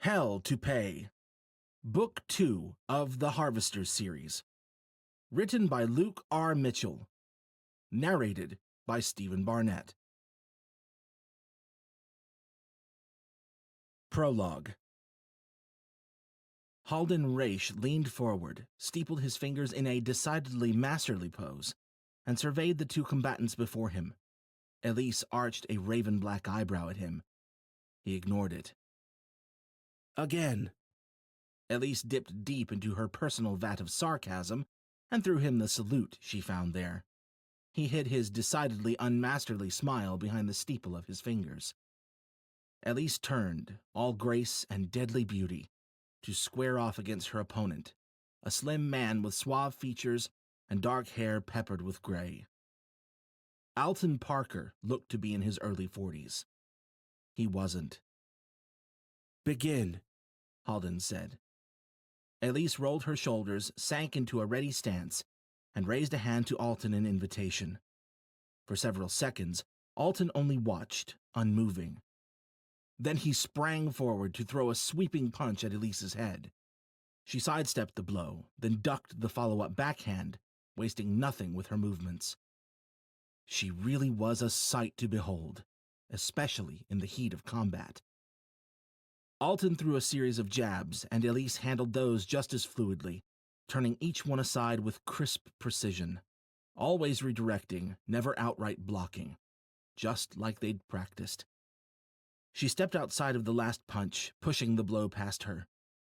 Hell to Pay, Book 2 of the Harvesters series. Written by Luke R. Mitchell. Narrated by Stephen Barnett. Prologue. Halden Raish leaned forward, steepled his fingers in a decidedly masterly pose, and surveyed the two combatants before him. Elise arched a raven-black eyebrow at him. He ignored it. Again. Elise dipped deep into her personal vat of sarcasm and threw him the salute she found there. He hid his decidedly unmasterly smile behind the steeple of his fingers. Elise turned, all grace and deadly beauty, to square off against her opponent, a slim man with suave features and dark hair peppered with gray. Alton Parker looked to be in his early 40s. He wasn't. "Begin," Halden said. Elise rolled her shoulders, sank into a ready stance, and raised a hand to Alton in invitation. For several seconds, Alton only watched, unmoving. Then he sprang forward to throw a sweeping punch at Elise's head. She sidestepped the blow, then ducked the follow-up backhand, wasting nothing with her movements. She really was a sight to behold, especially in the heat of combat. Alton threw a series of jabs, and Elise handled those just as fluidly, turning each one aside with crisp precision, always redirecting, never outright blocking, just like they'd practiced. She stepped outside of the last punch, pushing the blow past her.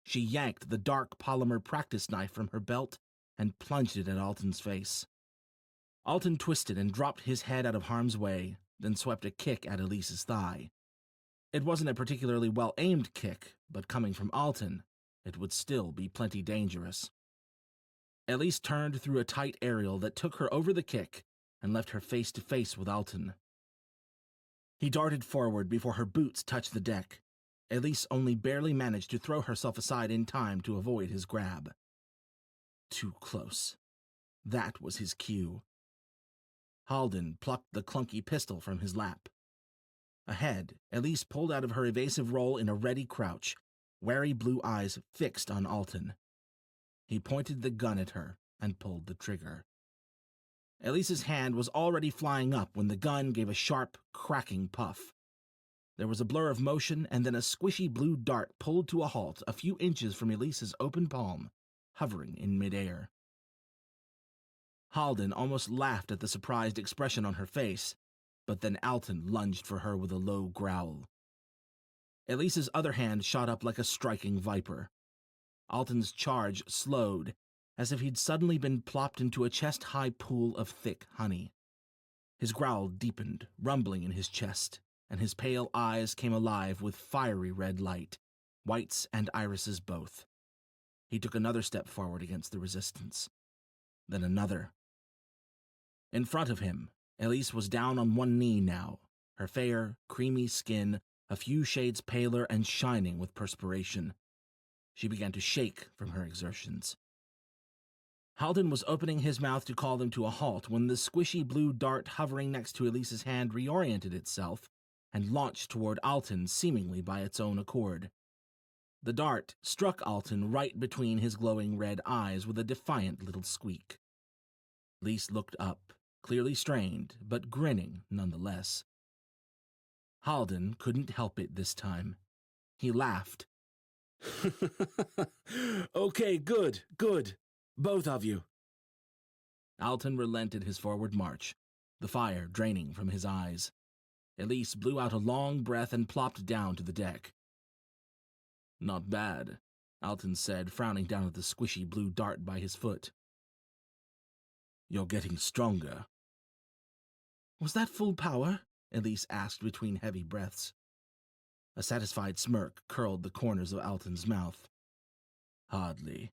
She yanked the dark polymer practice knife from her belt and plunged it at Alton's face. Alton twisted and dropped his head out of harm's way, then swept a kick at Elise's thigh. It wasn't a particularly well-aimed kick, but coming from Alton, it would still be plenty dangerous. Elise turned through a tight aerial that took her over the kick and left her face to face with Alton. He darted forward before her boots touched the deck. Elise only barely managed to throw herself aside in time to avoid his grab. Too close. That was his cue. Halden plucked the clunky pistol from his lap. Ahead, Elise pulled out of her evasive roll in a ready crouch, wary blue eyes fixed on Alton. He pointed the gun at her and pulled the trigger. Elise's hand was already flying up when the gun gave a sharp, cracking puff. There was a blur of motion, and then a squishy blue dart pulled to a halt a few inches from Elise's open palm, hovering in midair. Halden almost laughed at the surprised expression on her face, but then Alton lunged for her with a low growl. Elise's other hand shot up like a striking viper. Alton's charge slowed, as if he'd suddenly been plopped into a chest-high pool of thick honey. His growl deepened, rumbling in his chest, and his pale eyes came alive with fiery red light, whites and irises both. He took another step forward against the resistance, then another. In front of him, Elise was down on one knee now, her fair, creamy skin a few shades paler and shining with perspiration. She began to shake from her exertions. Halden was opening his mouth to call them to a halt when the squishy blue dart hovering next to Elise's hand reoriented itself and launched toward Alton seemingly by its own accord. The dart struck Alton right between his glowing red eyes with a defiant little squeak. Elise looked up, clearly strained, but grinning nonetheless. Halden couldn't help it this time. He laughed. "Okay, good. Both of you." Alton relented his forward march, the fire draining from his eyes. Elise blew out a long breath and plopped down to the deck. "Not bad," Alton said, frowning down at the squishy blue dart by his foot. "You're getting stronger." "Was that full power?" Elise asked between heavy breaths. A satisfied smirk curled the corners of Alton's mouth. "Hardly."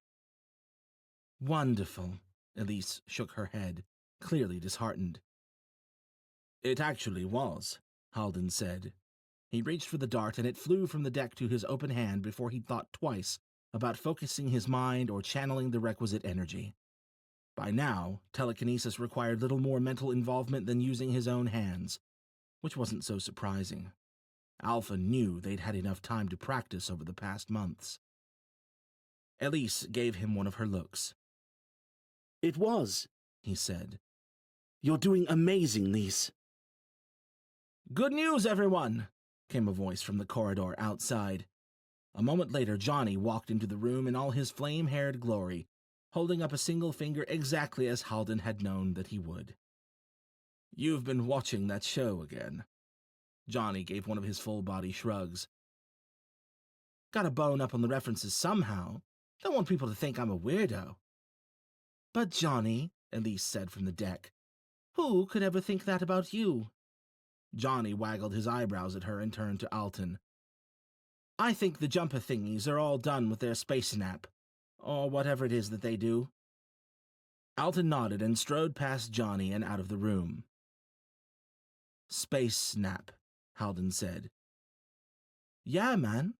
"Wonderful." Elise shook her head, clearly disheartened. "It actually was," Halden said. He reached for the dart, and it flew from the deck to his open hand before he'd thought twice about focusing his mind or channeling the requisite energy. By now, telekinesis required little more mental involvement than using his own hands, which wasn't so surprising. Alpha knew they'd had enough time to practice over the past months. Elise gave him one of her looks. "It was," he said. "You're doing amazing, Lise." "Good news, everyone!" came a voice from the corridor outside. A moment later, Johnny walked into the room in all his flame-haired glory, holding up a single finger exactly as Halden had known that he would. "You've been watching that show again." Johnny gave one of his full-body shrugs. "Gotta bone up on the references somehow. Don't want people to think I'm a weirdo." "But Johnny," Elise said from the deck, "who could ever think that about you?" Johnny waggled his eyebrows at her and turned to Alton. "I think the jumper thingies are all done with their space nap, or whatever it is that they do." Alton nodded and strode past Johnny and out of the room. "Space nap," Halden said. "Yeah, man.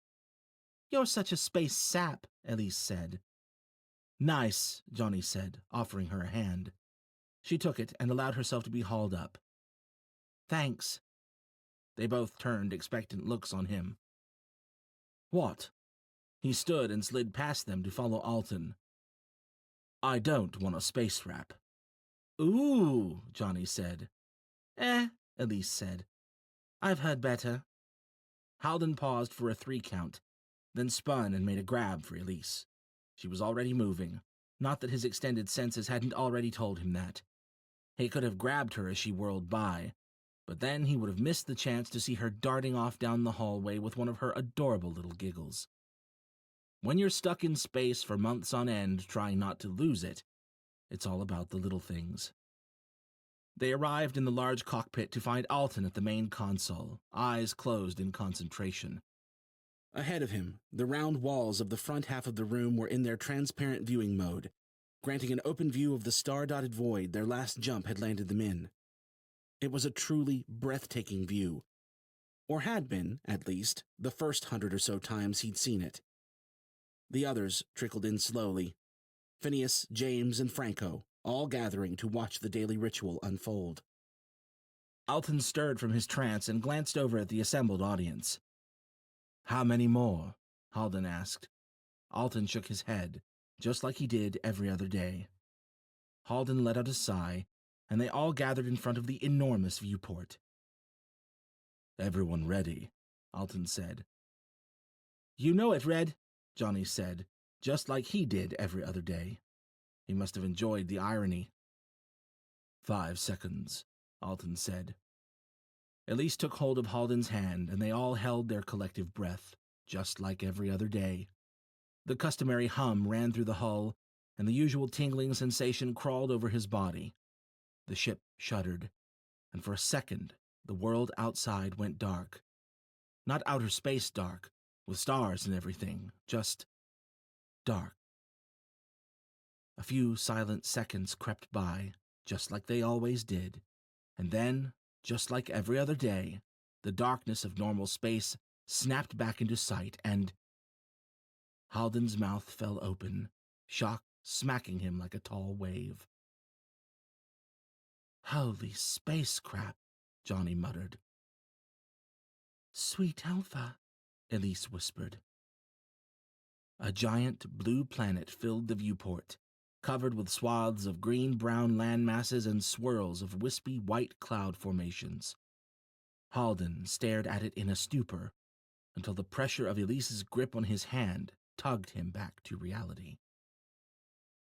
You're such a space sap," Elise said. "Nice," Johnny said, offering her a hand. She took it and allowed herself to be hauled up. "Thanks." They both turned expectant looks on him. "What?" He stood and slid past them to follow Alton. "I don't want a space rap." "Ooh," Johnny said. Elise said. "I've heard better." Halden paused for a 3 count, then spun and made a grab for Elise. She was already moving, not that his extended senses hadn't already told him that. He could have grabbed her as she whirled by, but then he would have missed the chance to see her darting off down the hallway with one of her adorable little giggles. When you're stuck in space for months on end trying not to lose it, it's all about the little things. They arrived in the large cockpit to find Alton at the main console, eyes closed in concentration. Ahead of him, the round walls of the front half of the room were in their transparent viewing mode, granting an open view of the star-dotted void their last jump had landed them in. It was a truly breathtaking view, or had been, at least, the first 100 or so times he'd seen it. The others trickled in slowly. Phineas, James, and Franco, all gathering to watch the daily ritual unfold. Alton stirred from his trance and glanced over at the assembled audience. "How many more?" Halden asked. Alton shook his head, just like he did every other day. Halden let out a sigh, and they all gathered in front of the enormous viewport. "Everyone ready?" Alton said. "You know it, Red," Johnny said, just like he did every other day. He must have enjoyed the irony. 5 seconds, Alton said. Elise took hold of Halden's hand, and they all held their collective breath, just like every other day. The customary hum ran through the hull, and the usual tingling sensation crawled over his body. The ship shuddered, and for a second the world outside went dark. Not outer space dark, with stars and everything, just dark. A few silent seconds crept by, just like they always did, and then, just like every other day, the darkness of normal space snapped back into sight, and Halden's mouth fell open, shock smacking him like a tall wave. "Holy space crap," Johnny muttered. "Sweet Alpha," Elise whispered. A giant blue planet filled the viewport, covered with swaths of green-brown land masses and swirls of wispy white cloud formations. Halden stared at it in a stupor until the pressure of Elise's grip on his hand tugged him back to reality.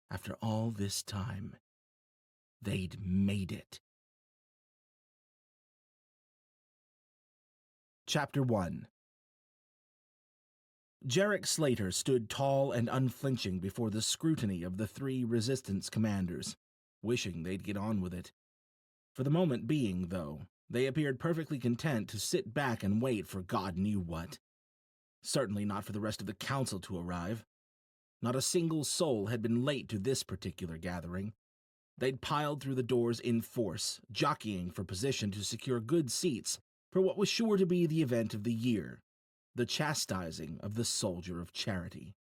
After all this time, they'd made it. Chapter 1. Jarek Slater stood tall and unflinching before the scrutiny of the 3 resistance commanders, wishing they'd get on with it. For the moment being, though, they appeared perfectly content to sit back and wait for God knew what. Certainly not for the rest of the council to arrive. Not a single soul had been late to this particular gathering. They'd piled through the doors in force, jockeying for position to secure good seats for what was sure to be the event of the year, the chastising of the soldier of charity.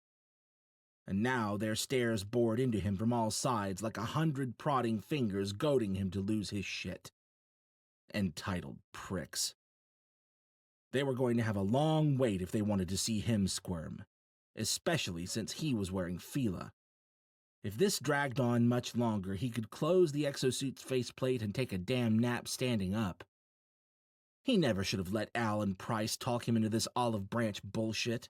And now their stares bored into him from all sides like 100 prodding fingers goading him to lose his shit. Entitled pricks. They were going to have a long wait if they wanted to see him squirm, especially since he was wearing Fila. If this dragged on much longer, he could close the exosuit's faceplate and take a damn nap standing up. He never should have let Al and Price talk him into this olive branch bullshit.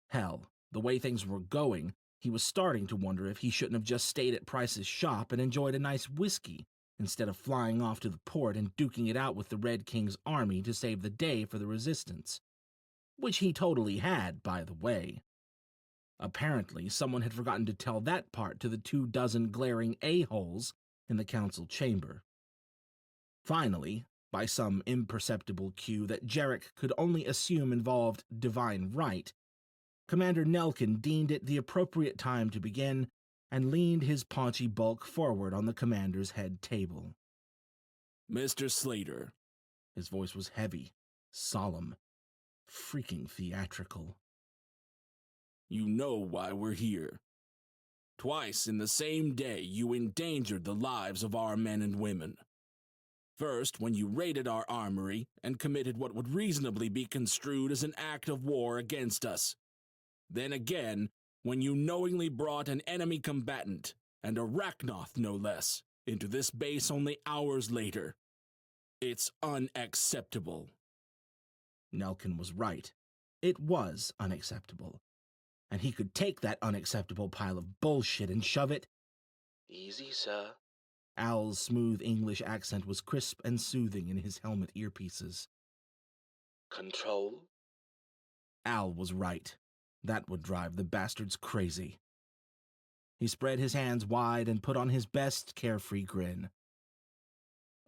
Hell, the way things were going, he was starting to wonder if he shouldn't have just stayed at Price's shop and enjoyed a nice whiskey, instead of flying off to the port and duking it out with the Red King's army to save the day for the resistance. Which he totally had, by the way. Apparently, someone had forgotten to tell that part to the 24 glaring a-holes in the council chamber. Finally, by some imperceptible cue that Jarek could only assume involved divine right, Commander Nelkin deemed it the appropriate time to begin and leaned his paunchy bulk forward on the commander's head table. Mr. Slater. His voice was heavy, solemn, freaking theatrical. You know why we're here. Twice in the same day, you endangered the lives of our men and women. First, when you raided our armory and committed what would reasonably be construed as an act of war against us. Then again, when you knowingly brought an enemy combatant, and a Rachnoth no less, into this base only hours later. It's unacceptable. Nelkin was right. It was unacceptable. And he could take that unacceptable pile of bullshit and shove it. Easy, sir. Al's smooth English accent was crisp and soothing in his helmet earpieces. Control? Al was right. That would drive the bastards crazy. He spread his hands wide and put on his best carefree grin.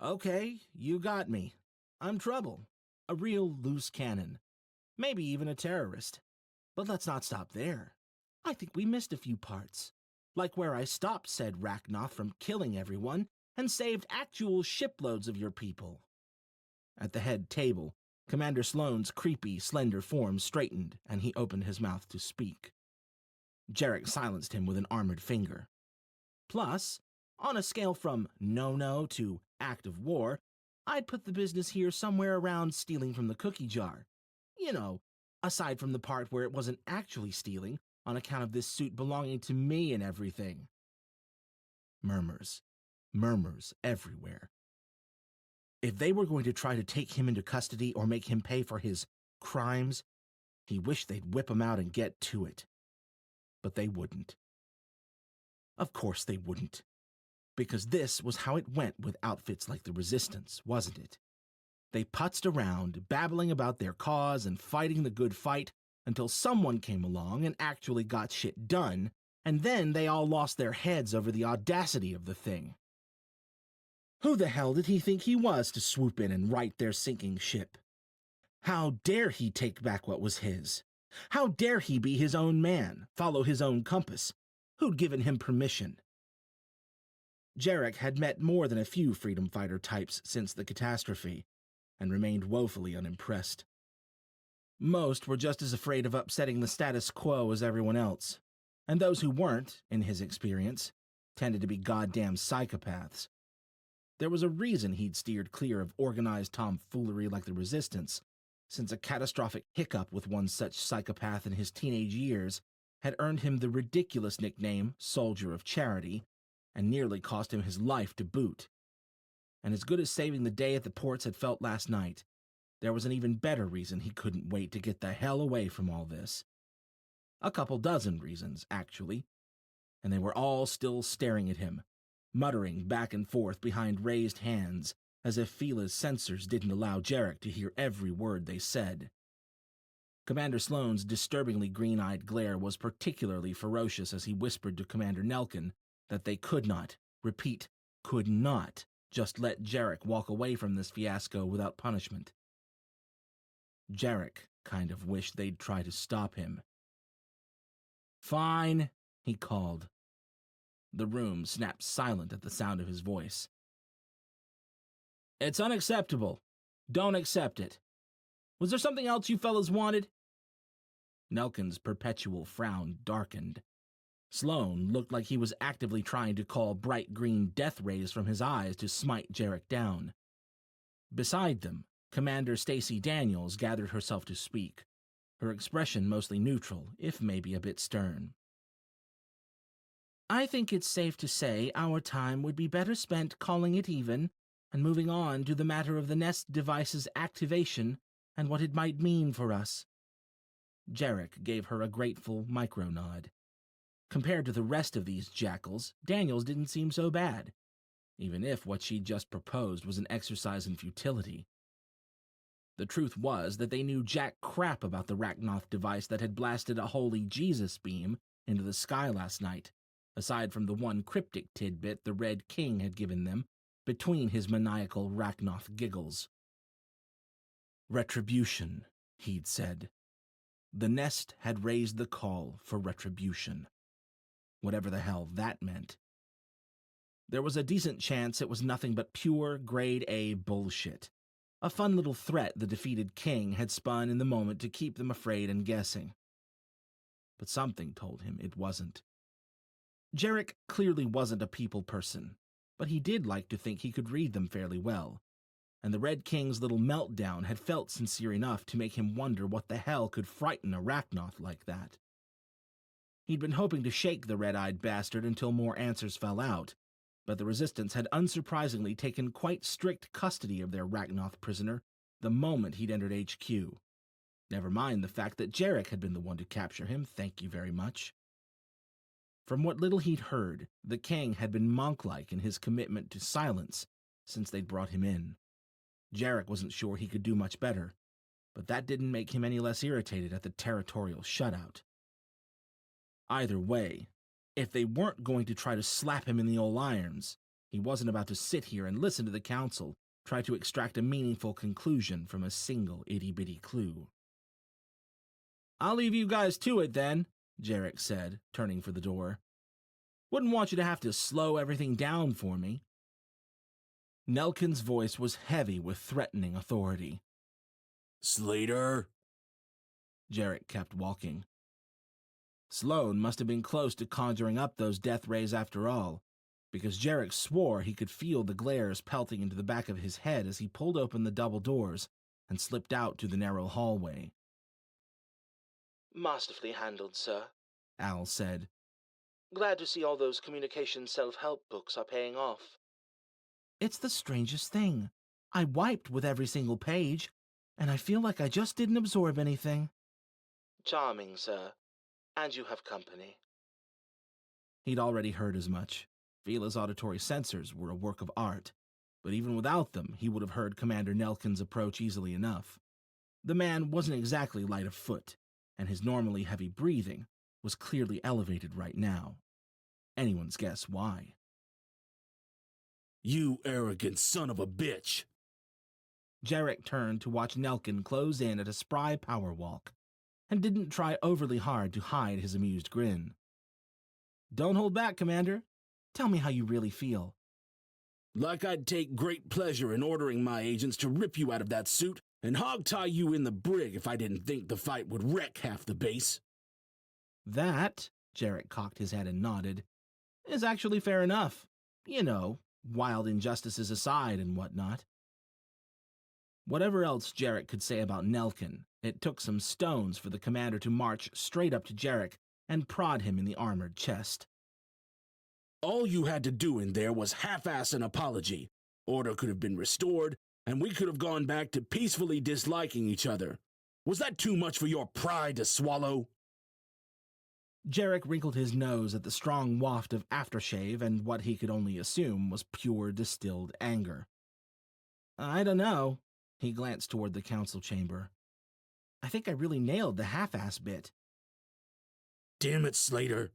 Okay, you got me. I'm trouble. A real loose cannon. Maybe even a terrorist. But let's not stop there. I think we missed a few parts. Like where I stopped said Rachnoth from killing everyone and saved actual shiploads of your people. At the head table, Commander Sloane's creepy, slender form straightened, and he opened his mouth to speak. Jarek silenced him with an armored finger. Plus, on a scale from no-no to act of war, I'd put the business here somewhere around stealing from the cookie jar. You know, aside from the part where it wasn't actually stealing, on account of this suit belonging to me and everything. Murmurs. Murmurs everywhere. If they were going to try to take him into custody or make him pay for his crimes, he wished they'd whip him out and get to it. But they wouldn't. Of course they wouldn't. Because this was how it went with outfits like the Resistance, wasn't it? They putzed around, babbling about their cause and fighting the good fight until someone came along and actually got shit done, and then they all lost their heads over the audacity of the thing. Who the hell did he think he was to swoop in and right their sinking ship? How dare he take back what was his? How dare he be his own man, follow his own compass? Who'd given him permission? Jarek had met more than a few freedom fighter types since the catastrophe, and remained woefully unimpressed. Most were just as afraid of upsetting the status quo as everyone else, and those who weren't, in his experience, tended to be goddamn psychopaths. There was a reason he'd steered clear of organized tomfoolery like the Resistance, since a catastrophic hiccup with one such psychopath in his teenage years had earned him the ridiculous nickname Soldier of Charity, and nearly cost him his life to boot. And as good as saving the day at the ports had felt last night, there was an even better reason he couldn't wait to get the hell away from all this. A couple dozen reasons, actually, and they were all still staring at him, muttering back and forth behind raised hands, as if Fila's sensors didn't allow Jarek to hear every word they said. Commander Sloane's disturbingly green-eyed glare was particularly ferocious as he whispered to Commander Nelkin that they could not, repeat, could not, just let Jarek walk away from this fiasco without punishment. Jarek kind of wished they'd try to stop him. Fine, he called. The room snapped silent at the sound of his voice. It's unacceptable. Don't accept it. Was there something else you fellas wanted? Nelkin's perpetual frown darkened. Sloane looked like he was actively trying to call bright green death rays from his eyes to smite Jarek down. Beside them, Commander Stacy Daniels gathered herself to speak, her expression mostly neutral, if maybe a bit stern. I think it's safe to say our time would be better spent calling it even and moving on to the matter of the Nest device's activation and what it might mean for us. Jarek gave her a grateful micro-nod. Compared to the rest of these jackals, Daniels didn't seem so bad, even if what she'd just proposed was an exercise in futility. The truth was that they knew jack crap about the Rachnoth device that had blasted a holy Jesus beam into the sky last night, aside from the one cryptic tidbit the Red King had given them between his maniacal Rachnoth giggles. Retribution, he'd said. The Nest had raised the call for retribution. Whatever the hell that meant. There was a decent chance it was nothing but pure grade A bullshit. A fun little threat the defeated king had spun in the moment to keep them afraid and guessing. But something told him it wasn't. Jarek clearly wasn't a people person, but he did like to think he could read them fairly well, and the Red King's little meltdown had felt sincere enough to make him wonder what the hell could frighten a Rachnoth like that. He'd been hoping to shake the red-eyed bastard until more answers fell out, but the Resistance had unsurprisingly taken quite strict custody of their Rachnoth prisoner the moment he'd entered HQ. Never mind the fact that Jarek had been the one to capture him, thank you very much. From what little he'd heard, the king had been monk-like in his commitment to silence since they'd brought him in. Jarek wasn't sure he could do much better, but that didn't make him any less irritated at the territorial shutout. Either way, if they weren't going to try to slap him in the old irons, he wasn't about to sit here and listen to the council try to extract a meaningful conclusion from a single itty-bitty clue. I'll leave you guys to it then, Jarek said, turning for the door. Wouldn't want you to have to slow everything down for me. Nelkin's voice was heavy with threatening authority. Slater? Jarek kept walking. Sloane must have been close to conjuring up those death rays after all, because Jarek swore he could feel the glares pelting into the back of his head as he pulled open the double doors and slipped out to the narrow hallway. Masterfully handled, sir, Al said. Glad to see all those communication self-help books are paying off. It's the strangest thing. I wiped with every single page, and I feel like I just didn't absorb anything. Charming, sir. And you have company. He'd already heard as much. Vila's auditory sensors were a work of art, but even without them, he would have heard Commander Nelkin's approach easily enough. The man wasn't exactly light of foot, and his normally heavy breathing was clearly elevated right now. Anyone's guess why. You arrogant son of a bitch! Jarek turned to watch Nelkin close in at a spry power walk, and didn't try overly hard to hide his amused grin. Don't hold back, Commander. Tell me how you really feel. Like I'd take great pleasure in ordering my agents to rip you out of that suit and hog-tie you in the brig if I didn't think the fight would wreck half the base. That, Jarek cocked his head and nodded, is actually fair enough. You know, wild injustices aside and whatnot. Whatever else Jarek could say about Nelkin, it took some stones for the commander to march straight up to Jarek and prod him in the armored chest. All you had to do in there was half-ass an apology. Order could have been restored, and we could have gone back to peacefully disliking each other. Was that too much for your pride to swallow? Jarek wrinkled his nose at the strong waft of aftershave and what he could only assume was pure distilled anger. I don't know. He glanced toward the council chamber. I think I really nailed the half-ass bit. Damn it, Slater,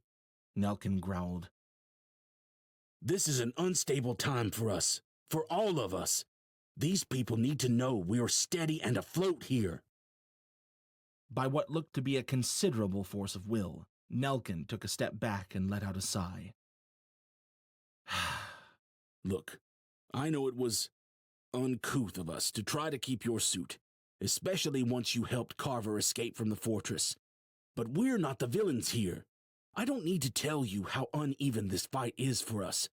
Nelkin growled. This is an unstable time for us, for all of us. These people need to know we're steady and afloat here. By what looked to be a considerable force of will, Nelkin took a step back and let out a sigh. Look, I know it was uncouth of us to try to keep your suit, especially once you helped Carver escape from the fortress. But we're not the villains here. I don't need to tell you how uneven this fight is for us.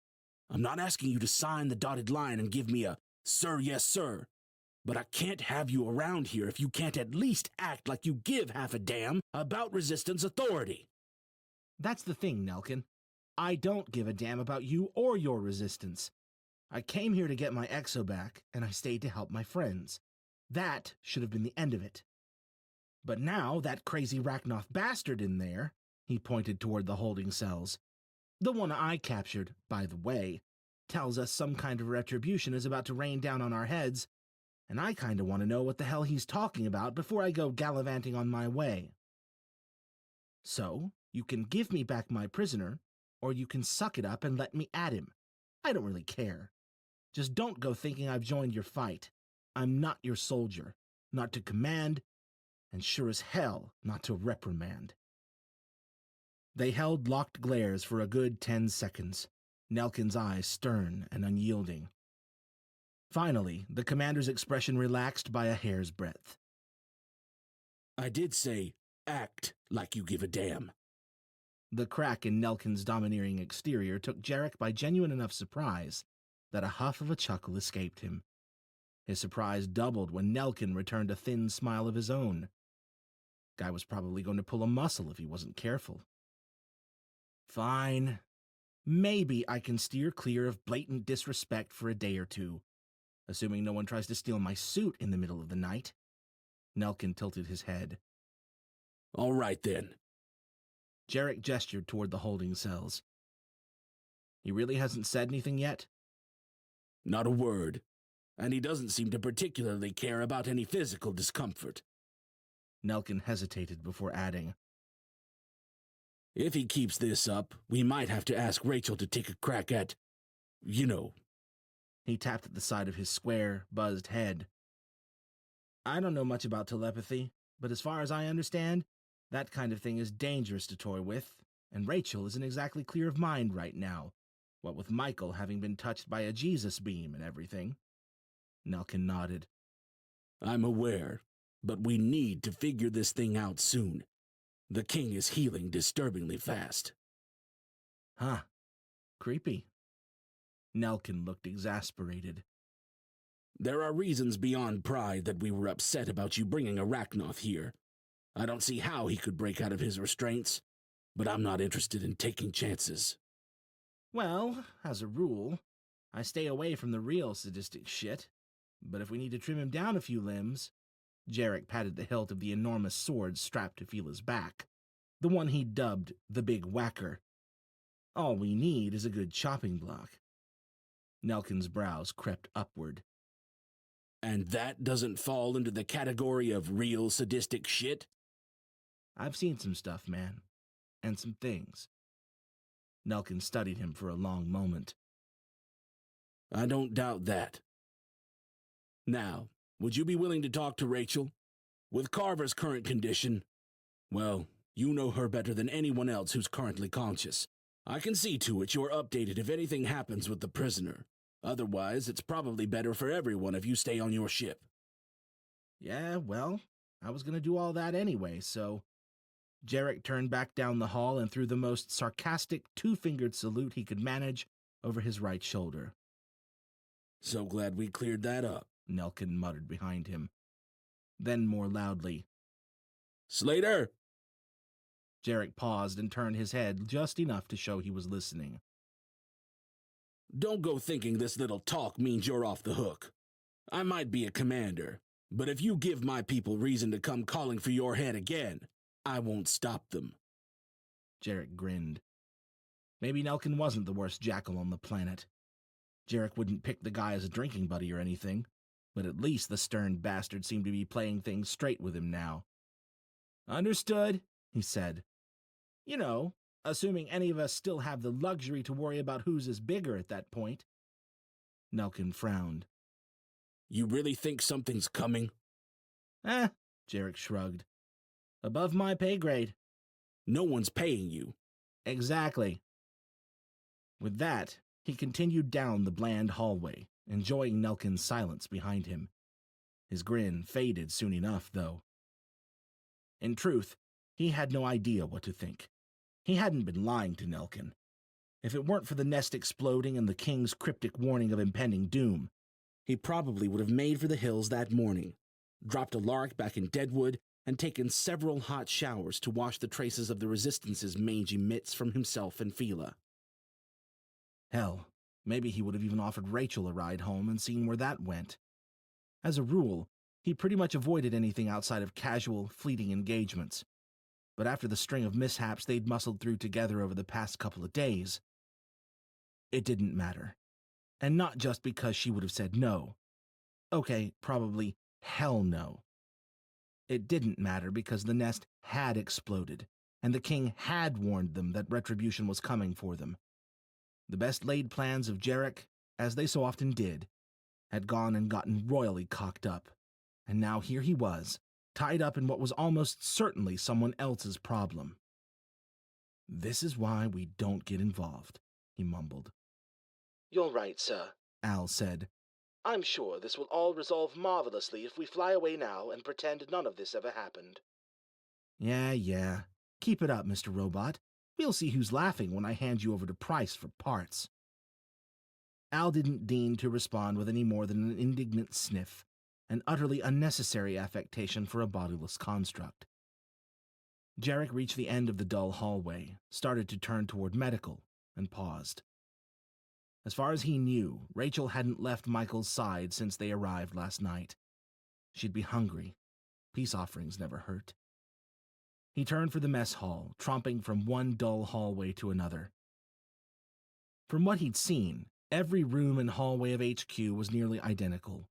I'm not asking you to sign the dotted line and give me a "Sir, yes, sir." but I can't have you around here if you can't at least act like you give half a damn about Resistance authority. That's the thing, Nelkin. I don't give a damn about you or your Resistance. I came here to get my Exo back, and I stayed to help my friends. That should have been the end of it. But now that crazy Rachnoth bastard in there, he pointed toward the holding cells. The one I captured, by the way, tells us some kind of retribution is about to rain down on our heads, and I kinda want to know what the hell he's talking about before I go gallivanting on my way. So, you can give me back my prisoner, or you can suck it up and let me at him. I don't really care. Just don't go thinking I've joined your fight. I'm not your soldier, not to command, and sure as hell not to reprimand. They held locked glares for a good 10 seconds, Nelkin's eyes stern and unyielding. Finally, the commander's expression relaxed by a hair's breadth. I did say, act like you give a damn. The crack in Nelkin's domineering exterior took Jarek by genuine enough surprise that a huff of a chuckle escaped him. His surprise doubled when Nelkin returned a thin smile of his own. Guy was probably going to pull a muscle if he wasn't careful. Fine. Maybe I can steer clear of blatant disrespect for a day or two, assuming no one tries to steal my suit in the middle of the night. Nelkin tilted his head. All right, then. Jarek gestured toward the holding cells. He really hasn't said anything yet? Not a word. And he doesn't seem to particularly care about any physical discomfort. Nelkin hesitated before adding, If he keeps this up, we might have to ask Rachel to take a crack at, you know. He tapped at the side of his square, buzzed head. I don't know much about telepathy, but as far as I understand, that kind of thing is dangerous to toy with, and Rachel isn't exactly clear of mind right now, what with Michael having been touched by a Jesus beam and everything. Nelkin nodded. I'm aware, but we need to figure this thing out soon. The king is healing disturbingly fast. Huh. Creepy. Nelkin looked exasperated. There are reasons beyond pride that we were upset about you bringing a Rachnoth here. I don't see how he could break out of his restraints, but I'm not interested in taking chances. Well, as a rule, I stay away from the real sadistic shit, but if we need to trim him down a few limbs... Jarek patted the hilt of the enormous sword strapped to Fila's back, the one he dubbed the Big Whacker. All we need is a good chopping block. Nelkin's brows crept upward. And that doesn't fall into the category of real sadistic shit? I've seen some stuff, man. And some things. Nelkin studied him for a long moment. I don't doubt that. Now, would you be willing to talk to Rachel? With Carver's current condition, well, you know her better than anyone else who's currently conscious. I can see to it you're updated if anything happens with the prisoner. Otherwise, it's probably better for everyone if you stay on your ship. Yeah, well, I was gonna do all that anyway, so... Jarek turned back down the hall and threw the most sarcastic two-fingered salute he could manage over his right shoulder. So glad we cleared that up, Nelkin muttered behind him. Then more loudly, Slater! Jarek paused and turned his head just enough to show he was listening. Don't go thinking this little talk means you're off the hook. I might be a commander, but if you give my people reason to come calling for your head again, I won't stop them. Jarek grinned. Maybe Nelkin wasn't the worst jackal on the planet. Jarek wouldn't pick the guy as a drinking buddy or anything, but at least the stern bastard seemed to be playing things straight with him now. Understood, he said. You know, assuming any of us still have the luxury to worry about whose is bigger at that point. Nelkin frowned. You really think something's coming? Jarek shrugged. Above my pay grade. No one's paying you. Exactly. With that, he continued down the bland hallway, enjoying Nelkin's silence behind him. His grin faded soon enough, though. In truth, he had no idea what to think. He hadn't been lying to Nelkin. If it weren't for the nest exploding and the king's cryptic warning of impending doom, he probably would have made for the hills that morning, dropped a lark back in Deadwood, and taken several hot showers to wash the traces of the Resistance's mangy mitts from himself and Fila. Hell, maybe he would have even offered Rachel a ride home and seen where that went. As a rule, he pretty much avoided anything outside of casual, fleeting engagements. But after the string of mishaps they'd muscled through together over the past couple of days, it didn't matter. And not just because she would have said no. Okay, probably hell no. It didn't matter because the nest had exploded, and the king had warned them that retribution was coming for them. The best laid plans of Jarek, as they so often did, had gone and gotten royally cocked up, and now here he was, tied up in what was almost certainly someone else's problem. "This is why we don't get involved," he mumbled. "You're right, sir," Al said. "I'm sure this will all resolve marvelously if we fly away now and pretend none of this ever happened." Yeah. Keep it up, Mr. Robot. We'll see who's laughing when I hand you over to Price for parts." Al didn't deign to respond with any more than an indignant sniff, an utterly unnecessary affectation for a bodiless construct. Jarek reached the end of the dull hallway, started to turn toward medical, and paused. As far as he knew, Rachel hadn't left Michael's side since they arrived last night. She'd be hungry. Peace offerings never hurt. He turned for the mess hall, tromping from one dull hallway to another. From what he'd seen, every room and hallway of HQ was nearly identical.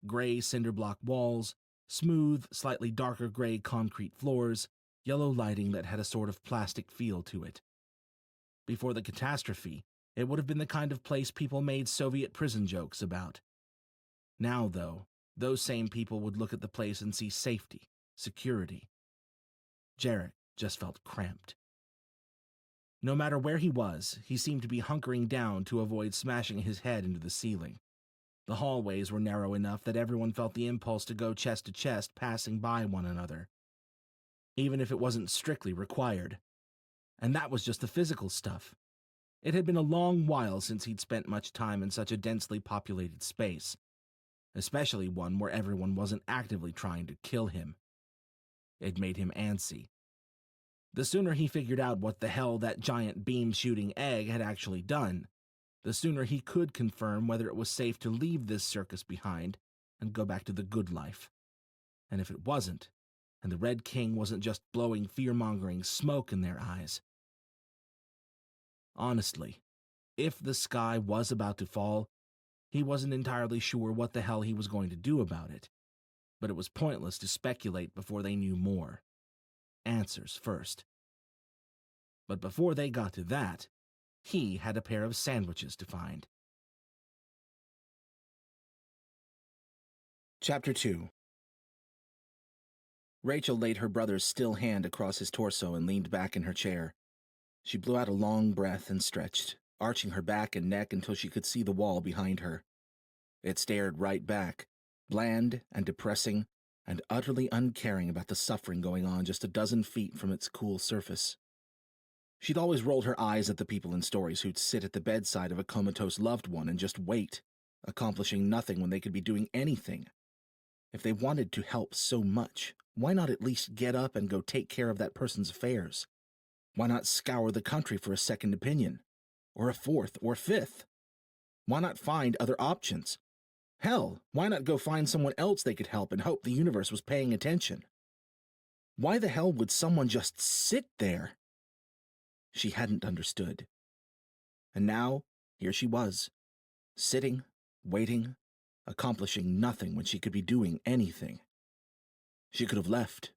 Gray cinder block walls, smooth, slightly darker gray concrete floors, yellow lighting that had a sort of plastic feel to it. Before the catastrophe, it would have been the kind of place people made Soviet prison jokes about. Now, though, those same people would look at the place and see safety, security. Jarek just felt cramped. No matter where he was, he seemed to be hunkering down to avoid smashing his head into the ceiling. The hallways were narrow enough that everyone felt the impulse to go chest to chest, passing by one another, even if it wasn't strictly required. And that was just the physical stuff. It had been a long while since he'd spent much time in such a densely populated space, especially one where everyone wasn't actively trying to kill him. It made him antsy. The sooner he figured out what the hell that giant beam-shooting egg had actually done, the sooner he could confirm whether it was safe to leave this circus behind and go back to the good life. And if it wasn't, and the Red King wasn't just blowing fear-mongering smoke in their eyes. Honestly, if the sky was about to fall, he wasn't entirely sure what the hell he was going to do about it. But it was pointless to speculate before they knew more. Answers first. But before they got to that, he had a pair of sandwiches to find. Chapter 2. Rachel laid her brother's still hand across his torso and leaned back in her chair. She blew out a long breath and stretched, arching her back and neck until she could see the wall behind her. It stared right back, bland and depressing, and utterly uncaring about the suffering going on just a dozen feet from its cool surface. She'd always rolled her eyes at the people in stories who'd sit at the bedside of a comatose loved one and just wait, accomplishing nothing when they could be doing anything. If they wanted to help so much, why not at least get up and go take care of that person's affairs? Why not scour the country for a second opinion? Or a fourth or fifth? Why not find other options? Hell, why not go find someone else they could help and hope the universe was paying attention? Why the hell would someone just sit there? She hadn't understood. And now, here she was, sitting, waiting, accomplishing nothing when she could be doing anything. She could have left,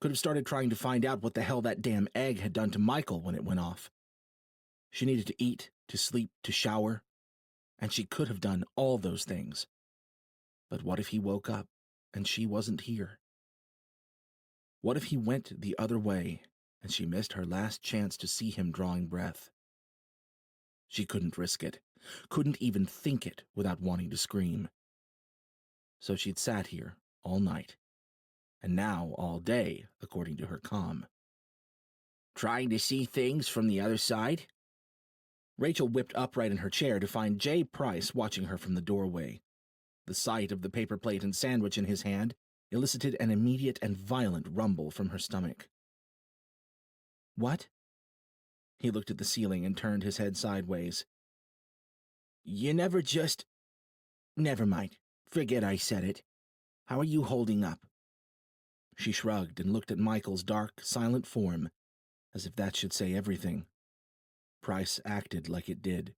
could have started trying to find out what the hell that damn egg had done to Michael when it went off. She needed to eat, to sleep, to shower, and she could have done all those things. But what if he woke up and she wasn't here? What if he went the other way and she missed her last chance to see him drawing breath? She couldn't risk it, couldn't even think it without wanting to scream. So she'd sat here all night, and now all day, according to her comm. Trying to see things from the other side? Rachel whipped upright in her chair to find Jay Price watching her from the doorway. The sight of the paper plate and sandwich in his hand elicited an immediate and violent rumble from her stomach. "What?" He looked at the ceiling and turned his head sideways. "You never just... Never mind. Forget I said it. How are you holding up?" She shrugged and looked at Michael's dark, silent form, as if that should say everything. Price acted like it did.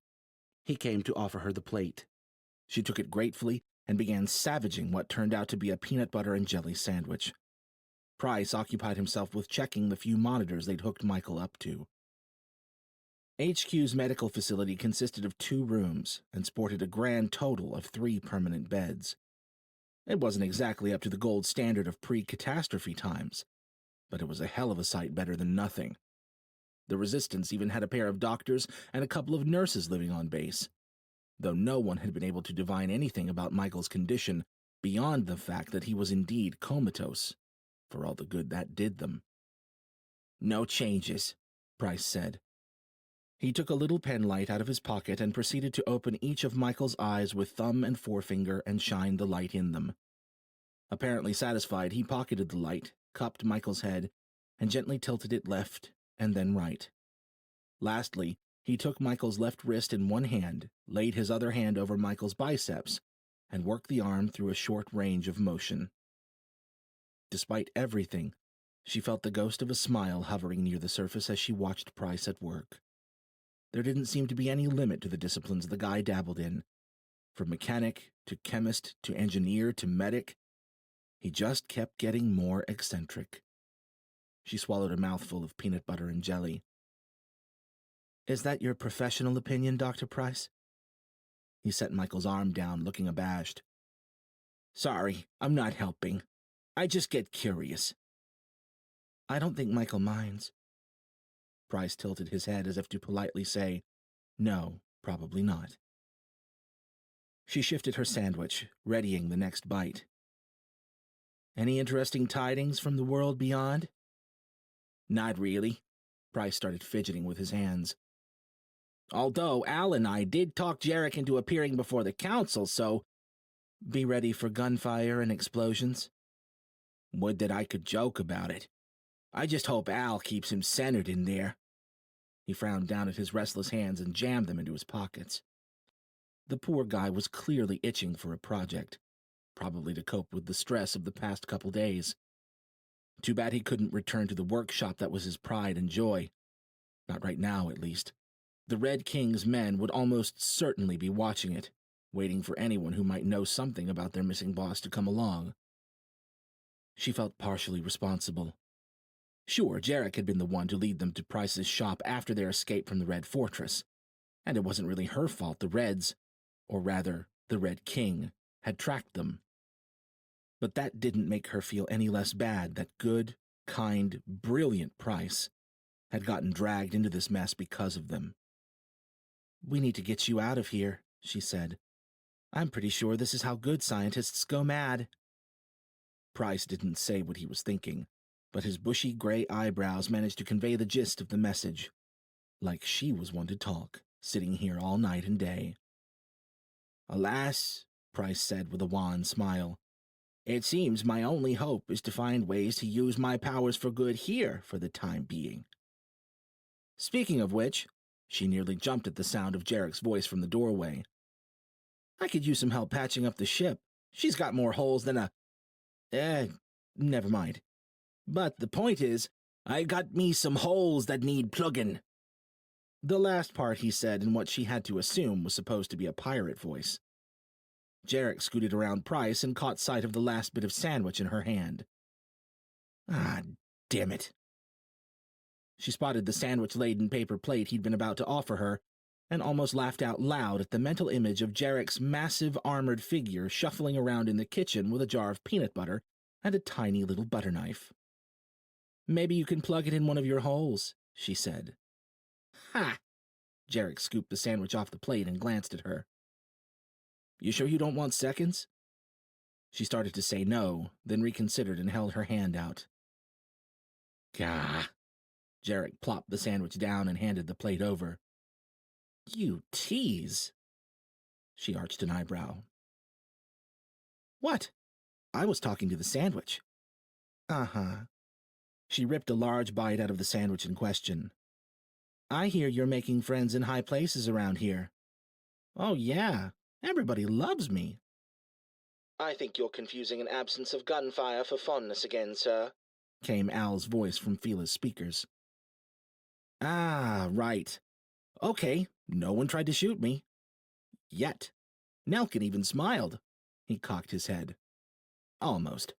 He came to offer her the plate. She took it gratefully and began savaging what turned out to be a peanut butter and jelly sandwich. Price occupied himself with checking the few monitors they'd hooked Michael up to. HQ's medical facility consisted of 2 rooms and sported a grand total of 3 permanent beds. It wasn't exactly up to the gold standard of pre-catastrophe times, but it was a hell of a sight better than nothing. The Resistance even had a pair of doctors and a couple of nurses living on base, though no one had been able to divine anything about Michael's condition beyond the fact that he was indeed comatose, for all the good that did them. "No changes," Price said. He took a little pen light out of his pocket and proceeded to open each of Michael's eyes with thumb and forefinger and shine the light in them. Apparently satisfied, he pocketed the light, cupped Michael's head, and gently tilted it left and then right. Lastly, he took Michael's left wrist in one hand, laid his other hand over Michael's biceps, and worked the arm through a short range of motion. Despite everything, she felt the ghost of a smile hovering near the surface as she watched Price at work. There didn't seem to be any limit to the disciplines the guy dabbled in. From mechanic to chemist to engineer to medic, he just kept getting more eccentric. She swallowed a mouthful of peanut butter and jelly. "Is that your professional opinion, Dr. Price?" He set Michael's arm down, looking abashed. "Sorry, I'm not helping. I just get curious." "I don't think Michael minds." Price tilted his head as if to politely say, "No, probably not." She shifted her sandwich, readying the next bite. "Any interesting tidings from the world beyond?" "Not really." Price started fidgeting with his hands. "Although Al and I did talk Jarek into appearing before the council, so..." "Be ready for gunfire and explosions?" "Would that I could joke about it. I just hope Al keeps him centered in there." He frowned down at his restless hands and jammed them into his pockets. The poor guy was clearly itching for a project, probably to cope with the stress of the past couple days. Too bad he couldn't return to the workshop that was his pride and joy. Not right now, at least. The Red King's men would almost certainly be watching it, waiting for anyone who might know something about their missing boss to come along. She felt partially responsible. Sure, Jarek had been the one to lead them to Price's shop after their escape from the Red Fortress, and it wasn't really her fault the Reds, or rather, the Red King, had tracked them. But that didn't make her feel any less bad that good, kind, brilliant Price had gotten dragged into this mess because of them. "We need to get you out of here," she said. "I'm pretty sure this is how good scientists go mad." Price didn't say what he was thinking, but his bushy gray eyebrows managed to convey the gist of the message. Like she was one to talk, sitting here all night and day. "Alas," Price said with a wan smile, "it seems my only hope is to find ways to use my powers for good here for the time being. Speaking of which," she nearly jumped at the sound of Jarek's voice from the doorway, "I could use some help patching up the ship. She's got more holes than a... never mind. But the point is, I got me some holes that need plugging." The last part he said in what she had to assume was supposed to be a pirate voice. Jarek scooted around Price and caught sight of the last bit of sandwich in her hand. "Ah, damn it." She spotted the sandwich-laden paper plate he'd been about to offer her, and almost laughed out loud at the mental image of Jarek's massive armored figure shuffling around in the kitchen with a jar of peanut butter and a tiny little butter knife. "Maybe you can plug it in one of your holes," she said. "Ha!" Jarek scooped the sandwich off the plate and glanced at her. "You sure you don't want seconds?" She started to say no, then reconsidered and held her hand out. "Gah!" Jarek plopped the sandwich down and handed the plate over. "You tease." She arched an eyebrow. What? I was talking to the sandwich. Uh-huh. She ripped a large bite out of the sandwich in question. I hear you're making friends in high places around here. Oh, yeah. Everybody loves me. I think you're confusing an absence of gunfire for fondness again, sir, came Al's voice from Fila's speakers. Ah, right. Okay, no one tried to shoot me. Yet. Nelkin even smiled. He cocked his head. Almost.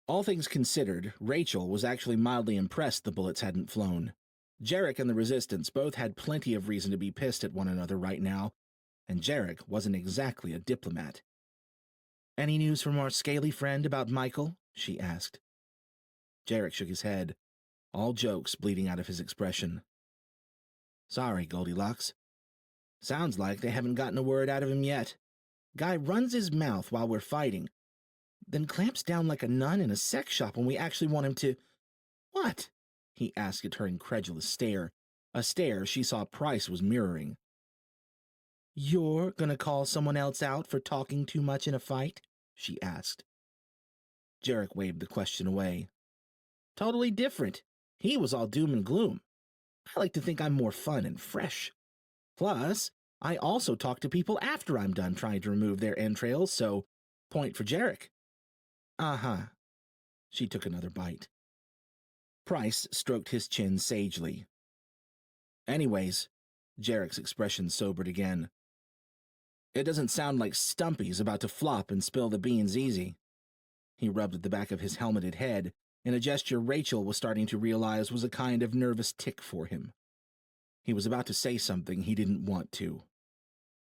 All things considered, Rachel was actually mildly impressed the bullets hadn't flown. Jarek and the Resistance both had plenty of reason to be pissed at one another right now, and Jarek wasn't exactly a diplomat. Any news from our scaly friend about Michael? She asked. Jarek shook his head, all jokes bleeding out of his expression. Sorry, Goldilocks. Sounds like they haven't gotten a word out of him yet. Guy runs his mouth while we're fighting, then clamps down like a nun in a sex shop when we actually want him to... What? He asked at her incredulous stare, a stare she saw Price was mirroring. You're gonna call someone else out for talking too much in a fight? She asked. Jarek waved the question away. Totally different. He was all doom and gloom. I like to think I'm more fun and fresh. Plus, I also talk to people after I'm done trying to remove their entrails, so point for Jarek. Uh-huh. She took another bite. Price stroked his chin sagely. Anyways, Jarek's expression sobered again. It doesn't sound like Stumpy's about to flop and spill the beans easy. He rubbed at the back of his helmeted head in a gesture Rachel was starting to realize was a kind of nervous tic for him. He was about to say something he didn't want to.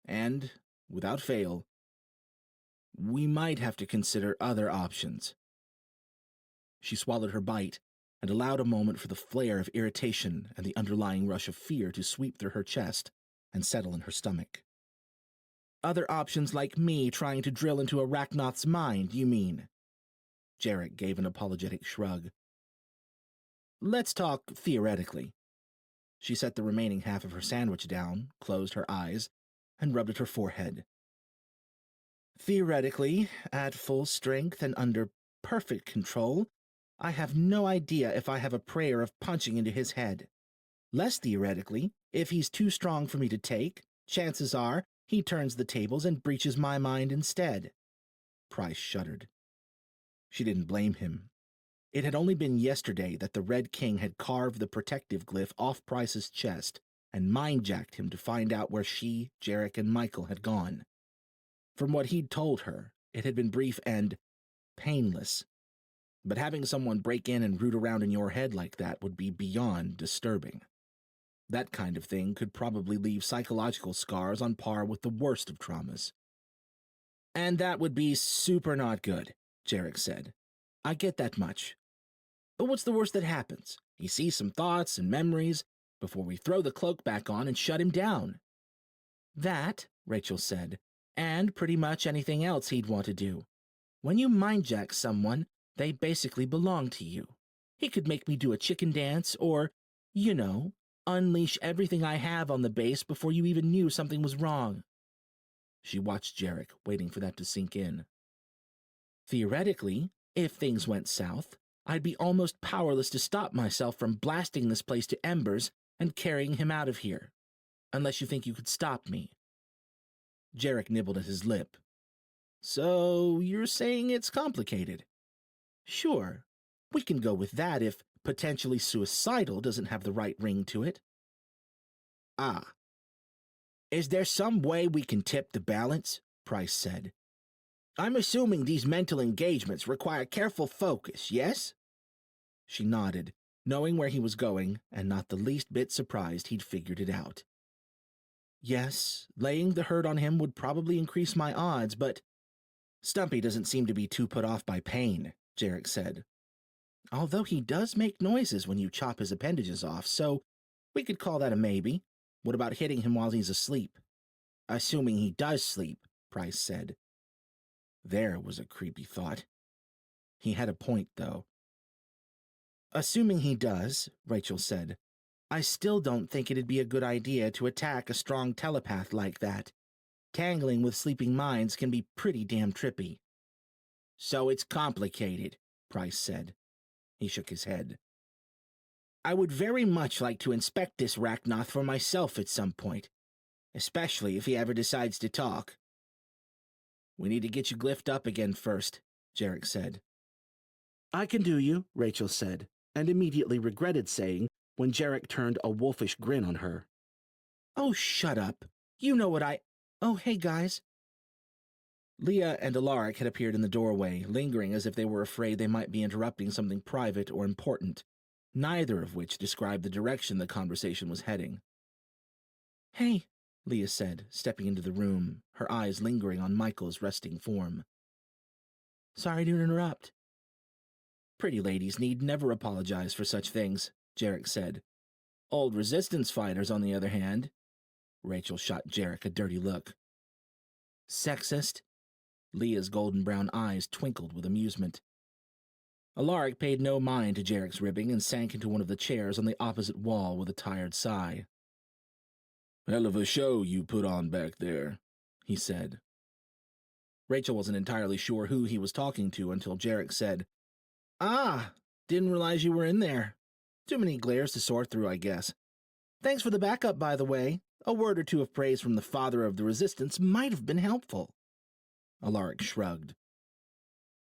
And, without fail, we might have to consider other options. She swallowed her bite and allowed a moment for the flare of irritation and the underlying rush of fear to sweep through her chest and settle in her stomach. Other options like me trying to drill into Arachnoth's mind, you mean? Jarek gave an apologetic shrug. Let's talk theoretically. She set the remaining half of her sandwich down, closed her eyes, and rubbed at her forehead. Theoretically, at full strength and under perfect control, I have no idea if I have a prayer of punching into his head. Less theoretically, if he's too strong for me to take, chances are he turns the tables and breaches my mind instead. Price shuddered. She didn't blame him. It had only been yesterday that the Red King had carved the protective glyph off Price's chest and mind-jacked him to find out where she, Jarek, and Michael had gone. From what he'd told her, it had been brief and painless. But having someone break in and root around in your head like that would be beyond disturbing. That kind of thing could probably leave psychological scars on par with the worst of traumas. And that would be super not good, Jarek said. I get that much. But what's the worst that happens? He sees some thoughts and memories before we throw the cloak back on and shut him down. That, Rachel said, and pretty much anything else he'd want to do. When you mind-jack someone, they basically belong to you. He could make me do a chicken dance or, unleash everything I have on the base before you even knew something was wrong. She watched Jarek, waiting for that to sink in. Theoretically, if things went south, I'd be almost powerless to stop myself from blasting this place to embers and carrying him out of here. Unless you think you could stop me. Jarek nibbled at his lip. So, you're saying it's complicated? Sure, we can go with that if potentially suicidal doesn't have the right ring to it. Ah. Is there some way we can tip the balance? Price said. I'm assuming these mental engagements require careful focus, yes? She nodded, knowing where he was going, and not the least bit surprised he'd figured it out. Yes, laying the hurt on him would probably increase my odds, but Stumpy doesn't seem to be too put off by pain, Jarek said. Although he does make noises when you chop his appendages off, so we could call that a maybe. What about hitting him while he's asleep? Assuming he does sleep, Price said. There was a creepy thought. He had a point, though. Assuming he does, Rachel said, I still don't think it'd be a good idea to attack a strong telepath like that. Tangling with sleeping minds can be pretty damn trippy. So it's complicated, Price said. He shook his head. I would very much like to inspect this Rachnoth for myself at some point, especially if he ever decides to talk. We need to get you glyphed up again first, Jarek said. I can do you, Rachel said, and immediately regretted saying when Jarek turned a wolfish grin on her. Oh, shut up. You know what I... Oh, hey, guys. Leah and Alaric had appeared in the doorway, lingering as if they were afraid they might be interrupting something private or important, neither of which described the direction the conversation was heading. Hey, Leah said, stepping into the room, her eyes lingering on Michael's resting form. Sorry to interrupt. Pretty ladies need never apologize for such things, Jarek said. Old resistance fighters, on the other hand. Rachel shot Jarek a dirty look. Sexist? Leah's golden brown eyes twinkled with amusement. Alaric paid no mind to Jarek's ribbing and sank into one of the chairs on the opposite wall with a tired sigh. Hell of a show you put on back there, he said. Rachel wasn't entirely sure who he was talking to until Jarek said, Ah, didn't realize you were in there. Too many glares to sort through, I guess. Thanks for the backup, by the way. A word or two of praise from the father of the resistance might have been helpful. Alaric shrugged.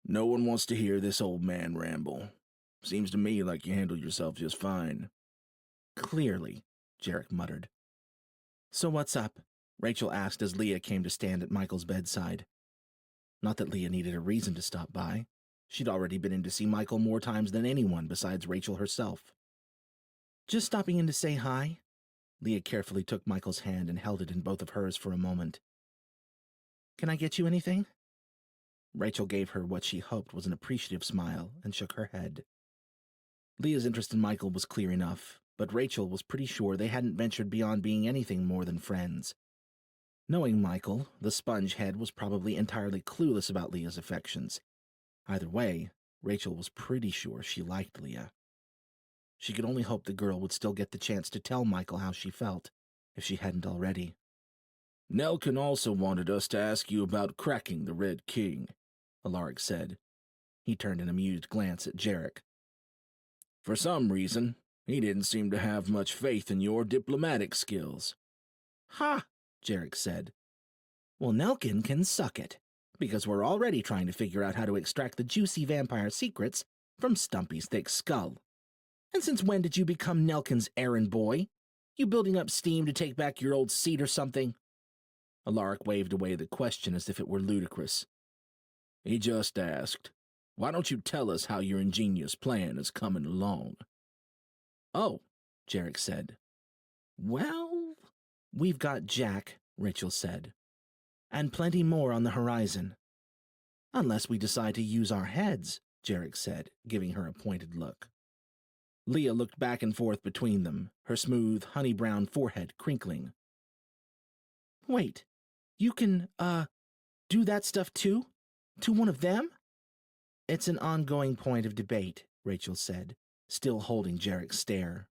No one wants to hear this old man ramble. Seems to me like you handled yourself just fine. Clearly, Jarek muttered. So what's up? Rachel asked as Leah came to stand at Michael's bedside. Not that Leah needed a reason to stop by. She'd already been in to see Michael more times than anyone besides Rachel herself. Just stopping in to say hi. Leah carefully took Michael's hand and held it in both of hers for a moment. Can I get you anything? Rachel gave her what she hoped was an appreciative smile and shook her head. Leah's interest in Michael was clear enough, but Rachel was pretty sure they hadn't ventured beyond being anything more than friends. Knowing Michael, the sponge head was probably entirely clueless about Leah's affections. Either way, Rachel was pretty sure she liked Leah. She could only hope the girl would still get the chance to tell Michael how she felt, if she hadn't already. Nelkin also wanted us to ask you about cracking the Red King, Alaric said. He turned an amused glance at Jarek. For some reason, he didn't seem to have much faith in your diplomatic skills. Ha, Jarek said. Well, Nelkin can suck it, because we're already trying to figure out how to extract the juicy vampire secrets from Stumpy's thick skull. And since when did you become Nelkin's errand boy? You building up steam to take back your old seat or something? Alaric waved away the question as if it were ludicrous. He just asked, why don't you tell us how your ingenious plan is coming along? Oh, Jarek said. Well, we've got Jack, Rachel said, and plenty more on the horizon. Unless we decide to use our heads, Jarek said, giving her a pointed look. Leah looked back and forth between them, her smooth, honey-brown forehead crinkling. Wait, you can, do that stuff too? To one of them? It's an ongoing point of debate, Rachel said, still holding Jarek's stare.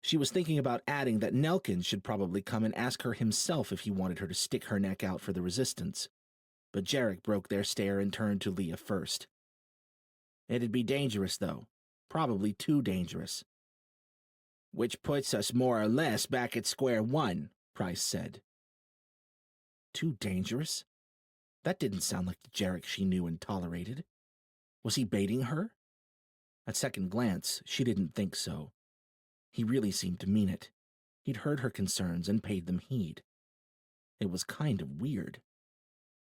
She was thinking about adding that Nelkin should probably come and ask her himself if he wanted her to stick her neck out for the resistance. But Jarek broke their stare and turned to Leah first. It'd be dangerous, though. Probably too dangerous. Which puts us more or less back at square one, Price said. Too dangerous? That didn't sound like the Jarek she knew and tolerated. Was he baiting her? At second glance, she didn't think so. He really seemed to mean it. He'd heard her concerns and paid them heed. It was kind of weird.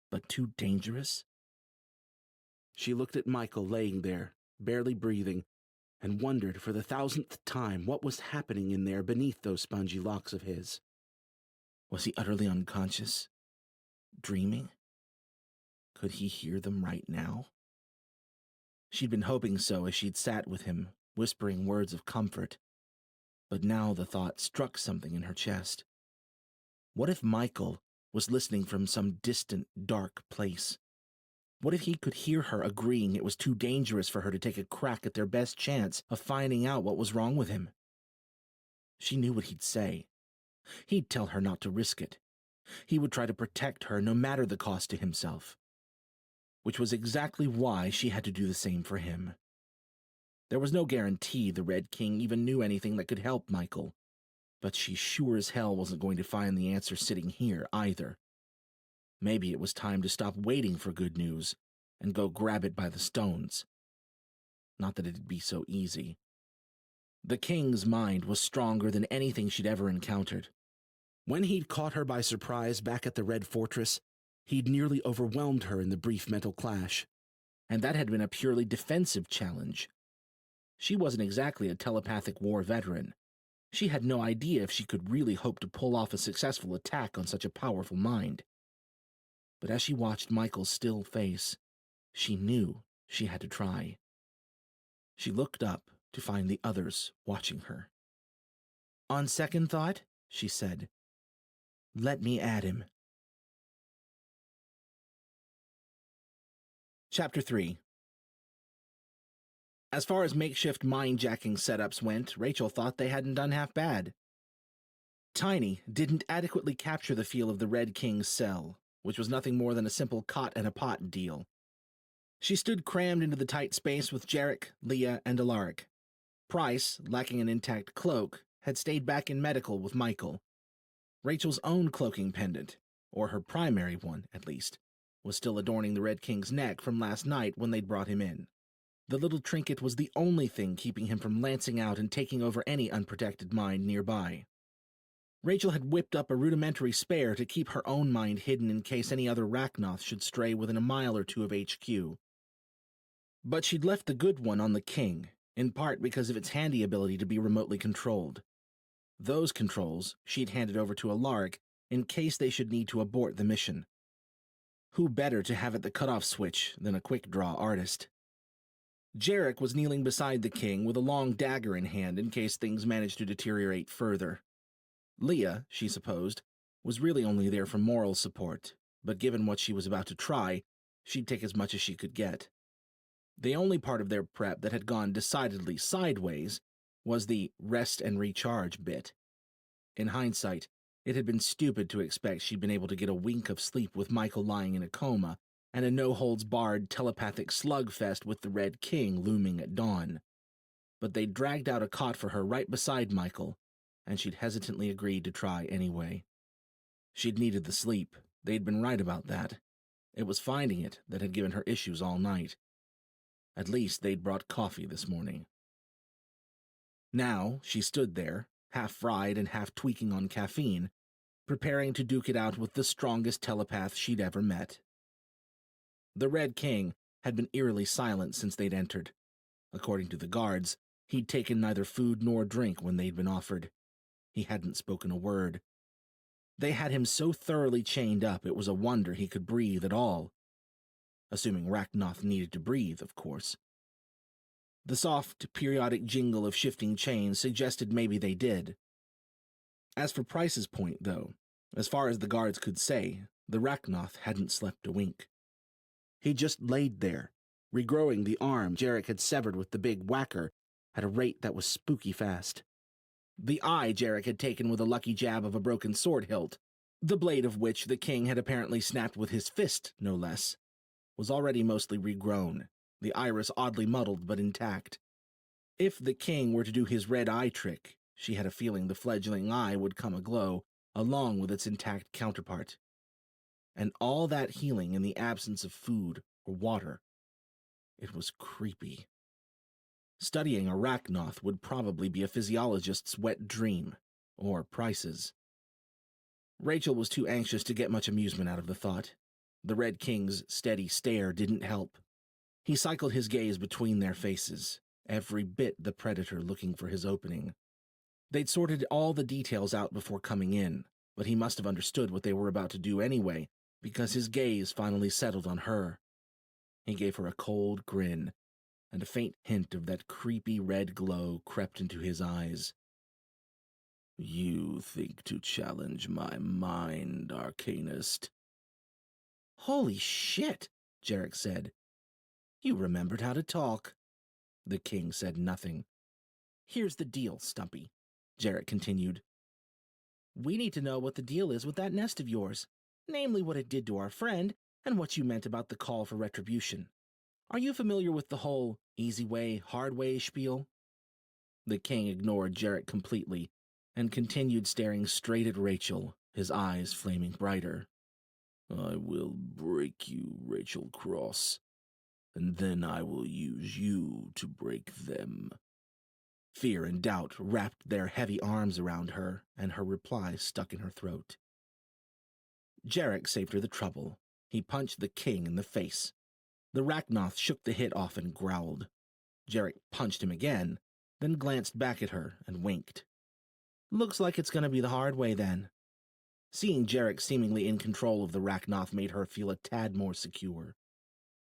But too dangerous? She looked at Michael laying there, barely breathing, and wondered for the 1000th time what was happening in there beneath those spongy locks of his. Was he utterly unconscious? Dreaming? Could he hear them right now? She'd been hoping so as she'd sat with him, whispering words of comfort. But now the thought struck something in her chest. What if Michael was listening from some distant, dark place? What if he could hear her agreeing it was too dangerous for her to take a crack at their best chance of finding out what was wrong with him? She knew what he'd say. He'd tell her not to risk it. He would try to protect her no matter the cost to himself. which was exactly why she had to do the same for him. There was no guarantee the Red King even knew anything that could help Michael, but she sure as hell wasn't going to find the answer sitting here either. Maybe it was time to stop waiting for good news and go grab it by the stones. Not that it'd be so easy. The king's mind was stronger than anything she'd ever encountered. When he'd caught her by surprise back at the Red Fortress, he'd nearly overwhelmed her in the brief mental clash, and that had been a purely defensive challenge. She wasn't exactly a telepathic war veteran. She had no idea if she could really hope to pull off a successful attack on such a powerful mind. But as she watched Michael's still face, she knew she had to try. She looked up to find the others watching her. "On second thought," she said, "let me at him." Chapter 3. As far as makeshift mind-jacking setups went, Rachel thought they hadn't done half bad. Tiny didn't adequately capture the feel of the Red King's cell, which was nothing more than a simple cot and a pot deal. She stood crammed into the tight space with Jarek, Leah, and Alaric. Price, lacking an intact cloak, had stayed back in medical with Michael. Rachel's own cloaking pendant, or her primary one, at least, was still adorning the Red King's neck from last night when they'd brought him in. The little trinket was the only thing keeping him from lancing out and taking over any unprotected mind nearby. Rachel had whipped up a rudimentary spare to keep her own mind hidden in case any other Rachnoth should stray within a mile or two of HQ. But she'd left the good one on the King, in part because of its handy ability to be remotely controlled. Those controls she'd handed over to Alaric in case they should need to abort the mission. Who better to have at the cutoff switch than a quick-draw artist? Jarek was kneeling beside the King with a long dagger in hand in case things managed to deteriorate further. Leah, she supposed, was really only there for moral support, but given what she was about to try, she'd take as much as she could get. The only part of their prep that had gone decidedly sideways was the rest and recharge bit. In hindsight, it had been stupid to expect she'd been able to get a wink of sleep with Michael lying in a coma, and a no-holds-barred telepathic slugfest with the Red King looming at dawn. But they'd dragged out a cot for her right beside Michael, and she'd hesitantly agreed to try anyway. She'd needed the sleep. They'd been right about that. It was finding it that had given her issues all night. At least they'd brought coffee this morning. Now she stood there, half fried and half tweaking on caffeine, preparing to duke it out with the strongest telepath she'd ever met. The Red King had been eerily silent since they'd entered. According to the guards, he'd taken neither food nor drink when they'd been offered. He hadn't spoken a word. They had him so thoroughly chained up it was a wonder he could breathe at all. Assuming Rachnoth needed to breathe, of course. The soft, periodic jingle of shifting chains suggested maybe they did. As for Price's point, though, as far as the guards could say, the Rachnoth hadn't slept a wink. He just laid there, regrowing the arm Jarek had severed with the big whacker at a rate that was spooky fast. The eye Jarek had taken with a lucky jab of a broken sword hilt, the blade of which the King had apparently snapped with his fist, no less, was already mostly regrown, the iris oddly muddled but intact. If the King were to do his red eye trick, she had a feeling the fledgling eye would come aglow, along with its intact counterpart. And all that healing in the absence of food or water. It was creepy. Studying a Rachnoth would probably be a physiologist's wet dream, or Price's. Rachel was too anxious to get much amusement out of the thought. The Red King's steady stare didn't help. He cycled his gaze between their faces, every bit the predator looking for his opening. They'd sorted all the details out before coming in, but he must have understood what they were about to do anyway, because his gaze finally settled on her. He gave her a cold grin, and a faint hint of that creepy red glow crept into his eyes. "You think to challenge my mind, Arcanist?" "Holy shit," Jarek said. "You remembered how to talk." The King said nothing. "Here's the deal, Stumpy," Jarek continued. "We need to know what the deal is with that nest of yours, namely what it did to our friend, and what you meant about the call for retribution. Are you familiar with the whole easy way, hard way spiel? The king ignored Jarek completely and continued staring straight at Rachel, his eyes flaming brighter. I will break you, Rachel Cross, and then I will use you to break them. Fear and doubt wrapped their heavy arms around her, and her reply stuck in her throat. Jarek saved her the trouble. He punched the king in the face. The Rachnoth shook the hit off and growled. Jarek punched him again, then glanced back at her and winked. Looks like it's going to be the hard way, then. Seeing Jarek seemingly in control of the Rachnoth made her feel a tad more secure.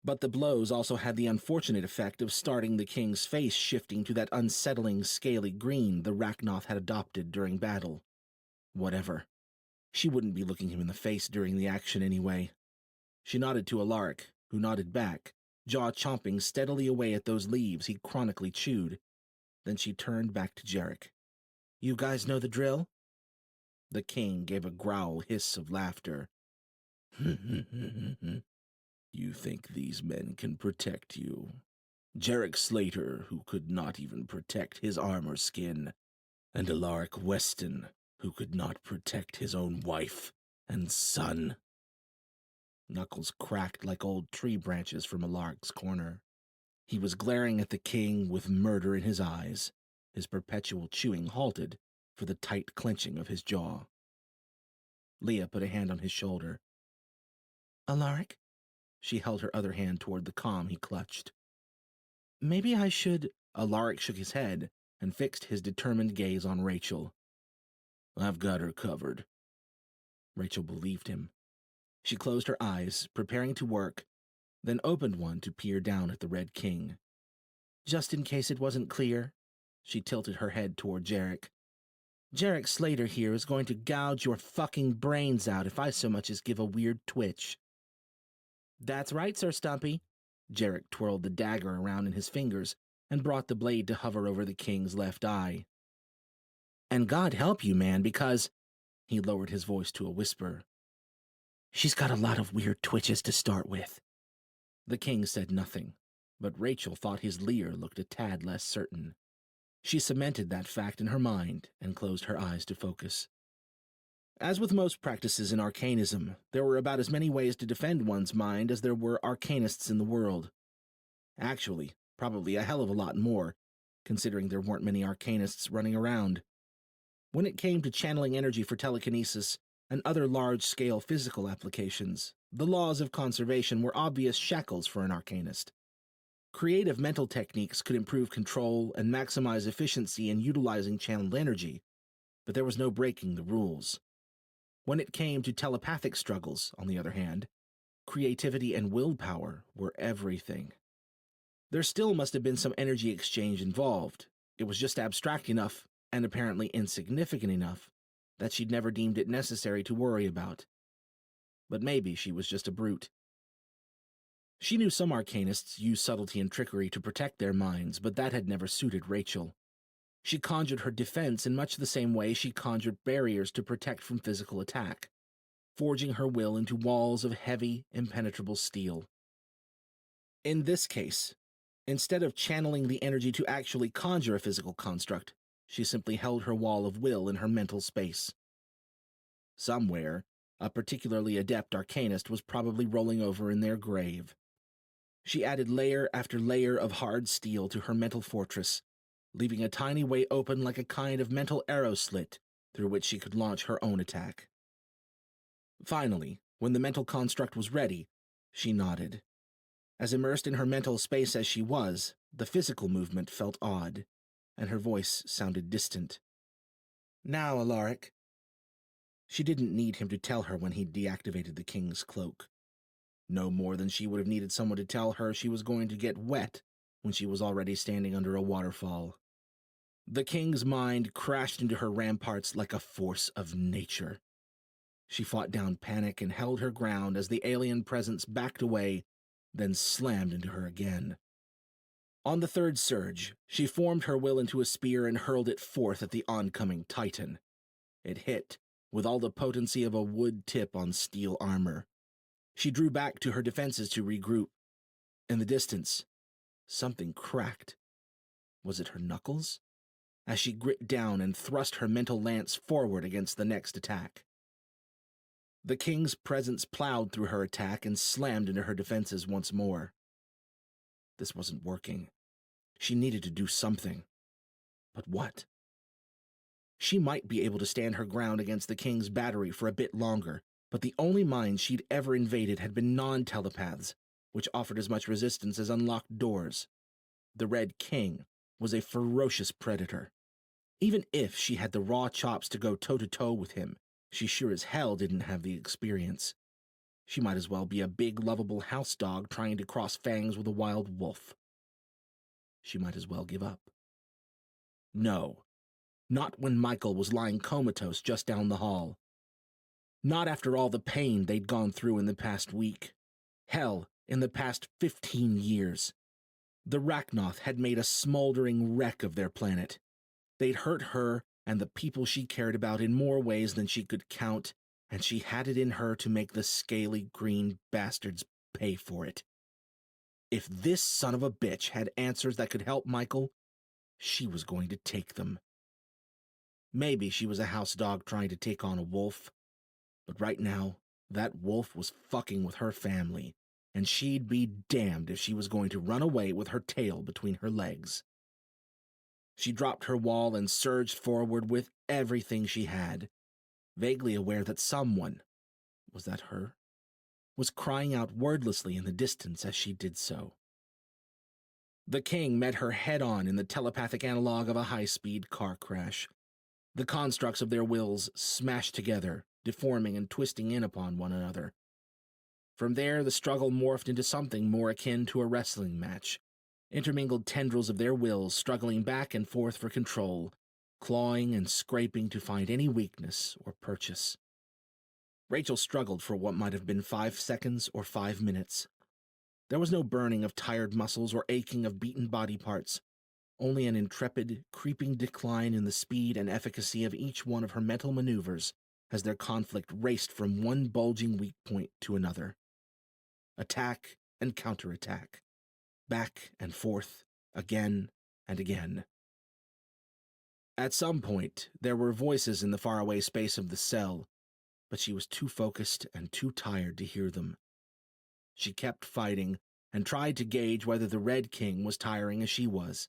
But the blows also had the unfortunate effect of starting the king's face shifting to that unsettling, scaly green the Rachnoth had adopted during battle. Whatever. She wouldn't be looking him in the face during the action anyway. She nodded to Alaric, who nodded back, jaw chomping steadily away at those leaves he chronically chewed. Then she turned back to Jarek. You guys know the drill? The king gave a growl hiss of laughter. You think these men can protect you? Jarek Slater, who could not even protect his armor skin, and Alaric Weston, who could not protect his own wife and son. Knuckles cracked like old tree branches from Alaric's corner. He was glaring at the king with murder in his eyes. His perpetual chewing halted for the tight clenching of his jaw. Leah put a hand on his shoulder. Alaric? She held her other hand toward the comm he clutched. Maybe I should... Alaric shook his head and fixed his determined gaze on Rachel. I've got her covered. Rachel believed him. She closed her eyes, preparing to work, then opened one to peer down at the Red King. Just in case it wasn't clear, she tilted her head toward Jarek. Jarek Slater here is going to gouge your fucking brains out if I so much as give a weird twitch. That's right, Sir Stumpy. Jarek twirled the dagger around in his fingers and brought the blade to hover over the king's left eye. And God help you, man, because... He lowered his voice to a whisper. She's got a lot of weird twitches to start with. The king said nothing, but Rachel thought his leer looked a tad less certain. She cemented that fact in her mind and closed her eyes to focus. As with most practices in arcanism, there were about as many ways to defend one's mind as there were arcanists in the world. Actually, probably a hell of a lot more, considering there weren't many arcanists running around. When it came to channeling energy for telekinesis and other large-scale physical applications, the laws of conservation were obvious shackles for an arcanist. Creative mental techniques could improve control and maximize efficiency in utilizing channeled energy, but there was no breaking the rules. When it came to telepathic struggles, on the other hand, creativity and willpower were everything. There still must have been some energy exchange involved. It was just abstract enough, and apparently insignificant enough, that she'd never deemed it necessary to worry about. But maybe she was just a brute. She knew some arcanists use subtlety and trickery to protect their minds, but that had never suited Rachel. She conjured her defense in much the same way she conjured barriers to protect from physical attack, forging her will into walls of heavy, impenetrable steel. In this case, instead of channeling the energy to actually conjure a physical construct, she simply held her wall of will in her mental space. Somewhere, a particularly adept arcanist was probably rolling over in their grave. She added layer after layer of hard steel to her mental fortress, leaving a tiny way open like a kind of mental arrow slit through which she could launch her own attack. Finally, when the mental construct was ready, she nodded. As immersed in her mental space as she was, the physical movement felt odd, and her voice sounded distant. Now, Alaric. She didn't need him to tell her when he'd deactivated the king's cloak. No more than she would have needed someone to tell her she was going to get wet when she was already standing under a waterfall. The king's mind crashed into her ramparts like a force of nature. She fought down panic and held her ground as the alien presence backed away, then slammed into her again. On the third surge, she formed her will into a spear and hurled it forth at the oncoming titan. It hit, with all the potency of a wood tip on steel armor. She drew back to her defenses to regroup. In the distance, something cracked. Was it her knuckles? As she grit down and thrust her mental lance forward against the next attack. The king's presence plowed through her attack and slammed into her defenses once more. This wasn't working. She needed to do something. But what? She might be able to stand her ground against the king's battery for a bit longer, but the only minds she'd ever invaded had been non-telepaths, which offered as much resistance as unlocked doors. The Red King was a ferocious predator. Even if she had the raw chops to go toe-to-toe with him, she sure as hell didn't have the experience. She might as well be a big, lovable house dog trying to cross fangs with a wild wolf. She might as well give up. No, not when Michael was lying comatose just down the hall. Not after all the pain they'd gone through in the past week. Hell, in the past 15 years. The Rachnoth had made a smoldering wreck of their planet. They'd hurt her and the people she cared about in more ways than she could count, and she had it in her to make the scaly green bastards pay for it. If this son of a bitch had answers that could help Michael, she was going to take them. Maybe she was a house dog trying to take on a wolf, but right now, that wolf was fucking with her family, and she'd be damned if she was going to run away with her tail between her legs. She dropped her wall and surged forward with everything she had, vaguely aware that someone, was that her, was crying out wordlessly in the distance as she did so. The king met her head-on in the telepathic analog of a high-speed car crash. The constructs of their wills smashed together, deforming and twisting in upon one another. From there, the struggle morphed into something more akin to a wrestling match, intermingled tendrils of their wills struggling back and forth for control, clawing and scraping to find any weakness or purchase. Rachel struggled for what might have been 5 seconds or 5 minutes. There was no burning of tired muscles or aching of beaten body parts, only an intrepid, creeping decline in the speed and efficacy of each one of her mental maneuvers as their conflict raced from one bulging weak point to another. Attack and counterattack. Back and forth, again and again. At some point, there were voices in the faraway space of the cell, but she was too focused and too tired to hear them. She kept fighting and tried to gauge whether the Red King was tiring as she was.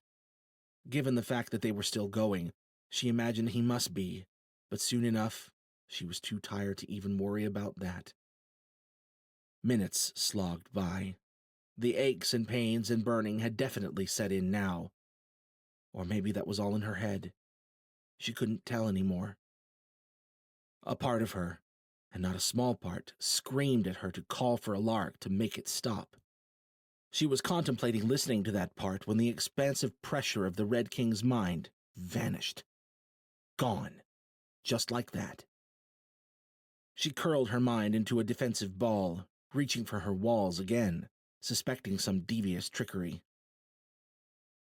Given the fact that they were still going, she imagined he must be, but soon enough, she was too tired to even worry about that. Minutes slogged by. The aches and pains and burning had definitely set in now. Or maybe that was all in her head. She couldn't tell anymore. A part of her, and not a small part, screamed at her to call for a lark to make it stop. She was contemplating listening to that part when the expansive pressure of the Red King's mind vanished. Gone. Just like that. She curled her mind into a defensive ball, reaching for her walls again, suspecting some devious trickery.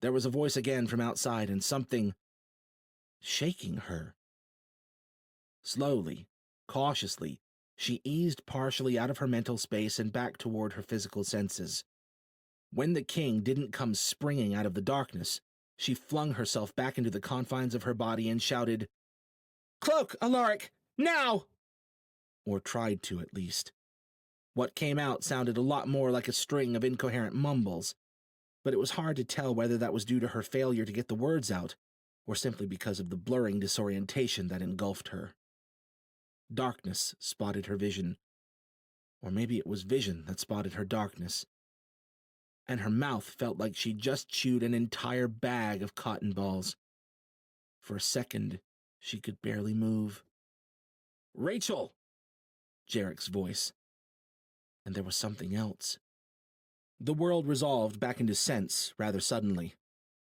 There was a voice again from outside and something shaking her. Slowly, cautiously, she eased partially out of her mental space and back toward her physical senses. When the king didn't come springing out of the darkness, she flung herself back into the confines of her body and shouted, "Cloak, Alaric, now!" Or tried to, at least. What came out sounded a lot more like a string of incoherent mumbles, but it was hard to tell whether that was due to her failure to get the words out, or simply because of the blurring disorientation that engulfed her. Darkness spotted her vision. Or maybe it was vision that spotted her darkness. And her mouth felt like she'd just chewed an entire bag of cotton balls. For a second, she could barely move. "Rachel!" Jarek's voice. And there was something else. The world resolved back into sense rather suddenly.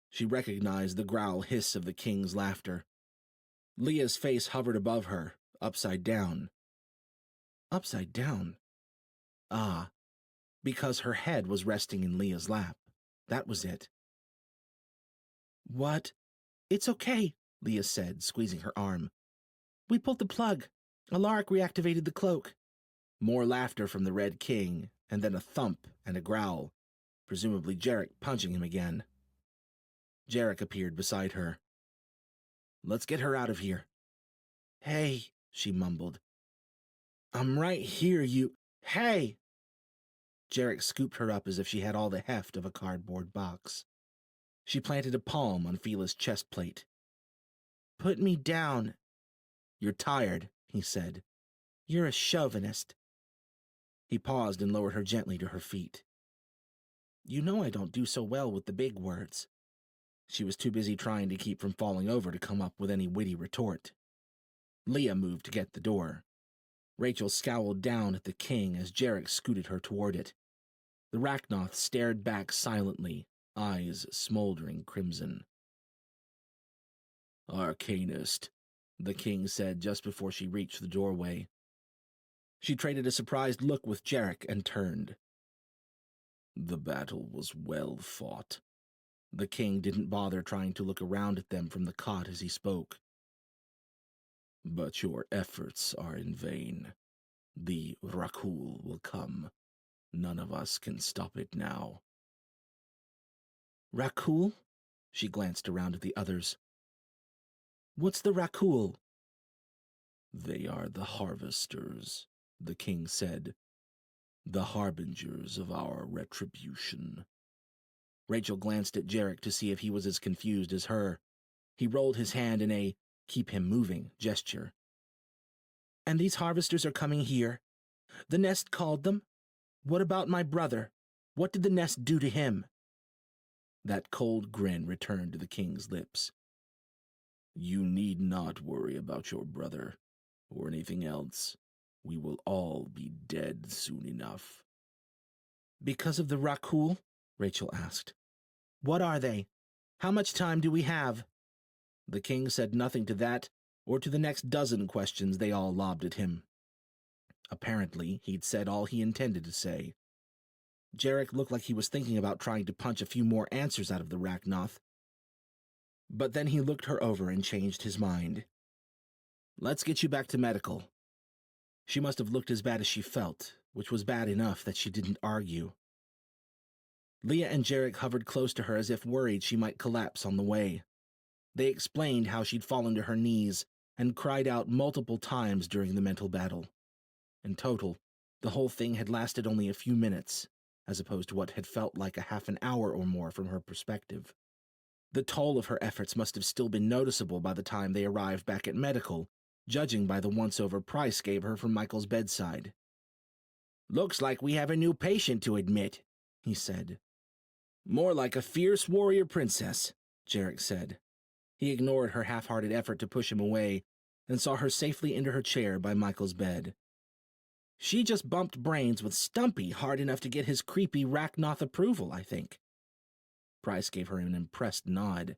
She recognized the growl hiss of the king's laughter. Leah's face hovered above her, upside down. Upside down? Ah, because her head was resting in Leah's lap. That was it. "What?" "It's okay," Leah said, squeezing her arm. "We pulled the plug. Alaric reactivated the cloak." More laughter from the Red King, and then a thump and a growl, presumably Jarek punching him again. Jarek appeared beside her. "Let's get her out of here." "Hey," she mumbled. "I'm right here, you... Hey!" Jarek scooped her up as if she had all the heft of a cardboard box. She planted a palm on Fila's chest plate. "Put me down." "You're tired," he said. "You're a chauvinist." He paused and lowered her gently to her feet. "You know I don't do so well with the big words." She was too busy trying to keep from falling over to come up with any witty retort. Leah moved to get the door. Rachel scowled down at the king as Jarek scooted her toward it. The Rachnoth stared back silently, eyes smoldering crimson. "Arcanist," the king said just before she reached the doorway. She traded a surprised look with Jarek and turned. "The battle was well fought." The king didn't bother trying to look around at them from the cot as he spoke. "But your efforts are in vain. The Rakul will come. None of us can stop it now." "Rakul?" She glanced around at the others. "What's the Rakul?" "They are the harvesters," the king said. "The harbingers of our retribution." Rachel glanced at Jarek to see if he was as confused as her. He rolled his hand in a keep him moving gesture. "And these harvesters are coming here? The nest called them? What about my brother? What did the nest do to him?" That cold grin returned to the king's lips. "You need not worry about your brother, or anything else. We will all be dead soon enough." "Because of the Rakul?" Rachel asked. "What are they? How much time do we have?" The king said nothing to that, or to the next dozen questions they all lobbed at him. Apparently, he'd said all he intended to say. Jarek looked like he was thinking about trying to punch a few more answers out of the Rachnoth. But then he looked her over and changed his mind. "Let's get you back to medical." She must have looked as bad as she felt, which was bad enough that she didn't argue. Leah and Jarek hovered close to her as if worried she might collapse on the way. They explained how she'd fallen to her knees and cried out multiple times during the mental battle. In total, the whole thing had lasted only a few minutes, as opposed to what had felt like a half an hour or more from her perspective. The toll of her efforts must have still been noticeable by the time they arrived back at medical, judging by the once-over Price gave her from Michael's bedside. "Looks like we have a new patient to admit," he said. "More like a fierce warrior princess," Jarek said. He ignored her half-hearted effort to push him away and saw her safely into her chair by Michael's bed. "She just bumped brains with Stumpy hard enough to get his creepy Rachnoth approval, I think." Price gave her an impressed nod.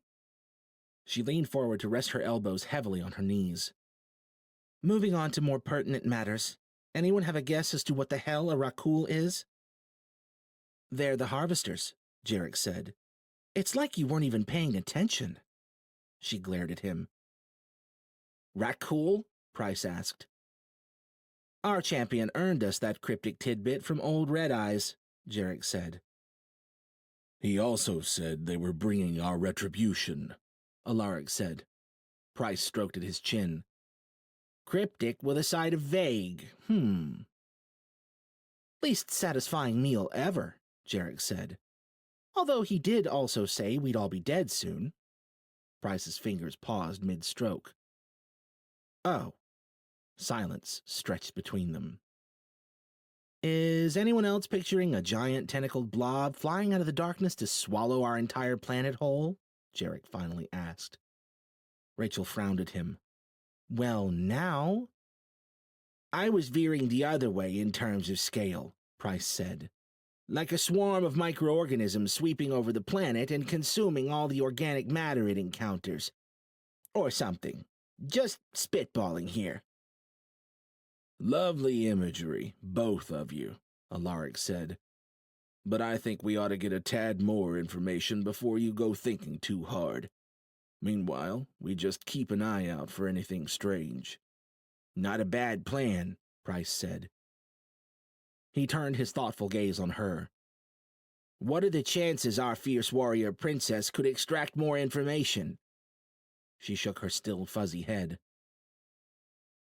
She leaned forward to rest her elbows heavily on her knees. "Moving on to more pertinent matters. Anyone have a guess as to what the hell a Rakul is?" "They're the harvesters," Jarek said. "It's like you weren't even paying attention." She glared at him. "Rakul?" Price asked. "Our champion earned us that cryptic tidbit from old Red Eyes," Jarek said. "He also said they were bringing our retribution," Alaric said. Price stroked at his chin. "Cryptic with a side of vague. "Least satisfying meal ever," Jarek said. "Although he did also say we'd all be dead soon." Price's fingers paused mid-stroke. "Oh." Silence stretched between them. "Is anyone else picturing a giant tentacled blob flying out of the darkness to swallow our entire planet whole?" Jarek finally asked. Rachel frowned at him. "Well, now?" "I was veering the other way in terms of scale," Price said. "Like a swarm of microorganisms sweeping over the planet and consuming all the organic matter it encounters. Or something. Just spitballing here." "Lovely imagery, both of you," Alaric said. "But I think we ought to get a tad more information before you go thinking too hard. Meanwhile, we just keep an eye out for anything strange." "Not a bad plan," Price said. He turned his thoughtful gaze on her. "What are the chances our fierce warrior princess could extract more information?" She shook her still fuzzy head.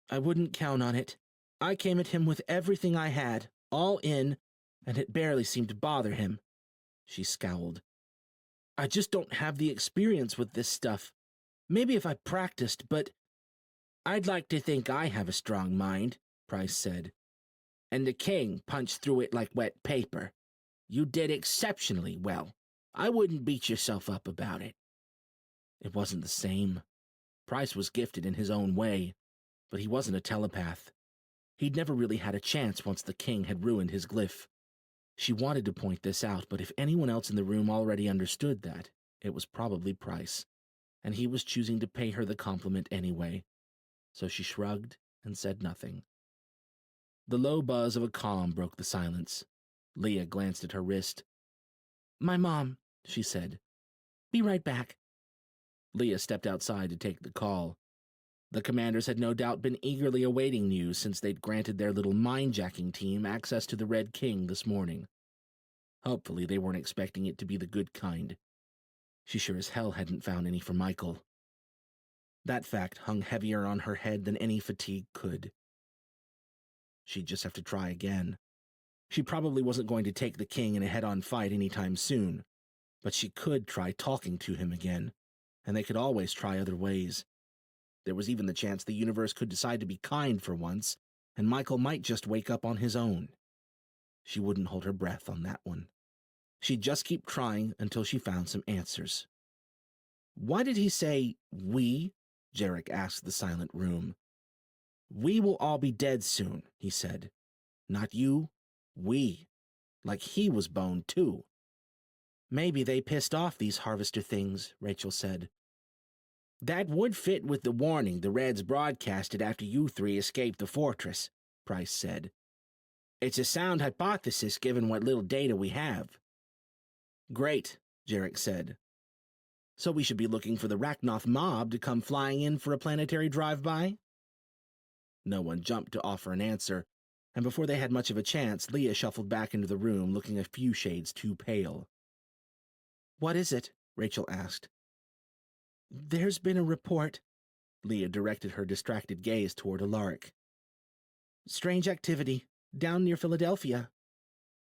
"I wouldn't count on it. I came at him with everything I had, all in, and it barely seemed to bother him." She scowled. "I just don't have the experience with this stuff. Maybe if I practiced, but—" "I'd like to think I have a strong mind," Price said. "And the king punched through it like wet paper. You did exceptionally well. I wouldn't beat yourself up about it." It wasn't the same. Price was gifted in his own way, but he wasn't a telepath. He'd never really had a chance once the king had ruined his glyph. She wanted to point this out, but if anyone else in the room already understood that, it was probably Price, and he was choosing to pay her the compliment anyway. So she shrugged and said nothing. The low buzz of a comm broke the silence. Leah glanced at her wrist. "My mom," she said. "Be right back." Leah stepped outside to take the call. The commanders had no doubt been eagerly awaiting news since they'd granted their little mind-jacking team access to the Red King this morning. Hopefully they weren't expecting it to be the good kind. She sure as hell hadn't found any for Michael. That fact hung heavier on her head than any fatigue could. She'd just have to try again. She probably wasn't going to take the king in a head-on fight anytime soon, but she could try talking to him again, and they could always try other ways. There was even the chance the universe could decide to be kind for once, and Michael might just wake up on his own. She wouldn't hold her breath on that one. She'd just keep trying until she found some answers. "Why did he say, 'we'?" Jarek asked the silent room. "We will all be dead soon," he said. "Not you, we. Like he was boned too." "Maybe they pissed off these harvester things," Rachel said. "That would fit with the warning the Reds broadcasted after you three escaped the fortress," Price said. "It's a sound hypothesis given what little data we have." "Great," Jarek said. "So we should be looking for the Rachnoth mob to come flying in for a planetary drive-by?" No one jumped to offer an answer, and before they had much of a chance, Leah shuffled back into the room looking a few shades too pale. "What is it?" Rachel asked. "There's been a report." Leah directed her distracted gaze toward Alaric. "Strange activity, down near Philadelphia."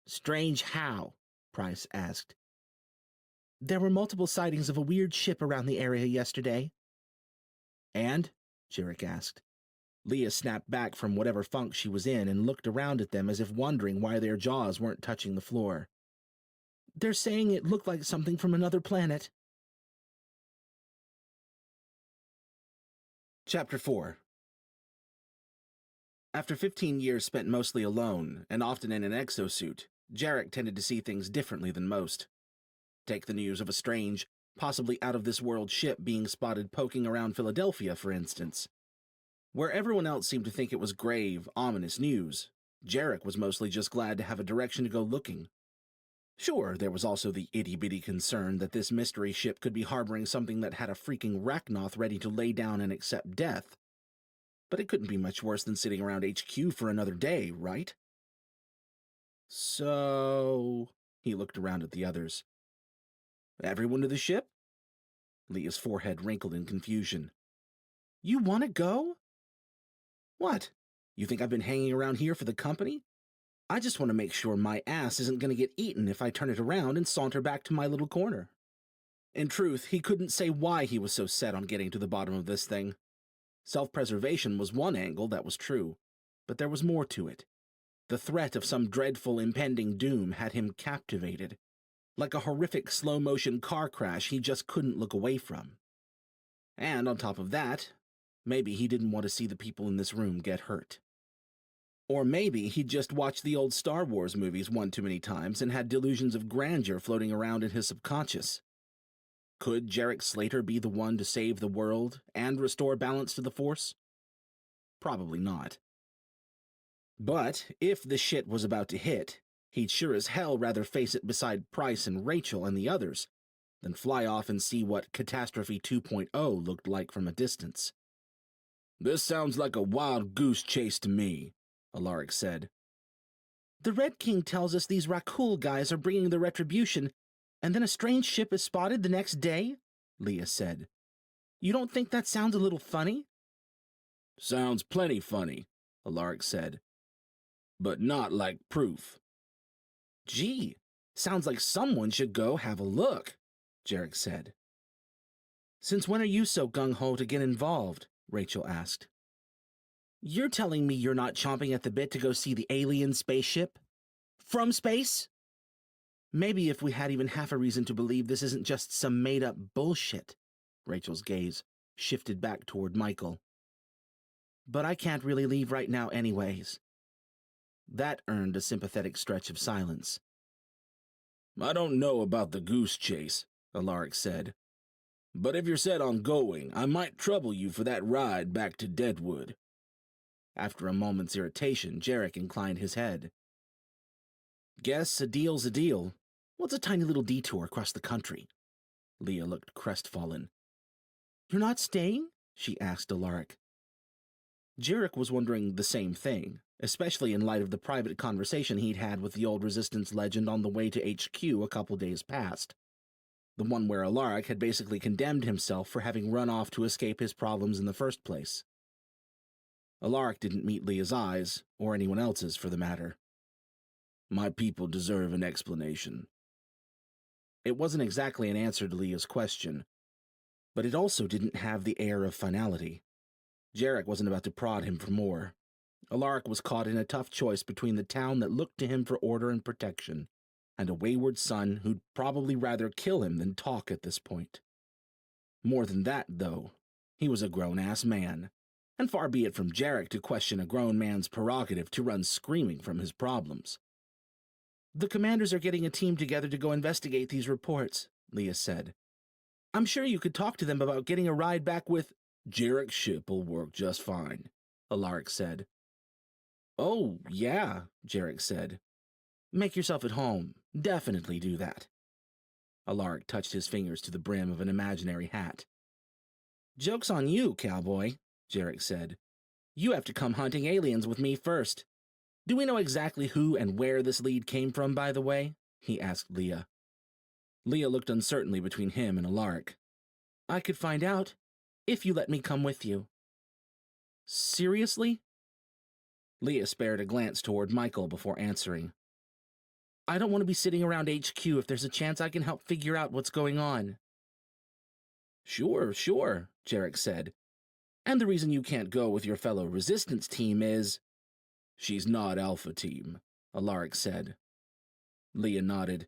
"Strange how?" Price asked. "There were multiple sightings of a weird ship around the area yesterday." "And?" Jarek asked. Leah snapped back from whatever funk she was in and looked around at them as if wondering why their jaws weren't touching the floor. "They're saying it looked like something from another planet." Chapter 4. After 15 years spent mostly alone, and often in an exosuit, Jarek tended to see things differently than most. Take the news of a strange, possibly out-of-this-world ship being spotted poking around Philadelphia, for instance. Where everyone else seemed to think it was grave, ominous news, Jarek was mostly just glad to have a direction to go looking. Sure, there was also the itty-bitty concern that this mystery ship could be harboring something that had a freaking Rachnoth ready to lay down and accept death. But it couldn't be much worse than sitting around HQ for another day, right? "So," he looked around at the others. "Everyone to the ship?" Leah's forehead wrinkled in confusion. "You want to go?" "What? You think I've been hanging around here for the company? I just want to make sure my ass isn't going to get eaten if I turn it around and saunter back to my little corner." In truth, he couldn't say why he was so set on getting to the bottom of this thing. Self-preservation was one angle that was true, but there was more to it. The threat of some dreadful impending doom had him captivated. Like a horrific slow-motion car crash he just couldn't look away from. And on top of that, maybe he didn't want to see the people in this room get hurt. Or maybe he'd just watched the old Star Wars movies one too many times and had delusions of grandeur floating around in his subconscious. Could Jarek Slater be the one to save the world and restore balance to the Force? Probably not. But if the shit was about to hit, he'd sure as hell rather face it beside Price and Rachel and the others than fly off and see what Catastrophe 2.0 looked like from a distance. "This sounds like a wild goose chase to me," Alaric said. The Red King tells us these Rakul guys are bringing the retribution, and then a strange ship is spotted the next day? Leah said. You don't think that sounds a little funny? Sounds plenty funny, Alaric said. But not like proof. Gee, sounds like someone should go have a look, Jarek said. Since when are you so gung-ho to get involved? Rachel asked. You're telling me you're not chomping at the bit to go see the alien spaceship? From space? Maybe if we had even half a reason to believe this isn't just some made-up bullshit. Rachel's gaze shifted back toward Michael. But I can't really leave right now anyways. That earned a sympathetic stretch of silence. I don't know about the goose chase, Alaric said. But if you're set on going, I might trouble you for that ride back to Deadwood. After a moment's irritation, Jarek inclined his head. Guess a deal's a deal. What's a tiny little detour across the country? Leah looked crestfallen. You're not staying? She asked Alaric. Jarek was wondering the same thing, especially in light of the private conversation he'd had with the old Resistance legend on the way to HQ a couple days past. The one where Alaric had basically condemned himself for having run off to escape his problems in the first place. Alaric didn't meet Leah's eyes, or anyone else's for the matter. My people deserve an explanation. It wasn't exactly an answer to Leah's question, but it also didn't have the air of finality. Jarek wasn't about to prod him for more. Alaric was caught in a tough choice between the town that looked to him for order and protection, and a wayward son who'd probably rather kill him than talk at this point. More than that, though, he was a grown-ass man, and far be it from Jarek to question a grown man's prerogative to run screaming from his problems. The commanders are getting a team together to go investigate these reports, Leah said. I'm sure you could talk to them about getting a ride back with... Jarek's ship will work just fine, Alaric said. Oh, yeah, Jarek said. Make yourself at home. Definitely do that. Alaric touched his fingers to the brim of an imaginary hat. Joke's on you, cowboy, Jarek said. You have to come hunting aliens with me first. Do we know exactly who and where this lead came from, by the way? He asked Leah. Leah looked uncertainly between him and Alaric. I could find out, if you let me come with you. Seriously? Leah spared a glance toward Michael before answering. I don't want to be sitting around HQ if there's a chance I can help figure out what's going on. Sure, Jarek said. And the reason you can't go with your fellow Resistance team is... She's not Alpha Team, Alaric said. Leah nodded.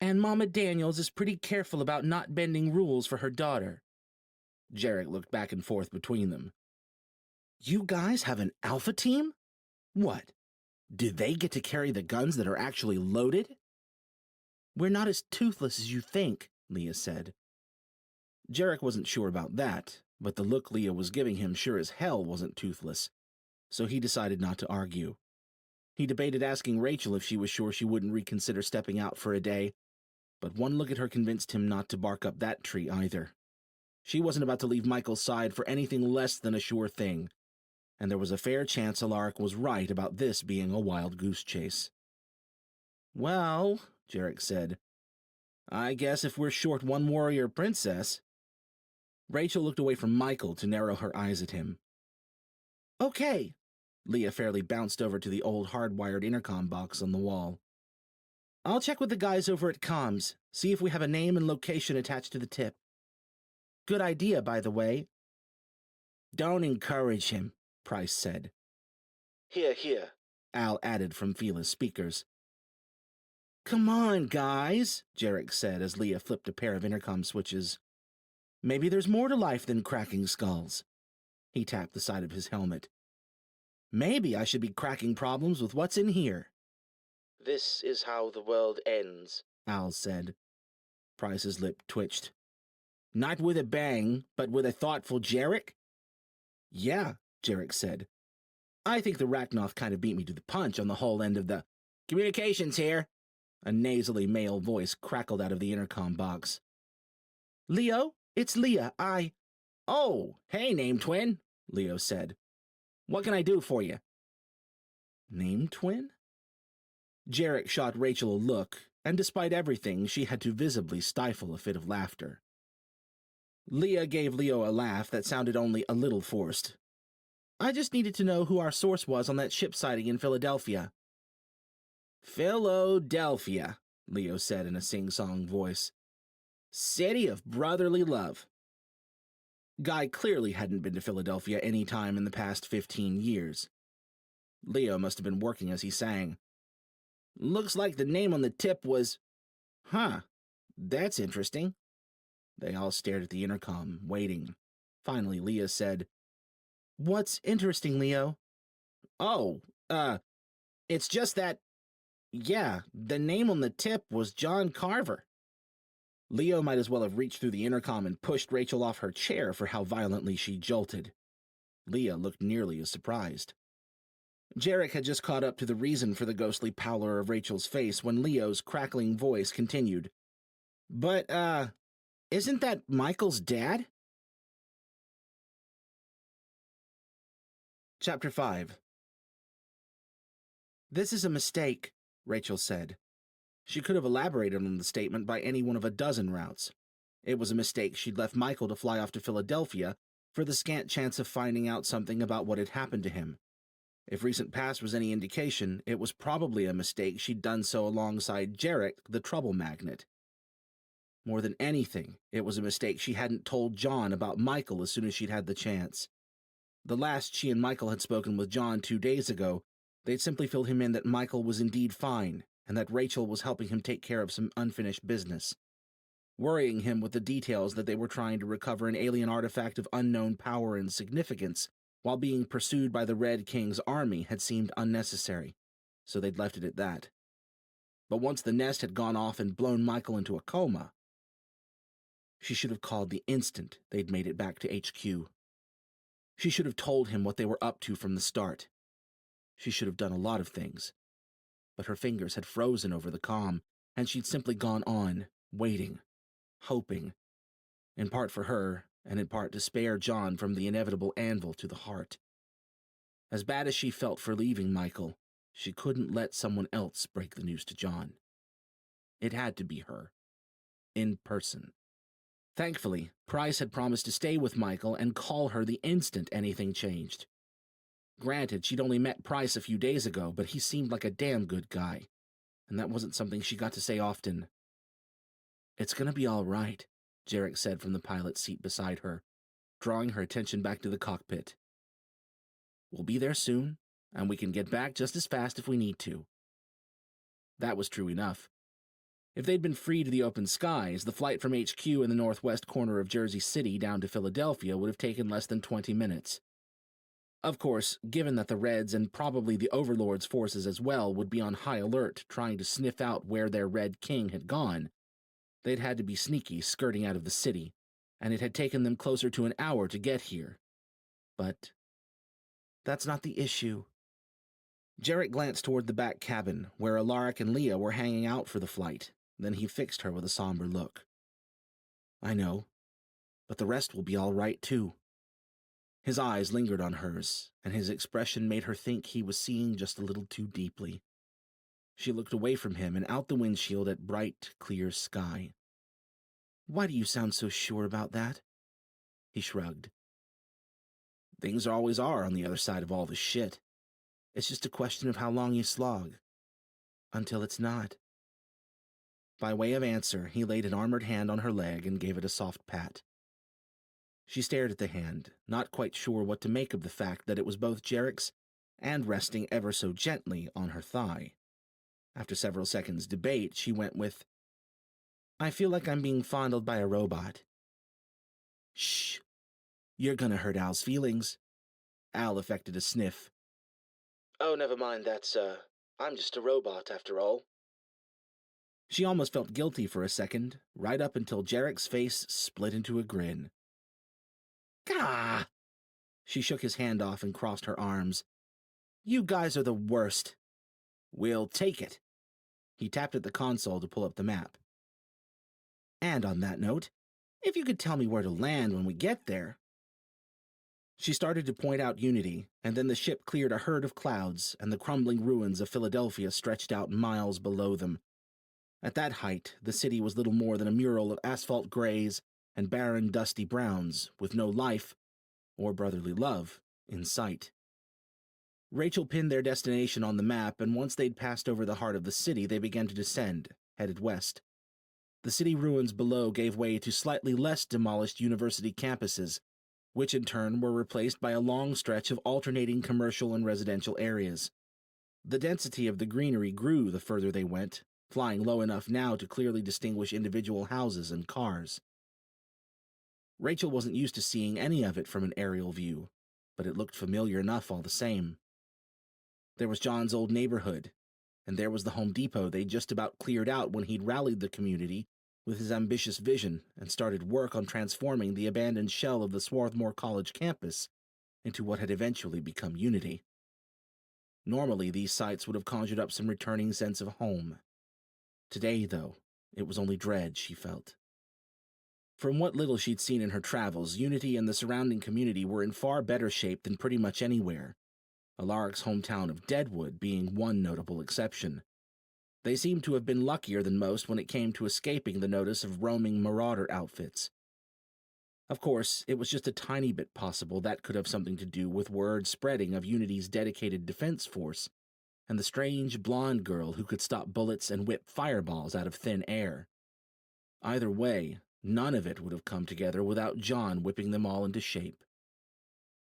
And Mama Daniels is pretty careful about not bending rules for her daughter. Jarek looked back and forth between them. You guys have an Alpha Team? What? Did they get to carry the guns that are actually loaded? We're not as toothless as you think, Leah said. Jarek wasn't sure about that, but the look Leah was giving him sure as hell wasn't toothless, so he decided not to argue. He debated asking Rachel if she was sure she wouldn't reconsider stepping out for a day, but one look at her convinced him not to bark up that tree either. She wasn't about to leave Michael's side for anything less than a sure thing, and there was a fair chance Alaric was right about this being a wild goose chase. Well, Jarek said, I guess if we're short one warrior princess... Rachel looked away from Michael to narrow her eyes at him. Okay. Leah fairly bounced over to the old hardwired intercom box on the wall. I'll check with the guys over at comms, see if we have a name and location attached to the tip. Good idea, by the way. Don't encourage him, Price said. Here, Al added from Fila's speakers. Come on, guys, Jarek said as Leah flipped a pair of intercom switches. Maybe there's more to life than cracking skulls. He tapped the side of his helmet. Maybe I should be cracking problems with what's in here. This is how the world ends, Al said. Price's lip twitched. Not with a bang, but with a thoughtful Jarek? Yeah, Jarek said. I think the Rachnoth kind of beat me to the punch on the whole end of the... Communications here! A nasally male voice crackled out of the intercom box. Leo, it's Leah, Oh, hey, name twin, Leo said. What can I do for you? Name twin? Jarek shot Rachel a look, and despite everything, she had to visibly stifle a fit of laughter. Leah gave Leo a laugh that sounded only a little forced. I just needed to know who our source was on that ship sighting in Philadelphia. Philadelphia, Leo said in a sing-song voice. City of brotherly love. Guy clearly hadn't been to Philadelphia any time in the past 15 years. Leo must have been working as he sang. Looks like the name on the tip was... Huh, that's interesting. They all stared at the intercom, waiting. Finally, Leah said, What's interesting, Leo? Oh, it's just that... Yeah, the name on the tip was John Carver. Leo might as well have reached through the intercom and pushed Rachel off her chair for how violently she jolted. Leah looked nearly as surprised. Jarek had just caught up to the reason for the ghostly pallor of Rachel's face when Leo's crackling voice continued. But, isn't that Michael's dad? Chapter 5. This is a mistake, Rachel said. She could have elaborated on the statement by any one of a dozen routes. It was a mistake she'd left Michael to fly off to Philadelphia for the scant chance of finding out something about what had happened to him. If recent past was any indication, it was probably a mistake she'd done so alongside Jarek, the trouble magnet. More than anything, it was a mistake she hadn't told John about Michael as soon as she'd had the chance. The last she and Michael had spoken with John 2 days ago, they'd simply filled him in that Michael was indeed fine, and that Rachel was helping him take care of some unfinished business. Worrying him with the details that they were trying to recover an alien artifact of unknown power and significance while being pursued by the Red King's army had seemed unnecessary, so they'd left it at that. But once the nest had gone off and blown Michael into a coma, she should have called the instant they'd made it back to HQ. She should have told him what they were up to from the start. She should have done a lot of things. But her fingers had frozen over the comm, and she'd simply gone on, waiting, hoping, in part for her, and in part to spare John from the inevitable anvil to the heart. As bad as she felt for leaving Michael, she couldn't let someone else break the news to John. It had to be her. In person. Thankfully, Price had promised to stay with Michael and call her the instant anything changed. Granted, she'd only met Price a few days ago, but he seemed like a damn good guy, and that wasn't something she got to say often. It's gonna be all right, Jarek said from the pilot's seat beside her, drawing her attention back to the cockpit. We'll be there soon, and we can get back just as fast if we need to. That was true enough. If they'd been free to the open skies, the flight from HQ in the northwest corner of Jersey City down to Philadelphia would have taken less than 20 minutes. Of course, given that the Reds and probably the Overlord's forces as well would be on high alert trying to sniff out where their Red King had gone, they'd had to be sneaky skirting out of the city, and it had taken them closer to an hour to get here. But that's not the issue. Jarek glanced toward the back cabin, where Alaric and Leah were hanging out for the flight. Then he fixed her with a somber look. I know, but the rest will be all right, too. His eyes lingered on hers, and his expression made her think he was seeing just a little too deeply. She looked away from him and out the windshield at bright, clear sky. Why do you sound so sure about that? He shrugged. Things always are on the other side of all the shit. It's just a question of how long you slog. Until it's not. By way of answer, he laid an armored hand on her leg and gave it a soft pat. She stared at the hand, not quite sure what to make of the fact that it was both Jarek's and resting ever so gently on her thigh. After several seconds' debate, she went with, I feel like I'm being fondled by a robot. Shh. You're gonna hurt Al's feelings. Al affected a sniff. Oh, never mind, I'm just a robot after all. She almost felt guilty for a second, right up until Jarek's face split into a grin. Gah! She shook his hand off and crossed her arms. You guys are the worst. We'll take it. He tapped at the console to pull up the map. And on that note, if you could tell me where to land when we get there. She started to point out Unity, and then the ship cleared a herd of clouds, and the crumbling ruins of Philadelphia stretched out miles below them. At that height, the city was little more than a mural of asphalt grays and barren, dusty browns, with no life, or brotherly love, in sight. Rachel pinned their destination on the map, and once they'd passed over the heart of the city, they began to descend, headed west. The city ruins below gave way to slightly less demolished university campuses, which in turn were replaced by a long stretch of alternating commercial and residential areas. The density of the greenery grew the further they went, flying low enough now to clearly distinguish individual houses and cars. Rachel wasn't used to seeing any of it from an aerial view, but it looked familiar enough all the same. There was John's old neighborhood, and there was the Home Depot they'd just about cleared out when he'd rallied the community with his ambitious vision and started work on transforming the abandoned shell of the Swarthmore College campus into what had eventually become Unity. Normally, these sights would have conjured up some returning sense of home. Today, though, it was only dread she felt. From what little she'd seen in her travels, Unity and the surrounding community were in far better shape than pretty much anywhere, Alaric's hometown of Deadwood being one notable exception. They seemed to have been luckier than most when it came to escaping the notice of roaming marauder outfits. Of course, it was just a tiny bit possible that could have something to do with word spreading of Unity's dedicated defense force, and the strange blonde girl who could stop bullets and whip fireballs out of thin air. Either way, none of it would have come together without John whipping them all into shape.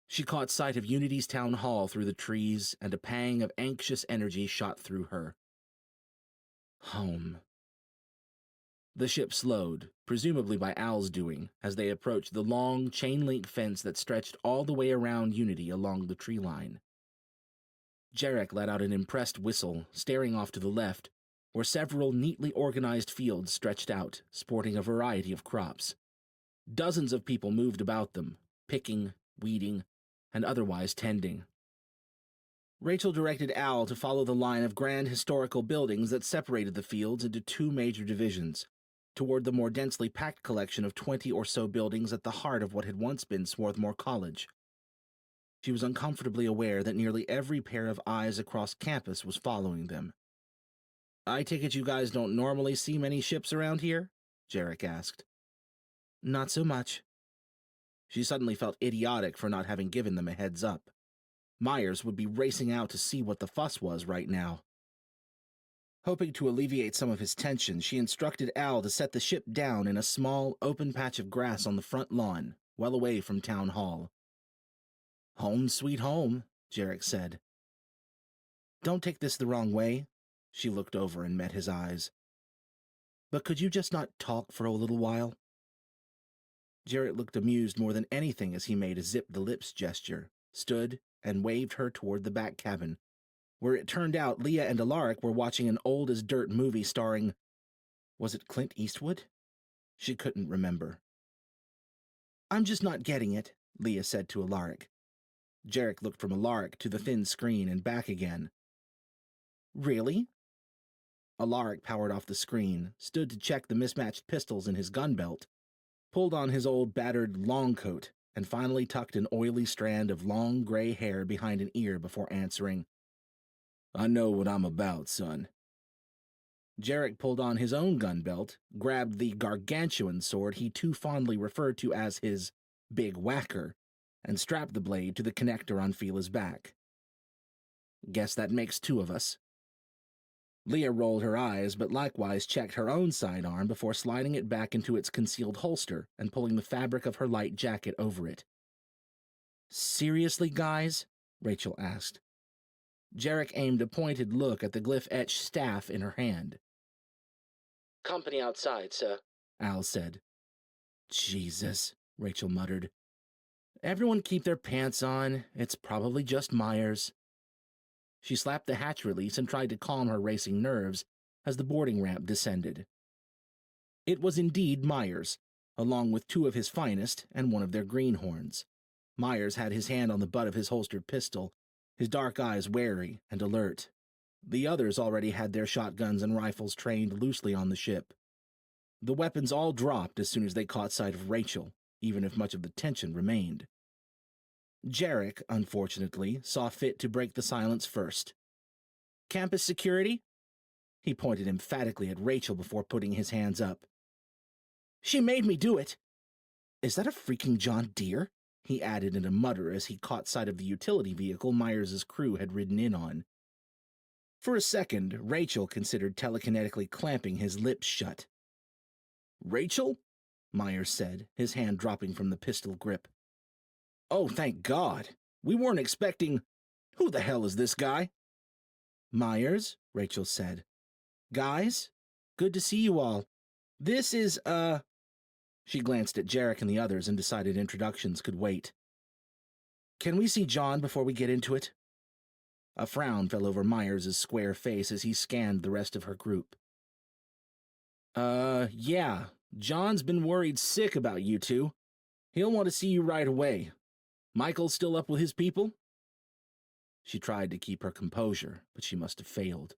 She caught sight of Unity's town hall through the trees, and a pang of anxious energy shot through her. Home. The ship slowed, presumably by Al's doing, as they approached the long, chain-link fence that stretched all the way around Unity along the tree line. Jarek let out an impressed whistle, staring off to the left, where several neatly organized fields stretched out, sporting a variety of crops. Dozens of people moved about them, picking, weeding, and otherwise tending. Rachel directed Al to follow the line of grand historical buildings that separated the fields into two major divisions, toward the more densely packed collection of 20 or so buildings at the heart of what had once been Swarthmore College. She was uncomfortably aware that nearly every pair of eyes across campus was following them. "I take it you guys don't normally see many ships around here?" Jarek asked. "Not so much." She suddenly felt idiotic for not having given them a heads up. Myers would be racing out to see what the fuss was right now. Hoping to alleviate some of his tension, she instructed Al to set the ship down in a small, open patch of grass on the front lawn, well away from Town Hall. "Home sweet home," Jarek said. "Don't take this the wrong way." She looked over and met his eyes. "But could you just not talk for a little while?" Jarek looked amused more than anything as he made a zip-the-lips gesture, stood, and waved her toward the back cabin, where it turned out Leah and Alaric were watching an old-as-dirt movie starring... was it Clint Eastwood? She couldn't remember. "I'm just not getting it," Leah said to Alaric. Jarek looked from Alaric to the thin screen and back again. "Really?" Alaric powered off the screen, stood to check the mismatched pistols in his gun belt, pulled on his old battered long coat, and finally tucked an oily strand of long gray hair behind an ear before answering, "I know what I'm about, son." Jarek pulled on his own gun belt, grabbed the gargantuan sword he too fondly referred to as his big whacker, and strapped the blade to the connector on Fila's back. "Guess that makes two of us." Leah rolled her eyes, but likewise checked her own sidearm before sliding it back into its concealed holster and pulling the fabric of her light jacket over it. "Seriously, guys?" Rachel asked. Jarek aimed a pointed look at the glyph-etched staff in her hand. "Company outside, sir," Al said. "Jesus," Rachel muttered. "Everyone keep their pants on. It's probably just Myers." She slapped the hatch release and tried to calm her racing nerves as the boarding ramp descended. It was indeed Myers, along with two of his finest and one of their greenhorns. Myers had his hand on the butt of his holstered pistol, his dark eyes wary and alert. The others already had their shotguns and rifles trained loosely on the ship. The weapons all dropped as soon as they caught sight of Rachel, even if much of the tension remained. Jarek, unfortunately, saw fit to break the silence first. Campus security? He pointed emphatically at Rachel before putting his hands up. She made me do it. Is that a freaking John Deere? He added in a mutter as he caught sight of the utility vehicle Myers' crew had ridden in on. For a second, Rachel considered telekinetically clamping his lips shut. Rachel? Myers said, his hand dropping from the pistol grip. Oh, thank God. We weren't expecting... Who the hell is this guy? Myers, Rachel said. Guys, good to see you all. This is, She glanced at Jarek and the others and decided introductions could wait. Can we see John before we get into it? A frown fell over Myers' square face as he scanned the rest of her group. Yeah. John's been worried sick about you two. He'll want to see you right away. Michael's still up with his people? She tried to keep her composure, but she must have failed.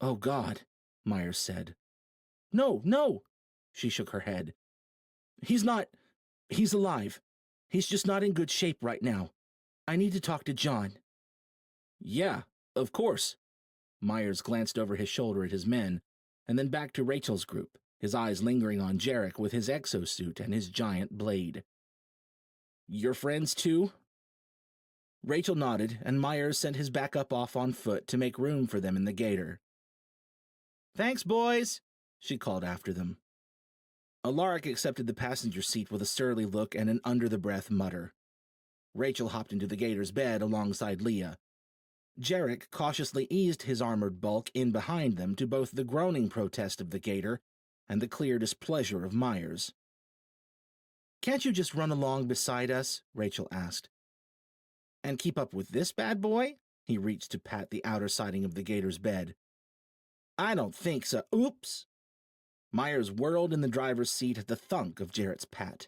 Oh, God, Myers said. No! She shook her head. He's alive. He's just not in good shape right now. I need to talk to John. Yeah, of course. Myers glanced over his shoulder at his men, and then back to Rachel's group, his eyes lingering on Jarek with his exosuit and his giant blade. Your friends, too? Rachel nodded, and Myers sent his backup off on foot to make room for them in the gator. Thanks, boys, she called after them. Alaric accepted the passenger seat with a surly look and an under-the-breath mutter. Rachel hopped into the gator's bed alongside Leah. Jarek cautiously eased his armored bulk in behind them to both the groaning protest of the gator and the clear displeasure of Myers. Can't you just run along beside us? Rachel asked. And keep up with this bad boy? He reached to pat the outer siding of the gator's bed. I don't think so. Oops! Myers whirled in the driver's seat at the thunk of Jarrett's pat.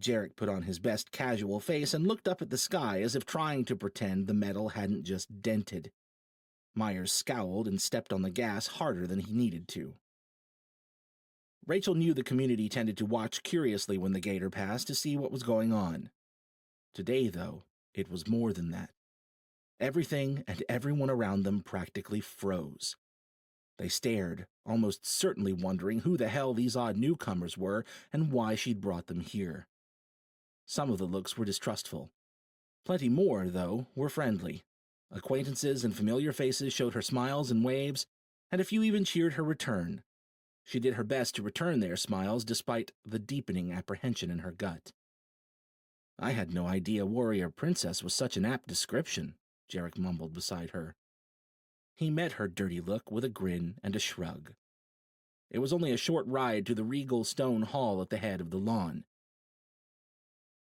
Jarek put on his best casual face and looked up at the sky as if trying to pretend the metal hadn't just dented. Myers scowled and stepped on the gas harder than he needed to. Rachel knew the community tended to watch curiously when the gator passed to see what was going on. Today, though, it was more than that. Everything and everyone around them practically froze. They stared, almost certainly wondering who the hell these odd newcomers were and why she'd brought them here. Some of the looks were distrustful. Plenty more, though, were friendly. Acquaintances and familiar faces showed her smiles and waves, and a few even cheered her return. She did her best to return their smiles despite the deepening apprehension in her gut. I had no idea warrior princess was such an apt description, Jarek mumbled beside her. He met her dirty look with a grin and a shrug. It was only a short ride to the regal stone hall at the head of the lawn.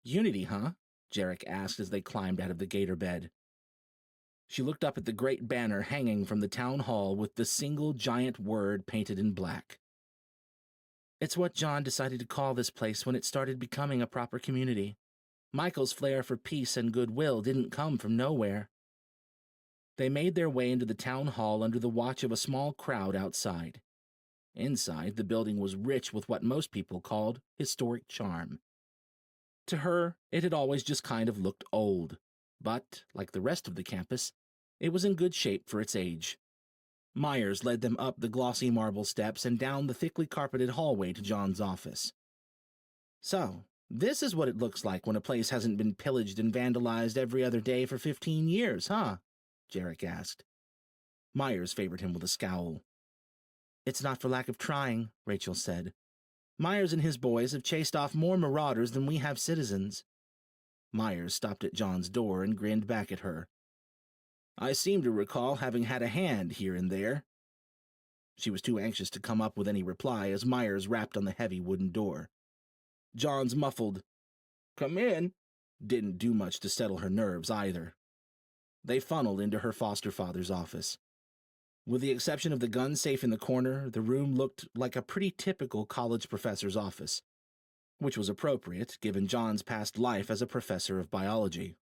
Unity, huh? Jarek asked as they climbed out of the gator bed. She looked up at the great banner hanging from the town hall with the single giant word painted in black. It's what John decided to call this place when it started becoming a proper community. Michael's flair for peace and goodwill didn't come from nowhere. They made their way into the town hall under the watch of a small crowd outside. Inside, the building was rich with what most people called historic charm. To her, it had always just kind of looked old, but, like the rest of the campus, it was in good shape for its age. Myers led them up the glossy marble steps and down the thickly carpeted hallway to John's office. So, this is what it looks like when a place hasn't been pillaged and vandalized every other day for 15 years, huh? Jarek asked. Myers favored him with a scowl. It's not for lack of trying, Rachel said. Myers and his boys have chased off more marauders than we have citizens. Myers stopped at John's door and grinned back at her. I seem to recall having had a hand here and there. She was too anxious to come up with any reply as Myers rapped on the heavy wooden door. John's muffled, "Come in," didn't do much to settle her nerves either. They funneled into her foster father's office. With the exception of the gun safe in the corner, the room looked like a pretty typical college professor's office, which was appropriate given John's past life as a professor of biology.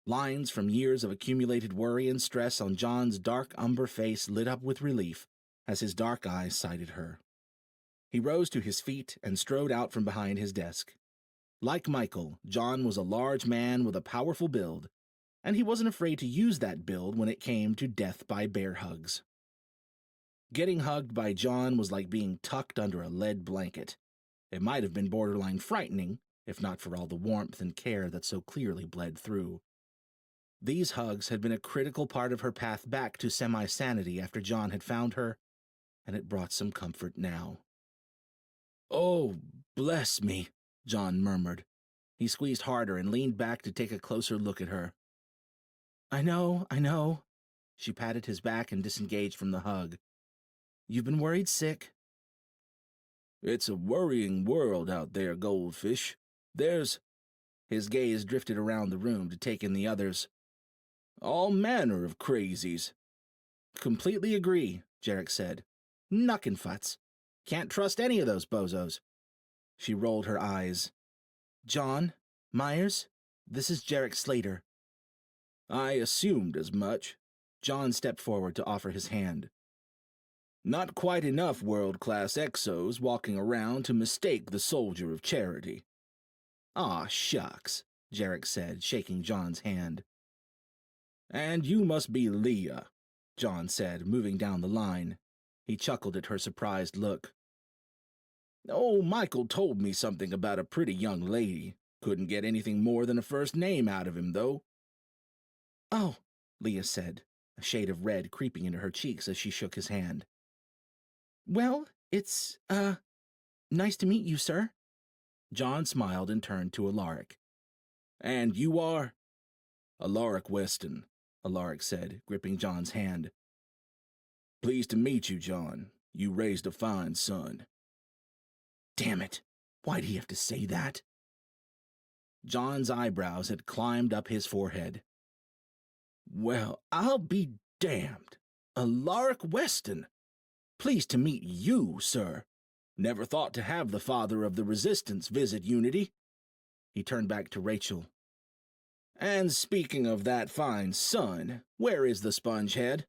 Lines from years of accumulated worry and stress on John's dark umber face lit up with relief as his dark eyes sighted her. He rose to his feet and strode out from behind his desk. Like Michael, John was a large man with a powerful build, and he wasn't afraid to use that build when it came to death by bear hugs. Getting hugged by John was like being tucked under a lead blanket. It might have been borderline frightening, if not for all the warmth and care that so clearly bled through. These hugs had been a critical part of her path back to semi-sanity after John had found her, and it brought some comfort now. "Oh, bless me," John murmured. He squeezed harder and leaned back to take a closer look at her. I know. She patted his back and disengaged from the hug. "You've been worried sick." "It's a worrying world out there, Goldfish. There's—" His gaze drifted around the room to take in the others. "All manner of crazies." "Completely agree," Jarek said. "Knuckin' Can't trust any of those bozos." She rolled her eyes. "John, Myers, this is Jarek Slater." "I assumed as much." John stepped forward to offer his hand. "Not quite enough world-class exos walking around to mistake the soldier of charity." "Aw, shucks," Jarek said, shaking John's hand. "And you must be Leah," John said, moving down the line. He chuckled at her surprised look. "Oh, Michael told me something about a pretty young lady. Couldn't get anything more than a first name out of him, though." "Oh," Leah said, a shade of red creeping into her cheeks as she shook his hand. "Well, it's, nice to meet you, sir." John smiled and turned to Alaric. "And you are?" "Alaric Weston," Alaric said, gripping John's hand. "Pleased to meet you, John. You raised a fine son." Damn it! Why'd he have to say that? John's eyebrows had climbed up his forehead. "Well, I'll be damned. Alaric Weston. Pleased to meet you, sir. Never thought to have the father of the Resistance visit Unity." He turned back to Rachel. "And speaking of that fine son, where is the spongehead?"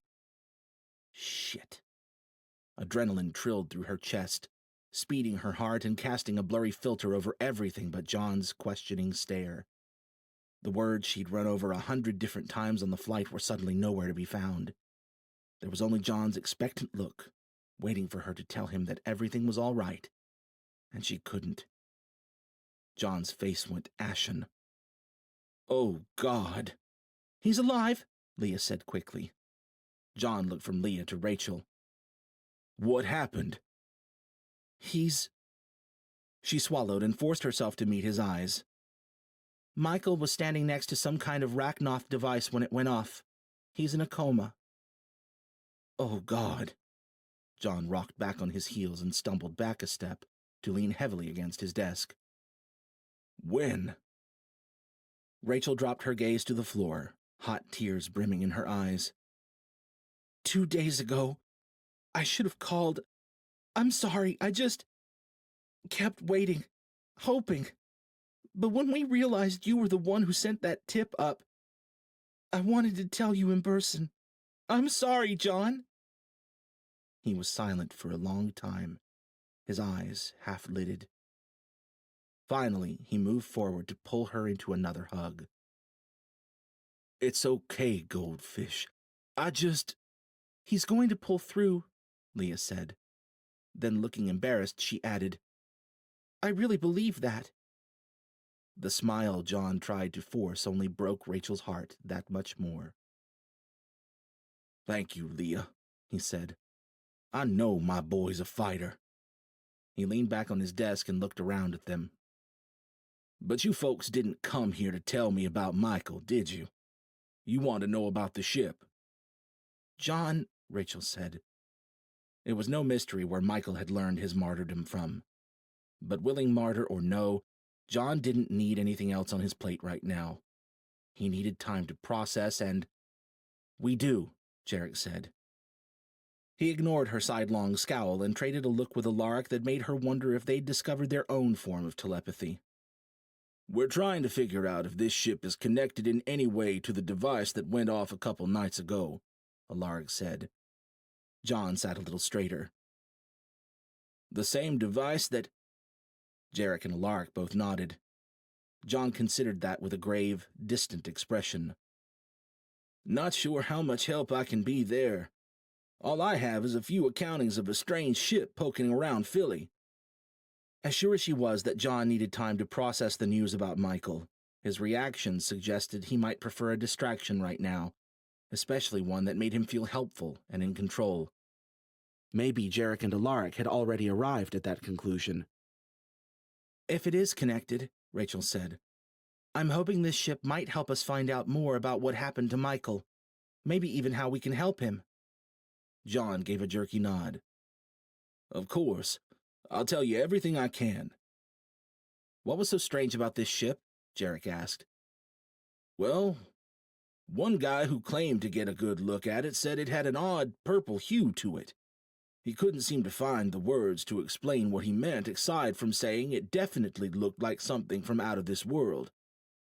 Shit. Adrenaline trilled through her chest, speeding her heart and casting a blurry filter over everything but John's questioning stare. The words she'd run over 100 different times on the flight were suddenly nowhere to be found. There was only John's expectant look, waiting for her to tell him that everything was all right, and she couldn't. John's face went ashen. "Oh, God." "He's alive," Leah said quickly. John looked from Leah to Rachel. "What happened?" He's... She swallowed and forced herself to meet his eyes. "Michael was standing next to some kind of Rachnoff device when it went off. He's in a coma." "Oh, God." John rocked back on his heels and stumbled back a step to lean heavily against his desk. "When?" Rachel dropped her gaze to the floor, hot tears brimming in her eyes. 2 days ago. I should have called. I'm sorry, I just kept waiting, hoping. But when we realized you were the one who sent that tip up, I wanted to tell you in person. I'm sorry, John." He was silent for a long time, his eyes half-lidded. Finally, he moved forward to pull her into another hug. "It's okay, Goldfish. I just..." "He's going to pull through," Leah said. Then, looking embarrassed, she added, "I really believe that." The smile John tried to force only broke Rachel's heart that much more. "Thank you, Leah," he said. "I know my boy's a fighter." He leaned back on his desk and looked around at them. "But you folks didn't come here to tell me about Michael, did you? You want to know about the ship." "John," Rachel said. It was no mystery where Michael had learned his martyrdom from. But willing martyr or no, John didn't need anything else on his plate right now. He needed time to process and... "We do," Jarek said. He ignored her sidelong scowl and traded a look with Alaric that made her wonder if they'd discovered their own form of telepathy. "We're trying to figure out if this ship is connected in any way to the device that went off a couple nights ago," Alaric said. John sat a little straighter. "The same device that..." Jarek and Alaric both nodded. John considered that with a grave, distant expression. Not sure how much help I can be there. All I have is a few accountings of a strange ship poking around Philly. As sure as she was that John needed time to process the news about Michael, his reactions suggested he might prefer a distraction right now, especially one that made him feel helpful and in control. Maybe Jarek and Alaric had already arrived at that conclusion. If it is connected, Rachel said, I'm hoping this ship might help us find out more about what happened to Michael, maybe even how we can help him. John gave a jerky nod. Of course. I'll tell you everything I can. What was so strange about this ship? Jarek asked. Well, one guy who claimed to get a good look at it said it had an odd purple hue to it. He couldn't seem to find the words to explain what he meant aside from saying it definitely looked like something from out of this world.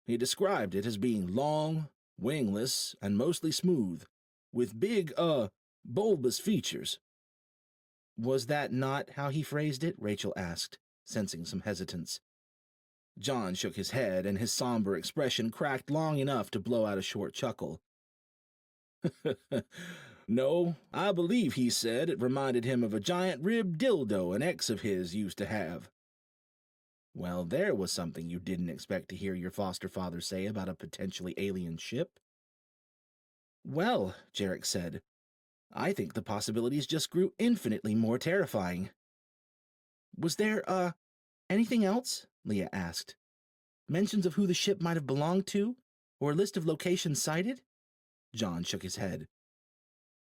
He described it as being long, wingless, and mostly smooth, with big, bulbous features. Was that not how he phrased it? Rachel asked, sensing some hesitance. John shook his head, and his somber expression cracked long enough to blow out a short chuckle. No, I believe he said it reminded him of a giant ribbed dildo an ex of his used to have. Well, there was something you didn't expect to hear your foster father say about a potentially alien ship. Well, Jarek said, I think the possibilities just grew infinitely more terrifying. Was there, anything else? Leah asked. Mentions of who the ship might have belonged to? Or a list of locations cited? John shook his head.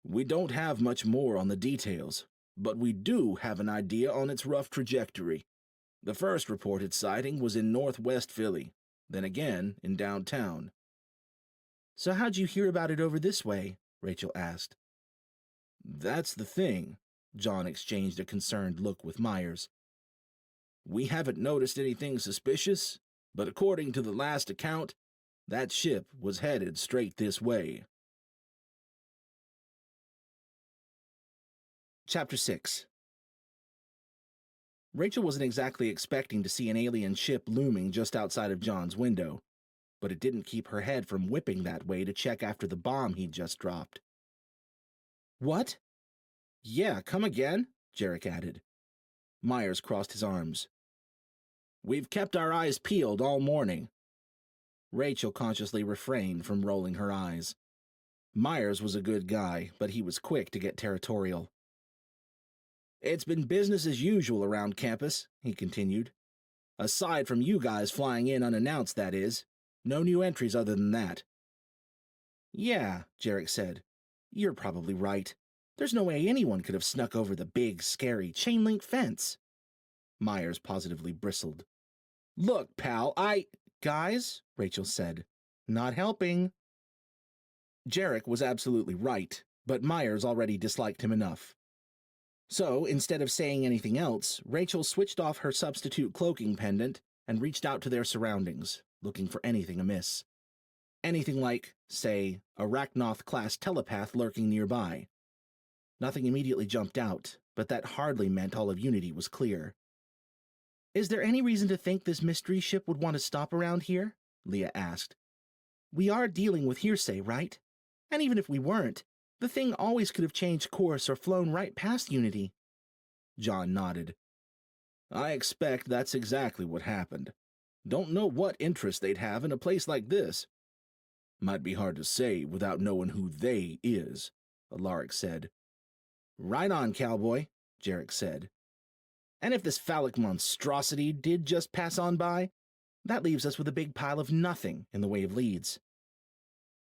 We don't have much more on the details, but we do have an idea on its rough trajectory. The first reported sighting was in northwest Philly, then again in downtown. So how'd you hear about it over this way? Rachel asked. That's the thing. John exchanged a concerned look with Myers. We haven't noticed anything suspicious, but according to the last account, that ship was headed straight this way. Chapter 6. Rachel wasn't exactly expecting to see an alien ship looming just outside of John's window, but it didn't keep her head from whipping that way to check after the bomb he'd just dropped. What? Yeah, come again, Jarek added. Myers crossed his arms. We've kept our eyes peeled all morning. Rachel consciously refrained from rolling her eyes. Myers was a good guy, but he was quick to get territorial. It's been business as usual around campus, he continued. Aside from you guys flying in unannounced, that is. No new entries other than that. Yeah, Jarek said. You're probably right. There's no way anyone could have snuck over the big, scary chain-link fence. Myers positively bristled. Look, pal, Guys, Rachel said. Not helping. Jarek was absolutely right, but Myers already disliked him enough. So, instead of saying anything else, Rachel switched off her substitute cloaking pendant and reached out to their surroundings, looking for anything amiss. Anything like, say, a Rachnoth-class telepath lurking nearby. Nothing immediately jumped out, but that hardly meant all of Unity was clear. Is there any reason to think this mystery ship would want to stop around here? Leah asked. We are dealing with hearsay, right? And even if we weren't, the thing always could have changed course or flown right past Unity. John nodded. I expect that's exactly what happened. Don't know what interest they'd have in a place like this. Might be hard to say without knowing who they is, Alaric said. Right on, cowboy, Jarek said. And if this phallic monstrosity did just pass on by, that leaves us with a big pile of nothing in the way of leads.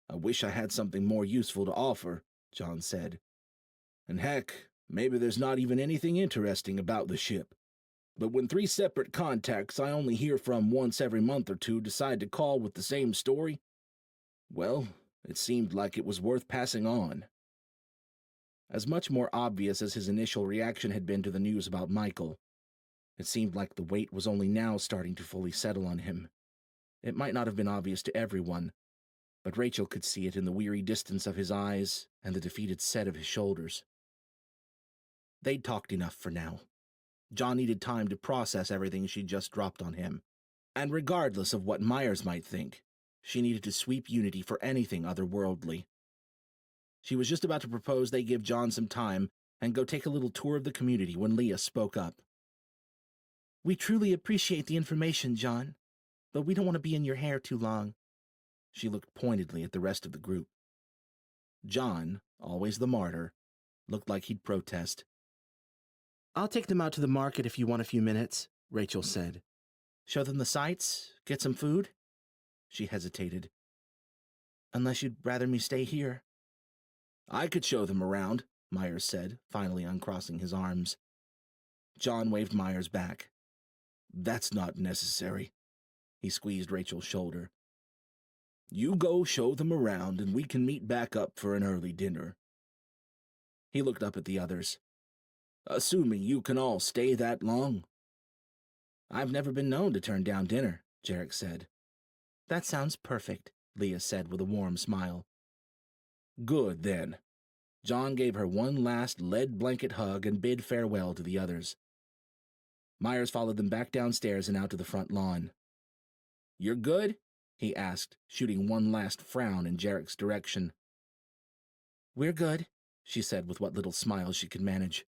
I wish I had something more useful to offer, John said. And heck, maybe there's not even anything interesting about the ship. But when 3 separate contacts I only hear from once every month or two decide to call with the same story, well, it seemed like it was worth passing on. As much more obvious as his initial reaction had been to the news about Michael, it seemed like the weight was only now starting to fully settle on him. It might not have been obvious to everyone, but Rachel could see it in the weary distance of his eyes and the defeated set of his shoulders. They'd talked enough for now. John needed time to process everything she'd just dropped on him. And regardless of what Myers might think, she needed to sweep Unity for anything otherworldly. She was just about to propose they give John some time and go take a little tour of the community when Leah spoke up. "We truly appreciate the information, John, but we don't want to be in your hair too long." She looked pointedly at the rest of the group. John, always the martyr, looked like he'd protest. "I'll take them out to the market if you want a few minutes," Rachel said. "Show them the sights? Get some food?" She hesitated. "Unless you'd rather me stay here." "I could show them around," Myers said, finally uncrossing his arms. John waved Myers back. "That's not necessary." He squeezed Rachel's shoulder. "You go show them around, and we can meet back up for an early dinner." He looked up at the others. "Assuming you can all stay that long." "I've never been known to turn down dinner," Jarek said. "That sounds perfect," Leah said with a warm smile. "Good, then." John gave her one last lead blanket hug and bid farewell to the others. Myers followed them back downstairs and out to the front lawn. "You're good?" he asked, shooting one last frown in Jarek's direction. "We're good," she said with what little smiles she could manage.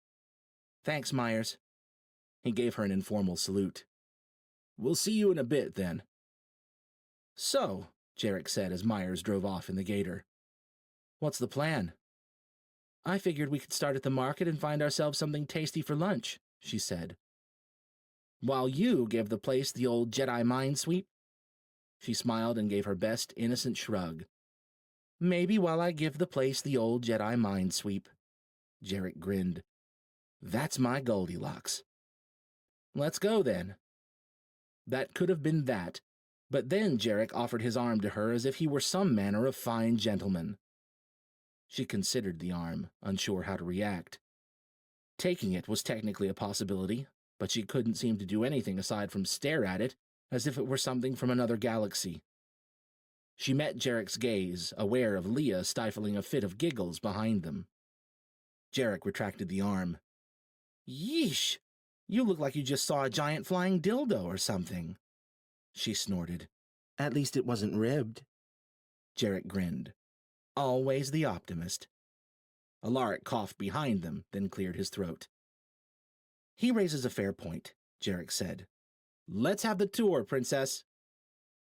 "Thanks, Myers." He gave her an informal salute. "We'll see you in a bit, then." "So," Jarek said as Myers drove off in the Gator, "what's the plan?" "I figured we could start at the market and find ourselves something tasty for lunch," she said. "While you give the place the old Jedi mind sweep?" She smiled and gave her best innocent shrug. "Maybe while I give the place the old Jedi mind sweep." Jarek grinned. "That's my Goldilocks." "Let's go, then." That could have been that, but then Jarek offered his arm to her as if he were some manner of fine gentleman. She considered the arm, unsure how to react. Taking it was technically a possibility, but she couldn't seem to do anything aside from stare at it as if it were something from another galaxy. She met Jarek's gaze, aware of Leah stifling a fit of giggles behind them. Jarek retracted the arm. "Yeesh! You look like you just saw a giant flying dildo or something." She snorted. "At least it wasn't ribbed." Jarek grinned. Always the optimist. Alaric coughed behind them, then cleared his throat. "He raises a fair point," Jarek said. "Let's have the tour, Princess."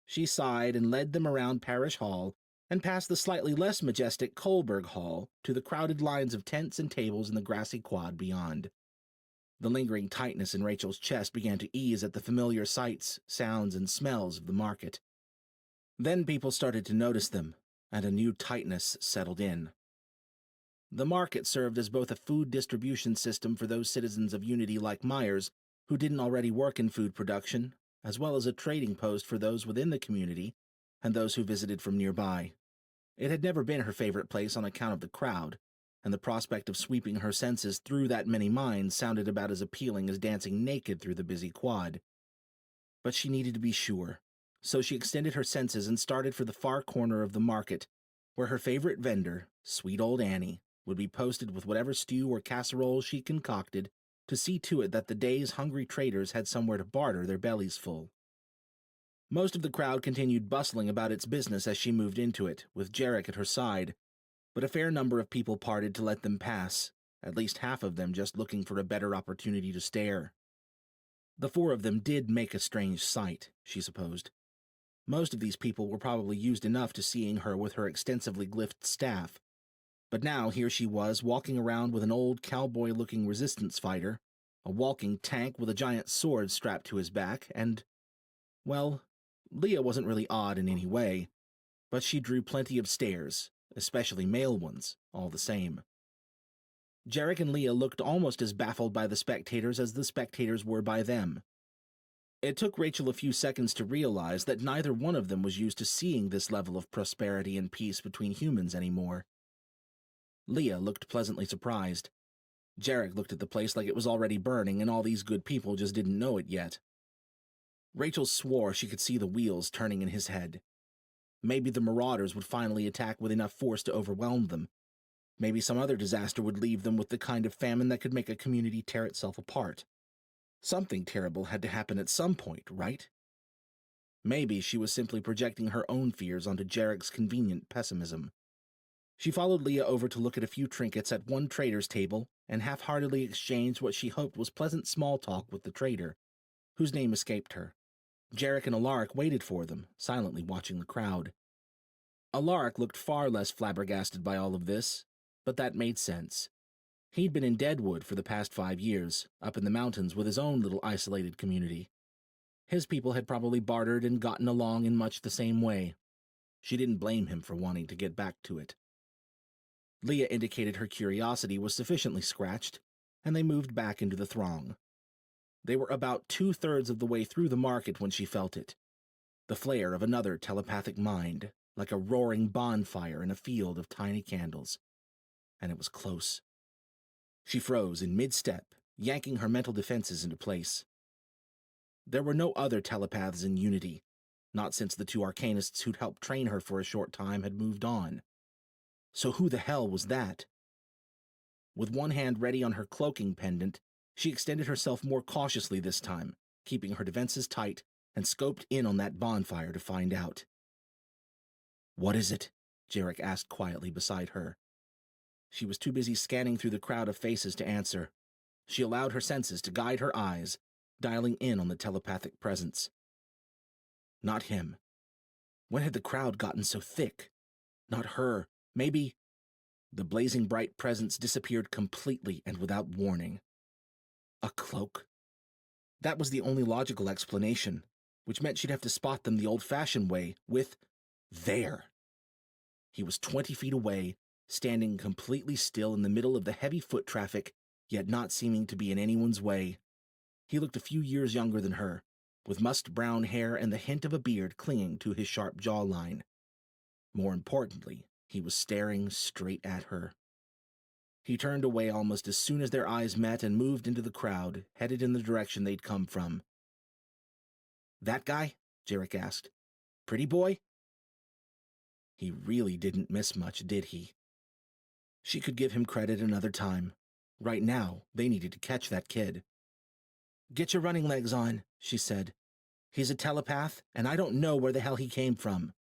She sighed and led them around Parish Hall and past the slightly less majestic Kohlberg Hall to the crowded lines of tents and tables in the grassy quad beyond. The lingering tightness in Rachel's chest began to ease at the familiar sights, sounds, and smells of the market. Then people started to notice them, and a new tightness settled in. The market served as both a food distribution system for those citizens of Unity like Myers who didn't already work in food production, as well as a trading post for those within the community and those who visited from nearby. It had never been her favorite place on account of the crowd, and the prospect of sweeping her senses through that many minds sounded about as appealing as dancing naked through the busy quad. But she needed to be sure, so she extended her senses and started for the far corner of the market, where her favorite vendor, sweet old Annie, would be posted with whatever stew or casserole she concocted to see to it that the day's hungry traders had somewhere to barter their bellies full. Most of the crowd continued bustling about its business as she moved into it, with Jarek at her side, but a fair number of people parted to let them pass, at least half of them just looking for a better opportunity to stare. The four of them did make a strange sight, she supposed. Most of these people were probably used enough to seeing her with her extensively glyphed staff, but now here she was walking around with an old cowboy-looking resistance fighter, a walking tank with a giant sword strapped to his back, and, well, Leah wasn't really odd in any way, but she drew plenty of stares, especially male ones, all the same. Jarek and Leah looked almost as baffled by the spectators as the spectators were by them. It took Rachel a few seconds to realize that neither one of them was used to seeing this level of prosperity and peace between humans anymore. Leah looked pleasantly surprised. Jarek looked at the place like it was already burning and all these good people just didn't know it yet. Rachel swore she could see the wheels turning in his head. Maybe the marauders would finally attack with enough force to overwhelm them. Maybe some other disaster would leave them with the kind of famine that could make a community tear itself apart. Something terrible had to happen at some point, right? Maybe she was simply projecting her own fears onto Jarek's convenient pessimism. She followed Leah over to look at a few trinkets at one trader's table and half-heartedly exchanged what she hoped was pleasant small talk with the trader, whose name escaped her. Jarek and Alaric waited for them, silently watching the crowd. Alaric looked far less flabbergasted by all of this, but that made sense. He'd been in Deadwood for the past 5 years, up in the mountains with his own little isolated community. His people had probably bartered and gotten along in much the same way. She didn't blame him for wanting to get back to it. Leah indicated her curiosity was sufficiently scratched, and they moved back into the throng. They were about 2/3 of the way through the market when she felt it. The flare of another telepathic mind, like a roaring bonfire in a field of tiny candles. And it was close. She froze in mid-step, yanking her mental defenses into place. There were no other telepaths in Unity, not since the 2 arcanists who'd helped train her for a short time had moved on. So who the hell was that? With one hand ready on her cloaking pendant, she extended herself more cautiously this time, keeping her defenses tight, and scoped in on that bonfire to find out. "What is it?" Jarek asked quietly beside her. She was too busy scanning through the crowd of faces to answer. She allowed her senses to guide her eyes, dialing in on the telepathic presence. Not him. When had the crowd gotten so thick? Not her. Maybe... The blazing bright presence disappeared completely and without warning. A cloak? That was the only logical explanation, which meant she'd have to spot them the old-fashioned way, with... there. He was 20 feet away, standing completely still in the middle of the heavy foot traffic, yet not seeming to be in anyone's way. He looked a few years younger than her, with musk-brown hair and the hint of a beard clinging to his sharp jawline. More importantly, he was staring straight at her. He turned away almost as soon as their eyes met and moved into the crowd, headed in the direction they'd come from. "That guy?" Jarek asked. "Pretty boy?" He really didn't miss much, did he? She could give him credit another time. Right now, they needed to catch that kid. "Get your running legs on," she said. "He's a telepath, and I don't know where the hell he came from."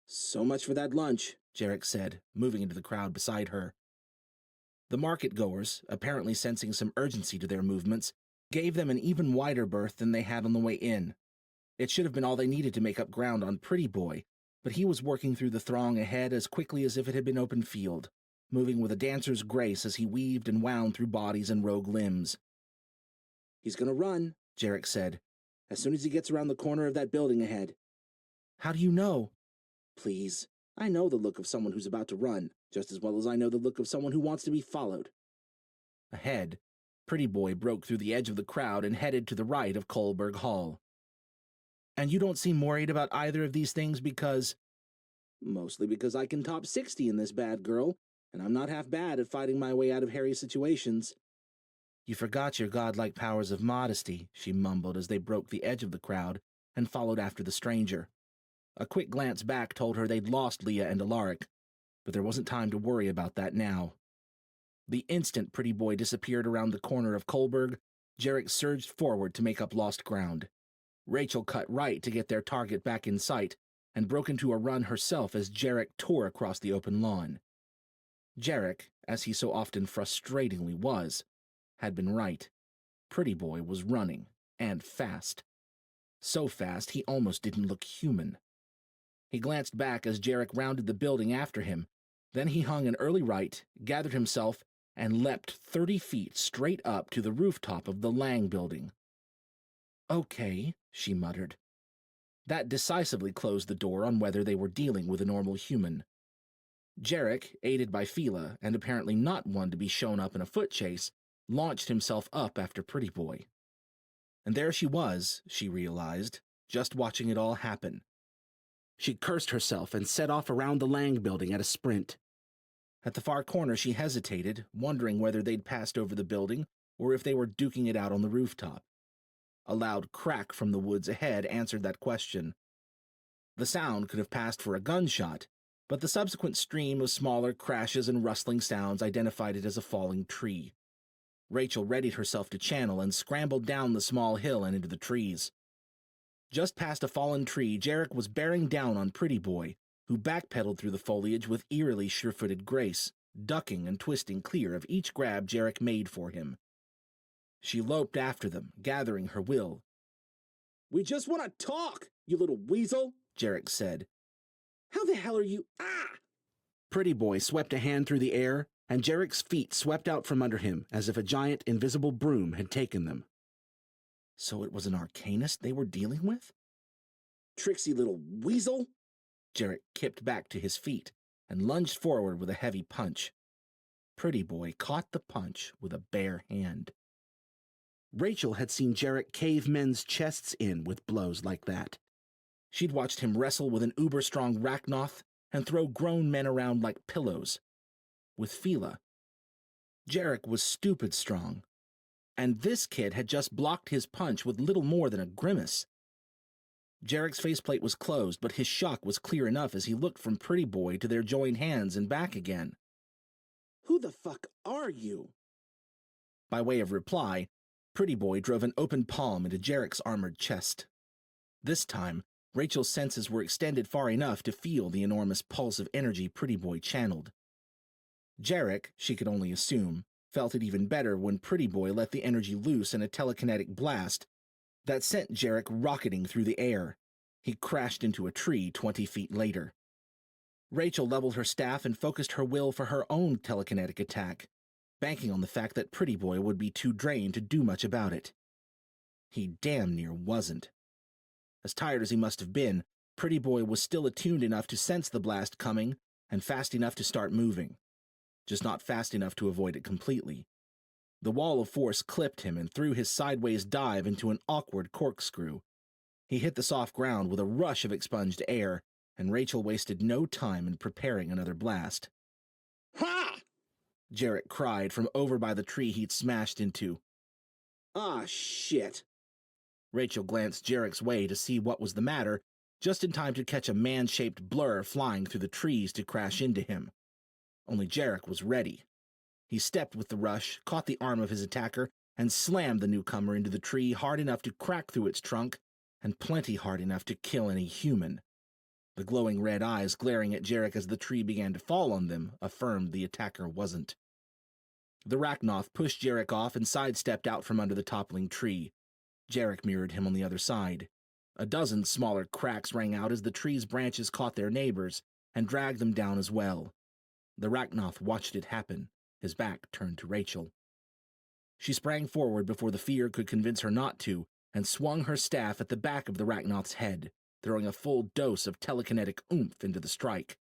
"So much for that lunch," Jarek said, moving into the crowd beside her. The market-goers, apparently sensing some urgency to their movements, gave them an even wider berth than they had on the way in. It should have been all they needed to make up ground on Pretty Boy, but he was working through the throng ahead as quickly as if it had been open field, moving with a dancer's grace as he weaved and wound through bodies and rogue limbs. "He's gonna run," Jarek said, "as soon as he gets around the corner of that building ahead." "How do you know?" "Please, I know the look of someone who's about to run, just as well as I know the look of someone who wants to be followed." Ahead, Pretty Boy broke through the edge of the crowd and headed to the right of Kohlberg Hall. "And you don't seem worried about either of these things because—" "Mostly because I can top 60 in this bad girl, and I'm not half bad at fighting my way out of hairy situations." "You forgot your godlike powers of modesty," she mumbled as they broke the edge of the crowd and followed after the stranger. A quick glance back told her they'd lost Leah and Alaric, but there wasn't time to worry about that now. The instant Pretty Boy disappeared around the corner of Kohlberg, Jarek surged forward to make up lost ground. Rachel cut right to get their target back in sight, and broke into a run herself as Jarek tore across the open lawn. Jarek, as he so often frustratingly was, had been right. Pretty Boy was running, and fast. So fast he almost didn't look human. He glanced back as Jarek rounded the building after him. Then he hung an early right, gathered himself, and leapt 30 feet straight up to the rooftop of the Lang building. "Okay," she muttered. That decisively closed the door on whether they were dealing with a normal human. Jarek, aided by Fila, and apparently not one to be shown up in a foot chase, launched himself up after Pretty Boy. And there she was, she realized, just watching it all happen. She cursed herself and set off around the Lang building at a sprint. At the far corner she hesitated, wondering whether they'd passed over the building or if they were duking it out on the rooftop. A loud crack from the woods ahead answered that question. The sound could have passed for a gunshot, but the subsequent stream of smaller crashes and rustling sounds identified it as a falling tree. Rachel readied herself to channel and scrambled down the small hill and into the trees. Just past a fallen tree, Jarek was bearing down on Pretty Boy, who backpedaled through the foliage with eerily sure-footed grace, ducking and twisting clear of each grab Jarek made for him. She loped after them, gathering her will. "We just want to talk, you little weasel," Jarek said. "How the hell are you? Ah!" Pretty Boy swept a hand through the air, and Jarek's feet swept out from under him as if a giant invisible broom had taken them. So it was an arcanist they were dealing with? "Tricksy little weasel." Jarek kipped back to his feet and lunged forward with a heavy punch. Pretty Boy caught the punch with a bare hand. Rachel had seen Jarek cave men's chests in with blows like that. She'd watched him wrestle with an uber-strong Rachnoth and throw grown men around like pillows. With Fila, Jarek was stupid strong, and this kid had just blocked his punch with little more than a grimace. Jarek's faceplate was closed, but his shock was clear enough as he looked from Pretty Boy to their joined hands and back again. "Who the fuck are you?" By way of reply, Pretty Boy drove an open palm into Jarek's armored chest. This time, Rachel's senses were extended far enough to feel the enormous pulse of energy Pretty Boy channeled. Jarek, she could only assume, felt it even better when Pretty Boy let the energy loose in a telekinetic blast that sent Jarek rocketing through the air. He crashed into a tree 20 feet later. Rachel leveled her staff and focused her will for her own telekinetic attack, banking on the fact that Pretty Boy would be too drained to do much about it. He damn near wasn't. As tired as he must have been, Pretty Boy was still attuned enough to sense the blast coming and fast enough to start moving, just not fast enough to avoid it completely. The wall of force clipped him and threw his sideways dive into an awkward corkscrew. He hit the soft ground with a rush of expunged air, and Rachel wasted no time in preparing another blast. "Ha!" Jarek cried from over by the tree he'd smashed into. "Ah, shit." Rachel glanced Jarek's way to see what was the matter, just in time to catch a man-shaped blur flying through the trees to crash into him. Only Jarek was ready. He stepped with the rush, caught the arm of his attacker, and slammed the newcomer into the tree hard enough to crack through its trunk, and plenty hard enough to kill any human. The glowing red eyes glaring at Jarek as the tree began to fall on them affirmed the attacker wasn't. The Rachnoth pushed Jarek off and sidestepped out from under the toppling tree. Jarek mirrored him on the other side. A dozen smaller cracks rang out as the tree's branches caught their neighbors and dragged them down as well. The Rachnoth watched it happen, his back turned to Rachel. She sprang forward before the fear could convince her not to, and swung her staff at the back of the Rachnoth's head, throwing a full dose of telekinetic oomph into the strike.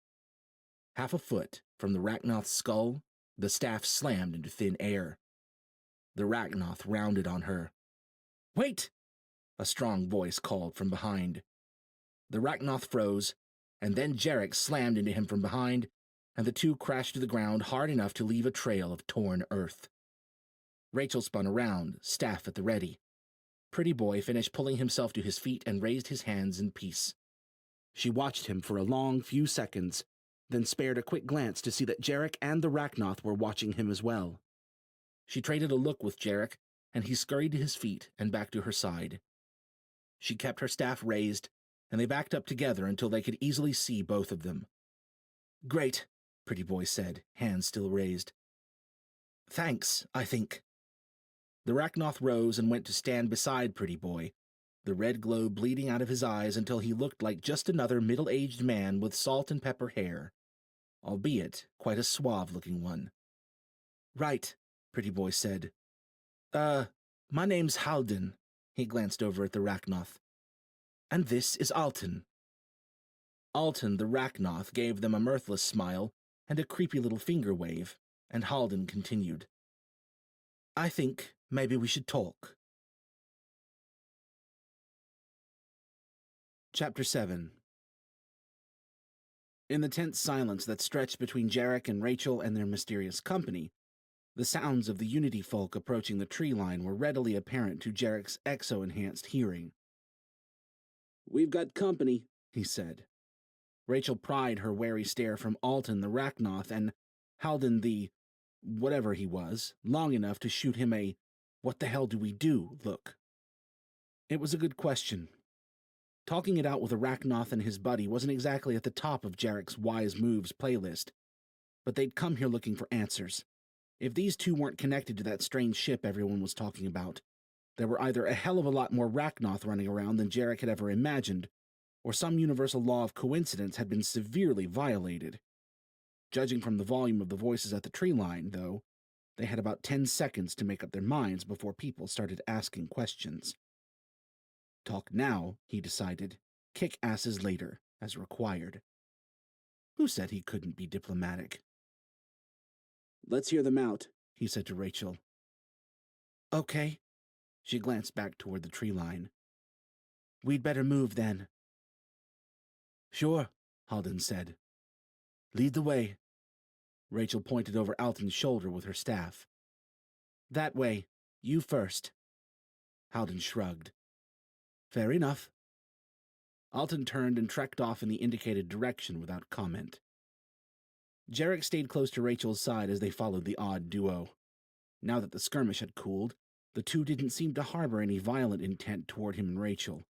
Half a foot from the Rachnoth's skull, the staff slammed into thin air. The Rachnoth rounded on her. "Wait!" a strong voice called from behind. The Rachnoth froze, and then Jarek slammed into him from behind, and the two crashed to the ground hard enough to leave a trail of torn earth. Rachel spun around, staff at the ready. Pretty Boy finished pulling himself to his feet and raised his hands in peace. She watched him for a long few seconds, then spared a quick glance to see that Jarek and the Rachnoth were watching him as well. She traded a look with Jarek, and he scurried to his feet and back to her side. She kept her staff raised, and they backed up together until they could easily see both of them. "Great," Pretty Boy said, hands still raised. "Thanks, I think." The Rachnoth rose and went to stand beside Pretty Boy, the red glow bleeding out of his eyes until he looked like just another middle-aged man with salt and pepper hair, albeit quite a suave-looking one. "Right," Pretty Boy said. My name's Halden." He glanced over at the Rachnoth. "And this is Alton." Alton the Rachnoth gave them a mirthless smile and a creepy little finger wave, and Halden continued. "I think maybe we should talk." Chapter 7. In the tense silence that stretched between Jarek and Rachel and their mysterious company, the sounds of the Unity folk approaching the tree line were readily apparent to Jarek's exo-enhanced hearing. "We've got company," he said. Rachel pried her wary stare from Alton the Rachnoth and Halden the whatever he was, long enough to shoot him a "what the hell do we do" look. It was a good question. Talking it out with Arachnoth and his buddy wasn't exactly at the top of Jarek's Wise Moves playlist, but they'd come here looking for answers. If these two weren't connected to that strange ship everyone was talking about, there were either a hell of a lot more Rachnoth running around than Jarek had ever imagined, or some universal law of coincidence had been severely violated. Judging from the volume of the voices at the tree line, though, they had about 10 seconds to make up their minds before people started asking questions. Talk now, he decided. Kick asses later, as required. Who said he couldn't be diplomatic? Let's hear them out, he said to Rachel. Okay. She glanced back toward the tree line. We'd better move, then. Sure, Halden said. Lead the way. Rachel pointed over Alton's shoulder with her staff. That way. You first. Halden shrugged. Fair enough. Alton turned and trekked off in the indicated direction without comment. Jarek stayed close to Rachel's side as they followed the odd duo. Now that the skirmish had cooled, the two didn't seem to harbor any violent intent toward him and Rachel,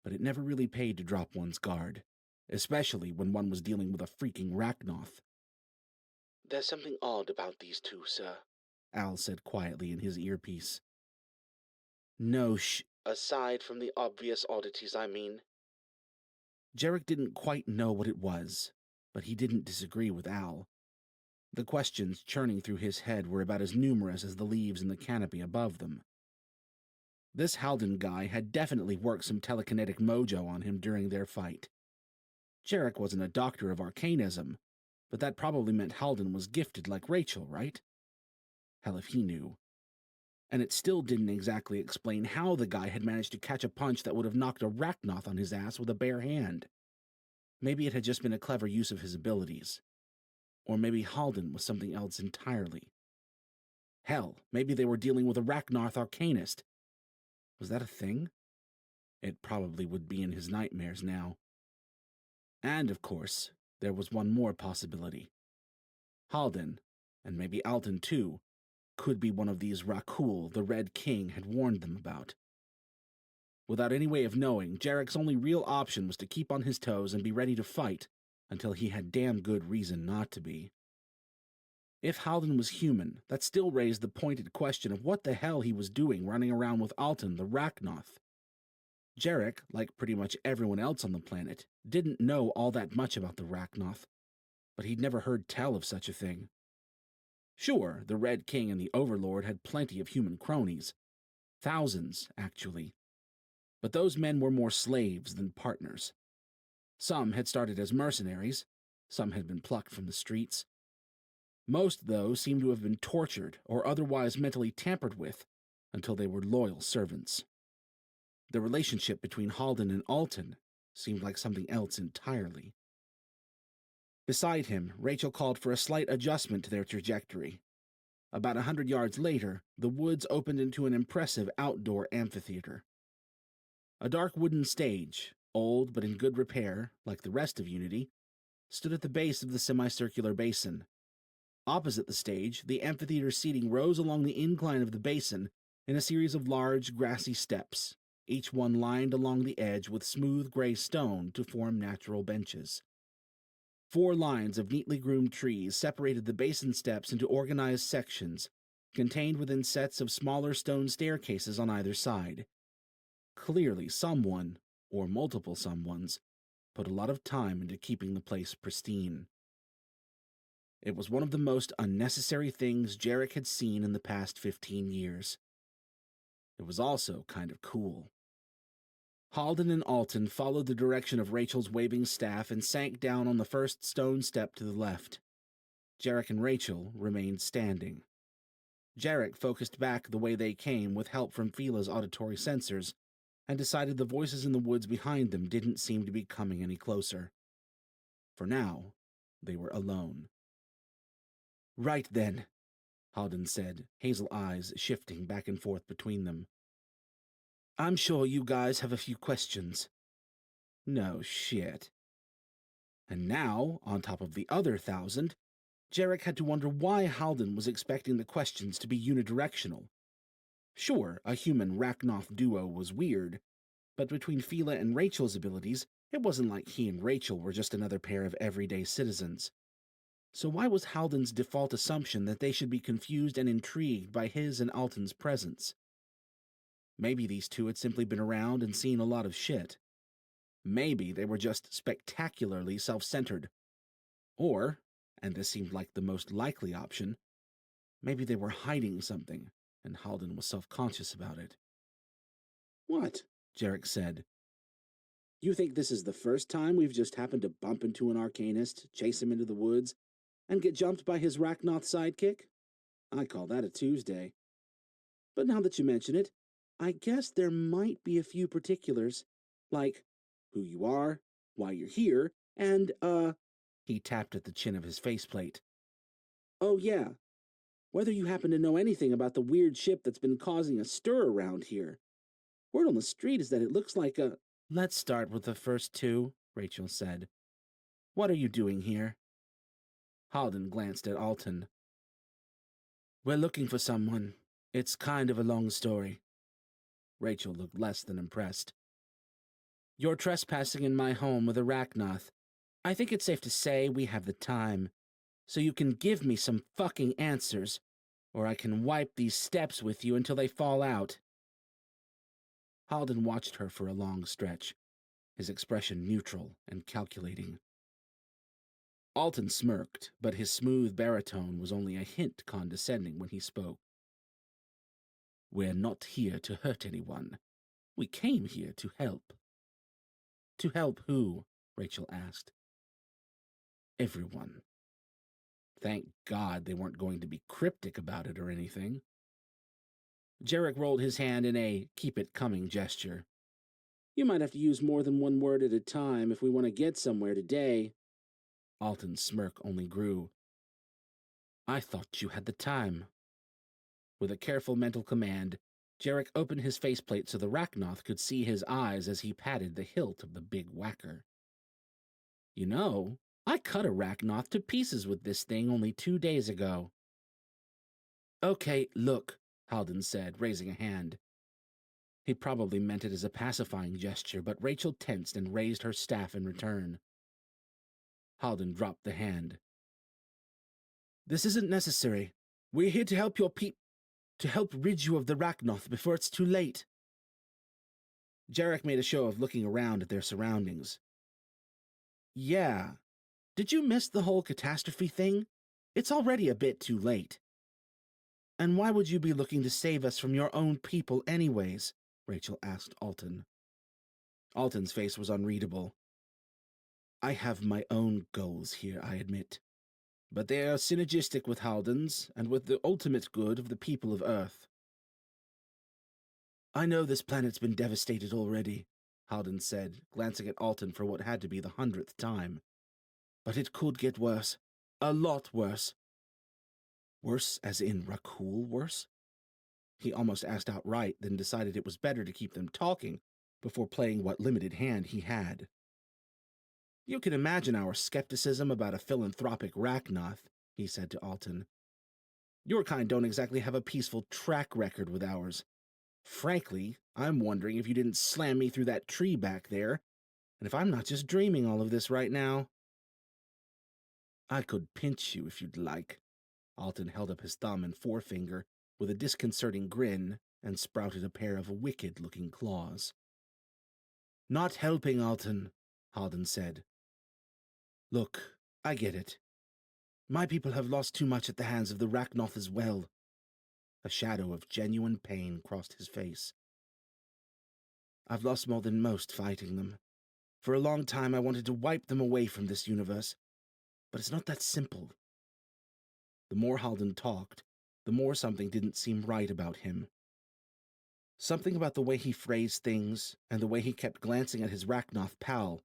but it never really paid to drop one's guard, especially when one was dealing with a freaking Rachnoth. There's something odd about these two, sir, Al said quietly in his earpiece. No Aside from the obvious oddities, I mean. Jarek didn't quite know what it was, but he didn't disagree with Al. The questions churning through his head were about as numerous as the leaves in the canopy above them. This Halden guy had definitely worked some telekinetic mojo on him during their fight. Jarek wasn't a doctor of arcanism, but that probably meant Halden was gifted like Rachel, right? Hell if he knew. And it still didn't exactly explain how the guy had managed to catch a punch that would have knocked a Rachnoth on his ass with a bare hand. Maybe it had just been a clever use of his abilities. Or maybe Halden was something else entirely. Hell, maybe they were dealing with a Rachnoth arcanist. Was that a thing? It probably would be in his nightmares now. And, of course, there was one more possibility. Halden, and maybe Alton too, could be one of these Rakul the Red King had warned them about. Without any way of knowing, Jarek's only real option was to keep on his toes and be ready to fight until he had damn good reason not to be. If Halden was human, that still raised the pointed question of what the hell he was doing running around with Alton the Rachnoth. Jarek, like pretty much everyone else on the planet, didn't know all that much about the Rachnoth, but he'd never heard tell of such a thing. Sure, the Red King and the Overlord had plenty of human cronies. Thousands, actually. But those men were more slaves than partners. Some had started as mercenaries, some had been plucked from the streets. Most, though, seemed to have been tortured or otherwise mentally tampered with until they were loyal servants. The relationship between Halden and Alton seemed like something else entirely. Beside him, Rachel called for a slight adjustment to their trajectory. About 100 yards later, the woods opened into an impressive outdoor amphitheater. A dark wooden stage, old but in good repair, like the rest of Unity, stood at the base of the semicircular basin. Opposite the stage, the amphitheater seating rose along the incline of the basin in a series of large, grassy steps, each one lined along the edge with smooth gray stone to form natural benches. 4 lines of neatly groomed trees separated the basin steps into organized sections, contained within sets of smaller stone staircases on either side. Clearly someone, or multiple someones, put a lot of time into keeping the place pristine. It was one of the most unnecessary things Jarek had seen in the past 15 years. It was also kind of cool. Halden and Alton followed the direction of Rachel's waving staff and sank down on the first stone step to the left. Jarek and Rachel remained standing. Jarek focused back the way they came with help from Fila's auditory sensors, and decided the voices in the woods behind them didn't seem to be coming any closer. For now, they were alone. Right then, Halden said, hazel eyes shifting back and forth between them. I'm sure you guys have a few questions. No shit. And now, on top of the other 1,000, Jarek had to wonder why Halden was expecting the questions to be unidirectional. Sure, a human Rachnoth duo was weird, But between Fila and Rachel's abilities, it wasn't like he and Rachel were just another pair of everyday citizens. So why was Halden's default assumption that they should be confused and intrigued by his and Alton's presence? Maybe these two had simply been around and seen a lot of shit. Maybe they were just spectacularly self-centered. Or, and this seemed like the most likely option, maybe they were hiding something, and Halden was self-conscious about it. What? Jarek said. You think this is the first time we've just happened to bump into an arcanist, chase him into the woods, and get jumped by his Rachnoth sidekick? I call that a Tuesday. But now that you mention it, I guess there might be a few particulars, like who you are, why you're here, and, He tapped at the chin of his faceplate. Oh yeah, whether you happen to know anything about the weird ship that's been causing a stir around here. Word on the street is that it looks like a... Let's start with the first two, Rachel said. What are you doing here? Halden glanced at Alton. We're looking for someone. It's kind of a long story. Rachel looked less than impressed. You're trespassing in my home with a Rachnoth. I think it's safe to say we have the time, so you can give me some fucking answers, or I can wipe these steps with you until they fall out. Halden watched her for a long stretch, his expression neutral and calculating. Alton smirked, but his smooth baritone was only a hint condescending when he spoke. We're not here to hurt anyone. We came here to help. To help who? Rachel asked. Everyone. Thank God they weren't going to be cryptic about it or anything. Jarek rolled his hand in a keep-it-coming gesture. You might have to use more than one word at a time if we want to get somewhere today. Alton's smirk only grew. I thought you had the time. With a careful mental command, Jarek opened his faceplate so the Rachnoth could see his eyes as he patted the hilt of the big whacker. You know, I cut a Rachnoth to pieces with this thing only 2 days ago. Okay, look, Halden said, raising a hand. He probably meant it as a pacifying gesture, but Rachel tensed and raised her staff in return. Halden dropped the hand. This isn't necessary. We're here to help to help rid you of the Rachnoth before it's too late. Jarek made a show of looking around at their surroundings. Yeah. Did you miss the whole catastrophe thing? It's already a bit too late. And why would you be looking to save us from your own people anyways? Rachel asked Alton. Alton's face was unreadable. I have my own goals here, I admit. But they are synergistic with Halden's and with the ultimate good of the people of Earth. I know this planet's been devastated already, Halden said, glancing at Alton for what had to be the 100th time. But it could get worse. A lot worse. Worse as in Rakul worse? He almost asked outright, then decided it was better to keep them talking before playing what limited hand he had. You can imagine our skepticism about a philanthropic Rachnoth, he said to Alton. Your kind don't exactly have a peaceful track record with ours. Frankly, I'm wondering if you didn't slam me through that tree back there, and if I'm not just dreaming all of this right now. I could pinch you if you'd like. Alton held up his thumb and forefinger with a disconcerting grin and sprouted a pair of wicked-looking claws. Not helping, Alton, Halden said. Look, I get it. My people have lost too much at the hands of the Rachnoth as well. A shadow of genuine pain crossed his face. I've lost more than most fighting them. For a long time I wanted to wipe them away from this universe, but it's not that simple. The more Halden talked, the more something didn't seem right about him. Something about the way he phrased things and the way he kept glancing at his Rachnoth pal,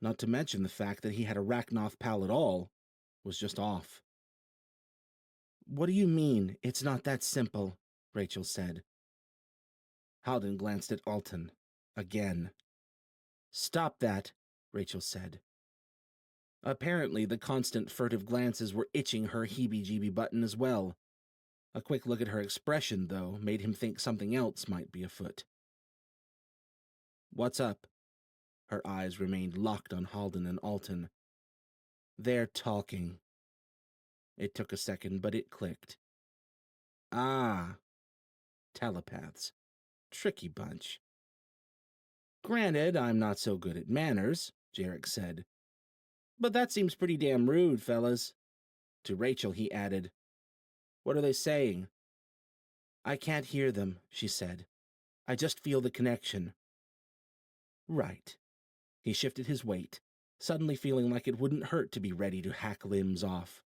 not to mention the fact that he had a Rachnoth pal at all, was just off. What do you mean, it's not that simple? Rachel said. Halden glanced at Alton. Again. Stop that, Rachel said. Apparently, the constant furtive glances were itching her heebie-jeebie button as well. A quick look at her expression, though, made him think something else might be afoot. What's up? Her eyes remained locked on Halden and Alton. They're talking. It took a second, but it clicked. Ah, telepaths. Tricky bunch. Granted, I'm not so good at manners, Jarek said. But that seems pretty damn rude, fellas. To Rachel, he added, What are they saying? I can't hear them, she said. I just feel the connection. Right. He shifted his weight, suddenly feeling like it wouldn't hurt to be ready to hack limbs off.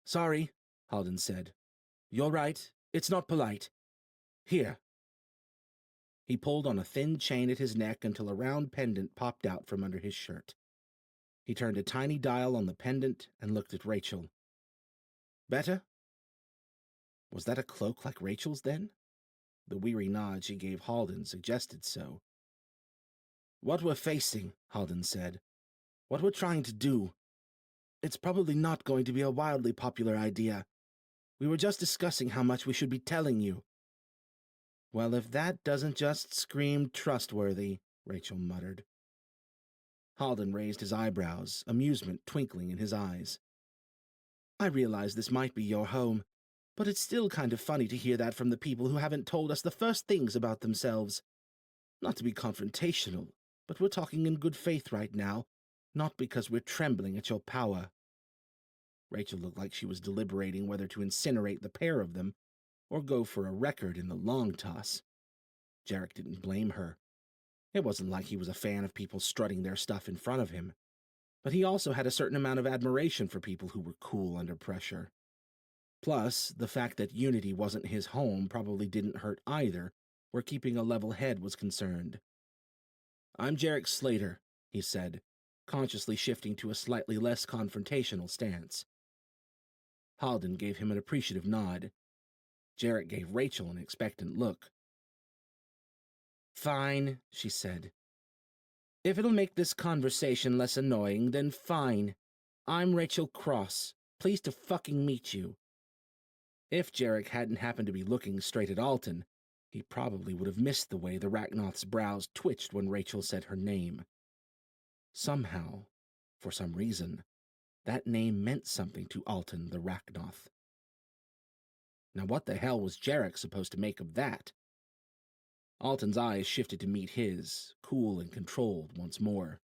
Sorry, Halden said. You're right. It's not polite. Here. He pulled on a thin chain at his neck until a round pendant popped out from under his shirt. He turned a tiny dial on the pendant and looked at Rachel. Better? Was that a cloak like Rachel's, then? The weary nod she gave Halden suggested so. What we're facing, Halden said. What we're trying to do. It's probably not going to be a wildly popular idea. We were just discussing how much we should be telling you. Well, if that doesn't just scream trustworthy, Rachel muttered. Halden raised his eyebrows, amusement twinkling in his eyes. I realize this might be your home, but it's still kind of funny to hear that from the people who haven't told us the first things about themselves. Not to be confrontational, but we're talking in good faith right now, not because we're trembling at your power. Rachel looked like she was deliberating whether to incinerate the pair of them or go for a record in the long toss. Jarek didn't blame her. It wasn't like he was a fan of people strutting their stuff in front of him, but he also had a certain amount of admiration for people who were cool under pressure. Plus, the fact that Unity wasn't his home probably didn't hurt either, where keeping a level head was concerned. I'm Jarek Slater, he said, consciously shifting to a slightly less confrontational stance. Halden gave him an appreciative nod. Jarek gave Rachel an expectant look. Fine, she said. If it'll make this conversation less annoying, then fine. I'm Rachel Cross. Pleased to fucking meet you. If Jarek hadn't happened to be looking straight at Alton, he probably would have missed the way the Rachnoth's brows twitched when Rachel said her name. Somehow, for some reason, that name meant something to Alton the Rachnoth. Now what the hell was Jarek supposed to make of that? Alton's eyes shifted to meet his, cool and controlled once more.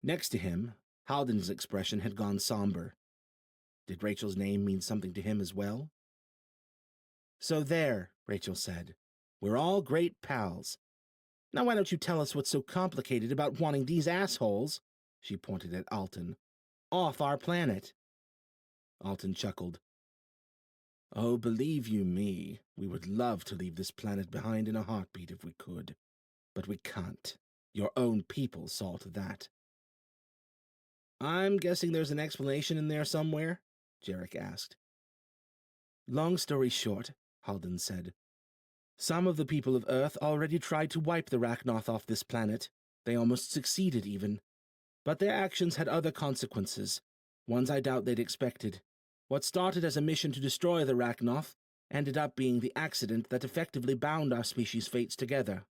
Next to him, Halden's expression had gone somber. Did Rachel's name mean something to him as well? So there, Rachel said. We're all great pals. Now why don't you tell us what's so complicated about wanting these assholes, she pointed at Alton, off our planet? Alton chuckled. Oh, believe you me, we would love to leave this planet behind in a heartbeat if we could. But we can't. Your own people saw to that. I'm guessing there's an explanation in there somewhere? Jarek asked. Long story short, Halden said. Some of the people of Earth already tried to wipe the Rachnoth off this planet. They almost succeeded, even. But their actions had other consequences, ones I doubt they'd expected. What started as a mission to destroy the Rachnoth ended up being the accident that effectively bound our species' fates together.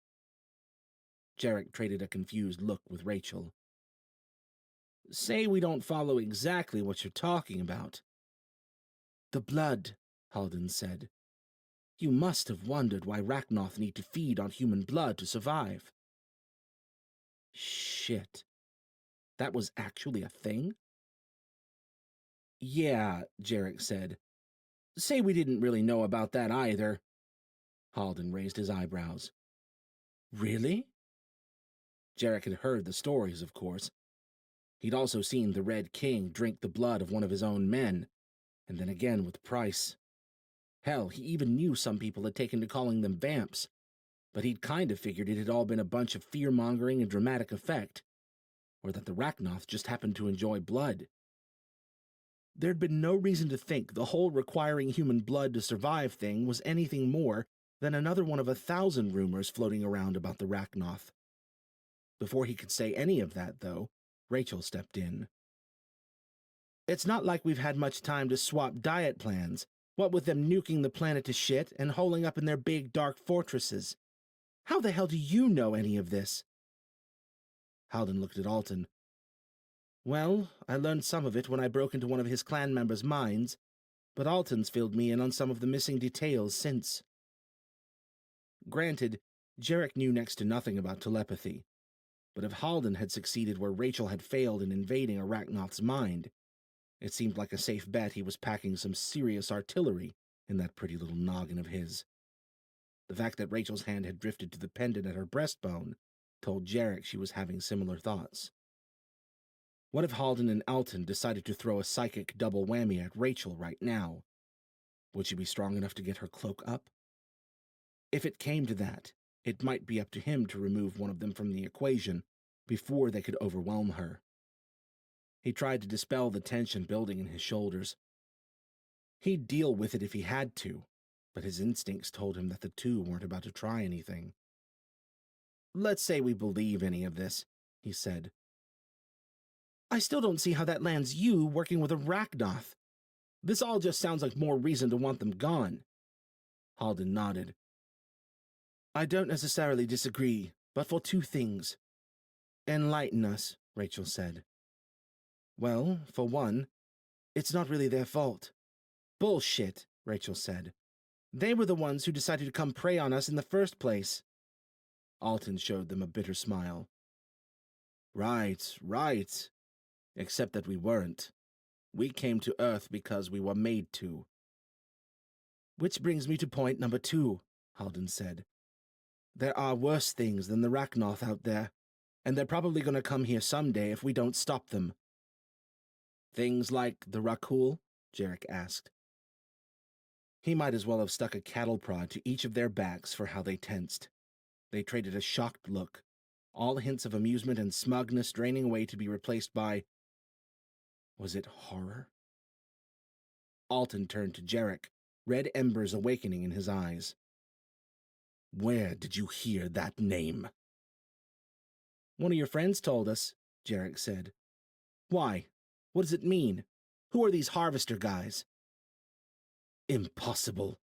Jarek traded a confused look with Rachel. Say we don't follow exactly what you're talking about. The blood, Halden said. You must have wondered why Rachnoth need to feed on human blood to survive. Shit. That was actually a thing? Yeah, Jarek said. Say we didn't really know about that either. Halden raised his eyebrows. Really? Jarek had heard the stories, of course. He'd also seen the Red King drink the blood of one of his own men, and then again with Price. Hell, he even knew some people had taken to calling them vamps, but he'd kind of figured it had all been a bunch of fear-mongering and dramatic effect, or that the Rachnoth just happened to enjoy blood. There'd been no reason to think the whole requiring human blood to survive thing was anything more than another one of 1,000 rumors floating around about the Rachnoth. Before he could say any of that, though, Rachel stepped in. It's not like we've had much time to swap diet plans, what with them nuking the planet to shit and holing up in their big dark fortresses. How the hell do you know any of this? Halden looked at Alton. Well, I learned some of it when I broke into one of his clan members' minds, but Alton's filled me in on some of the missing details since. Granted, Jarek knew next to nothing about telepathy, but if Halden had succeeded where Rachel had failed in invading Arachnoth's mind, it seemed like a safe bet he was packing some serious artillery in that pretty little noggin of his. The fact that Rachel's hand had drifted to the pendant at her breastbone told Jarek she was having similar thoughts. What if Halden and Alton decided to throw a psychic double whammy at Rachel right now? Would she be strong enough to get her cloak up? If it came to that, it might be up to him to remove one of them from the equation before they could overwhelm her. He tried to dispel the tension building in his shoulders. He'd deal with it if he had to, but his instincts told him that the two weren't about to try anything. Let's say we believe any of this, he said. I still don't see how that lands you working with Arachnoth. This all just sounds like more reason to want them gone. Halden nodded. I don't necessarily disagree, but for two things. Enlighten us, Rachel said. Well, for one, it's not really their fault. Bullshit, Rachel said. They were the ones who decided to come prey on us in the first place. Alton showed them a bitter smile. Right. Except that we weren't. We came to Earth because we were made to. Which brings me to point number 2, Halden said. There are worse things than the Arachnoth out there, and they're probably going to come here someday if we don't stop them. Things like the Rakul? Jarek asked. He might as well have stuck a cattle prod to each of their backs for how they tensed. They traded a shocked look, all hints of amusement and smugness draining away to be replaced by... Was it horror? Alton turned to Jarek, red embers awakening in his eyes. Where did you hear that name? One of your friends told us, Jarek said. Why? What does it mean? Who are these harvester guys? Impossible.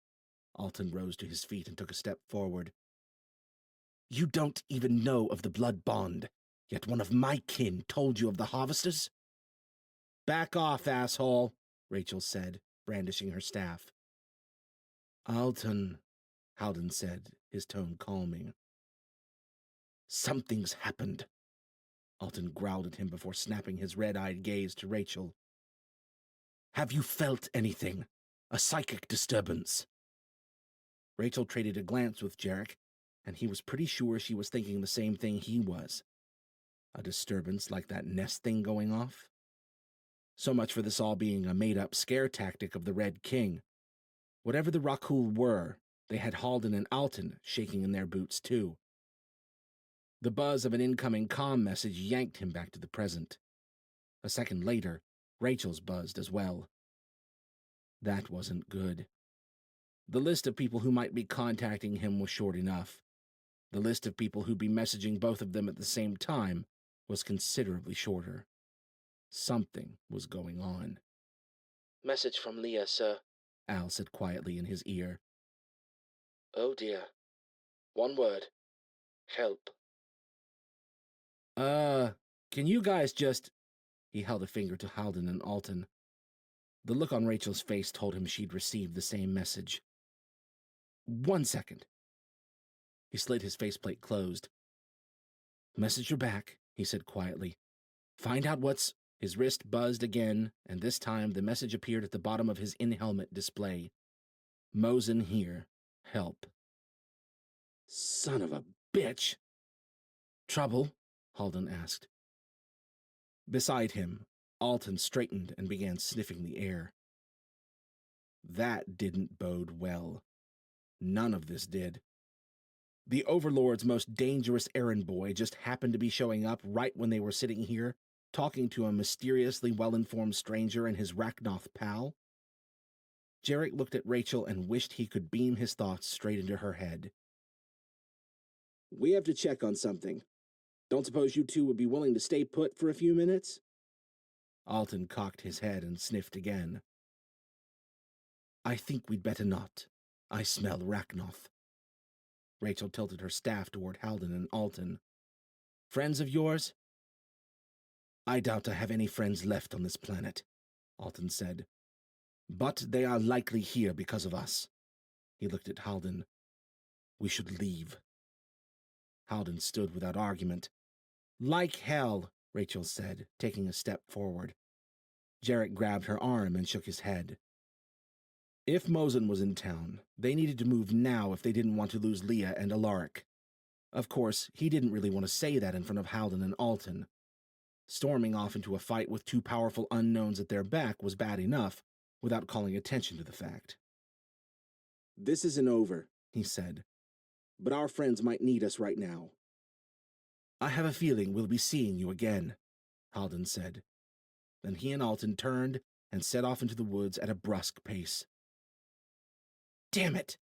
Alton rose to his feet and took a step forward. You don't even know of the blood bond, yet one of my kin told you of the harvesters? Back off, asshole, Rachel said, brandishing her staff. Alton, Halden said, his tone calming. Something's happened. Alton growled at him before snapping his red-eyed gaze to Rachel. Have you felt anything? A psychic disturbance? Rachel traded a glance with Jarek, and he was pretty sure she was thinking the same thing he was. A disturbance like that nest thing going off? So much for this all being a made-up scare tactic of the Red King. Whatever the Rakul were, they had Halden and Alton shaking in their boots too. The buzz of an incoming comm message yanked him back to the present. A second later, Rachel's buzzed as well. That wasn't good. The list of people who might be contacting him was short enough. The list of people who'd be messaging both of them at the same time was considerably shorter. Something was going on. Message from Leah, sir. Al said quietly in his ear. Oh dear. One word. Help. Can you guys just... He held a finger to Halden and Alton. The look on Rachel's face told him she'd received the same message. 1 second. He slid his faceplate closed. Messenger back, he said quietly. Find out what's... His wrist buzzed again, and this time the message appeared at the bottom of his in-helmet display. Mosin here. Help. Son of a bitch! Trouble? Halden asked. Beside him, Alton straightened and began sniffing the air. That didn't bode well. None of this did. The Overlord's most dangerous errand boy just happened to be showing up right when they were sitting here, talking to a mysteriously well-informed stranger and his Arachnoth pal. Jarek looked at Rachel and wished he could beam his thoughts straight into her head. We have to check on something. Don't suppose you two would be willing to stay put for a few minutes? Alton cocked his head and sniffed again. I think we'd better not. I smell Arachnoth. Rachel tilted her staff toward Halden and Alton. Friends of yours? I doubt I have any friends left on this planet, Alton said. But they are likely here because of us. He looked at Halden. We should leave. Halden stood without argument. Like hell, Rachel said, taking a step forward. Jarek grabbed her arm and shook his head. If Mosen was in town, they needed to move now if they didn't want to lose Leah and Alaric. Of course, he didn't really want to say that in front of Halden and Alton. Storming off into a fight with two powerful unknowns at their back was bad enough, without calling attention to the fact. This isn't over, he said. But our friends might need us right now. I have a feeling we'll be seeing you again, Halden said. Then he and Alton turned and set off into the woods at a brusque pace. Damn it,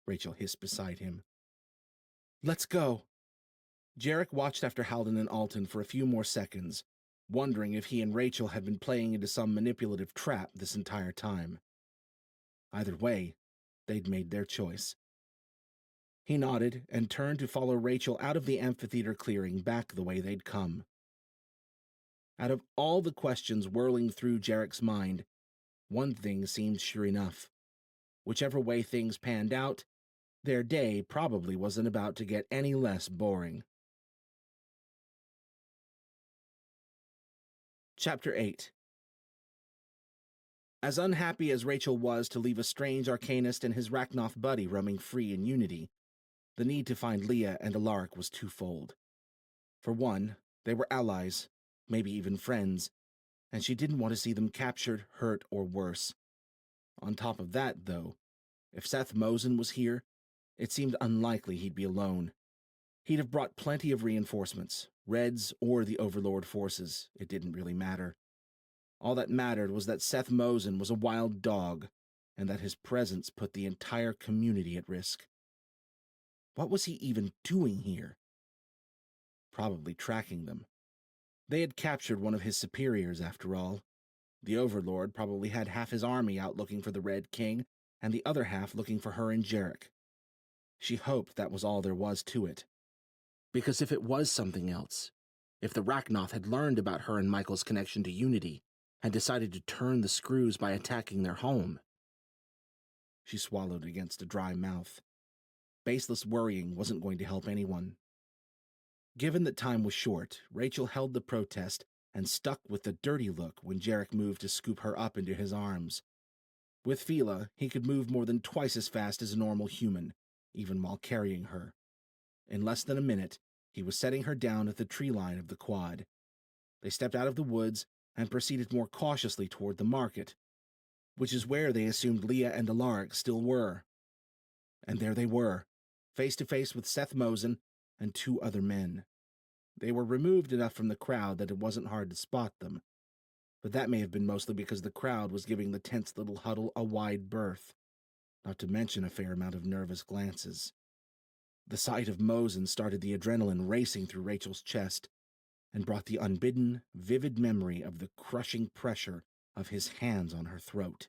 Rachel hissed beside him. Let's go. Jarek watched after Halden and Alton for a few more seconds, wondering if he and Rachel had been playing into some manipulative trap this entire time. Either way, they'd made their choice. He nodded and turned to follow Rachel out of the amphitheater clearing back the way they'd come. Out of all the questions whirling through Jarek's mind, one thing seemed sure enough. Whichever way things panned out, their day probably wasn't about to get any less boring. Chapter 8. As unhappy as Rachel was to leave a strange arcanist and his Rachnoth buddy roaming free in Unity, the need to find Leah and Alaric was twofold. For one, they were allies, maybe even friends, and she didn't want to see them captured, hurt, or worse. On top of that, though, if Seth Mosen was here, it seemed unlikely he'd be alone. He'd have brought plenty of reinforcements, Reds or the Overlord forces. It didn't really matter. All that mattered was that Seth Mosen was a wild dog, and that his presence put the entire community at risk. What was he even doing here? Probably tracking them. They had captured one of his superiors, after all. The Overlord probably had half his army out looking for the Red King, and the other half looking for her and Jarek. She hoped that was all there was to it. Because if it was something else, if the Rachnoth had learned about her and Michael's connection to Unity, and decided to turn the screws by attacking their home. She swallowed against a dry mouth. Baseless worrying wasn't going to help anyone. Given that time was short, Rachel held the protest and stuck with the dirty look when Jarek moved to scoop her up into his arms. With Fila, he could move more than twice as fast as a normal human, even while carrying her. In less than a minute, he was setting her down at the tree line of the quad. They stepped out of the woods and proceeded more cautiously toward the market, which is where they assumed Leah and Alaric still were. And there they were, face to face with Seth Mosen and two other men. They were removed enough from the crowd that it wasn't hard to spot them, but that may have been mostly because the crowd was giving the tense little huddle a wide berth, not to mention a fair amount of nervous glances. The sight of Mosen started the adrenaline racing through Rachel's chest, and brought the unbidden, vivid memory of the crushing pressure of his hands on her throat.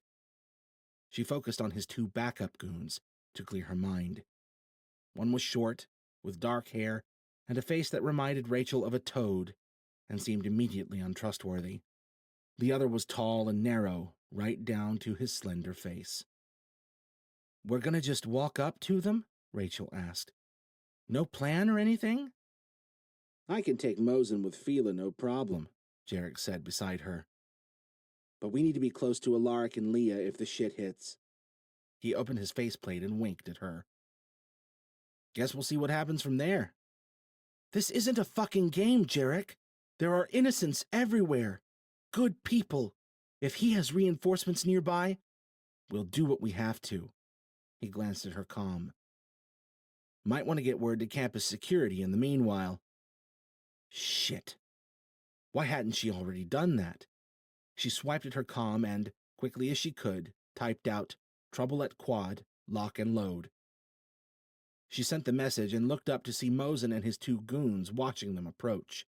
She focused on his two backup goons to clear her mind. One was short, with dark hair, and a face that reminded Rachel of a toad, and seemed immediately untrustworthy. The other was tall and narrow, right down to his slender face. "We're gonna just walk up to them?" Rachel asked. "No plan or anything?" I can take Mosen with Fila, no problem, Jarek said beside her. But we need to be close to Alaric and Leah if the shit hits. He opened his faceplate and winked at her. "Guess we'll see what happens from there." "This isn't a fucking game, Jarek. There are innocents everywhere. Good people. If he has reinforcements nearby, we'll do what we have to." He glanced at her calm. "Might want to get word to campus security in the meanwhile." Shit. Why hadn't she already done that? She swiped at her comm and, quickly as she could, typed out, "Trouble at quad, lock and load." She sent the message and looked up to see Mosen and his two goons watching them approach.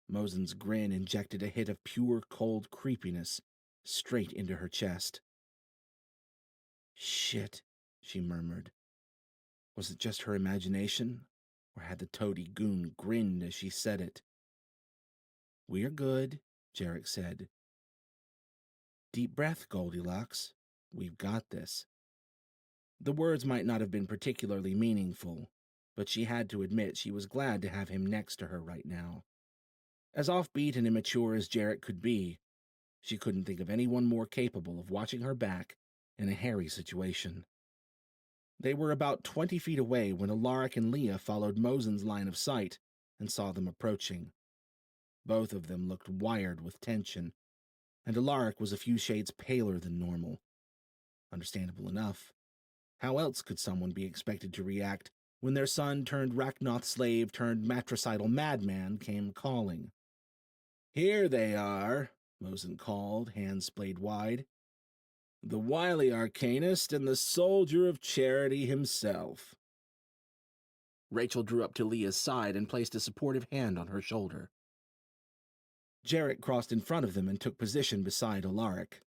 Mosen's grin injected a hit of pure, cold creepiness straight into her chest. "Shit," she murmured. Was it just her imagination, or had the toady goon grinned as she said it? "We're good," Jarek said. "Deep breath, Goldilocks. We've got this." The words might not have been particularly meaningful, but she had to admit she was glad to have him next to her right now. As offbeat and immature as Jarek could be, she couldn't think of anyone more capable of watching her back in a hairy situation. They were about 20 feet away when Alaric and Leah followed Mosen's line of sight and saw them approaching. Both of them looked wired with tension, and Alaric was a few shades paler than normal. Understandable enough. How else could someone be expected to react when their son turned Rachnoth slave turned matricidal madman came calling? "Here they are," Mosen called, hands splayed wide. "The wily arcanist and the soldier of charity himself." Rachel drew up to Leah's side and placed a supportive hand on her shoulder. Jarek crossed in front of them and took position beside Alaric.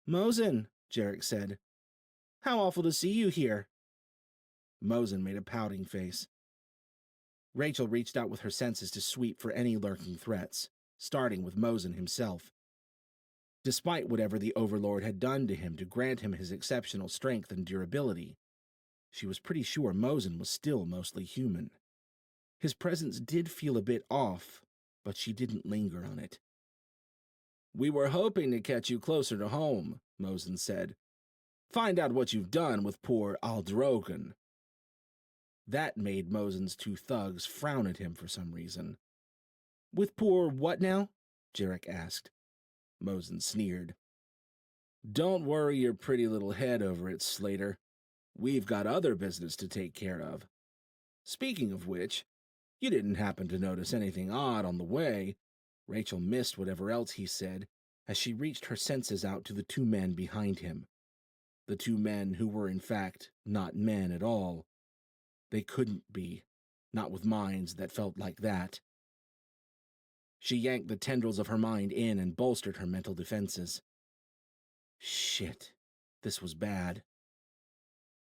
"Mosen," Jarek said, "how awful to see you here." Mosen made a pouting face. Rachel reached out with her senses to sweep for any lurking threats, starting with Mosen himself. Despite whatever the Overlord had done to him to grant him his exceptional strength and durability, she was pretty sure Mosen was still mostly human. His presence did feel a bit off, but she didn't linger on it. "We were hoping to catch you closer to home," Mosen said. "Find out what you've done with poor Aldrogan." That made Mosen's two thugs frown at him for some reason. "With poor what now?" Jarek asked. Mosen sneered. "Don't worry your pretty little head over it, Slater. We've got other business to take care of. Speaking of which, you didn't happen to notice anything odd on the way." Rachel missed whatever else he said as she reached her senses out to the two men behind him. The two men who were in fact not men at all. They couldn't be, not with minds that felt like that. She yanked the tendrils of her mind in and bolstered her mental defenses. Shit, this was bad.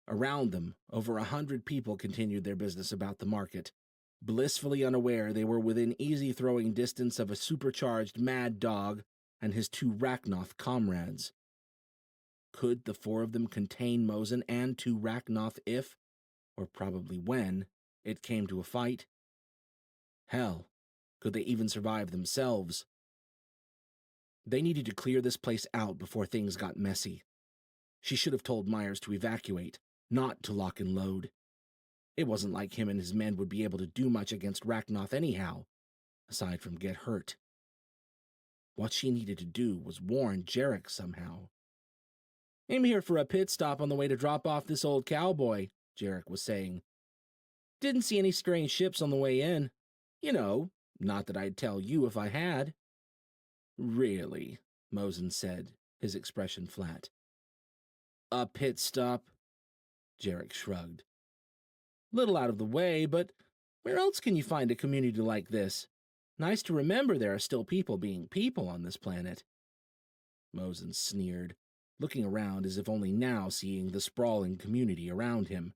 Around them, over 100 people continued their business about the market, blissfully unaware they were within easy throwing distance of a supercharged mad dog and his two Rachnoth comrades. Could the four of them contain Mosen and two Rachnoth if, or probably when, it came to a fight? Hell, could they even survive themselves? They needed to clear this place out before things got messy. She should have told Myers to evacuate, not to lock and load. It wasn't like him and his men would be able to do much against Rachnoth anyhow, aside from get hurt. What she needed to do was warn Jarek somehow. "I'm here for a pit stop on the way to drop off this old cowboy," Jarek was saying. "Didn't see any strange ships on the way in. You know, not that I'd tell you if I had." "Really?" Mosen said, his expression flat. "A pit stop?" Jarek shrugged. "Little out of the way, but where else can you find a community like this? Nice to remember there are still people being people on this planet." Mosen sneered, looking around as if only now seeing the sprawling community around him.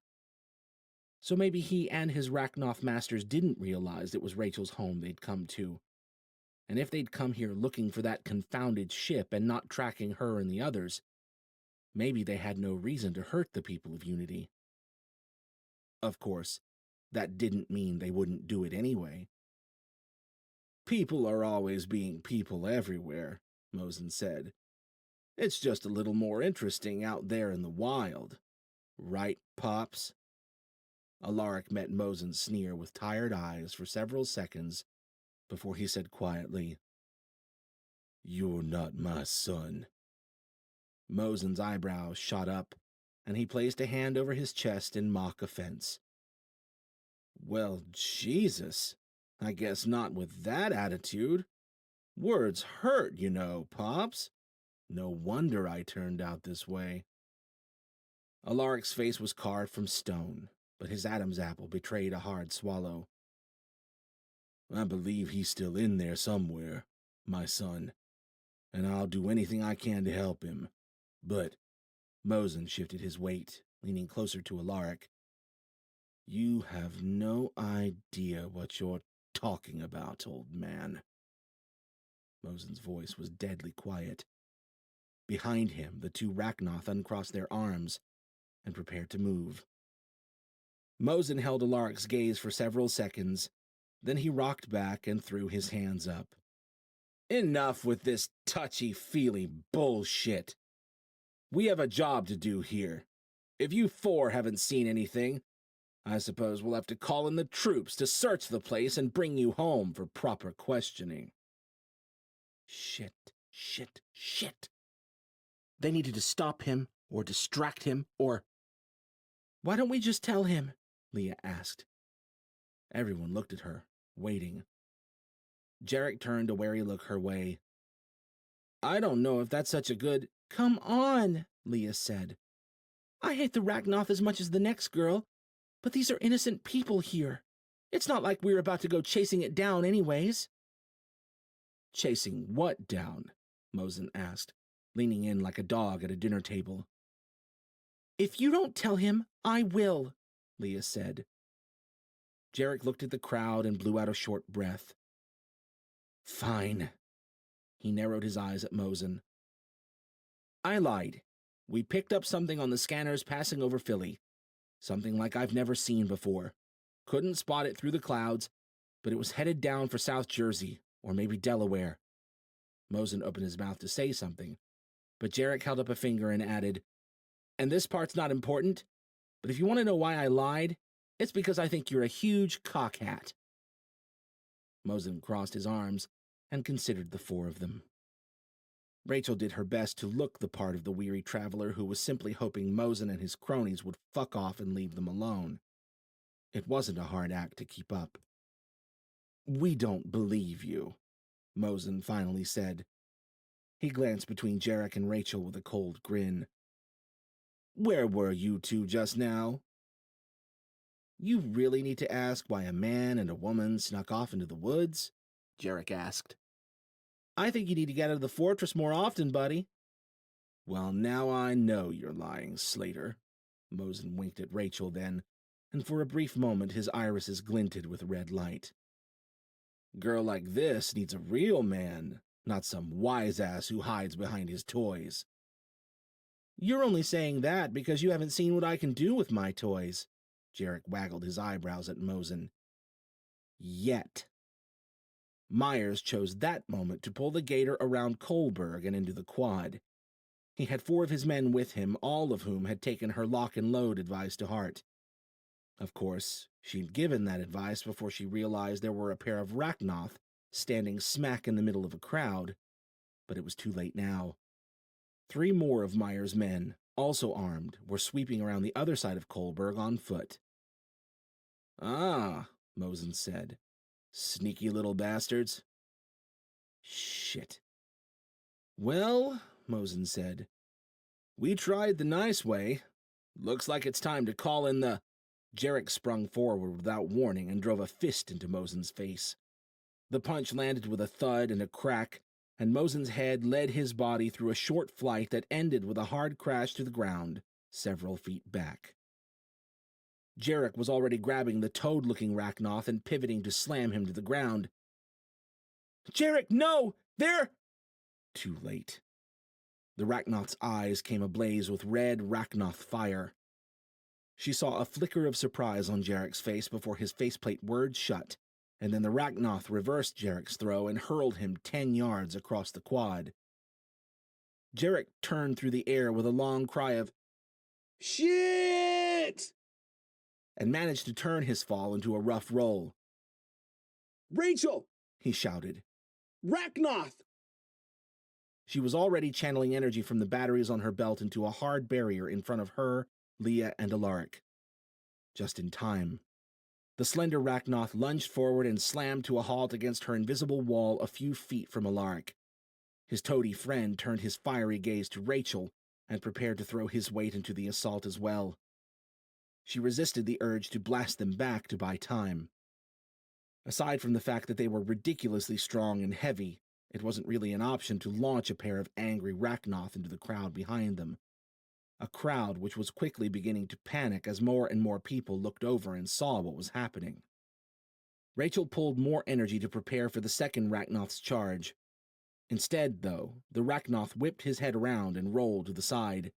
So maybe he and his Rachnoth masters didn't realize it was Rachel's home they'd come to. And if they'd come here looking for that confounded ship and not tracking her and the others, maybe they had no reason to hurt the people of Unity. Of course, that didn't mean they wouldn't do it anyway. "People are always being people everywhere," Mosen said. "It's just a little more interesting out there in the wild. Right, Pops?" Alaric met Mosen's sneer with tired eyes for several seconds before he said quietly, "You're not my son." Mosen's eyebrows shot up, and he placed a hand over his chest in mock offense. "Well, Jesus, I guess not with that attitude. Words hurt, you know, Pops. No wonder I turned out this way." Alaric's face was carved from stone, but his Adam's apple betrayed a hard swallow. "I believe he's still in there somewhere, my son, and I'll do anything I can to help him. But," Mosen shifted his weight, leaning closer to Alaric, You have no idea what you're talking about, old man. Mosen's voice was deadly quiet. Behind him, the two Rachnoth uncrossed their arms and prepared to move. Mosen held Alaric's gaze for several seconds, then he rocked back and threw his hands up. Enough with this touchy-feely bullshit. We have a job to do here. If you four haven't seen anything, I suppose we'll have to call in the troops to search the place and bring you home for proper questioning. Shit. They needed to stop him, or distract him, or... Why don't we just tell him? Leah asked. Everyone looked at her, waiting. Jarek turned a wary look her way. I don't know if that's such a good... Come on, Leah said. I hate the Rachnoth as much as the next girl, but these are innocent people here. It's not like we're about to go chasing it down anyways. Chasing what down? Mosen asked, leaning in like a dog at a dinner table. If you don't tell him, I will, Leah said. Jarek looked at the crowd and blew out a short breath. Fine. He narrowed his eyes at Mosen. I lied. We picked up something on the scanners passing over Philly. Something like I've never seen before. Couldn't spot it through the clouds, but it was headed down for South Jersey, or maybe Delaware. Mosen opened his mouth to say something, but Jarek held up a finger and added, And this part's not important, but if you want to know why I lied, it's because I think you're a huge cockhat. Mosen crossed his arms and considered the four of them. Rachel did her best to look the part of the weary traveler who was simply hoping Mosen and his cronies would fuck off and leave them alone. It wasn't a hard act to keep up. We don't believe you, Mosen finally said. He glanced between Jarek and Rachel with a cold grin. Where were you two just now? You really need to ask why a man and a woman snuck off into the woods? Jarek asked. I think you need to get out of the fortress more often, buddy. Well, now I know you're lying, Slater. Mosen winked at Rachel then, and for a brief moment his irises glinted with red light. Girl like this needs a real man, not some wise-ass who hides behind his toys. You're only saying that because you haven't seen what I can do with my toys. Jarek waggled his eyebrows at Mosen. Yet. Myers chose that moment to pull the gator around Kohlberg and into the quad. He had 4 of his men with him, all of whom had taken her lock and load advice to heart. Of course, she'd given that advice before she realized there were a pair of Rachnoth standing smack in the middle of a crowd, but it was too late now. 3 more of Myers' men, also armed, were sweeping around the other side of Kohlberg on foot. Ah, Mosen said. Sneaky little bastards. Shit. Well, Mosen said, we tried the nice way. Looks like it's time to call in the... Jarek sprung forward without warning and drove a fist into Mosen's face. The punch landed with a thud and a crack, and Mosen's head led his body through a short flight that ended with a hard crash to the ground, several feet back. Jarek was already grabbing the toad-looking Rachnoth and pivoting to slam him to the ground. Jarek, no! They're... Too late. The Rachnoth's eyes came ablaze with red Rachnoth fire. She saw a flicker of surprise on Jarek's face before his faceplate whirred shut, and then the Rachnoth reversed Jarek's throw and hurled him 10 yards across the quad. Jarek turned through the air with a long cry of, Shit! And managed to turn his fall into a rough roll. Rachel! He shouted. Rachnoth! She was already channeling energy from the batteries on her belt into a hard barrier in front of her, Leah, and Alaric. Just in time. The slender Rachnoth lunged forward and slammed to a halt against her invisible wall a few feet from Alaric. His toady friend turned his fiery gaze to Rachel and prepared to throw his weight into the assault as well. She resisted the urge to blast them back to buy time. Aside from the fact that they were ridiculously strong and heavy, it wasn't really an option to launch a pair of angry Rachnoth into the crowd behind them. a crowd which was quickly beginning to panic as more and more people looked over and saw what was happening. Rachel pulled more energy to prepare for the second Rachnoth's charge. Instead, though, the Rachnoth whipped his head around and rolled to the side.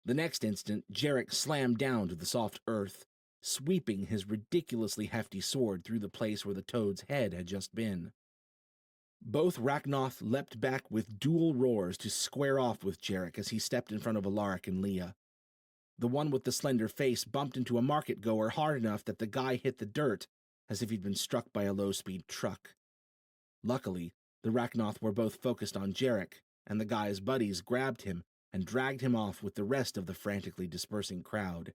The next instant, Jarek slammed down to the soft earth, sweeping his ridiculously hefty sword through the place where the toad's head had just been. Both Rachnoth leapt back with dual roars to square off with Jarek as he stepped in front of Alaric and Leah. The one with the slender face bumped into a market-goer hard enough that the guy hit the dirt as if he'd been struck by a low-speed truck. Luckily, the Rachnoth were both focused on Jarek, and the guy's buddies grabbed him and dragged him off with the rest of the frantically dispersing crowd.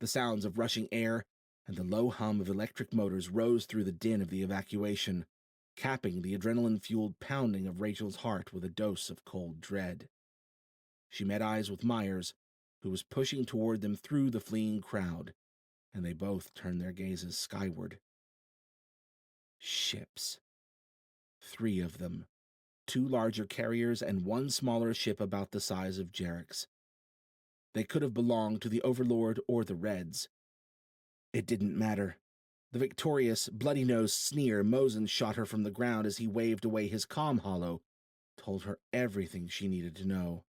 The sounds of rushing air and the low hum of electric motors rose through the din of the evacuation, capping the adrenaline-fueled pounding of Rachel's heart with a dose of cold dread. She met eyes with Myers, who was pushing toward them through the fleeing crowd, and they both turned their gazes skyward. Ships. 3 of them. 2 larger carriers and 1 smaller ship about the size of Jarek's. They could have belonged to the Overlord or the Reds. It didn't matter. The victorious, bloody-nosed sneer Mosen shot her from the ground as he waved away his comm hollow told her everything she needed to know.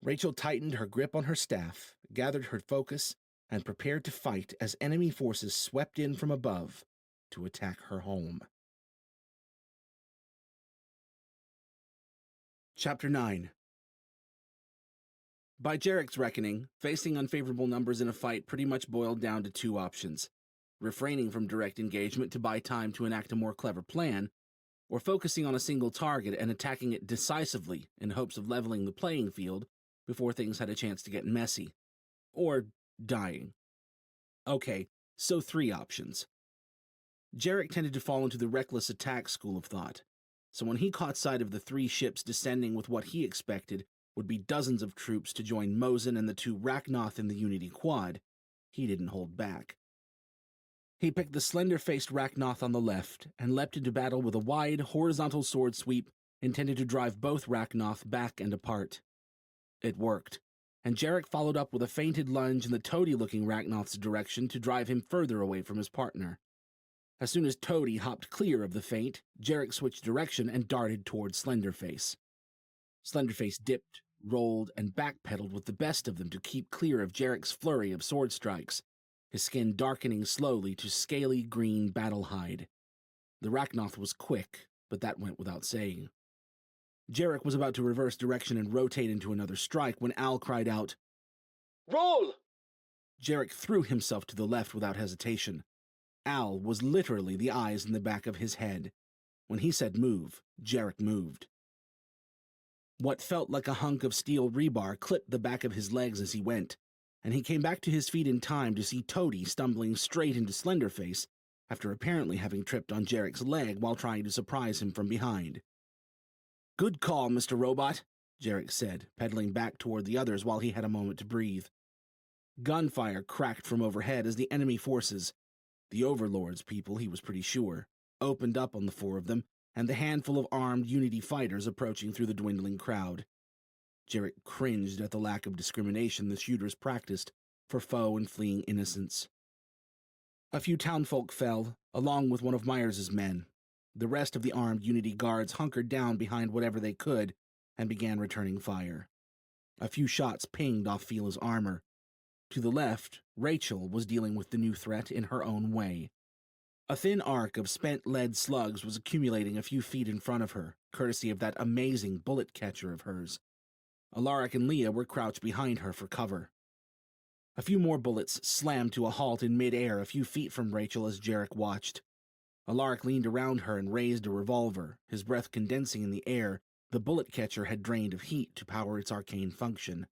Rachel tightened her grip on her staff, gathered her focus, and prepared to fight as enemy forces swept in from above to attack her home. Chapter 9. By Jarek's reckoning, facing unfavorable numbers in a fight pretty much boiled down to 2 options: refraining from direct engagement to buy time to enact a more clever plan, or focusing on a single target and attacking it decisively in hopes of leveling the playing field before things had a chance to get messy. Or dying. Okay, so 3 options. Jarek tended to fall into the reckless attack school of thought, so when he caught sight of the 3 ships descending with what he expected would be dozens of troops to join Mosen and the 2 Rachnoth in the Unity Quad, he didn't hold back. He picked the slender-faced Rachnoth on the left and leapt into battle with a wide, horizontal sword sweep intended to drive both Rachnoth back and apart. It worked, and Jarek followed up with a feinted lunge in the toady-looking Rachnoth's direction to drive him further away from his partner. As soon as Toady hopped clear of the feint, Jarek switched direction and darted toward Slenderface. Slenderface dipped, rolled, and backpedaled with the best of them to keep clear of Jarek's flurry of sword strikes, his skin darkening slowly to scaly green battle hide. The Rachnoth was quick, but that went without saying. Jarek was about to reverse direction and rotate into another strike when Al cried out, "Roll!" Jarek threw himself to the left without hesitation. Al was literally the eyes in the back of his head. When he said move, Jarek moved. What felt like a hunk of steel rebar clipped the back of his legs as he went, and he came back to his feet in time to see Toady stumbling straight into Slenderface after apparently having tripped on Jarek's leg while trying to surprise him from behind. "Good call, Mr. Robot," Jarek said, pedaling back toward the others while he had a moment to breathe. Gunfire cracked from overhead as the enemy forces, the Overlord's people he was pretty sure, opened up on the 4 of them and the handful of armed Unity fighters approaching through the dwindling crowd. Jarek cringed at the lack of discrimination the shooters practiced for foe and fleeing innocents. A few townfolk fell, along with one of Myers's men. The rest of the armed Unity guards hunkered down behind whatever they could and began returning fire. A few shots pinged off Fila's armor. To the left, Rachel was dealing with the new threat in her own way. A thin arc of spent lead slugs was accumulating a few feet in front of her, courtesy of that amazing bullet catcher of hers. Alaric and Leah were crouched behind her for cover. A few more bullets slammed to a halt in mid-air a few feet from Rachel as Jarek watched. Alaric leaned around her and raised a revolver, his breath condensing in the air the bullet catcher had drained of heat to power its arcane function.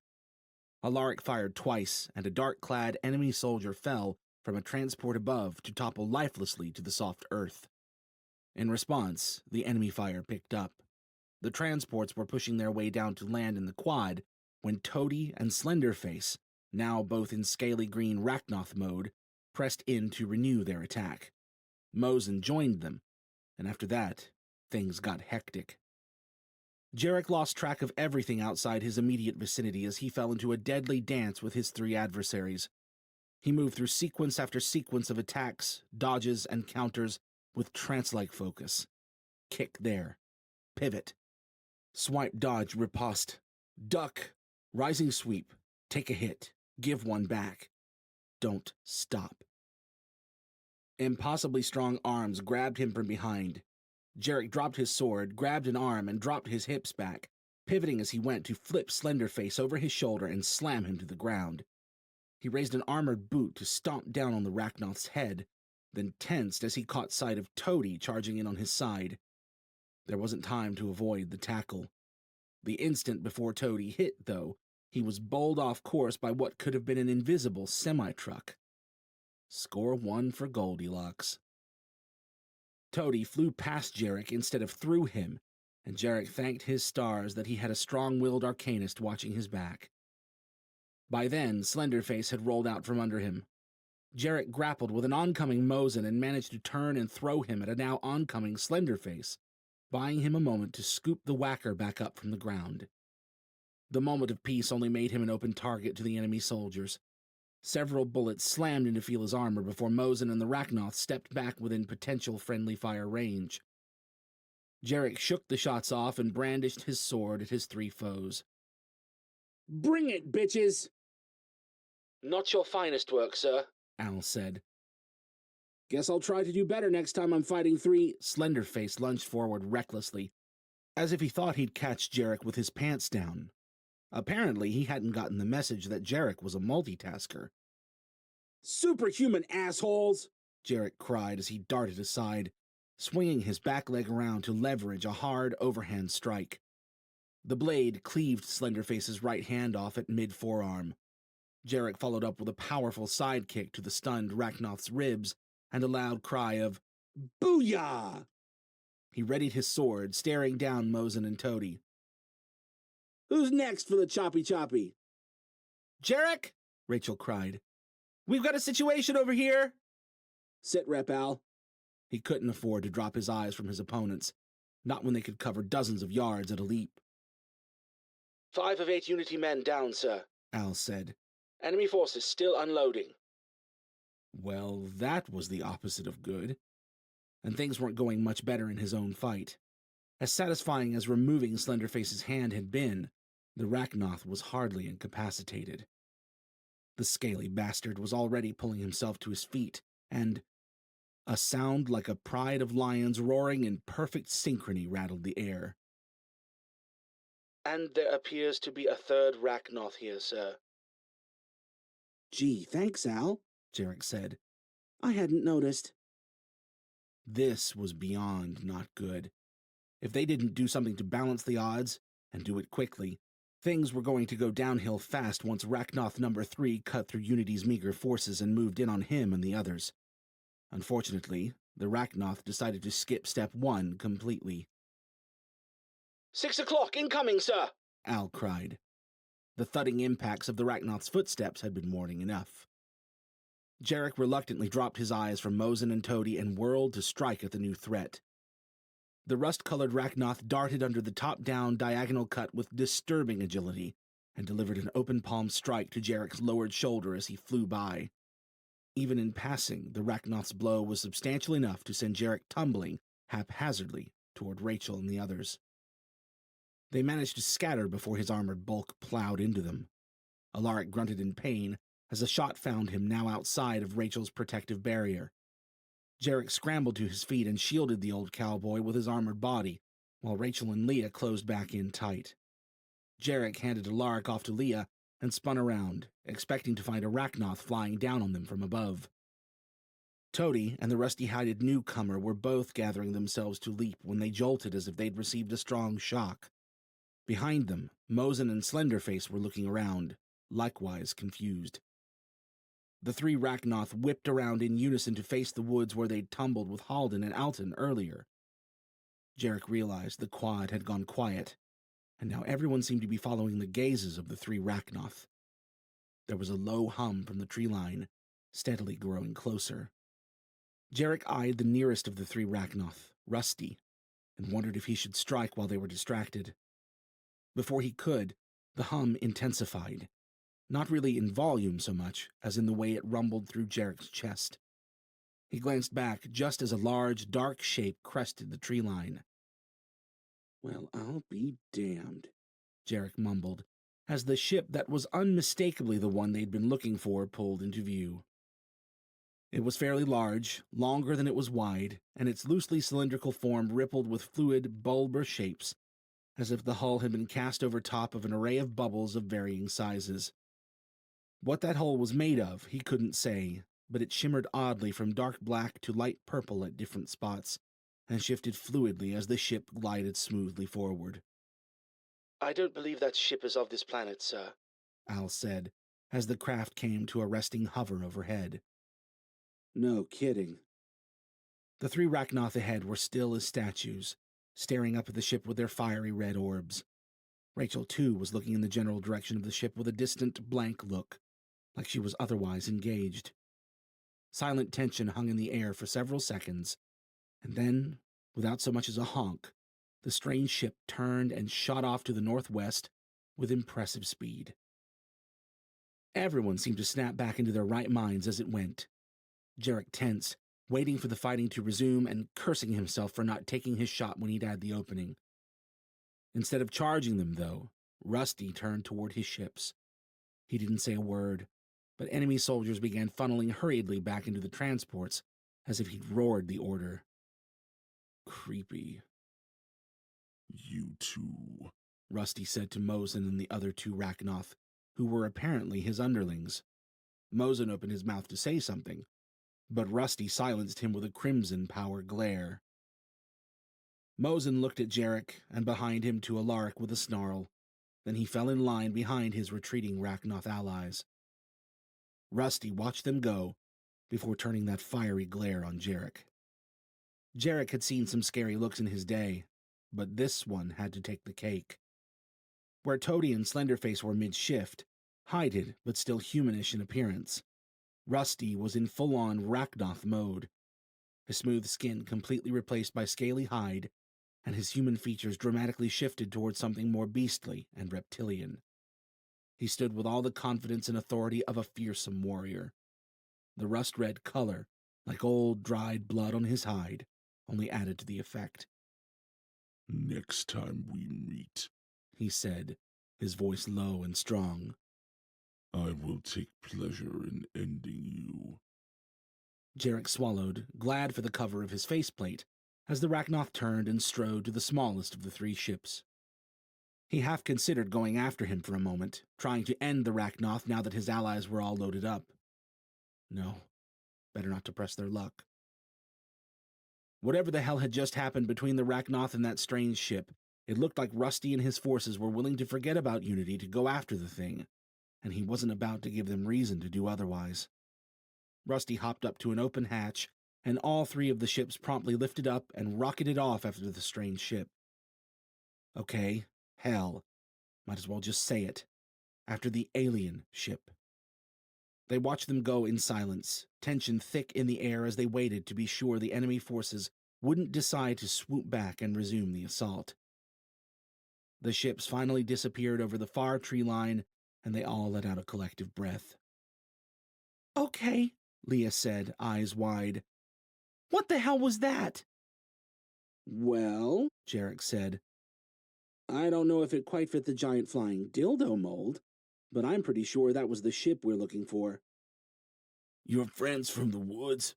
Alaric fired twice, and a dark-clad enemy soldier fell from a transport above to topple lifelessly to the soft earth. In response, the enemy fire picked up. The transports were pushing their way down to land in the quad when Toady and Slenderface, now both in scaly green Rachnoth mode, pressed in to renew their attack. Mosen joined them, and after that, things got hectic. Jarek lost track of everything outside his immediate vicinity as he fell into a deadly dance with his three adversaries. He moved through sequence after sequence of attacks, dodges, and counters with trance-like focus. Kick there. Pivot. Swipe, dodge, riposte. Duck. Rising sweep. Take a hit. Give one back. Don't stop. Impossibly strong arms grabbed him from behind. Jarek dropped his sword, grabbed an arm, and dropped his hips back, pivoting as he went to flip Slenderface over his shoulder and slam him to the ground. He raised an armored boot to stomp down on the Rachnoth's head, then tensed as he caught sight of Toady charging in on his side. There wasn't time to avoid the tackle. The instant before Toady hit, though, he was bowled off course by what could have been an invisible semi-truck. Score one for Goldilocks. Toady flew past Jarek instead of through him, and Jarek thanked his stars that he had a strong-willed arcanist watching his back. By then, Slenderface had rolled out from under him. Jarek grappled with an oncoming Mosin and managed to turn and throw him at a now oncoming Slenderface, buying him a moment to scoop the whacker back up from the ground. The moment of peace only made him an open target to the enemy soldiers. Several bullets slammed into Fila's armor before Mosin and the Rachnoth stepped back within potential friendly fire range. Jarek shook the shots off and brandished his sword at his three foes. Bring it, bitches! Not your finest work, sir, Al said. Guess I'll try to do better next time I'm fighting three. Slenderface lunged forward recklessly, as if he thought he'd catch Jarek with his pants down. Apparently, he hadn't gotten the message that Jarek was a multitasker. Superhuman assholes! Jarek cried as he darted aside, swinging his back leg around to leverage a hard overhand strike. The blade cleaved Slenderface's right hand off at mid-forearm. Jarek followed up with a powerful sidekick to the stunned Rachnoth's ribs and a loud cry of, "Booyah!" He readied his sword, staring down Mosin and Toady. Who's next for the choppy-choppy? "Jarek!" Rachel cried. "We've got a situation over here!" Sit rep, Al. He couldn't afford to drop his eyes from his opponents, not when they could cover dozens of yards at a leap. 5 of 8 Unity men down, sir. Al said. Enemy forces still unloading. Well, that was the opposite of good. And things weren't going much better in his own fight. As satisfying as removing Slenderface's hand had been, the Rachnoth was hardly incapacitated. The scaly bastard was already pulling himself to his feet, and a sound like a pride of lions roaring in perfect synchrony rattled the air. And there appears to be a third Rachnoth here, sir. Gee, thanks, Al, Jarek said. I hadn't noticed. This was beyond not good. If they didn't do something to balance the odds, and do it quickly, things were going to go downhill fast once Rachnoth number 3 cut through Unity's meager forces and moved in on him and the others. Unfortunately, the Rachnoth decided to skip step 1 completely. 6 o'clock, incoming, sir! Al cried. The thudding impacts of the Rachnoth's footsteps had been warning enough. Jarek reluctantly dropped his eyes from Mosin and Toady and whirled to strike at the new threat. The rust-colored Rachnoth darted under the top-down diagonal cut with disturbing agility and delivered an open-palm strike to Jarek's lowered shoulder as he flew by. Even in passing, the Rachnoth's blow was substantial enough to send Jarek tumbling haphazardly toward Rachel and the others. They managed to scatter before his armored bulk plowed into them. Alaric grunted in pain as a shot found him now outside of Rachel's protective barrier. Jarek scrambled to his feet and shielded the old cowboy with his armored body, while Rachel and Leah closed back in tight. Jarek handed Alaric off to Leah and spun around, expecting to find a Rachnoth flying down on them from above. Toady and the rusty-hided newcomer were both gathering themselves to leap when they jolted as if they'd received a strong shock. Behind them, Mosin and Slenderface were looking around, likewise confused. The 3 Rachnoth whipped around in unison to face the woods where they'd tumbled with Halden and Alton earlier. Jarek realized the quad had gone quiet, and now everyone seemed to be following the gazes of the 3 Rachnoth. There was a low hum from the tree line, steadily growing closer. Jarek eyed the nearest of the 3 Rachnoth, Rusty, and wondered if he should strike while they were distracted. Before he could, the hum intensified, not really in volume so much as in the way it rumbled through Jarek's chest. He glanced back just as a large, dark shape crested the tree line. Well, I'll be damned, Jarek mumbled, as the ship that was unmistakably the one they'd been looking for pulled into view. It was fairly large, longer than it was wide, and its loosely cylindrical form rippled with fluid, bulbous shapes, as if the hull had been cast over top of an array of bubbles of varying sizes. What that hull was made of, he couldn't say, but it shimmered oddly from dark black to light purple at different spots, and shifted fluidly as the ship glided smoothly forward. I don't believe that ship is of this planet, sir, Al said, as the craft came to a resting hover overhead. No kidding. The three Rachnoth ahead were still as statues, staring up at the ship with their fiery red orbs. Rachel, too, was looking in the general direction of the ship with a distant, blank look, like she was otherwise engaged. Silent tension hung in the air for several seconds, and then, without so much as a honk, the strange ship turned and shot off to the northwest with impressive speed. Everyone seemed to snap back into their right minds as it went. Jarek tensed, waiting for the fighting to resume and cursing himself for not taking his shot when he'd had the opening. Instead of charging them, though, Rusty turned toward his ships. He didn't say a word, but enemy soldiers began funneling hurriedly back into the transports, as if he'd roared the order. Creepy. You two, Rusty said to Mosin and the other two Rachnoth, who were apparently his underlings. Mosin opened his mouth to say something, but Rusty silenced him with a crimson power glare. Mosin looked at Jarek and behind him to Alaric with a snarl. Then he fell in line behind his retreating Rachnoth allies. Rusty watched them go before turning that fiery glare on Jarek. Jarek had seen some scary looks in his day, but this one had to take the cake. Where Toady and Slenderface were mid-shift, hided but still humanish in appearance, Rusty was in full-on Rachnoth mode, his smooth skin completely replaced by scaly hide, and his human features dramatically shifted towards something more beastly and reptilian. He stood with all the confidence and authority of a fearsome warrior. The rust-red color, like old dried blood on his hide, only added to the effect. next time we meet, He said, his voice low and strong, I will take pleasure in ending you. Jarek swallowed, glad for the cover of his faceplate, as the Rachnoth turned and strode to the smallest of the three ships. He half considered going after him for a moment, trying to end the Rachnoth now that his allies were all loaded up. No, better not to press their luck. Whatever the hell had just happened between the Rachnoth and that strange ship, it looked like Rusty and his forces were willing to forget about Unity to go after the thing, and he wasn't about to give them reason to do otherwise. Rusty hopped up to an open hatch, and all three of the ships promptly lifted up and rocketed off after the strange ship. Okay, hell, might as well just say it. After the alien ship. They watched them go in silence, tension thick in the air as they waited to be sure the enemy forces wouldn't decide to swoop back and resume the assault. The ships finally disappeared over the far tree line, and they all let out a collective breath. Okay, Leah said, eyes wide. What the hell was that? Well, Jarek said. I don't know if it quite fit the giant flying dildo mold, but I'm pretty sure that was the ship we're looking for. Your friends from the woods?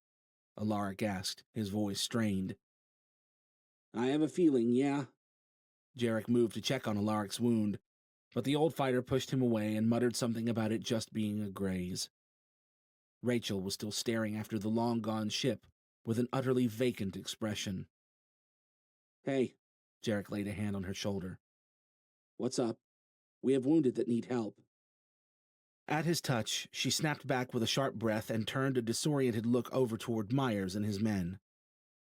Alaric asked, his voice strained. I have a feeling, yeah. Jarek moved to check on Alaric's wound, but the old fighter pushed him away and muttered something about it just being a graze. Rachel was still staring after the long-gone ship with an utterly vacant expression. Hey, Jarek laid a hand on her shoulder. What's up? We have wounded that need help. At his touch, she snapped back with a sharp breath and turned a disoriented look over toward Myers and his men.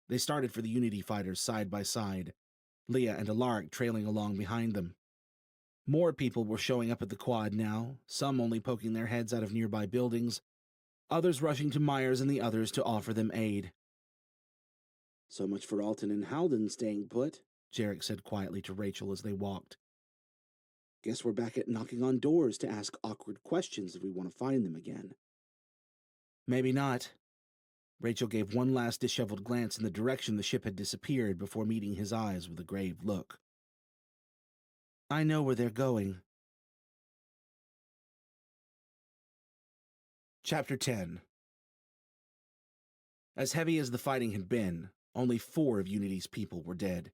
They started for the Unity fighters side by side, Leah and Alaric trailing along behind them. More people were showing up at the quad now, some only poking their heads out of nearby buildings, others rushing to Myers and the others to offer them aid. So much for Alton and Halden staying put, Jarek said quietly to Rachel as they walked. Guess we're back at knocking on doors to ask awkward questions if we want to find them again. Maybe not. Rachel gave one last disheveled glance in the direction the ship had disappeared before meeting his eyes with a grave look. I know where they're going. Chapter 10. As heavy as the fighting had been, only 4 of Unity's people were dead.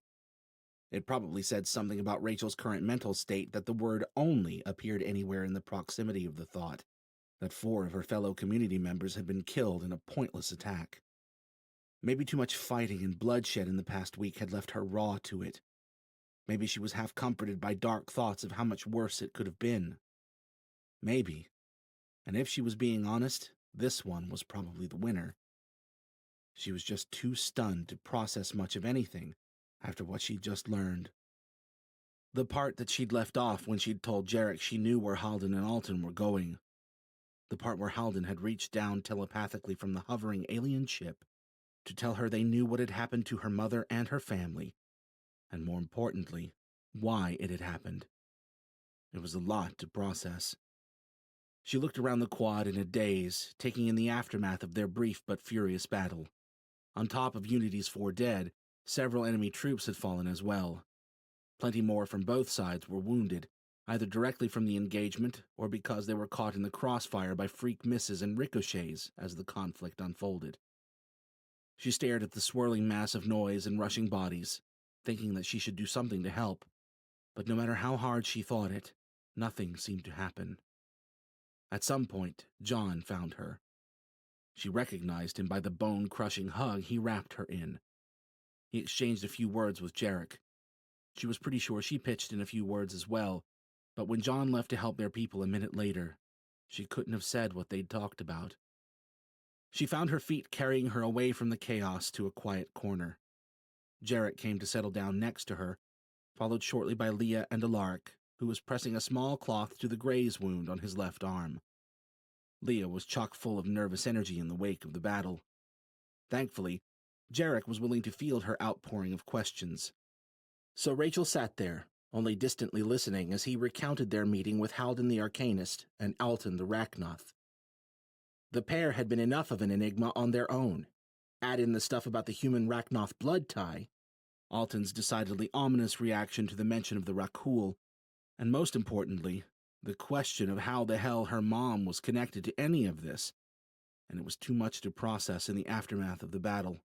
It probably said something about Rachel's current mental state that the word only appeared anywhere in the proximity of the thought that 4 of her fellow community members had been killed in a pointless attack. Maybe too much fighting and bloodshed in the past week had left her raw to it. Maybe she was half comforted by dark thoughts of how much worse it could have been. Maybe, and if she was being honest, this one was probably the winner. She was just too stunned to process much of anything after what she'd just learned. The part that she'd left off when she'd told Jarek she knew where Halden and Alton were going. The part where Halden had reached down telepathically from the hovering alien ship to tell her they knew what had happened to her mother and her family, and more importantly, why it had happened. It was a lot to process. She looked around the quad in a daze, taking in the aftermath of their brief but furious battle. On top of Unity's 4 dead, several enemy troops had fallen as well. Plenty more from both sides were wounded, either directly from the engagement or because they were caught in the crossfire by freak misses and ricochets as the conflict unfolded. She stared at the swirling mass of noise and rushing bodies, thinking that she should do something to help, but no matter how hard she thought it, nothing seemed to happen. At some point, John found her. She recognized him by the bone-crushing hug he wrapped her in. He exchanged a few words with Jarek. She was pretty sure she pitched in a few words as well, but when John left to help their people a minute later, she couldn't have said what they'd talked about. She found her feet carrying her away from the chaos to a quiet corner. Jarek came to settle down next to her, followed shortly by Leah and Alaric, who was pressing a small cloth to the graze wound on his left arm. Leah was chock full of nervous energy in the wake of the battle. Thankfully, Jarek was willing to field her outpouring of questions. So Rachel sat there, only distantly listening as he recounted their meeting with Halden the Arcanist and Alton the Rachnoth. The pair had been enough of an enigma on their own. Add in the stuff about the human Rachnoth blood tie, Alton's decidedly ominous reaction to the mention of the Rakul, and most importantly, the question of how the hell her mom was connected to any of this, and it was too much to process in the aftermath of the battle.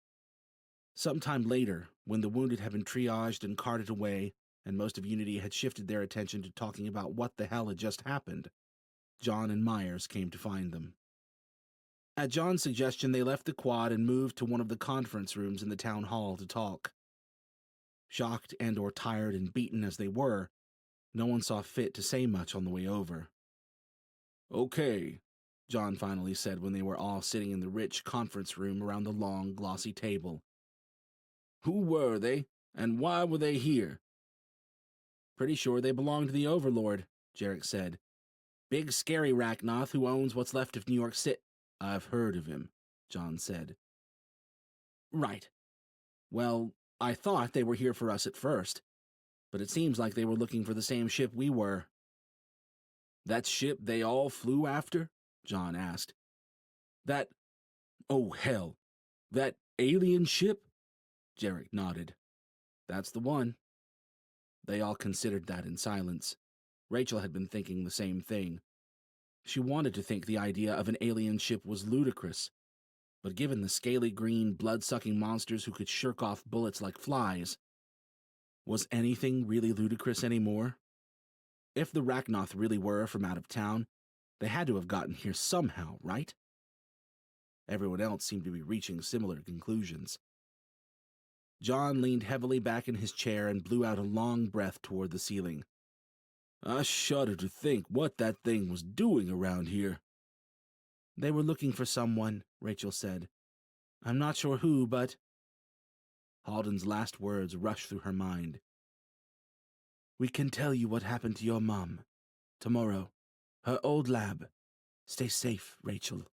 Sometime later, when the wounded had been triaged and carted away, and most of Unity had shifted their attention to talking about what the hell had just happened, John and Myers came to find them. At John's suggestion, they left the quad and moved to one of the conference rooms in the town hall to talk. Shocked and/or tired and beaten as they were, no one saw fit to say much on the way over. "Okay," John finally said when they were all sitting in the rich conference room around the long, glossy table. "Who were they, and why were they here?" "Pretty sure they belong to the Overlord," Jarek said. "Big, scary Rachnoth who owns what's left of New York City." "I've heard of him," John said. "Right. Well, I thought they were here for us at first, but it seems like they were looking for the same ship we were." "That ship they all flew after?" John asked. Oh hell, that alien ship?" Jarek nodded. "That's the one." They all considered that in silence. Rachel had been thinking the same thing. She wanted to think the idea of an alien ship was ludicrous, but given the scaly green, blood-sucking monsters who could shirk off bullets like flies, was anything really ludicrous anymore? If the Rachnoth really were from out of town, they had to have gotten here somehow, right? Everyone else seemed to be reaching similar conclusions. John leaned heavily back in his chair and blew out a long breath toward the ceiling. "I shudder to think what that thing was doing around here." "They were looking for someone," Rachel said. "I'm not sure who, but—" Halden's last words rushed through her mind. "We can tell you what happened to your mom. Tomorrow. Her old lab. Stay safe, Rachel."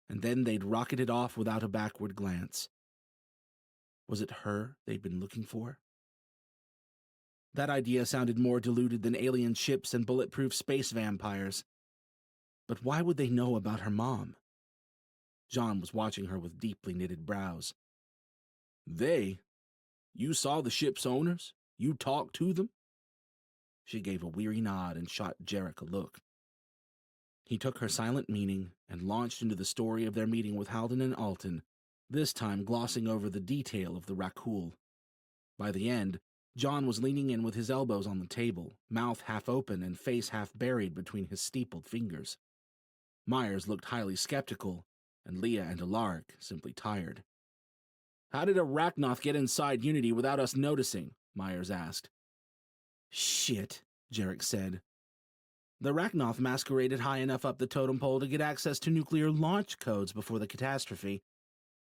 And then they'd rocketed off without a backward glance. Was it her they'd been looking for? That idea sounded more deluded than alien ships and bulletproof space vampires. But why would they know about her mom? John was watching her with deeply knitted brows. They? You saw the ship's owners? You talked to them? She gave a weary nod and shot Jarek a look. He took her silent meaning and launched into the story of their meeting with Halden and Alton, this time glossing over the detail of the Rakul. By the end, John was leaning in with his elbows on the table, mouth half open and face half buried between his steepled fingers. Myers looked highly skeptical, and Leah and Alaric simply tired. How did Arachnoth get inside Unity without us noticing? Myers asked. Shit, Jarek said. The Arachnoth masqueraded high enough up the totem pole to get access to nuclear launch codes before the catastrophe.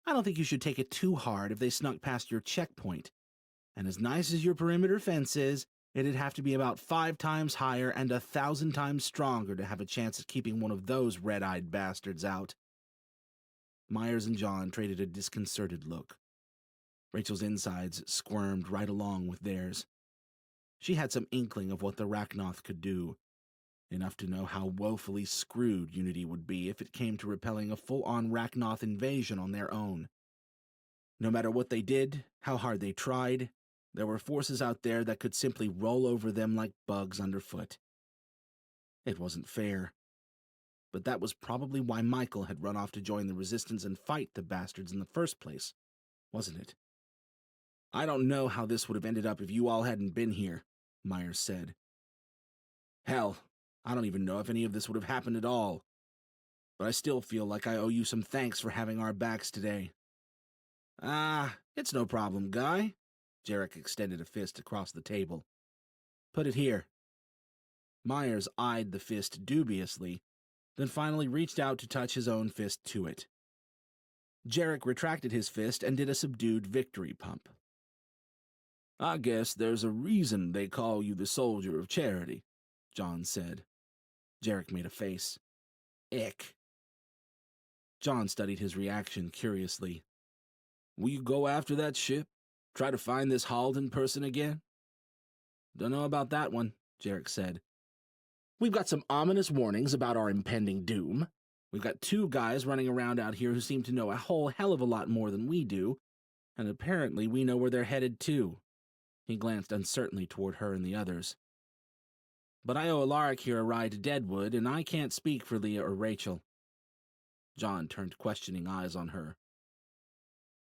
I don't think you should take it too hard if they snuck past your checkpoint. And as nice as your perimeter fence is, it'd have to be about 5 times higher and 1,000 times stronger to have a chance at keeping one of those red-eyed bastards out. Myers and John traded a disconcerted look. Rachel's insides squirmed right along with theirs. She had some inkling of what the Arachnoth could do, enough to know how woefully screwed Unity would be if it came to repelling a full-on Arachnoth invasion on their own. No matter what they did, how hard they tried, there were forces out there that could simply roll over them like bugs underfoot. It wasn't fair. But that was probably why Michael had run off to join the resistance and fight the bastards in the first place, wasn't it? I don't know how this would have ended up if you all hadn't been here, Myers said. Hell, I don't even know if any of this would have happened at all. But I still feel like I owe you some thanks for having our backs today. It's no problem, Guy. Jarek extended a fist across the table. Put it here. Myers eyed the fist dubiously, then finally reached out to touch his own fist to it. Jarek retracted his fist and did a subdued victory pump. I guess there's a reason they call you the soldier of charity, John said. Jarek made a face. Ick. John studied his reaction curiously. Will you go after that ship? Try to find this Halden person again? Dunno about that one, Jarek said. We've got some ominous warnings about our impending doom. We've got 2 guys running around out here who seem to know a whole hell of a lot more than we do, and apparently we know where they're headed too. He glanced uncertainly toward her and the others. But I owe Alaric here a ride to Deadwood, and I can't speak for Leah or Rachel. John turned questioning eyes on her.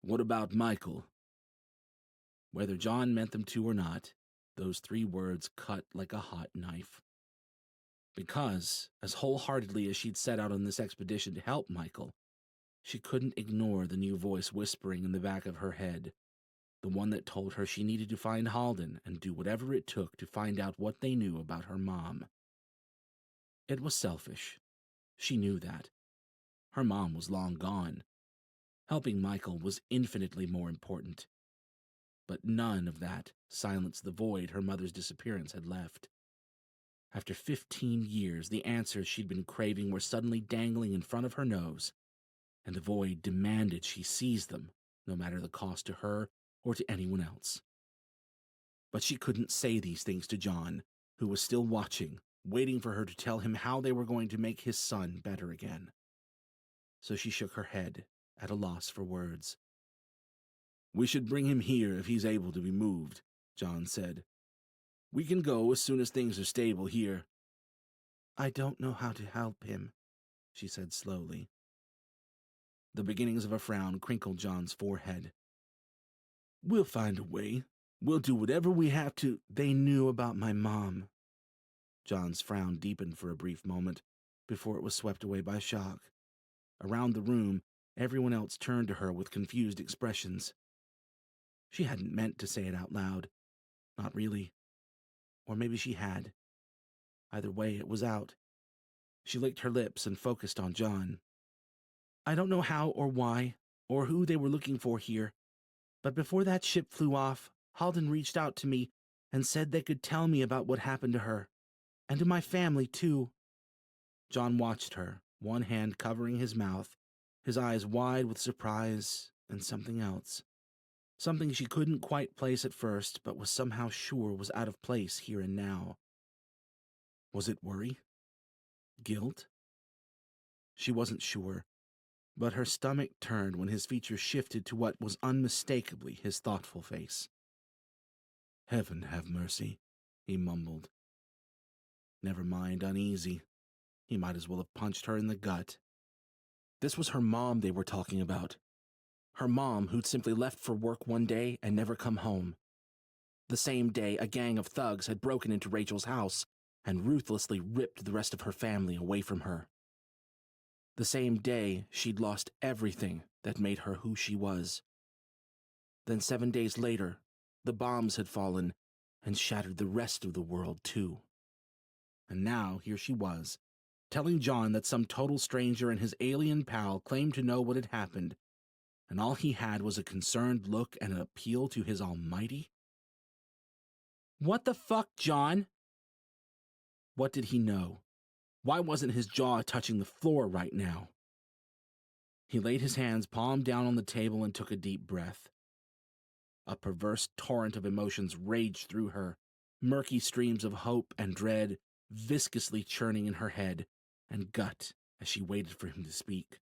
What about Michael? Whether John meant them to or not, those 3 words cut like a hot knife. Because, as wholeheartedly as she'd set out on this expedition to help Michael, she couldn't ignore the new voice whispering in the back of her head, the one that told her she needed to find Halden and do whatever it took to find out what they knew about her mom. It was selfish. She knew that. Her mom was long gone. Helping Michael was infinitely more important. But none of that silenced the void her mother's disappearance had left. After 15 years, the answers she'd been craving were suddenly dangling in front of her nose, and the void demanded she seize them, no matter the cost to her or to anyone else. But she couldn't say these things to John, who was still watching, waiting for her to tell him how they were going to make his son better again. So she shook her head, at a loss for words. We should bring him here if he's able to be moved, John said. We can go as soon as things are stable here. I don't know how to help him, she said slowly. The beginnings of a frown crinkled John's forehead. We'll find a way. We'll do whatever we have to. They knew about my mom. John's frown deepened for a brief moment before it was swept away by shock. Around the room, everyone else turned to her with confused expressions. She hadn't meant to say it out loud. Not really. Or maybe she had. Either way, it was out. She licked her lips and focused on John. I don't know how or why, or who they were looking for here, but before that ship flew off, Halden reached out to me and said they could tell me about what happened to her, and to my family, too. John watched her, one hand covering his mouth, his eyes wide with surprise and something else. Something she couldn't quite place at first, but was somehow sure was out of place here and now. Was it worry? Guilt? She wasn't sure, but her stomach turned when his features shifted to what was unmistakably his thoughtful face. "Heaven have mercy," he mumbled. Never mind, uneasy. He might as well have punched her in the gut. This was her mom they were talking about. Her mom who'd simply left for work one day and never come home. The same day, a gang of thugs had broken into Rachel's house and ruthlessly ripped the rest of her family away from her. The same day, she'd lost everything that made her who she was. Then 7 days later, the bombs had fallen and shattered the rest of the world too. And now here she was, telling John that some total stranger and his alien pal claimed to know what had happened, and all he had was a concerned look and an appeal to his almighty? "What the fuck, John?" What did he know? Why wasn't his jaw touching the floor right now? He laid his hands palm down on the table and took a deep breath. A perverse torrent of emotions raged through her, murky streams of hope and dread viscously churning in her head and gut as she waited for him to speak.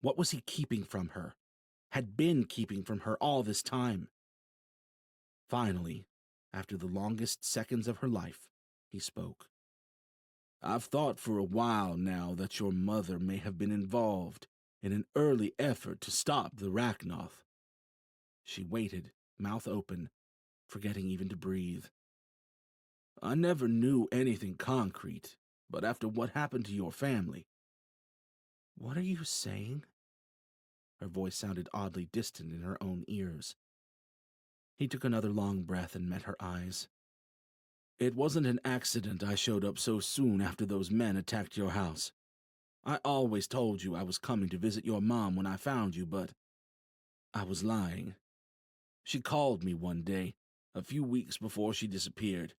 What was he keeping from her? Had been keeping from her all this time? Finally, after the longest seconds of her life, he spoke. "I've thought for a while now that your mother may have been involved in an early effort to stop the Rachnoth." She waited, mouth open, forgetting even to breathe. "I never knew anything concrete, but after what happened to your family—" "What are you saying?" Her voice sounded oddly distant in her own ears. He took another long breath and met her eyes. "It wasn't an accident I showed up so soon after those men attacked your house. I always told you I was coming to visit your mom when I found you, but I was lying. She called me one day, a few weeks before she disappeared,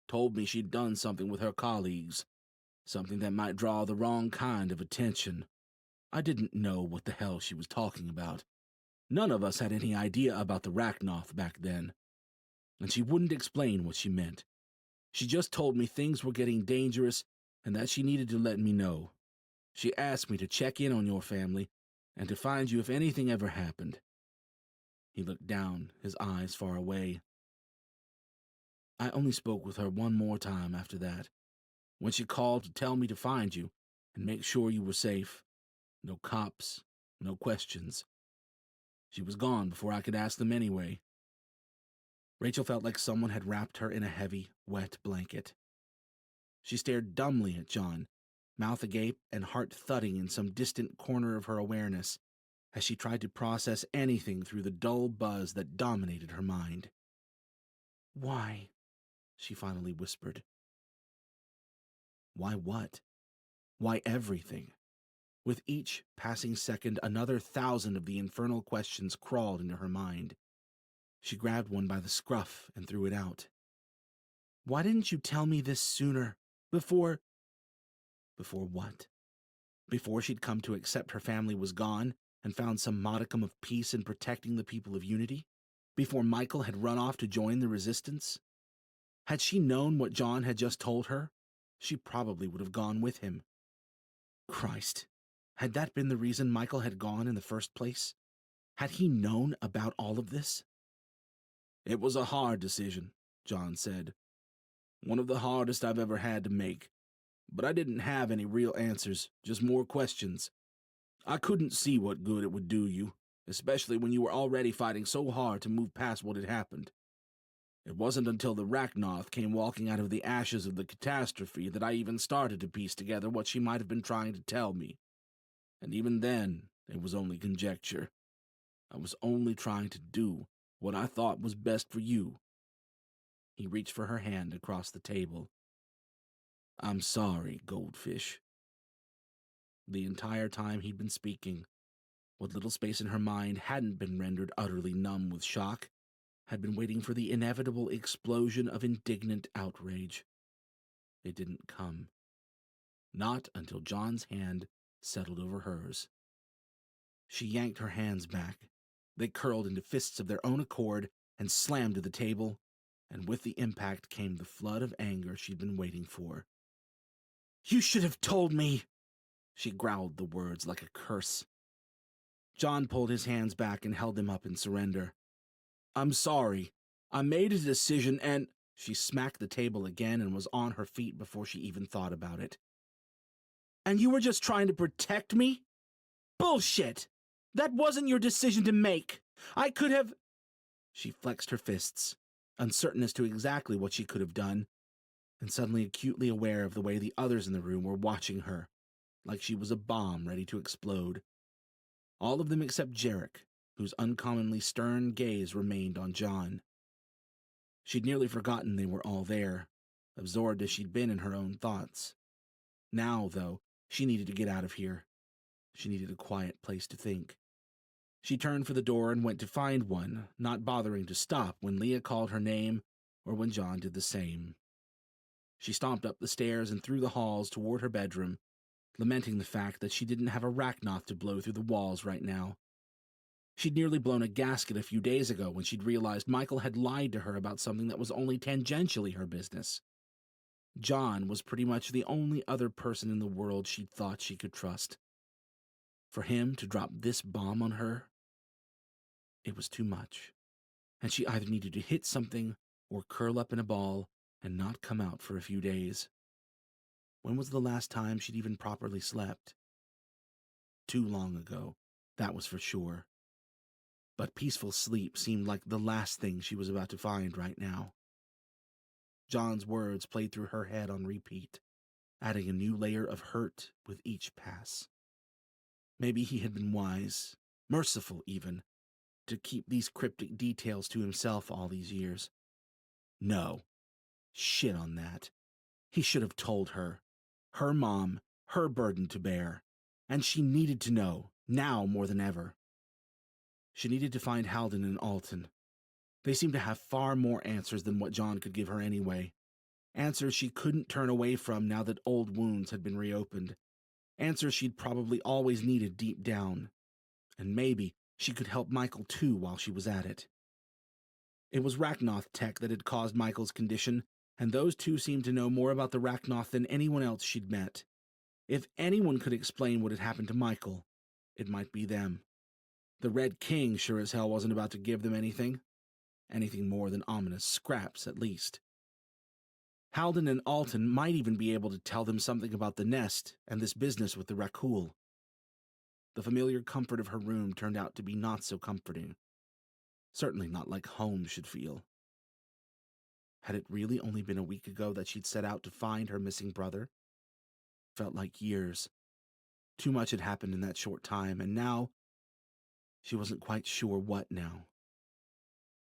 told me she'd done something with her colleagues, something that might draw the wrong kind of attention. I didn't know what the hell she was talking about. None of us had any idea about the Rachnoth back then. And she wouldn't explain what she meant. She just told me things were getting dangerous and that she needed to let me know. She asked me to check in on your family and to find you if anything ever happened." He looked down, his eyes far away. "I only spoke with her one more time after that, when she called to tell me to find you and make sure you were safe. No cops, no questions. She was gone before I could ask them anyway." Rachel felt like someone had wrapped her in a heavy, wet blanket. She stared dumbly at John, mouth agape and heart thudding in some distant corner of her awareness, as she tried to process anything through the dull buzz that dominated her mind. "Why?" she finally whispered. Why what? Why everything? With each passing second, another 1,000 of the infernal questions crawled into her mind. She grabbed one by the scruff and threw it out. "Why didn't you tell me this sooner? Before—" Before what? Before she'd come to accept her family was gone and found some modicum of peace in protecting the people of Unity? Before Michael had run off to join the resistance? Had she known what John had just told her, she probably would have gone with him. Christ, had that been the reason Michael had gone in the first place? Had he known about all of this? "It was a hard decision," John said. "One of the hardest I've ever had to make. But I didn't have any real answers, just more questions. I couldn't see what good it would do you, especially when you were already fighting so hard to move past what had happened. It wasn't until the Rachnoth came walking out of the ashes of the catastrophe that I even started to piece together what she might have been trying to tell me. And even then, it was only conjecture. I was only trying to do what I thought was best for you." He reached for her hand across the table. "I'm sorry, Goldfish." The entire time he'd been speaking, what little space in her mind hadn't been rendered utterly numb with shock had been waiting for the inevitable explosion of indignant outrage. It didn't come. Not until John's hand settled over hers. She yanked her hands back, They curled into fists of their own accord and slammed to the table, and with the impact came the flood of anger she'd been waiting for. "You should have told me!" She growled the words like a curse. John pulled his hands back and held them up in surrender. "I'm sorry. I made a decision and—" She smacked the table again and was on her feet before she even thought about it. "And you were just trying to protect me? Bullshit! That wasn't your decision to make. I could have—" She flexed her fists, uncertain as to exactly what she could have done, and suddenly acutely aware of the way the others in the room were watching her, like she was a bomb ready to explode. All of them except Jarek, whose uncommonly stern gaze remained on John. She'd nearly forgotten they were all there, absorbed as she'd been in her own thoughts. Now, though, she needed to get out of here. She needed a quiet place to think. She turned for the door and went to find one, not bothering to stop when Leah called her name or when John did the same. She stomped up the stairs and through the halls toward her bedroom, lamenting the fact that she didn't have a Rachnoth to blow through the walls right now. She'd nearly blown a gasket a few days ago when she'd realized Michael had lied to her about something that was only tangentially her business. John was pretty much the only other person in the world she'd thought she could trust. For him to drop this bomb on her, it was too much, and she either needed to hit something or curl up in a ball and not come out for a few days. When was the last time she'd even properly slept? Too long ago, that was for sure. But peaceful sleep seemed like the last thing she was about to find right now. John's words played through her head on repeat, adding a new layer of hurt with each pass. Maybe he had been wise, merciful even, to keep these cryptic details to himself all these years. No. Shit on that. He should have told her. Her mom, her burden to bear. And she needed to know, now more than ever. She needed to find Halden and Alton. They seemed to have far more answers than what John could give her anyway. Answers she couldn't turn away from now that old wounds had been reopened. Answers she'd probably always needed deep down. And maybe she could help Michael too while she was at it. It was Rachnoth tech that had caused Michael's condition, and those two seemed to know more about the Rachnoth than anyone else she'd met. If anyone could explain what had happened to Michael, it might be them. The Red King sure as hell wasn't about to give them anything. Anything more than ominous scraps, at least. Halden and Alton might even be able to tell them something about the nest and this business with the Rakul. The familiar comfort of her room turned out to be not so comforting. Certainly not like home should feel. Had it really only been a week ago that she'd set out to find her missing brother? Felt like years. Too much had happened in that short time, and now she wasn't quite sure what now.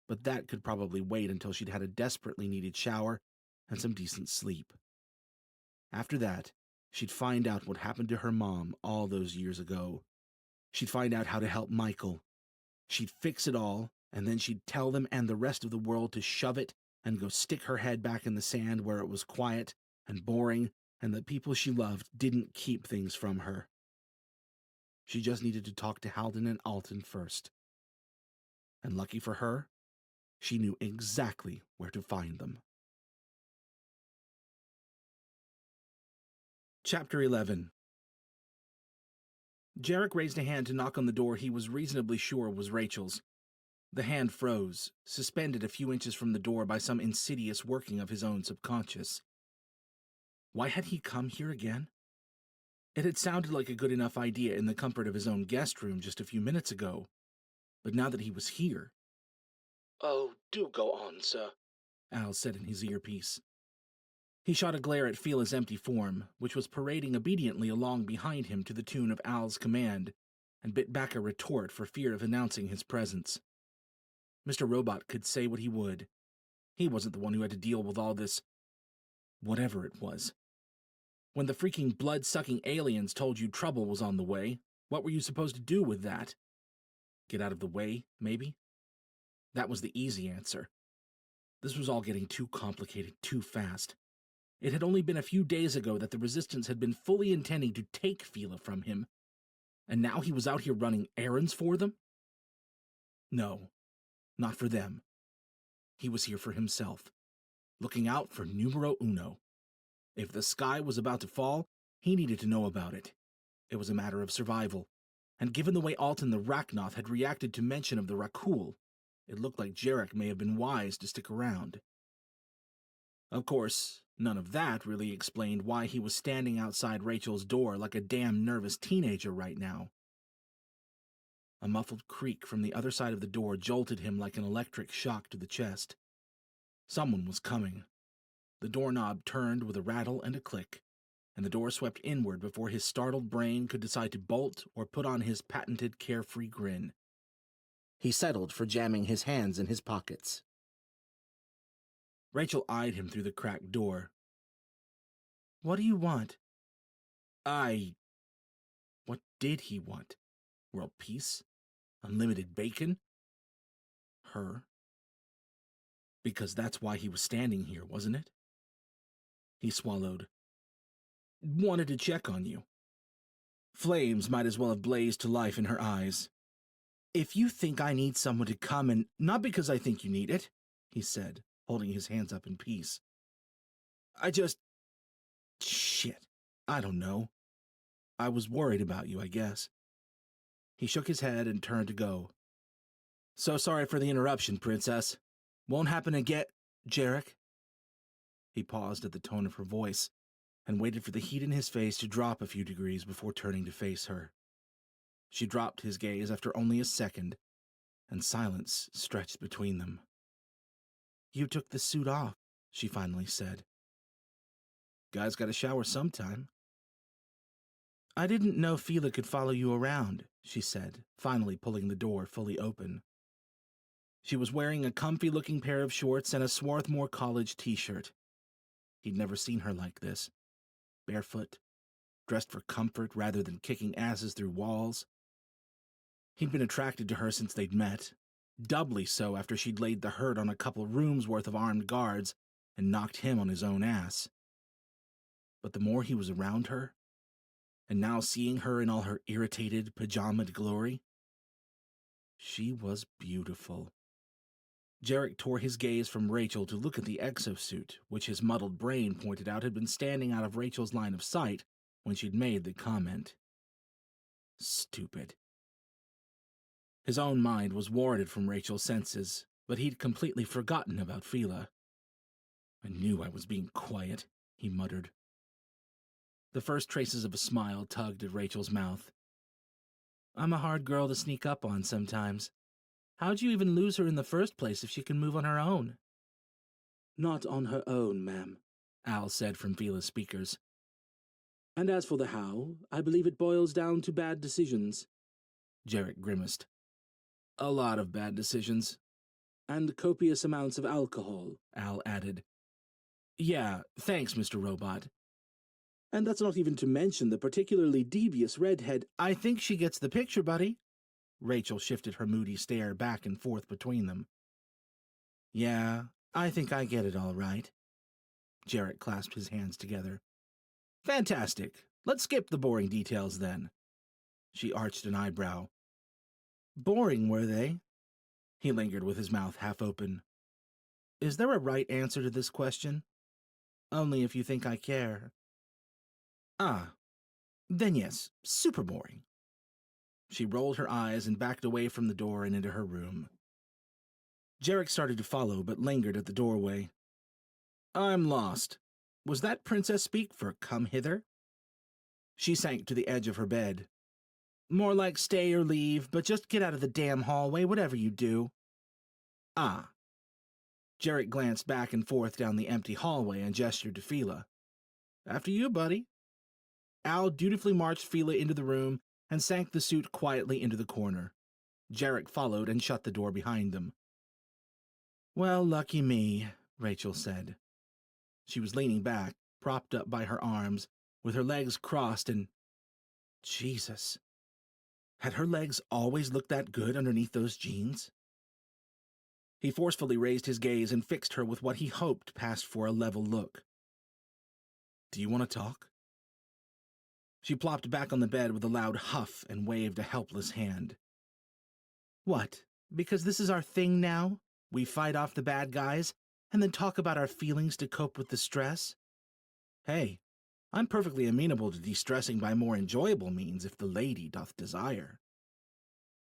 But that could probably wait until she'd had a desperately needed shower and some decent sleep. After that, she'd find out what happened to her mom all those years ago. She'd find out how to help Michael. She'd fix it all, and then she'd tell them and the rest of the world to shove it and go stick her head back in the sand where it was quiet and boring and the people she loved didn't keep things from her. She just needed to talk to Halden and Alton first. And lucky for her, she knew exactly where to find them. Chapter 11. Jarek raised a hand to knock on the door he was reasonably sure was Rachel's. The hand froze, suspended a few inches from the door by some insidious working of his own subconscious. Why had he come here again? It had sounded like a good enough idea in the comfort of his own guest room just a few minutes ago, but now that he was here... "Oh, do go on, sir," Al said in his earpiece. He shot a glare at Fela's empty form, which was parading obediently along behind him to the tune of Al's command, and bit back a retort for fear of announcing his presence. Mr. Robot could say what he would. He wasn't the one who had to deal with all this... whatever it was. When the freaking blood-sucking aliens told you trouble was on the way, what were you supposed to do with that? Get out of the way, maybe? That was the easy answer. This was all getting too complicated too fast. It had only been a few days ago that the Resistance had been fully intending to take Fela from him, and now he was out here running errands for them? No, not for them. He was here for himself, looking out for numero uno. If the sky was about to fall, he needed to know about it. It was a matter of survival, and given the way Alton the Rachnoth had reacted to mention of the Rakul, it looked like Jarek may have been wise to stick around. Of course, none of that really explained why he was standing outside Rachel's door like a damn nervous teenager right now. A muffled creak from the other side of the door jolted him like an electric shock to the chest. Someone was coming. The doorknob turned with a rattle and a click, and the door swept inward before his startled brain could decide to bolt or put on his patented carefree grin. He settled for jamming his hands in his pockets. Rachel eyed him through the cracked door. "What do you want?" What did he want? World peace? Unlimited bacon? Her? Because that's why he was standing here, wasn't it? He swallowed. "Wanted to check on you." Flames might as well have blazed to life in her eyes. "If you think I need someone to come and not because I think you need it," he said, holding his hands up in peace. Shit, I don't know. I was worried about you, I guess." He shook his head and turned to go. "So sorry for the interruption, Princess. Won't happen again, Jarek." He paused at the tone of her voice and waited for the heat in his face to drop a few degrees before turning to face her. She dropped his gaze after only a second, and silence stretched between them. "You took the suit off," she finally said. "Guy's got to shower sometime." "I didn't know Fila could follow you around," she said, finally pulling the door fully open. She was wearing a comfy-looking pair of shorts and a Swarthmore College t-shirt. He'd never seen her like this. Barefoot, dressed for comfort rather than kicking asses through walls. He'd been attracted to her since they'd met, doubly so after she'd laid the hurt on a couple rooms worth of armed guards and knocked him on his own ass. But the more he was around her, and now seeing her in all her irritated, pajamaed glory, she was beautiful. Jarek tore his gaze from Rachel to look at the exosuit, which his muddled brain pointed out had been standing out of Rachel's line of sight when she'd made the comment. Stupid. His own mind was warded from Rachel's senses, but he'd completely forgotten about Fila. "I knew I was being quiet," he muttered. The first traces of a smile tugged at Rachel's mouth. "I'm a hard girl to sneak up on sometimes. How'd you even lose her in the first place if she can move on her own?" "Not on her own, ma'am," Al said from Fila's speakers. "And as for the how, I believe it boils down to bad decisions." Jarek grimaced. "A lot of bad decisions." "And copious amounts of alcohol," Al added. "Yeah, thanks, Mr. Robot." "And that's not even to mention the particularly devious redhead—" "I think she gets the picture, buddy." Rachel shifted her moody stare back and forth between them. "Yeah, I think I get it all right." Jarek clasped his hands together. "Fantastic. Let's skip the boring details then." She arched an eyebrow. "Boring, were they?" He lingered with his mouth half open. "Is there a right answer to this question? Only if you think I care." "Ah, then yes, super boring." She rolled her eyes and backed away from the door and into her room. Jarek started to follow, but lingered at the doorway. "I'm lost. Was that princess speak for come hither?" She sank to the edge of her bed. "More like stay or leave, but just get out of the damn hallway, whatever you do." "Ah." Jarek glanced back and forth down the empty hallway and gestured to Fila. "After you, buddy." Al dutifully marched Fila into the room and sank the suit quietly into the corner. Jarek followed and shut the door behind them. "Well, lucky me," Rachel said. She was leaning back, propped up by her arms, with her legs crossed and... Jesus. Had her legs always looked that good underneath those jeans? He forcefully raised his gaze and fixed her with what he hoped passed for a level look. "Do you want to talk?" She plopped back on the bed with a loud huff and waved a helpless hand. "What? Because this is our thing now. We fight off the bad guys, and then talk about our feelings to cope with the stress. Hey, I'm perfectly amenable to de-stressing by more enjoyable means if the lady doth desire.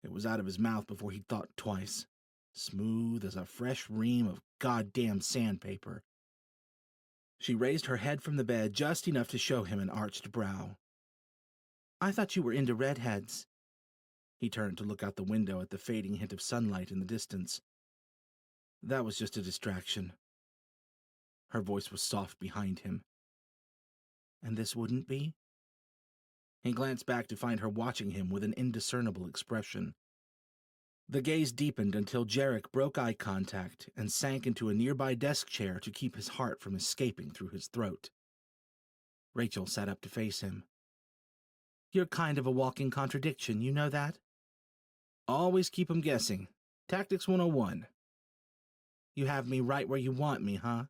It was out of his mouth before he'd thought twice, smooth as a fresh ream of goddamn sandpaper. She raised her head from the bed just enough to show him an arched brow. I thought you were into redheads. He turned to look out the window at the fading hint of sunlight in the distance. That was just a distraction. Her voice was soft behind him. And this wouldn't be? He glanced back to find her watching him with an indiscernible expression. The gaze deepened until Jarek broke eye contact and sank into a nearby desk chair to keep his heart from escaping through his throat. Rachel sat up to face him. You're kind of a walking contradiction, you know that? Always keep 'em guessing. Tactics 101. You have me right where you want me, huh?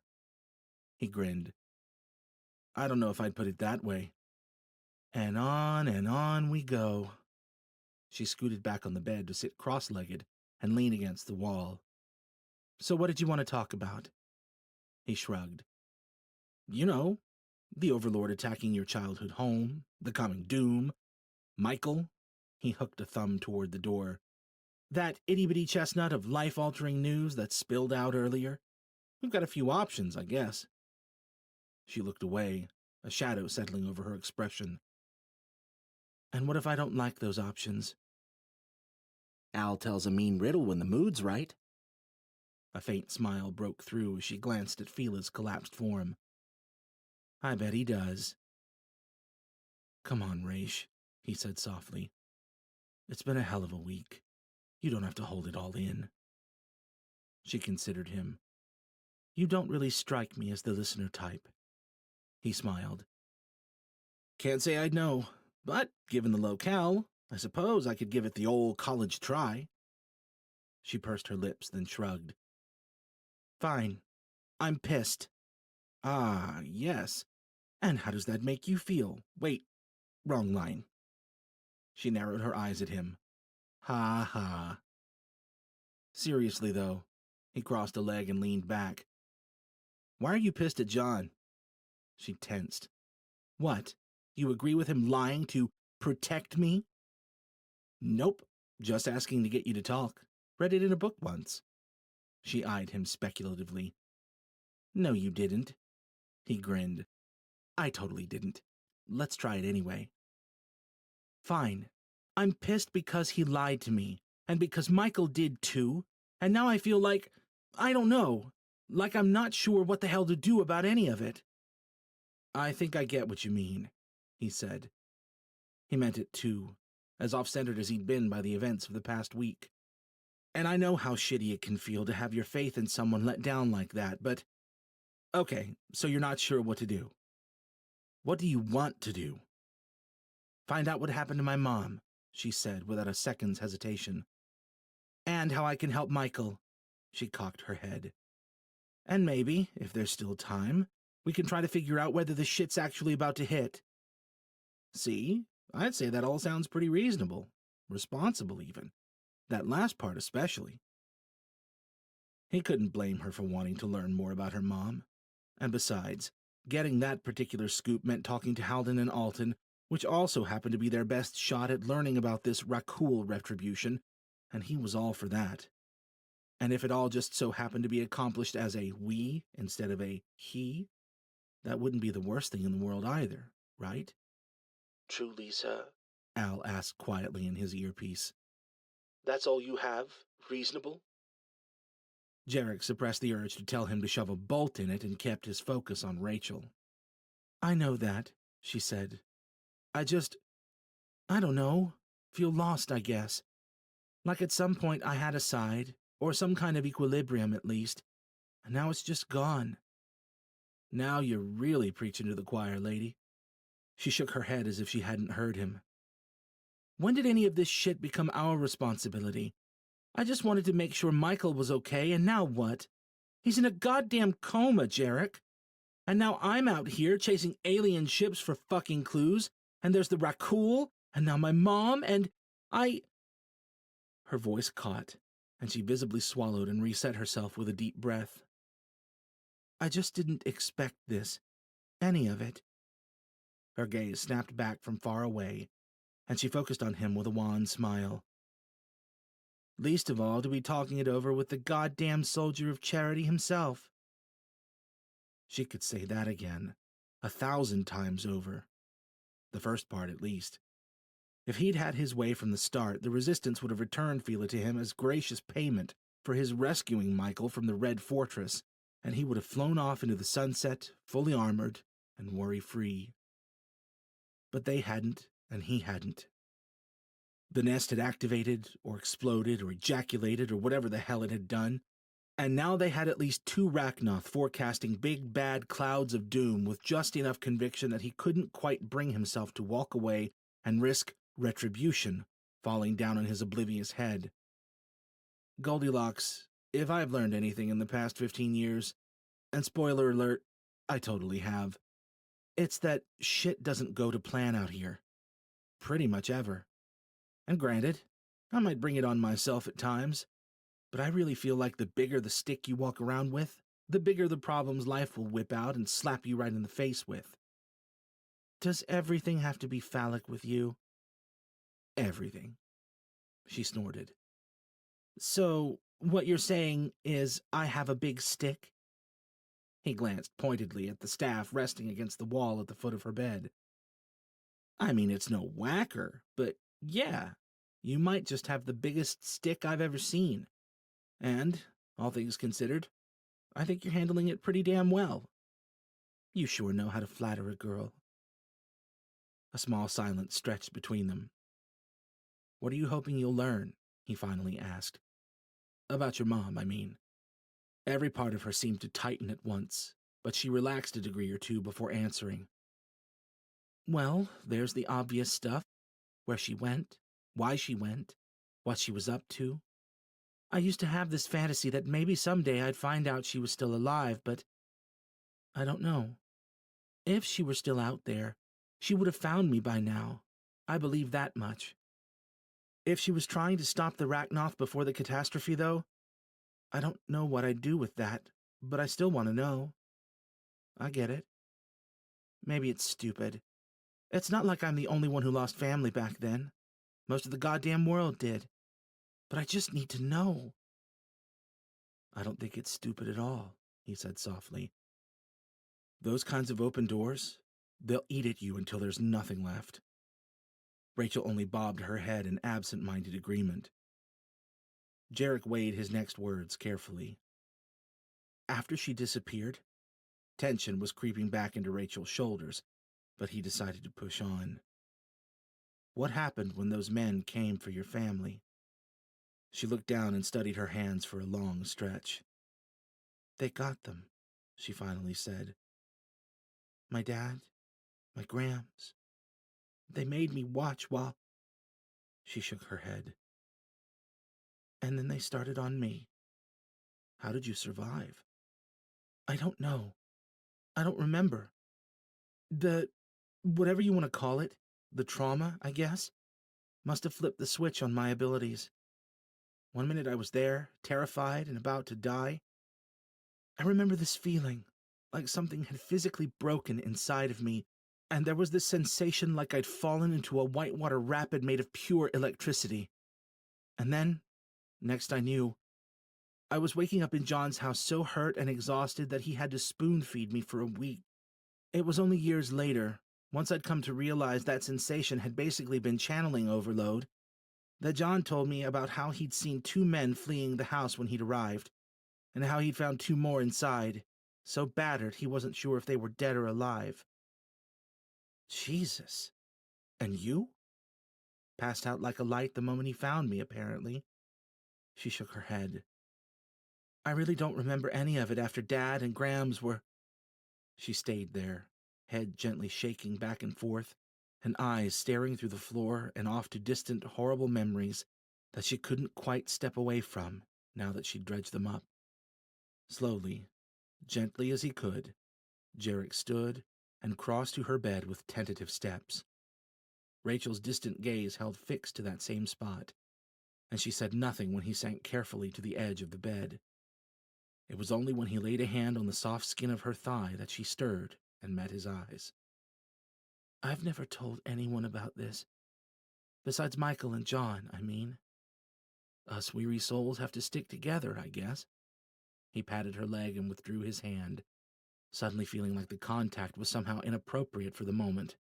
He grinned. I don't know if I'd put it that way. And on we go. She scooted back on the bed to sit cross-legged and lean against the wall. So what did you want to talk about? He shrugged. You know, the Overlord attacking your childhood home, the coming doom, Michael. He hooked a thumb toward the door. That itty-bitty chestnut of life-altering news that spilled out earlier. We've got a few options, I guess. She looked away, a shadow settling over her expression. And what if I don't like those options? Al tells a mean riddle when the mood's right. A faint smile broke through as she glanced at Fila's collapsed form. I bet he does. Come on, Raish, he said softly. It's been a hell of a week. You don't have to hold it all in. She considered him. You don't really strike me as the listener type. He smiled. Can't say I'd know, but given the locale, I suppose I could give it the old college try. She pursed her lips, then shrugged. Fine. I'm pissed. Ah, yes. And how does that make you feel? Wait, wrong line. She narrowed her eyes at him. Ha ha. Seriously, though, he crossed a leg and leaned back. Why are you pissed at John? She tensed. What? You agree with him lying to protect me? Nope. Just asking to get you to talk. Read it in a book once. She eyed him speculatively. No, you didn't. He grinned. I totally didn't. Let's try it anyway. Fine. I'm pissed because he lied to me, and because Michael did too, and now I feel like, I don't know, like I'm not sure what the hell to do about any of it. I think I get what you mean, he said. He meant it too, as off-centered as he'd been by the events of the past week. And I know how shitty it can feel to have your faith in someone let down like that, but... Okay, so you're not sure what to do. What do you want to do? Find out what happened to my mom, she said without a second's hesitation. And how I can help Michael, she cocked her head. And maybe, if there's still time, we can try to figure out whether the shit's actually about to hit. See, I'd say that all sounds pretty reasonable, responsible even. That last part especially. He couldn't blame her for wanting to learn more about her mom. And besides, getting that particular scoop meant talking to Halden and Alton, which also happened to be their best shot at learning about this Rakul retribution, and he was all for that. And if it all just so happened to be accomplished as a we instead of a he, that wouldn't be the worst thing in the world either, right? Truly, sir? Al asked quietly in his earpiece. That's all you have? Reasonable? Jarek suppressed the urge to tell him to shove a bolt in it and kept his focus on Rachel. I know that, she said. I don't know, feel lost, I guess. Like at some point I had a side, or some kind of equilibrium at least, and now it's just gone. Now you're really preaching to the choir, lady. She shook her head as if she hadn't heard him. When did any of this shit become our responsibility? I just wanted to make sure Michael was okay, and now what? He's in a goddamn coma, Jarek. And now I'm out here chasing alien ships for fucking clues, and there's the Rakul, and now my mom, and I... Her voice caught, and she visibly swallowed and reset herself with a deep breath. I just didn't expect this. Any of it. Her gaze snapped back from far away, and she focused on him with a wan smile. Least of all to be talking it over with the goddamn soldier of charity himself. She could say that again, 1,000 times over. The first part, at least. If he'd had his way from the start, the Resistance would have returned Fila to him as gracious payment for his rescuing Michael from the Red Fortress, and he would have flown off into the sunset, fully armored and worry-free. But they hadn't, and he hadn't. The nest had activated, or exploded, or ejaculated, or whatever the hell it had done, and now they had at least 2 Rachnoth forecasting big bad clouds of doom with just enough conviction that he couldn't quite bring himself to walk away and risk retribution falling down on his oblivious head. Goldilocks, if I've learned anything in the past 15 years, and spoiler alert, I totally have, it's that shit doesn't go to plan out here. Pretty much ever. And granted, I might bring it on myself at times, but I really feel like the bigger the stick you walk around with, the bigger the problems life will whip out and slap you right in the face with. Does everything have to be phallic with you? Everything. She snorted. So, what you're saying is I have a big stick? He glanced pointedly at the staff resting against the wall at the foot of her bed. I mean, it's no whacker, but yeah, you might just have the biggest stick I've ever seen. And, all things considered, I think you're handling it pretty damn well. You sure know how to flatter a girl. A small silence stretched between them. What are you hoping you'll learn? He finally asked. About your mom, I mean. Every part of her seemed to tighten at once, but she relaxed a degree or two before answering. Well, there's the obvious stuff. Where she went, why she went, what she was up to. I used to have this fantasy that maybe someday I'd find out she was still alive, but I don't know. If she were still out there, she would have found me by now. I believe that much. If she was trying to stop the Rachnoth before the catastrophe, though, I don't know what I'd do with that, but I still want to know. I get it. Maybe it's stupid. It's not like I'm the only one who lost family back then. Most of the goddamn world did. But I just need to know. I don't think it's stupid at all, he said softly. Those kinds of open doors, they'll eat at you until there's nothing left. Rachel only bobbed her head in absent-minded agreement. Jarek weighed his next words carefully. After she disappeared, tension was creeping back into Rachel's shoulders, but he decided to push on. What happened when those men came for your family? She looked down and studied her hands for a long stretch. They got them, she finally said. My dad, my Grams. They made me watch while... She shook her head. And then they started on me. How did you survive? I don't know. I don't remember. Whatever you want to call it, the trauma, I guess, must have flipped the switch on my abilities. One minute I was there, terrified and about to die. I remember this feeling, like something had physically broken inside of me, and there was this sensation like I'd fallen into a whitewater rapid made of pure electricity. And then, next I knew, I was waking up in John's house so hurt and exhausted that he had to spoon-feed me for a week. It was only years later, once I'd come to realize that sensation had basically been channeling overload, that John told me about how he'd seen 2 men fleeing the house when he'd arrived, and how he'd found 2 more inside, so battered he wasn't sure if they were dead or alive. Jesus. And you? Passed out like a light the moment he found me, apparently. She shook her head. I really don't remember any of it after Dad and Grams were... She stayed there, head gently shaking back and forth, and eyes staring through the floor and off to distant, horrible memories that she couldn't quite step away from now that she'd dredged them up. Slowly, gently as he could, Jarek stood and crossed to her bed with tentative steps. Rachel's distant gaze held fixed to that same spot, and she said nothing when he sank carefully to the edge of the bed. It was only when he laid a hand on the soft skin of her thigh that she stirred and met his eyes. "I've never told anyone about this. Besides Michael and John, I mean. Us weary souls have to stick together, I guess." He patted her leg and withdrew his hand, suddenly feeling like the contact was somehow inappropriate for the moment.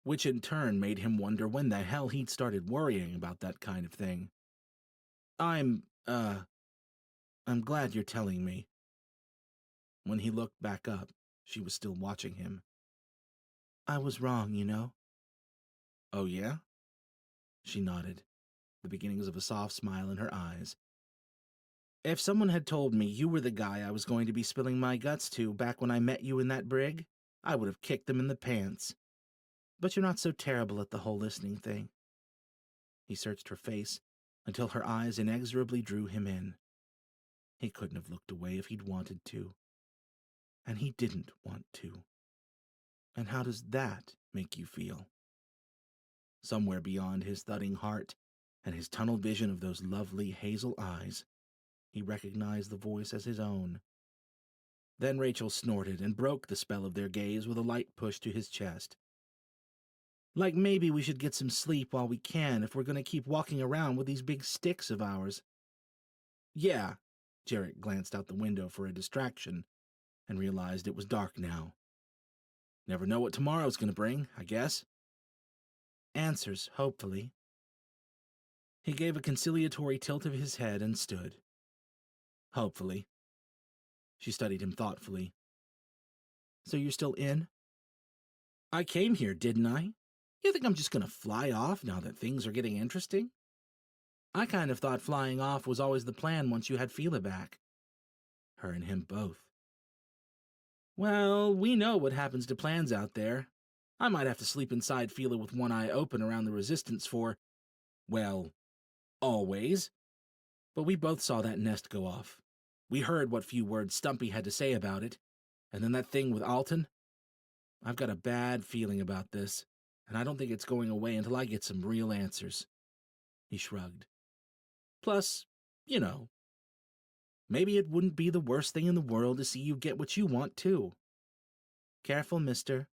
Which in turn made him wonder when the hell he'd started worrying about that kind of thing. I'm glad you're telling me." When he looked back up, she was still watching him. "I was wrong, you know." "Oh, yeah?" She nodded, the beginnings of a soft smile in her eyes. "If someone had told me you were the guy I was going to be spilling my guts to back when I met you in that brig, I would have kicked them in the pants. But you're not so terrible at the whole listening thing." He searched her face until her eyes inexorably drew him in. He couldn't have looked away if he'd wanted to. And he didn't want to. And how does that make you feel? Somewhere beyond his thudding heart and his tunnel vision of those lovely hazel eyes, he recognized the voice as his own. Then Rachel snorted and broke the spell of their gaze with a light push to his chest. "Like maybe we should get some sleep while we can if we're going to keep walking around with these big sticks of ours." "Yeah." Jarrett glanced out the window for a distraction and realized it was dark now. "Never know what tomorrow's going to bring, I guess." "Answers, hopefully." He gave a conciliatory tilt of his head and stood. "Hopefully." She studied him thoughtfully. "So you're still in?" "I came here, didn't I? You think I'm just going to fly off now that things are getting interesting?" "I kind of thought flying off was always the plan once you had Fila back." Her and him both. "Well, we know what happens to plans out there. I might have to sleep inside Fila with one eye open around the Resistance for, well, always. But we both saw that nest go off. We heard what few words Stumpy had to say about it. And then that thing with Alton. I've got a bad feeling about this, and I don't think it's going away until I get some real answers." He shrugged. "Plus, you know, maybe it wouldn't be the worst thing in the world to see you get what you want, too." "Careful, mister.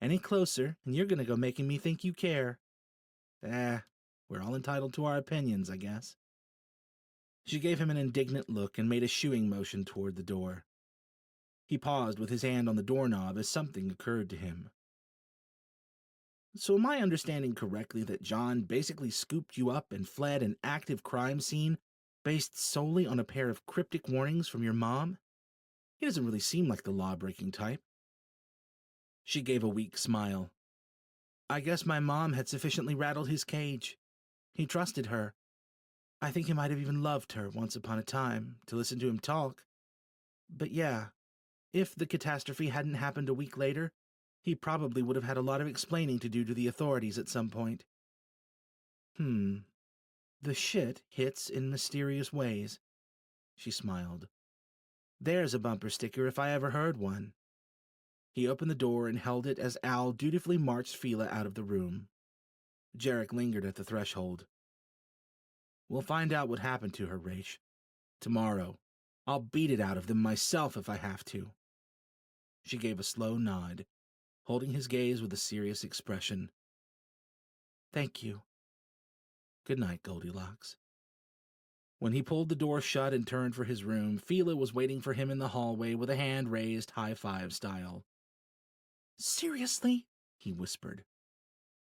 Any closer, and you're going to go making me think you care." We're all entitled to our opinions, I guess." She gave him an indignant look and made a shooing motion toward the door. He paused with his hand on the doorknob as something occurred to him. "So am I understanding correctly that John basically scooped you up and fled an active crime scene based solely on a pair of cryptic warnings from your mom? He doesn't really seem like the law-breaking type." She gave a weak smile. "I guess my mom had sufficiently rattled his cage. He trusted her. I think he might have even loved her once upon a time, to listen to him talk. But yeah, if the catastrophe hadn't happened a week later, he probably would have had a lot of explaining to do to the authorities at some point." The shit hits in mysterious ways." She smiled. "There's a bumper sticker if I ever heard one." He opened the door and held it as Al dutifully marched Fila out of the room. Jarek lingered at the threshold. "We'll find out what happened to her, Rach. Tomorrow. I'll beat it out of them myself if I have to." She gave a slow nod, holding his gaze with a serious expression. "Thank you. Good night, Goldilocks." When he pulled the door shut and turned for his room, Fila was waiting for him in the hallway with a hand raised high-five style. "Seriously?" he whispered.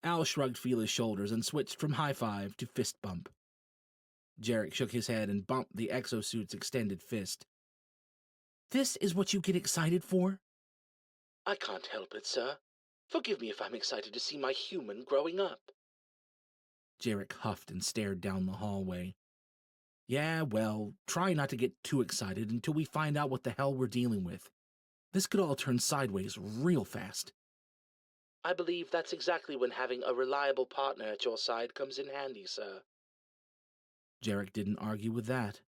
Al shrugged Fila's shoulders and switched from high-five to fist bump. Jarek shook his head and bumped the exosuit's extended fist. "This is what you get excited for?" "I can't help it, sir. Forgive me if I'm excited to see my human growing up." Jarek huffed and stared down the hallway. "Yeah, well, try not to get too excited until we find out what the hell we're dealing with. This could all turn sideways real fast." "I believe that's exactly when having a reliable partner at your side comes in handy, sir." Jarek didn't argue with that.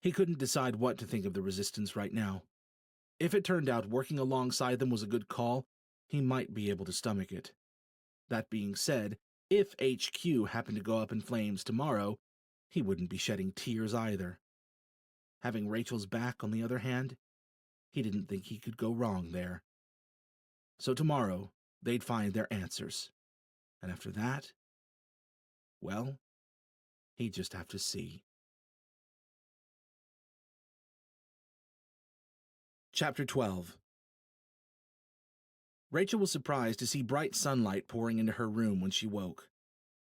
He couldn't decide what to think of the Resistance right now. If it turned out working alongside them was a good call, he might be able to stomach it. That being said, If HQ happened to go up in flames tomorrow, he wouldn't be shedding tears either. Having Rachel's back, on the other hand, he didn't think he could go wrong there. So tomorrow, they'd find their answers. And after that, well, he'd just have to see. Chapter 12. Rachel was surprised to see bright sunlight pouring into her room when she woke.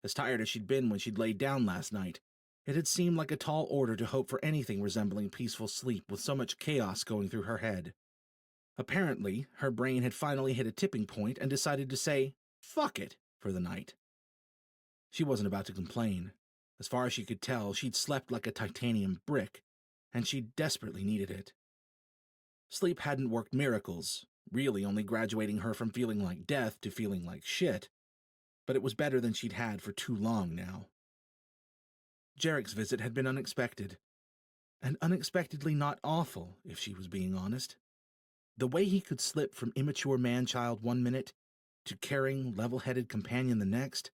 As tired as she'd been when she'd laid down last night, it had seemed like a tall order to hope for anything resembling peaceful sleep with so much chaos going through her head. Apparently, her brain had finally hit a tipping point and decided to say, "Fuck it," for the night. She wasn't about to complain. As far as she could tell, she'd slept like a titanium brick, and she desperately needed it. Sleep hadn't worked miracles, really only graduating her from feeling like death to feeling like shit, but it was better than she'd had for too long now. Jarek's visit had been unexpected, and unexpectedly not awful, if she was being honest. The way he could slip from immature man-child one minute to caring, level-headed companion the next,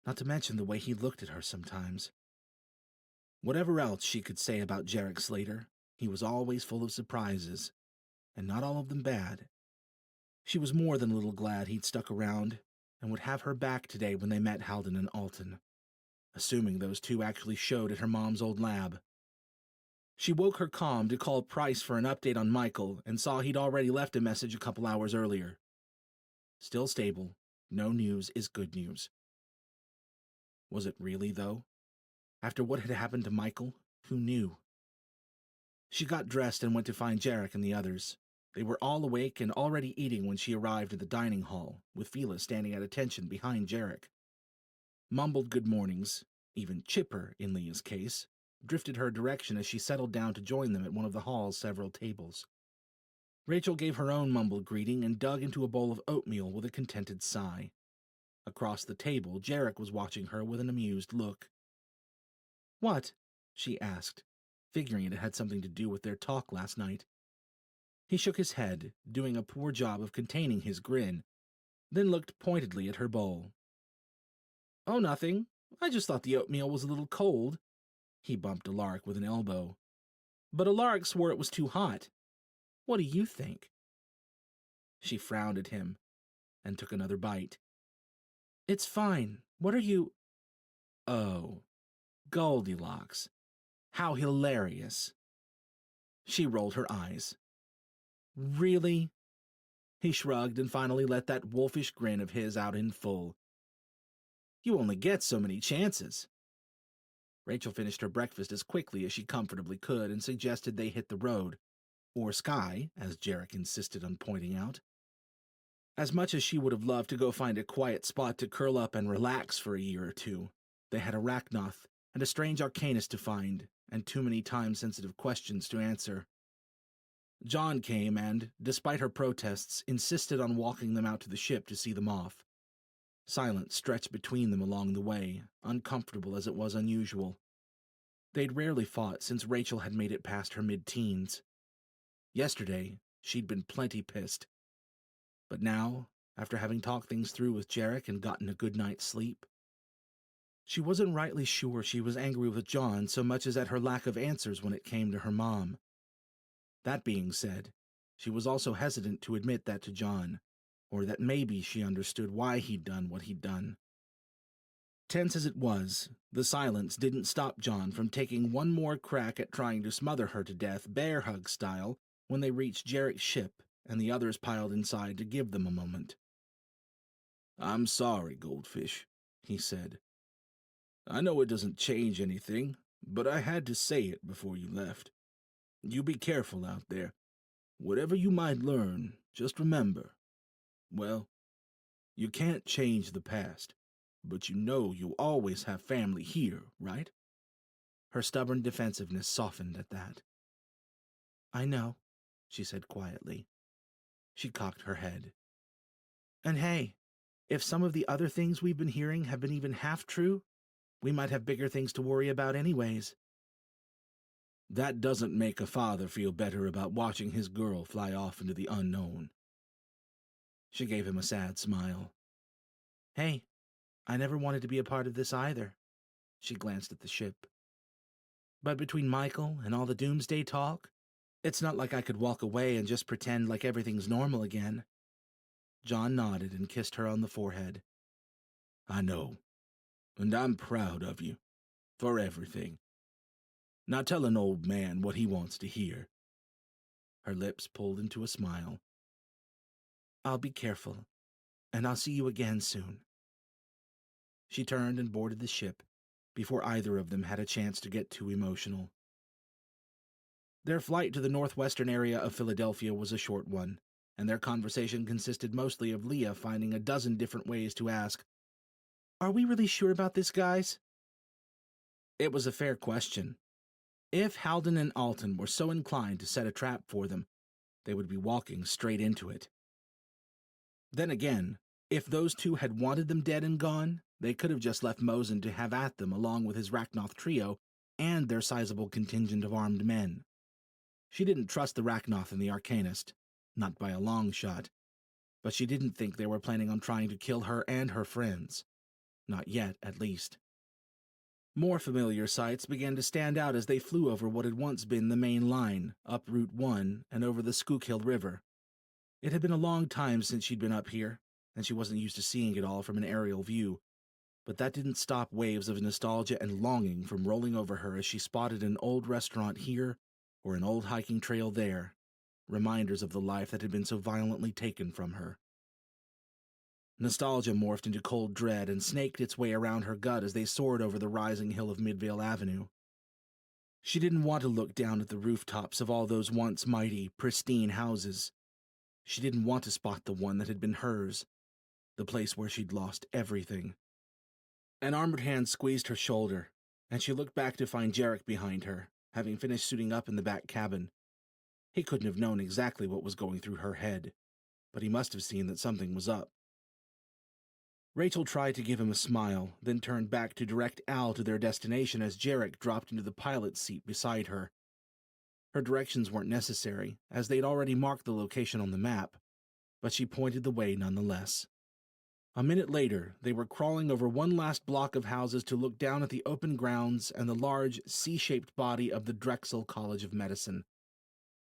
not to mention the way he looked at her sometimes. Whatever else she could say about Jarek Slater, he was always full of surprises, and not all of them bad. She was more than a little glad he'd stuck around and would have her back today when they met Halden and Alton, assuming those two actually showed at her mom's old lab. She woke her comm to call Price for an update on Michael and saw he'd already left a message a couple hours earlier. Still stable. No news is good news. Was it really, though? After what had happened to Michael, who knew? She got dressed and went to find Jarek and the others. They were all awake and already eating when she arrived at the dining hall, with Fila standing at attention behind Jarek. Mumbled good mornings, even chipper in Leah's case, drifted her direction as she settled down to join them at one of the hall's several tables. Rachel gave her own mumbled greeting and dug into a bowl of oatmeal with a contented sigh. Across the table, Jarek was watching her with an amused look. "What?" she asked, figuring it had something to do with their talk last night. He shook his head, doing a poor job of containing his grin, then looked pointedly at her bowl. "Oh, nothing. I just thought the oatmeal was a little cold." He bumped Alaric with an elbow. But Alaric swore it was too hot. "What do you think?" She frowned at him and took another bite. "It's fine. What are you—" "Oh, Goldilocks. How hilarious." She rolled her eyes. "Really?" He shrugged and finally let that wolfish grin of his out in full. "You only get so many chances." Rachel finished her breakfast as quickly as she comfortably could and suggested they hit the road, or sky, as Jarek insisted on pointing out. As much as she would have loved to go find a quiet spot to curl up and relax for a year or two, they had Arachnoth and a strange arcanist to find, and too many time-sensitive questions to answer. John came and, despite her protests, insisted on walking them out to the ship to see them off. Silence stretched between them along the way, uncomfortable as it was unusual. They'd rarely fought since Rachel had made it past her mid-teens. Yesterday, she'd been plenty pissed. But now, after having talked things through with Jarek and gotten a good night's sleep, she wasn't rightly sure she was angry with John so much as at her lack of answers when it came to her mom. That being said, she was also hesitant to admit that to John, or that maybe she understood why he'd done what he'd done. Tense as it was, the silence didn't stop John from taking one more crack at trying to smother her to death bear hug style when they reached Jarek's ship and the others piled inside to give them a moment. "I'm sorry, Goldfish," he said. "I know it doesn't change anything, but I had to say it before you left. You be careful out there. Whatever you might learn, just remember, well, you can't change the past, but you know you'll always have family here, right?" Her stubborn defensiveness softened at that. "I know," she said quietly. She cocked her head. "And hey, if some of the other things we've been hearing have been even half true, we might have bigger things to worry about anyways." "That doesn't make a father feel better about watching his girl fly off into the unknown." She gave him a sad smile. "Hey, I never wanted to be a part of this either. She glanced at the ship. But between Michael and all the doomsday talk, it's not like I could walk away and just pretend like everything's normal again. John nodded and kissed her on the forehead. I know, and I'm proud of you, for everything. Now tell an old man what he wants to hear. Her lips pulled into a smile. I'll be careful, and I'll see you again soon. She turned and boarded the ship before either of them had a chance to get too emotional. Their flight to the northwestern area of Philadelphia was a short one, and their conversation consisted mostly of Leah finding a dozen different ways to ask, Are we really sure about this, guys? It was a fair question. If Halden and Alton were so inclined to set a trap for them, they would be walking straight into it. Then again, if those two had wanted them dead and gone, they could have just left Mosen to have at them along with his Rachnoth trio and their sizable contingent of armed men. She didn't trust the Rachnoth and the Arcanist, not by a long shot, but she didn't think they were planning on trying to kill her and her friends. Not yet, at least. More familiar sights began to stand out as they flew over what had once been the main line, up Route 1 and over the Schuylkill River. It had been a long time since she'd been up here, and she wasn't used to seeing it all from an aerial view, but that didn't stop waves of nostalgia and longing from rolling over her as she spotted an old restaurant here or an old hiking trail there, reminders of the life that had been so violently taken from her. Nostalgia morphed into cold dread and snaked its way around her gut as they soared over the rising hill of Midvale Avenue. She didn't want to look down at the rooftops of all those once mighty, pristine houses. She didn't want to spot the one that had been hers, the place where she'd lost everything. An armored hand squeezed her shoulder, and she looked back to find Jarek behind her, having finished suiting up in the back cabin. He couldn't have known exactly what was going through her head, but he must have seen that something was up. Rachel tried to give him a smile, then turned back to direct Al to their destination as Jarek dropped into the pilot's seat beside her. Her directions weren't necessary, as they'd already marked the location on the map, but she pointed the way nonetheless. A minute later, they were crawling over one last block of houses to look down at the open grounds and the large, C-shaped body of the Drexel College of Medicine.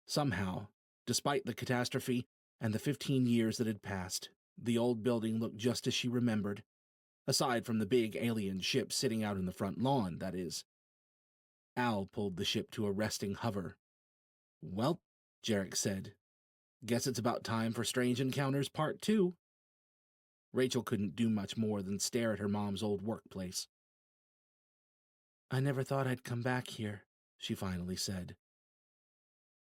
Somehow, despite the catastrophe and the 15 years that had passed, the old building looked just as she remembered, aside from the big alien ship sitting out in the front lawn, that is. Al pulled the ship to a resting hover. Well, Jarek said, guess it's about time for Strange Encounters Part 2. Rachel couldn't do much more than stare at her mom's old workplace. I never thought I'd come back here, she finally said.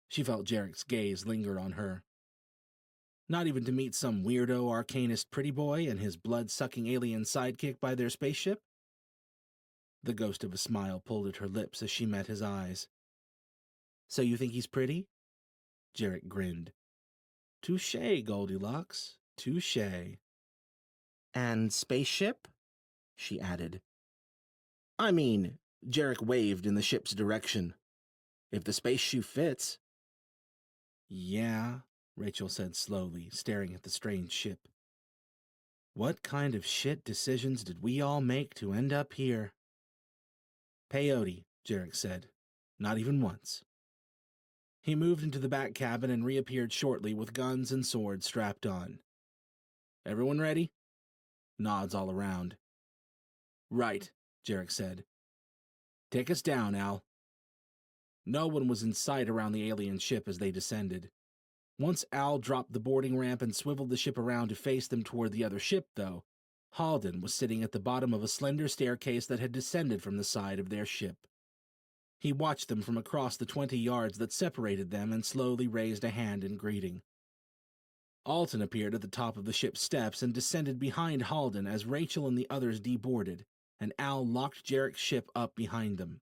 She felt Jarek's gaze linger on her. Not even to meet some weirdo arcanist pretty boy and his blood-sucking alien sidekick by their spaceship? The ghost of a smile pulled at her lips as she met his eyes. So you think he's pretty? Jarek grinned. Touché, Goldilocks, touché. And spaceship? She added. I mean, Jarek waved in the ship's direction. If the space shoe fits. Yeah, Rachel said slowly, staring at the strange ship. What kind of shit decisions did we all make to end up here? Peyote, Jarek said. Not even once. He moved into the back cabin and reappeared shortly with guns and swords strapped on. Everyone ready? Nods all around. Right, Jarek said. Take us down, Al. No one was in sight around the alien ship as they descended. Once Al dropped the boarding ramp and swiveled the ship around to face them toward the other ship, though, Halden was sitting at the bottom of a slender staircase that had descended from the side of their ship. He watched them from across the 20 yards that separated them and slowly raised a hand in greeting. Alton appeared at the top of the ship's steps and descended behind Halden as Rachel and the others deboarded, and Al locked Jarek's ship up behind them.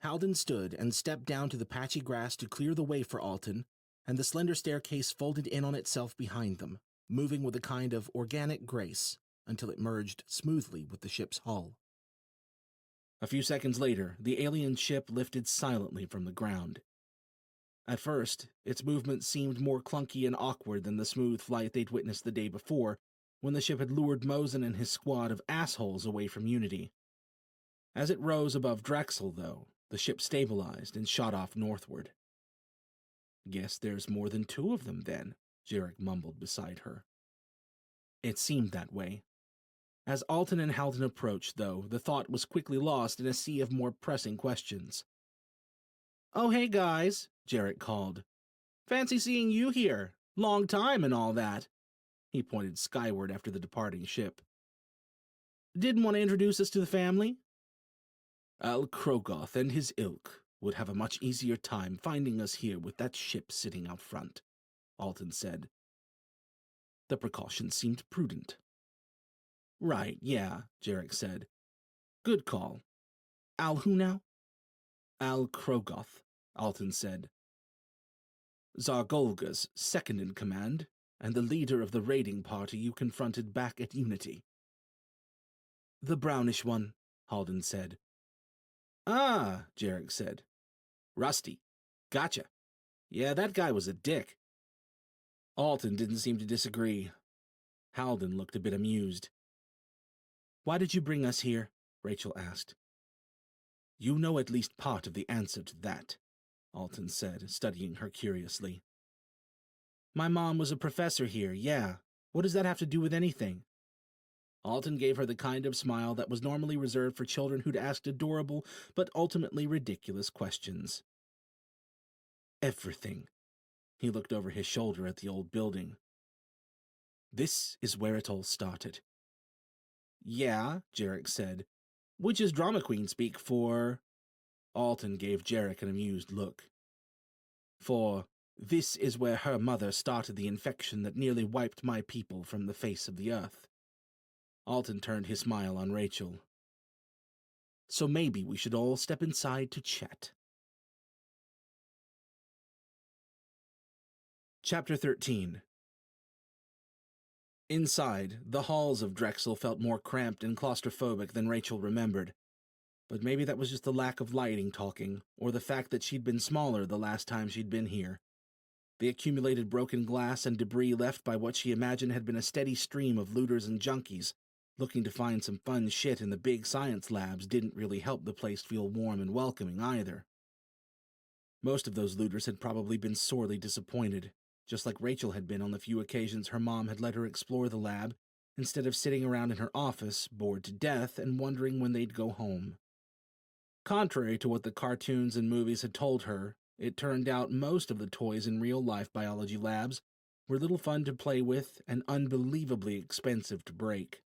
Halden stood and stepped down to the patchy grass to clear the way for Alton, and the slender staircase folded in on itself behind them, moving with a kind of organic grace until it merged smoothly with the ship's hull. A few seconds later, the alien ship lifted silently from the ground. At first, its movement seemed more clunky and awkward than the smooth flight they'd witnessed the day before, when the ship had lured Mosen and his squad of assholes away from Unity. As it rose above Drexel, though, the ship stabilized and shot off northward. "Guess there's more than two of them, then," Jarek mumbled beside her. It seemed that way. As Alton and Halden approached, though, the thought was quickly lost in a sea of more pressing questions. "Oh, hey, guys," Jarek called. "Fancy seeing you here. Long time and all that." He pointed skyward after the departing ship. "Didn't want to introduce us to the family?" "Al Krogoth and his ilk would have a much easier time finding us here with that ship sitting out front," Alton said. The precaution seemed prudent. "Right, yeah," Jarek said. "Good call. Al who now?" "Al Krogoth," Alton said. "Zargolga's second in command, and the leader of the raiding party you confronted back at Unity." "The brownish one," Halden said. "Ah," Jarek said. "Rusty. Gotcha. Yeah, that guy was a dick." Alton didn't seem to disagree. Halden looked a bit amused. "Why did you bring us here?" Rachel asked. "You know at least part of the answer to that," Alton said, studying her curiously. "My mom was a professor here, yeah. What does that have to do with anything?" Alton gave her the kind of smile that was normally reserved for children who'd asked adorable but ultimately ridiculous questions. "Everything." He looked over his shoulder at the old building. "This is where it all started." "Yeah," Jarek said. "Which is drama queen speak for—" Alton gave Jarek an amused look. "For this is where her mother started the infection that nearly wiped my people from the face of the earth." Alton turned his smile on Rachel. "So maybe we should all step inside to chat." Chapter 13. Inside, the halls of Drexel felt more cramped and claustrophobic than Rachel remembered. But maybe that was just the lack of lighting talking, or the fact that she'd been smaller the last time she'd been here. The accumulated broken glass and debris left by what she imagined had been a steady stream of looters and junkies looking to find some fun shit in the big science labs didn't really help the place feel warm and welcoming either. Most of those looters had probably been sorely disappointed, just like Rachel had been on the few occasions her mom had let her explore the lab, instead of sitting around in her office, bored to death and wondering when they'd go home. Contrary to what the cartoons and movies had told her, it turned out most of the toys in real-life biology labs were little fun to play with and unbelievably expensive to break.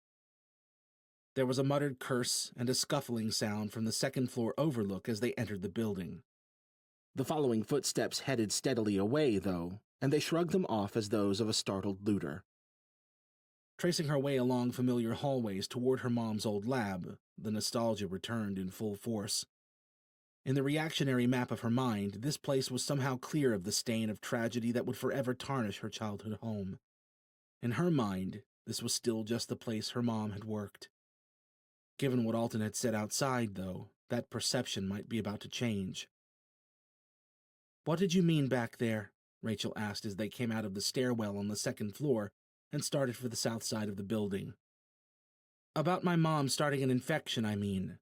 There was a muttered curse and a scuffling sound from the second-floor overlook as they entered the building. The following footsteps headed steadily away, though, and they shrugged them off as those of a startled looter. Tracing her way along familiar hallways toward her mom's old lab, the nostalgia returned in full force. In the reactionary map of her mind, this place was somehow clear of the stain of tragedy that would forever tarnish her childhood home. In her mind, this was still just the place her mom had worked. Given what Alton had said outside, though, that perception might be about to change. "What did you mean back there?" Rachel asked as they came out of the stairwell on the second floor and started for the south side of the building. "About my mom starting an infection, I mean."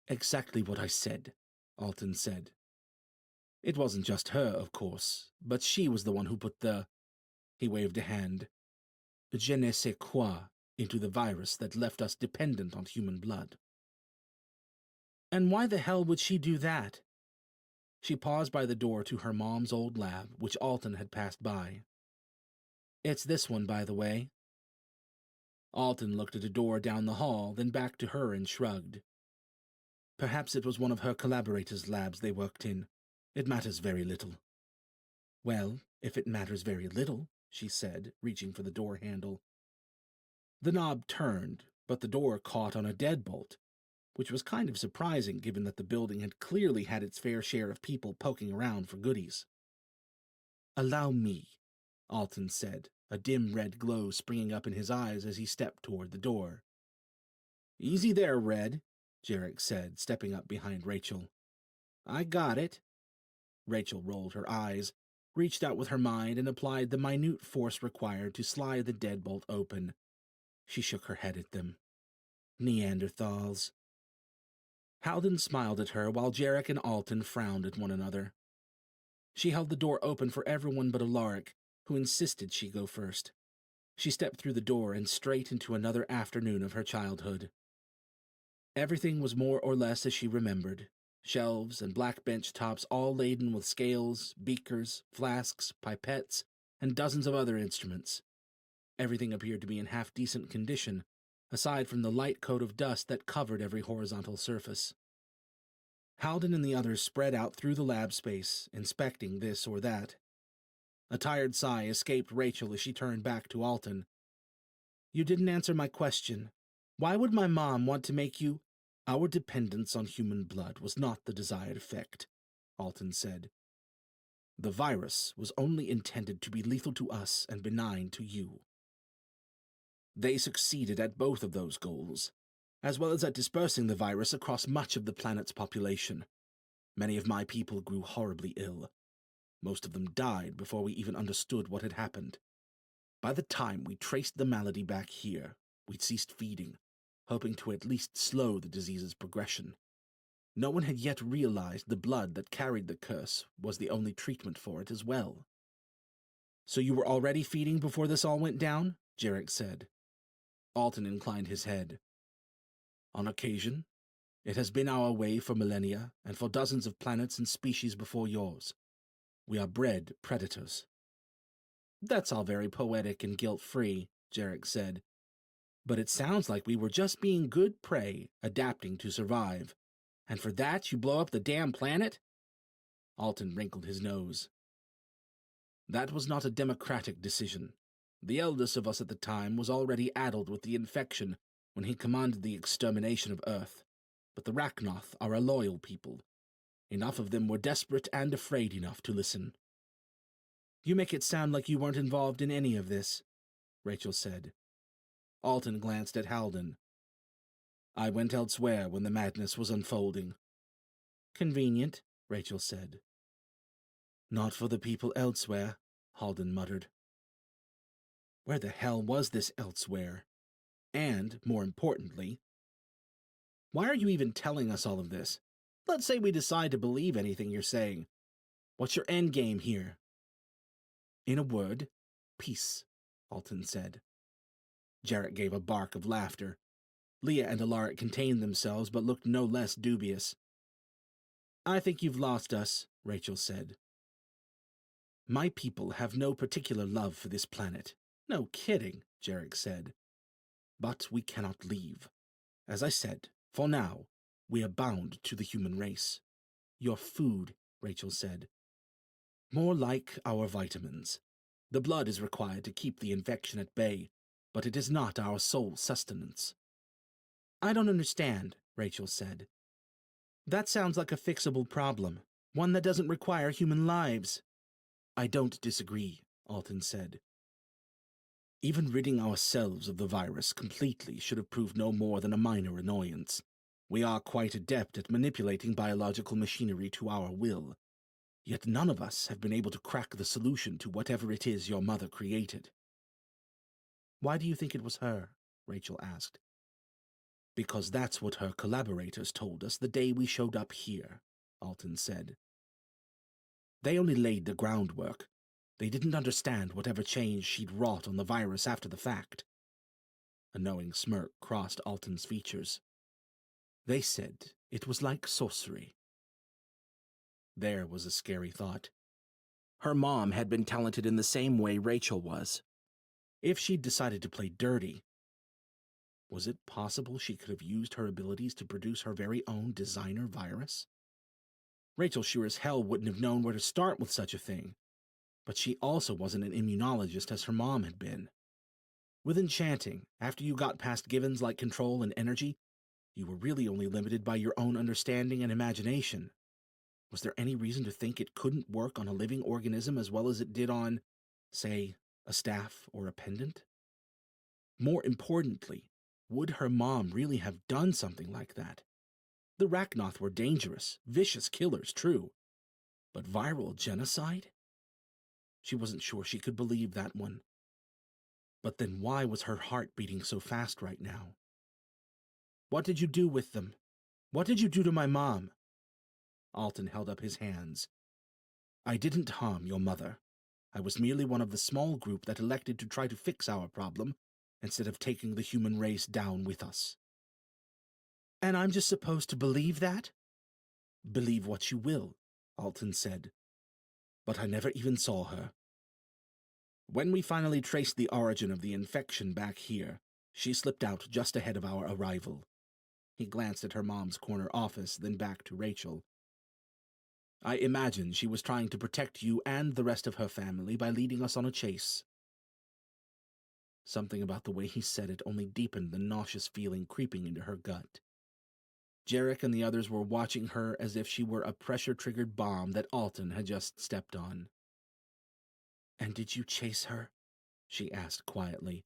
"Exactly what I said," Alton said. "It wasn't just her, of course, but she was the one who put the—" he waved a hand— "je ne sais quoi into the virus that left us dependent on human blood." "And why the hell would she do that?" She paused by the door to her mom's old lab, which Alton had passed by. "It's this one, by the way." Alton looked at a door down the hall, then back to her and shrugged. "Perhaps it was one of her collaborators' labs they worked in. It matters very little." "Well, if it matters very little," she said, reaching for the door handle. The knob turned, but the door caught on a deadbolt, which was kind of surprising given that the building had clearly had its fair share of people poking around for goodies. "Allow me," Alton said, a dim red glow springing up in his eyes as he stepped toward the door. "Easy there, Red," Jarek said, stepping up behind Rachel. "I got it." Rachel rolled her eyes. reached out with her mind and applied the minute force required to slide the deadbolt open. She shook her head at them. Neanderthals. Halden smiled at her while Jarek and Alton frowned at one another. She held the door open for everyone but Alaric, who insisted she go first. She stepped through the door and straight into another afternoon of her childhood. Everything was more or less as she remembered. Shelves and black bench tops all laden with scales, beakers, flasks, pipettes, and dozens of other instruments. Everything appeared to be in half-decent condition, aside from the light coat of dust that covered every horizontal surface. Halden and the others spread out through the lab space, inspecting this or that. A tired sigh escaped Rachel as she turned back to Alton. "You didn't answer my question. Why would my mom want to make you—" "Our dependence on human blood was not the desired effect," Alton said. "The virus was only intended to be lethal to us and benign to you. They succeeded at both of those goals, as well as at dispersing the virus across much of the planet's population. Many of my people grew horribly ill. Most of them died before we even understood what had happened. By the time we traced the malady back here, we'd ceased feeding, hoping to at least slow the disease's progression. No one had yet realized the blood that carried the curse was the only treatment for it as well." "So you were already feeding before this all went down?" Jarek said. Alton inclined his head. "On occasion. It has been our way for millennia, and for dozens of planets and species before yours. We are bred predators." "That's all very poetic and guilt-free," Jarek said. "But it sounds like we were just being good prey, adapting to survive. And for that you blow up the damn planet?" Alton wrinkled his nose. "That was not a democratic decision. The eldest of us at the time was already addled with the infection when he commanded the extermination of Earth. But the Rachnoth are a loyal people. Enough of them were desperate and afraid enough to listen." "You make it sound like you weren't involved in any of this," Rachel said. Alton glanced at Halden. "I went elsewhere when the madness was unfolding." "Convenient," Rachel said. "Not for the people elsewhere," Halden muttered. Where the hell was this elsewhere? And, more importantly, why are you even telling us all of this? Let's say we decide to believe anything you're saying. What's your end game here?" "In a word, peace," Alton said. Jarek gave a bark of laughter. Leah and Alaric contained themselves but looked no less dubious. "I think you've lost us," Rachel said. "My people have no particular love for this planet." "No kidding," Jarek said. "But we cannot leave. As I said, for now, we are bound to the human race." "Your food," Rachel said. "More like our vitamins. The blood is required to keep the infection at bay, but it is not our sole sustenance." "I don't understand," Rachel said. "That sounds like a fixable problem, one that doesn't require human lives." "I don't disagree," Alton said. "Even ridding ourselves of the virus completely should have proved no more than a minor annoyance. We are quite adept at manipulating biological machinery to our will. Yet none of us have been able to crack the solution to whatever it is your mother created." "Why do you think it was her?" Rachel asked. "Because that's what her collaborators told us the day we showed up here," Alton said. "They only laid the groundwork. They didn't understand whatever change she'd wrought on the virus after the fact." A knowing smirk crossed Alton's features. "They said it was like sorcery." There was a scary thought. Her mom had been talented in the same way Rachel was. If she'd decided to play dirty, was it possible she could have used her abilities to produce her very own designer virus? Rachel sure as hell wouldn't have known where to start with such a thing. But she also wasn't an immunologist as her mom had been. With enchanting, after you got past givens like control and energy, you were really only limited by your own understanding and imagination. Was there any reason to think it couldn't work on a living organism as well as it did on, say, a staff or a pendant? More importantly, would her mom really have done something like that? The Rachnoth were dangerous, vicious killers, true. But viral genocide? She wasn't sure she could believe that one. But then why was her heart beating so fast right now? What did you do with them? What did you do to my mom? Alton held up his hands. I didn't harm your mother. I was merely one of the small group that elected to try to fix our problem, instead of taking the human race down with us. And I'm just supposed to believe that? Believe what you will, Alton said. But I never even saw her. When we finally traced the origin of the infection back here, she slipped out just ahead of our arrival. He glanced at her mom's corner office, then back to Rachel. I imagine she was trying to protect you and the rest of her family by leading us on a chase. Something about the way he said it only deepened the nauseous feeling creeping into her gut. Jarek and the others were watching her as if she were a pressure-triggered bomb that Alton had just stepped on. And did you chase her? She asked quietly,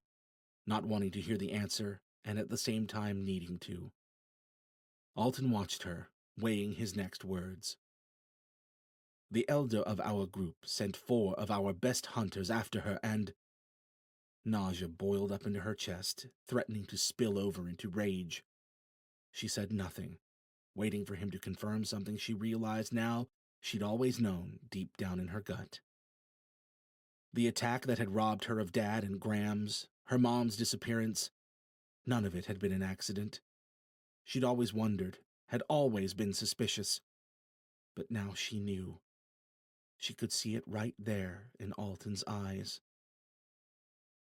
not wanting to hear the answer and at the same time needing to. Alton watched her, weighing his next words. The elder of our group sent 4 of our best hunters after her and... Nausea boiled up into her chest, threatening to spill over into rage. She said nothing, waiting for him to confirm something she realized now she'd always known deep down in her gut. The attack that had robbed her of Dad and Grams, her mom's disappearance, none of it had been an accident. She'd always wondered, had always been suspicious. But now she knew. She could see it right there in Alton's eyes.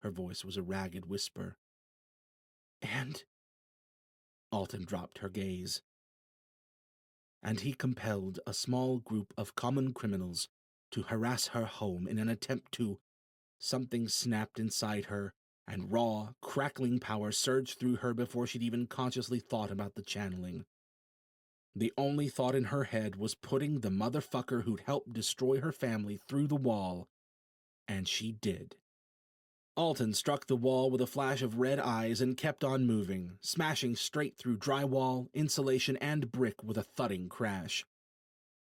Her voice was a ragged whisper. And? Alton dropped her gaze. And he compelled a small group of common criminals to harass her home in an attempt to... Something snapped inside her, and raw, crackling power surged through her before she'd even consciously thought about the channeling. The only thought in her head was putting the motherfucker who'd helped destroy her family through the wall, and she did. Alton struck the wall with a flash of red eyes and kept on moving, smashing straight through drywall, insulation, and brick with a thudding crash.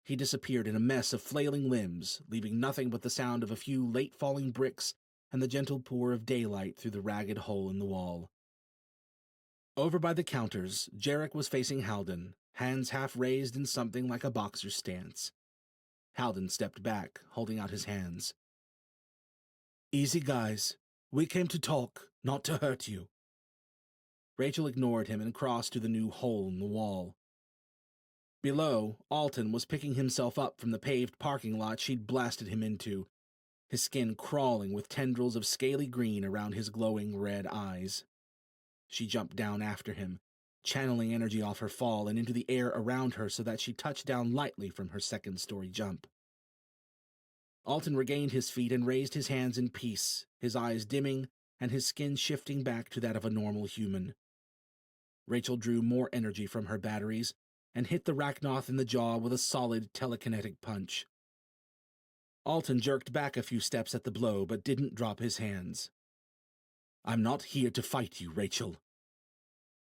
He disappeared in a mess of flailing limbs, leaving nothing but the sound of a few late-falling bricks and the gentle pour of daylight through the ragged hole in the wall. Over by the counters, Jarek was facing Halden, hands half raised in something like a boxer's stance. Halden stepped back, holding out his hands. Easy, guys. We came to talk, not to hurt you. Rachel ignored him and crossed to the new hole in the wall. Below, Alton was picking himself up from the paved parking lot she'd blasted him into, his skin crawling with tendrils of scaly green around his glowing red eyes. She jumped down after him, channeling energy off her fall and into the air around her so that she touched down lightly from her second-story jump. Alton regained his feet and raised his hands in peace, his eyes dimming and his skin shifting back to that of a normal human. Rachel drew more energy from her batteries and hit the Rachnoth in the jaw with a solid telekinetic punch. Alton jerked back a few steps at the blow but didn't drop his hands. I'm not here to fight you, Rachel.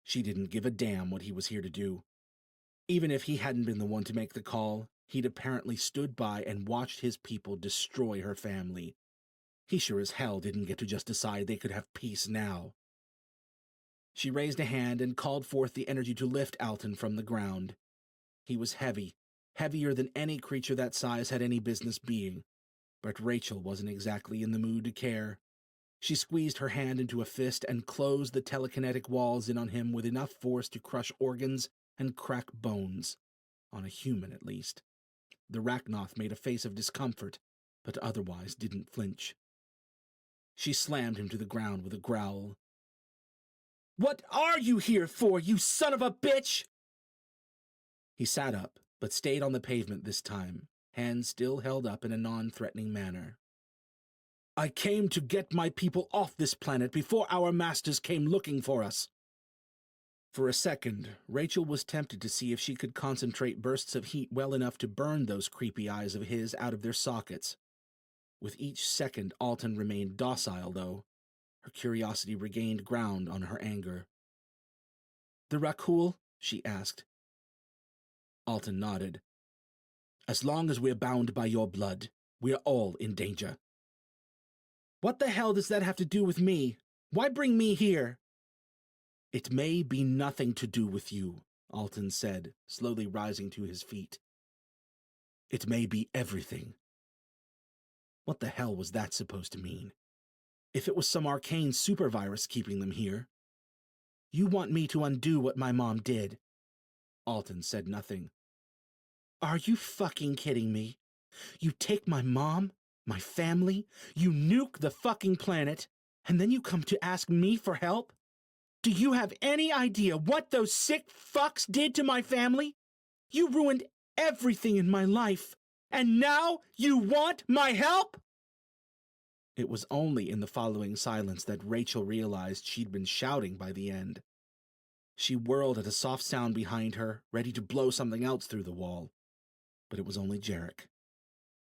She didn't give a damn what he was here to do. Even if he hadn't been the one to make the call, he'd apparently stood by and watched his people destroy her family. He sure as hell didn't get to just decide they could have peace now. She raised a hand and called forth the energy to lift Alton from the ground. He was heavy, heavier than any creature that size had any business being, but Rachel wasn't exactly in the mood to care. She squeezed her hand into a fist and closed the telekinetic walls in on him with enough force to crush organs and crack bones, on a human at least. The Rachnoth made a face of discomfort, but otherwise didn't flinch. She slammed him to the ground with a growl. What are you here for, you son of a bitch? He sat up, but stayed on the pavement this time, hands still held up in a non-threatening manner. I came to get my people off this planet before our masters came looking for us. For a second, Rachel was tempted to see if she could concentrate bursts of heat well enough to burn those creepy eyes of his out of their sockets. With each second, Alton remained docile, though. Her curiosity regained ground on her anger. The Rakul? She asked. Alton nodded. As long as we're bound by your blood, we're all in danger. What the hell does that have to do with me? Why bring me here? It may be nothing to do with you, Alton said, slowly rising to his feet. It may be everything. What the hell was that supposed to mean? If it was some arcane supervirus keeping them here. You want me to undo what my mom did? Alton said nothing. Are you fucking kidding me? You take my mom, my family, you nuke the fucking planet, and then you come to ask me for help? Do you have any idea what those sick fucks did to my family? You ruined everything in my life, and now you want my help? It was only in the following silence that Rachel realized she'd been shouting by the end. She whirled at a soft sound behind her, ready to blow something else through the wall. But it was only Jarek.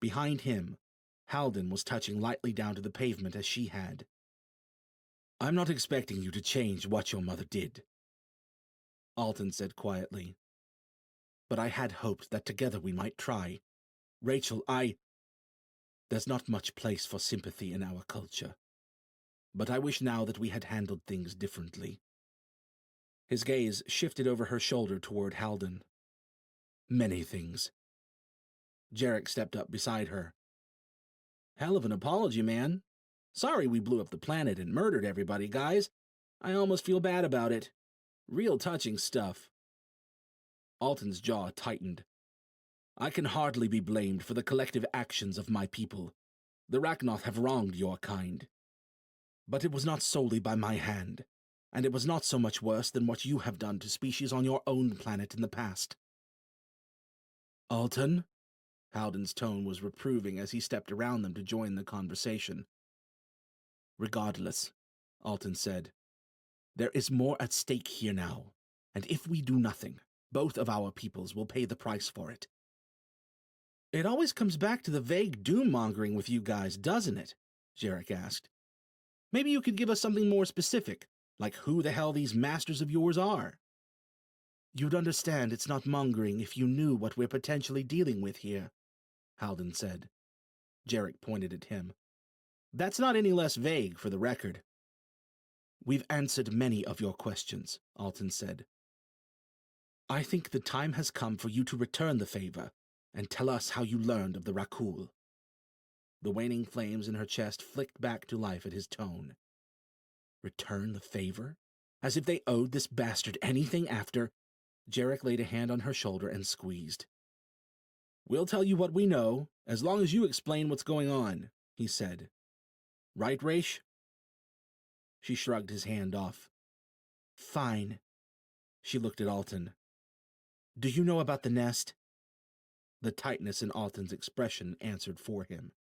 Behind him, Halden was touching lightly down to the pavement as she had. I'm not expecting you to change what your mother did, Alton said quietly. But I had hoped that together we might try. Rachel, There's not much place for sympathy in our culture. But I wish now that we had handled things differently. His gaze shifted over her shoulder toward Halden. Many things. Jarek stepped up beside her. Hell of an apology, man. Sorry we blew up the planet and murdered everybody, guys. I almost feel bad about it. Real touching stuff. Alton's jaw tightened. I can hardly be blamed for the collective actions of my people. The Rachnoth have wronged your kind. But it was not solely by my hand, and it was not so much worse than what you have done to species on your own planet in the past. Alton? Halden's tone was reproving as he stepped around them to join the conversation. Regardless, Alton said, there is more at stake here now, and if we do nothing, both of our peoples will pay the price for it. It always comes back to the vague doom-mongering with you guys, doesn't it? Jarek asked. Maybe you could give us something more specific, like who the hell these masters of yours are. You'd understand it's not mongering if you knew what we're potentially dealing with here, Halden said. Jarek pointed at him. That's not any less vague, for the record. We've answered many of your questions, Alton said. I think the time has come for you to return the favor and tell us how you learned of the Rakul. The waning flames in her chest flicked back to life at his tone. Return the favor? As if they owed this bastard anything after... Jarek laid a hand on her shoulder and squeezed. We'll tell you what we know, as long as you explain what's going on, he said. Right, Raish? She shrugged his hand off. Fine. She looked at Alton. Do you know about the nest? The tightness in Alton's expression answered for him.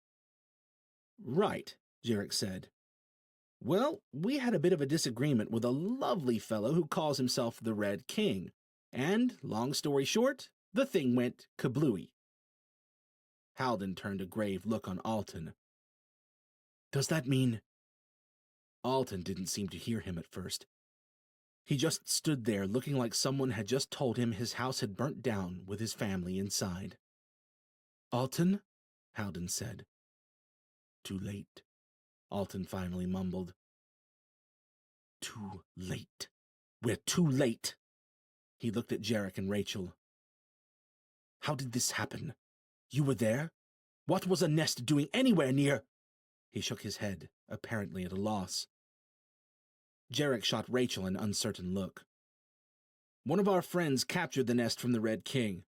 Right, Jarek said. Well, we had a bit of a disagreement with a lovely fellow who calls himself the Red King, and, long story short, the thing went kablooey. Halden turned a grave look on Alton. Does that mean... Alton didn't seem to hear him at first. He just stood there looking like someone had just told him his house had burnt down with his family inside. Alton? Halden said. Too late, Alton finally mumbled. Too late. We're too late. He looked at Jarek and Rachel. How did this happen? You were there? What was a nest doing anywhere near... He shook his head, apparently at a loss. Jarek shot Rachel an uncertain look. One of our friends captured the nest from the Red King.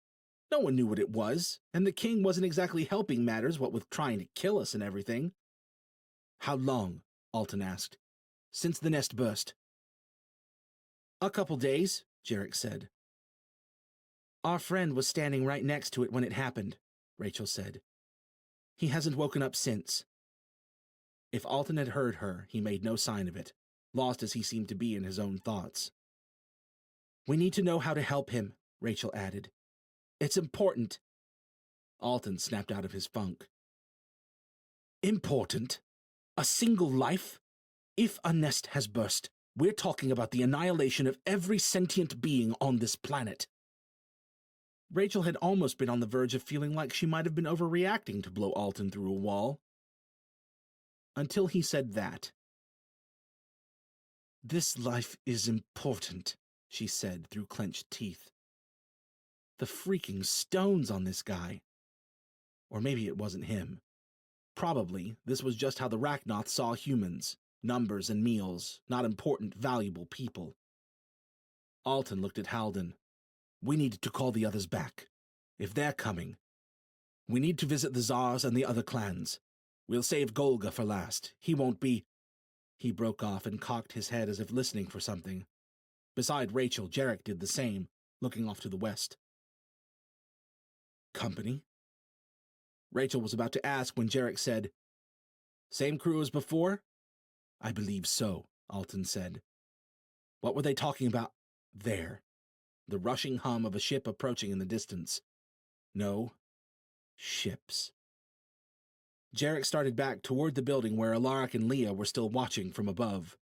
No one knew what it was, and the king wasn't exactly helping matters, what with trying to kill us and everything. How long? Alton asked. Since the nest burst. A couple days, Jarek said. Our friend was standing right next to it when it happened, Rachel said. He hasn't woken up since. If Alton had heard her, he made no sign of it, lost as he seemed to be in his own thoughts. We need to know how to help him, Rachel added. It's important. Alton snapped out of his funk. Important? A single life? If a nest has burst, we're talking about the annihilation of every sentient being on this planet. Rachel had almost been on the verge of feeling like she might have been overreacting to blow Alton through a wall. until he said that. "This life is important," she said through clenched teeth. The freaking stones on this guy. Or maybe it wasn't him. Probably this was just how the Rachnoth saw humans. Numbers and meals, not important, valuable people. Alton looked at Halden. "We need to call the others back. If they're coming. We need to visit the Tsars and the other clans. We'll save Golga for last. He won't be—" He broke off and cocked his head as if listening for something. Beside Rachel, Jarek did the same, looking off to the west. "Company?" Rachel was about to ask when Jarek said, "Same crew as before?" "I believe so," Alton said. What were they talking about there? The rushing hum of a ship approaching in the distance. No. Ships. Jarek started back toward the building where Alaric and Leah were still watching from above.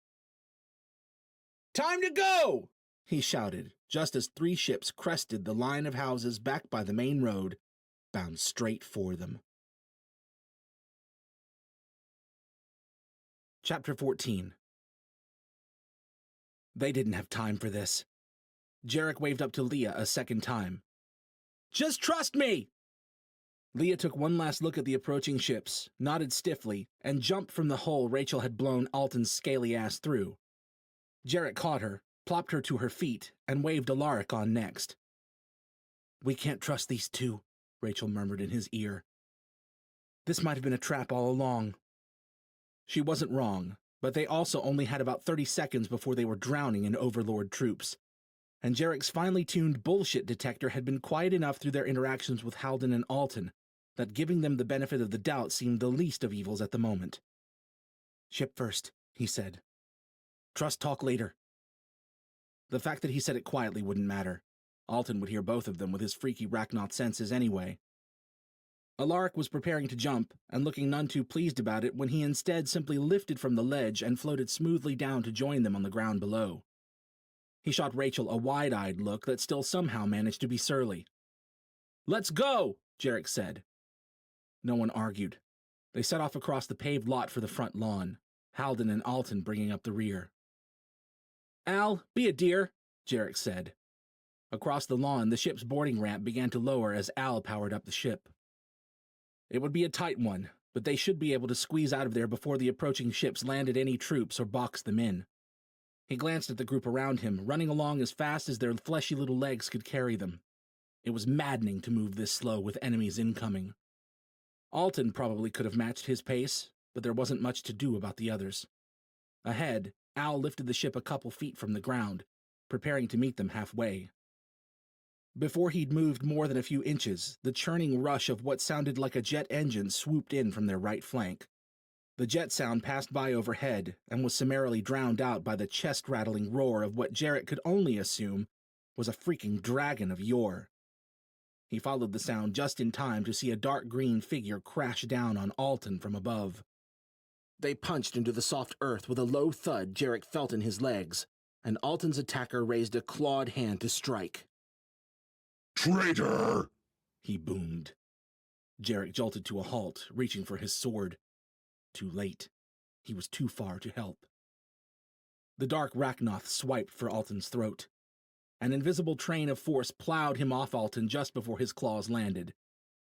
"Time to go!" he shouted, just as 3 ships crested the line of houses back by the main road, bound straight for them. Chapter 14. They didn't have time for this. Jarek waved up to Leah a second time. "Just trust me!" Leah took one last look at the approaching ships, nodded stiffly, and jumped from the hole Rachel had blown Alton's scaly ass through. Jarek caught her, plopped her to her feet, and waved Alaric on next. "We can't trust these 2, Rachel murmured in his ear. "This might have been a trap all along." She wasn't wrong, but they also only had about 30 seconds before they were drowning in Overlord troops. And Jarek's finely tuned bullshit detector had been quiet enough through their interactions with Halden and Alton that giving them the benefit of the doubt seemed the least of evils at the moment. "Ship first," he said. "Trust talk later." The fact that he said it quietly wouldn't matter. Alton would hear both of them with his freaky Rachnoth senses anyway. Alaric was preparing to jump, and looking none too pleased about it when he instead simply lifted from the ledge and floated smoothly down to join them on the ground below. He shot Rachel a wide-eyed look that still somehow managed to be surly. "Let's go!" Jarek said. No one argued. They set off across the paved lot for the front lawn, Halden and Alton bringing up the rear. "Al, be a dear," Jarek said. Across the lawn, the ship's boarding ramp began to lower as Al powered up the ship. It would be a tight one, but they should be able to squeeze out of there before the approaching ships landed any troops or boxed them in. He glanced at the group around him, running along as fast as their fleshy little legs could carry them. It was maddening to move this slow with enemies incoming. Alton probably could have matched his pace, but there wasn't much to do about the others. Ahead, Al lifted the ship a couple feet from the ground, preparing to meet them halfway. Before he'd moved more than a few inches, the churning rush of what sounded like a jet engine swooped in from their right flank. The jet sound passed by overhead and was summarily drowned out by the chest-rattling roar of what Jarek could only assume was a freaking dragon of yore. He followed the sound just in time to see a dark green figure crash down on Alton from above. They punched into the soft earth with a low thud Jarek felt in his legs, and Alton's attacker raised a clawed hand to strike. "Traitor!" he boomed. Jarek jolted to a halt, reaching for his sword. Too late. He was too far to help. The dark Rachnoth swiped for Alton's throat. An invisible train of force plowed him off Alton just before his claws landed.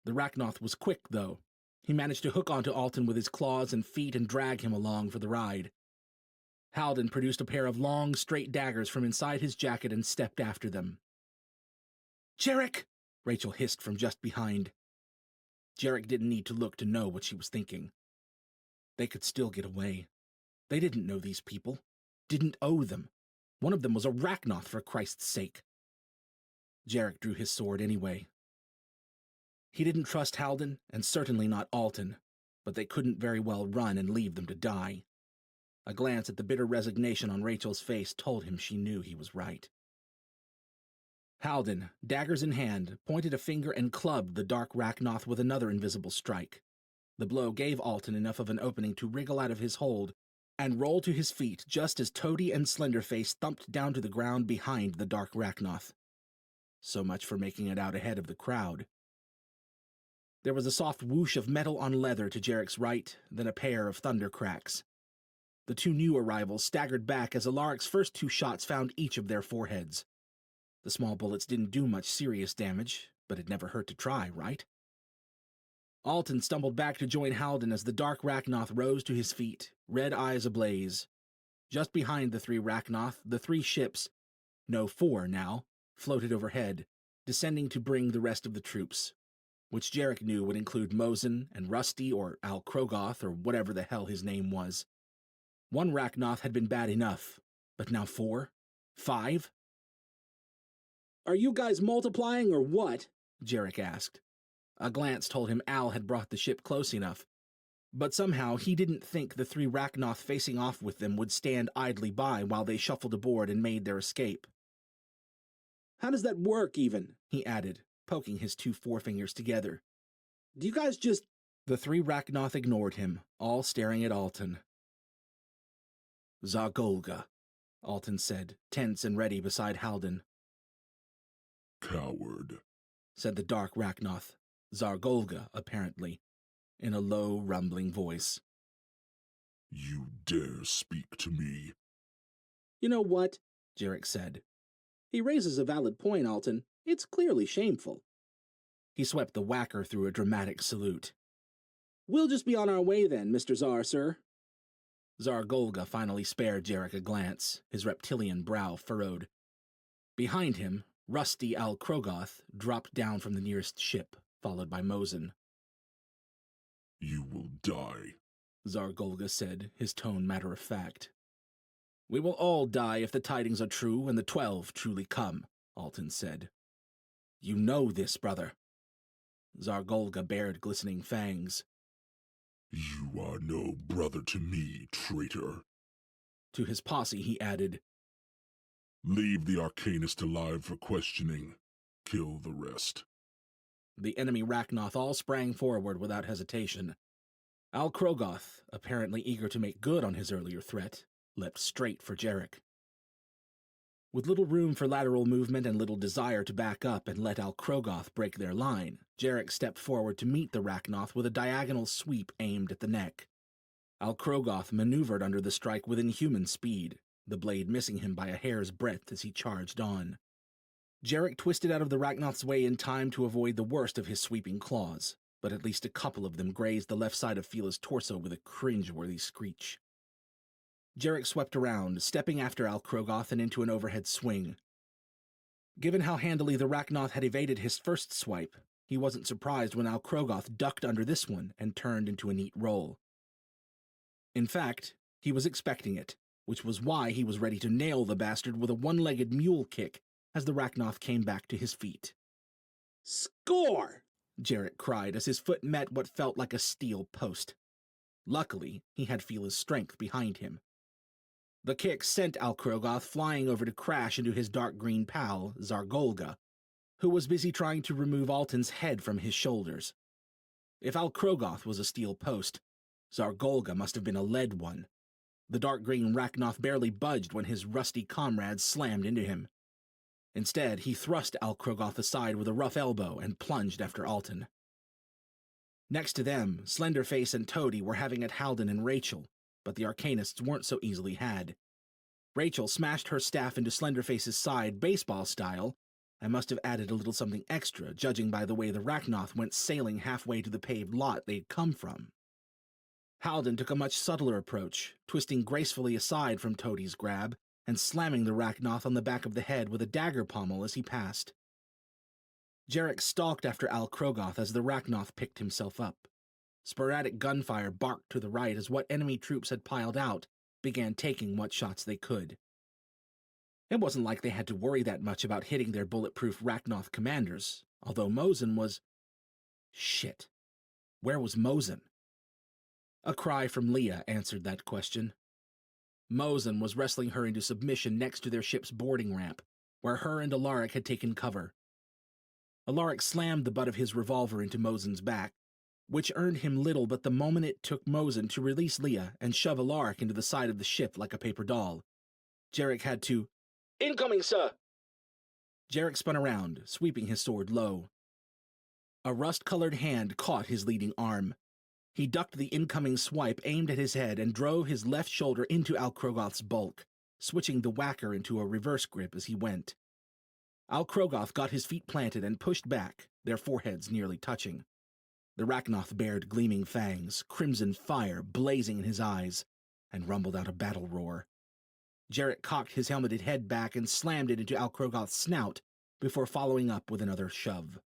The Rachnoth was quick, though. He managed to hook onto Alton with his claws and feet and drag him along for the ride. Halden produced a pair of long, straight daggers from inside his jacket and stepped after them. "Jarek!" Rachel hissed from just behind. Jarek didn't need to look to know what she was thinking. They could still get away. They didn't know these people. Didn't owe them. One of them was a Rachnoth, for Christ's sake. Jarek drew his sword anyway. He didn't trust Halden, and certainly not Alton, but they couldn't very well run and leave them to die. A glance at the bitter resignation on Rachel's face told him she knew he was right. Halden, daggers in hand, pointed a finger and clubbed the dark Rachnoth with another invisible strike. The blow gave Alton enough of an opening to wriggle out of his hold and roll to his feet just as Toady and Slenderface thumped down to the ground behind the dark Rachnoth. So much for making it out ahead of the crowd. There was a soft whoosh of metal on leather to Jarek's right, then a pair of thunder cracks. The two new arrivals staggered back as Alaric's first two shots found each of their foreheads. The small bullets didn't do much serious damage, but it never hurt to try, right? Alton stumbled back to join Halden as the dark Rachnoth rose to his feet, red eyes ablaze. Just behind the three Rachnoth, the three ships, no, four now, floated overhead, descending to bring the rest of the troops, which Jarek knew would include Mosin and Rusty or Al Krogoth or whatever the hell his name was. One Rachnoth had been bad enough, but now 4? 5? Are you guys multiplying or what? Jarek asked. A glance told him Al had brought the ship close enough, but somehow he didn't think the three Rachnoth facing off with them would stand idly by while they shuffled aboard and made their escape. How does that work, even? He added, poking his two forefingers together. Do you guys just... The three Rachnoth ignored him, all staring at Alton. Zargolga, Alton said, tense and ready beside Halden. Coward, said the dark Rachnoth, Zargolga, apparently, in a low, rumbling voice. You dare speak to me? You know what? Jarek said. He raises a valid point, Alton. It's clearly shameful. He swept the whacker through a dramatic salute. We'll just be on our way then, Mr. Zar, sir. Zargolga finally spared Jarek a glance, his reptilian brow furrowed. Behind him, Rusty Al Krogoth dropped down from the nearest ship, followed by Mosin. You will die, Zargolga said, his tone matter-of-fact. We will all die if the tidings are true and the 12 truly come, Alton said. You know this, brother. Zargolga bared glistening fangs. You are no brother to me, traitor. To his posse he added, Leave the Arcanist alive for questioning. Kill the rest. The enemy Rachnoth all sprang forward without hesitation. Al Krogoth, apparently eager to make good on his earlier threat, leapt straight for Jarek. With little room for lateral movement and little desire to back up and let Al Krogoth break their line, Jarek stepped forward to meet the Rachnoth with a diagonal sweep aimed at the neck. Al Krogoth maneuvered under the strike with inhuman speed, the blade missing him by a hair's breadth as he charged on. Jarek twisted out of the Rachnoth's way in time to avoid the worst of his sweeping claws, but at least a couple of them grazed the left side of Fila's torso with a cringe-worthy screech. Jarek swept around, stepping after Al Krogoth and into an overhead swing. Given how handily the Rachnoth had evaded his first swipe, he wasn't surprised when Al Krogoth ducked under this one and turned into a neat roll. In fact, he was expecting it, which was why he was ready to nail the bastard with a one-legged mule kick as the Rachnoth came back to his feet. Score! Jarek cried as his foot met what felt like a steel post. Luckily, he had Fila's strength behind him. The kick sent Al Krogoth flying over to crash into his dark green pal, Zargolga, who was busy trying to remove Alton's head from his shoulders. If Al Krogoth was a steel post, Zargolga must have been a lead one. The dark green Rachnoth barely budged when his rusty comrades slammed into him. Instead, he thrust Al Krogoth aside with a rough elbow and plunged after Alton. Next to them, Slenderface and Toady were having at Halden and Rachel, but the Arcanists weren't so easily had. Rachel smashed her staff into Slenderface's side baseball style, and must have added a little something extra, judging by the way the Rachnoth went sailing halfway to the paved lot they'd come from. Halden took a much subtler approach, twisting gracefully aside from Toady's grab, and slamming the Rachnoth on the back of the head with a dagger pommel as he passed. Jarek stalked after Al Krogoth as the Rachnoth picked himself up. Sporadic gunfire barked to the right as what enemy troops had piled out began taking what shots they could. It wasn't like they had to worry that much about hitting their bulletproof Rachnoth commanders, although Mosin was... Shit. Where was Mosin? A cry from Leah answered that question. Mosin was wrestling her into submission next to their ship's boarding ramp, where her and Alaric had taken cover. Alaric slammed the butt of his revolver into Mosin's back, which earned him little but the moment it took Mosin to release Leah and shove Alaric into the side of the ship like a paper doll. Jarek had to... Incoming, sir! Jarek spun around, sweeping his sword low. A rust-colored hand caught his leading arm. He ducked the incoming swipe aimed at his head and drove his left shoulder into Al-Krogoth's bulk, switching the whacker into a reverse grip as he went. Al-Krogoth got his feet planted and pushed back, their foreheads nearly touching. The Rachnoth bared gleaming fangs, crimson fire blazing in his eyes, and rumbled out a battle roar. Jarek cocked his helmeted head back and slammed it into Al-Krogoth's snout before following up with another shove.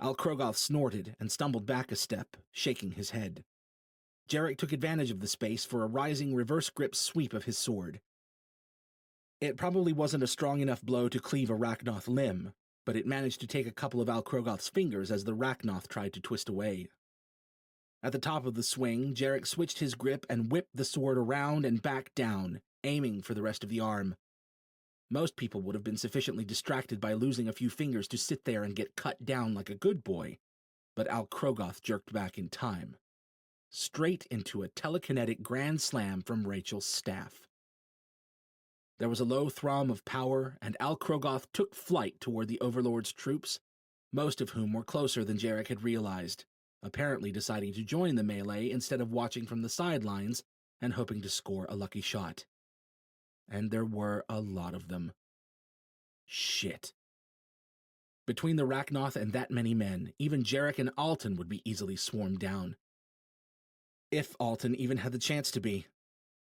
Al-Krogoth snorted and stumbled back a step, shaking his head. Jarek took advantage of the space for a rising reverse grip sweep of his sword. It probably wasn't a strong enough blow to cleave a Rachnoth limb, but it managed to take a couple of Al-Krogoth's fingers as the Rachnoth tried to twist away. At the top of the swing, Jarek switched his grip and whipped the sword around and back down, aiming for the rest of the arm. Most people would have been sufficiently distracted by losing a few fingers to sit there and get cut down like a good boy, but Al-Krogoth jerked back in time. Straight into a telekinetic grand slam from Rachel's staff. There was a low thrum of power, and Al-Krogoth took flight toward the Overlord's troops, most of whom were closer than Jarek had realized, apparently deciding to join the melee instead of watching from the sidelines and hoping to score a lucky shot. And there were a lot of them. Shit. Between the Rachnoth and that many men, even Jarek and Alton would be easily swarmed down. If Alton even had the chance to be.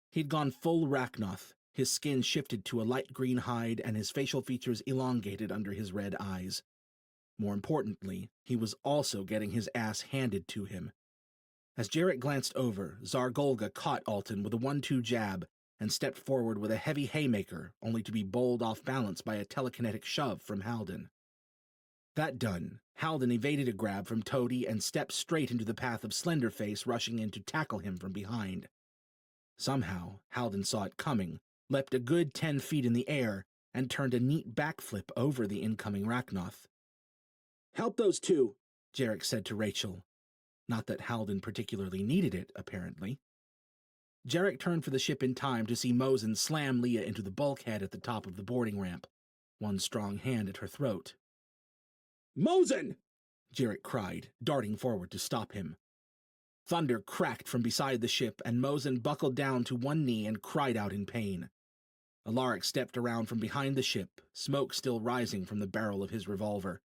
He'd gone full Rachnoth, his skin shifted to a light green hide and his facial features elongated under his red eyes. More importantly, he was also getting his ass handed to him. As Jarek glanced over, Zargolga caught Alton with a 1-2 jab and stepped forward with a heavy haymaker, only to be bowled off balance by a telekinetic shove from Halden. That done, Halden evaded a grab from Toady and stepped straight into the path of Slenderface rushing in to tackle him from behind. Somehow, Halden saw it coming, leapt a good 10 feet in the air, and turned a neat backflip over the incoming Rachnoth. "Help those two," Jarek said to Rachel. Not that Halden particularly needed it, apparently. Jarek turned for the ship in time to see Mosin slam Leah into the bulkhead at the top of the boarding ramp, one strong hand at her throat. "Mosin!" Jarek cried, darting forward to stop him. Thunder cracked from beside the ship, and Mosin buckled down to one knee and cried out in pain. Alaric stepped around from behind the ship, smoke still rising from the barrel of his revolver.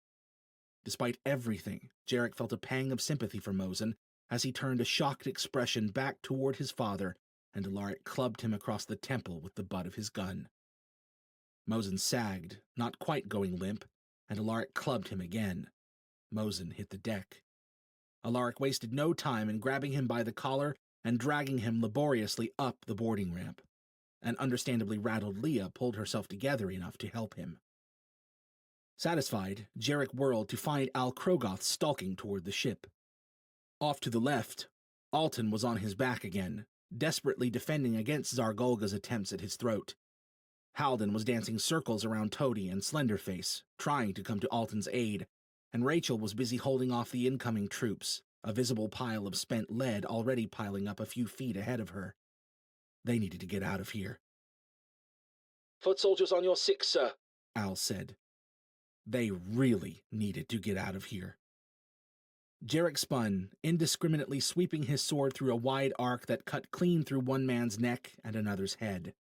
Despite everything, Jarek felt a pang of sympathy for Mosin as he turned a shocked expression back toward his father, and Alaric clubbed him across the temple with the butt of his gun. Mosin sagged, not quite going limp, and Alaric clubbed him again. Mosin hit the deck. Alaric wasted no time in grabbing him by the collar and dragging him laboriously up the boarding ramp. An understandably rattled Leah pulled herself together enough to help him. Satisfied, Jarek whirled to find Al-Krogoth stalking toward the ship. Off to the left, Alton was on his back again, desperately defending against Zargolga's attempts at his throat. Halden was dancing circles around Toady and Slenderface, trying to come to Alton's aid, and Rachel was busy holding off the incoming troops, a visible pile of spent lead already piling up a few feet ahead of her. They needed to get out of here. "Foot soldiers on your 6, sir," Al said. They really needed to get out of here. Jarek spun, indiscriminately sweeping his sword through a wide arc that cut clean through one man's neck and another's head.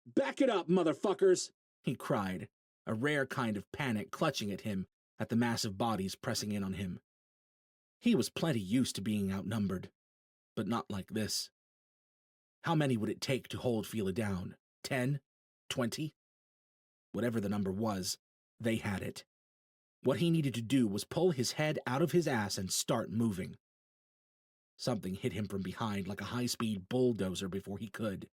"Back it up, motherfuckers!" he cried, a rare kind of panic clutching at him at the massive bodies pressing in on him. He was plenty used to being outnumbered, but not like this. How many would it take to hold Fila down? 10? 20? Whatever the number was, they had it. What he needed to do was pull his head out of his ass and start moving. Something hit him from behind like a high-speed bulldozer before he could.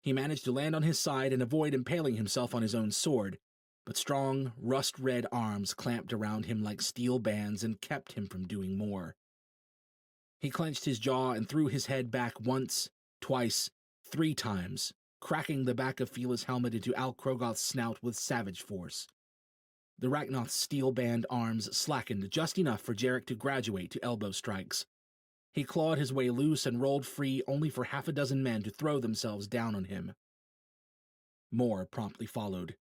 He managed to land on his side and avoid impaling himself on his own sword, but strong, rust-red arms clamped around him like steel bands and kept him from doing more. He clenched his jaw and threw his head back once, twice, 3 times, cracking the back of Fila's helmet into Al-Krogoth's snout with savage force. The Rachnoth's steel-band arms slackened just enough for Jarek to graduate to elbow strikes. He clawed his way loose and rolled free only for half a dozen men to throw themselves down on him. More promptly followed.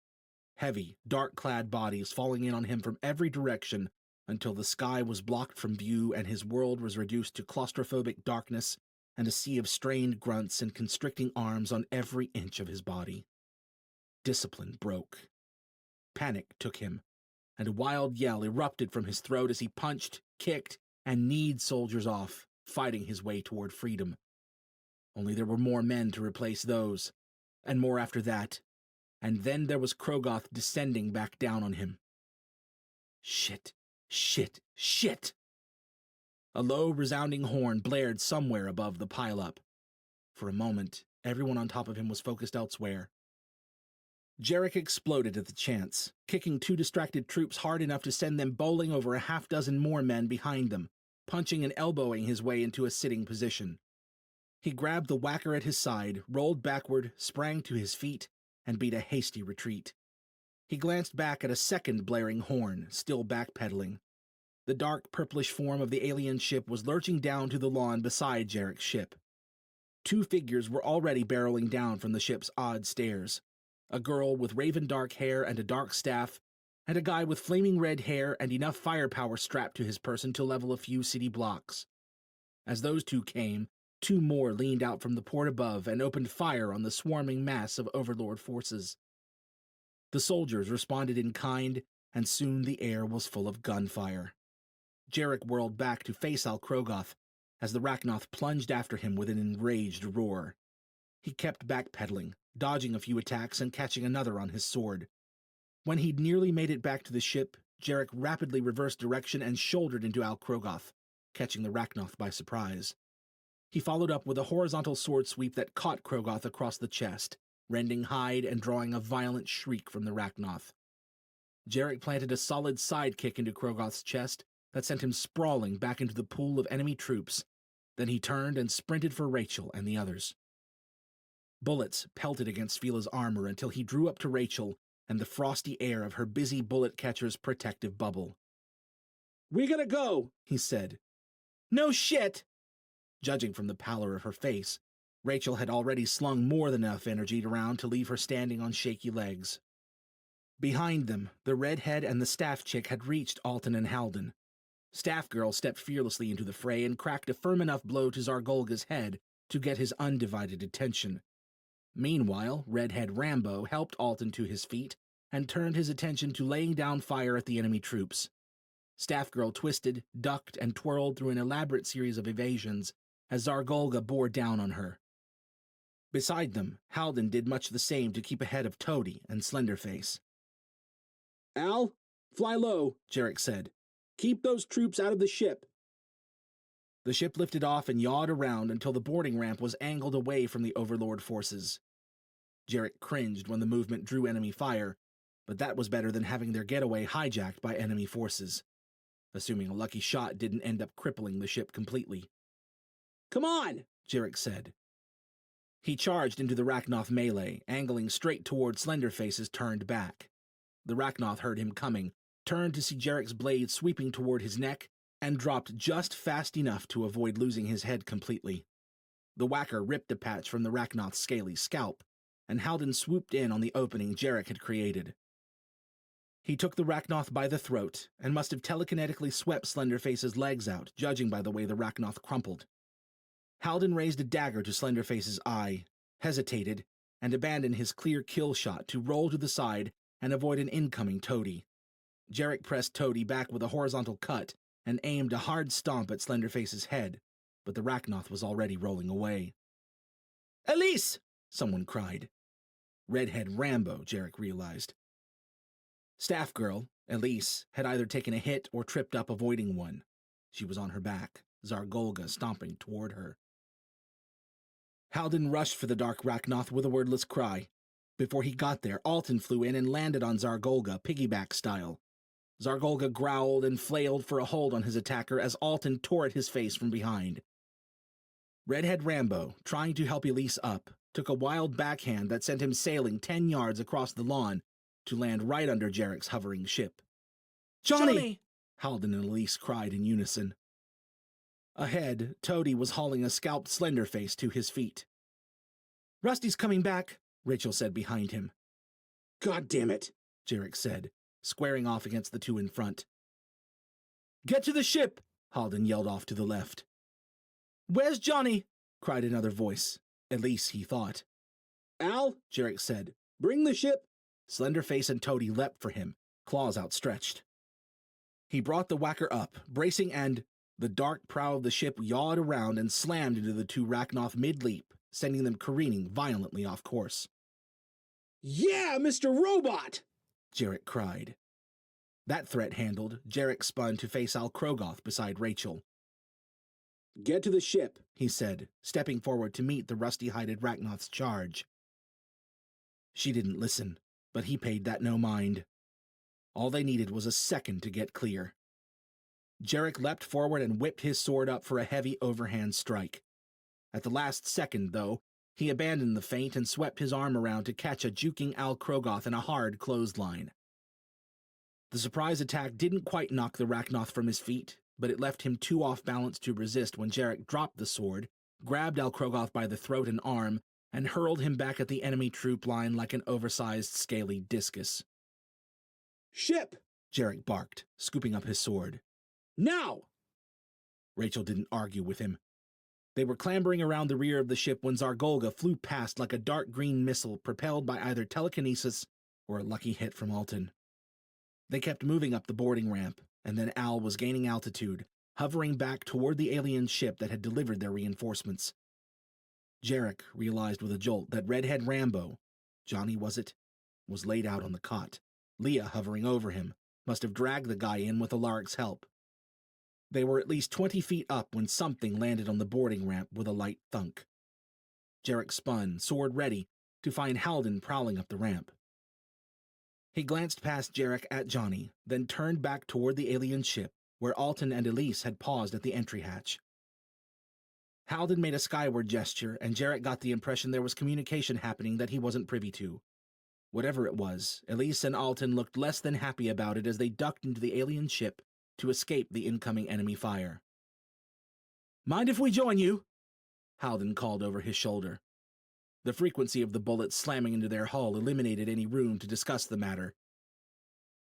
Heavy, dark-clad bodies falling in on him from every direction, until the sky was blocked from view and his world was reduced to claustrophobic darkness and a sea of strained grunts and constricting arms on every inch of his body. Discipline broke. Panic took him, and a wild yell erupted from his throat as he punched, kicked, and kneed soldiers off, fighting his way toward freedom. Only there were more men to replace those, and more after that, and then there was Krogoth descending back down on him. Shit, shit, shit! A low, resounding horn blared somewhere above the pile-up. For a moment, everyone on top of him was focused elsewhere. Jarek exploded at the chance, kicking 2 distracted troops hard enough to send them bowling over a half-dozen more men behind them, punching and elbowing his way into a sitting position. He grabbed the whacker at his side, rolled backward, sprang to his feet, and beat a hasty retreat. He glanced back at a second blaring horn, still backpedaling. The dark, purplish form of the alien ship was lurching down to the lawn beside Jarek's ship. 2 figures were already barreling down from the ship's odd stairs. A girl with raven dark hair and a dark staff, and a guy with flaming red hair and enough firepower strapped to his person to level a few city blocks. As those 2 came, 2 more leaned out from the port above and opened fire on the swarming mass of Overlord forces. The soldiers responded in kind, and soon the air was full of gunfire. Jarek whirled back to face Al Krogoth as the Rachnoth plunged after him with an enraged roar. He kept backpedaling, dodging a few attacks and catching another on his sword. When he'd nearly made it back to the ship, Jarek rapidly reversed direction and shouldered into Al Krogoth, catching the Rachnoth by surprise. He followed up with a horizontal sword sweep that caught Krogoth across the chest, rending hide and drawing a violent shriek from the Rachnoth. Jarek planted a solid side kick into Krogoth's chest that sent him sprawling back into the pool of enemy troops. Then he turned and sprinted for Rachel and the others. Bullets pelted against Fila's armor until he drew up to Rachel and the frosty air of her busy bullet catcher's protective bubble. "We gotta go," he said. "No shit!" Judging from the pallor of her face, Rachel had already slung more than enough energy around to leave her standing on shaky legs. Behind them, the redhead and the staff chick had reached Alton and Halden. Staff Girl stepped fearlessly into the fray and cracked a firm enough blow to Zargolga's head to get his undivided attention. Meanwhile, Redhead Rambo helped Alton to his feet and turned his attention to laying down fire at the enemy troops. Staff Girl twisted, ducked, and twirled through an elaborate series of evasions as Zargolga bore down on her. Beside them, Halden did much the same to keep ahead of Toady and Slenderface. "Al, fly low," Jarek said. "Keep those troops out of the ship." The ship lifted off and yawed around until the boarding ramp was angled away from the Overlord forces. Jarek cringed when the movement drew enemy fire, but that was better than having their getaway hijacked by enemy forces. Assuming a lucky shot didn't end up crippling the ship completely. "Come on," Jarek said. He charged into the Rachnoth melee, angling straight toward Slenderface's turned back. The Rachnoth heard him coming, turned to see Jarek's blade sweeping toward his neck, and dropped just fast enough to avoid losing his head completely. The whacker ripped a patch from the Rachnoth's scaly scalp, and Halden swooped in on the opening Jarek had created. He took the Rachnoth by the throat, and must have telekinetically swept Slenderface's legs out, judging by the way the Rachnoth crumpled. Halden raised a dagger to Slenderface's eye, hesitated, and abandoned his clear kill shot to roll to the side and avoid an incoming Toady. Jarek pressed Toady back with a horizontal cut and aimed a hard stomp at Slenderface's head, but the Rachnoth was already rolling away. "Elise!" someone cried. Redhead Rambo, Jarek realized. Staff Girl, Elise, had either taken a hit or tripped up avoiding one. She was on her back, Zargolga stomping toward her. Halden rushed for the dark Rachnoth with a wordless cry. Before he got there, Alton flew in and landed on Zargolga, piggyback style. Zargolga growled and flailed for a hold on his attacker as Alton tore at his face from behind. Redhead Rambo, trying to help Elise up, took a wild backhand that sent him sailing 10 yards across the lawn to land right under Jarek's hovering ship. "Johnny!" Halden and Elise cried in unison. Ahead, Toady was hauling a scalped Slenderface to his feet. "Rusty's coming back," Rachel said behind him. "God damn it," Jarek said, squaring off against the 2 in front. Get to the ship! Halden yelled off to the left. Where's Johnny? Cried another voice. Elise, he thought. Al, Jarek said, bring the ship. Slenderface and Toady leapt for him, claws outstretched. He brought the whacker up, bracing, and the dark prow of the ship yawed around and slammed into the two Rachnoth mid-leap, sending them careening violently off course. Yeah, Mr. Robot! Jarek cried. That threat handled, Jarek spun to face Al Krogoth beside Rachel. Get to the ship, he said, stepping forward to meet the rusty-hided Rachnoth's charge. She didn't listen, but he paid that no mind. All they needed was a second to get clear. Jarek leapt forward and whipped his sword up for a heavy overhand strike. At the last second, though, he abandoned the feint and swept his arm around to catch a juking Al Krogoth in a hard clothesline. The surprise attack didn't quite knock the Rachnoth from his feet, but it left him too off balance to resist when Jarek dropped the sword, grabbed Al Krogoth by the throat and arm, and hurled him back at the enemy troop line like an oversized scaly discus. Ship! Jarek barked, scooping up his sword. Now! Rachel didn't argue with him. They were clambering around the rear of the ship when Zargolga flew past like a dark green missile propelled by either telekinesis or a lucky hit from Alton. They kept moving up the boarding ramp, and then Al was gaining altitude, hovering back toward the alien ship that had delivered their reinforcements. Jarek realized with a jolt that Redhead Rambo, Johnny was it, was laid out on the cot. Leah, hovering over him, must have dragged the guy in with Alaric's help. They were at least 20 feet up when something landed on the boarding ramp with a light thunk. Jarek spun, sword ready, to find Halden prowling up the ramp. He glanced past Jarek at Johnny, then turned back toward the alien ship, where Alton and Elise had paused at the entry hatch. Halden made a skyward gesture, and Jarek got the impression there was communication happening that he wasn't privy to. Whatever it was, Elise and Alton looked less than happy about it as they ducked into the alien ship to escape the incoming enemy fire. "Mind if we join you?" Halden called over his shoulder. The frequency of the bullets slamming into their hull eliminated any room to discuss the matter.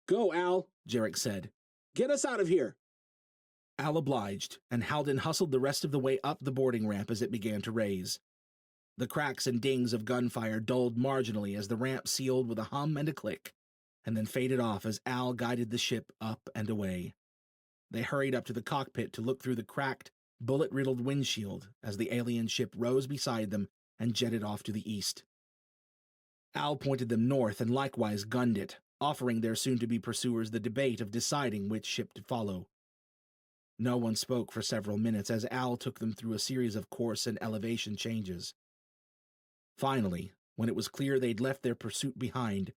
"Go, Al," Jarek said. "Get us out of here." Al obliged, and Halden hustled the rest of the way up the boarding ramp as it began to raise. The cracks and dings of gunfire dulled marginally as the ramp sealed with a hum and a click, and then faded off as Al guided the ship up and away. They hurried up to the cockpit to look through the cracked, bullet-riddled windshield as the alien ship rose beside them and jetted off to the east. Al pointed them north and likewise gunned it, offering their soon-to-be pursuers the debate of deciding which ship to follow. No one spoke for several minutes as Al took them through a series of course and elevation changes. Finally, when it was clear they'd left their pursuit behind,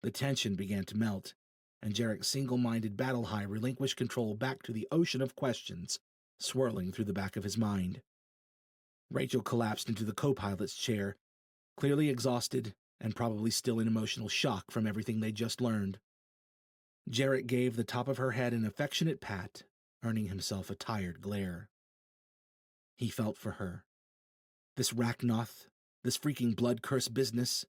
the tension began to melt, and Jarek's single-minded battle high relinquished control back to the ocean of questions swirling through the back of his mind. Rachel collapsed into the co-pilot's chair, clearly exhausted and probably still in emotional shock from everything they'd just learned. Jarek gave the top of her head an affectionate pat, earning himself a tired glare. He felt for her. This Rachnoth, this freaking blood-curse business.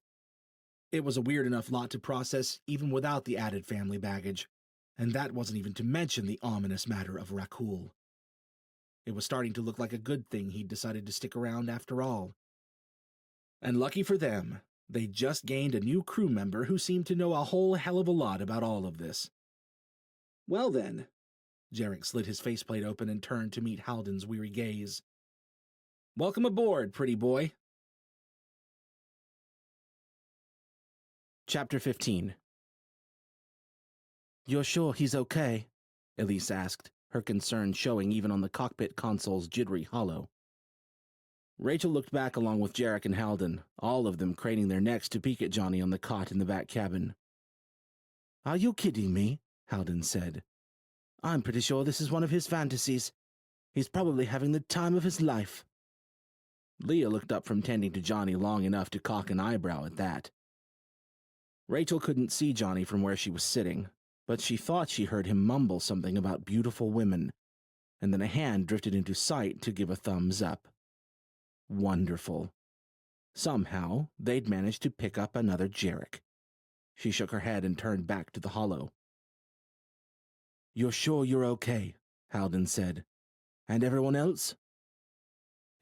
It was a weird enough lot to process even without the added family baggage, and that wasn't even to mention the ominous matter of Rakul. It was starting to look like a good thing he'd decided to stick around after all. And lucky for them, they'd just gained a new crew member who seemed to know a whole hell of a lot about all of this. "Well then," Jarek slid his faceplate open and turned to meet Halden's weary gaze. "Welcome aboard, pretty boy." Chapter 15. "You're sure he's okay?" Elise asked, her concern showing even on the cockpit console's jittery hollow. Rachel looked back along with Jarek and Halden, all of them craning their necks to peek at Johnny on the cot in the back cabin. "Are you kidding me?" Halden said. "I'm pretty sure this is one of his fantasies. He's probably having the time of his life." Leah looked up from tending to Johnny long enough to cock an eyebrow at that. Rachel couldn't see Johnny from where she was sitting, but she thought she heard him mumble something about beautiful women, and then a hand drifted into sight to give a thumbs up. Wonderful. Somehow, they'd managed to pick up another Jarek. She shook her head and turned back to the hollow. "You're sure you're okay?" Halden said. And everyone else?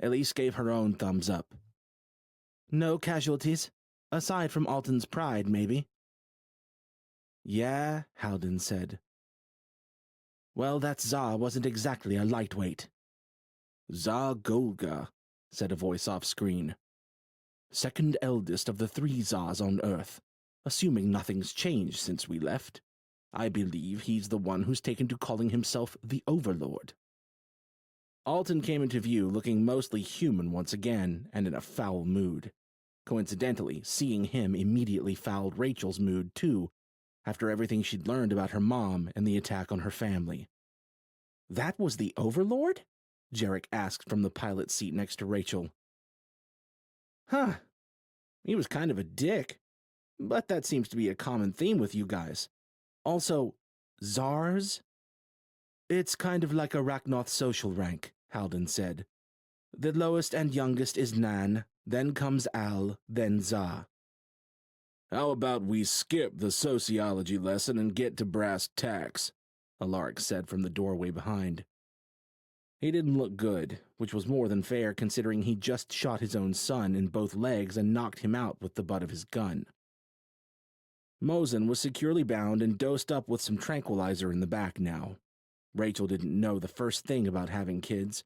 Elise gave her own thumbs up. No casualties, aside from Alton's pride, maybe. Yeah, Halden said. Well, that Za wasn't exactly a lightweight. Za Golga, said a voice off-screen. Second eldest of the 3 Zas on Earth, assuming nothing's changed since we left. I believe he's the one who's taken to calling himself the Overlord. Alton came into view looking mostly human once again and in a foul mood. Coincidentally, seeing him immediately fouled Rachel's mood too, after everything she'd learned about her mom and the attack on her family. That was the Overlord? Jarek asked from the pilot's seat next to Rachel. Huh. He was kind of a dick. But that seems to be a common theme with you guys. Also, Zars? It's kind of like a Rachnoth social rank, Halden said. The lowest and youngest is Nan, then comes Al, then Za. How about we skip the sociology lesson and get to brass tacks? Alaric said from the doorway behind. He didn't look good, which was more than fair considering he just shot his own son in both legs and knocked him out with the butt of his gun. Mosen was securely bound and dosed up with some tranquilizer in the back now. Rachel didn't know the first thing about having kids,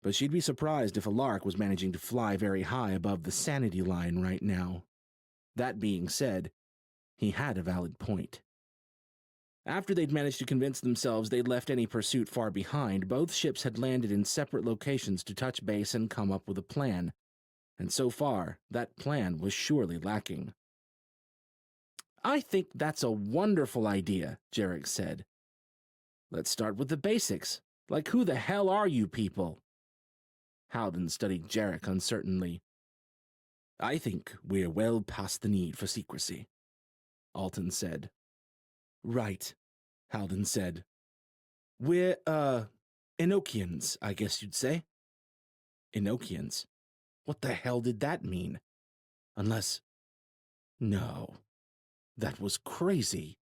but she'd be surprised if Alaric was managing to fly very high above the sanity line right now. That being said, he had a valid point. After they'd managed to convince themselves they'd left any pursuit far behind, both ships had landed in separate locations to touch base and come up with a plan, and so far, that plan was surely lacking. I think that's a wonderful idea, Jarek said. Let's start with the basics. Like, who the hell are you people? Halden studied Jarek uncertainly. I think we're well past the need for secrecy, Alton said. Right, Halden said. We're, Enochians, I guess you'd say. Enochians? What the hell did that mean? Unless... No. That was crazy.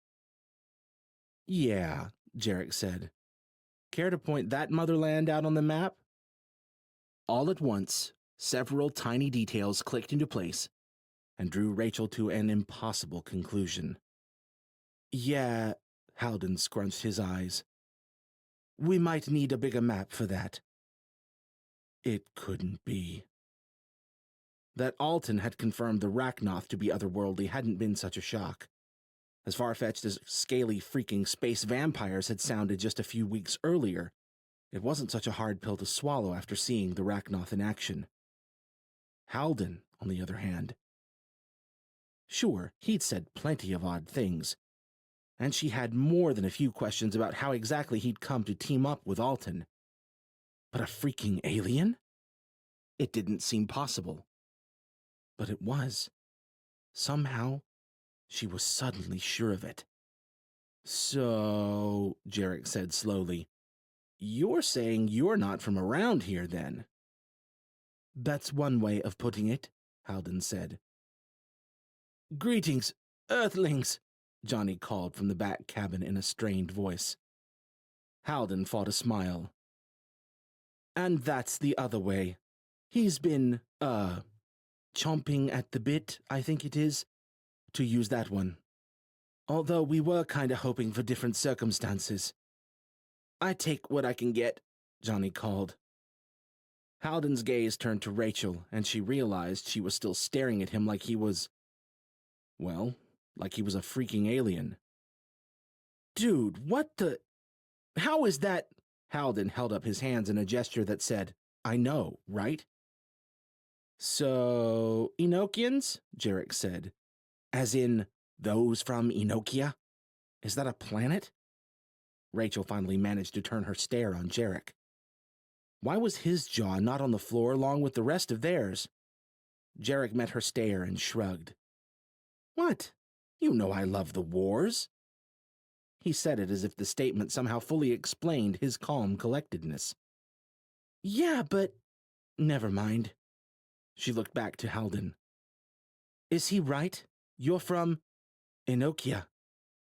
Yeah, Jarek said. Care to point that motherland out on the map? All at once, several tiny details clicked into place and drew Rachel to an impossible conclusion. Yeah, Halden scrunched his eyes. We might need a bigger map for that. It couldn't be. That Alton had confirmed the Rachnoth to be otherworldly hadn't been such a shock. As far-fetched as scaly freaking space vampires had sounded just a few weeks earlier, it wasn't such a hard pill to swallow after seeing the Rachnoth in action. Halden, on the other hand. Sure, he'd said plenty of odd things, and she had more than a few questions about how exactly he'd come to team up with Alton. But a freaking alien? It didn't seem possible. But it was. Somehow, she was suddenly sure of it. So, Jarek said slowly, you're saying you're not from around here, then? That's one way of putting it, Halden said. Greetings, Earthlings, Johnny called from the back cabin in a strained voice. Halden fought a smile. And that's the other way. He's been, chomping at the bit, I think it is, to use that one. Although we were kinda hoping for different circumstances. I take what I can get, Johnny called. Halden's gaze turned to Rachel, and she realized she was still staring at him like he was... well, like he was a freaking alien. Dude, what the... How is that... Halden held up his hands in a gesture that said, I know, right? So, Enochians? Jarek said. As in, those from Enochia? Is that a planet? Rachel finally managed to turn her stare on Jarek. Why was his jaw not on the floor along with the rest of theirs? Jarek met her stare and shrugged. What? You know I love the wars. He said it as if the statement somehow fully explained his calm collectedness. Yeah, but... Never mind. She looked back to Halden. Is he right? You're from... Enochia,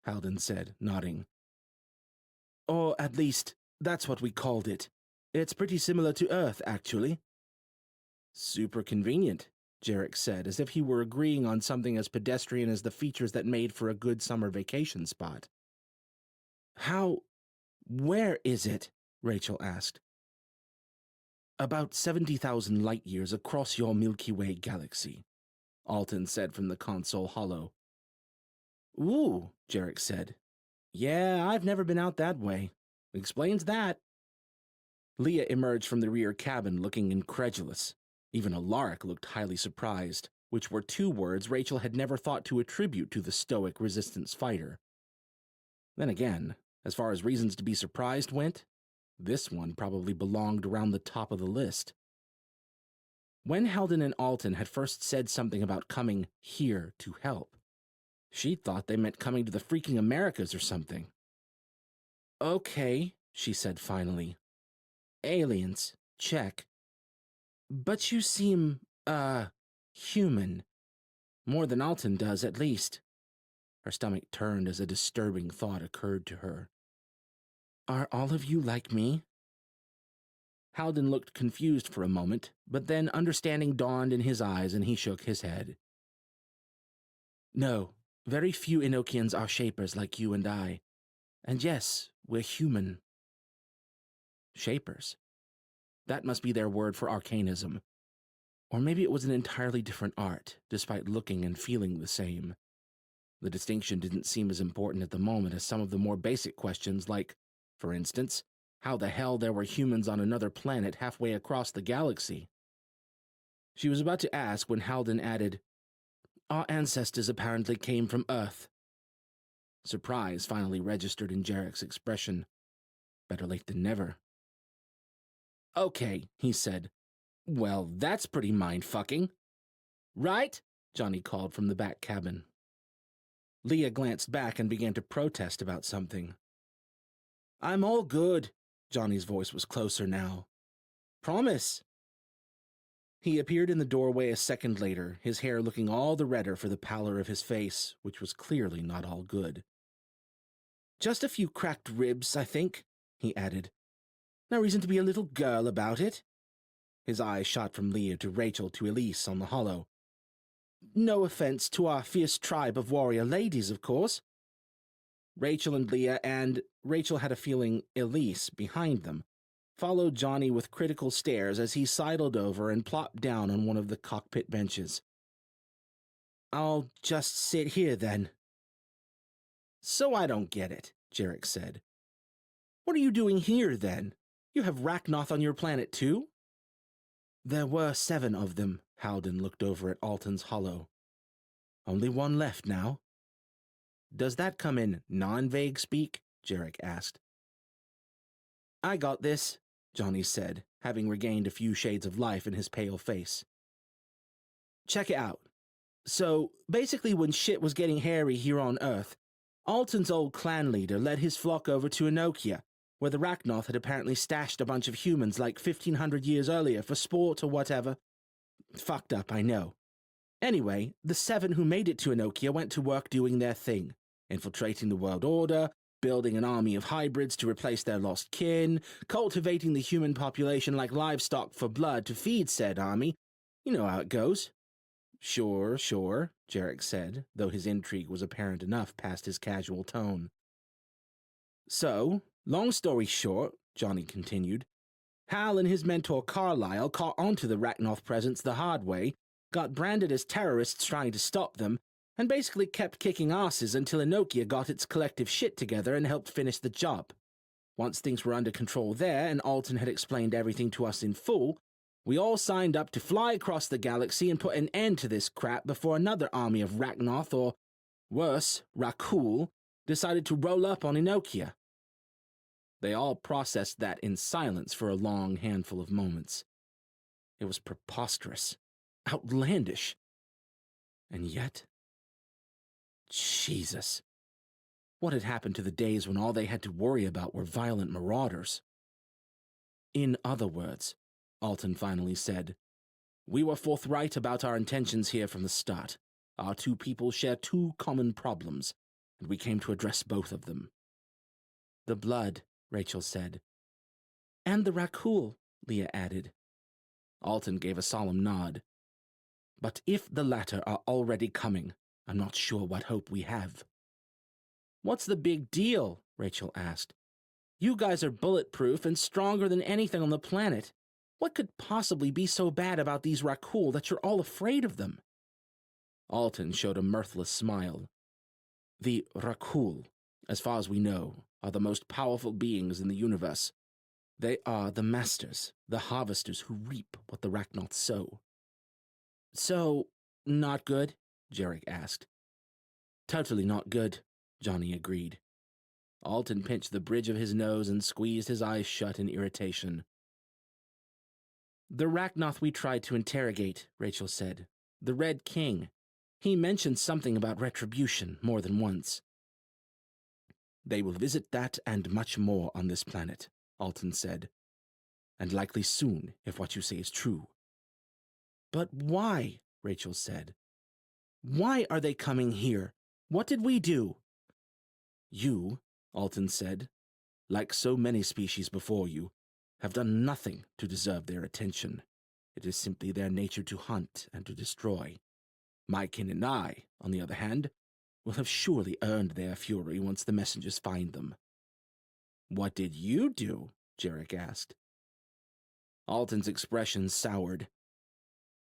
Halden said, nodding. Or at least, That's what we called it. It's pretty similar to Earth, actually. Super convenient, Jarek said, as if he were agreeing on something as pedestrian as the features that made for a good summer vacation spot. Where is it? Rachel asked. About 70,000 light-years across your Milky Way galaxy, Alton said from the console holo. Ooh, Jarek said. Yeah, I've never been out that way. Explains that. Leah emerged from the rear cabin looking incredulous. Even Alaric looked highly surprised, which were two words Rachel had never thought to attribute to the stoic resistance fighter. Then again, as far as reasons to be surprised went, this one probably belonged around the top of the list. When Heldon and Alton had first said something about coming here to help, she thought they meant coming to the freaking Americas or something. Okay, she said finally. Aliens, check. But you seem, human. More than Alton does, at least. Her stomach turned as a disturbing thought occurred to her. Are all of you like me? Halden looked confused for a moment, but then understanding dawned in his eyes and he shook his head. No, very few Enochians are shapers like you and I. And yes, we're human. Shapers. That must be their word for arcanism. Or maybe it was an entirely different art, despite looking and feeling the same. The distinction didn't seem as important at the moment as some of the more basic questions like, for instance, how the hell there were humans on another planet halfway across the galaxy. She was about to ask when Halden added, Our ancestors apparently came from Earth. Surprise finally registered in Jarek's expression. Better late than never. Okay, he said. Well, that's pretty mind-fucking. Right? Johnny called from the back cabin. Leah glanced back and began to protest about something. I'm all good. Johnny's voice was closer now. Promise. He appeared in the doorway a second later, his hair looking all the redder for the pallor of his face, which was clearly not all good. Just a few cracked ribs, I think, he added. No reason to be a little girl about it. His eyes shot from Leah to Rachel to Elise on the holo. No offense to our fierce tribe of warrior ladies, of course. Rachel and Leah, and Rachel had a feeling Elise behind them, followed Johnny with critical stares as he sidled over and plopped down on one of the cockpit benches. I'll just sit here, then. So I don't get it, Jarek said. What are you doing here, then? You have Rachnoth on your planet, too? There were 7 of them, Halden looked over at Alton's holo. Only 1 left now. Does that come in non-vague speak? Jarek asked. I got this, Johnny said, having regained a few shades of life in his pale face. Check it out. So, basically when shit was getting hairy here on Earth, Alton's old clan leader led his flock over to Enochia, where the Rachnoth had apparently stashed a bunch of humans like 1,500 years earlier for sport or whatever. Fucked up, I know. Anyway, the 7 who made it to Enochia went to work doing their thing, infiltrating the world order, building an army of hybrids to replace their lost kin, cultivating the human population like livestock for blood to feed said army. You know how it goes. Sure, Jarek said, though his intrigue was apparent enough past his casual tone. So, long story short, Johnny continued, Hal and his mentor Carlyle caught onto the Rachnoth presence the hard way, got branded as terrorists trying to stop them, and basically kept kicking asses until Enochia got its collective shit together and helped finish the job. Once things were under control there and Alton had explained everything to us in full, we all signed up to fly across the galaxy and put an end to this crap before another army of Rachnoth, or worse, Rakul, decided to roll up on Enochia. They all processed that in silence for a long handful of moments. It was preposterous, outlandish. And yet, Jesus. What had happened to the days when all they had to worry about were violent marauders? In other words, Alton finally said, we were forthright about our intentions here from the start. Our 2 people share 2 common problems, and we came to address both of them. The blood, Rachel said. And the Rakul, Leah added. Alton gave a solemn nod. But if the latter are already coming, I'm not sure what hope we have. What's the big deal? Rachel asked. You guys are bulletproof and stronger than anything on the planet. What could possibly be so bad about these Rakul that you're all afraid of them? Alton showed a mirthless smile. The Rakul, as far as we know, are the most powerful beings in the universe. They are the masters, the harvesters who reap what the Rachnoths sow. So, not good? Jarek asked. Totally not good, Johnny agreed. Alton pinched the bridge of his nose and squeezed his eyes shut in irritation. The Rachnoth we tried to interrogate, Rachel said. The Red King. He mentioned something about retribution more than once. They will visit that and much more on this planet, Alton said. And likely soon, if what you say is true. But why? Rachel said. Why are they coming here? What did we do? You, Alton said, like so many species before you, have done nothing to deserve their attention. It is simply their nature to hunt and to destroy. My kin and I, on the other hand, will have surely earned their fury once the messengers find them. What did you do? Jarek asked. Alton's expression soured.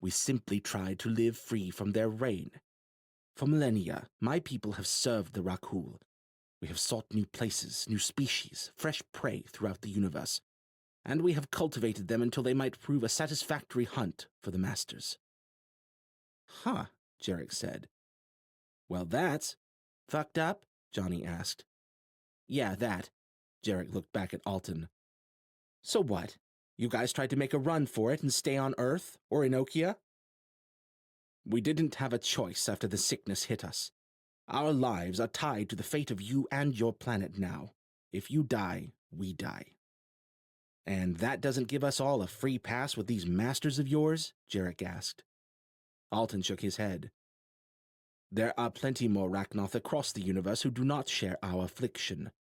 We simply tried to live free from their reign. For millennia, my people have served the Rakul. We have sought new places, new species, fresh prey throughout the universe, and we have cultivated them until they might prove a satisfactory hunt for the masters. Huh, Jarek said. Well, that's fucked up, Johnny asked. Yeah, that. Jarek looked back at Alton. So what? You guys tried to make a run for it and stay on Earth, or Enokia? We didn't have a choice after the sickness hit us. Our lives are tied to the fate of you and your planet now. If you die, we die. And that doesn't give us all a free pass with these masters of yours? Jarek asked. Alton shook his head. There are plenty more Rachnoth across the universe who do not share our affliction.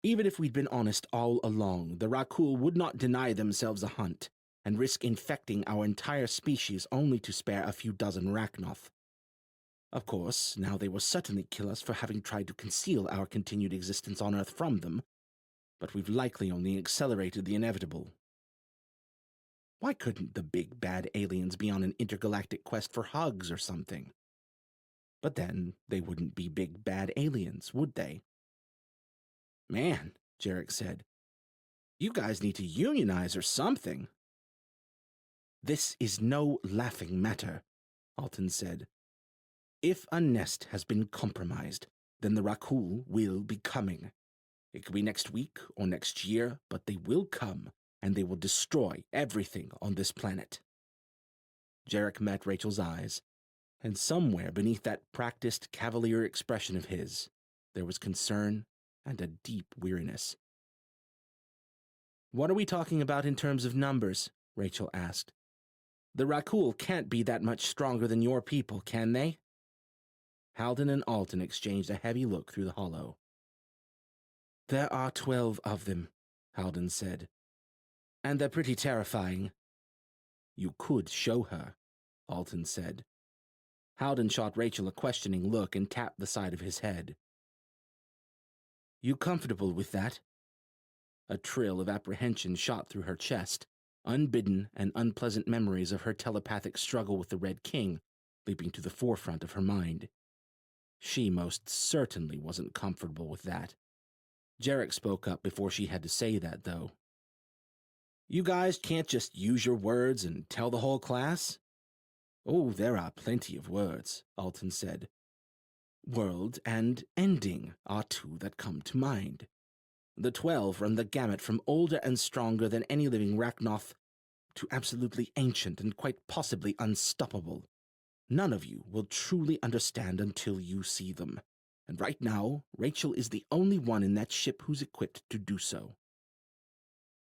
Even if we'd been honest all along, the Rakul would not deny themselves a hunt and risk infecting our entire species only to spare a few dozen Rachnoth. Of course, now they will certainly kill us for having tried to conceal our continued existence on Earth from them, but we've likely only accelerated the inevitable. Why couldn't the big bad aliens be on an intergalactic quest for hugs or something? But then they wouldn't be big bad aliens, would they? Man, Jarek said, you guys need to unionize or something. This is no laughing matter, Alton said. If a nest has been compromised, then the Rakul will be coming. It could be next week or next year, but they will come, and they will destroy everything on this planet. Jarek met Rachel's eyes, and somewhere beneath that practiced cavalier expression of his, there was concern and a deep weariness. What are we talking about in terms of numbers? Rachel asked. The Rakul can't be that much stronger than your people, can they? Halden and Alton exchanged a heavy look through the hollow. There are 12 of them, Halden said. And they're pretty terrifying. You could show her, Alton said. Halden shot Rachel a questioning look and tapped the side of his head. You comfortable with that? A trill of apprehension shot through her chest, unbidden and unpleasant memories of her telepathic struggle with the Red King leaping to the forefront of her mind. She most certainly wasn't comfortable with that. Jarek spoke up before she had to say that, though. You guys can't just use your words and tell the whole class? Oh, there are plenty of words, Alton said. World and ending are two that come to mind. The 12 run the gamut from older and stronger than any living Rachnoth to absolutely ancient and quite possibly unstoppable. None of you will truly understand until you see them. And right now, Rachel is the only one in that ship who's equipped to do so.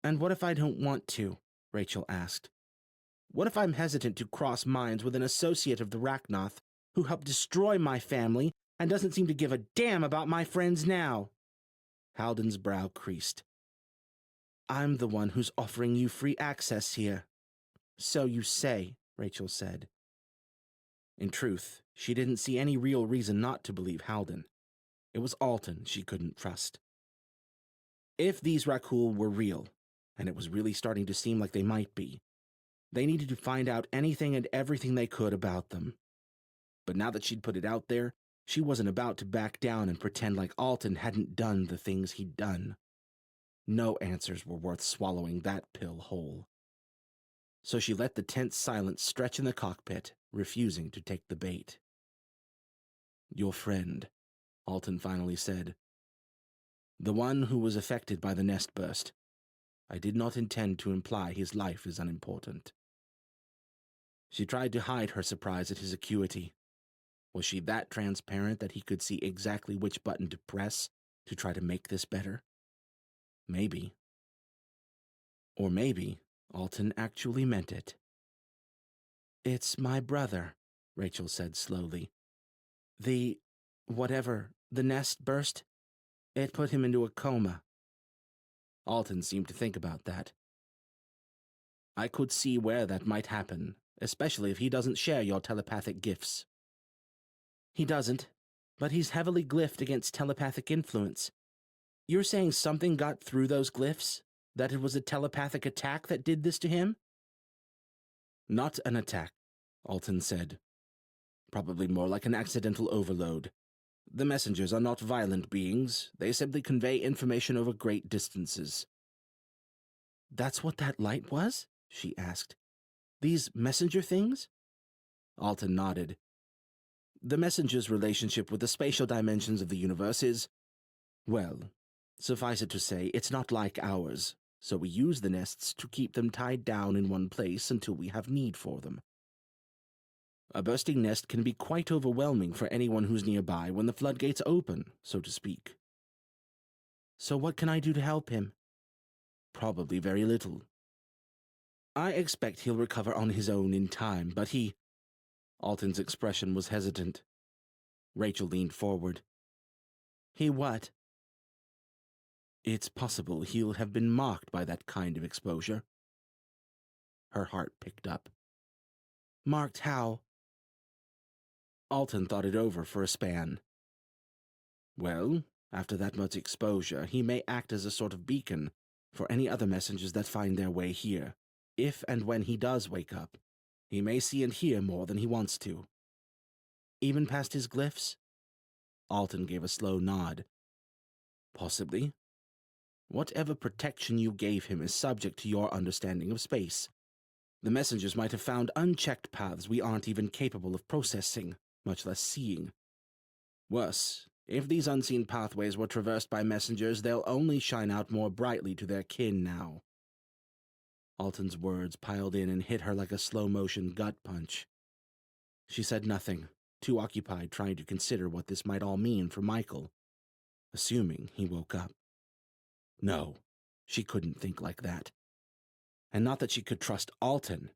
And what if I don't want to? Rachel asked. What if I'm hesitant to cross minds with an associate of the Rachnoth who helped destroy my family and doesn't seem to give a damn about my friends now? Halden's brow creased. I'm the one who's offering you free access here. So you say, Rachel said. In truth, she didn't see any real reason not to believe Halden. It was Alton she couldn't trust. If these Rakul were real, and it was really starting to seem like they might be, they needed to find out anything and everything they could about them. But now that she'd put it out there, she wasn't about to back down and pretend like Alton hadn't done the things he'd done. No answers were worth swallowing that pill whole. So she let the tense silence stretch in the cockpit, refusing to take the bait. Your friend, Alton finally said. The one who was affected by the nest burst. I did not intend to imply his life is unimportant. She tried to hide her surprise at his acuity. Was she that transparent that he could see exactly which button to press to try to make this better? Maybe. Or maybe Alton actually meant it. It's my brother, Rachel said slowly. The nest burst, it put him into a coma. Alton seemed to think about that. I could see where that might happen, especially if he doesn't share your telepathic gifts. He doesn't, but he's heavily glyphed against telepathic influence. You're saying something got through those glyphs? That it was a telepathic attack that did this to him? Not an attack, Alton said. Probably more like an accidental overload. The messengers are not violent beings. They simply convey information over great distances. That's what that light was? She asked. These messenger things? Alton nodded. The messenger's relationship with the spatial dimensions of the universe is, well, suffice it to say, it's not like ours, so we use the nests to keep them tied down in one place until we have need for them. A bursting nest can be quite overwhelming for anyone who's nearby when the floodgates open, so to speak. So what can I do to help him? Probably very little. I expect he'll recover on his own in time, but he... Alton's expression was hesitant. Rachel leaned forward. He what? It's possible he'll have been marked by that kind of exposure. Her heart picked up. Marked how? Alton thought it over for a span. Well, after that much exposure, he may act as a sort of beacon for any other messengers that find their way here. If and when he does wake up, he may see and hear more than he wants to. Even past his glyphs? Alton gave a slow nod. Possibly. Whatever protection you gave him is subject to your understanding of space. The messengers might have found unchecked paths we aren't even capable of processing, much less seeing. Worse, if these unseen pathways were traversed by messengers, they'll only shine out more brightly to their kin now. Alton's words piled in and hit her like a slow-motion gut punch. She said nothing, too occupied trying to consider what this might all mean for Michael, assuming he woke up. No, she couldn't think like that. And not that she could trust Alton,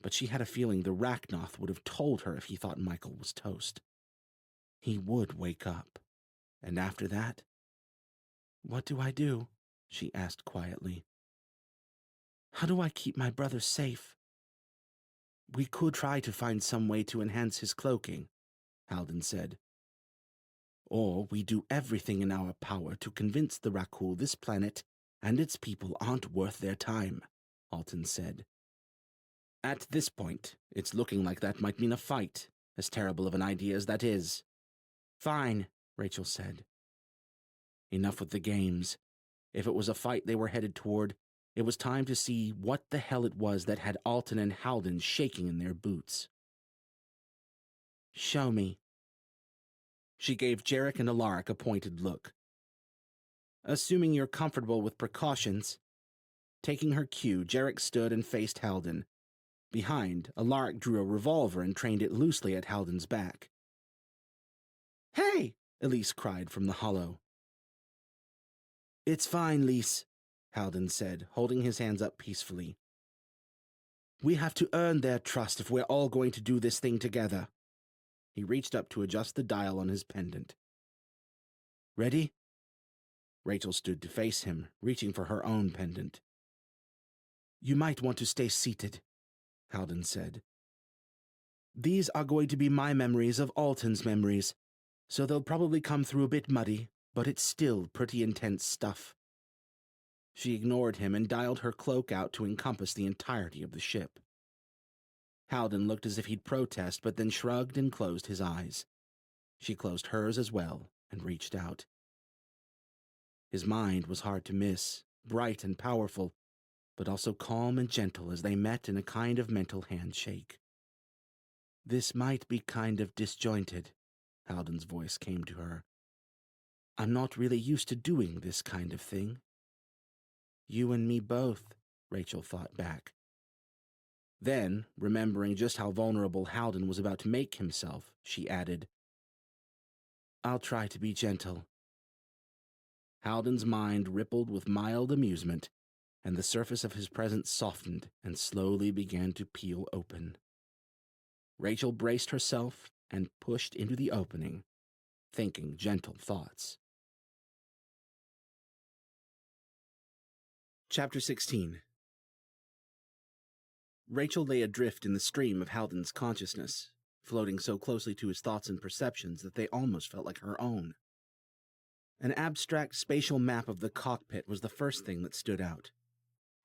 but she had a feeling the Rachnoth would have told her if he thought Michael was toast. He would wake up. And after that? What do I do? She asked quietly. How do I keep my brother safe? We could try to find some way to enhance his cloaking, Halden said. Or we do everything in our power to convince the Rakul this planet and its people aren't worth their time, Alton said. At this point, it's looking like that might mean a fight, as terrible of an idea as that is. Fine, Rachel said. Enough with the games. If it was a fight they were headed toward, it was time to see what the hell it was that had Alton and Halden shaking in their boots. Show me. She gave Jarek and Alaric a pointed look. Assuming you're comfortable with precautions. Taking her cue, Jarek stood and faced Halden. Behind, Alaric drew a revolver and trained it loosely at Halden's back. Hey! Elise cried from the hollow. It's fine, Lise, Halden said, holding his hands up peacefully. We have to earn their trust if we're all going to do this thing together. He reached up to adjust the dial on his pendant. Ready? Rachel stood to face him, reaching for her own pendant. You might want to stay seated, Halden said. These are going to be my memories of Alton's memories, so they'll probably come through a bit muddy, but it's still pretty intense stuff. She ignored him and dialed her cloak out to encompass the entirety of the ship. Halden looked as if he'd protest, but then shrugged and closed his eyes. She closed hers as well and reached out. His mind was hard to miss, bright and powerful, but also calm and gentle as they met in a kind of mental handshake. This might be kind of disjointed, Halden's voice came to her. I'm not really used to doing this kind of thing. You and me both, Rachel thought back. Then, remembering just how vulnerable Halden was about to make himself, she added, I'll try to be gentle. Halden's mind rippled with mild amusement, and the surface of his presence softened and slowly began to peel open. Rachel braced herself and pushed into the opening, thinking gentle thoughts. Chapter 16. Rachel lay adrift in the stream of Halden's consciousness, floating so closely to his thoughts and perceptions that they almost felt like her own. An abstract spatial map of the cockpit was the first thing that stood out.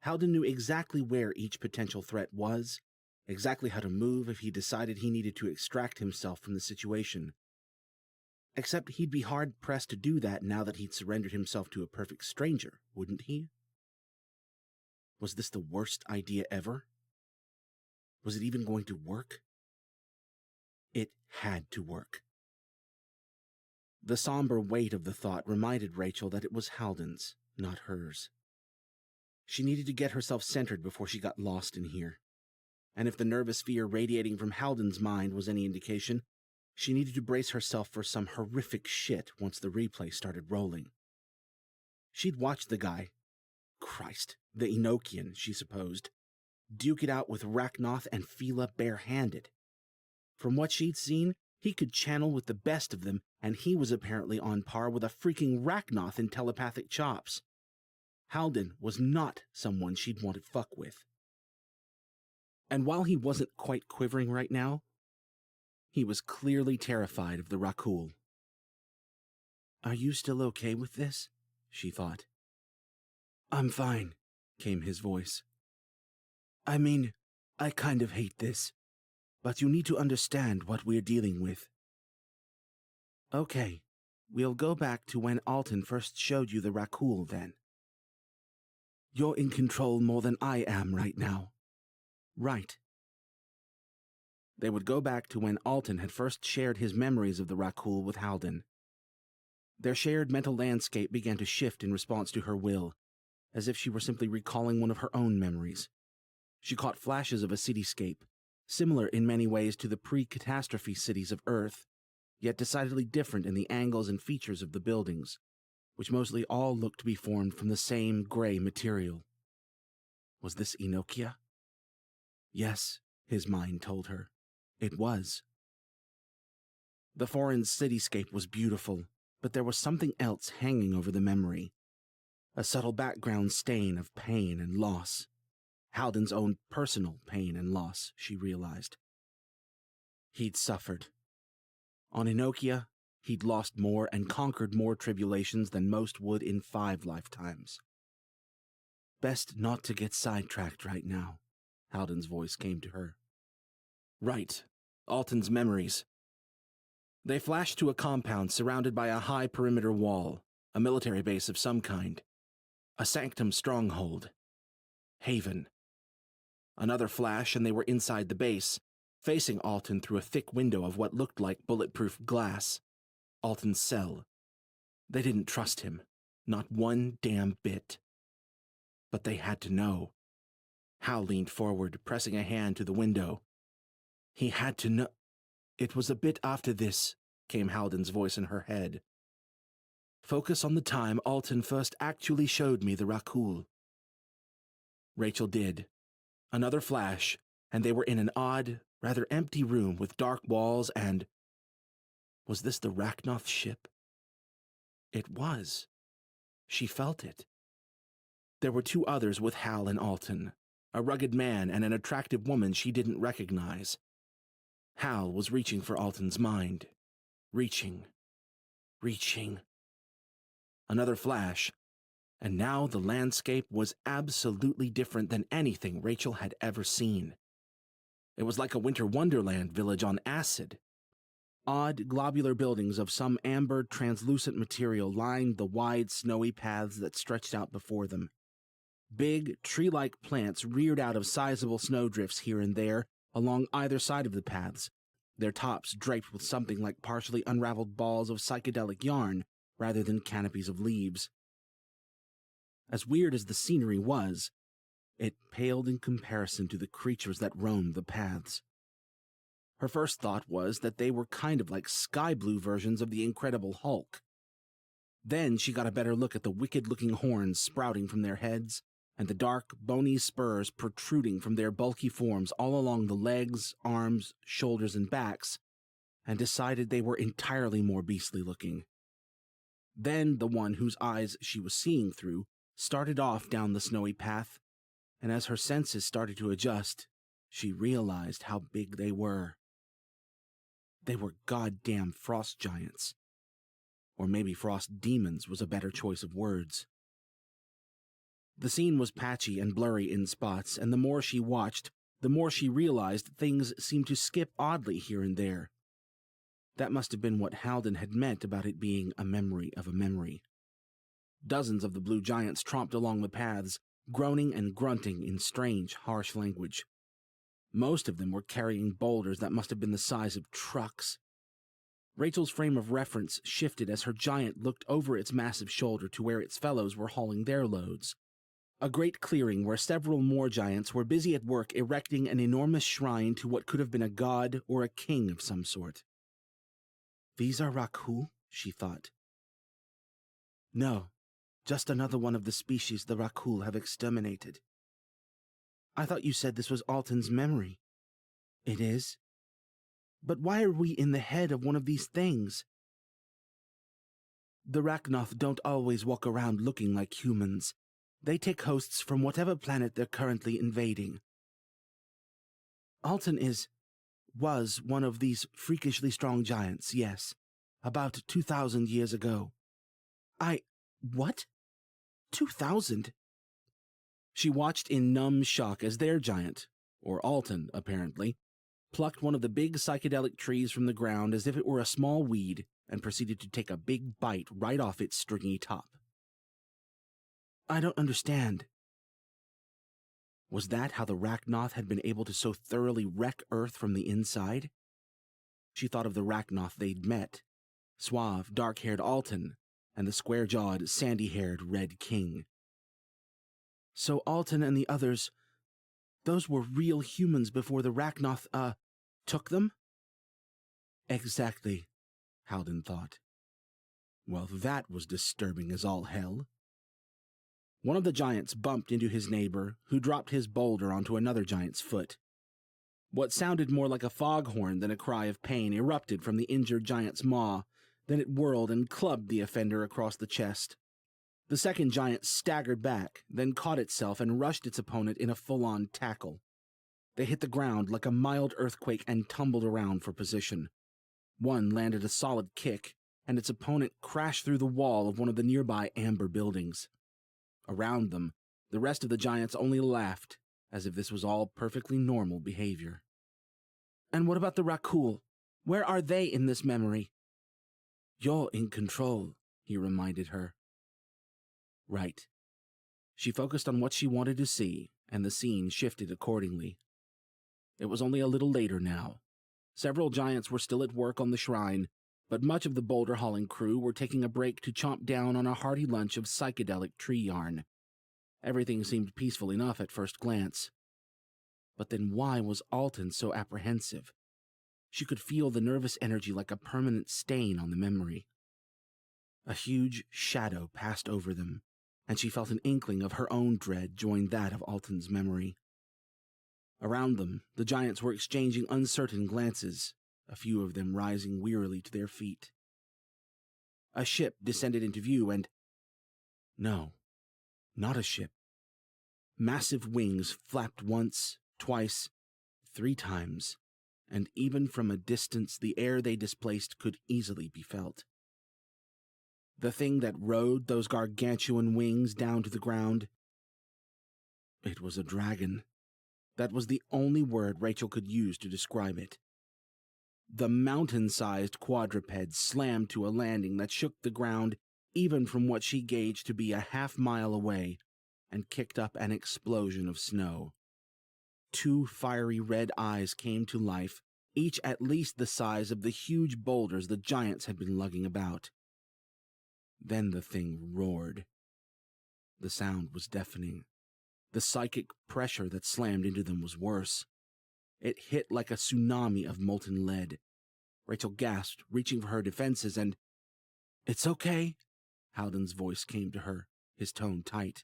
Halden knew exactly where each potential threat was, exactly how to move if he decided he needed to extract himself from the situation. Except he'd be hard-pressed to do that now that he'd surrendered himself to a perfect stranger, wouldn't he? Was this the worst idea ever? Was it even going to work? It had to work. The somber weight of the thought reminded Rachel that it was Halden's, not hers. She needed to get herself centered before she got lost in here. And if the nervous fear radiating from Halden's mind was any indication, she needed to brace herself for some horrific shit once the replay started rolling. She'd watched the guy, Christ, the Enochian, she supposed, duke it out with Rachnoth and Fila barehanded. From what she'd seen, he could channel with the best of them, and he was apparently on par with a freaking Rachnoth in telepathic chops. Halden was not someone she'd want to fuck with. And while he wasn't quite quivering right now, he was clearly terrified of the Rakul. Are you still okay with this? She thought. I'm fine, came his voice. I mean, I kind of hate this, but you need to understand what we're dealing with. Okay, we'll go back to when Alton first showed you the Rakul then. You're in control more than I am right now. Right. They would go back to when Alton had first shared his memories of the Rakul with Halden. Their shared mental landscape began to shift in response to her will, as if she were simply recalling one of her own memories. She caught flashes of a cityscape, similar in many ways to the pre-catastrophe cities of Earth, yet decidedly different in the angles and features of the buildings, which mostly all looked to be formed from the same gray material. Was this Enochia? Yes, his mind told her. It was. The foreign cityscape was beautiful, but there was something else hanging over the memory. A subtle background stain of pain and loss. Halden's own personal pain and loss, she realized. He'd suffered. On Enochia, he'd lost more and conquered more tribulations than most would in 5 lifetimes. Best not to get sidetracked right now, Halden's voice came to her. Right. Alton's memories. They flashed to a compound surrounded by a high perimeter wall, a military base of some kind. A sanctum stronghold. Haven. Another flash and they were inside the base, facing Alton through a thick window of what looked like bulletproof glass. Alton's cell. They didn't trust him. Not one damn bit. But they had to know. Hal leaned forward, pressing a hand to the window. He had to know. It was a bit after this, came Halden's voice in her head. Focus on the time Alton first actually showed me the Rakul. Rachel did. Another flash, and they were in an odd, rather empty room with dark walls and... Was this the Rachnoth ship? It was. She felt it. There were 2 others with Hal and Alton, a rugged man and an attractive woman she didn't recognize. Hal was reaching for Alton's mind. Reaching. Another flash, and now the landscape was absolutely different than anything Rachel had ever seen. It was like a winter wonderland village on acid. Odd, globular buildings of some amber, translucent material lined the wide, snowy paths that stretched out before them. Big, tree-like plants reared out of sizable snowdrifts here and there along either side of the paths, their tops draped with something like partially unraveled balls of psychedelic yarn rather than canopies of leaves. As weird as the scenery was, it paled in comparison to the creatures that roamed the paths. Her first thought was that they were kind of like sky-blue versions of the Incredible Hulk. Then she got a better look at the wicked-looking horns sprouting from their heads, and the dark, bony spurs protruding from their bulky forms all along the legs, arms, shoulders, and backs, and decided they were entirely more beastly-looking. Then the one whose eyes she was seeing through started off down the snowy path, and as her senses started to adjust, she realized how big they were. They were goddamn frost giants. Or maybe frost demons was a better choice of words. The scene was patchy and blurry in spots, and the more she watched, the more she realized things seemed to skip oddly here and there. That must have been what Halden had meant about it being a memory of a memory. Dozens of the blue giants tromped along the paths, groaning and grunting in strange, harsh language. Most of them were carrying boulders that must have been the size of trucks. Rachel's frame of reference shifted as her giant looked over its massive shoulder to where its fellows were hauling their loads. A great clearing where several more giants were busy at work erecting an enormous shrine to what could have been a god or a king of some sort. These are Rakul, she thought. No, just another one of the species the Rakul have exterminated. I thought you said this was Alton's memory. It is. But why are we in the head of one of these things? The Rachnoth don't always walk around looking like humans. They take hosts from whatever planet they're currently invading. Alton was one of these freakishly strong giants, yes, about 2,000 years ago. What? 2,000? She watched in numb shock as their giant, or Alton, apparently, plucked one of the big psychedelic trees from the ground as if it were a small weed and proceeded to take a big bite right off its stringy top. I don't understand. Was that how the Rachnoth had been able to so thoroughly wreck Earth from the inside? She thought of the Rachnoth they'd met, suave, dark-haired Alton, and the square-jawed, sandy-haired Red King. So Alton and the others, those were real humans before the Rachnoth, took them? Exactly, Halden thought. Well, that was disturbing as all hell. One of the giants bumped into his neighbor, who dropped his boulder onto another giant's foot. What sounded more like a foghorn than a cry of pain erupted from the injured giant's maw, then it whirled and clubbed the offender across the chest. The second giant staggered back, then caught itself and rushed its opponent in a full-on tackle. They hit the ground like a mild earthquake and tumbled around for position. One landed a solid kick, and its opponent crashed through the wall of one of the nearby amber buildings. Around them, the rest of the giants only laughed, as if this was all perfectly normal behavior. And what about the Rakul? Where are they in this memory? You're in control, he reminded her. Right. She focused on what she wanted to see, and the scene shifted accordingly. It was only a little later now. Several giants were still at work on the shrine, but much of the boulder-hauling crew were taking a break to chomp down on a hearty lunch of psychedelic tree yarn. Everything seemed peaceful enough at first glance. But then why was Alton so apprehensive? She could feel the nervous energy like a permanent stain on the memory. A huge shadow passed over them, and she felt an inkling of her own dread join that of Alton's memory. Around them, the giants were exchanging uncertain glances, a few of them rising wearily to their feet. A ship descended into view and... No, not a ship. Massive wings flapped once, twice, 3 times, and even from a distance the air they displaced could easily be felt. The thing that rode those gargantuan wings down to the ground, it was a dragon. That was the only word Rachel could use to describe it. The mountain-sized quadruped slammed to a landing that shook the ground even from what she gauged to be a half-mile away, and kicked up an explosion of snow. 2 fiery red eyes came to life, each at least the size of the huge boulders the giants had been lugging about. Then the thing roared. The sound was deafening. The psychic pressure that slammed into them was worse. It hit like a tsunami of molten lead. Rachel gasped, reaching for her defenses, and... "It's okay," Halden's voice came to her, his tone tight.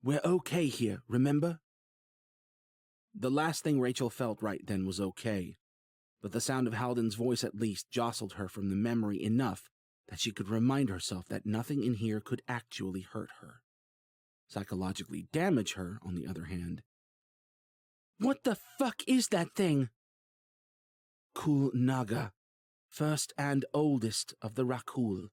"We're okay here, remember?" The last thing Rachel felt right then was okay, but the sound of Halden's voice at least jostled her from the memory enough that she could remind herself that nothing in here could actually hurt her. Psychologically damage her, on the other hand. "What the fuck is that thing?" "Kul Naga, first and oldest of the Rakul."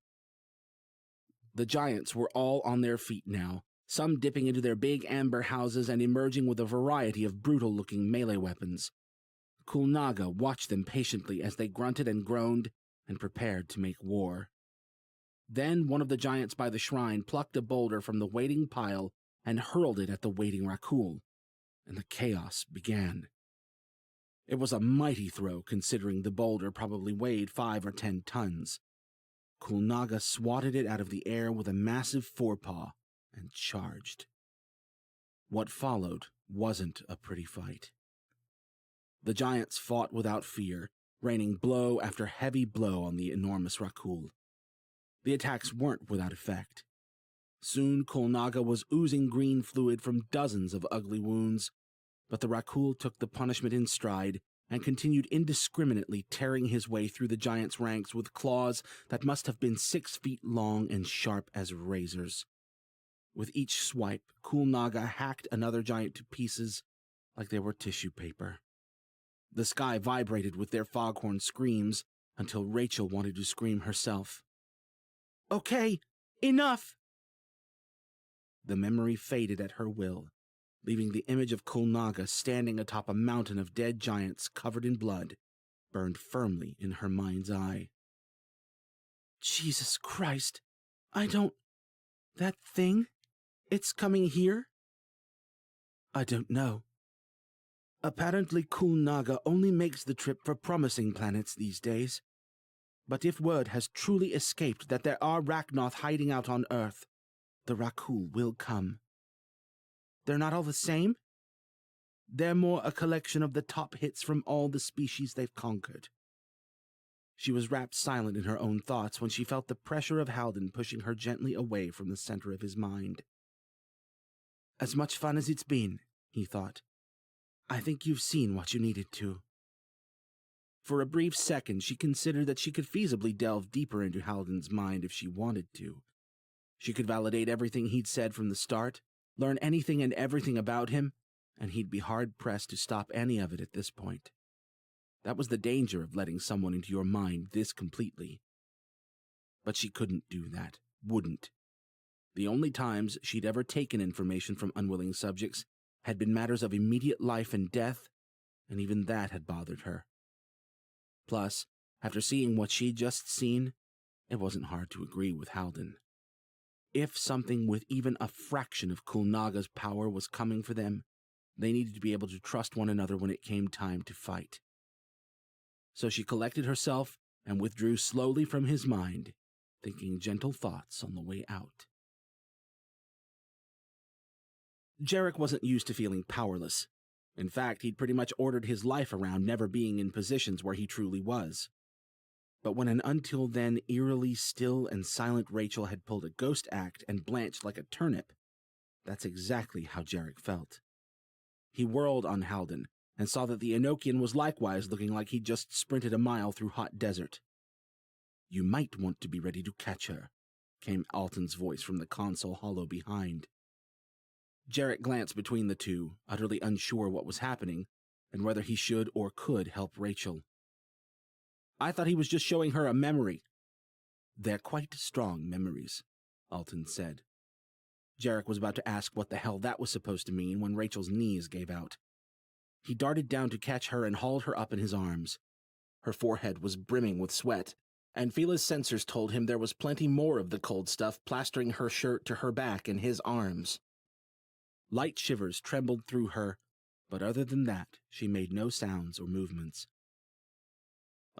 The giants were all on their feet now, some dipping into their big amber houses and emerging with a variety of brutal-looking melee weapons. Kul Naga watched them patiently as they grunted and groaned and prepared to make war. Then one of the giants by the shrine plucked a boulder from the waiting pile and hurled it at the waiting Rakul, and the chaos began. It was a mighty throw, considering the boulder probably weighed 5 or 10 tons. Kul Naga swatted it out of the air with a massive forepaw and charged. What followed wasn't a pretty fight. The giants fought without fear, raining blow after heavy blow on the enormous Rakul. The attacks weren't without effect. Soon Kul Naga was oozing green fluid from dozens of ugly wounds, but the Rakul took the punishment in stride and continued indiscriminately tearing his way through the giant's ranks with claws that must have been 6 feet long and sharp as razors. With each swipe, Kul Naga hacked another giant to pieces like they were tissue paper. The sky vibrated with their foghorn screams until Rachel wanted to scream herself. "Okay, enough!" The memory faded at her will, leaving the image of Kul Naga standing atop a mountain of dead giants covered in blood, burned firmly in her mind's eye. "Jesus Christ, I don't... That thing? It's coming here?" "I don't know. Apparently Kul Naga only makes the trip for promising planets these days. But if word has truly escaped that there are Rachnoth hiding out on Earth, the Rakul will come. They're not all the same? They're more a collection of the top hits from all the species they've conquered." She was wrapped silent in her own thoughts when she felt the pressure of Halden pushing her gently away from the center of his mind. "As much fun as it's been," he thought. "I think you've seen what you needed to." For a brief second, she considered that she could feasibly delve deeper into Halden's mind if she wanted to. She could validate everything he'd said from the start, learn anything and everything about him, and he'd be hard-pressed to stop any of it at this point. That was the danger of letting someone into your mind this completely. But she couldn't do that, wouldn't. The only times she'd ever taken information from unwilling subjects had been matters of immediate life and death, and even that had bothered her. Plus, after seeing what she'd just seen, it wasn't hard to agree with Halden. If something with even a fraction of Kul Naga's power was coming for them, they needed to be able to trust one another when it came time to fight. So she collected herself and withdrew slowly from his mind, thinking gentle thoughts on the way out. Jarek wasn't used to feeling powerless. In fact, he'd pretty much ordered his life around never being in positions where he truly was. But when an until then eerily still and silent Rachel had pulled a ghost act and blanched like a turnip, that's exactly how Jarek felt. He whirled on Halden and saw that the Enochian was likewise looking like he'd just sprinted a mile through hot desert. "You might want to be ready to catch her," came Alton's voice from the console hollow behind. Jarek glanced between the two, utterly unsure what was happening, and whether he should or could help Rachel. I thought he was just showing her a memory. They're quite strong memories, Alton said. Jarek was about to ask what the hell that was supposed to mean when Rachel's knees gave out. He darted down to catch her and hauled her up in his arms. Her forehead was brimming with sweat, and Fila's sensors told him there was plenty more of the cold stuff plastering her shirt to her back and his arms. Light shivers trembled through her, but other than that, she made no sounds or movements.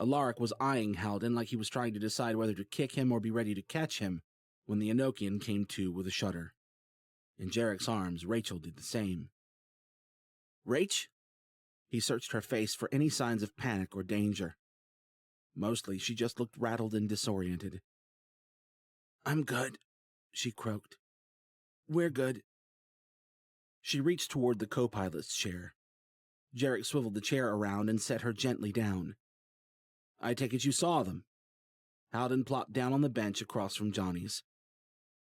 Alaric was eyeing Halden like he was trying to decide whether to kick him or be ready to catch him, when the Enochian came to with a shudder. In Jarek's arms, Rachel did the same. Rach? He searched her face for any signs of panic or danger. Mostly, she just looked rattled and disoriented. I'm good, she croaked. We're good. She reached toward the co-pilot's chair. Jarek swiveled the chair around and set her gently down. I take it you saw them. Halden plopped down on the bench across from Johnny's.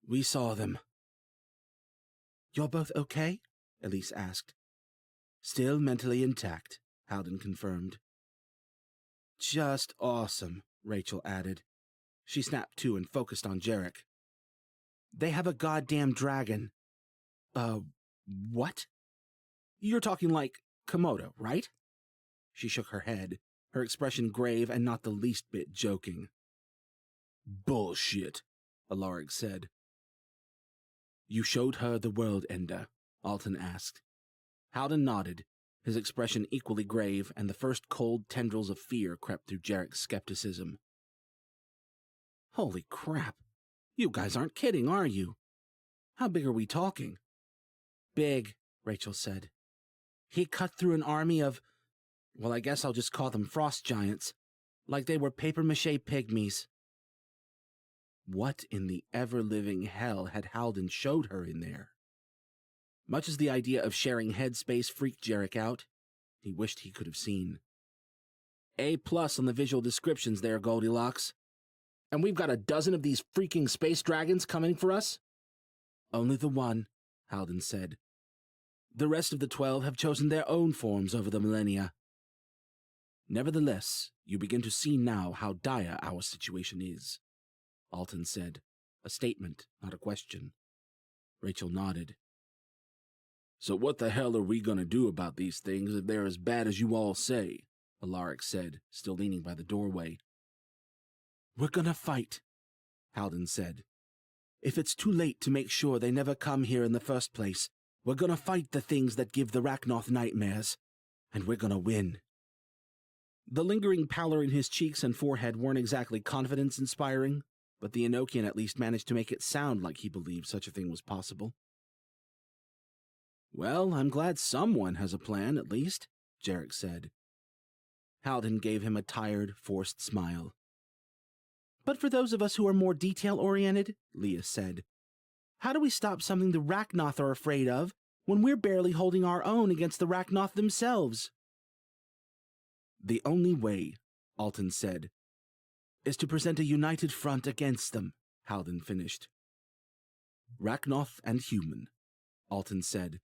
We saw them. You're both okay? Elise asked. Still mentally intact, Halden confirmed. Just awesome, Rachel added. She snapped to and focused on Jarek. They have a goddamn dragon. What? You're talking like Komodo, right? She shook her head, her expression grave and not the least bit joking. Bullshit, Alaric said. You showed her the world ender, Alton asked. Halden nodded, his expression equally grave, and the first cold tendrils of fear crept through Jarek's skepticism. Holy crap! You guys aren't kidding, are you? How big are we talking? Big, Rachel said. He cut through an army of, well, I guess I'll just call them frost giants, like they were papier-mâché pygmies. What in the ever-living hell had Halden showed her in there? Much as the idea of sharing headspace freaked Jarek out, he wished he could have seen. A+ on the visual descriptions there, Goldilocks. And we've got a dozen of these freaking space dragons coming for us? Only the one, Halden said. The rest of the 12 have chosen their own forms over the millennia. Nevertheless, you begin to see now how dire our situation is, Alton said, a statement, not a question. Rachel nodded. So what the hell are we going to do about these things if they're as bad as you all say? Alaric said, still leaning by the doorway. We're gonna fight, Halden said. If it's too late to make sure they never come here in the first place, we're gonna fight the things that give the Rachnoth nightmares, and we're gonna win. The lingering pallor in his cheeks and forehead weren't exactly confidence-inspiring, but the Enochian at least managed to make it sound like he believed such a thing was possible. Well, I'm glad someone has a plan, at least, Jarek said. Halden gave him a tired, forced smile. But for those of us who are more detail-oriented, Leah said, how do we stop something the Rachnoth are afraid of when we're barely holding our own against the Rachnoth themselves? The only way, Alton said, is to present a united front against them, Halden finished. Rachnoth and human, Alton said.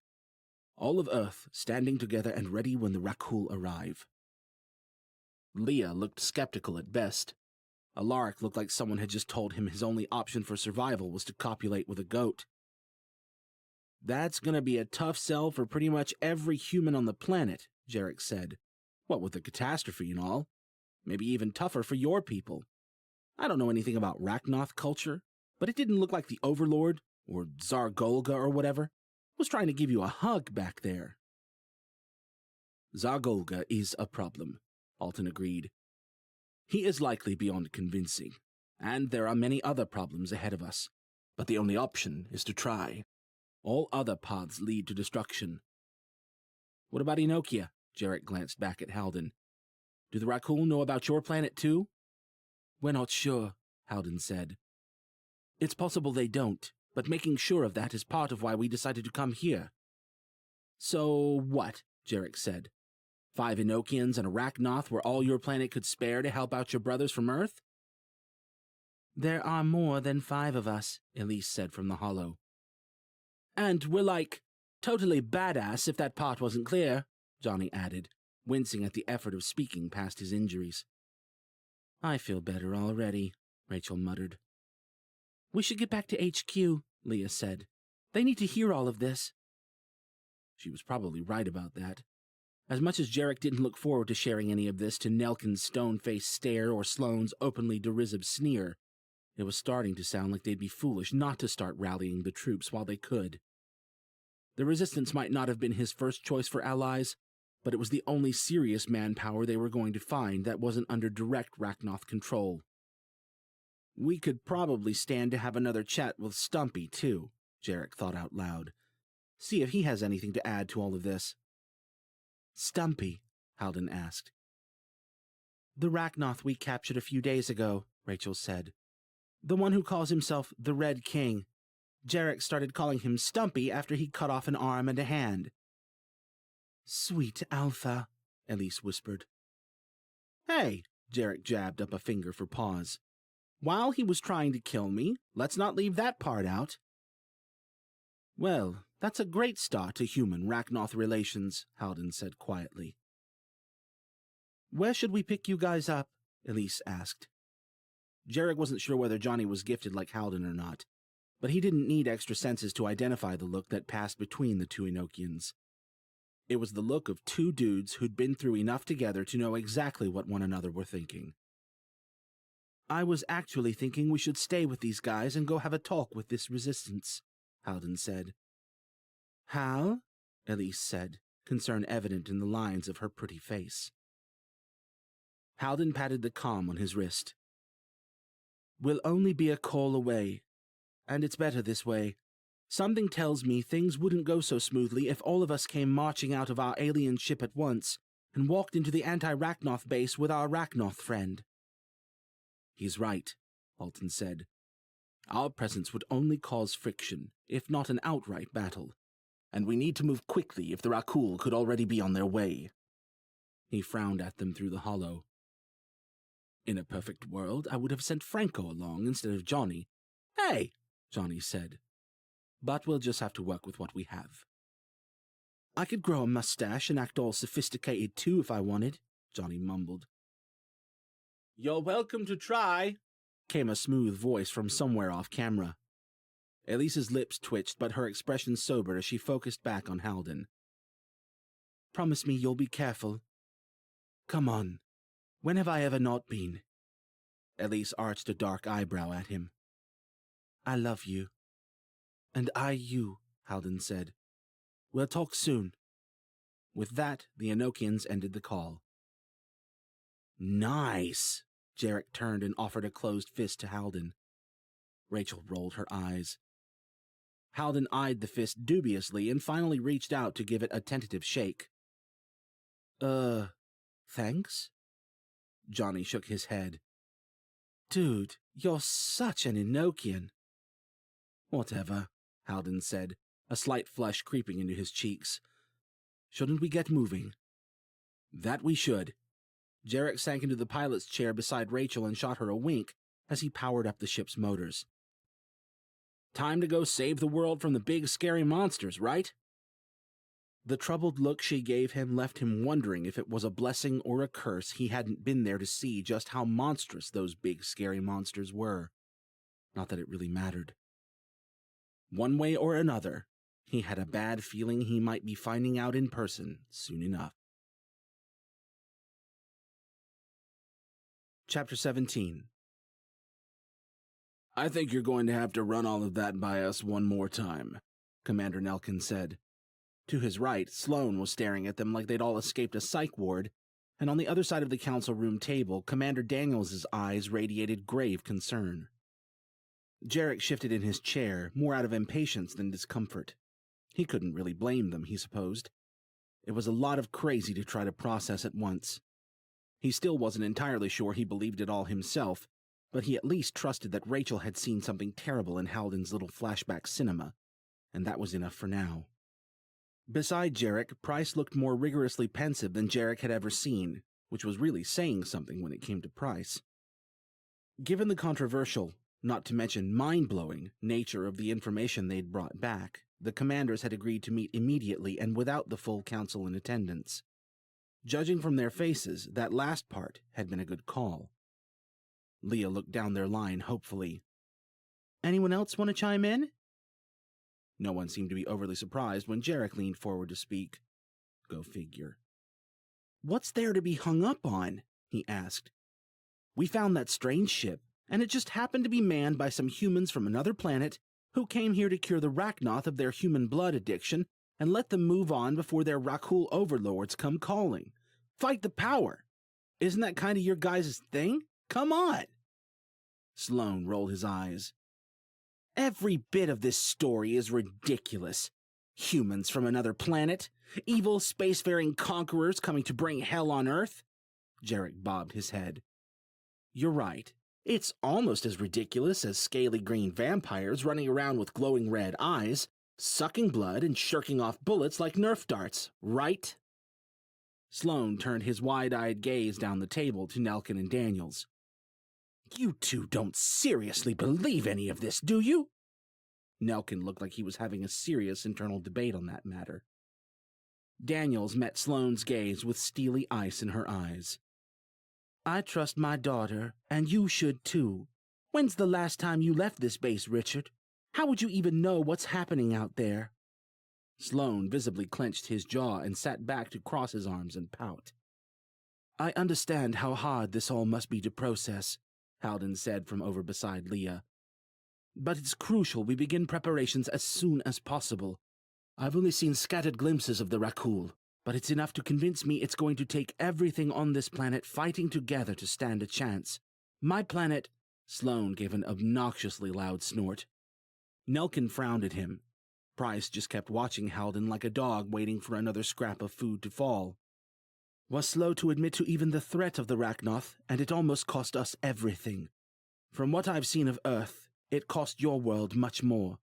All of Earth standing together and ready when the Rakhul arrive. Leah looked skeptical at best. Alaric looked like someone had just told him his only option for survival was to copulate with a goat. That's gonna be a tough sell for pretty much every human on the planet, Jarek said. What with the catastrophe and all. Maybe even tougher for your people. I don't know anything about Rachnoth culture, but it didn't look like the Overlord, or Zargolga or whatever, was trying to give you a hug back there. Zargolga is a problem, Alton agreed. He is likely beyond convincing, and there are many other problems ahead of us, but the only option is to try. All other paths lead to destruction. What about Enochia? Jarek glanced back at Halden. Do the Rakhul know about your planet too? We're not sure, Halden said. It's possible they don't, but making sure of that is part of why we decided to come here. So what? Jarek said. 5 Enochians and a Rachnoth were all your planet could spare to help out your brothers from Earth? There are more than 5 of us, Elise said from the hollow. And we're like, Totally badass if that part wasn't clear, Johnny added, wincing at the effort of speaking past his injuries. I feel better already, Rachel muttered. We should get back to HQ, Leah said. They need to hear all of this. She was probably right about that. As much as Jarek didn't look forward to sharing any of this to Nelkin's stone-faced stare or Sloane's openly derisive sneer, it was starting to sound like they'd be foolish not to start rallying the troops while they could. The Resistance might not have been his first choice for allies, but it was the only serious manpower they were going to find that wasn't under direct Rachnoth control. We could probably stand to have another chat with Stumpy, too, Jarek thought out loud. See if he has anything to add to all of this. Stumpy? Halden asked. The Rachnoth we captured a few days ago, Rachel said. The one who calls himself the Red King. Jarek started calling him Stumpy after he cut off an arm and a hand. Sweet Alpha, Elise whispered. Hey, Jarek jabbed up a finger for pause. While he was trying to kill me, let's not leave that part out. Well, that's a great start to human-Rachnoth relations, Halden said quietly. Where should we pick you guys up? Elise asked. Jarek wasn't sure whether Johnny was gifted like Halden or not, but he didn't need extra senses to identify the look that passed between the two Enochians. It was the look of two dudes who'd been through enough together to know exactly what one another were thinking. I was actually thinking we should stay with these guys and go have a talk with this Resistance, Halden said. Hal? Elise said, concern evident in the lines of her pretty face. Halden patted the comm on his wrist. We'll only be a call away, and it's better this way. Something tells me things wouldn't go so smoothly if all of us came marching out of our alien ship at once and walked into the anti-Rachnoth base with our Rachnoth friend. He's right, Alton said. Our presence would only cause friction, if not an outright battle, and we need to move quickly if the Rakul could already be on their way. He frowned at them through the hollow. In a perfect world, I would have sent Franco along instead of Johnny. Hey, Johnny said. But we'll just have to work with what we have. I could grow a mustache and act all sophisticated too if I wanted, Johnny mumbled. You're welcome to try, came a smooth voice from somewhere off camera. Elise's lips twitched, but her expression sobered as she focused back on Halden. Promise me you'll be careful. Come on. When have I ever not been? Elise arched a dark eyebrow at him. I love you. And I you, Halden said. We'll talk soon. With that, the Enochians ended the call. Nice! Jarek turned and offered a closed fist to Halden. Rachel rolled her eyes. Halden eyed the fist dubiously and finally reached out to give it a tentative shake. Thanks? Johnny shook his head. Dude, you're such an Enochian. Whatever, Halden said, a slight flush creeping into his cheeks. Shouldn't we get moving? That we should. Jarek sank into the pilot's chair beside Rachel and shot her a wink as he powered up the ship's motors. Time to go save the world from the big scary monsters, right? The troubled look she gave him left him wondering if it was a blessing or a curse he hadn't been there to see just how monstrous those big scary monsters were. Not that it really mattered. One way or another, he had a bad feeling he might be finding out in person soon enough. Chapter 17. I think you're going to have to run all of that by us one more time, Commander Nelkin said. To his right, Sloane was staring at them like they'd all escaped a psych ward, and on the other side of the council room table, Commander Daniels' eyes radiated grave concern. Jarek shifted in his chair, more out of impatience than discomfort. He couldn't really blame them, he supposed. It was a lot of crazy to try to process at once. He still wasn't entirely sure he believed it all himself, but he at least trusted that Rachel had seen something terrible in Halden's little flashback cinema, and that was enough for now. Beside Jarek, Price looked more rigorously pensive than Jarek had ever seen, which was really saying something when it came to Price. Given the controversial, not to mention mind-blowing, nature of the information they'd brought back, the commanders had agreed to meet immediately and without the full council in attendance. Judging from their faces, that last part had been a good call. Leah looked down their line hopefully. Anyone else want to chime in? No one seemed to be overly surprised when Jarek leaned forward to speak. Go figure. What's there to be hung up on? He asked. We found that strange ship, and it just happened to be manned by some humans from another planet who came here to cure the Rachnoth of their human blood addiction and let them move on before their Rakul overlords come calling. Fight the power. Isn't that kind of your guys' thing? Come on. Sloane rolled his eyes. Every bit of this story is ridiculous. Humans from another planet, evil spacefaring conquerors coming to bring hell on Earth. Jarek bobbed his head. You're right. It's almost as ridiculous as scaly green vampires running around with glowing red eyes, sucking blood and shirking off bullets like Nerf darts, right? Sloane turned his wide-eyed gaze down the table to Nelkin and Daniels. You two don't seriously believe any of this, do you? Nelkin looked like he was having a serious internal debate on that matter. Daniels met Sloane's gaze with steely ice in her eyes. I trust my daughter, and you should too. When's the last time you left this base, Richard? How would you even know what's happening out there? Sloane visibly clenched his jaw and sat back to cross his arms and pout. I understand how hard this all must be to process, Halden said from over beside Leah. But it's crucial we begin preparations as soon as possible. I've only seen scattered glimpses of the Rakul, but it's enough to convince me it's going to take everything on this planet fighting together to stand a chance. My planet— Sloane gave an obnoxiously loud snort. Nelkin frowned at him. Price just kept watching Halden like a dog waiting for another scrap of food to fall. Was slow to admit to even the threat of the Rachnoth, and it almost cost us everything. From what I've seen of Earth, it cost your world much more.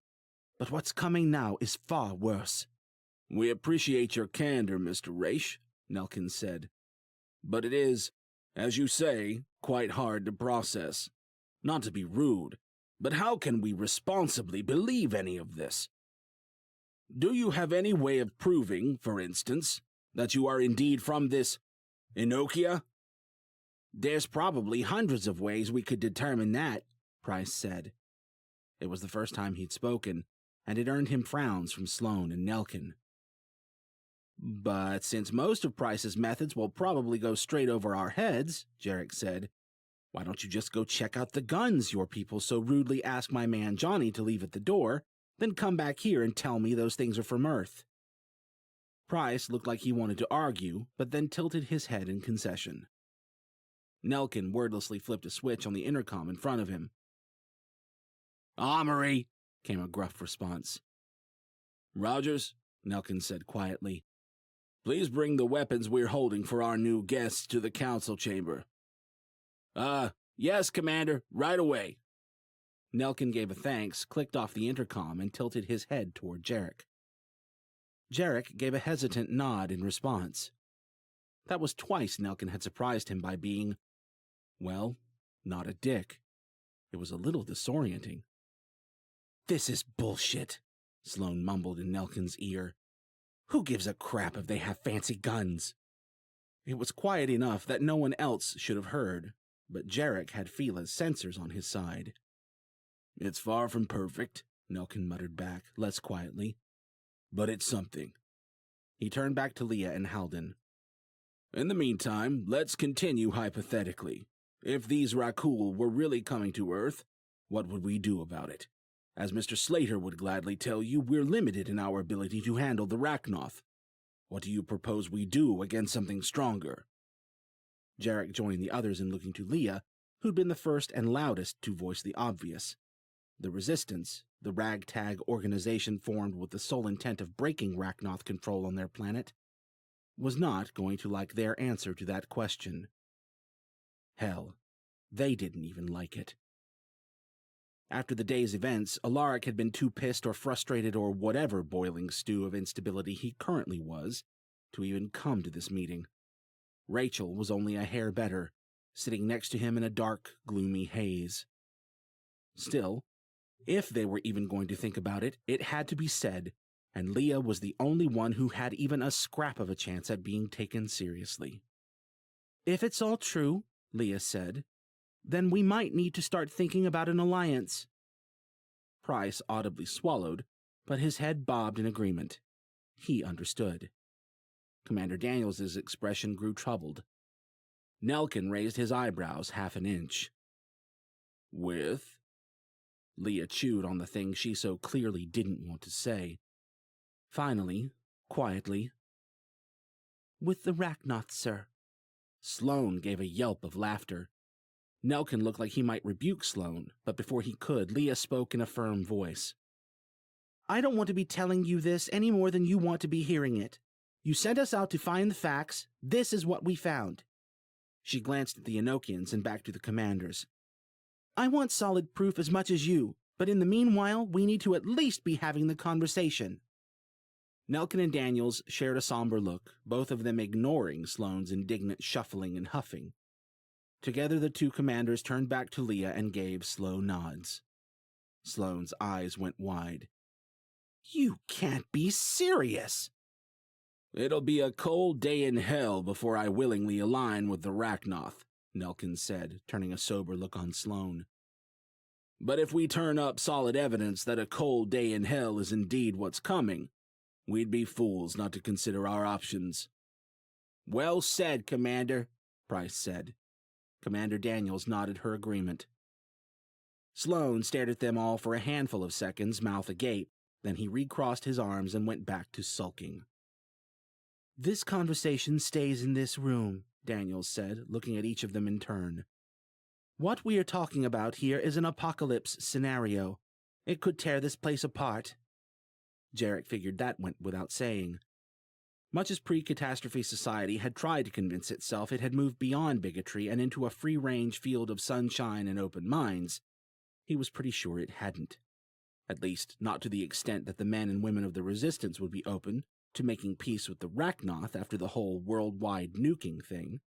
But what's coming now is far worse. We appreciate your candor, Mr. Raish, Nelkin said. But it is, as you say, quite hard to process. Not to be rude, but how can we responsibly believe any of this? Do you have any way of proving, for instance, that you are indeed from this Enokia? There's probably hundreds of ways we could determine that, Price said. It was the first time he'd spoken, and it earned him frowns from Sloane and Nelkin. But since most of Price's methods will probably go straight over our heads, Jarek said, why don't you just go check out the guns your people so rudely asked my man Johnny to leave at the door, then come back here and tell me those things are from Earth? Price looked like he wanted to argue, but then tilted his head in concession. Nelkin wordlessly flipped a switch on the intercom in front of him. Armory, came a gruff response. Rogers, Nelkin said quietly. Please bring the weapons we're holding for our new guests to the council chamber. Yes, Commander, right away. Nelkin gave a thanks, clicked off the intercom, and tilted his head toward Jarek. Jarek gave a hesitant nod in response. That was twice Nelkin had surprised him by being, well, not a dick. It was a little disorienting. This is bullshit, Sloane mumbled in Nelkin's ear. Who gives a crap if they have fancy guns? It was quiet enough that no one else should have heard, but Jarek had Fila's sensors on his side. It's far from perfect, Nelkin muttered back, less quietly. But it's something. He turned back to Leah and Halden. In the meantime, let's continue hypothetically. If these Rakul were really coming to Earth, what would we do about it? As Mr. Slater would gladly tell you, we're limited in our ability to handle the Rachnoth. What do you propose we do against something stronger? Jarek joined the others in looking to Leah, who'd been the first and loudest to voice the obvious. The Resistance, the ragtag organization formed with the sole intent of breaking Rachnoth control on their planet, was not going to like their answer to that question. Hell, they didn't even like it. After the day's events, Alaric had been too pissed or frustrated or whatever boiling stew of instability he currently was to even come to this meeting. Rachel was only a hair better, sitting next to him in a dark, gloomy haze. Still, if they were even going to think about it, it had to be said, and Leah was the only one who had even a scrap of a chance at being taken seriously. "If it's all true," Leah said, "then we might need to start thinking about an alliance." Price audibly swallowed, but his head bobbed in agreement. He understood. Commander Daniels' expression grew troubled. Nelkin raised his eyebrows half an inch. "With?" Leah chewed on the thing she so clearly didn't want to say. Finally, quietly, "With the Rachnoth, sir." Sloane gave a yelp of laughter. Nelkin looked like he might rebuke Sloane, but before he could, Leah spoke in a firm voice. "I don't want to be telling you this any more than you want to be hearing it. You sent us out to find the facts. This is what we found." She glanced at the Enochians and back to the commanders. "I want solid proof as much as you, but in the meanwhile, we need to at least be having the conversation." Nelkin and Daniels shared a somber look, both of them ignoring Sloane's indignant shuffling and huffing. Together the two commanders turned back to Leah and gave slow nods. Sloane's eyes went wide. "You can't be serious!" "It'll be a cold day in hell before I willingly align with the Rachnoth," Nelkin said, turning a sober look on Sloane. "But if we turn up solid evidence that a cold day in hell is indeed what's coming, we'd be fools not to consider our options." "Well said, Commander," Price said. Commander Daniels nodded her agreement. Sloane stared at them all for a handful of seconds, mouth agape. Then he recrossed his arms and went back to sulking. "This conversation stays in this room," Daniels said, looking at each of them in turn. "What we are talking about here is an apocalypse scenario. It could tear this place apart." Jarek figured that went without saying. Much as pre-catastrophe society had tried to convince itself it had moved beyond bigotry and into a free-range field of sunshine and open minds, he was pretty sure it hadn't. At least, not to the extent that the men and women of the Resistance would be open to making peace with the Rachnoth after the whole worldwide nuking thing.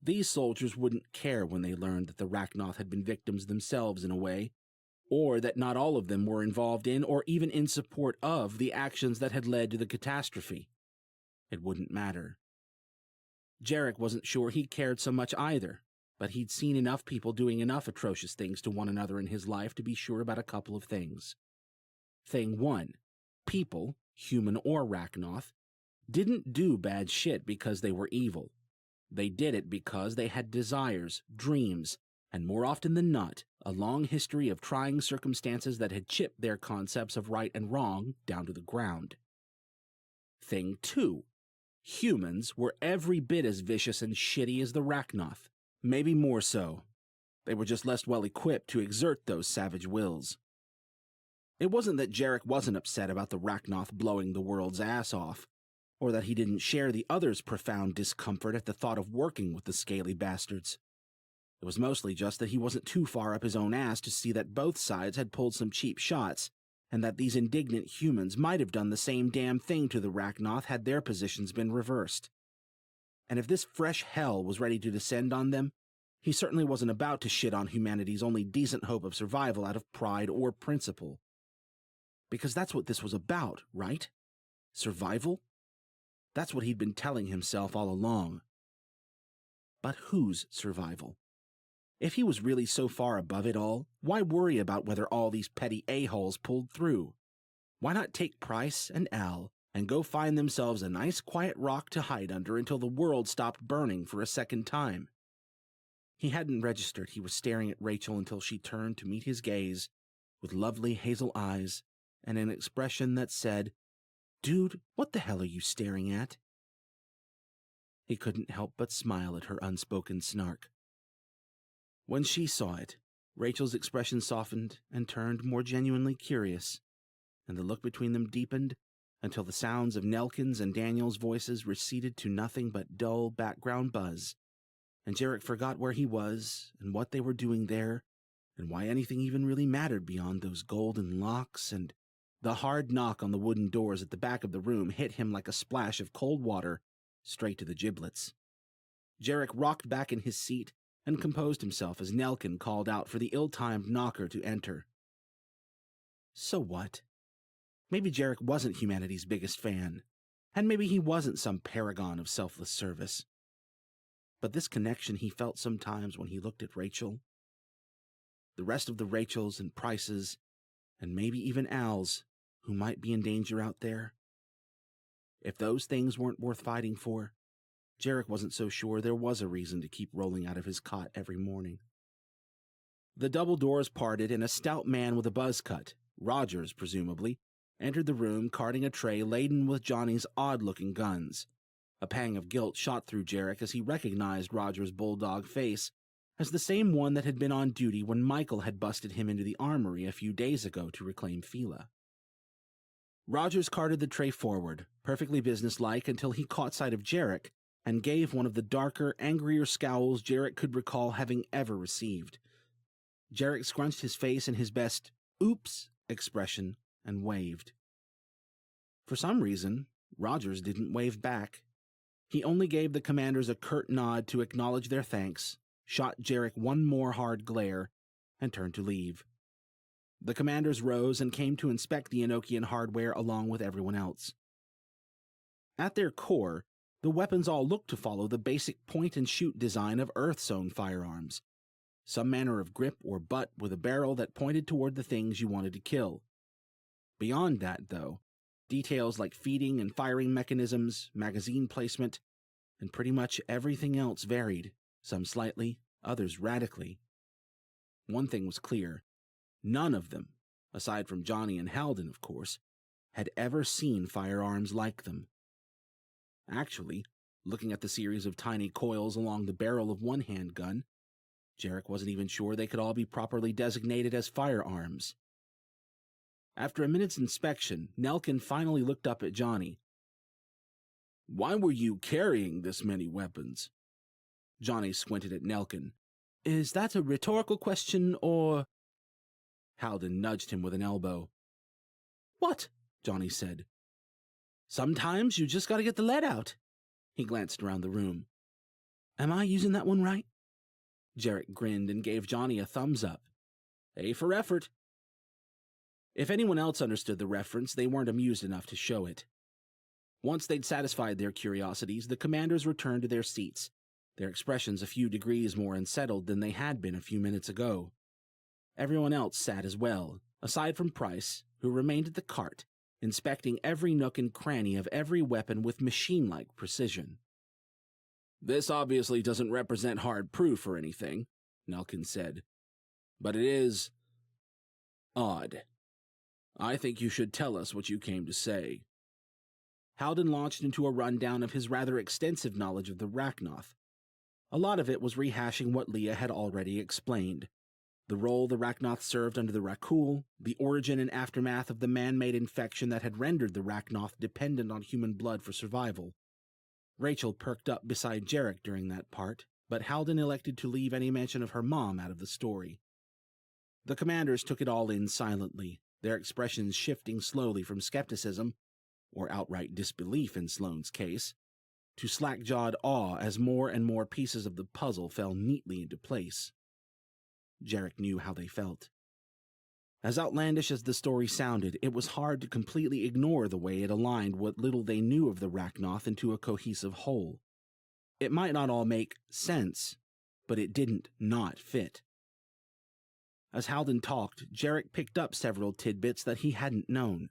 These soldiers wouldn't care when they learned that the Rachnoth had been victims themselves in a way, or that not all of them were involved in or even in support of the actions that had led to the catastrophe. It wouldn't matter. Jarek wasn't sure he cared so much either, but he'd seen enough people doing enough atrocious things to one another in his life to be sure about a couple of things. Thing one, people, human or Rachnoth, didn't do bad shit because they were evil. They did it because they had desires, dreams, and more often than not, a long history of trying circumstances that had chipped their concepts of right and wrong down to the ground. Thing two, humans were every bit as vicious and shitty as the Rachnoth. Maybe more so. They were just less well-equipped to exert those savage wills. It wasn't that Jarek wasn't upset about the Rachnoth blowing the world's ass off, or that he didn't share the others' profound discomfort at the thought of working with the scaly bastards. It was mostly just that he wasn't too far up his own ass to see that both sides had pulled some cheap shots, and that these indignant humans might have done the same damn thing to the Rachnoth had their positions been reversed. And if this fresh hell was ready to descend on them, he certainly wasn't about to shit on humanity's only decent hope of survival out of pride or principle. Because that's what this was about, right? Survival? That's what he'd been telling himself all along. But whose survival? If he was really so far above it all, why worry about whether all these petty a-holes pulled through? Why not take Price and Al and go find themselves a nice quiet rock to hide under until the world stopped burning for a second time? He hadn't registered he was staring at Rachel until she turned to meet his gaze with lovely hazel eyes and an expression that said, "Dude, what the hell are you staring at?" He couldn't help but smile at her unspoken snark. When she saw it, Rachel's expression softened and turned more genuinely curious, and the look between them deepened until the sounds of Nelkin's and Daniel's voices receded to nothing but dull background buzz, and Jarek forgot where he was and what they were doing there, and why anything even really mattered beyond those golden locks, and the hard knock on the wooden doors at the back of the room hit him like a splash of cold water straight to the giblets. Jarek rocked back in his seat and composed himself as Nelkin called out for the ill-timed knocker to enter. So what? Maybe Jarek wasn't humanity's biggest fan, and maybe he wasn't some paragon of selfless service. But this connection he felt sometimes when he looked at Rachel, the rest of the Rachels and Prices, and maybe even Al's, who might be in danger out there. If those things weren't worth fighting for, Jarek wasn't so sure there was a reason to keep rolling out of his cot every morning. The double doors parted, and a stout man with a buzz cut, Rogers presumably, entered the room carting a tray laden with Johnny's odd-looking guns. A pang of guilt shot through Jarek as he recognized Rogers' bulldog face as the same one that had been on duty when Michael had busted him into the armory a few days ago to reclaim Fila. Rogers carted the tray forward, perfectly businesslike, until he caught sight of Jarek and gave one of the darker, angrier scowls Jarek could recall having ever received. Jarek scrunched his face in his best "oops" expression and waved. For some reason, Rogers didn't wave back. He only gave the commanders a curt nod to acknowledge their thanks, shot Jarek one more hard glare, and turned to leave. The commanders rose and came to inspect the Enochian hardware along with everyone else. At their core, the weapons all looked to follow the basic point-and-shoot design of Earth-sewn firearms, some manner of grip or butt with a barrel that pointed toward the things you wanted to kill. Beyond that, though, details like feeding and firing mechanisms, magazine placement, and pretty much everything else varied, some slightly, others radically. One thing was clear. None of them, aside from Johnny and Halden, of course, had ever seen firearms like them. Actually, looking at the series of tiny coils along the barrel of one handgun, Jarek wasn't even sure they could all be properly designated as firearms. After a minute's inspection, Nelkin finally looked up at Johnny. "Why were you carrying this many weapons?" Johnny squinted at Nelkin. "Is that a rhetorical question, or—" Halden nudged him with an elbow. "What?" Johnny said. "Sometimes you just gotta get the lead out." He glanced around the room. "Am I using that one right?" Jarek grinned and gave Johnny a thumbs up. A for effort. If anyone else understood the reference, they weren't amused enough to show it. Once they'd satisfied their curiosities, the commanders returned to their seats, their expressions a few degrees more unsettled than they had been a few minutes ago. Everyone else sat as well, aside from Price, who remained at the cart, inspecting every nook and cranny of every weapon with machine-like precision. "This obviously doesn't represent hard proof or anything," Nelkin said. "But it is odd. I think you should tell us what you came to say." Halden launched into a rundown of his rather extensive knowledge of the Rachnoth. A lot of it was rehashing what Leah had already explained. The role the Rachnoth served under the Rakul, the origin and aftermath of the man-made infection that had rendered the Rachnoth dependent on human blood for survival. Rachel perked up beside Jarek during that part, but Halden elected to leave any mention of her mom out of the story. The commanders took it all in silently, their expressions shifting slowly from skepticism, or outright disbelief in Sloane's case, to slack-jawed awe as more and more pieces of the puzzle fell neatly into place. Jarek knew how they felt. As outlandish as the story sounded, it was hard to completely ignore the way it aligned what little they knew of the Rachnoth into a cohesive whole. It might not all make sense, but it didn't not fit. As Halden talked, Jarek picked up several tidbits that he hadn't known.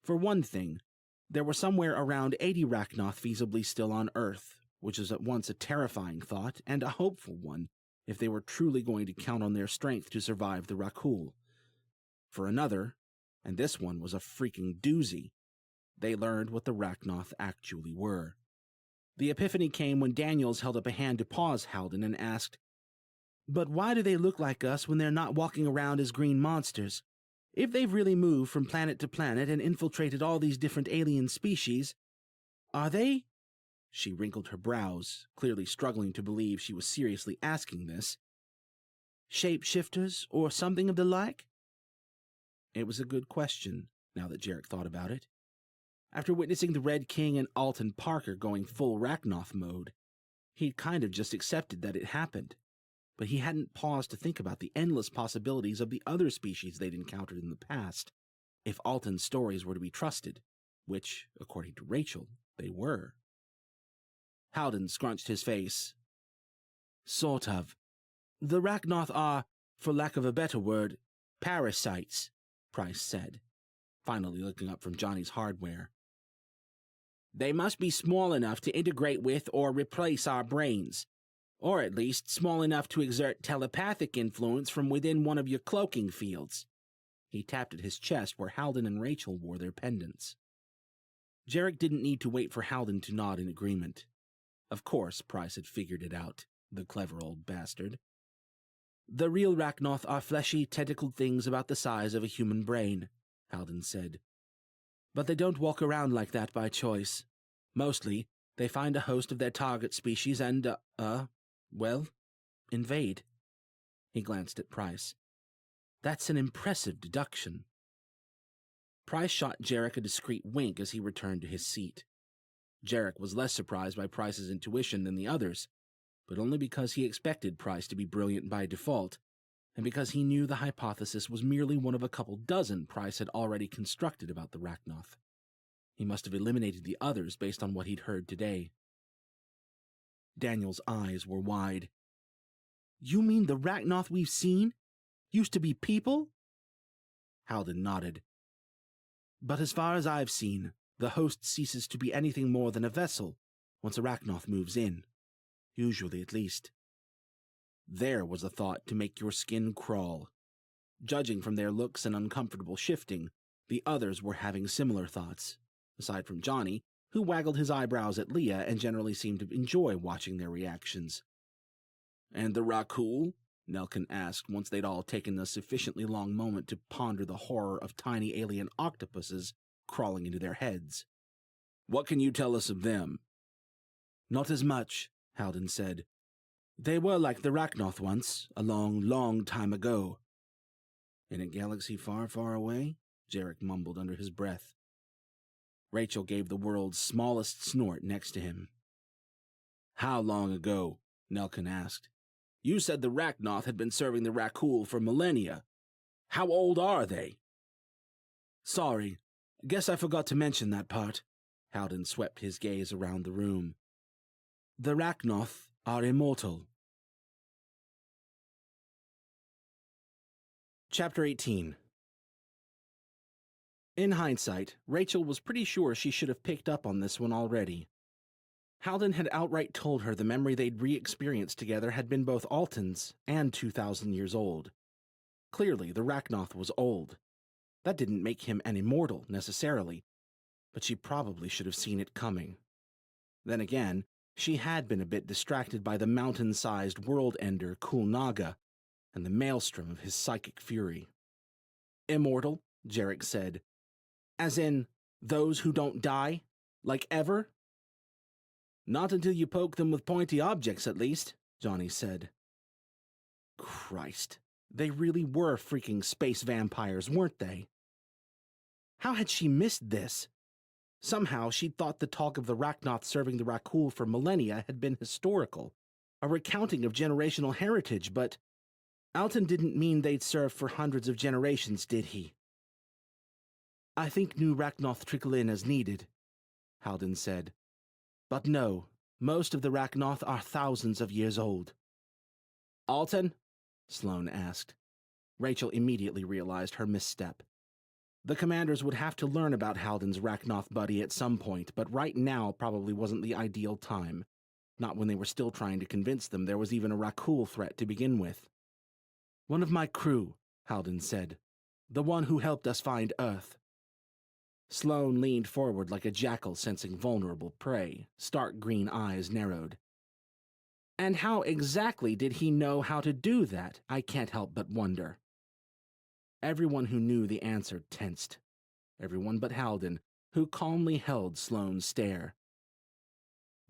For one thing, there were somewhere around 80 Rachnoth feasibly still on Earth, which is at once a terrifying thought and a hopeful one if they were truly going to count on their strength to survive the Rakul. For another, and this one was a freaking doozy, they learned what the Rachnoth actually were. The epiphany came when Daniels held up a hand to pause Halden and asked, "But why do they look like us when they're not walking around as green monsters? If they've really moved from planet to planet and infiltrated all these different alien species, are they—" She wrinkled her brows, clearly struggling to believe she was seriously asking this. "Shapeshifters, or something of the like?" It was a good question, now that Jarek thought about it. After witnessing the Red King and Alton Parker going full Rachnoth mode, he'd kind of just accepted that it happened, but he hadn't paused to think about the endless possibilities of the other species they'd encountered in the past, if Alton's stories were to be trusted, which, according to Rachel, they were. Howden scrunched his face. Sort of. The Rachnoth are, for lack of a better word, parasites, Price said, finally looking up from Johnny's hardware. They must be small enough to integrate with or replace our brains, or at least small enough to exert telepathic influence from within one of your cloaking fields. He tapped at his chest where Howden and Rachel wore their pendants. Jarek didn't need to wait for Howden to nod in agreement. Of course, Price had figured it out, the clever old bastard. The real Rachnoth are fleshy, tentacled things about the size of a human brain, Howden said. But they don't walk around like that by choice. Mostly, they find a host of their target species and, invade. He glanced at Price. That's an impressive deduction. Price shot Jarek a discreet wink as he returned to his seat. Jarek was less surprised by Price's intuition than the others, but only because he expected Price to be brilliant by default, and because he knew the hypothesis was merely one of a couple dozen Price had already constructed about the Rachnoth. He must have eliminated the others based on what he'd heard today. Daniel's eyes were wide. You mean the Rachnoth we've seen used to be people? Howden nodded. But as far as I've seen, the host ceases to be anything more than a vessel once a Rachnoth moves in. Usually, at least. There was a thought to make your skin crawl. Judging from their looks and uncomfortable shifting, the others were having similar thoughts, aside from Johnny, who waggled his eyebrows at Leah and generally seemed to enjoy watching their reactions. And the Rakul? Nelkin asked once they'd all taken a sufficiently long moment to ponder the horror of tiny alien octopuses crawling into their heads. What can you tell us of them? Not as much, Howden said. They were like the Rachnoth once, a long, long time ago. In a galaxy far, far away? Jarek mumbled under his breath. Rachel gave the world's smallest snort next to him. How long ago? Nelkin asked. You said the Rachnoth had been serving the Rakul for millennia. How old are they? Sorry, guess I forgot to mention that part. Howden swept his gaze around the room. The Rachnoth are immortal. Chapter 18. In hindsight, Rachel was pretty sure she should have picked up on this one already. Howden had outright told her the memory they'd re-experienced together had been both Alton's and 2,000 years old. Clearly, the Rachnoth was old. That didn't make him an immortal, necessarily, but she probably should have seen it coming. Then again, she had been a bit distracted by the mountain-sized world-ender Kulnaga and the maelstrom of his psychic fury. Immortal, Jarek said. As in, those who don't die? Like ever? Not until you poke them with pointy objects, at least, Johnny said. Christ, they really were freaking space vampires, weren't they? How had she missed this? Somehow she'd thought the talk of the Rachnoth serving the Rakul for millennia had been historical, a recounting of generational heritage, but Alton didn't mean they'd serve for hundreds of generations, did he? I think new Rachnoth trickle in as needed, Howden said. But no, most of the Rachnoth are thousands of years old. Alton? Sloane asked. Rachel immediately realized her misstep. The commanders would have to learn about Howden's Rachnoth buddy at some point, but right now probably wasn't the ideal time. Not when they were still trying to convince them there was even a Rakul threat to begin with. One of my crew, Howden said. The one who helped us find Earth. Sloane leaned forward like a jackal sensing vulnerable prey, stark green eyes narrowed. And how exactly did he know how to do that, I can't help but wonder. Everyone who knew the answer tensed. Everyone but Howden, who calmly held Sloane's stare.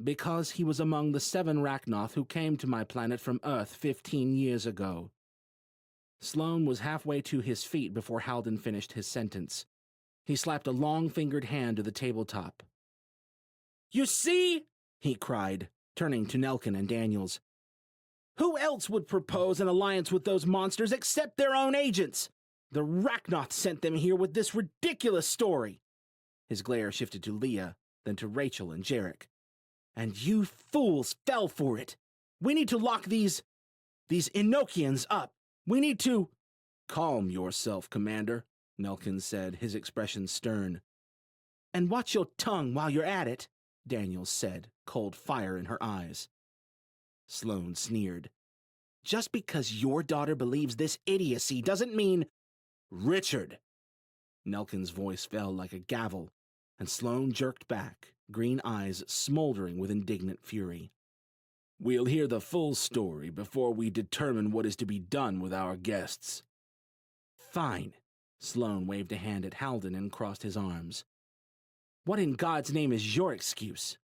Because he was among the 7 Rachnoth who came to my planet from Earth 15 years ago. Sloane was halfway to his feet before Howden finished his sentence. He slapped a long-fingered hand to the tabletop. You see? He cried, turning to Nelkin and Daniels. Who else would propose an alliance with those monsters except their own agents? The Rachnoth sent them here with this ridiculous story. His glare shifted to Leah, then to Rachel and Jarek. And you fools fell for it. We need to lock these Enochians up. We need to... Calm yourself, Commander, Nelkin said, his expression stern. And watch your tongue while you're at it, Daniels said, cold fire in her eyes. Sloane sneered. Just because your daughter believes this idiocy doesn't mean... Richard! Nelkin's voice fell like a gavel, and Sloane jerked back, green eyes smoldering with indignant fury. We'll hear the full story before we determine what is to be done with our guests. Fine. Sloane waved a hand at Halden and crossed his arms. What in God's name is your excuse?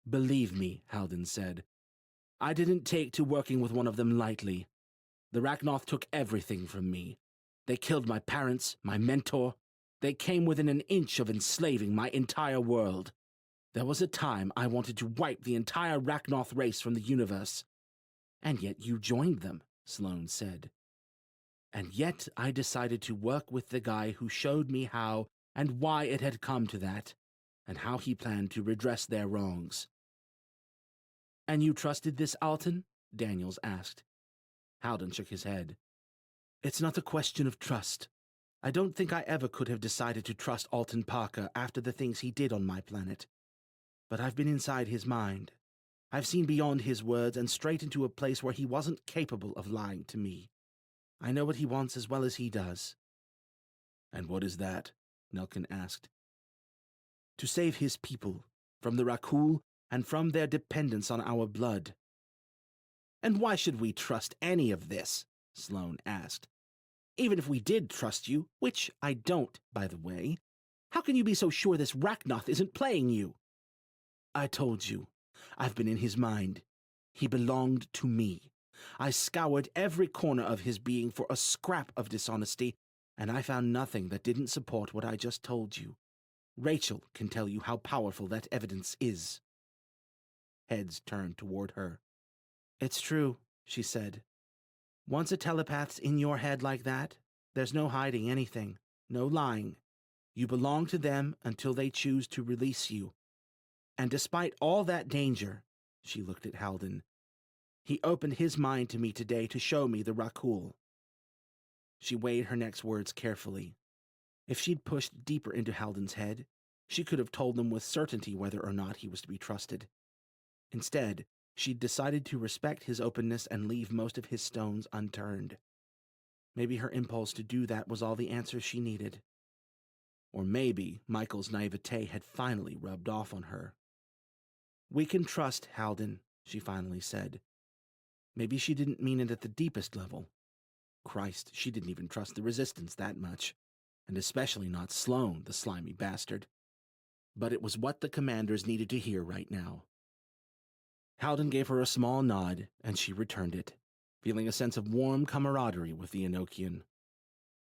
Believe me, Halden said. I didn't take to working with one of them lightly. The Rachnoth took everything from me. They killed my parents, my mentor. They came within an inch of enslaving my entire world. There was a time I wanted to wipe the entire Rachnoth race from the universe. And yet you joined them, Sloane said. And yet I decided to work with the guy who showed me how and why it had come to that, and how he planned to redress their wrongs. And you trusted this Alton? Daniels asked. Halden shook his head. It's not a question of trust. I don't think I ever could have decided to trust Alton Parker after the things he did on my planet. But I've been inside his mind. I've seen beyond his words and straight into a place where he wasn't capable of lying to me. I know what he wants as well as he does. And what is that? Nelkin asked. To save his people from the Rakul and from their dependence on our blood. And why should we trust any of this? Sloane asked. Even if we did trust you, which I don't, by the way, how can you be so sure this Rachnoth isn't playing you? I told you, I've been in his mind. He belonged to me. I scoured every corner of his being for a scrap of dishonesty, and I found nothing that didn't support what I just told you. Rachel can tell you how powerful that evidence is. Heads turned toward her. It's true, she said. Once a telepath's in your head like that, there's no hiding anything, no lying. You belong to them until they choose to release you. And despite all that danger, she looked at Halden, he opened his mind to me today to show me the Rakul. She weighed her next words carefully. If she'd pushed deeper into Halden's head, she could have told him with certainty whether or not he was to be trusted. Instead, she'd decided to respect his openness and leave most of his stones unturned. Maybe her impulse to do that was all the answers she needed. Or maybe Michael's naivete had finally rubbed off on her. We can trust Halden, she finally said. Maybe she didn't mean it at the deepest level. Christ, she didn't even trust the Resistance that much, and especially not Sloane, the slimy bastard. But it was what the commanders needed to hear right now. Halden gave her a small nod, and she returned it, feeling a sense of warm camaraderie with the Enochian.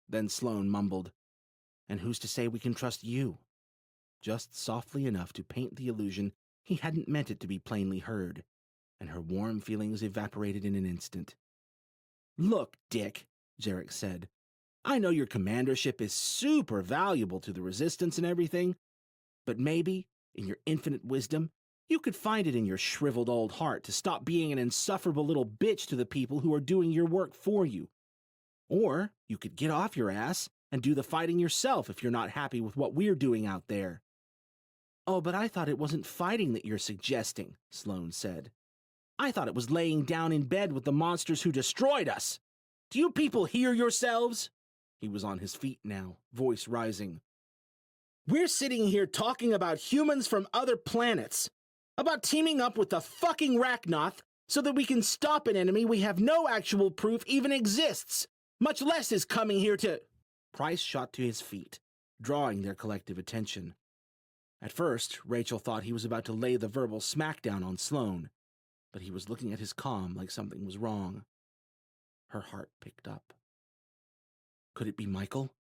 Then Sloane mumbled, "And who's to say we can trust you?" Just softly enough to paint the illusion he hadn't meant it to be plainly heard, and her warm feelings evaporated in an instant. "Look, Dick," Jarek said, "I know your commandership is super valuable to the Resistance and everything, but maybe, in your infinite wisdom, you could find it in your shriveled old heart to stop being an insufferable little bitch to the people who are doing your work for you. Or you could get off your ass and do the fighting yourself if you're not happy with what we're doing out there." "Oh, but I thought it wasn't fighting that you're suggesting," Sloane said. "I thought it was laying down in bed with the monsters who destroyed us. Do you people hear yourselves?" He was on his feet now, voice rising. "We're sitting here talking about humans from other planets, about teaming up with the fucking Rachnoth so that we can stop an enemy we have no actual proof even exists, much less is coming here to..." Price shot to his feet, drawing their collective attention. At first, Rachel thought he was about to lay the verbal smackdown on Sloane, but he was looking at his comm like something was wrong. Her heart picked up. Could it be Michael?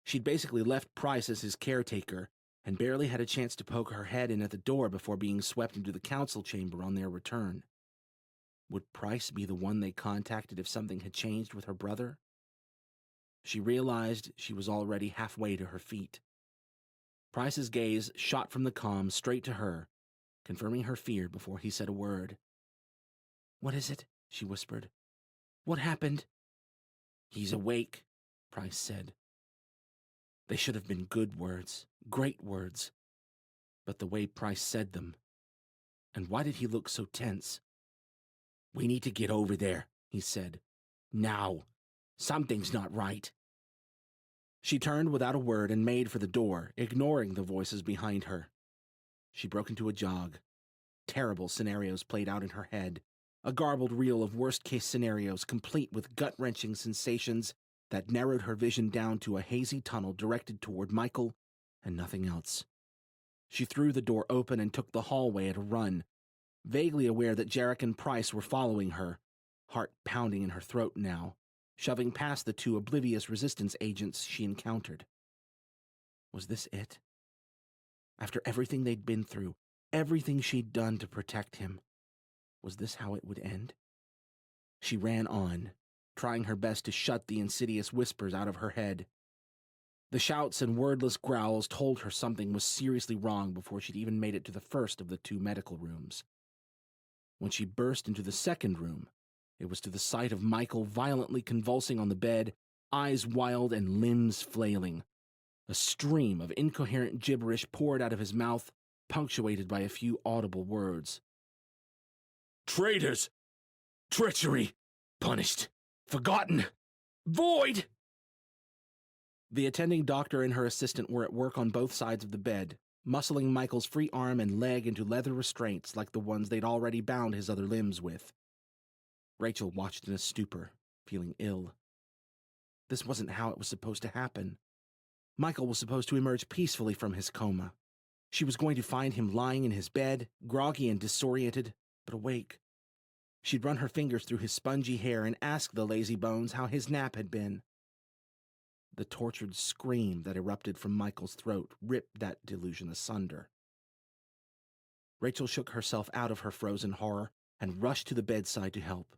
She'd basically left Price as his caretaker, and barely had a chance to poke her head in at the door before being swept into the council chamber on their return. Would Price be the one they contacted if something had changed with her brother? She realized she was already halfway to her feet. Price's gaze shot from the comm straight to her, confirming her fear before he said a word. "What is it?" she whispered. "What happened?" "He's awake," Price said. They should have been good words, great words. But the way Price said them, and why did he look so tense? "We need to get over there," he said. "Now. Something's not right." She turned without a word and made for the door, ignoring the voices behind her. She broke into a jog. Terrible scenarios played out in her head, a garbled reel of worst-case scenarios complete with gut-wrenching sensations that narrowed her vision down to a hazy tunnel directed toward Michael and nothing else. She threw the door open and took the hallway at a run, vaguely aware that Jarek and Price were following her, heart pounding in her throat now, shoving past the two oblivious resistance agents she encountered. Was this it? After everything they'd been through, everything she'd done to protect him, was this how it would end? She ran on, trying her best to shut the insidious whispers out of her head. The shouts and wordless growls told her something was seriously wrong before she'd even made it to the first of the two medical rooms. When she burst into the second room, it was to the sight of Michael violently convulsing on the bed, eyes wild and limbs flailing. A stream of incoherent gibberish poured out of his mouth, punctuated by a few audible words. "Traitors! Treachery! Punished! Forgotten! Void!" The attending doctor and her assistant were at work on both sides of the bed, muscling Michael's free arm and leg into leather restraints like the ones they'd already bound his other limbs with. Rachel watched in a stupor, feeling ill. This wasn't how it was supposed to happen. Michael was supposed to emerge peacefully from his coma. She was going to find him lying in his bed, groggy and disoriented, but awake. She'd run her fingers through his spongy hair and ask the lazy bones how his nap had been. The tortured scream that erupted from Michael's throat ripped that delusion asunder. Rachel shook herself out of her frozen horror and rushed to the bedside to help.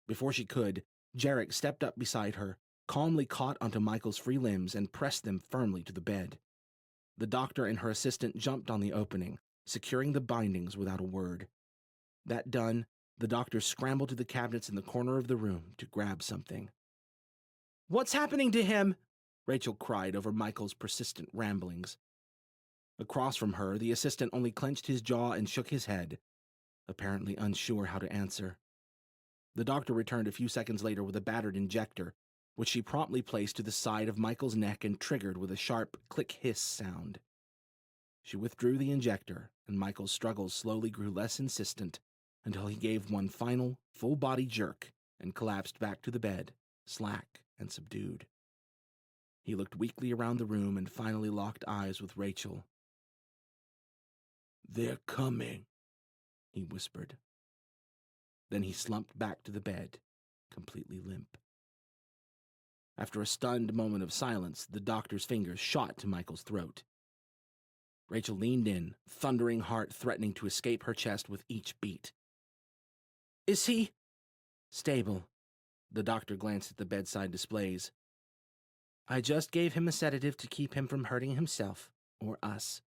Before she could, Jarek stepped up beside her, calmly caught onto Michael's free limbs and pressed them firmly to the bed. The doctor and her assistant jumped on the opening, securing the bindings without a word. That done, the doctor scrambled to the cabinets in the corner of the room to grab something. "What's happening to him?" Rachel cried over Michael's persistent ramblings. Across from her, the assistant only clenched his jaw and shook his head, apparently unsure how to answer. The doctor returned a few seconds later with a battered injector, which she promptly placed to the side of Michael's neck and triggered with a sharp click-hiss sound. She withdrew the injector, and Michael's struggles slowly grew less insistent until he gave one final, full-body jerk and collapsed back to the bed, slack and subdued. He looked weakly around the room and finally locked eyes with Rachel. "They're coming," he whispered. Then he slumped back to the bed, completely limp. After a stunned moment of silence, the doctor's fingers shot to Michael's throat. Rachel leaned in, thundering heart threatening to escape her chest with each beat. "Is he?" "Stable." The doctor glanced at the bedside displays. "I just gave him a sedative to keep him from hurting himself, or us."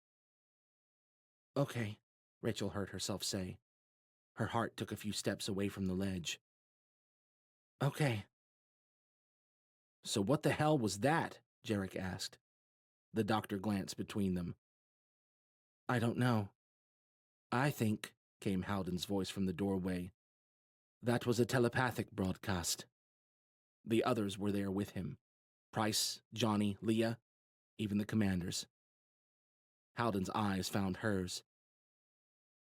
"Okay," Rachel heard herself say. Her heart took a few steps away from the ledge. "Okay." "So what the hell was that?" Jarek asked. The doctor glanced between them. "I don't know. I think," came Howden's voice from the doorway, "that was a telepathic broadcast." The others were there with him. Price, Johnny, Leah, even the commanders. Howden's eyes found hers.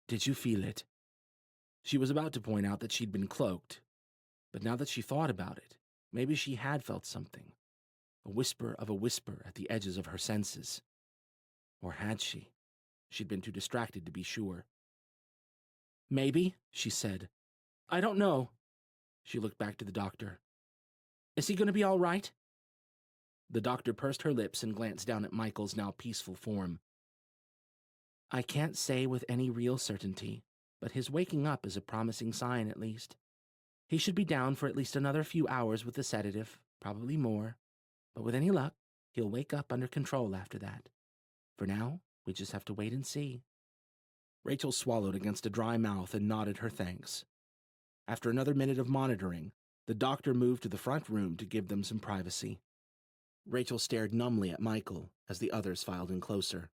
"Did you feel it?" She was about to point out that she'd been cloaked, but now that she thought about it, maybe she had felt something. A whisper of a whisper at the edges of her senses. Or had she? She'd been too distracted to be sure. "Maybe," she said. "I don't know." She looked back to the doctor. "Is he going to be all right?" The doctor pursed her lips and glanced down at Michael's now peaceful form. "I can't say with any real certainty," but his waking up is a promising sign at least. He should be down for at least another few hours with the sedative, probably more, but with any luck, he'll wake up under control after that. For now, we just have to wait and see. Rachel swallowed against a dry mouth and nodded her thanks. After another minute of monitoring, the doctor moved to the front room to give them some privacy. Rachel stared numbly at Michael as the others filed in closer.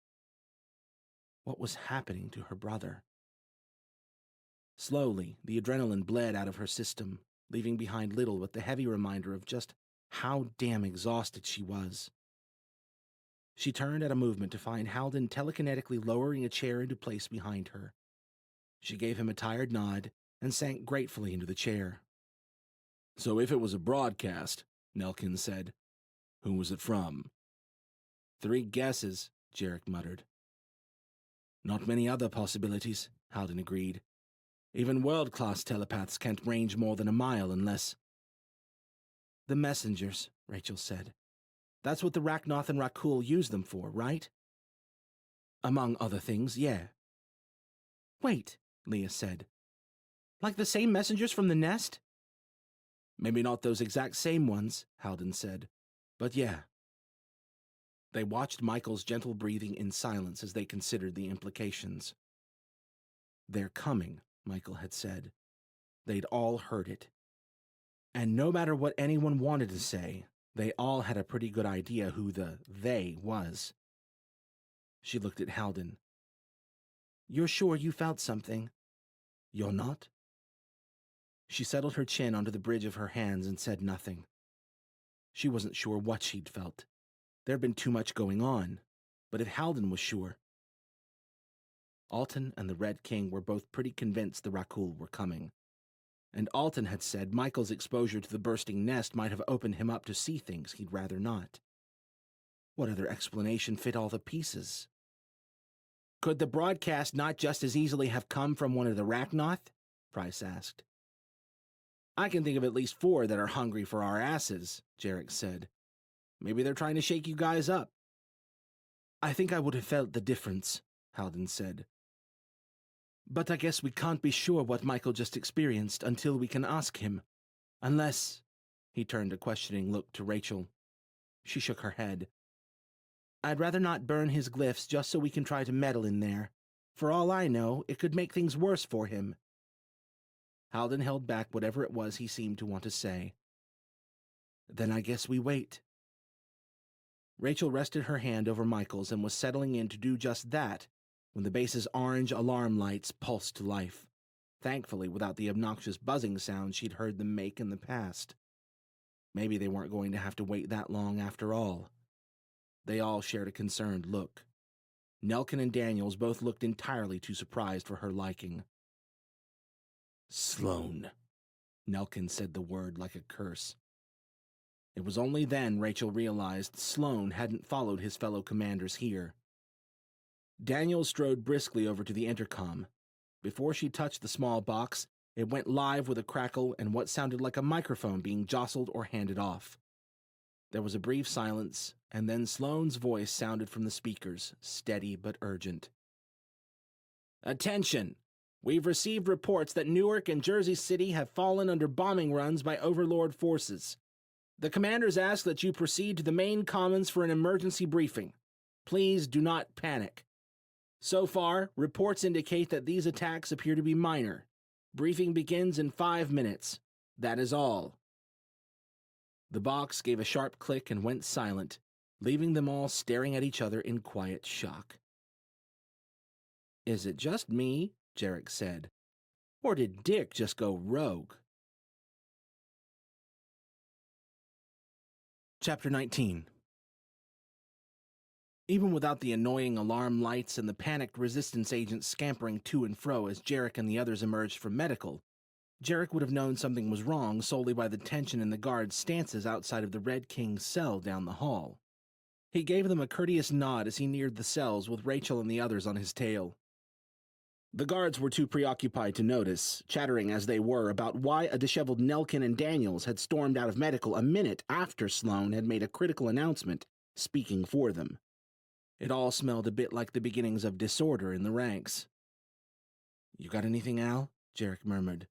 What was happening to her brother? Slowly, the adrenaline bled out of her system, leaving behind little but the heavy reminder of just how damn exhausted she was. She turned at a movement to find Halden telekinetically lowering a chair into place behind her. She gave him a tired nod and sank gratefully into the chair. So if it was a broadcast, Nelkin said, who was it from? 3 guesses, Jarek muttered. Not many other possibilities, Halden agreed. Even world-class telepaths can't range more than a mile unless... The messengers, Rachel said. That's what the Rachnoth and Rakul use them for, right? Among other things, yeah. Wait, Leah said. Like the same messengers from the nest? Maybe not those exact same ones, Halden said, but yeah. They watched Michael's gentle breathing in silence as they considered the implications. They're coming, Michael had said. They'd all heard it. And no matter what anyone wanted to say, they all had a pretty good idea who the they was. She looked at Halden. You're sure you felt something? You're not? She settled her chin onto the bridge of her hands and said nothing. She wasn't sure what she'd felt. There'd been too much going on, but if Halden was sure... Alton and the Red King were both pretty convinced the Rakul were coming. And Alton had said Michael's exposure to the bursting nest might have opened him up to see things he'd rather not. What other explanation fit all the pieces? Could the broadcast not just as easily have come from one of the Rachnoth? Price asked. I can think of at least 4 that are hungry for our asses, Jarek said. Maybe they're trying to shake you guys up. I think I would have felt the difference, Halden said. But I guess we can't be sure what Michael just experienced until we can ask him. Unless... He turned a questioning look to Rachel. She shook her head. I'd rather not burn his glyphs just so we can try to meddle in there. For all I know, it could make things worse for him. Halden held back whatever it was he seemed to want to say. Then I guess we wait. Rachel rested her hand over Michael's and was settling in to do just that when the base's orange alarm lights pulsed to life, thankfully without the obnoxious buzzing sound she'd heard them make in the past. Maybe they weren't going to have to wait that long after all. They all shared a concerned look. Nelkin and Daniels both looked entirely too surprised for her liking. Sloane. Nelkin said the word like a curse. It was only then Rachel realized Sloane hadn't followed his fellow commanders here. Daniels strode briskly over to the intercom. Before she touched the small box, it went live with a crackle and what sounded like a microphone being jostled or handed off. There was a brief silence, and then Sloane's voice sounded from the speakers, steady but urgent. Attention! We've received reports that Newark and Jersey City have fallen under bombing runs by Overlord forces. The commanders ask that you proceed to the main commons for an emergency briefing. Please do not panic. So far, reports indicate that these attacks appear to be minor. Briefing begins in 5 minutes. That is all. The box gave a sharp click and went silent, leaving them all staring at each other in quiet shock. Is it just me? Jarek said. Or did Dick just go rogue? Chapter 19. Even without the annoying alarm lights and the panicked resistance agents scampering to and fro as Jarek and the others emerged from medical, Jarek would have known something was wrong solely by the tension in the guards' stances outside of the Red King's cell down the hall. He gave them a courteous nod as he neared the cells with Rachel and the others on his tail. The guards were too preoccupied to notice, chattering as they were about why a disheveled Nelkin and Daniels had stormed out of medical a minute after Sloane had made a critical announcement, speaking for them. It all smelled a bit like the beginnings of disorder in the ranks. You got anything, Al? Jarek murmured.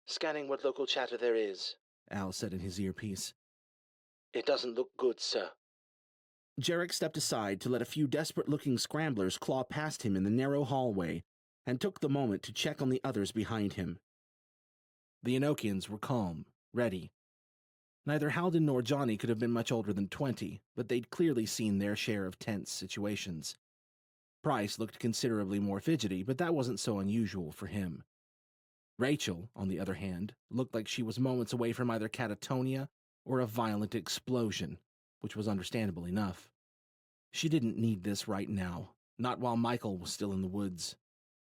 Scanning what local chatter there is, Al said in his earpiece. It doesn't look good, sir. Jarek stepped aside to let a few desperate-looking scramblers claw past him in the narrow hallway, and took the moment to check on the others behind him. The Enochians were calm, ready. Neither Halden nor Johnny could have been much older than 20, but they'd clearly seen their share of tense situations. Price looked considerably more fidgety, but that wasn't so unusual for him. Rachel, on the other hand, looked like she was moments away from either catatonia or a violent explosion, which was understandable enough. She didn't need this right now, not while Michael was still in the woods.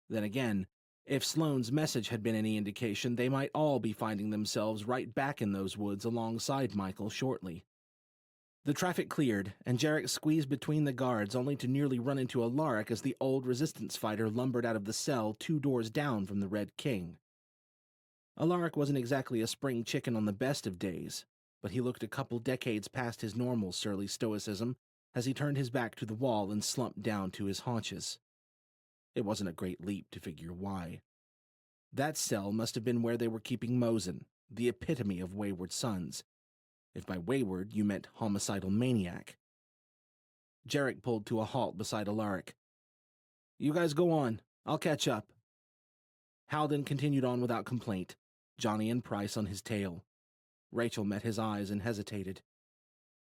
Then again, if Sloane's message had been any indication, they might all be finding themselves right back in those woods alongside Michael shortly. The traffic cleared, and Jarek squeezed between the guards only to nearly run into Alaric as the old resistance fighter lumbered out of the cell 2 doors down from the Red King. Alaric wasn't exactly a spring chicken on the best of days, but he looked a couple decades past his normal surly stoicism as he turned his back to the wall and slumped down to his haunches. It wasn't a great leap to figure why. That cell must have been where they were keeping Mosen, the epitome of wayward sons, if by wayward you meant homicidal maniac. Jarek pulled to a halt beside Alaric. You guys go on. I'll catch up. Halden continued on without complaint, Johnny and Price on his tail. Rachel met his eyes and hesitated.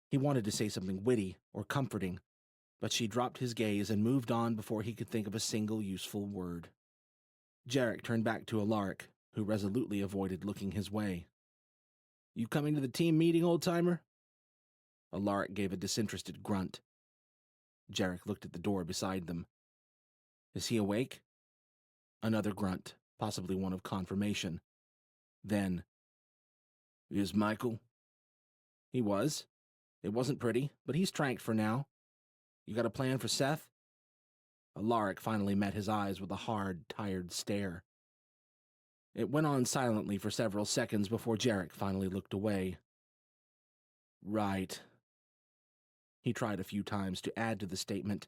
He wanted to say something witty or comforting, but she dropped his gaze and moved on before he could think of a single useful word. Jarek turned back to Alaric, who resolutely avoided looking his way. You coming to the team meeting, old-timer? Alaric gave a disinterested grunt. Jarek looked at the door beside them. Is he awake? Another grunt, possibly one of confirmation. Then, is Michael? He was. It wasn't pretty, but he's tranked for now. You got a plan for Seth? Alaric finally met his eyes with a hard, tired stare. It went on silently for several seconds before Jarek finally looked away. Right. He tried a few times to add to the statement,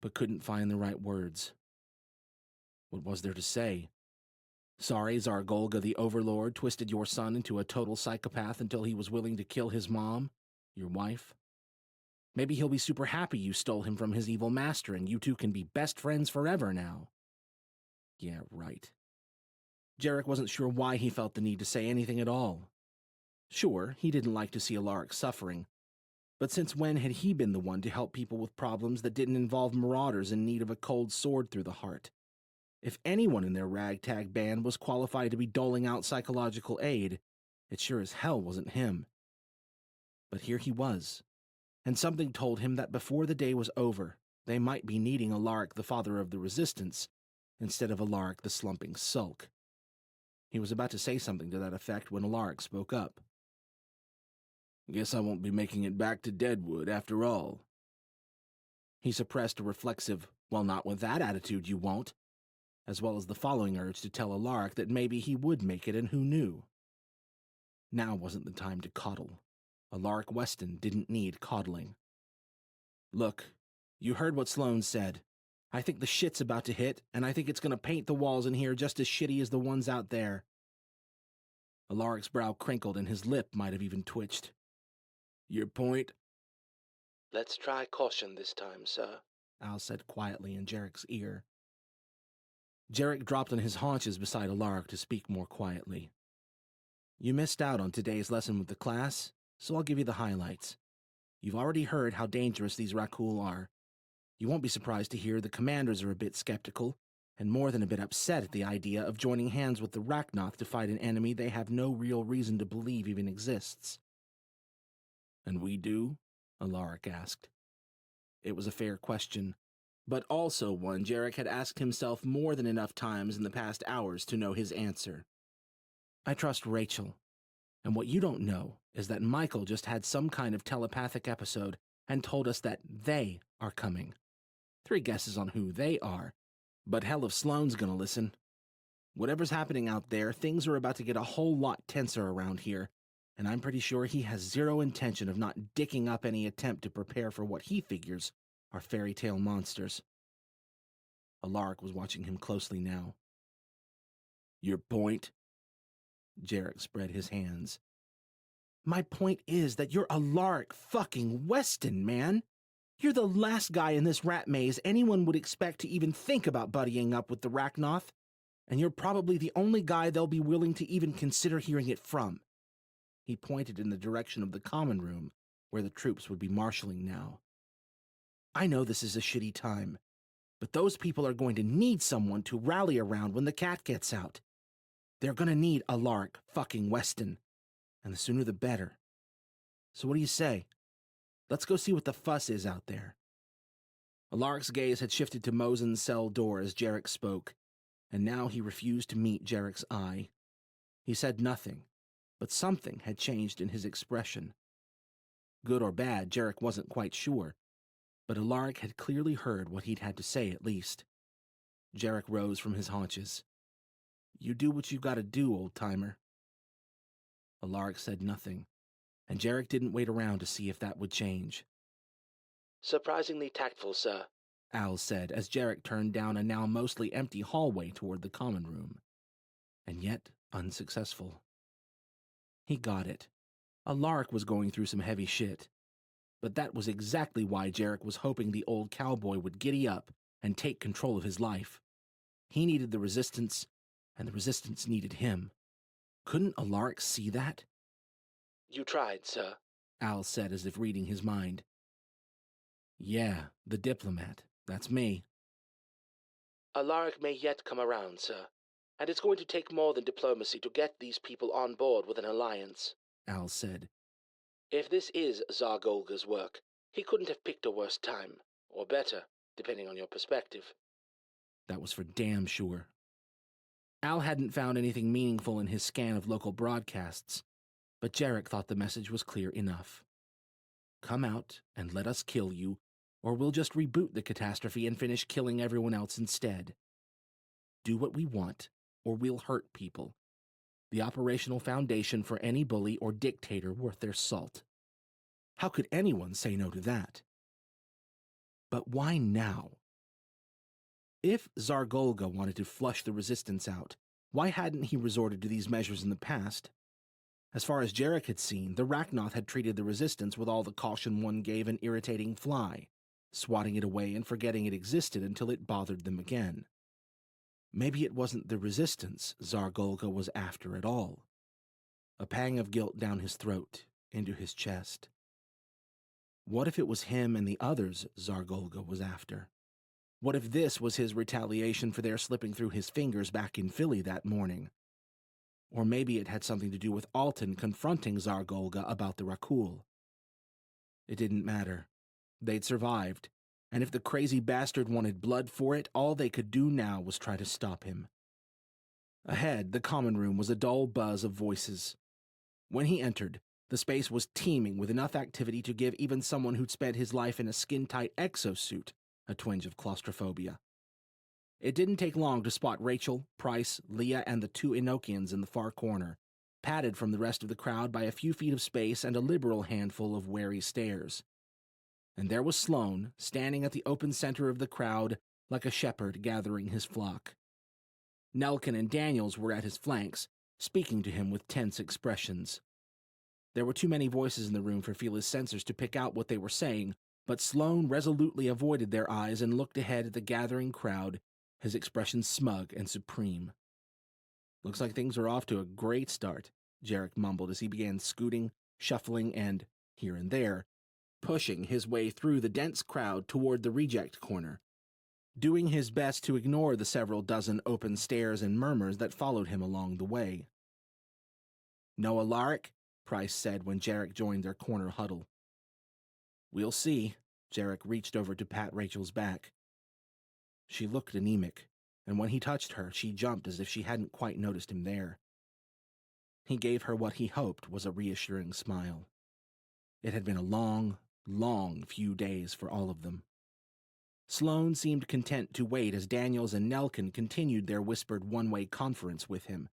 but couldn't find the right words. What was there to say? Sorry, Zargolga the Overlord twisted your son into a total psychopath until he was willing to kill his mom, your wife. Maybe he'll be super happy you stole him from his evil master and you two can be best friends forever now. Yeah, right. Jarek wasn't sure why he felt the need to say anything at all. Sure, he didn't like to see Alaric suffering, but since when had he been the one to help people with problems that didn't involve marauders in need of a cold sword through the heart? If anyone in their ragtag band was qualified to be doling out psychological aid, it sure as hell wasn't him. But here he was, and something told him that before the day was over, they might be needing Alaric the father of the resistance, instead of Alaric the slumping sulk. He was about to say something to that effect when Alaric spoke up. Guess I won't be making it back to Deadwood after all. He suppressed a reflexive, well, not with that attitude you won't, as well as the following urge to tell Alaric that maybe he would make it and who knew. Now wasn't the time to coddle. Alaric Weston didn't need coddling. Look, you heard what Sloane said. I think the shit's about to hit, and I think it's going to paint the walls in here just as shitty as the ones out there. Alaric's brow crinkled and his lip might have even twitched. Your point? Let's try caution this time, sir, Al said quietly in Jarek's ear. Jarek dropped on his haunches beside Alaric to speak more quietly. You missed out on today's lesson with the class, so I'll give you the highlights. You've already heard how dangerous these Rakul are. You won't be surprised to hear the commanders are a bit skeptical, and more than a bit upset at the idea of joining hands with the Rachnoth to fight an enemy they have no real reason to believe even exists. And we do? Alaric asked. It was a fair question, but also one Jarek had asked himself more than enough times in the past hours to know his answer. I trust Rachel, and what you don't know is that Michael just had some kind of telepathic episode and told us that they are coming. 3 guesses on who they are, but hell if Sloane's gonna listen. Whatever's happening out there, things are about to get a whole lot tenser around here, and I'm pretty sure he has zero intention of not dicking up any attempt to prepare for what he figures are fairy tale monsters. Alaric was watching him closely now. Your point? Jarek spread his hands. My point is that you're Alaric fucking Weston, man. You're the last guy in this rat maze anyone would expect to even think about buddying up with the Rachnoth, and you're probably the only guy they'll be willing to even consider hearing it from. He pointed in the direction of the common room, where the troops would be marshalling now. I know this is a shitty time, but those people are going to need someone to rally around when the cat gets out. They're going to need Alaric fucking Weston, and the sooner the better. So what do you say? Let's go see what the fuss is out there. Alaric's gaze had shifted to Mosen's cell door as Jarek spoke, and now he refused to meet Jarek's eye. He said nothing, but something had changed in his expression. Good or bad, Jarek wasn't quite sure, but Alaric had clearly heard what he'd had to say at least. Jarek rose from his haunches. You do what you've got to do, old-timer. Alaric said nothing, and Jarek didn't wait around to see if that would change. Surprisingly tactful, sir, Al said as Jarek turned down a now mostly empty hallway toward the common room. And yet unsuccessful. He got it. Alaric was going through some heavy shit. But that was exactly why Jarek was hoping the old cowboy would giddy up and take control of his life. He needed the resistance, and the resistance needed him. Couldn't Alaric see that? You tried, sir, Al said as if reading his mind. Yeah, the diplomat. That's me. Alaric may yet come around, sir, and it's going to take more than diplomacy to get these people on board with an alliance, Al said. If this is Zargolga's work, he couldn't have picked a worse time, or better, depending on your perspective. That was for damn sure. Al hadn't found anything meaningful in his scan of local broadcasts, but Jarek thought the message was clear enough. Come out and let us kill you, or we'll just reboot the catastrophe and finish killing everyone else instead. Do what we want, or we'll hurt people. The operational foundation for any bully or dictator worth their salt. How could anyone say no to that? But why now? If Zargolga wanted to flush the resistance out, why hadn't he resorted to these measures in the past? As far as Jarek had seen, the Rachnoth had treated the resistance with all the caution one gave an irritating fly, swatting it away and forgetting it existed until it bothered them again. Maybe it wasn't the resistance Zargolga was after at all. A pang of guilt down his throat, into his chest. What if it was him and the others Zargolga was after? What if this was his retaliation for their slipping through his fingers back in Philly that morning? Or maybe it had something to do with Alton confronting Zargolga about the Rakul. It didn't matter. They'd survived, and if the crazy bastard wanted blood for it, all they could do now was try to stop him. Ahead, the common room was a dull buzz of voices. When he entered, the space was teeming with enough activity to give even someone who'd spent his life in a skin-tight exosuit a twinge of claustrophobia. It didn't take long to spot Rachel, Price, Leah, and the two Enochians in the far corner, padded from the rest of the crowd by a few feet of space and a liberal handful of wary stares. And there was Sloane, standing at the open center of the crowd like a shepherd gathering his flock. Nelkin and Daniels were at his flanks, speaking to him with tense expressions. There were too many voices in the room for Felia's sensors to pick out what they were saying, but Sloane resolutely avoided their eyes and looked ahead at the gathering crowd, his expression smug and supreme. Looks like things are off to a great start, Jarek mumbled as he began scooting, shuffling, and, here and there, pushing his way through the dense crowd toward the reject corner, doing his best to ignore the several dozen open stares and murmurs that followed him along the way. "No Alaric?" Price said when Jarek joined their corner huddle. "We'll see." Jarek reached over to pat Rachel's back. She looked anemic, and when he touched her, she jumped as if she hadn't quite noticed him there. He gave her what he hoped was a reassuring smile. It had been a long, long few days for all of them. Sloane seemed content to wait as Daniels and Nelkin continued their whispered one-way conference with him,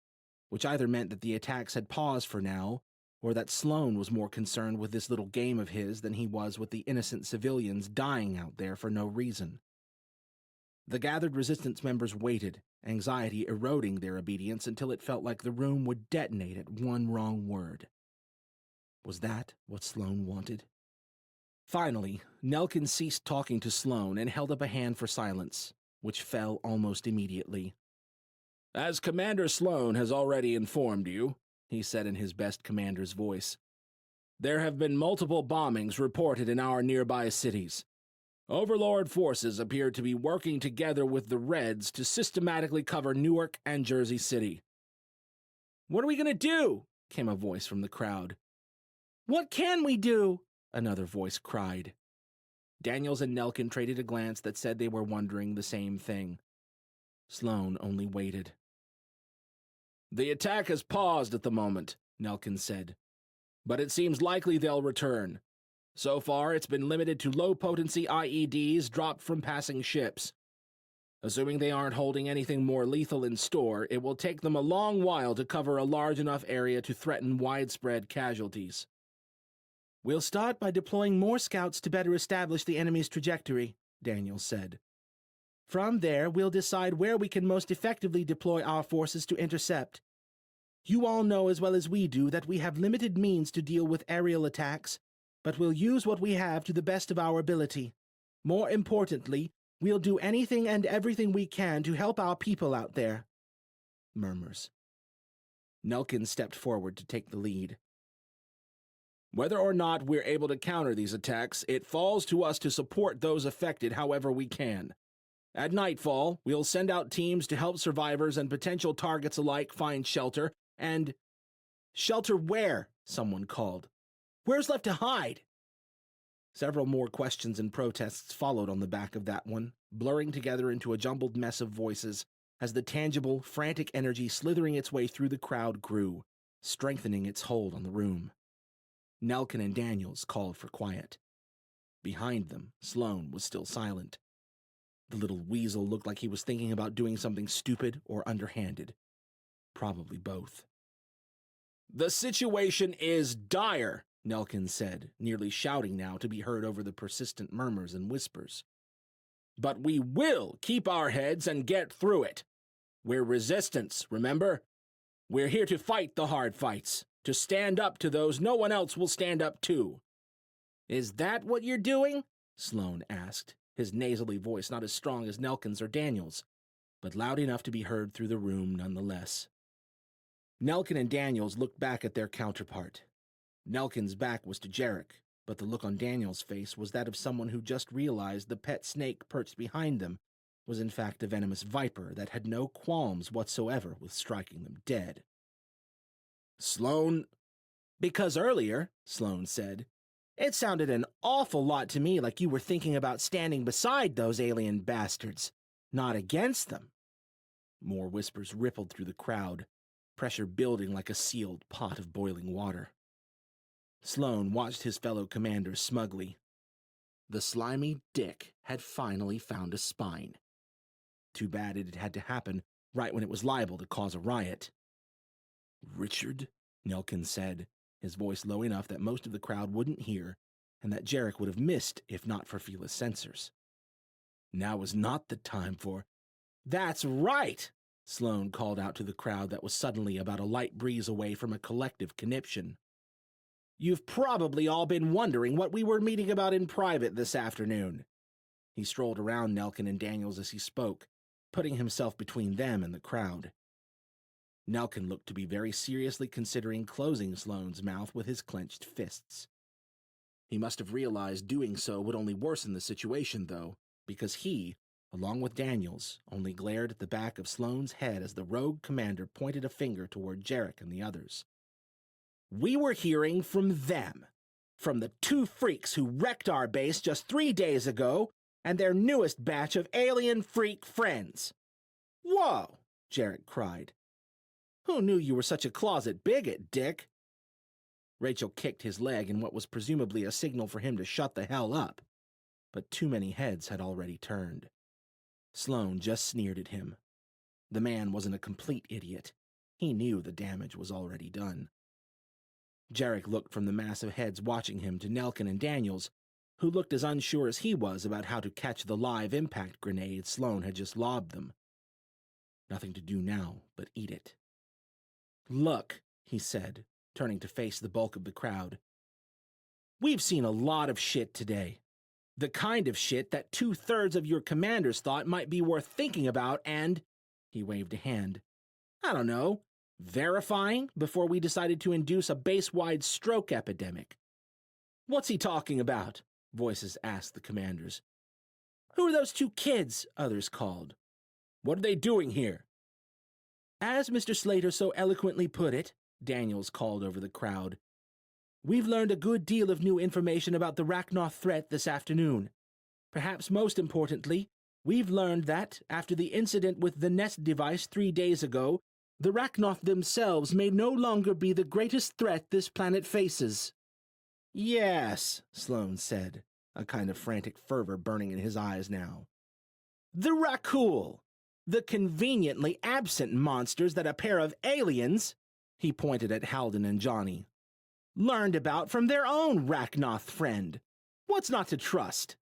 which either meant that the attacks had paused for now, or that Sloane was more concerned with this little game of his than he was with the innocent civilians dying out there for no reason. The gathered resistance members waited, anxiety eroding their obedience until it felt like the room would detonate at one wrong word. Was that what Sloane wanted? Finally, Nelkin ceased talking to Sloane and held up a hand for silence, which fell almost immediately. As Commander Sloane has already informed you, he said in his best commander's voice, there have been multiple bombings reported in our nearby cities. Overlord forces appear to be working together with the Reds to systematically cover Newark and Jersey City. "What are we going to do?" came a voice from the crowd. "What can we do?" another voice cried. Daniels and Nelkin traded a glance that said they were wondering the same thing. Sloane only waited. The attack has paused at the moment, Nelkin said, but it seems likely they'll return. So far, it's been limited to low-potency IEDs dropped from passing ships. Assuming they aren't holding anything more lethal in store, it will take them a long while to cover a large enough area to threaten widespread casualties. "We'll start by deploying more scouts to better establish the enemy's trajectory," Daniels said. "From there, we'll decide where we can most effectively deploy our forces to intercept. You all know as well as we do that we have limited means to deal with aerial attacks, but we'll use what we have to the best of our ability. More importantly, we'll do anything and everything we can to help our people out there." Murmurs. Nelkin stepped forward to take the lead. Whether or not we're able to counter these attacks, it falls to us to support those affected however we can. At nightfall, we'll send out teams to help survivors and potential targets alike find shelter, and... "Shelter where?" someone called. "Where's left to hide?" Several more questions and protests followed on the back of that one, blurring together into a jumbled mess of voices as the tangible, frantic energy slithering its way through the crowd grew, strengthening its hold on the room. Nelkin and Daniels called for quiet. Behind them, Sloane was still silent. The little weasel looked like he was thinking about doing something stupid or underhanded. Probably both. The situation is dire, Nelkin said, nearly shouting now to be heard over the persistent murmurs and whispers. But we will keep our heads and get through it. We're resistance, remember? We're here to fight the hard fights, to stand up to those no one else will stand up to. "Is that what you're doing?" Sloane asked, his nasally voice not as strong as Nelkin's or Daniels, but loud enough to be heard through the room nonetheless. Nelkin and Daniels looked back at their counterpart. Nelkin's back was to Jarek, but the look on Daniels' face was that of someone who just realized the pet snake perched behind them was in fact a venomous viper that had no qualms whatsoever with striking them dead. Sloane... "Because earlier," Sloane said, "it sounded an awful lot to me like you were thinking about standing beside those alien bastards, not against them." More whispers rippled through the crowd, pressure building like a sealed pot of boiling water. Sloane watched his fellow commander smugly. The slimy dick had finally found a spine. Too bad it had to happen right when it was liable to cause a riot. "Richard," Nelkin said, his voice low enough that most of the crowd wouldn't hear, and that Jarek would have missed if not for Fela's sensors. "Now is not the time for—" "That's right!" Sloane called out to the crowd that was suddenly about a light breeze away from a collective conniption. "You've probably all been wondering what we were meeting about in private this afternoon." He strolled around Nelkin and Daniels as he spoke, putting himself between them and the crowd. Nelkin looked to be very seriously considering closing Sloane's mouth with his clenched fists. He must have realized doing so would only worsen the situation, though, because he, along with Daniels, only glared at the back of Sloane's head as the rogue commander pointed a finger toward Jarek and the others. "We were hearing from them, from the two freaks who wrecked our base just 3 days ago, and their newest batch of alien freak friends." "Whoa!" Jarek cried. "Who knew you were such a closet bigot, Dick?" Rachel kicked his leg in what was presumably a signal for him to shut the hell up, but too many heads had already turned. Sloane just sneered at him. The man wasn't a complete idiot. He knew the damage was already done. Jarek looked from the mass of heads watching him to Nelkin and Daniels, who looked as unsure as he was about how to catch the live impact grenade Sloane had just lobbed them. Nothing to do now but eat it. "Look," he said, turning to face the bulk of the crowd. "We've seen a lot of shit today. The kind of shit that 2/3 of your commanders thought might be worth thinking about and," he waved a hand, "I don't know, verifying before we decided to induce a base-wide stroke epidemic." "What's he talking about?" voices asked the commanders. "Who are those 2 kids?" others called. "What are they doing here?" "As Mr. Slater so eloquently put it," Daniels called over the crowd, "we've learned a good deal of new information about the Rachnoth threat this afternoon. Perhaps most importantly, we've learned that, after the incident with the Nest device 3 days ago, the Rachnoth themselves may no longer be the greatest threat this planet faces." "Yes," Sloane said, a kind of frantic fervor burning in his eyes now. "The Rakul! The conveniently absent monsters that a pair of aliens," he pointed at Halden and Johnny, "learned about from their own Rachnoth friend. What's not to trust?"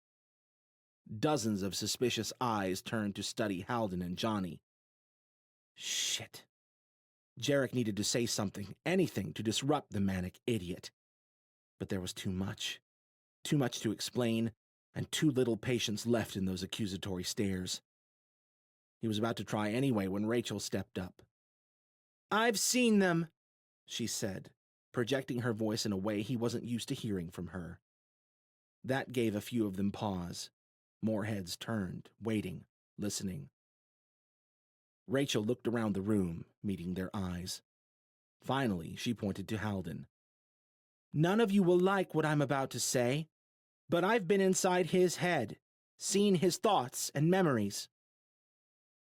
Dozens of suspicious eyes turned to study Halden and Johnny. Shit. Jarek needed to say something, anything to disrupt the manic idiot. But there was too much to explain, and too little patience left in those accusatory stares. He was about to try anyway when Rachel stepped up. "I've seen them," she said, projecting her voice in a way he wasn't used to hearing from her. That gave a few of them pause. More heads turned, waiting, listening. Rachel looked around the room, meeting their eyes. Finally, she pointed to Halden. "None of you will like what I'm about to say, but I've been inside his head, seen his thoughts and memories."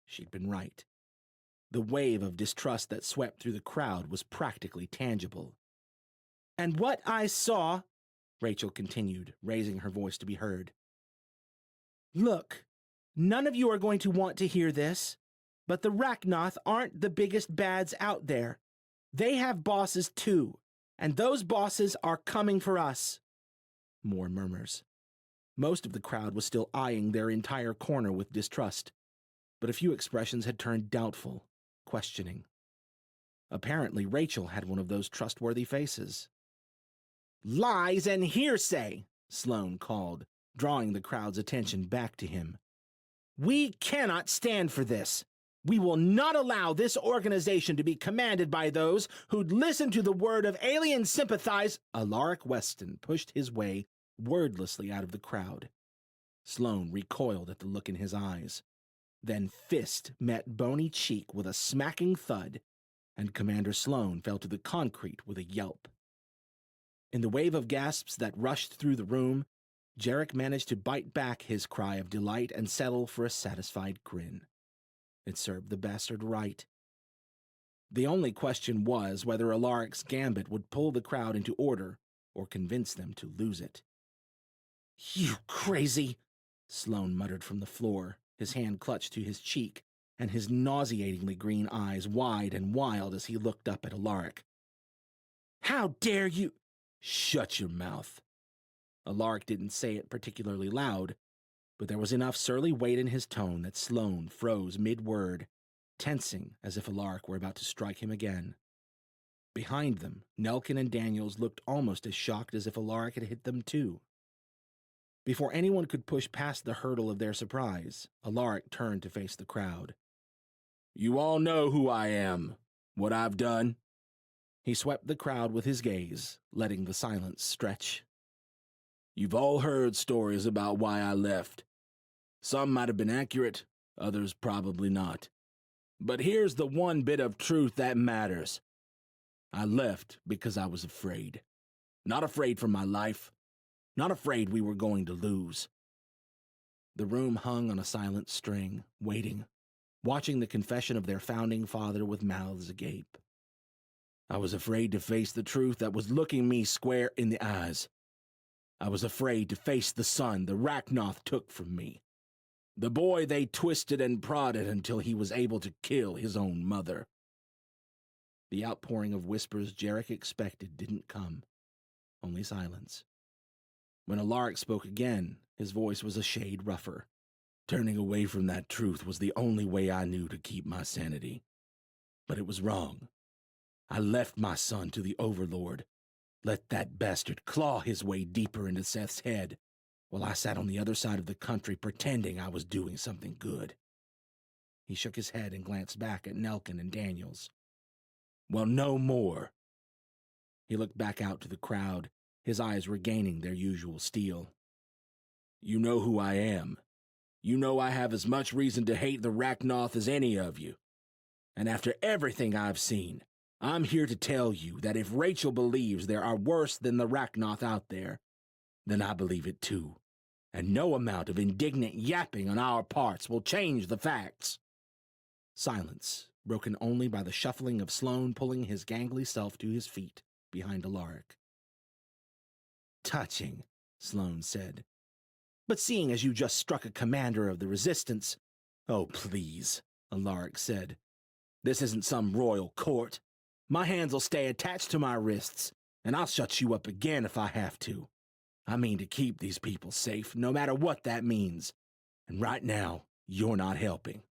She'd been right. The wave of distrust that swept through the crowd was practically tangible. "And what I saw," Rachel continued, raising her voice to be heard. "Look, none of you are going to want to hear this, but the Rachnoth aren't the biggest bads out there. They have bosses too, and those bosses are coming for us." More murmurs. Most of the crowd was still eyeing their entire corner with distrust, but a few expressions had turned doubtful, questioning. Apparently, Rachel had one of those trustworthy faces. "Lies and hearsay," Sloane called, drawing the crowd's attention back to him. "We cannot stand for this. We will not allow this organization to be commanded by those who'd listen to the word of alien sympathize." Alaric Weston pushed his way wordlessly out of the crowd. Sloane recoiled at the look in his eyes. Then fist met bony cheek with a smacking thud, and Commander Sloane fell to the concrete with a yelp. In the wave of gasps that rushed through the room, Jarek managed to bite back his cry of delight and settle for a satisfied grin. It served the bastard right. The only question was whether Alaric's gambit would pull the crowd into order or convince them to lose it. "You crazy!" Sloane muttered from the floor, his hand clutched to his cheek, and his nauseatingly green eyes wide and wild as he looked up at Alaric. "How dare you—" "Shut your mouth." Alaric didn't say it particularly loud, but there was enough surly weight in his tone that Sloane froze mid-word, tensing as if Alaric were about to strike him again. Behind them, Nelkin and Daniels looked almost as shocked as if Alaric had hit them too. Before anyone could push past the hurdle of their surprise, Alaric turned to face the crowd. "You all know who I am, what I've done." He swept the crowd with his gaze, letting the silence stretch. "You've all heard stories about why I left. Some might have been accurate, others probably not. But here's the one bit of truth that matters. I left because I was afraid. Not afraid for my life. Not afraid we were going to lose." The room hung on a silent string, waiting, watching the confession of their founding father with mouths agape. "I was afraid to face the truth that was looking me square in the eyes. I was afraid to face the son the Rachnoth took from me. The boy they twisted and prodded until he was able to kill his own mother." The outpouring of whispers Jarek expected didn't come, only silence. When Alaric spoke again, his voice was a shade rougher. Turning away from that truth was the only way I knew to keep my sanity. But it was wrong. I left my son to the Overlord, let that bastard claw his way deeper into Seth's head, while I sat on the other side of the country pretending I was doing something good. He shook his head and glanced back at Nelkin and Daniels. Well, no more. He looked back out to the crowd, his eyes regaining their usual steel. You know who I am. You know I have as much reason to hate the Rachnoth as any of you. And after everything I've seen, I'm here to tell you that if Rachel believes there are worse than the Rachnoth out there, then I believe it too. And no amount of indignant yapping on our parts will change the facts. Silence, broken only by the shuffling of Sloane pulling his gangly self to his feet behind Alaric. Touching, Sloane said. But seeing as you just struck a commander of the Resistance— Oh, please, Alaric said. This isn't some royal court. My hands will stay attached to my wrists, and I'll shut you up again if I have to. I mean to keep these people safe, no matter what that means. And right now, you're not helping.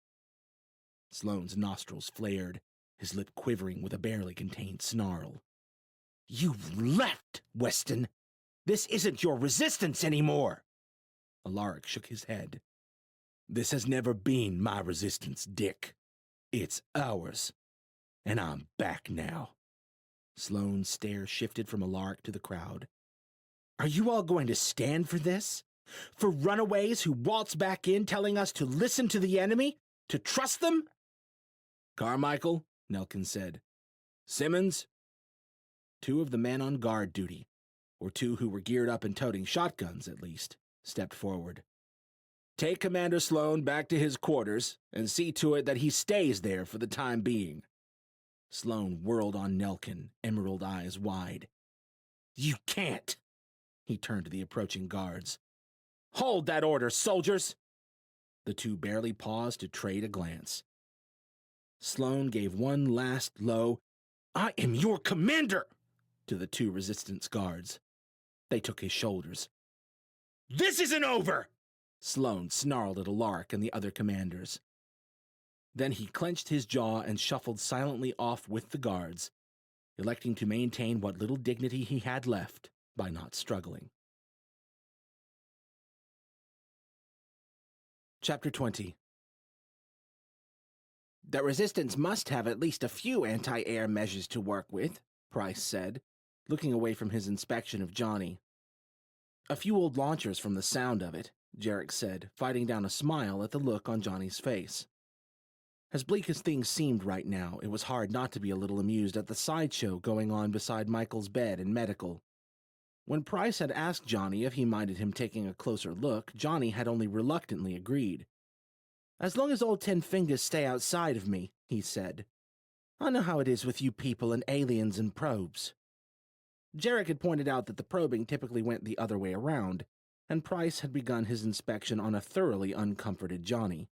Sloane's nostrils flared, his lip quivering with a barely contained snarl. You've left, Weston. This isn't your Resistance anymore. Alaric shook his head. This has never been my Resistance, Dick. It's ours. And I'm back now. Sloane's stare shifted from Alaric to the crowd. Are you all going to stand for this? For runaways who waltz back in telling us to listen to the enemy? To trust them? Carmichael, Nelkin said. Simmons? Two of the men on guard duty, or two who were geared up and toting shotguns at least, stepped forward. Take Commander Sloane back to his quarters and see to it that he stays there for the time being. Sloane whirled on Nelkin, emerald eyes wide. You can't! He turned to the approaching guards. Hold that order, soldiers! The two barely paused to trade a glance. Sloane gave one last low, I am your commander! To the two Resistance guards. They took his shoulders. This isn't over! Sloane snarled at Alaric and the other commanders. Then he clenched his jaw and shuffled silently off with the guards, electing to maintain what little dignity he had left by not struggling. Chapter 20. The Resistance must have at least a few anti-air measures to work with, Price said, looking away from his inspection of Johnny. A few old launchers from the sound of it, Jarek said, fighting down a smile at the look on Johnny's face. As bleak as things seemed right now, it was hard not to be a little amused at the sideshow going on beside Michael's bed in medical. When Price had asked Johnny if he minded him taking a closer look, Johnny had only reluctantly agreed. As long as old 10 Fingers stay outside of me, he said. I know how it is with you people and aliens and probes. Jarek had pointed out that the probing typically went the other way around, and Price had begun his inspection on a thoroughly uncomforted Johnny.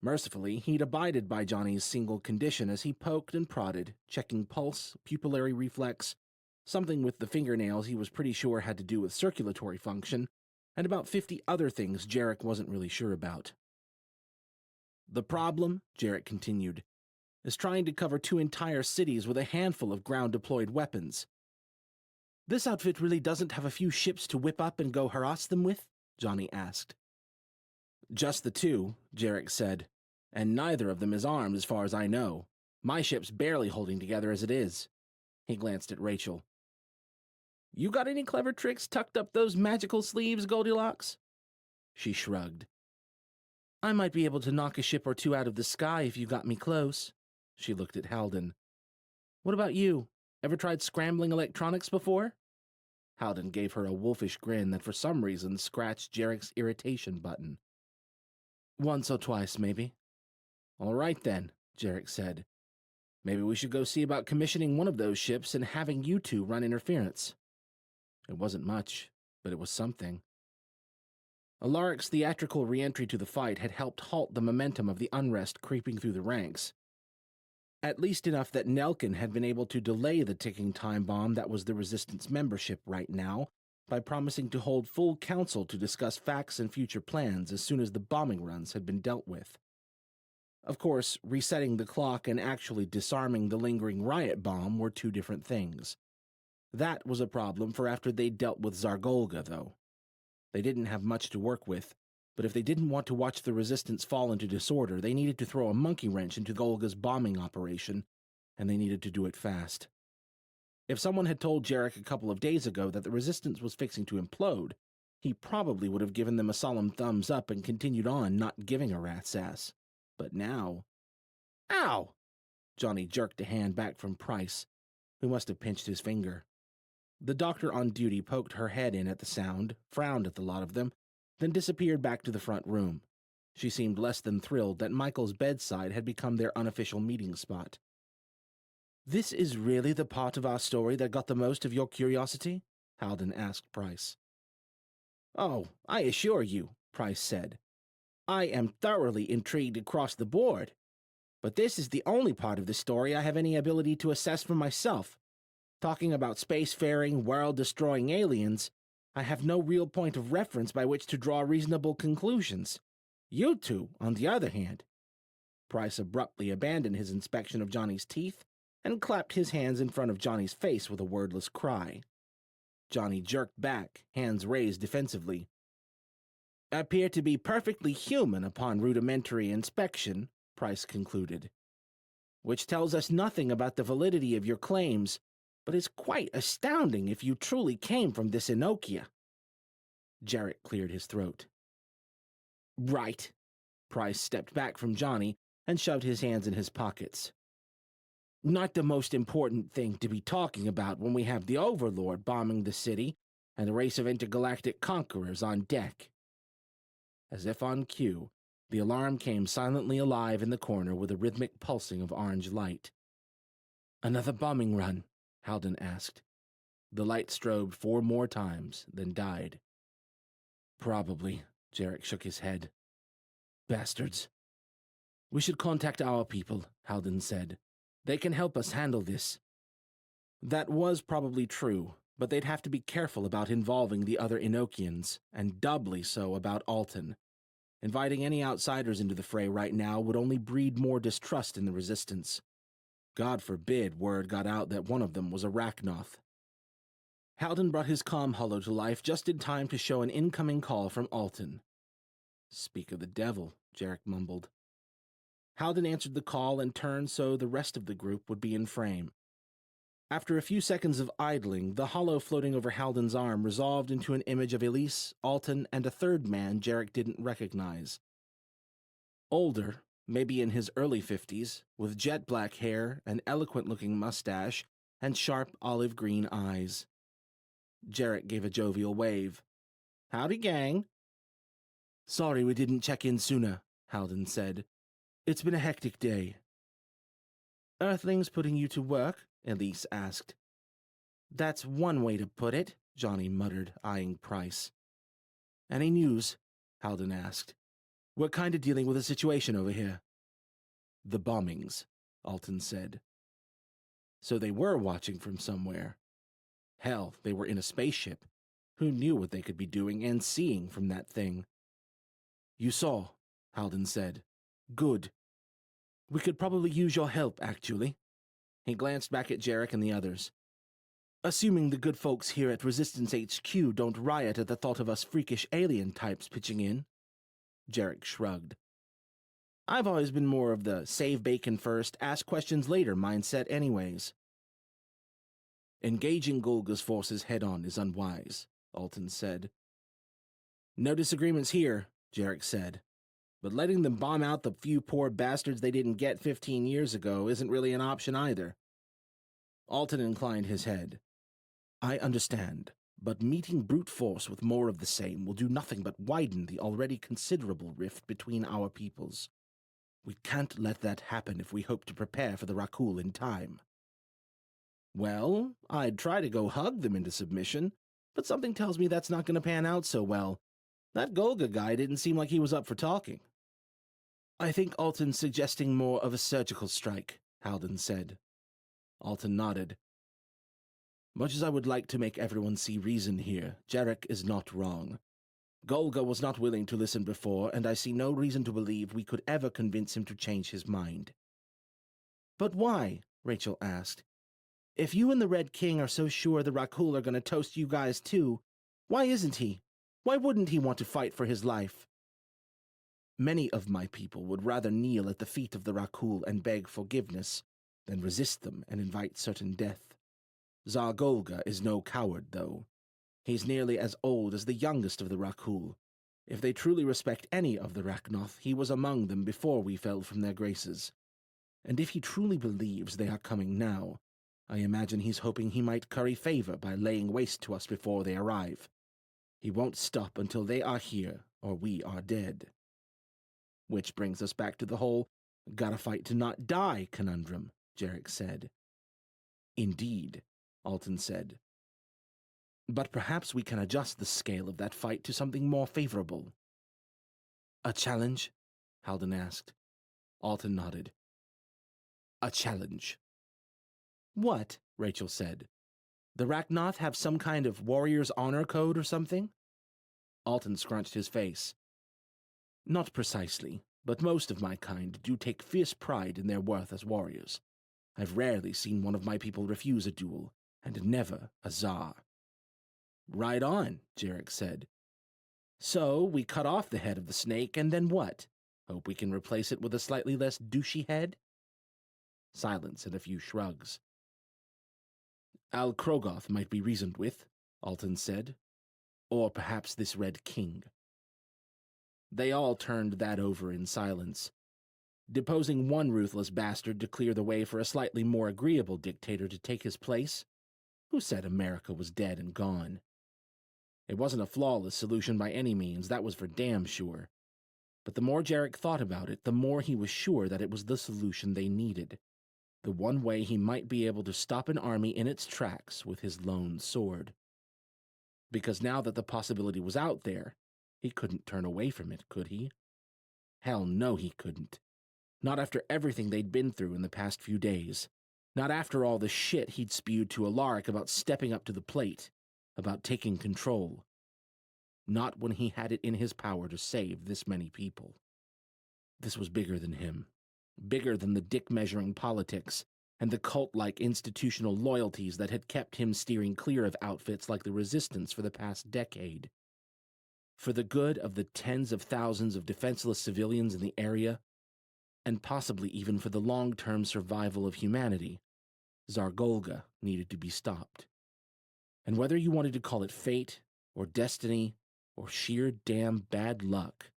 Mercifully, he'd abided by Johnny's single condition as he poked and prodded, checking pulse, pupillary reflex, something with the fingernails he was pretty sure had to do with circulatory function, and about 50 other things Jarek wasn't really sure about. The problem, Jarek continued, is trying to cover 2 entire cities with a handful of ground-deployed weapons. This outfit really doesn't have a few ships to whip up and go harass them with? Johnny asked. Just the 2, Jarek said, and neither of them is armed as far as I know. My ship's barely holding together as it is. He glanced at Rachel. You got any clever tricks tucked up those magical sleeves, Goldilocks? She shrugged. I might be able to knock a ship or 2 out of the sky if you got me close. She looked at Halden. What about you? Ever tried scrambling electronics before? Halden gave her a wolfish grin that for some reason scratched Jarek's irritation button. Once or twice, maybe. All right, then, Jarek said. Maybe we should go see about commissioning one of those ships and having you 2 run interference. It wasn't much, but it was something. Alaric's theatrical re-entry to the fight had helped halt the momentum of the unrest creeping through the ranks. At least enough that Nelkin had been able to delay the ticking time bomb that was the Resistance membership right now, by promising to hold full council to discuss facts and future plans as soon as the bombing runs had been dealt with. Of course, resetting the clock and actually disarming the lingering riot bomb were two different things. That was a problem for after they'd dealt with Zargolga, though. They didn't have much to work with, but if they didn't want to watch the resistance fall into disorder, they needed to throw a monkey wrench into Golga's bombing operation, and they needed to do it fast. If someone had told Jarek a couple of days ago that the resistance was fixing to implode, he probably would have given them a solemn thumbs up and continued on, not giving a rat's ass. But now... Ow! Johnny jerked a hand back from Price, who must have pinched his finger. The doctor on duty poked her head in at the sound, frowned at the lot of them, then disappeared back to the front room. She seemed less than thrilled that Michael's bedside had become their unofficial meeting spot. "This is really the part of our story that got the most of your curiosity?" Halden asked Price. "Oh, I assure you," Price said. "I am thoroughly intrigued across the board. But this is the only part of the story I have any ability to assess for myself. Talking about spacefaring, world-destroying aliens, I have no real point of reference by which to draw reasonable conclusions. You two, on the other hand." Price abruptly abandoned his inspection of Johnny's teeth and clapped his hands in front of Johnny's face with a wordless cry. Johnny jerked back, hands raised defensively. "Appear to be perfectly human upon rudimentary inspection," Price concluded. "Which tells us nothing about the validity of your claims, but is quite astounding if you truly came from this Enokia." Jarek cleared his throat. "Right." Price stepped back from Johnny and shoved his hands in his pockets. "Not the most important thing to be talking about when we have the Overlord bombing the city and a race of intergalactic conquerors on deck." As if on cue, the alarm came silently alive in the corner with a rhythmic pulsing of orange light. "Another bombing run?" Halden asked. The light strobed 4 more times, then died. "Probably," Jarek shook his head. "Bastards." "We should contact our people," Halden said. "They can help us handle this." That was probably true, but they'd have to be careful about involving the other Enochians, and doubly so about Alton. Inviting any outsiders into the fray right now would only breed more distrust in the Resistance. God forbid word got out that one of them was a Rachnoth. Halden brought his comm holo to life just in time to show an incoming call from Alton. "Speak of the devil," Jarek mumbled. Halden answered the call and turned so the rest of the group would be in frame. After a few seconds of idling, the holo floating over Halden's arm resolved into an image of Elise, Alton, and a third man Jarek didn't recognize. Older, maybe in his early 50s, with jet-black hair, an eloquent-looking mustache, and sharp olive-green eyes. Jarek gave a jovial wave. "Howdy, gang." "Sorry we didn't check in sooner," Halden said. "It's been a hectic day." "Earthlings putting you to work?" Elise asked. "That's one way to put it," Johnny muttered, eyeing Price. "Any news?" Halden asked. "We're kind of dealing with a situation over here." "The bombings," Alton said. So they were watching from somewhere. Hell, they were in a spaceship. Who knew what they could be doing and seeing from that thing? "You saw," Halden said. "Good. We could probably use your help, actually." He glanced back at Jarek and the others. "Assuming the good folks here at Resistance HQ don't riot at the thought of us freakish alien types pitching in." Jarek shrugged. "I've always been more of the save bacon first, ask questions later mindset anyways." "Engaging Golga's forces head-on is unwise," Alton said. "No disagreements here," Jarek said. "But letting them bomb out the few poor bastards they didn't get 15 years ago isn't really an option either." Alton inclined his head. "I understand, but meeting brute force with more of the same will do nothing but widen the already considerable rift between our peoples. We can't let that happen if we hope to prepare for the Rakul in time." "Well, I'd try to go hug them into submission, but something tells me that's not going to pan out so well. That Golga guy didn't seem like he was up for talking." "I think Alton's suggesting more of a surgical strike," Halden said. Alton nodded. Much as I would like to make everyone see reason here, Jarek is not wrong. Golga was not willing to listen before, and I see no reason to believe we could ever convince him to change his mind. But why? Rachel asked. If you and the Red King are so sure the Rakul are going to toast you guys too, why isn't he? Why wouldn't he want to fight for his life? Many of my people would rather kneel at the feet of the Rakul and beg forgiveness than resist them and invite certain death. Tsar Golga is no coward, though. He's nearly as old as the youngest of the Rakul. If they truly respect any of the Raknoth, he was among them before we fell from their graces. And if he truly believes they are coming now, I imagine he's hoping he might curry favor by laying waste to us before they arrive. He won't stop until they are here, or we are dead. Which brings us back to the whole gotta fight to not die conundrum, Jarek said. Indeed, Alton said. But perhaps we can adjust the scale of that fight to something more favorable. A challenge? Halden asked. Alton nodded. A challenge. What? Rachel said. The Raknoth have some kind of warrior's honor code or something? Alton scrunched his face. Not precisely, but most of my kind do take fierce pride in their worth as warriors. I've rarely seen one of my people refuse a duel, and never a Tsar. Right on, Jarek said. So, we cut off the head of the snake, and then what? Hope we can replace it with a slightly less douchey head? Silence and a few shrugs. Al Krogoth might be reasoned with, Alton said. Or perhaps this Red King. They all turned that over in silence, deposing one ruthless bastard to clear the way for a slightly more agreeable dictator to take his place. Who said America was dead and gone? It wasn't a flawless solution by any means, that was for damn sure. But the more Jarek thought about it, the more he was sure that it was the solution they needed. The one way he might be able to stop an army in its tracks with his lone sword. Because now that the possibility was out there, he couldn't turn away from it, could he? Hell no, he couldn't. Not after everything they'd been through in the past few days. Not after all the shit he'd spewed to Alaric about stepping up to the plate, about taking control. Not when he had it in his power to save this many people. This was bigger than him. Bigger than the dick-measuring politics and the cult-like institutional loyalties that had kept him steering clear of outfits like the Resistance for the past decade. For the good of the tens of thousands of defenseless civilians in the area, and possibly even for the long-term survival of humanity, Tsar Golga needed to be stopped. And whether you wanted to call it fate, or destiny, or sheer damn bad luck,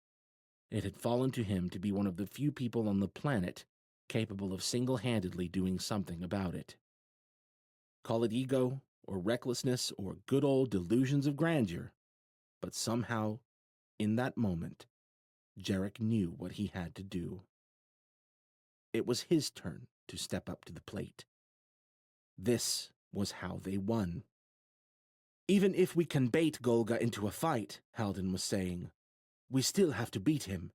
it had fallen to him to be one of the few people on the planet capable of single-handedly doing something about it. Call it ego, or recklessness, or good old delusions of grandeur, but somehow, in that moment, Jarek knew what he had to do. It was his turn to step up to the plate. This was how they won. Even if we can bait Golga into a fight, Halden was saying, we still have to beat him.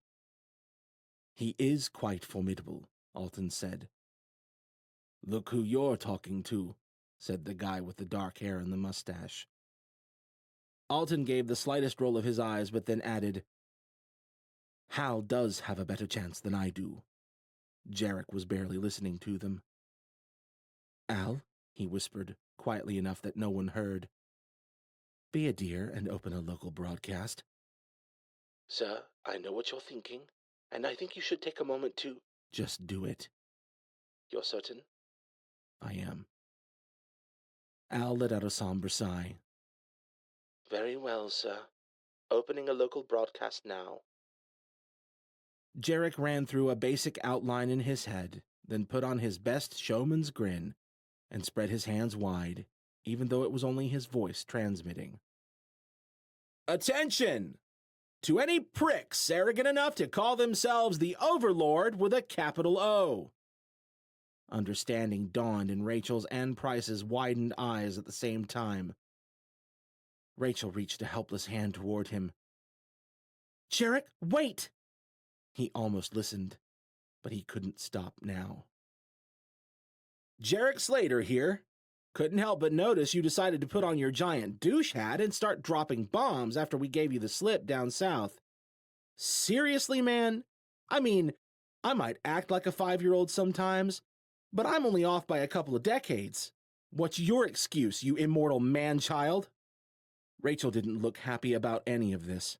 He is quite formidable, Alton said. Look who you're talking to, said the guy with the dark hair and the mustache. Alton gave the slightest roll of his eyes, but then added, Hal does have a better chance than I do. Jarek was barely listening to them. Al, he whispered, quietly enough that no one heard. Be a dear and open a local broadcast. Sir, I know what you're thinking, and I think you should take a moment to... Just do it. You're certain? I am. Al let out a somber sigh. Very well, sir. Opening a local broadcast now. Jarek ran through a basic outline in his head, then put on his best showman's grin and spread his hands wide, even though it was only his voice transmitting. Attention! To any pricks arrogant enough to call themselves the Overlord with a capital O. Understanding dawned in Rachel's and Price's widened eyes at the same time. Rachel reached a helpless hand toward him. Jarek, wait! He almost listened, but he couldn't stop now. Jarek Slater here. Couldn't help but notice you decided to put on your giant douche hat and start dropping bombs after we gave you the slip down south. Seriously, man? I mean, I might act like a 5-year-old sometimes, but I'm only off by a couple of decades. What's your excuse, you immortal man-child? Rachel didn't look happy about any of this.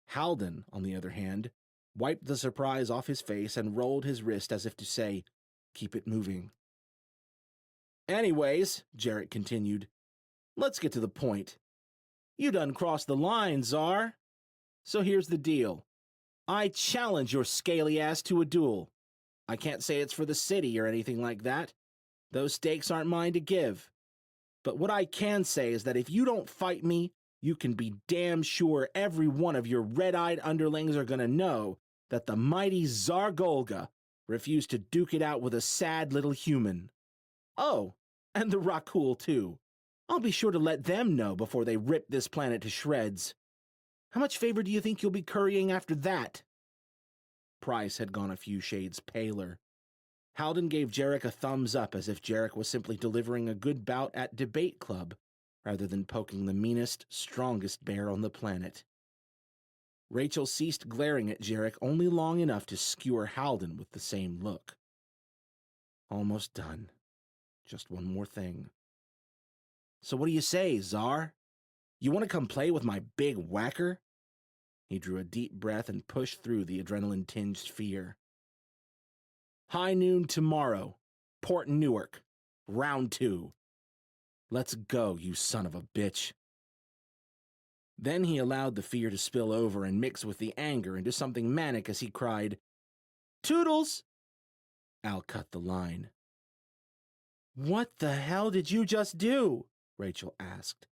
Halden, on the other hand, wiped the surprise off his face and rolled his wrist as if to say, "Keep it moving." "Anyways," Jarek continued, "let's get to the point. You done crossed the line, Czar. So here's the deal. I challenge your scaly ass to a duel. I can't say it's for the city or anything like that. Those stakes aren't mine to give. But what I can say is that if you don't fight me, you can be damn sure every one of your red-eyed underlings are gonna know that the mighty Tsar Golga refused to duke it out with a sad little human. Oh, and the Rakul too. I'll be sure to let them know before they rip this planet to shreds. How much favor do you think you'll be currying after that?" Price had gone a few shades paler. Halden gave Jarek a thumbs up as if Jarek was simply delivering a good bout at debate club, rather than poking the meanest, strongest bear on the planet. Rachel ceased glaring at Jarek only long enough to skewer Halden with the same look. Almost done. Just one more thing. "So what do you say, Czar? You want to come play with my big whacker?" He drew a deep breath and pushed through the adrenaline-tinged fear. "High noon tomorrow. Port Newark. Round 2. Let's go, you son of a bitch." Then he allowed the fear to spill over and mix with the anger into something manic as he cried, "Toodles!" Al cut the line. "What the hell did you just do?" Rachel asked.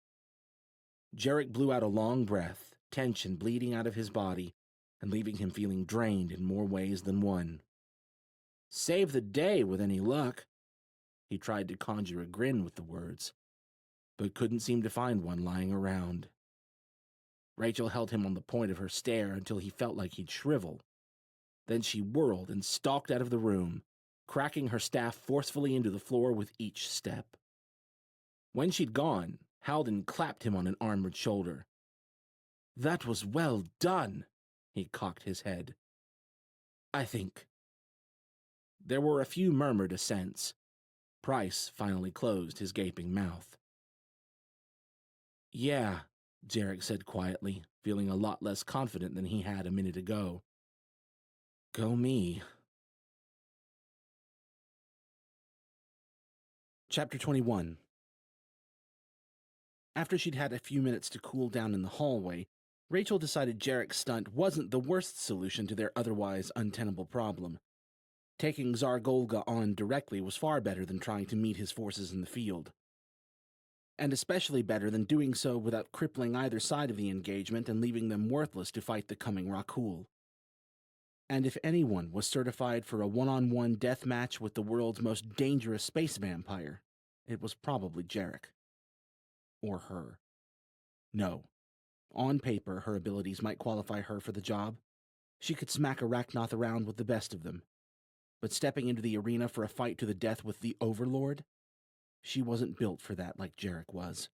Jarek blew out a long breath, tension bleeding out of his body and leaving him feeling drained in more ways than one. "Save the day with any luck." He tried to conjure a grin with the words, but couldn't seem to find one lying around. Rachel held him on the point of her stare until he felt like he'd shrivel. Then she whirled and stalked out of the room, cracking her staff forcefully into the floor with each step. When she'd gone, Halden clapped him on an armored shoulder. "That was well done," he cocked his head. "I think." There were a few murmured assents. Price finally closed his gaping mouth. "Yeah," Jarek said quietly, feeling a lot less confident than he had a minute ago. "Go me." Chapter 21. After she'd had a few minutes to cool down in the hallway, Rachel decided Jarek's stunt wasn't the worst solution to their otherwise untenable problem. Taking Tsar Golga on directly was far better than trying to meet his forces in the field. And especially better than doing so without crippling either side of the engagement and leaving them worthless to fight the coming Rakul. And if anyone was certified for a one-on-one death match with the world's most dangerous space vampire, it was probably Jarek. Or her. No. On paper, her abilities might qualify her for the job. She could smack Arachnoth around with the best of them. But stepping into the arena for a fight to the death with the Overlord? She wasn't built for that like Jarek was.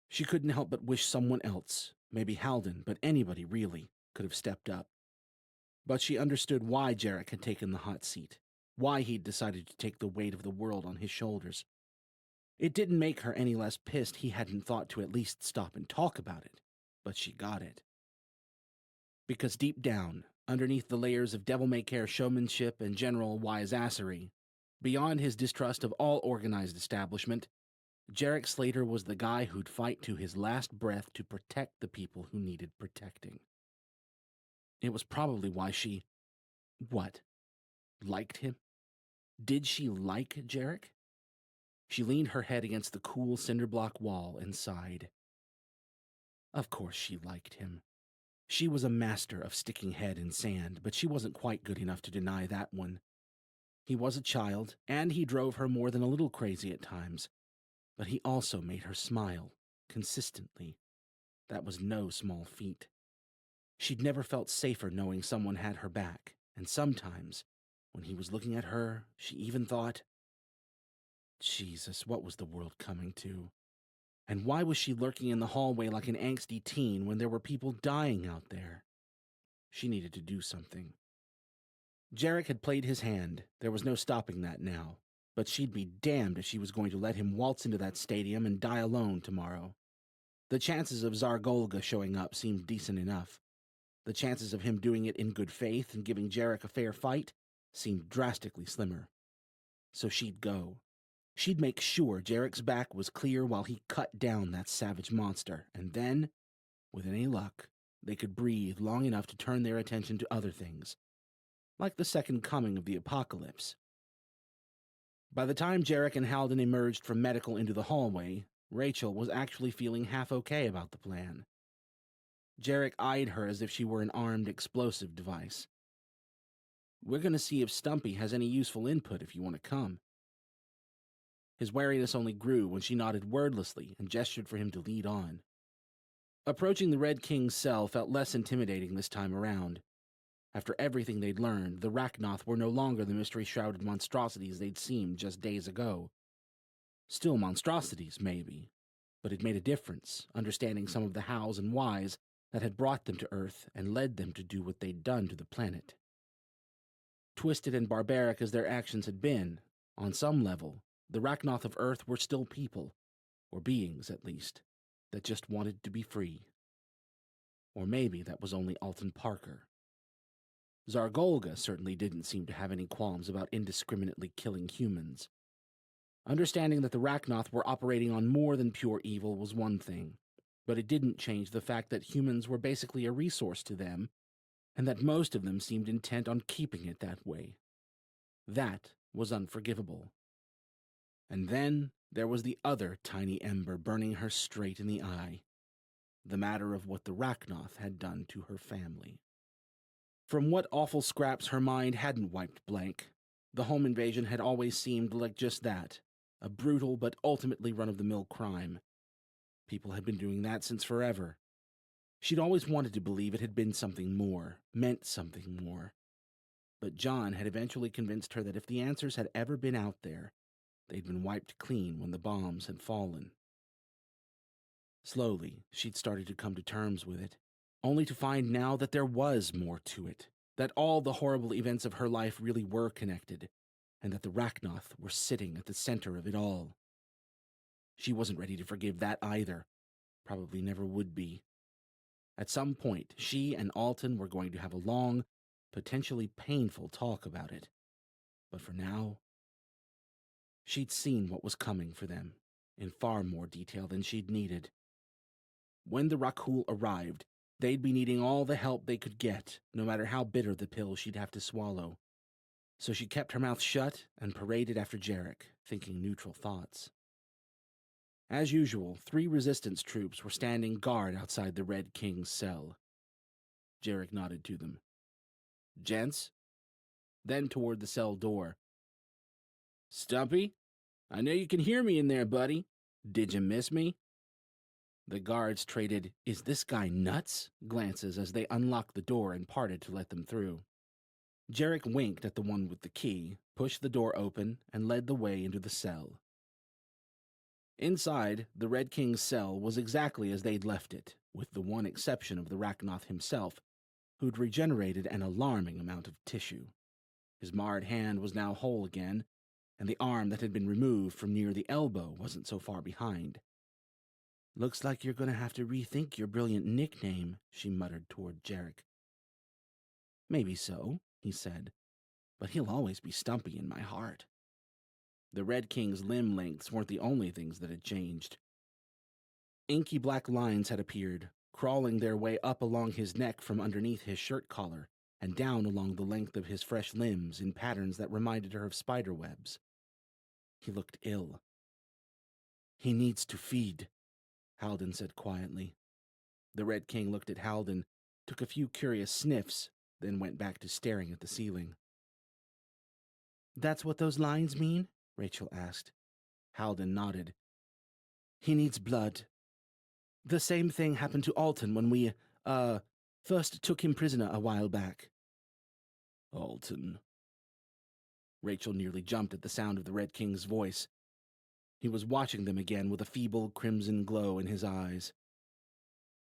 She couldn't help but wish someone else, maybe Halden, but anybody really, could have stepped up. But she understood why Jarek had taken the hot seat, why he'd decided to take the weight of the world on his shoulders. It didn't make her any less pissed he hadn't thought to at least stop and talk about it, but she got it. Because deep down, underneath the layers of devil-may-care showmanship and general wiseassery, beyond his distrust of all organized establishment, Jarek Slater was the guy who'd fight to his last breath to protect the people who needed protecting. It was probably why she... liked him? Did she like Jarek? She leaned her head against the cool cinderblock wall and sighed. Of course she liked him. She was a master of sticking head in sand, but she wasn't quite good enough to deny that one. He was a child, and he drove her more than a little crazy at times, but he also made her smile, consistently. That was no small feat. She'd never felt safer knowing someone had her back, and sometimes, when he was looking at her, she even thought, Jesus, what was the world coming to? And why was she lurking in the hallway like an angsty teen when there were people dying out there? She needed to do something. Jarek had played his hand. There was no stopping that now. But she'd be damned if she was going to let him waltz into that stadium and die alone tomorrow. The chances of Zargolga showing up seemed decent enough. The chances of him doing it in good faith and giving Jarek a fair fight seemed drastically slimmer. So she'd go. She'd make sure Jarek's back was clear while he cut down that savage monster, and then, with any luck, they could breathe long enough to turn their attention to other things, like the second coming of the apocalypse. By the time Jarek and Halden emerged from medical into the hallway, Rachel was actually feeling half okay about the plan. Jarek eyed her as if she were an armed explosive device. "We're going to see if Stumpy has any useful input if you want to come." His wariness only grew when she nodded wordlessly and gestured for him to lead on. Approaching the Red King's cell felt less intimidating this time around. After everything they'd learned, the Rachnoth were no longer the mystery-shrouded monstrosities they'd seemed just days ago. Still monstrosities, maybe, but it made a difference, understanding some of the hows and whys that had brought them to Earth and led them to do what they'd done to the planet. Twisted and barbaric as their actions had been, on some level, the Rachnoth of Earth were still people, or beings at least, that just wanted to be free. Or maybe that was only Alton Parker. Zargolga certainly didn't seem to have any qualms about indiscriminately killing humans. Understanding that the Rachnoth were operating on more than pure evil was one thing, but it didn't change the fact that humans were basically a resource to them, and that most of them seemed intent on keeping it that way. That was unforgivable. And then there was the other tiny ember burning her straight in the eye, the matter of what the Rachnoth had done to her family. From what awful scraps her mind hadn't wiped blank, the home invasion had always seemed like just that, a brutal but ultimately run-of-the-mill crime. People had been doing that since forever. She'd always wanted to believe it had been something more, meant something more. But John had eventually convinced her that if the answers had ever been out there, they'd been wiped clean when the bombs had fallen. Slowly, she'd started to come to terms with it, only to find now that there was more to it, that all the horrible events of her life really were connected, and that the Rachnoth were sitting at the center of it all. She wasn't ready to forgive that either, probably never would be. At some point, she and Alton were going to have a long, potentially painful talk about it. But for now, she'd seen what was coming for them, in far more detail than she'd needed. When the Rakhul arrived, they'd be needing all the help they could get, no matter how bitter the pill she'd have to swallow. So she kept her mouth shut and paraded after Jarek, thinking neutral thoughts. As usual, 3 resistance troops were standing guard outside the Red King's cell. Jarek nodded to them. "Gents?" Then toward the cell door. "Stumpy? I know you can hear me in there, buddy. Did you miss me?" The guards traded "is this guy nuts?" glances as they unlocked the door and parted to let them through. Jarek winked at the one with the key, pushed the door open, and led the way into the cell. Inside, the Red King's cell was exactly as they'd left it, with the one exception of the Rachnoth himself, who'd regenerated an alarming amount of tissue. His marred hand was now whole again, and the arm that had been removed from near the elbow wasn't so far behind. "Looks like you're going to have to rethink your brilliant nickname," she muttered toward Jarek. "Maybe so," he said, "but he'll always be Stumpy in my heart." The Red King's limb lengths weren't the only things that had changed. Inky black lines had appeared, crawling their way up along his neck from underneath his shirt collar, and down along the length of his fresh limbs in patterns that reminded her of spider webs. He looked ill. "He needs to feed," Halden said quietly. The Red King looked at Halden, took a few curious sniffs, then went back to staring at the ceiling. "That's what those lines mean?" Rachel asked. Halden nodded. "He needs blood. The same thing happened to Alton when we, first took him prisoner a while back." "Alton." Rachel nearly jumped at the sound of the Red King's voice. He was watching them again with a feeble crimson glow in his eyes.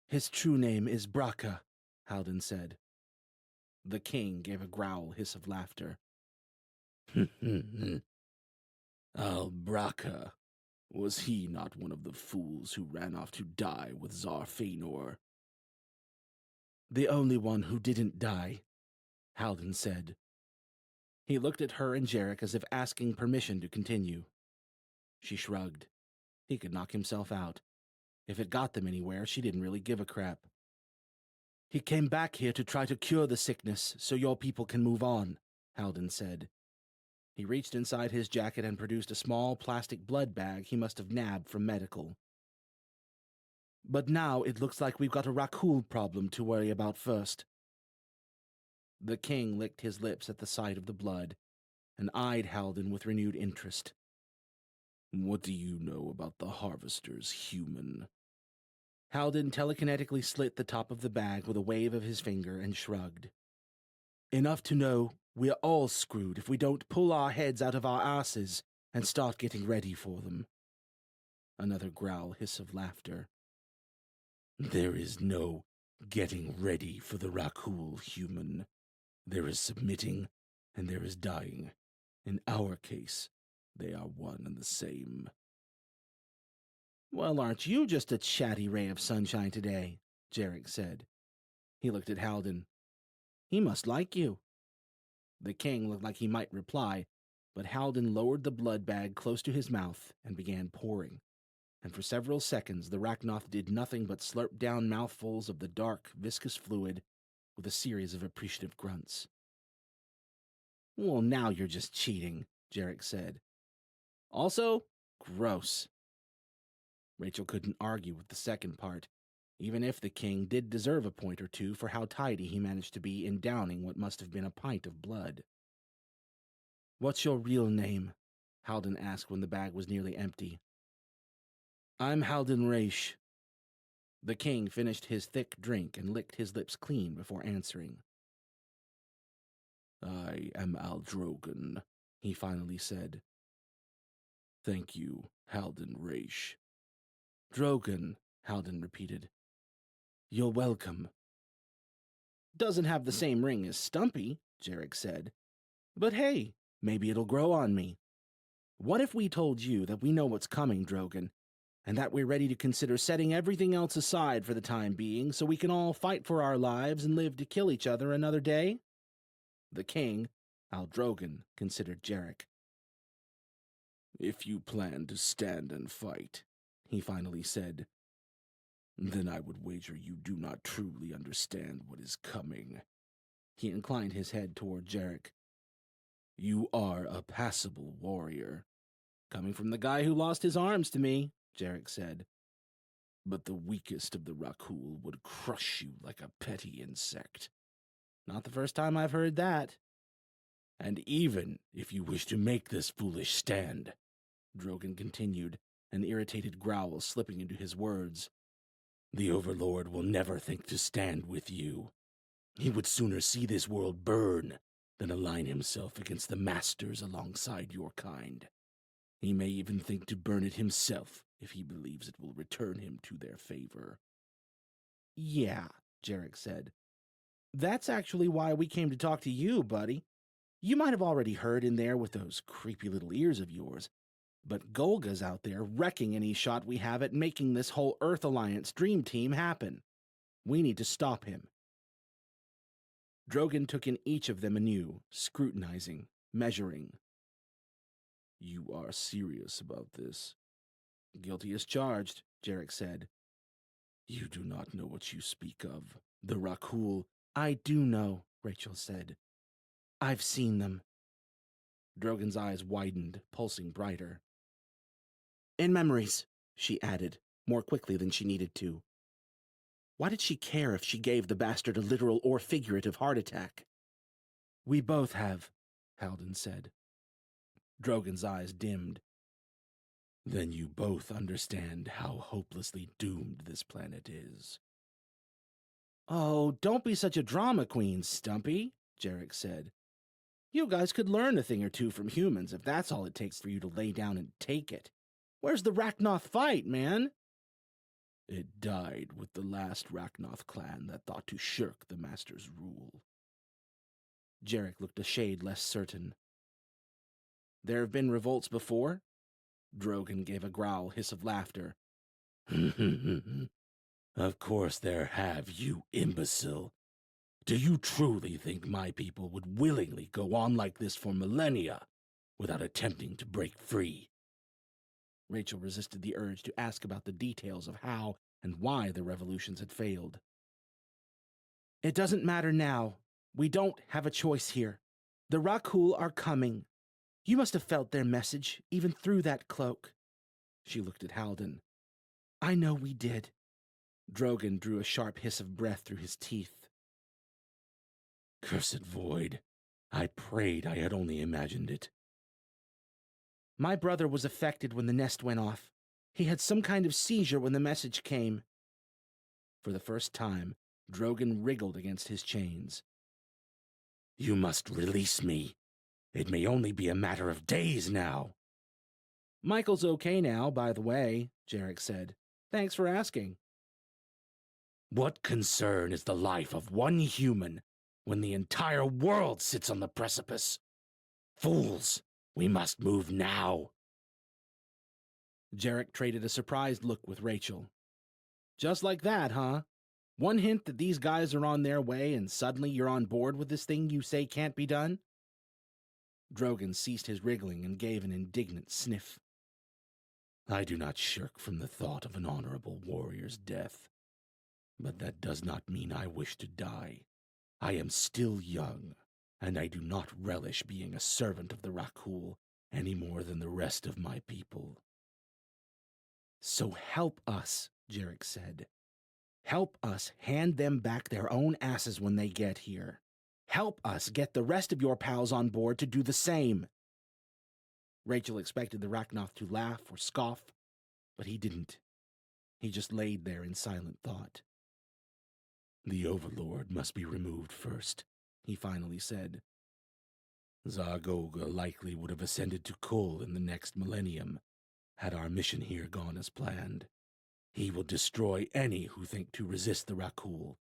"His true name is Braca," Halden said. The king gave a growl hiss of laughter. Al-Braca. Was he not one of the fools who ran off to die with Tsar Feanor? "The only one who didn't die," Halden said. He looked at her and Jarek as if asking permission to continue. She shrugged. He could knock himself out. If it got them anywhere, she didn't really give a crap. "He came back here to try to cure the sickness so your people can move on," Halden said. He reached inside his jacket and produced a small plastic blood bag he must have nabbed from medical. "But now it looks like we've got a Rakul problem to worry about first." The king licked his lips at the sight of the blood and eyed Halden with renewed interest. "What do you know about the Harvester's human?" Halden telekinetically slit the top of the bag with a wave of his finger and shrugged. "Enough to know we're all screwed if we don't pull our heads out of our asses and start getting ready for them." Another growl hiss of laughter. "There is no getting ready for the Rakul human. There is submitting, and there is dying. In our case, they are one and the same." "Well, aren't you just a chatty ray of sunshine today?" Jarek said. He looked at Halden. "He must like you." The king looked like he might reply, but Halden lowered the blood bag close to his mouth and began pouring, and for several seconds the Rachnoth did nothing but slurp down mouthfuls of the dark, viscous fluid with a series of appreciative grunts. "Well, now you're just cheating," Jarek said. "Also, gross." Rachel couldn't argue with the second part, even if the king did deserve a point or two for how tidy he managed to be in downing what must have been a pint of blood. "What's your real name?" Halden asked when the bag was nearly empty. "I'm Halden Raish." The king finished his thick drink and licked his lips clean before answering. "I am Aldrogan," he finally said. "Thank you, Halden Raish." "Drogan," Halden repeated. "You're welcome." "Doesn't have the same ring as Stumpy," Jarek said. "But hey, maybe it'll grow on me. What if we told you that we know what's coming, Drogan, and that we're ready to consider setting everything else aside for the time being so we can all fight for our lives and live to kill each other another day?" The king, Aldrogan, considered Jarek. "If you plan to stand and fight," he finally said, "then I would wager you do not truly understand what is coming." He inclined his head toward Jarek. "You are a passable warrior." "Coming from the guy who lost his arms to me," Jarek said. "But the weakest of the Rakul would crush you like a petty insect." "Not the first time I've heard that." "And even if you wish to make this foolish stand," Drogan continued, an irritated growl slipping into his words, "the Overlord will never think to stand with you. He would sooner see this world burn than align himself against the masters alongside your kind. He may even think to burn it himself if he believes it will return him to their favor." "Yeah," Jarek said. "That's actually why we came to talk to you, buddy. You might have already heard in there with those creepy little ears of yours, but Golga's out there wrecking any shot we have at making this whole Earth Alliance dream team happen. We need to stop him." Drogan took in each of them anew, scrutinizing, measuring. "You are serious about this?" "Guilty as charged," Jarek said. "You do not know what you speak of. The Rakul—" "I do know," Rachel said. "I've seen them." Drogan's eyes widened, pulsing brighter. "In memories," she added, more quickly than she needed to. Why did she care if she gave the bastard a literal or figurative heart attack? "We both have," Halden said. Drogan's eyes dimmed. "Then you both understand how hopelessly doomed this planet is." "Oh, don't be such a drama queen, Stumpy," Jarek said. "You guys could learn a thing or two from humans if that's all it takes for you to lay down and take it. Where's the Rachnoth fight, man? It died with the last Rachnoth clan that thought to shirk the Master's rule. Jarek looked a shade less certain. There have been revolts before? Drogon gave a growl hiss of laughter. Of course there have, you imbecile. Do you truly think my people would willingly go on like this for millennia without attempting to break free? Rachel resisted the urge to ask about the details of how and why the revolutions had failed. It doesn't matter now. We don't have a choice here. The Rakul are coming. You must have felt their message, even through that cloak. She looked at Halden. I know we did. Drogon drew a sharp hiss of breath through his teeth. Cursed void. I prayed I had only imagined it. My brother was affected when the nest went off. He had some kind of seizure when the message came. For the first time, Drogon wriggled against his chains. You must release me. It may only be a matter of days now. Michael's okay now, by the way, Jarek said. Thanks for asking. What concern is the life of one human when the entire world sits on the precipice? Fools, we must move now. Jarek traded a surprised look with Rachel. Just like that, huh? One hint that these guys are on their way and suddenly you're on board with this thing you say can't be done? Drogon ceased his wriggling and gave an indignant sniff. I do not shirk from the thought of an honorable warrior's death. But that does not mean I wish to die. I am still young, and I do not relish being a servant of the Rakul any more than the rest of my people. So help us, Jarek said. Help us hand them back their own asses when they get here. Help us get the rest of your pals on board to do the same. Rachel expected the Rachnoth to laugh or scoff, but he didn't. He just laid there in silent thought. The Overlord must be removed first, he finally said. Zargolga likely would have ascended to Kol in the next millennium, had our mission here gone as planned. He will destroy any who think to resist the Rakul,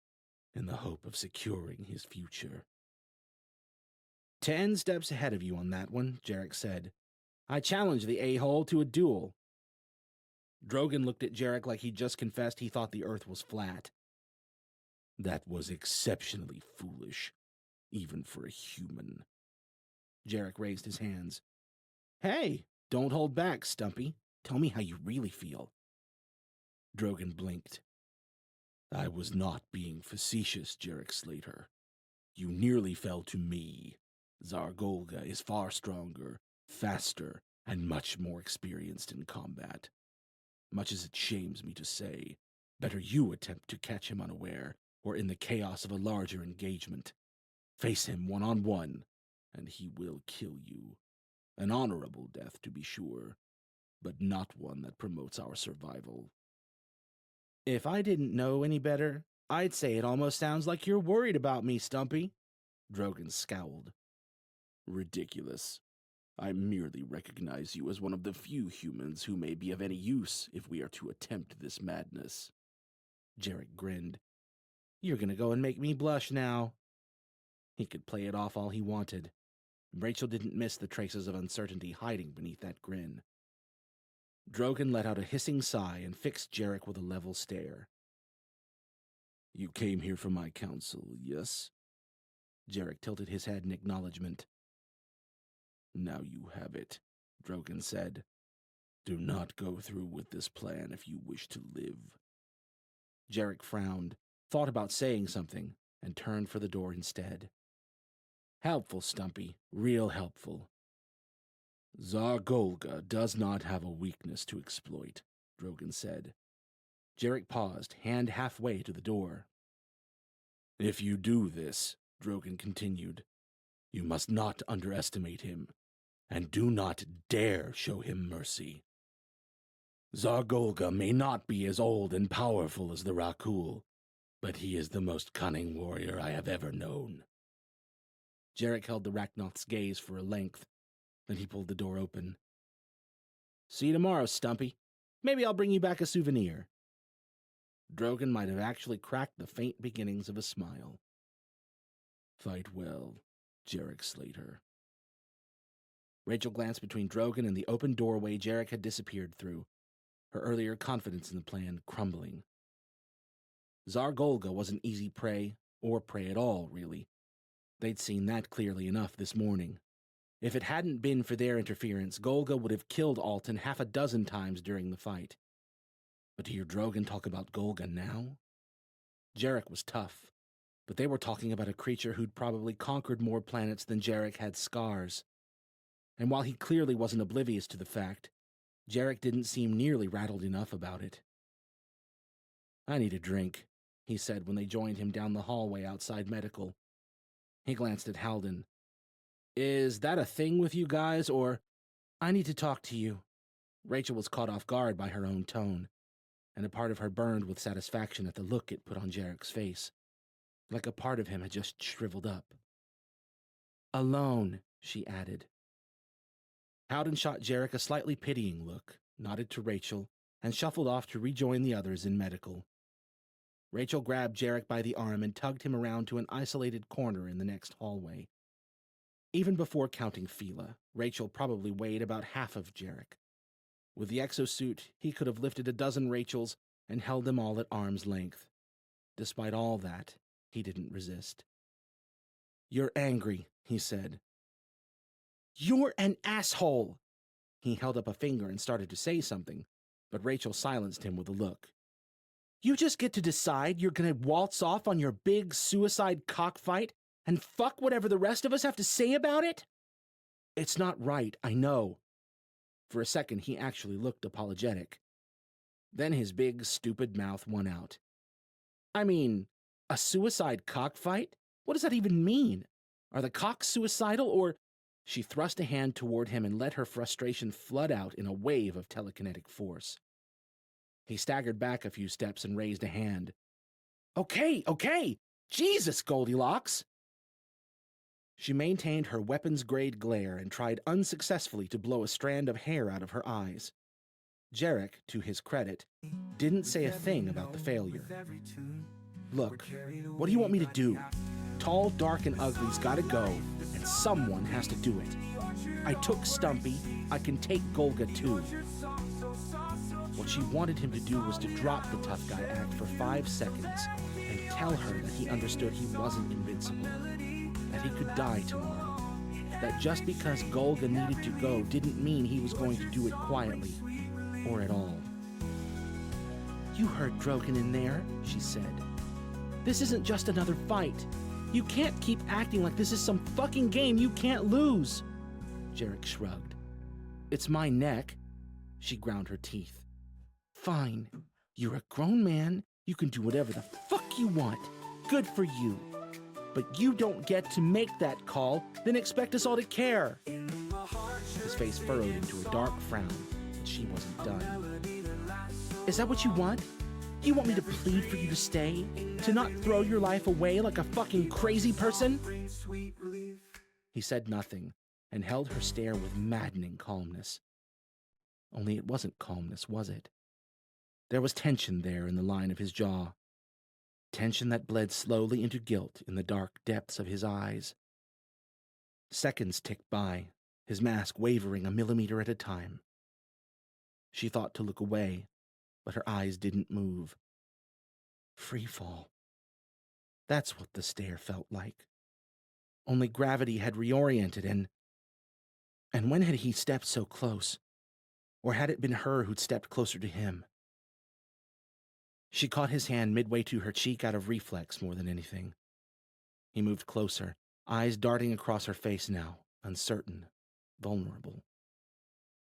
in the hope of securing his future. 10 steps ahead of you on that one, Jarek said. I challenge the a-hole to a duel. Drogon looked at Jarek like he'd just confessed he thought the earth was flat. That was exceptionally foolish, even for a human. Jarek raised his hands. Hey, don't hold back, Stumpy. Tell me how you really feel. Drogon blinked. I was not being facetious, Jarek Slater. You nearly fell to me. Zargolga is far stronger, faster, and much more experienced in combat. Much as it shames me to say, better you attempt to catch him unaware, or in the chaos of a larger engagement. Face him one-on-one, and he will kill you. An honorable death, to be sure, but not one that promotes our survival. If I didn't know any better, I'd say it almost sounds like you're worried about me, Stumpy. Drogon scowled. Ridiculous. I merely recognize you as one of the few humans who may be of any use if we are to attempt this madness. Jarek grinned. You're gonna go and make me blush now. He could play it off all he wanted. Rachel didn't miss the traces of uncertainty hiding beneath that grin. Drogon let out a hissing sigh and fixed Jarek with a level stare. You came here for my counsel, yes? Jarek tilted his head in acknowledgement. Now you have it, Drogon said. Do not go through with this plan if you wish to live. Jarek frowned, thought about saying something, and turned for the door instead. Helpful, Stumpy. Real helpful. Zargolga does not have a weakness to exploit, Drogon said. Jarek paused, hand halfway to the door. If you do this, Drogon continued, you must not underestimate him, and do not dare show him mercy. Zargolga may not be as old and powerful as the Rakul, but he is the most cunning warrior I have ever known. Jarek held the Rachnoth's gaze for a length, then he pulled the door open. See you tomorrow, Stumpy. Maybe I'll bring you back a souvenir. Drogon might have actually cracked the faint beginnings of a smile. Fight well, Jarek Slater. Rachel glanced between Drogon and the open doorway Jarek had disappeared through, her earlier confidence in the plan crumbling. Zar Golga wasn't easy prey, or prey at all, really. They'd seen that clearly enough this morning. If it hadn't been for their interference, Golga would have killed Alton half a dozen times during the fight. But to hear Drogon talk about Golga now? Jarek was tough, but they were talking about a creature who'd probably conquered more planets than Jarek had scars. And while he clearly wasn't oblivious to the fact, Jarek didn't seem nearly rattled enough about it. I need a drink, he said when they joined him down the hallway outside medical. He glanced at Halden. Is that a thing with you guys, or... I need to talk to you. Rachel was caught off guard by her own tone, and a part of her burned with satisfaction at the look it put on Jarek's face, like a part of him had just shriveled up. Alone, she added. Howden shot Jarek a slightly pitying look, nodded to Rachel, and shuffled off to rejoin the others in medical. Rachel grabbed Jarek by the arm and tugged him around to an isolated corner in the next hallway. Even before counting Fila, Rachel probably weighed about half of Jarek. With the exosuit, he could have lifted a dozen Rachels and held them all at arm's length. Despite all that, he didn't resist. You're angry, he said. You're an asshole! He held up a finger and started to say something, but Rachel silenced him with a look. You just get to decide you're gonna waltz off on your big suicide cockfight and fuck whatever the rest of us have to say about it? It's not right, I know. For a second, he actually looked apologetic. Then his big, stupid mouth won out. I mean, a suicide cockfight? What does that even mean? Are the cocks suicidal, or... She thrust a hand toward him and let her frustration flood out in a wave of telekinetic force. He staggered back a few steps and raised a hand. Okay. Jesus, Goldilocks! She maintained her weapons-grade glare and tried unsuccessfully to blow a strand of hair out of her eyes. Jarek, to his credit, didn't say a thing about the failure. Look, what do you want me to do? Tall, dark, and ugly's gotta go, and someone has to do it. I took Stumpy, I can take Golga too. What she wanted him to do was to drop the tough guy act for 5 seconds and tell her that he understood he wasn't invincible, that he could die tomorrow, that just because Golga needed to go didn't mean he was going to do it quietly, or at all. You heard Drogon in there, she said. This isn't just another fight. You can't keep acting like this is some fucking game you can't lose. Jarek shrugged. It's my neck. She ground her teeth. Fine. You're a grown man. You can do whatever the fuck you want. Good for you. But you don't get to make that call, then expect us all to care. His face furrowed into a dark frown, but she wasn't done. Is that what you want? You want me to plead for you to stay? To not throw your life away like a fucking crazy person? He said nothing and held her stare with maddening calmness. Only it wasn't calmness, was it? There was tension there in the line of his jaw. Tension that bled slowly into guilt in the dark depths of his eyes. Seconds ticked by, his mask wavering a millimeter at a time. She thought to look away, but her eyes didn't move. Free fall. That's what the stare felt like. Only gravity had reoriented and when had he stepped so close? Or had it been her who'd stepped closer to him? She caught his hand midway to her cheek out of reflex more than anything. He moved closer, eyes darting across her face now, uncertain, vulnerable.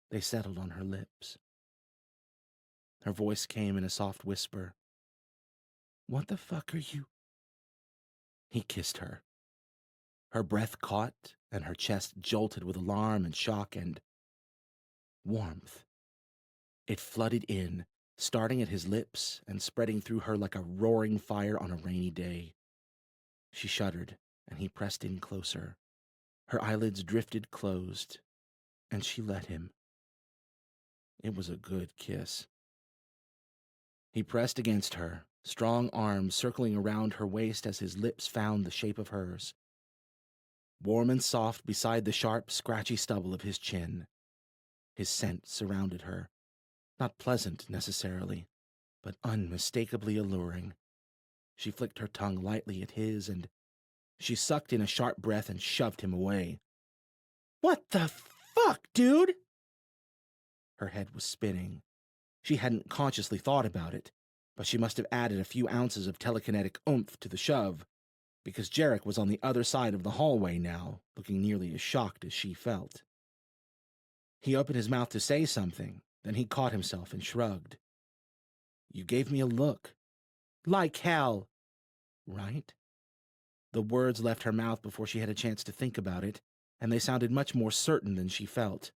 They settled on her lips. Her voice came in a soft whisper. What the fuck are you? He kissed her. Her breath caught, and her chest jolted with alarm and shock and warmth. It flooded in, starting at his lips and spreading through her like a roaring fire on a rainy day. She shuddered, and he pressed in closer. Her eyelids drifted closed, and she let him. It was a good kiss. He pressed against her, strong arms circling around her waist as his lips found the shape of hers. Warm and soft beside the sharp, scratchy stubble of his chin. His scent surrounded her. Not pleasant, necessarily, but unmistakably alluring. She flicked her tongue lightly at his, and she sucked in a sharp breath and shoved him away. "What the fuck, dude?" Her head was spinning. She hadn't consciously thought about it, but she must have added a few ounces of telekinetic oomph to the shove, because Jarek was on the other side of the hallway now, looking nearly as shocked as she felt. He opened his mouth to say something, then he caught himself and shrugged. "You gave me a look. Like hell." Right? The words left her mouth before she had a chance to think about it, and they sounded much more certain than she felt.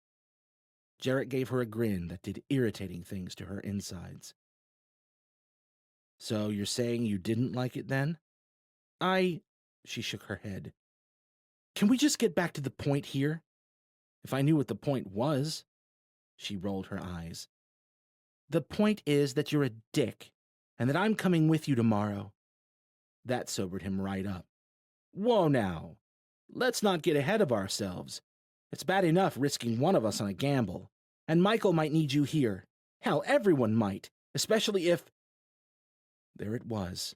Jarek gave her a grin that did irritating things to her insides. "So you're saying you didn't like it then?" She shook her head. "Can we just get back to the point here? If I knew what the point was." She rolled her eyes. "The point is that you're a dick, and that I'm coming with you tomorrow." That sobered him right up. "Whoa now. Let's not get ahead of ourselves. It's bad enough risking one of us on a gamble, and Michael might need you here. Hell, everyone might, especially if—" There it was,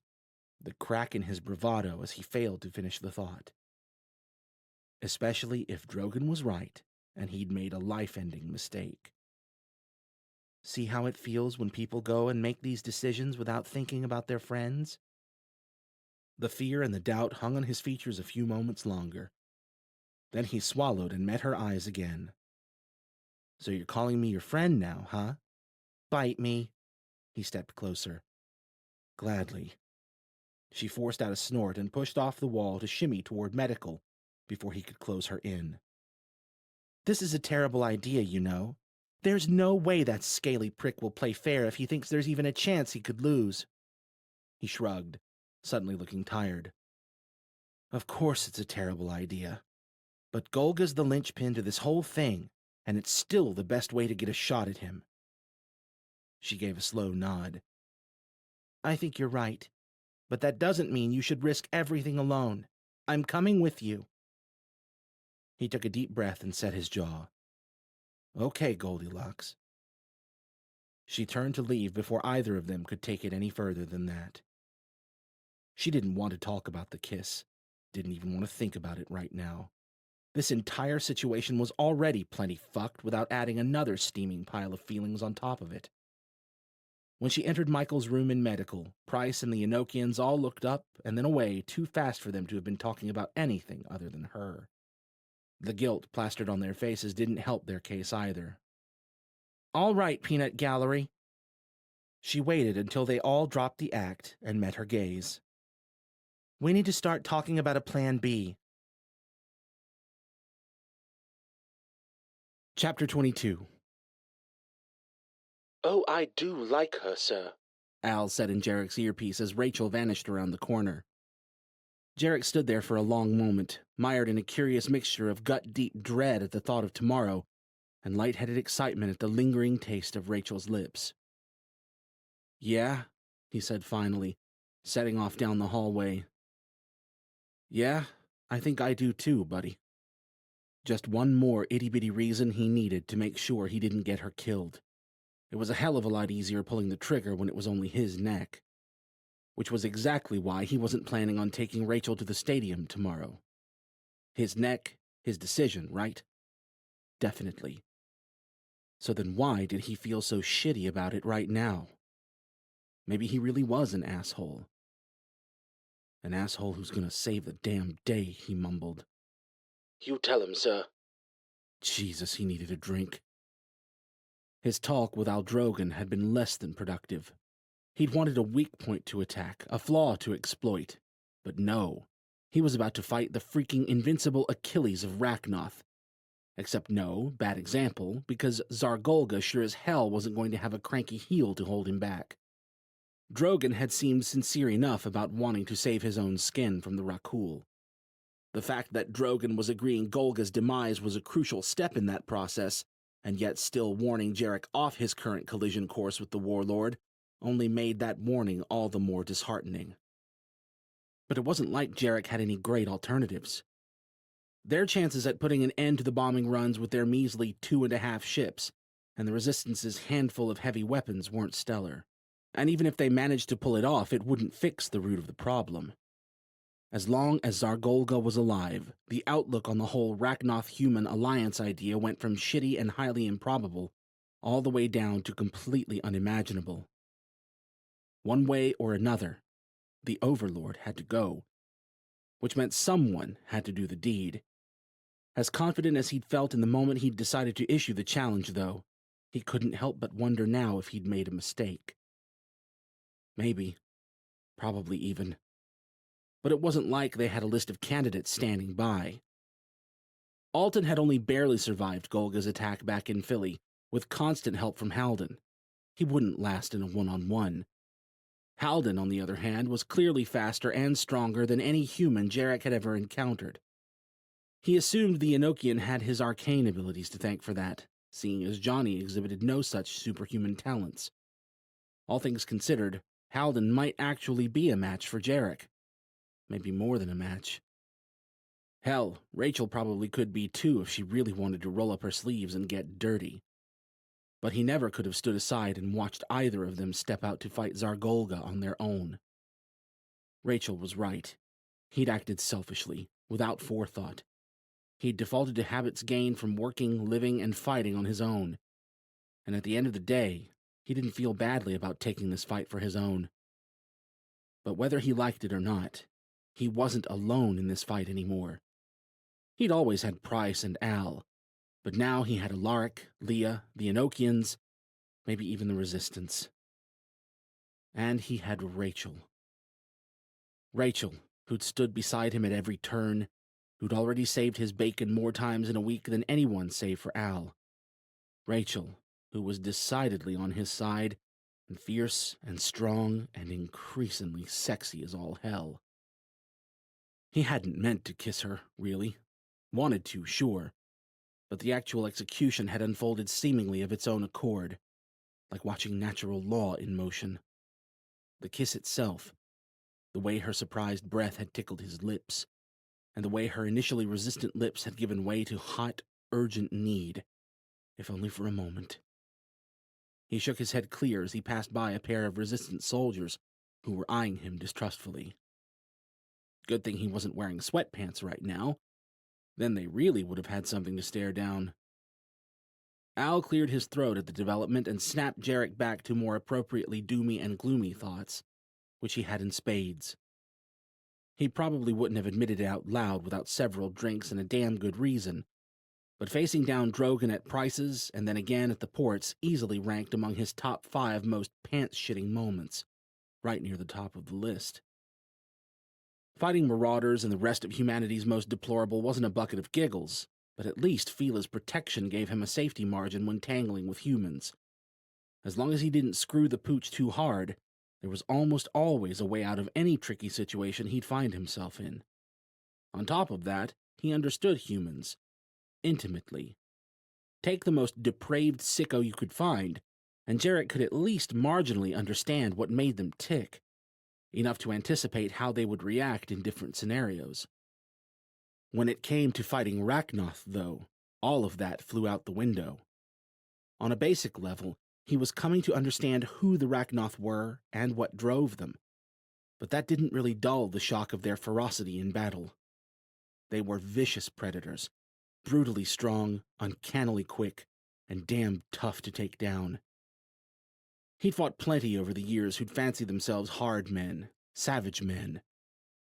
the crack in his bravado as he failed to finish the thought. Especially if Drogon was right, and he'd made a life-ending mistake. See how it feels when people go and make these decisions without thinking about their friends? The fear and the doubt hung on his features a few moments longer. Then he swallowed and met her eyes again. "So you're calling me your friend now, huh? Bite me." He stepped closer. "Gladly." She forced out a snort and pushed off the wall to shimmy toward medical before he could close her in. "This is a terrible idea, you know. There's no way that scaly prick will play fair if he thinks there's even a chance he could lose." He shrugged, suddenly looking tired. "Of course it's a terrible idea. But Golga's the linchpin to this whole thing, and it's still the best way to get a shot at him." She gave a slow nod. "I think you're right, but that doesn't mean you should risk everything alone. I'm coming with you." He took a deep breath and set his jaw. "Okay, Goldilocks." She turned to leave before either of them could take it any further than that. She didn't want to talk about the kiss, didn't even want to think about it right now. This entire situation was already plenty fucked without adding another steaming pile of feelings on top of it. When she entered Michael's room in medical, Price and the Enochians all looked up and then away too fast for them to have been talking about anything other than her. The guilt plastered on their faces didn't help their case either. "All right, Peanut Gallery." She waited until they all dropped the act and met her gaze. "We need to start talking about a plan B." Chapter 22. "Oh, I do like her, sir," Al said in Jarek's earpiece as Rachel vanished around the corner. Jarek stood there for a long moment, mired in a curious mixture of gut-deep dread at the thought of tomorrow and lightheaded excitement at the lingering taste of Rachel's lips. "Yeah," he said finally, setting off down the hallway. "Yeah, I think I do too, buddy." Just one more itty-bitty reason he needed to make sure he didn't get her killed. It was a hell of a lot easier pulling the trigger when it was only his neck. Which was exactly why he wasn't planning on taking Rachel to the stadium tomorrow. His neck, his decision, right? Definitely. So then why did he feel so shitty about it right now? Maybe he really was an asshole. An asshole who's gonna save the damn day, he mumbled. "You tell him, sir." Jesus, he needed a drink. His talk with Al Drogon had been less than productive. He'd wanted a weak point to attack, a flaw to exploit. But no, he was about to fight the freaking invincible Achilles of Rachnoth. Except no, bad example, because Zargolga sure as hell wasn't going to have a cranky heel to hold him back. Drogon had seemed sincere enough about wanting to save his own skin from the Rakul. The fact that Drogon was agreeing Golga's demise was a crucial step in that process and yet still warning Jarek off his current collision course with the warlord only made that warning all the more disheartening. But it wasn't like Jarek had any great alternatives. Their chances at putting an end to the bombing runs with their measly 2.5 ships and the Resistance's handful of heavy weapons weren't stellar. And even if they managed to pull it off, it wouldn't fix the root of the problem. As long as Zargolga was alive, the outlook on the whole Rachnoth-human alliance idea went from shitty and highly improbable all the way down to completely unimaginable. One way or another, the Overlord had to go, which meant someone had to do the deed. As confident as he'd felt in the moment he'd decided to issue the challenge, though, he couldn't help but wonder now if he'd made a mistake. Maybe. Probably even. But it wasn't like they had a list of candidates standing by. Alton had only barely survived Golga's attack back in Philly, with constant help from Halden. He wouldn't last in a one-on-one. Halden, on the other hand, was clearly faster and stronger than any human Jarek had ever encountered. He assumed the Enochian had his arcane abilities to thank for that, seeing as Johnny exhibited no such superhuman talents. All things considered, Halden might actually be a match for Jarek. Maybe more than a match. Hell, Rachel probably could be too if she really wanted to roll up her sleeves and get dirty. But he never could have stood aside and watched either of them step out to fight Zargolga on their own. Rachel was right. He'd acted selfishly, without forethought. He'd defaulted to habits gained from working, living, and fighting on his own. And at the end of the day, he didn't feel badly about taking this fight for his own. But whether he liked it or not, he wasn't alone in this fight anymore. He'd always had Price and Al, but now he had Alaric, Leah, the Enochians, maybe even the Resistance. And he had Rachel. Rachel, who'd stood beside him at every turn, who'd already saved his bacon more times in a week than anyone save for Al. Rachel, who was decidedly on his side, and fierce and strong and increasingly sexy as all hell. He hadn't meant to kiss her, really. Wanted to, sure. But the actual execution had unfolded seemingly of its own accord, like watching natural law in motion. The kiss itself, the way her surprised breath had tickled his lips, and the way her initially resistant lips had given way to hot, urgent need, if only for a moment. He shook his head clear as he passed by a pair of resistant soldiers who were eyeing him distrustfully. Good thing he wasn't wearing sweatpants right now. Then they really would have had something to stare down. Al cleared his throat at the development and snapped Jarek back to more appropriately doomy and gloomy thoughts, which he had in spades. He probably wouldn't have admitted it out loud without several drinks and a damn good reason, but facing down Drogon at Price's and then again at the ports easily ranked among his top 5 most pants-shitting moments, right near the top of the list. Fighting marauders and the rest of humanity's most deplorable wasn't a bucket of giggles, but at least Fila's protection gave him a safety margin when tangling with humans. As long as he didn't screw the pooch too hard, there was almost always a way out of any tricky situation he'd find himself in. On top of that, he understood humans. Intimately. Take the most depraved sicko you could find, and Jarek could at least marginally understand what made them tick, enough to anticipate how they would react in different scenarios. When it came to fighting Rachnoth, though, all of that flew out the window. On a basic level, he was coming to understand who the Rachnoth were and what drove them, but that didn't really dull the shock of their ferocity in battle. They were vicious predators, brutally strong, uncannily quick, and damn tough to take down. He'd fought plenty over the years who'd fancied themselves hard men, savage men.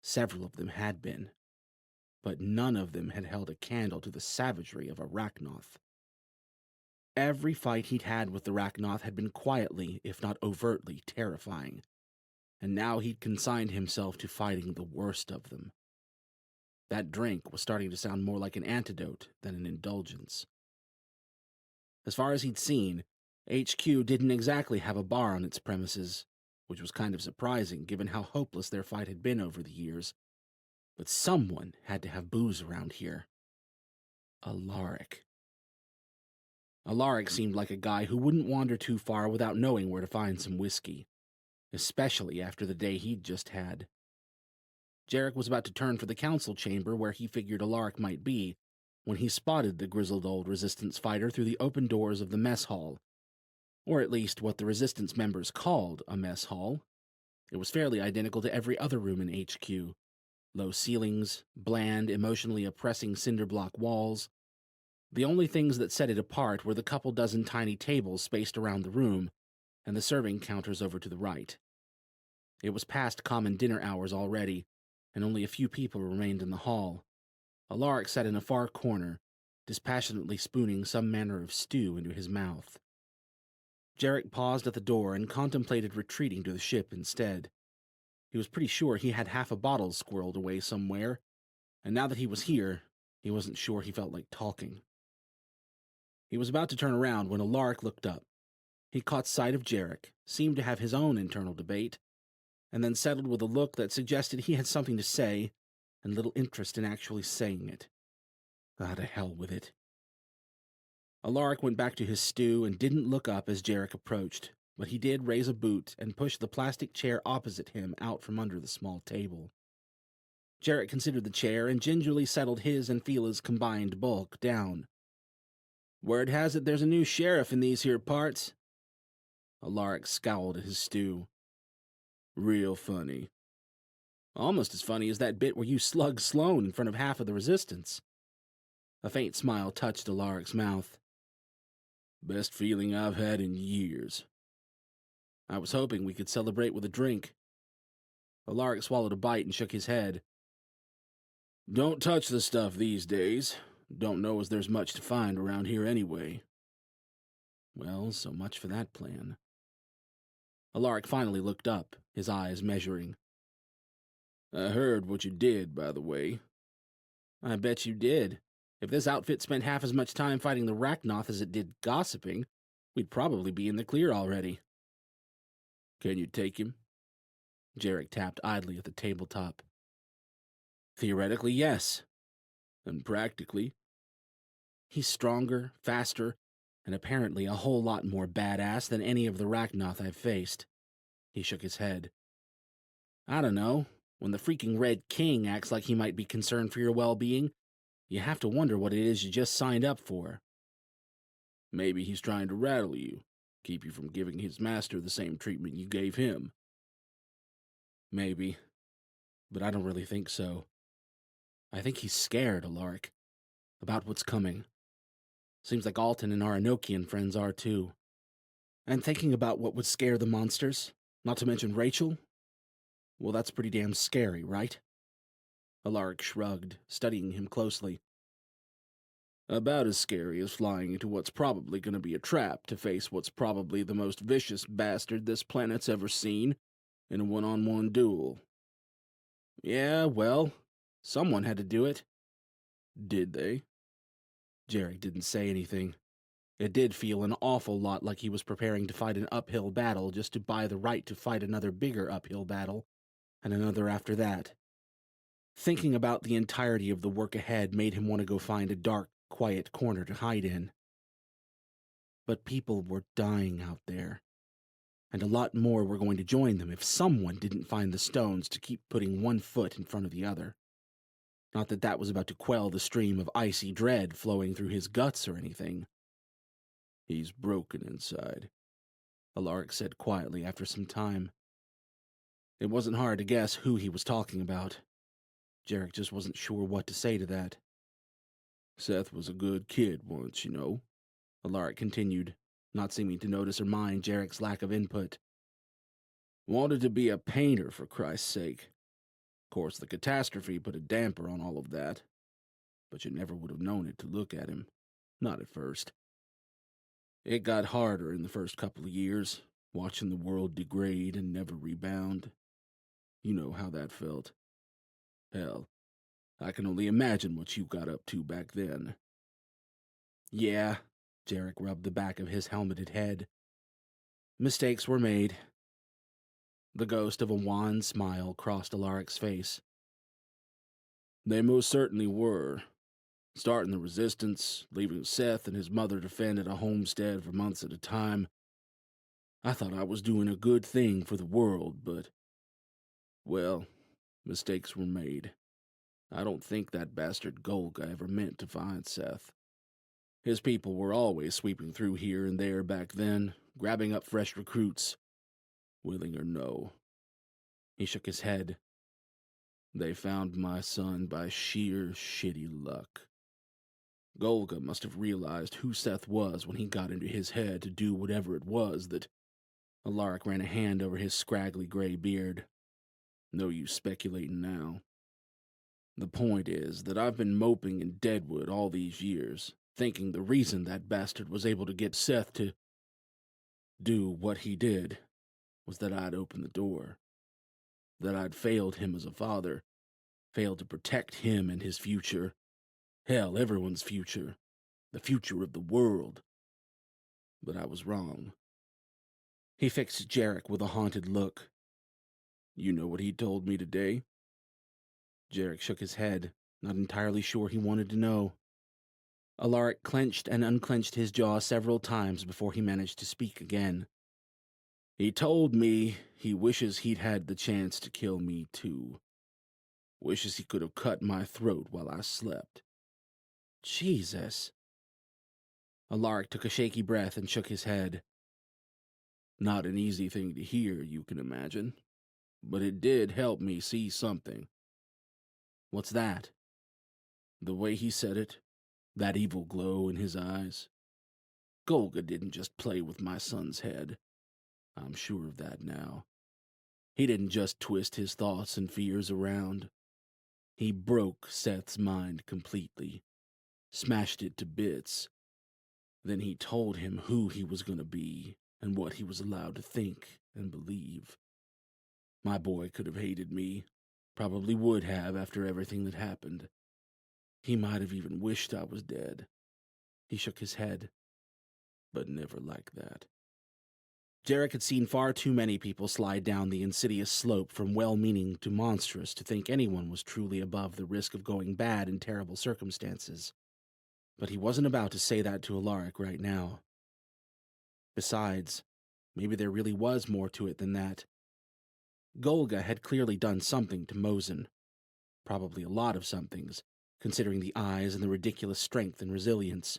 Several of them had been, but none of them had held a candle to the savagery of a Rachnoth. Every fight he'd had with the Rachnoth had been quietly, if not overtly, terrifying, and now he'd consigned himself to fighting the worst of them. That drink was starting to sound more like an antidote than an indulgence. As far as he'd seen, HQ didn't exactly have a bar on its premises, which was kind of surprising given how hopeless their fight had been over the years. But someone had to have booze around here. Alaric. Alaric seemed like a guy who wouldn't wander too far without knowing where to find some whiskey, especially after the day he'd just had. Jarek was about to turn for the council chamber where he figured Alaric might be, when he spotted the grizzled old resistance fighter through the open doors of the mess hall, or at least what the resistance members called a mess hall. It was fairly identical to every other room in HQ. Low ceilings, bland, emotionally oppressing cinder block walls. The only things that set it apart were the couple dozen tiny tables spaced around the room, and the serving counters over to the right. It was past common dinner hours already, and only a few people remained in the hall. Alaric sat in a far corner, dispassionately spooning some manner of stew into his mouth. Jarek paused at the door and contemplated retreating to the ship instead. He was pretty sure he had half a bottle squirreled away somewhere, and now that he was here, he wasn't sure he felt like talking. He was about to turn around when Alaric looked up. He caught sight of Jarek, seemed to have his own internal debate, and then settled with a look that suggested he had something to say, and little interest in actually saying it. To hell with it. Alaric went back to his stew and didn't look up as Jarek approached, but he did raise a boot and push the plastic chair opposite him out from under the small table. Jarek considered the chair and gingerly settled his and Fila's combined bulk down. "Word has it there's a new sheriff in these here parts." Alaric scowled at his stew. "Real funny. Almost as funny as that bit where you slugged Sloan in front of half of the resistance." A faint smile touched Alaric's mouth. "Best feeling I've had in years. I was hoping we could celebrate with a drink." Alaric swallowed a bite and shook his head. "Don't touch the stuff these days. Don't know as there's much to find around here anyway." Well, so much for that plan. Alaric finally looked up, his eyes measuring. "I heard what you did, by the way." "I bet you did. If this outfit spent half as much time fighting the Rachnoth as it did gossiping, we'd probably be in the clear already." "Can you take him?" Jarek tapped idly at the tabletop. "Theoretically, yes. And practically?" "He's stronger, faster, and apparently a whole lot more badass than any of the Rachnoth I've faced." He shook his head. "I don't know. When the freaking Red King acts like he might be concerned for your well-being, you have to wonder what it is you just signed up for." "Maybe he's trying to rattle you, keep you from giving his master the same treatment you gave him." "Maybe. But I don't really think so. I think he's scared, Alaric, about what's coming. Seems like Alton and our Enochian friends are too. And thinking about what would scare the monsters, not to mention Rachel, well, that's pretty damn scary, right?" Alaric shrugged, studying him closely. "About as scary as flying into what's probably going to be a trap to face what's probably the most vicious bastard this planet's ever seen in a one-on-one duel." "Yeah, well, someone had to do it." "Did they?" Jarek didn't say anything. It did feel an awful lot like he was preparing to fight an uphill battle just to buy the right to fight another bigger uphill battle, and another after that. Thinking about the entirety of the work ahead made him want to go find a dark, quiet corner to hide in. But people were dying out there, and a lot more were going to join them if someone didn't find the stones to keep putting one foot in front of the other. Not that that was about to quell the stream of icy dread flowing through his guts or anything. "He's broken inside," Alaric said quietly after some time. It wasn't hard to guess who he was talking about. Jarek just wasn't sure what to say to that. "Seth was a good kid once, you know," Alaric continued, not seeming to notice or mind Jarek's lack of input. "Wanted to be a painter, for Christ's sake. Of course, the catastrophe put a damper on all of that, but you never would have known it to look at him. Not at first. It got harder in the first couple of years, watching the world degrade and never rebound. You know how that felt. Hell, I can only imagine what you got up to back then." "Yeah," Jarek rubbed the back of his helmeted head. "Mistakes were made." The ghost of a wan smile crossed Alaric's face. "They most certainly were. starting the resistance, leaving Seth and his mother to fend at a homestead for months at a time. I thought I was doing a good thing for the world, but, well, mistakes were made. I don't think that bastard Golga ever meant to find Seth. His people were always sweeping through here and there back then, grabbing up fresh recruits, willing or no. He shook his head. They found my son by sheer shitty luck. Golga must have realized who Seth was when he got into his head to do whatever it was that... Alaric ran a hand over his scraggly gray beard. No use speculating now. The point is that I've been moping in Deadwood all these years, thinking the reason that bastard was able to get Seth to do what he did was that I'd opened the door. That I'd failed him as a father, failed to protect him and his future. Hell, everyone's future. The future of the world. But I was wrong. He fixed Jarek with a haunted look. You know what he told me today? Jarek shook his head, not entirely sure he wanted to know. Alaric clenched and unclenched his jaw several times before he managed to speak again. He told me he wishes he'd had the chance to kill me too. Wishes he could have cut my throat while I slept. Jesus. Alaric took a shaky breath and shook his head. Not an easy thing to hear, you can imagine. But it did help me see something. What's that? The way he said it, that evil glow in his eyes. Golga didn't just play with my son's head. I'm sure of that now. He didn't just twist his thoughts and fears around. He broke Seth's mind completely, smashed it to bits. Then he told him who he was going to be and what he was allowed to think and believe. My boy could have hated me, probably would have after everything that happened. He might have even wished I was dead. He shook his head, but never like that. Jarek had seen far too many people slide down the insidious slope from well-meaning to monstrous to think anyone was truly above the risk of going bad in terrible circumstances. But he wasn't about to say that to Alaric right now. Besides, maybe there really was more to it than that. Golga had clearly done something to Mosin. Probably a lot of somethings, considering the eyes and the ridiculous strength and resilience.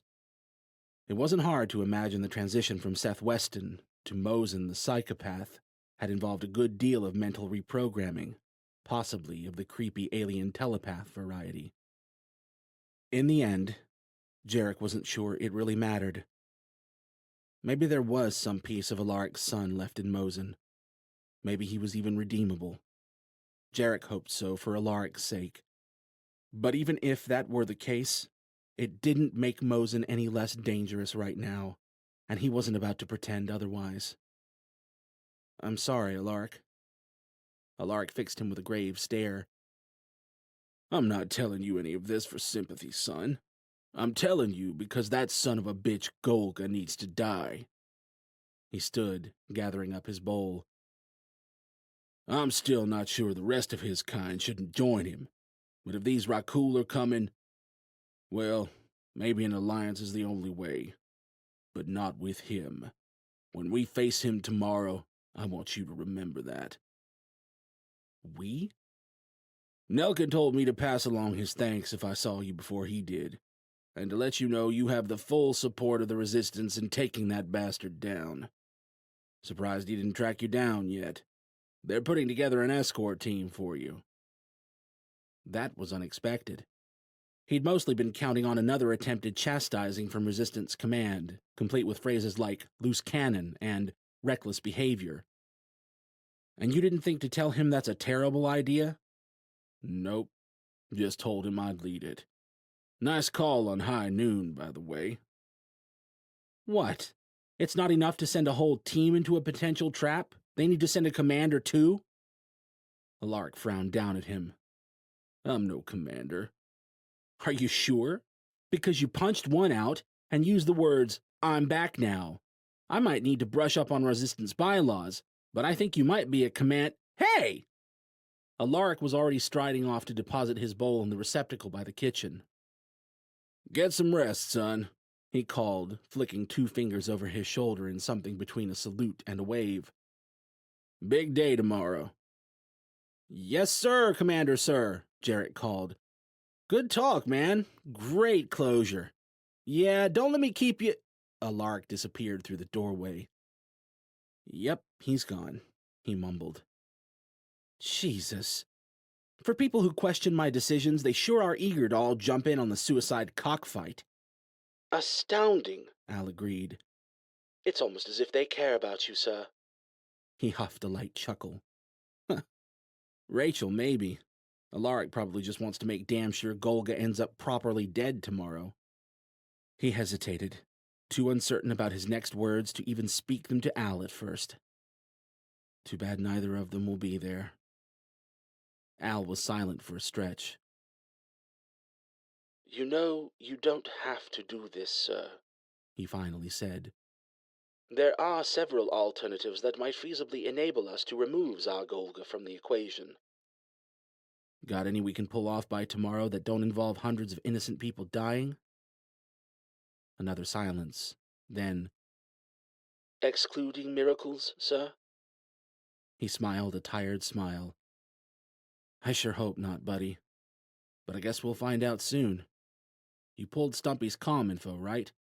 It wasn't hard to imagine the transition from Seth Weston to Mosin the psychopath had involved a good deal of mental reprogramming, possibly of the creepy alien telepath variety. In the end, Jarek wasn't sure it really mattered. Maybe there was some piece of Alaric's son left in Mosin. Maybe he was even redeemable. Jarek hoped so for Alaric's sake. But even if that were the case, it didn't make Mosin any less dangerous right now, and he wasn't about to pretend otherwise. I'm sorry, Alaric. Alaric fixed him with a grave stare. I'm not telling you any of this for sympathy, son. I'm telling you because that son of a bitch Golga needs to die. He stood, gathering up his bowl. I'm still not sure the rest of his kind shouldn't join him, but if these Rakul are coming, well, maybe an alliance is the only way. But not with him. When we face him tomorrow, I want you to remember that. We? Nelkin told me to pass along his thanks if I saw you before he did, and to let you know you have the full support of the Resistance in taking that bastard down. Surprised he didn't track you down yet. They're putting together an escort team for you. That was unexpected. He'd mostly been counting on another attempted chastising from Resistance Command, complete with phrases like loose cannon and reckless behavior. And you didn't think to tell him that's a terrible idea? Nope. Just told him I'd lead it. Nice call on high noon, by the way. What? It's not enough to send a whole team into a potential trap? They need to send a commander too? Alaric frowned down at him. I'm no commander. Are you sure? Because you punched one out and used the words, I'm back now. I might need to brush up on Resistance bylaws, but I think you might be a command— Hey! Alaric was already striding off to deposit his bowl in the receptacle by the kitchen. Get some rest, son, he called, flicking 2 fingers over his shoulder in something between a salute and a wave. Big day tomorrow. Yes, sir, Commander, sir, Jarrett called. Good talk, man. Great closure. Yeah, don't let me keep you... Alaric disappeared through the doorway. Yep, he's gone, he mumbled. Jesus. For people who question my decisions, they sure are eager to all jump in on the suicide cockfight. Astounding, Al agreed. It's almost as if they care about you, sir. He huffed a light chuckle. Rachel, maybe. Alaric probably just wants to make damn sure Golga ends up properly dead tomorrow. He hesitated, too uncertain about his next words to even speak them to Al at first. Too bad neither of them will be there. Al was silent for a stretch. You know, you don't have to do this, sir, He finally said. There are several alternatives that might feasibly enable us to remove Zargolga from the equation. Got any we can pull off by tomorrow that don't involve hundreds of innocent people dying? Another silence. Then, Excluding miracles, sir? he smiled a tired smile. I sure hope not, buddy. But I guess we'll find out soon. You pulled Stumpy's comm info, right?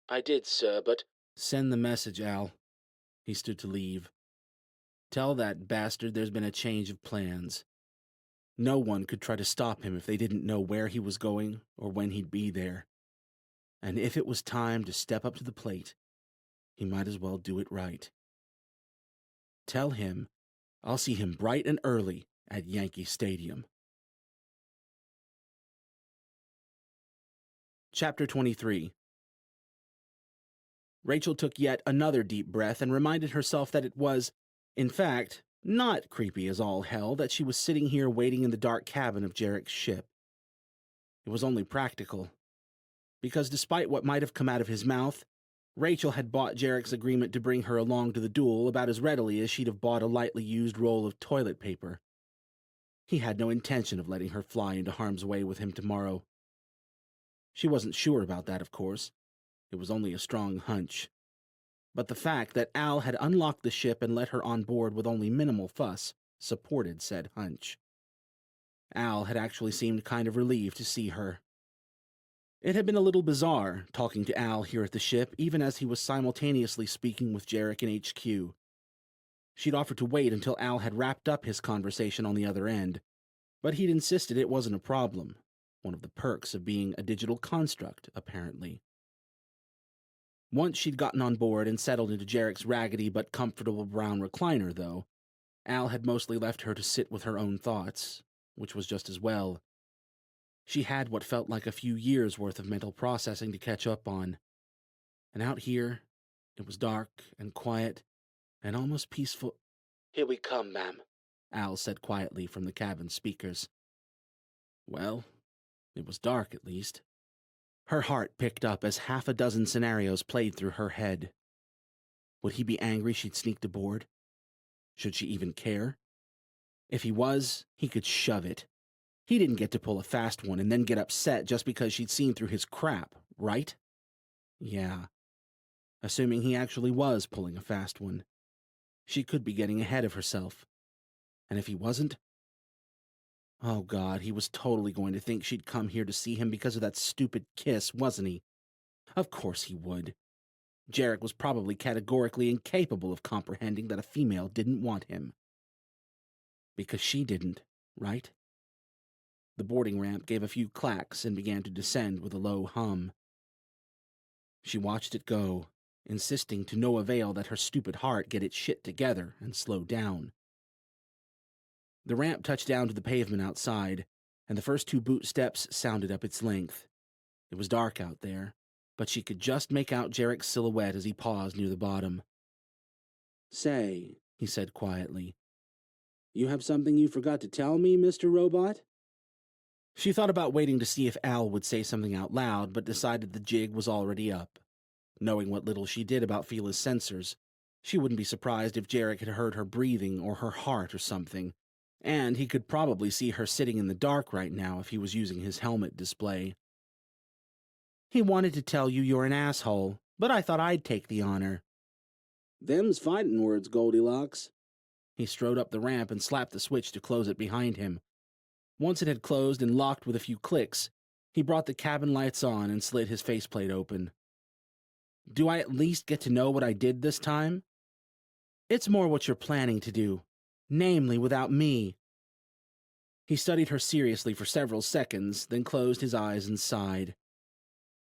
I did, sir, but... Send the message, Al. He stood to leave. Tell that bastard there's been a change of plans. No one could try to stop him if they didn't know where he was going or when he'd be there. And if it was time to step up to the plate, he might as well do it right. Tell him I'll see him bright and early at Yankee Stadium. Chapter 23. Rachel took yet another deep breath and reminded herself that it was, in fact, not creepy as all hell that she was sitting here waiting in the dark cabin of Jarrett's ship. It was only practical. Because despite what might have come out of his mouth, Rachel had bought Jarrett's agreement to bring her along to the duel about as readily as she'd have bought a lightly used roll of toilet paper. He had no intention of letting her fly into harm's way with him tomorrow. She wasn't sure about that, of course. It was only a strong hunch. But the fact that Al had unlocked the ship and let her on board with only minimal fuss supported said hunch. Al had actually seemed kind of relieved to see her. It had been a little bizarre, talking to Al here at the ship, even as he was simultaneously speaking with Jarrett in HQ. She'd offered to wait until Al had wrapped up his conversation on the other end, but he'd insisted it wasn't a problem. One of the perks of being a digital construct, apparently. Once she'd gotten on board and settled into Jarrett's raggedy but comfortable brown recliner, though, Al had mostly left her to sit with her own thoughts, which was just as well. She had what felt like a few years' worth of mental processing to catch up on. And out here, it was dark and quiet and almost peaceful. Here we come, ma'am, Al said quietly from the cabin speakers. Well, it was dark at least. Her heart picked up as half a dozen scenarios played through her head. Would he be angry she'd sneaked aboard? Should she even care? If he was, he could shove it. He didn't get to pull a fast one and then get upset just because she'd seen through his crap, right? Yeah. Assuming he actually was pulling a fast one. She could be getting ahead of herself. And if he wasn't? Oh God, he was totally going to think she'd come here to see him because of that stupid kiss, wasn't he? Of course he would. Jarrett was probably categorically incapable of comprehending that a female didn't want him. Because she didn't, right? The boarding ramp gave a few clacks and began to descend with a low hum. She watched it go, insisting to no avail that her stupid heart get its shit together and slow down. The ramp touched down to the pavement outside, and the first 2 boot steps sounded up its length. It was dark out there, but she could just make out Jarrett's silhouette as he paused near the bottom. Say, He said quietly. You have something you forgot to tell me, Mr. Robot? She thought about waiting to see if Al would say something out loud, but decided the jig was already up. Knowing what little she did about Fila's sensors, she wouldn't be surprised if Jarrett had heard her breathing or her heart or something, and he could probably see her sitting in the dark right now if he was using his helmet display. He wanted to tell you you're an asshole, but I thought I'd take the honor. Them's fighting words, Goldilocks. He strode up the ramp and slapped the switch to close it behind him. Once it had closed and locked with a few clicks, he brought the cabin lights on and slid his faceplate open. Do I at least get to know what I did this time? It's more what you're planning to do, namely without me. He studied her seriously for several seconds, then closed his eyes and sighed.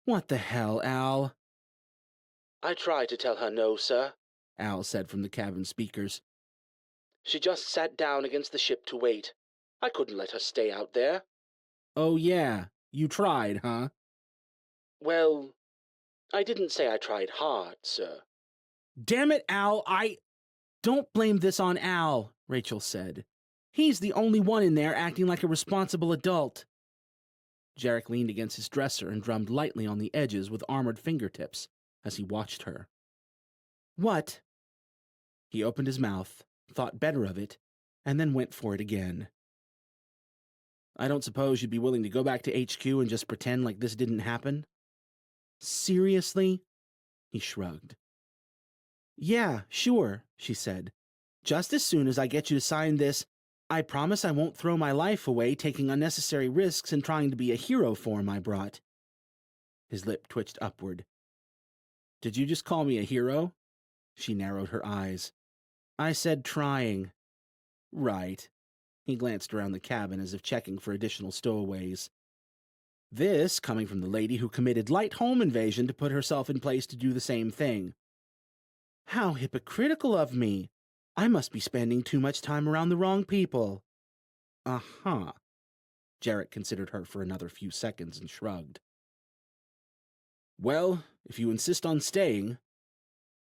What the hell, Al? I tried to tell her no, sir, Al said from the cabin speakers. She just sat down against the ship to wait. I couldn't let her stay out there. Oh yeah, you tried, huh? Well, I didn't say I tried hard, sir. Damn it, Al, Don't blame this on Al, Rachel said. He's the only one in there acting like a responsible adult. Jarek leaned against his dresser and drummed lightly on the edges with armored fingertips as he watched her. What? He opened his mouth, thought better of it, and then went for it again. I don't suppose you'd be willing to go back to HQ and just pretend like this didn't happen? Seriously? He shrugged. Yeah, sure, she said. Just as soon as I get you to sign this, I promise I won't throw my life away taking unnecessary risks and trying to be a hero form I brought. His lip twitched upward. Did you just call me a hero? She narrowed her eyes. I said trying. Right. He glanced around the cabin as if checking for additional stowaways. This coming from the lady who committed light home invasion to put herself in place to do the same thing. How hypocritical of me! I must be spending too much time around the wrong people. Uh-huh. Jarek considered her for another few seconds and shrugged. Well, if you insist on staying.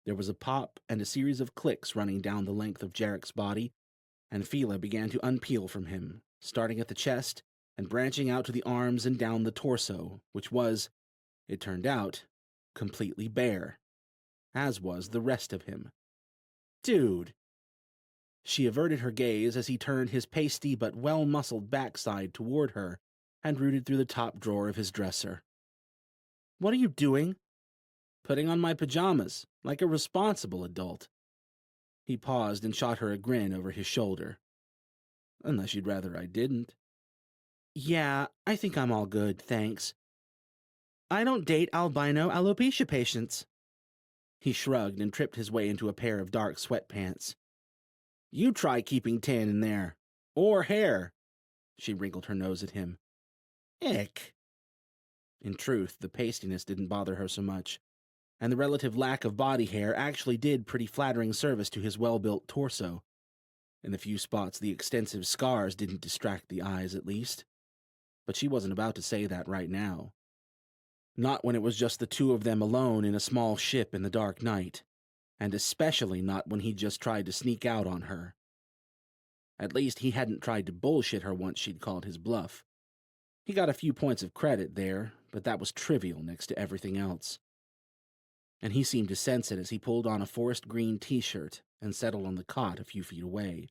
There was a pop and a series of clicks running down the length of Jarek's body, and Fila began to unpeel from him, starting at the chest and branching out to the arms and down the torso, which was, it turned out, completely bare, as was the rest of him. Dude! She averted her gaze as he turned his pasty but well-muscled backside toward her and rooted through the top drawer of his dresser. What are you doing? Putting on my pajamas, like a responsible adult. He paused and shot her a grin over his shoulder. Unless you'd rather I didn't. Yeah, I think I'm all good, thanks. I don't date albino alopecia patients. He shrugged and tripped his way into a pair of dark sweatpants. You try keeping tan in there. Or hair. She wrinkled her nose at him. Ick. In truth, the pastiness didn't bother her so much, and the relative lack of body hair actually did pretty flattering service to his well-built torso. In the few spots the extensive scars didn't distract the eyes, at least. But she wasn't about to say that right now. Not when it was just the two of them alone in a small ship in the dark night, and especially not when he just tried to sneak out on her. At least he hadn't tried to bullshit her once she'd called his bluff. He got a few points of credit there, but that was trivial next to everything else. And he seemed to sense it as he pulled on a forest green t-shirt and settled on the cot a few feet away.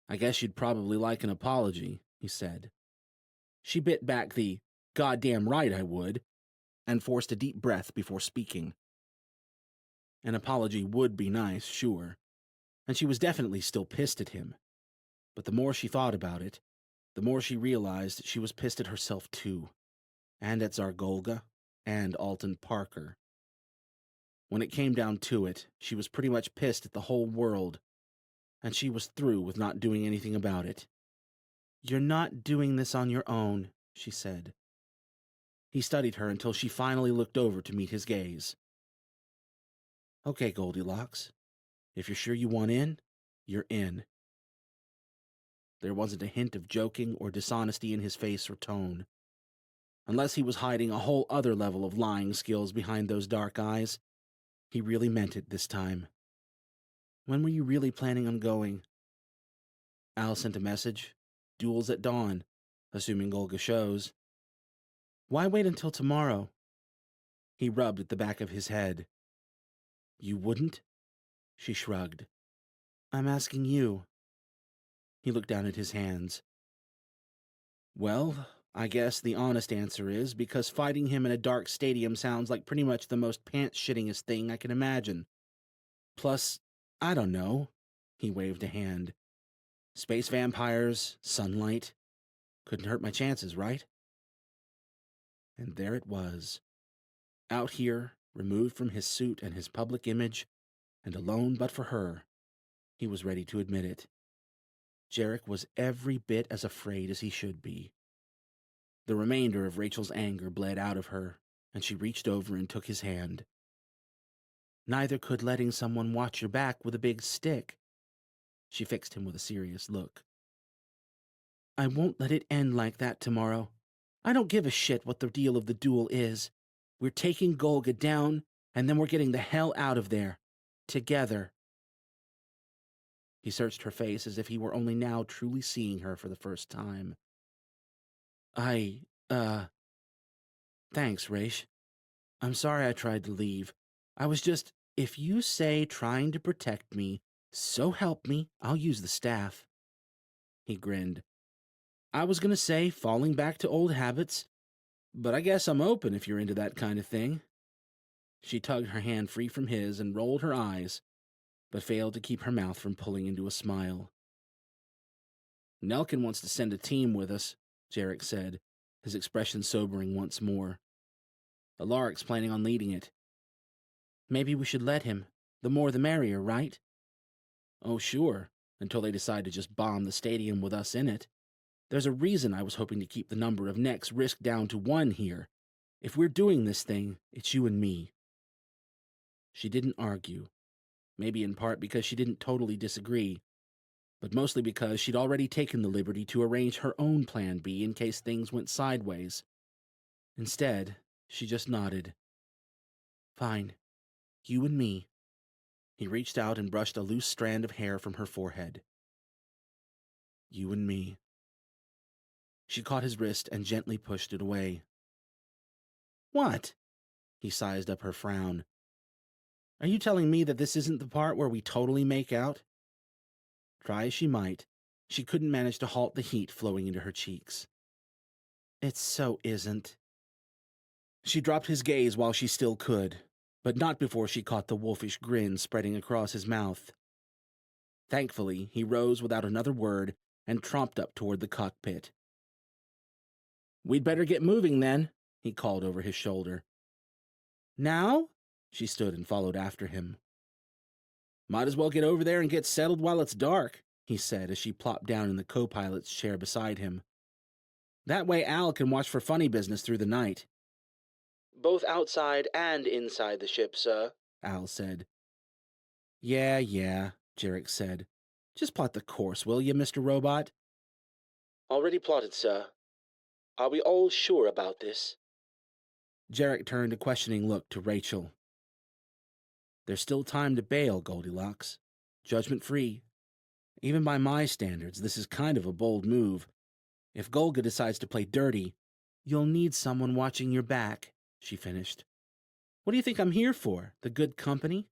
I guess you'd probably like an apology, he said. She bit back the, goddamn right I would, and forced a deep breath before speaking. An apology would be nice, sure, and she was definitely still pissed at him. But the more she thought about it, the more she realized she was pissed at herself too, and at Zargolga, and Alton Parker. When it came down to it, she was pretty much pissed at the whole world, and she was through with not doing anything about it. You're not doing this on your own, she said. He studied her until she finally looked over to meet his gaze. Okay, Goldilocks. If you're sure you want in, you're in. There wasn't a hint of joking or dishonesty in his face or tone. Unless he was hiding a whole other level of lying skills behind those dark eyes, he really meant it this time. When were you really planning on going? Al sent a message. Duels at dawn, assuming Golga shows. Why wait until tomorrow? He rubbed at the back of his head. You wouldn't? She shrugged. I'm asking you. He looked down at his hands. Well, I guess the honest answer is because fighting him in a dark stadium sounds like pretty much the most pants-shittingest thing I can imagine. Plus, I don't know. He waved a hand. Space vampires, sunlight. Couldn't hurt my chances, right? And there it was. Out here, removed from his suit and his public image, and alone but for her. He was ready to admit it. Jarek was every bit as afraid as he should be. The remainder of Rachel's anger bled out of her, and she reached over and took his hand. Neither could letting someone watch your back with a big stick. She fixed him with a serious look. I won't let it end like that tomorrow. I don't give a shit what the deal of the duel is. We're taking Golga down, and then we're getting the hell out of there. Together. He searched her face as if he were only now truly seeing her for the first time. Thanks, Raish. I'm sorry I tried to leave. I was just, if you say trying to protect me, so help me, I'll use the staff. He grinned. I was gonna say falling back to old habits, but I guess I'm open if you're into that kind of thing. She tugged her hand free from his and rolled her eyes, but failed to keep her mouth from pulling into a smile. Nelkin wants to send a team with us, Jarek said, his expression sobering once more. Alaric's planning on leading it. Maybe we should let him. The more the merrier, right? Oh, sure, until they decide to just bomb the stadium with us in it. There's a reason I was hoping to keep the number of necks risked down to 1 here. If we're doing this thing, it's you and me. She didn't argue, maybe in part because she didn't totally disagree, but mostly because she'd already taken the liberty to arrange her own plan B in case things went sideways. Instead, she just nodded. Fine. You and me. He reached out and brushed a loose strand of hair from her forehead. You and me. She caught his wrist and gently pushed it away. What? He sized up her frown. Are you telling me that this isn't the part where we totally make out? Try as she might, she couldn't manage to halt the heat flowing into her cheeks. It so isn't. She dropped his gaze while she still could, but not before she caught the wolfish grin spreading across his mouth. Thankfully, he rose without another word and tromped up toward the cockpit. We'd better get moving, then, he called over his shoulder. Now? She stood and followed after him. Might as well get over there and get settled while it's dark, he said as she plopped down in the co-pilot's chair beside him. That way Al can watch for funny business through the night. Both outside and inside the ship, sir, Al said. Yeah, Jarek said. Just plot the course, will you, Mr. Robot? Already plotted, sir. Are we all sure about this? Jarek turned a questioning look to Rachel. There's still time to bail, Goldilocks. Judgment-free. Even by my standards, this is kind of a bold move. If Golga decides to play dirty, you'll need someone watching your back, she finished. What do you think I'm here for? The good company?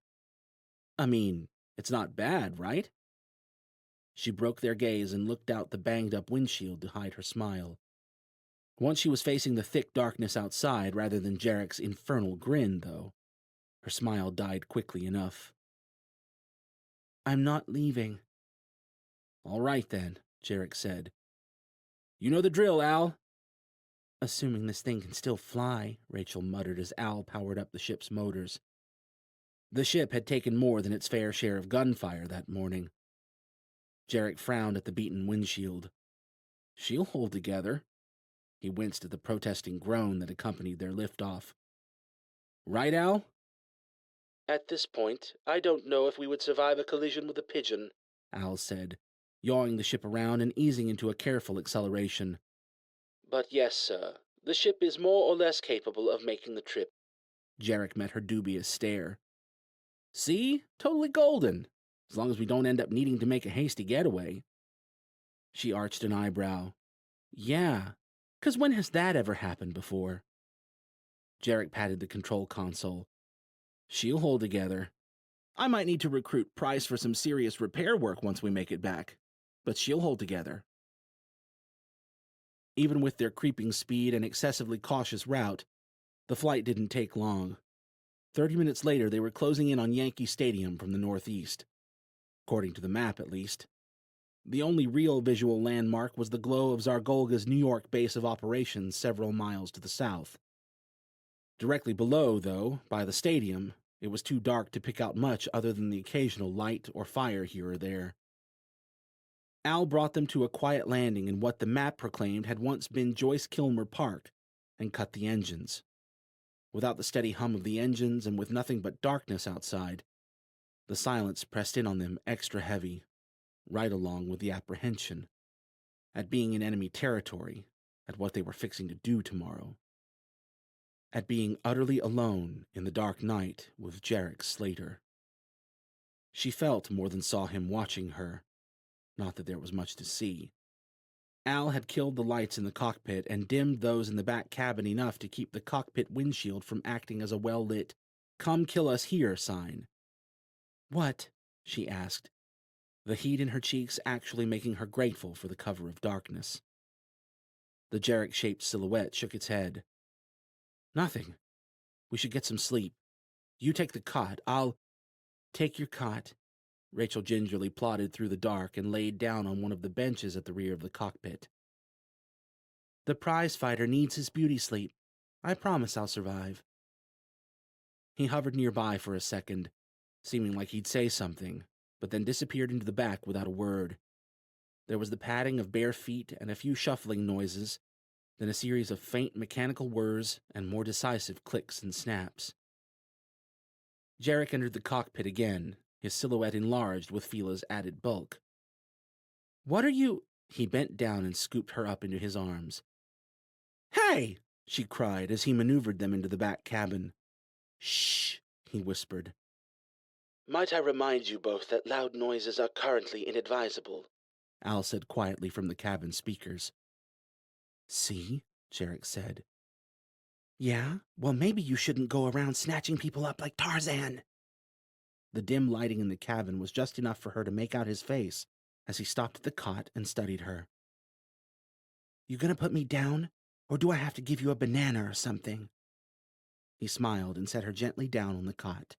I mean, it's not bad, right? She broke their gaze and looked out the banged-up windshield to hide her smile. Once she was facing the thick darkness outside rather than Jarek's infernal grin, though, her smile died quickly enough. I'm not leaving. All right, then, Jarek said. You know the drill, Al. Assuming this thing can still fly, Rachel muttered as Al powered up the ship's motors. The ship had taken more than its fair share of gunfire that morning. Jarek frowned at the beaten windshield. She'll hold together. He winced at the protesting groan that accompanied their liftoff. Right, Al? At this point, I don't know if we would survive a collision with a pigeon, Al said, yawing the ship around and easing into a careful acceleration. But yes, sir, the ship is more or less capable of making the trip. Jarek met her dubious stare. See? Totally golden. As long as we don't end up needing to make a hasty getaway. She arched an eyebrow. Yeah, 'cause when has that ever happened before? Jarek patted the control console. She'll hold together. I might need to recruit Price for some serious repair work once we make it back, but she'll hold together. Even with their creeping speed and excessively cautious route, the flight didn't take long. 30 minutes later, they were closing in on Yankee Stadium from the northeast. According to the map, at least. The only real visual landmark was the glow of Zargolga's New York base of operations several miles to the south. Directly below, though, by the stadium, it was too dark to pick out much other than the occasional light or fire here or there. Al brought them to a quiet landing in what the map proclaimed had once been Joyce Kilmer Park, and cut the engines. Without the steady hum of the engines and with nothing but darkness outside, the silence pressed in on them extra heavy, right along with the apprehension at being in enemy territory, at what they were fixing to do tomorrow, at being utterly alone in the dark night with Jarek Slater. She felt more than saw him watching her, not that there was much to see. Al had killed the lights in the cockpit and dimmed those in the back cabin enough to keep the cockpit windshield from acting as a well-lit, "Come kill us here" sign. "What?" she asked, the heat in her cheeks actually making her grateful for the cover of darkness. The Jarek-shaped silhouette shook its head. "Nothing. We should get some sleep. You take the cot. I'll—" "Take your cot." Rachel gingerly plodded through the dark and laid down on one of the benches at the rear of the cockpit. "The prize fighter needs his beauty sleep. I promise I'll survive." He hovered nearby for a second, seeming like he'd say something, but then disappeared into the back without a word. There was the padding of bare feet and a few shuffling noises, then a series of faint mechanical whirs and more decisive clicks and snaps. Jarek entered the cockpit again, his silhouette enlarged with Fila's added bulk. "What are you—" He bent down and scooped her up into his arms. "Hey!" she cried as he maneuvered them into the back cabin. "Shh!" he whispered. "Might I remind you both that loud noises are currently inadvisable?" Al said quietly from the cabin speakers. "See?" Jarek said. "Yeah? Well, maybe you shouldn't go around snatching people up like Tarzan." The dim lighting in the cabin was just enough for her to make out his face as he stopped at the cot and studied her. "You gonna put me down, or do I have to give you a banana or something?" He smiled and set her gently down on the cot.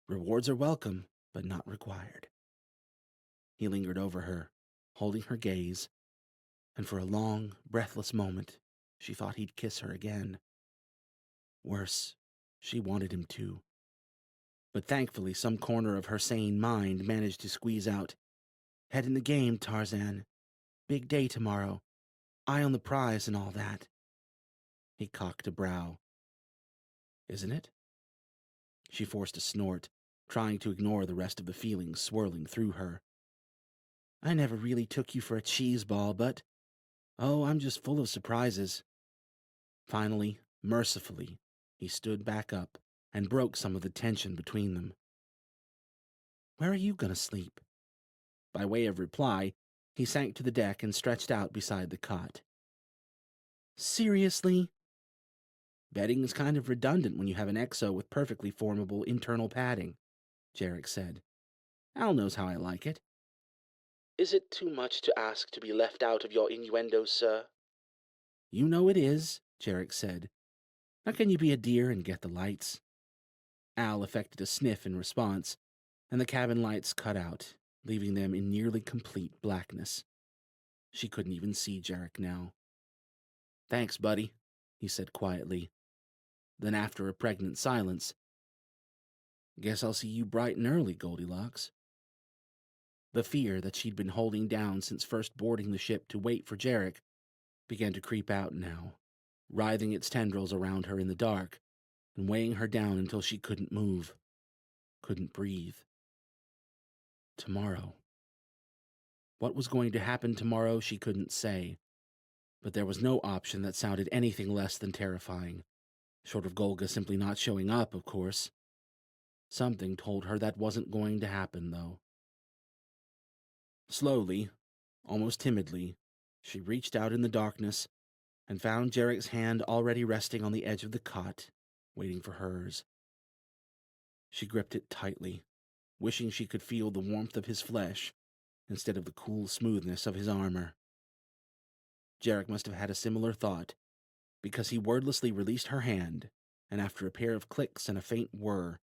"Rewards are welcome, but not required." He lingered over her, holding her gaze, and for a long, breathless moment, she thought he'd kiss her again. Worse, she wanted him to. But thankfully, some corner of her sane mind managed to squeeze out, "Head in the game, Tarzan. Big day tomorrow. Eye on the prize and all that." He cocked a brow. "Isn't it?" She forced a snort, trying to ignore the rest of the feelings swirling through her. "I never really took you for a cheese ball, but... Oh, I'm just full of surprises." Finally, mercifully, he stood back up and broke some of the tension between them. "Where are you gonna sleep?" By way of reply, he sank to the deck and stretched out beside the cot. "Seriously?" "Bedding is kind of redundant when you have an exo with perfectly formable internal padding," Jarek said. "Al knows how I like it." "Is it too much to ask to be left out of your innuendos, sir?" "You know it is," Jarek said. "How can you be a dear and get the lights?" Al affected a sniff in response, and the cabin lights cut out, leaving them in nearly complete blackness. She couldn't even see Jarek now. "Thanks, buddy," he said quietly. Then after a pregnant silence, "Guess I'll see you bright and early, Goldilocks." The fear that she'd been holding down since first boarding the ship to wait for Jarek began to creep out now, writhing its tendrils around her in the dark and weighing her down until she couldn't move, couldn't breathe. Tomorrow. What was going to happen tomorrow she couldn't say, but there was no option that sounded anything less than terrifying, short of Golga simply not showing up, of course. Something told her that wasn't going to happen, though. Slowly, almost timidly, she reached out in the darkness and found Jarek's hand already resting on the edge of the cot, waiting for hers. She gripped it tightly, wishing she could feel the warmth of his flesh instead of the cool smoothness of his armor. Jarek must have had a similar thought, because he wordlessly released her hand, and after a pair of clicks and a faint whir,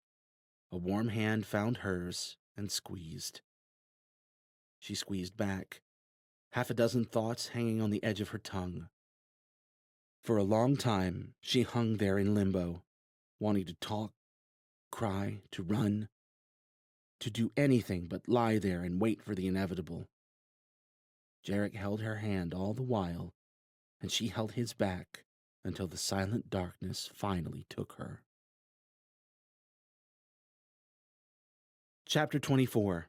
a warm hand found hers and squeezed. She squeezed back, half a dozen thoughts hanging on the edge of her tongue. For a long time, she hung there in limbo, wanting to talk, cry, to run, to do anything but lie there and wait for the inevitable. Jarek held her hand all the while, and she held his back until the silent darkness finally took her. Chapter 24.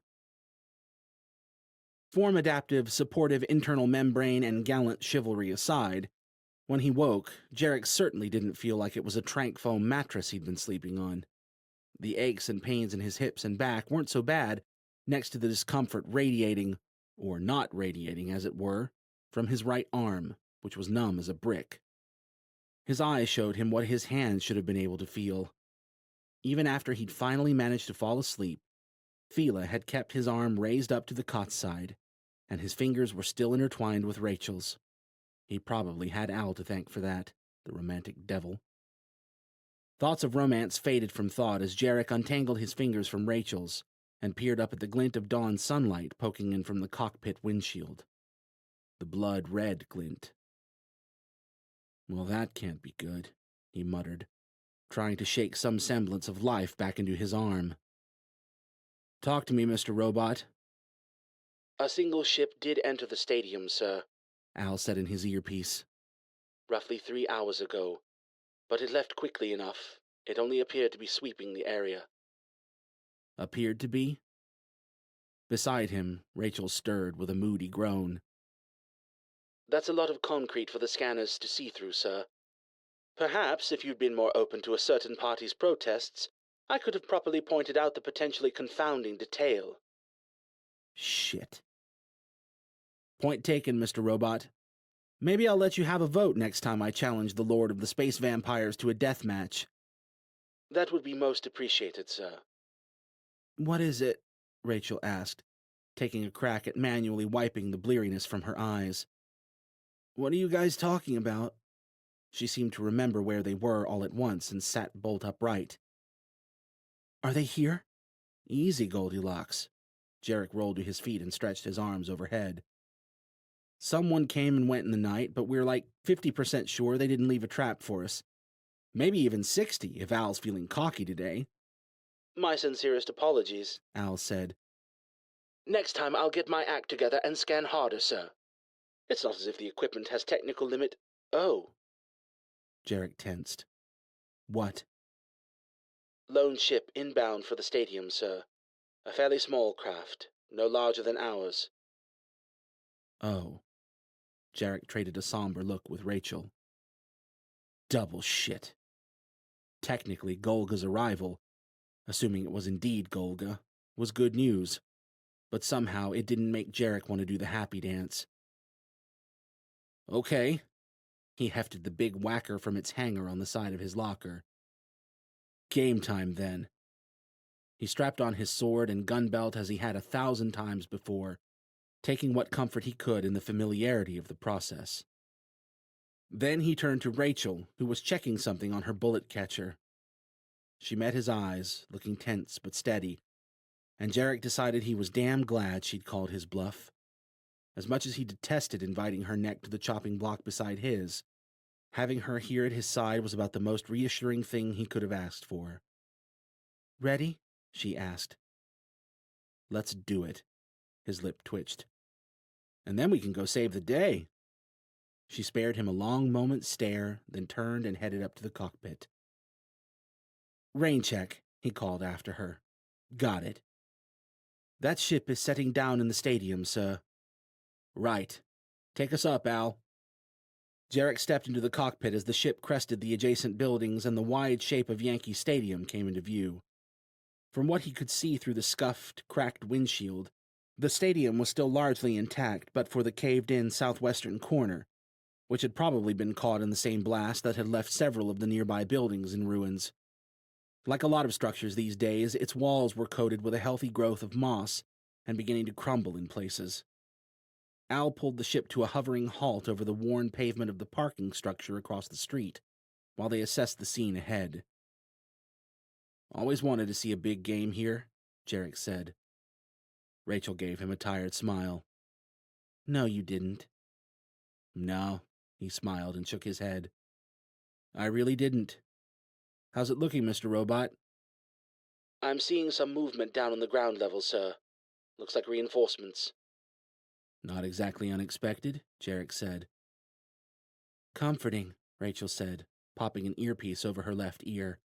Form-adaptive, supportive internal membrane and gallant chivalry aside, when he woke, Jarek certainly didn't feel like it was a trank foam mattress he'd been sleeping on. The aches and pains in his hips and back weren't so bad, next to the discomfort radiating, or not radiating as it were, from his right arm, which was numb as a brick. His eyes showed him what his hands should have been able to feel. Even after he'd finally managed to fall asleep, Fila had kept his arm raised up to the cot's side, and his fingers were still intertwined with Rachel's. He probably had Al to thank for that, the romantic devil. Thoughts of romance faded from thought as Jarek untangled his fingers from Rachel's and peered up at the glint of dawn sunlight poking in from the cockpit windshield. The blood-red glint. Well, that can't be good, he muttered, trying to shake some semblance of life back into his arm. Talk to me, Mr. Robot. A single ship did enter the stadium, sir, Al said in his earpiece. roughly 3 hours ago, but it left quickly enough. It only appeared to be sweeping the area. Appeared to be? Beside him, Rachel stirred with a moody groan. That's a lot of concrete for the scanners to see through, sir. Perhaps, if you'd been more open to a certain party's protests, I could have properly pointed out the potentially confounding detail. Shit. Point taken, Mr. Robot. Maybe I'll let you have a vote next time I challenge the Lord of the Space Vampires to a death match. That would be most appreciated, sir. What is it? Rachel asked, taking a crack at manually wiping the bleariness from her eyes. What are you guys talking about? She seemed to remember where they were all at once and sat bolt upright. Are they here? Easy, Goldilocks. Jarek rolled to his feet and stretched his arms overhead. Someone came and went in the night, but we're like 50% sure they didn't leave a trap for us. Maybe even 60 if Al's feeling cocky today. My sincerest apologies, Al said. Next time I'll get my act together and scan harder, sir. It's not as if the equipment has technical limit. Oh. Jarek tensed. What? Lone ship inbound for the stadium, sir. A fairly small craft, no larger than ours. Oh. Jarek traded a somber look with Rachel. Double shit. Technically, Golga's arrival, assuming it was indeed Golga, was good news, but somehow it didn't make Jarek want to do the happy dance. Okay. He hefted the big whacker from its hanger on the side of his locker. Game time, then. He strapped on his sword and gun belt as he had 1,000 times before, taking what comfort he could in the familiarity of the process. Then he turned to Rachel, who was checking something on her bullet catcher. She met his eyes, looking tense but steady, and Jarek decided he was damn glad she'd called his bluff. As much as he detested inviting her neck to the chopping block beside his, having her here at his side was about the most reassuring thing he could have asked for. Ready? She asked. Let's do it. His lip twitched. And then we can go save the day. She spared him a long moment's stare, then turned and headed up to the cockpit. Rain check, he called after her. Got it. That ship is setting down in the stadium, sir. Right. Take us up, Al. Jarek stepped into the cockpit as the ship crested the adjacent buildings and the wide shape of Yankee Stadium came into view. From what he could see through the scuffed, cracked windshield, the stadium was still largely intact but for the caved-in southwestern corner, which had probably been caught in the same blast that had left several of the nearby buildings in ruins. Like a lot of structures these days, its walls were coated with a healthy growth of moss and beginning to crumble in places. Al pulled the ship to a hovering halt over the worn pavement of the parking structure across the street, while they assessed the scene ahead. "Always wanted to see a big game here," Jarek said. Rachel gave him a tired smile. "No, you didn't." "No," he smiled and shook his head. "I really didn't. How's it looking, Mr. Robot?" I'm seeing some movement down on the ground level, sir. Looks like reinforcements." "Not exactly unexpected," Jarek said. "Comforting," Rachel said, popping an earpiece over her left ear.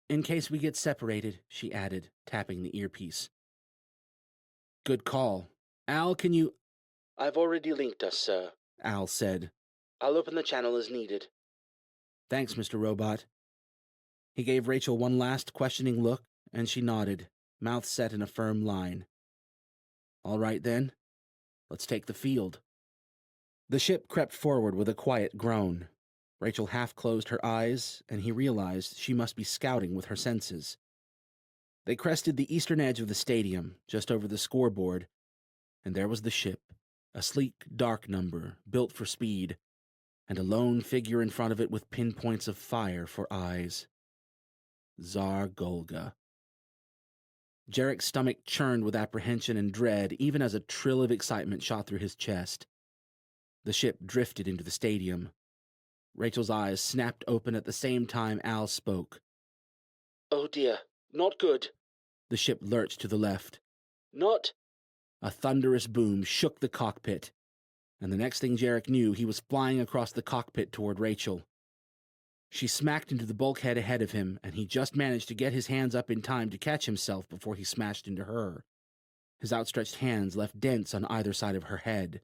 "In case we get separated," she added, tapping the earpiece. "Good call. Al, can you—" "I've already linked us, sir," Al said. "I'll open the channel as needed." "Thanks, Mr. Robot." He gave Rachel one last questioning look, and she nodded, mouth set in a firm line. "All right, then. Let's take the field." The ship crept forward with a quiet groan. Rachel half closed her eyes, and he realized she must be scouting with her senses. They crested the eastern edge of the stadium, just over the scoreboard, and there was the ship, a sleek, dark number, built for speed, and a lone figure in front of it with pinpoints of fire for eyes. Tsar Golga. Jarek's stomach churned with apprehension and dread, even as a trill of excitement shot through his chest. The ship drifted into the stadium. Rachel's eyes snapped open at the same time Al spoke. "Oh dear, not good. The ship lurched to the left. Not—" A thunderous boom shook the cockpit, and the next thing Jarek knew, he was flying across the cockpit toward Rachel. She smacked into the bulkhead ahead of him, and he just managed to get his hands up in time to catch himself before he smashed into her. His outstretched hands left dents on either side of her head.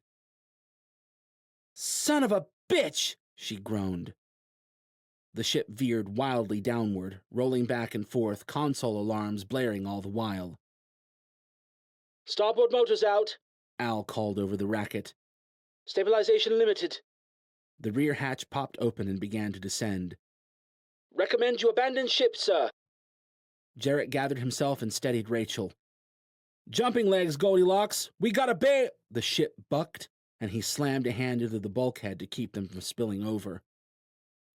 "Son of a bitch!" she groaned. The ship veered wildly downward, rolling back and forth, console alarms blaring all the while. "Starboard motors out!" Al called over the racket. "Stabilization limited." The rear hatch popped open and began to descend. "Recommend you abandon ship, sir." Jarek gathered himself and steadied Rachel. "Jumping legs, Goldilocks! We got a bay—" The ship bucked, and he slammed a hand into the bulkhead to keep them from spilling over.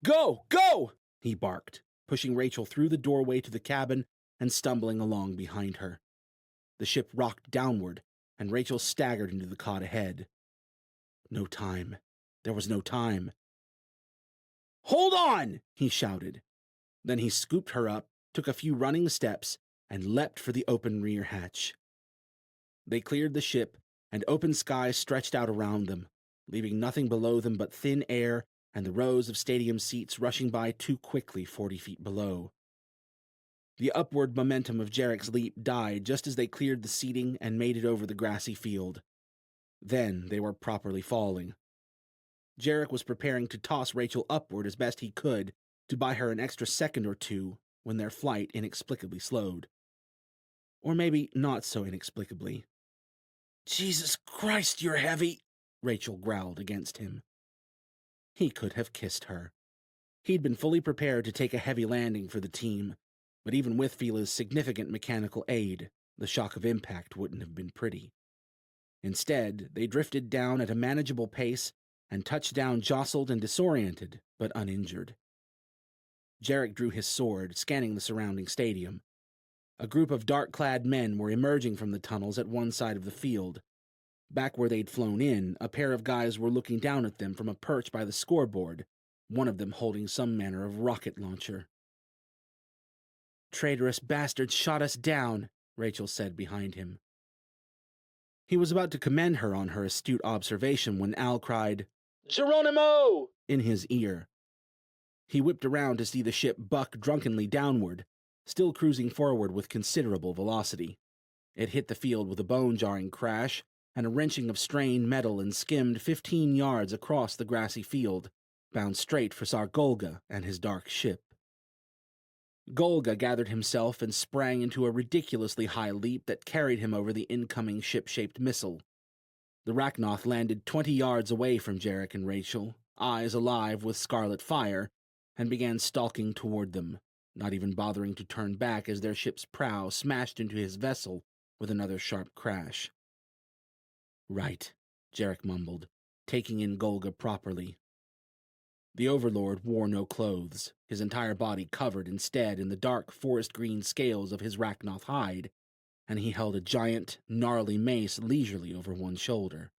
"Go! Go!" he barked, pushing Rachel through the doorway to the cabin and stumbling along behind her. The ship rocked downward, and Rachel staggered into the cot ahead. No time. There was no time. "Hold on!" he shouted. Then he scooped her up, took a few running steps, and leapt for the open rear hatch. They cleared the ship, and open sky stretched out around them, leaving nothing below them but thin air and the rows of stadium seats rushing by too quickly 40 feet below. The upward momentum of Jarek's leap died just as they cleared the seating and made it over the grassy field. Then they were properly falling. Jarek was preparing to toss Rachel upward as best he could to buy her an extra second or two when their flight inexplicably slowed. Or maybe not so inexplicably. "Jesus Christ, you're heavy," Rachel growled against him. He could have kissed her. He'd been fully prepared to take a heavy landing for the team, but even with Fila's significant mechanical aid, the shock of impact wouldn't have been pretty. Instead, they drifted down at a manageable pace and touched down jostled and disoriented, but uninjured. Jarek drew his sword, scanning the surrounding stadium. A group of dark-clad men were emerging from the tunnels at one side of the field. Back where they'd flown in, a pair of guys were looking down at them from a perch by the scoreboard, one of them holding some manner of rocket launcher. "Traitorous bastards shot us down," Rachel said behind him. He was about to commend her on her astute observation when Al cried, "Geronimo!" in his ear. He whipped around to see the ship buck drunkenly downward, still cruising forward with considerable velocity. It hit the field with a bone-jarring crash and a wrenching of strained metal and skimmed 15 yards across the grassy field, bound straight for Tsar Golga and his dark ship. Golga gathered himself and sprang into a ridiculously high leap that carried him over the incoming ship-shaped missile. The Rachnoth landed 20 yards away from Jarek and Rachel, eyes alive with scarlet fire, and began stalking toward them, not even bothering to turn back as their ship's prow smashed into his vessel with another sharp crash. "Right," Jarek mumbled, taking in Golga properly. The Overlord wore no clothes, his entire body covered instead in the dark forest-green scales of his Rachnoth hide, and he held a giant, gnarly mace leisurely over one shoulder.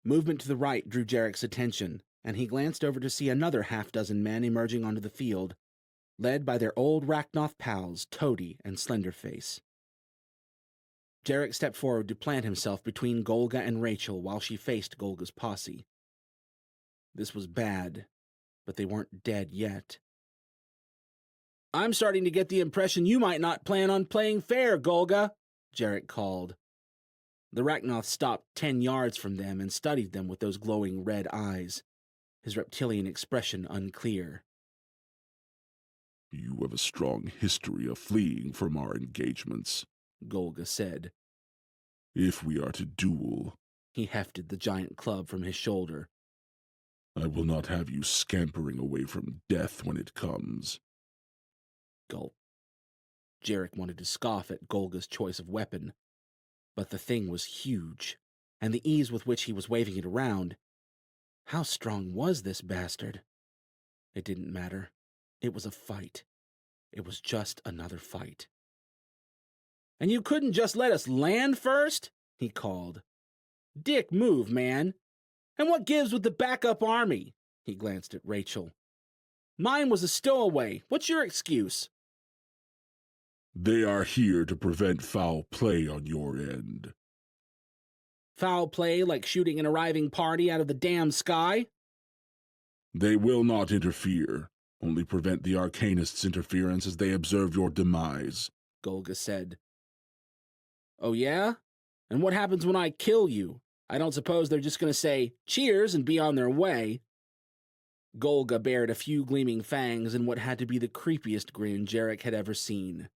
Movement to the right drew Jarek's attention, and he glanced over to see another half-dozen men emerging onto the field, led by their old Rachnoth pals, Toady and Slenderface. Jarek stepped forward to plant himself between Golga and Rachel while she faced Golga's posse. This was bad, but they weren't dead yet. "I'm starting to get the impression you might not plan on playing fair, Golga," Jarek called. The Rachnoth stopped 10 yards from them and studied them with those glowing red eyes, his reptilian expression unclear. "You have a strong history of fleeing from our engagements," Golga said. "If we are to duel," he hefted the giant club from his shoulder, "I will not have you scampering away from death when it comes." Gulp. Jarek wanted to scoff at Golga's choice of weapon, but the thing was huge, and the ease with which he was waving it around. How strong was this bastard? It didn't matter. It was a fight. It was just another fight. "And you couldn't just let us land first?" he called. "Dick move, man. And what gives with the backup army?" He glanced at Rachel. "Mine was a stowaway. What's your excuse?" "They are here to prevent foul play on your end." "Foul play like shooting an arriving party out of the damn sky?" "They will not interfere, only prevent the Arcanists' interference as they observe your demise," Golga said. "Oh yeah? And what happens when I kill you? I don't suppose they're just going to say, 'Cheers,' and be on their way." Golga bared a few gleaming fangs in what had to be the creepiest grin Jarek had ever seen.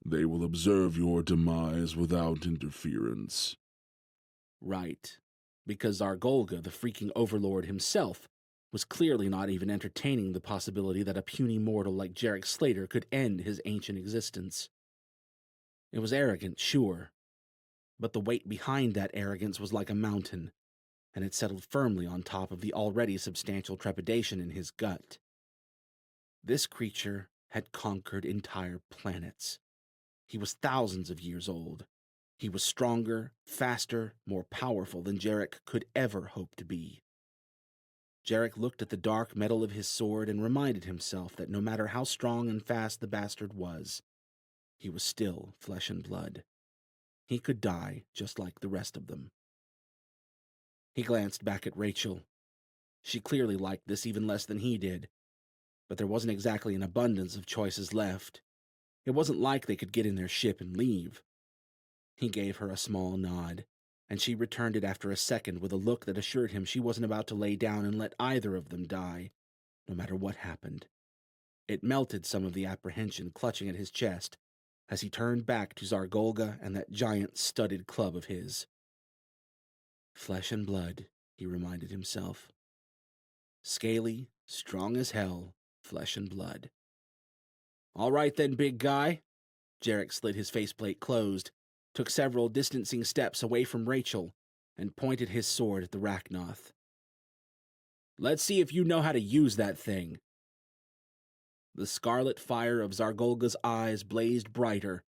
"They will observe your demise without interference." Right. Because Zargolga, the freaking overlord himself, was clearly not even entertaining the possibility that a puny mortal like Jarek Slater could end his ancient existence. It was arrogant, sure, but the weight behind that arrogance was like a mountain, and it settled firmly on top of the already substantial trepidation in his gut. This creature had conquered entire planets. He was thousands of years old. He was stronger, faster, more powerful than Jarek could ever hope to be. Jarek looked at the dark metal of his sword and reminded himself that no matter how strong and fast the bastard was, he was still flesh and blood. He could die just like the rest of them. He glanced back at Rachel. She clearly liked this even less than he did, but there wasn't exactly an abundance of choices left. It wasn't like they could get in their ship and leave. He gave her a small nod, and she returned it after a second with a look that assured him she wasn't about to lay down and let either of them die, no matter what happened. It melted some of the apprehension clutching at his chest as he turned back to Zargolga and that giant studded club of his. Flesh and blood, he reminded himself. Scaly, strong as hell, flesh and blood. "All right then, big guy." Jarek slid his faceplate closed, took several distancing steps away from Rachel, and pointed his sword at the Rachnoth. "Let's see if you know how to use that thing." The scarlet fire of Zargolga's eyes blazed brighter.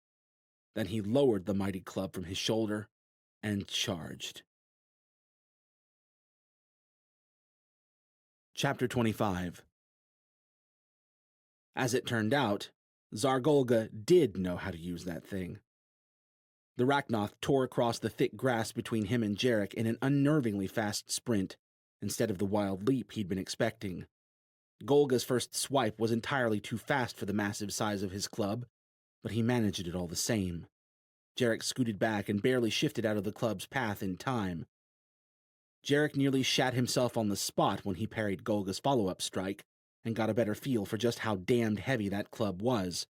Then he lowered the mighty club from his shoulder and charged. Chapter 25. As it turned out, Zargolga did know how to use that thing. The Rachnoth tore across the thick grass between him and Jarek in an unnervingly fast sprint, instead of the wild leap he'd been expecting. Golga's first swipe was entirely too fast for the massive size of his club, but he managed it all the same. Jarek scooted back and barely shifted out of the club's path in time. Jarek nearly shat himself on the spot when he parried Golga's follow-up strike and got a better feel for just how damned heavy that club was.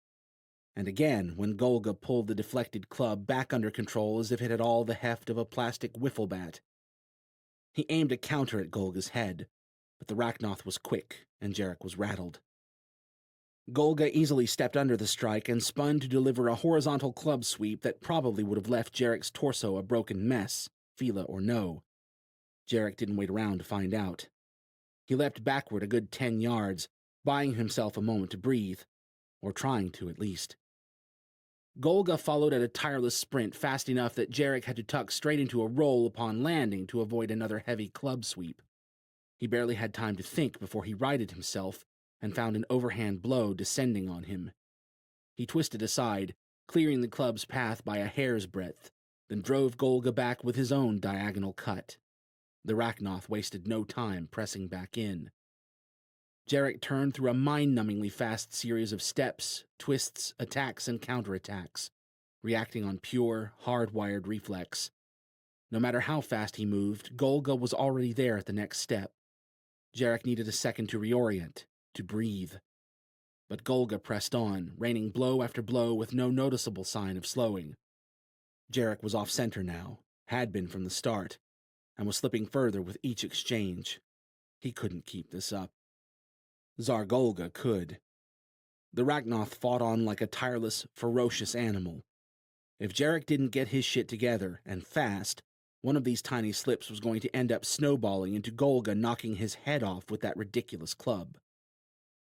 And again, when Golga pulled the deflected club back under control as if it had all the heft of a plastic wiffle bat. He aimed a counter at Golga's head, but the Rachnoth was quick, and Jarek was rattled. Golga easily stepped under the strike and spun to deliver a horizontal club sweep that probably would have left Jarek's torso a broken mess, Fila or no. Jarek didn't wait around to find out. He leapt backward a good 10 yards, buying himself a moment to breathe, or trying to at least. Golga followed at a tireless sprint fast enough that Jarek had to tuck straight into a roll upon landing to avoid another heavy club sweep. He barely had time to think before he righted himself and found an overhand blow descending on him. He twisted aside, clearing the club's path by a hair's breadth, then drove Golga back with his own diagonal cut. The Rachnoth wasted no time pressing back in. Jarek turned through a mind-numbingly fast series of steps, twists, attacks, and counterattacks, reacting on pure, hardwired reflex. No matter how fast he moved, Golga was already there at the next step. Jarek needed a second to reorient, to breathe. But Golga pressed on, raining blow after blow with no noticeable sign of slowing. Jarek was off-center now, had been from the start, and was slipping further with each exchange. He couldn't keep this up. Tsar Golga could. The Rachnoth fought on like a tireless, ferocious animal. If Jarek didn't get his shit together, and fast, one of these tiny slips was going to end up snowballing into Golga knocking his head off with that ridiculous club.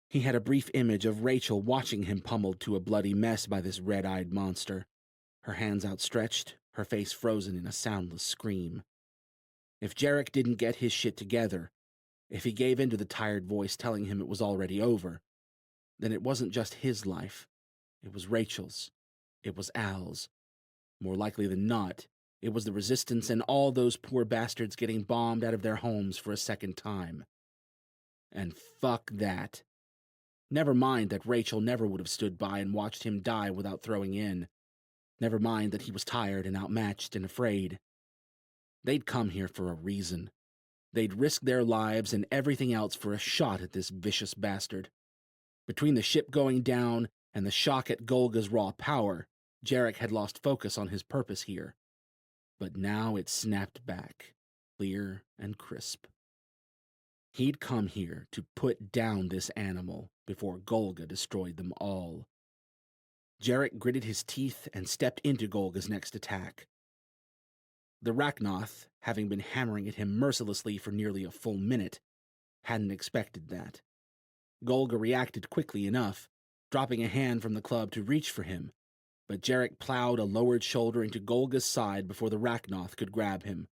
He had a brief image of Rachel watching him pummeled to a bloody mess by this red-eyed monster, her hands outstretched, her face frozen in a soundless scream. If Jarek didn't get his shit together, if he gave in to the tired voice telling him it was already over, then it wasn't just his life. It was Rachel's. It was Al's. More likely than not, it was the Resistance and all those poor bastards getting bombed out of their homes for a second time. And fuck that. Never mind that Rachel never would have stood by and watched him die without throwing in. Never mind that he was tired and outmatched and afraid. They'd come here for a reason. They'd risk their lives and everything else for a shot at this vicious bastard. Between the ship going down and the shock at Golga's raw power, Jarek had lost focus on his purpose here. But now it snapped back, clear and crisp. He'd come here to put down this animal before Golga destroyed them all. Jarek gritted his teeth and stepped into Golga's next attack. The Rachnoth, having been hammering at him mercilessly for nearly a full minute, hadn't expected that. Golga reacted quickly enough, dropping a hand from the club to reach for him, but Jarek plowed a lowered shoulder into Golga's side before the Rachnoth could grab him.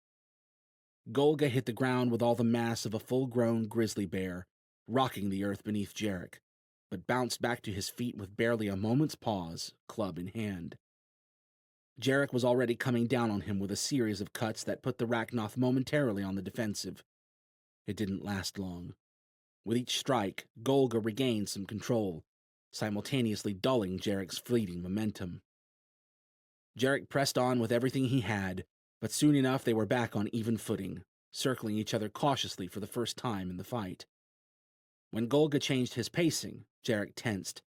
Golga hit the ground with all the mass of a full-grown grizzly bear, rocking the earth beneath Jarek, but bounced back to his feet with barely a moment's pause, club in hand. Jarek was already coming down on him with a series of cuts that put the Rachnoth momentarily on the defensive. It didn't last long. With each strike, Golga regained some control, simultaneously dulling Jarek's fleeting momentum. Jarek pressed on with everything he had, but soon enough they were back on even footing, circling each other cautiously for the first time in the fight. When Golga changed his pacing, Jarek tensed,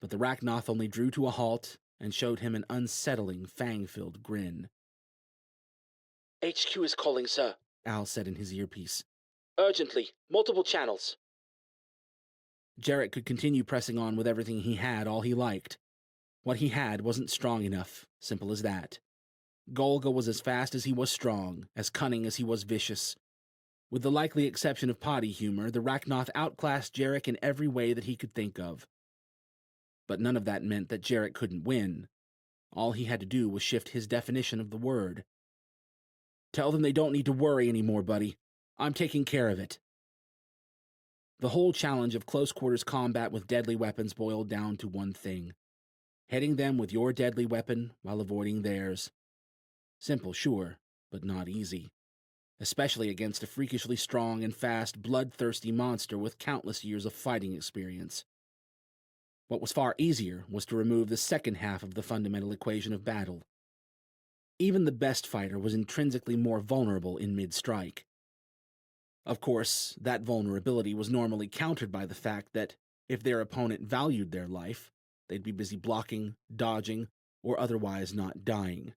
but the Rachnoth only drew to a halt and showed him an unsettling, fang-filled grin. HQ is calling, sir, Al said in his earpiece. Urgently. Multiple channels. Jarek could continue pressing on with everything he had all he liked. What he had wasn't strong enough, simple as that. Golga was as fast as he was strong, as cunning as he was vicious. With the likely exception of potty humor, the Rachnoth outclassed Jarek in every way that he could think of. But none of that meant that Jarek couldn't win. All he had to do was shift his definition of the word. Tell them they don't need to worry anymore, buddy. I'm taking care of it. The whole challenge of close-quarters combat with deadly weapons boiled down to one thing: hitting them with your deadly weapon while avoiding theirs. Simple, sure, but not easy. Especially against a freakishly strong and fast, bloodthirsty monster with countless years of fighting experience. What was far easier was to remove the second half of the fundamental equation of battle. Even the best fighter was intrinsically more vulnerable in mid-strike. Of course, that vulnerability was normally countered by the fact that, if their opponent valued their life, they'd be busy blocking, dodging, or otherwise not dying.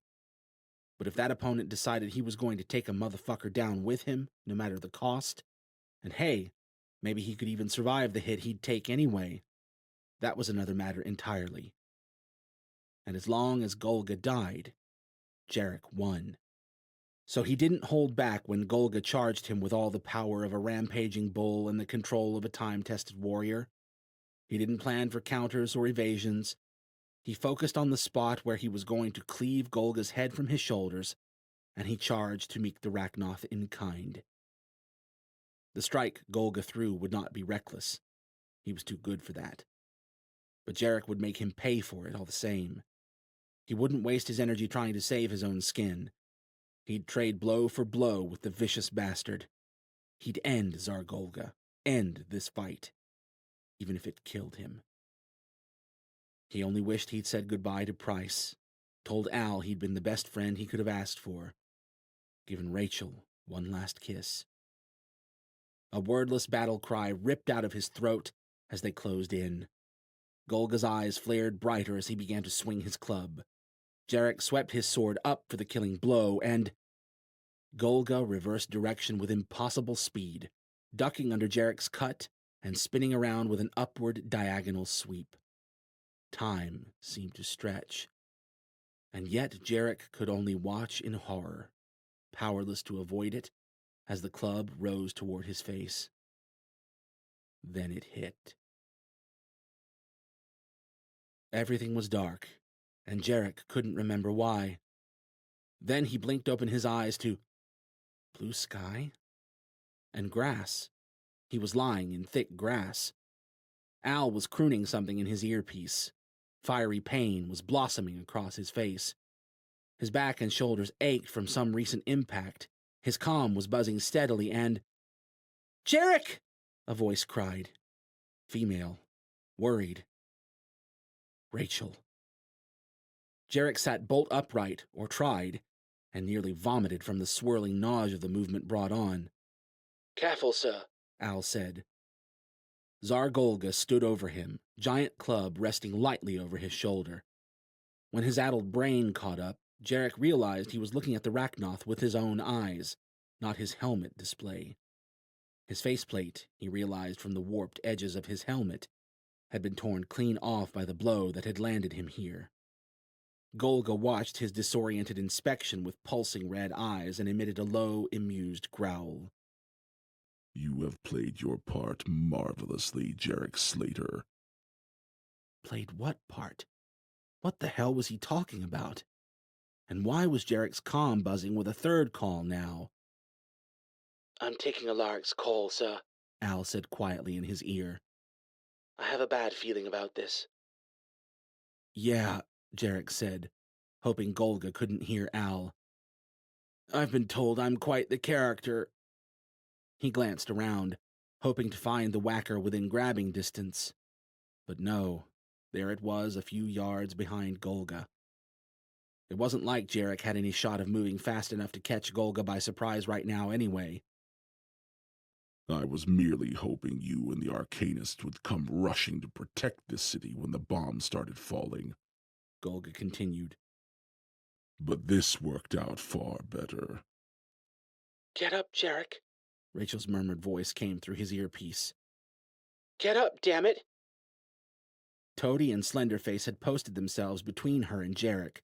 But if that opponent decided he was going to take a motherfucker down with him, no matter the cost, and hey, maybe he could even survive the hit he'd take anyway, that was another matter entirely. And as long as Golga died, Jarek won. So he didn't hold back when Golga charged him with all the power of a rampaging bull and the control of a time-tested warrior. He didn't plan for counters or evasions. He focused on the spot where he was going to cleave Golga's head from his shoulders, and he charged to meet the Rachnoth in kind. The strike Golga threw would not be reckless. He was too good for that. But Jarek would make him pay for it all the same. He wouldn't waste his energy trying to save his own skin. He'd trade blow for blow with the vicious bastard. He'd end Tsar Golga, end this fight, even if it killed him. He only wished he'd said goodbye to Price, told Al he'd been the best friend he could have asked for, given Rachel one last kiss. A wordless battle cry ripped out of his throat as they closed in. Golga's eyes flared brighter as he began to swing his club. Jarek swept his sword up for the killing blow, and Golga reversed direction with impossible speed, ducking under Jarek's cut and spinning around with an upward diagonal sweep. Time seemed to stretch, and yet Jarek could only watch in horror, powerless to avoid it, as the club rose toward his face. Then it hit. Everything was dark, and Jarek couldn't remember why. Then he blinked open his eyes to blue sky and grass. He was lying in thick grass. Al was crooning something in his earpiece. Fiery pain was blossoming across his face. His back and shoulders ached from some recent impact. His comm was buzzing steadily, and "Jarek!" a voice cried. Female. Worried. Rachel. Jarek sat bolt upright, or tried, and nearly vomited from the swirling nausea the movement brought on. "Careful, sir," Al said. Tsar Golga stood over him, giant club resting lightly over his shoulder. When his addled brain caught up, Jarek realized he was looking at the Rachnoth with his own eyes, not his helmet display. His faceplate, he realized from the warped edges of his helmet, had been torn clean off by the blow that had landed him here. Golga watched his disoriented inspection with pulsing red eyes and emitted a low, amused growl. You have played your part marvelously, Jarek Slater. Played what part? What the hell was he talking about? And why was Jarek's comm buzzing with a third call now? "I'm taking Alaric's call, sir," Al said quietly in his ear. "I have a bad feeling about this." Yeah, Jarek said, hoping Golga couldn't hear Al. I've been told I'm quite the character. He glanced around, hoping to find the whacker within grabbing distance. But no, there it was a few yards behind Golga. It wasn't like Jarek had any shot of moving fast enough to catch Golga by surprise right now anyway. I was merely hoping you and the Arcanists would come rushing to protect this city when the bombs started falling, Golga continued. But this worked out far better. "Get up, Jarek. Rachel's murmured voice came through his earpiece. Get up, damn it!" Toady and Slenderface had posted themselves between her and Jarek,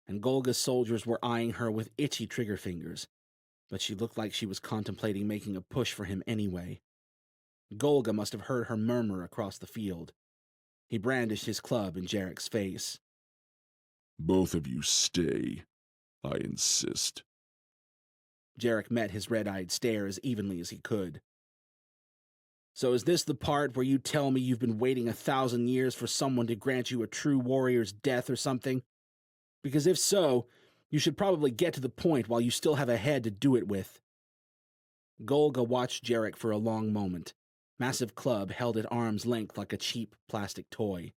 and Golga's soldiers were eyeing her with itchy trigger fingers, but she looked like she was contemplating making a push for him anyway. Golga must have heard her murmur across the field. He brandished his club in Jarek's face. Both of you stay. I insist. Jarek met his red-eyed stare as evenly as he could. So is this the part where you tell me you've been waiting 1,000 years for someone to grant you a true warrior's death or something? Because if so, you should probably get to the point while you still have a head to do it with. Golga watched Jarek for a long moment, massive club held at arm's length like a cheap plastic toy.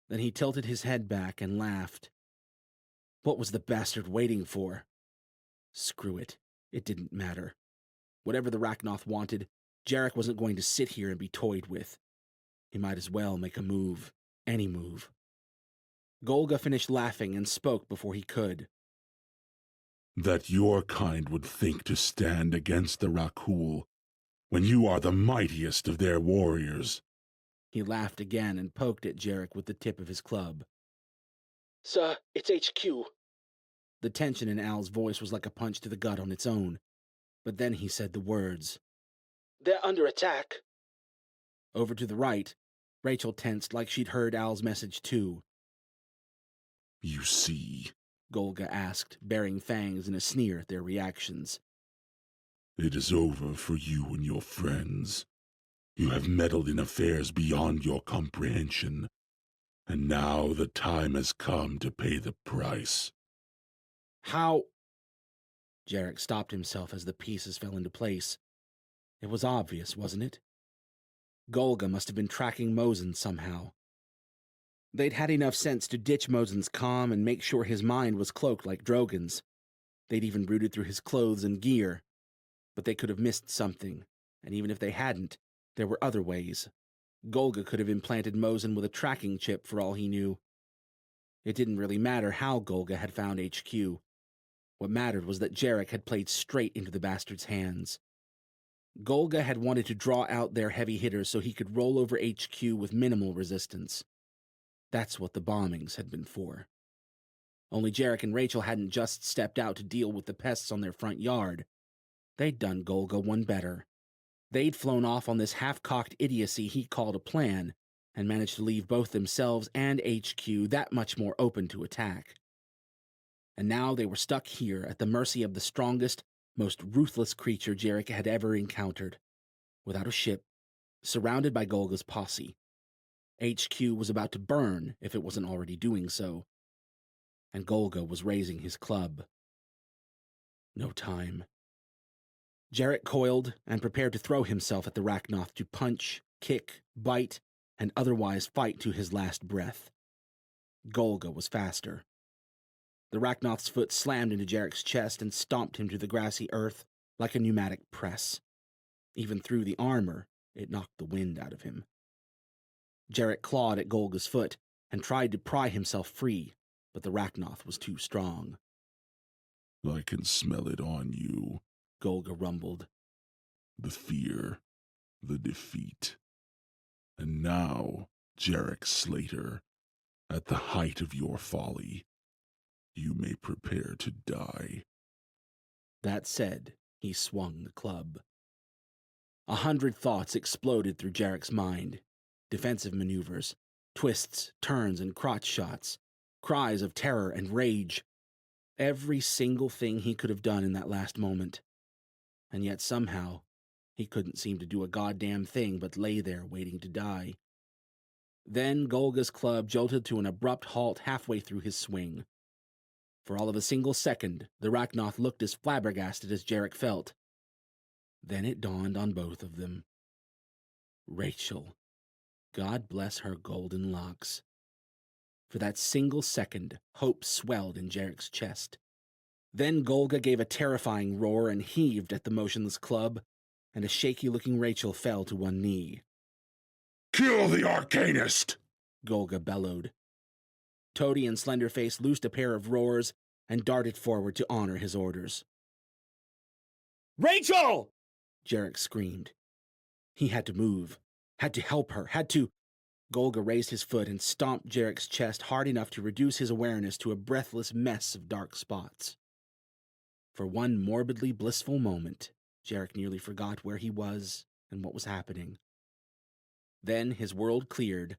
Then he tilted his head back and laughed. What was the bastard waiting for? Screw it. It didn't matter. Whatever the Rachnoth wanted, Jarek wasn't going to sit here and be toyed with. He might as well make a move. Any move. Golga finished laughing and spoke before he could. That your kind would think to stand against the Rakul when you are the mightiest of their warriors. He laughed again and poked at Jarek with the tip of his club. "Sir, it's HQ." The tension in Al's voice was like a punch to the gut on its own. But then he said the words. "They're under attack." Over to the right, Rachel tensed like she'd heard Al's message too. You see, Golga asked, baring fangs in a sneer at their reactions. it is over for you and your friends. You have meddled in affairs beyond your comprehension, and now the time has come to pay the price. How? Jarek stopped himself as the pieces fell into place. It was obvious, wasn't it? Golga must have been tracking Mosin somehow. They'd had enough sense to ditch Mosin's comm and make sure his mind was cloaked like Drogon's. They'd even rooted through his clothes and gear. But they could have missed something, and even if they hadn't, there were other ways. Golga could have implanted Mosin with a tracking chip for all he knew. It didn't really matter how Golga had found HQ. What mattered was that Jarek had played straight into the bastard's hands. Golga had wanted to draw out their heavy hitters so he could roll over HQ with minimal resistance. That's what the bombings had been for. Only Jarek and Rachel hadn't just stepped out to deal with the pests on their front yard. They'd done Golga one better. They'd flown off on this half-cocked idiocy he called a plan, and managed to leave both themselves and HQ that much more open to attack. And now they were stuck here at the mercy of the strongest, most ruthless creature Jarek had ever encountered. Without a ship, surrounded by Golga's posse. HQ was about to burn if it wasn't already doing so. And Golga was raising his club. No time. Jarek coiled and prepared to throw himself at the Rachnoth to punch, kick, bite, and otherwise fight to his last breath. Golga was faster. The Rachnoth's foot slammed into Jarek's chest and stomped him to the grassy earth like a pneumatic press. Even through the armor, it knocked the wind out of him. Jarek clawed at Golga's foot and tried to pry himself free, but the Rachnoth was too strong. I can smell it on you, Golga rumbled. the fear, the defeat. And now, Jarek Slater, at the height of your folly, you may prepare to die. That said, he swung the club. 100 thoughts exploded through Jarek's mind. Defensive maneuvers, twists, turns, and crotch shots, cries of terror and rage. Every single thing he could have done in that last moment. And yet somehow, he couldn't seem to do a goddamn thing but lay there waiting to die. Then Golga's club jolted to an abrupt halt halfway through his swing. For all of a single second, the Rachnoth looked as flabbergasted as Jarek felt. Then it dawned on both of them. Rachel. God bless her golden locks. For that single second, hope swelled in Jarek's chest. Then Golga gave a terrifying roar and heaved at the motionless club, and a shaky-looking Rachel fell to one knee. Kill the Arcanist! Golga bellowed. Toady and Slenderface loosed a pair of roars and darted forward to honor his orders. Rachel! Jarek screamed. He had to move, had to help her, had to... Golga raised his foot and stomped Jarek's chest hard enough to reduce his awareness to a breathless mess of dark spots. For one morbidly blissful moment, Jarek nearly forgot where he was and what was happening. Then his world cleared,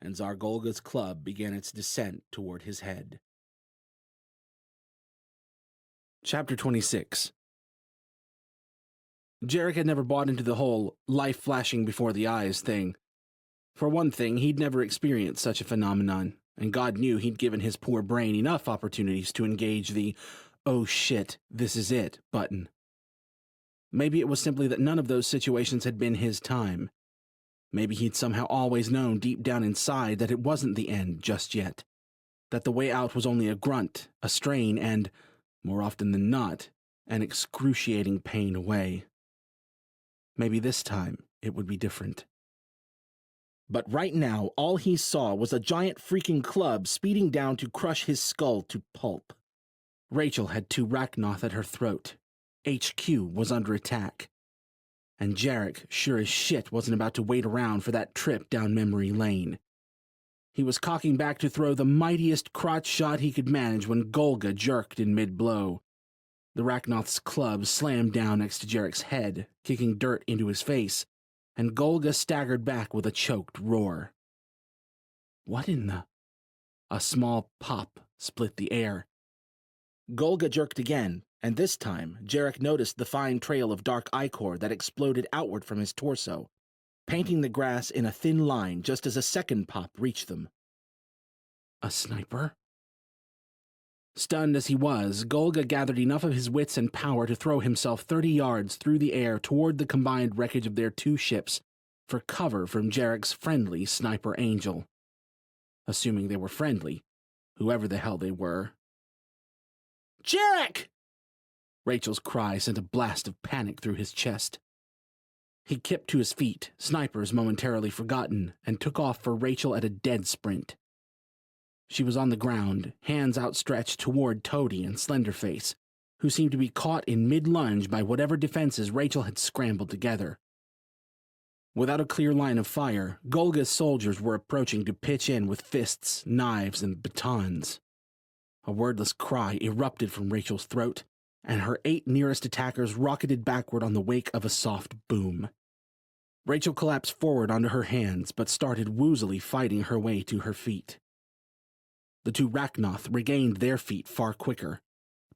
and Zargolga's club began its descent toward his head. Chapter 26. Jarek had never bought into the whole life flashing before the eyes thing. For one thing, he'd never experienced such a phenomenon, and God knew he'd given his poor brain enough opportunities to engage the "oh shit, this is it" button. Maybe it was simply that none of those situations had been his time. Maybe he'd somehow always known deep down inside that it wasn't the end just yet, that the way out was only a grunt, a strain, and, more often than not, an excruciating pain away. Maybe this time it would be different. But right now, all he saw was a giant freaking club speeding down to crush his skull to pulp. Rachel had 2 Rachnoth at her throat. HQ was under attack. And Jarek, sure as shit, wasn't about to wait around for that trip down memory lane. He was cocking back to throw the mightiest crotch shot he could manage when Golga jerked in mid-blow. The Rachnoth's club slammed down next to Jarek's head, kicking dirt into his face, and Golga staggered back with a choked roar. What in the... A small pop split the air. Golga jerked again, and this time Jarek noticed the fine trail of dark ichor that exploded outward from his torso, painting the grass in a thin line just as a second pop reached them. A sniper? Stunned as he was, Golga gathered enough of his wits and power to throw himself 30 yards through the air toward the combined wreckage of their two ships for cover from Jarek's friendly sniper angel. Assuming they were friendly, whoever the hell they were. Jarek! Rachel's cry sent a blast of panic through his chest. He kipped to his feet, snipers momentarily forgotten, and took off for Rachel at a dead sprint. She was on the ground, hands outstretched toward Toady and Slenderface, who seemed to be caught in mid-lunge by whatever defenses Rachel had scrambled together. Without a clear line of fire, Golga's soldiers were approaching to pitch in with fists, knives, and batons. A wordless cry erupted from Rachel's throat, and her 8 nearest attackers rocketed backward on the wake of a soft boom. Rachel collapsed forward onto her hands, but started woozily fighting her way to her feet. The two Rachnoth regained their feet far quicker.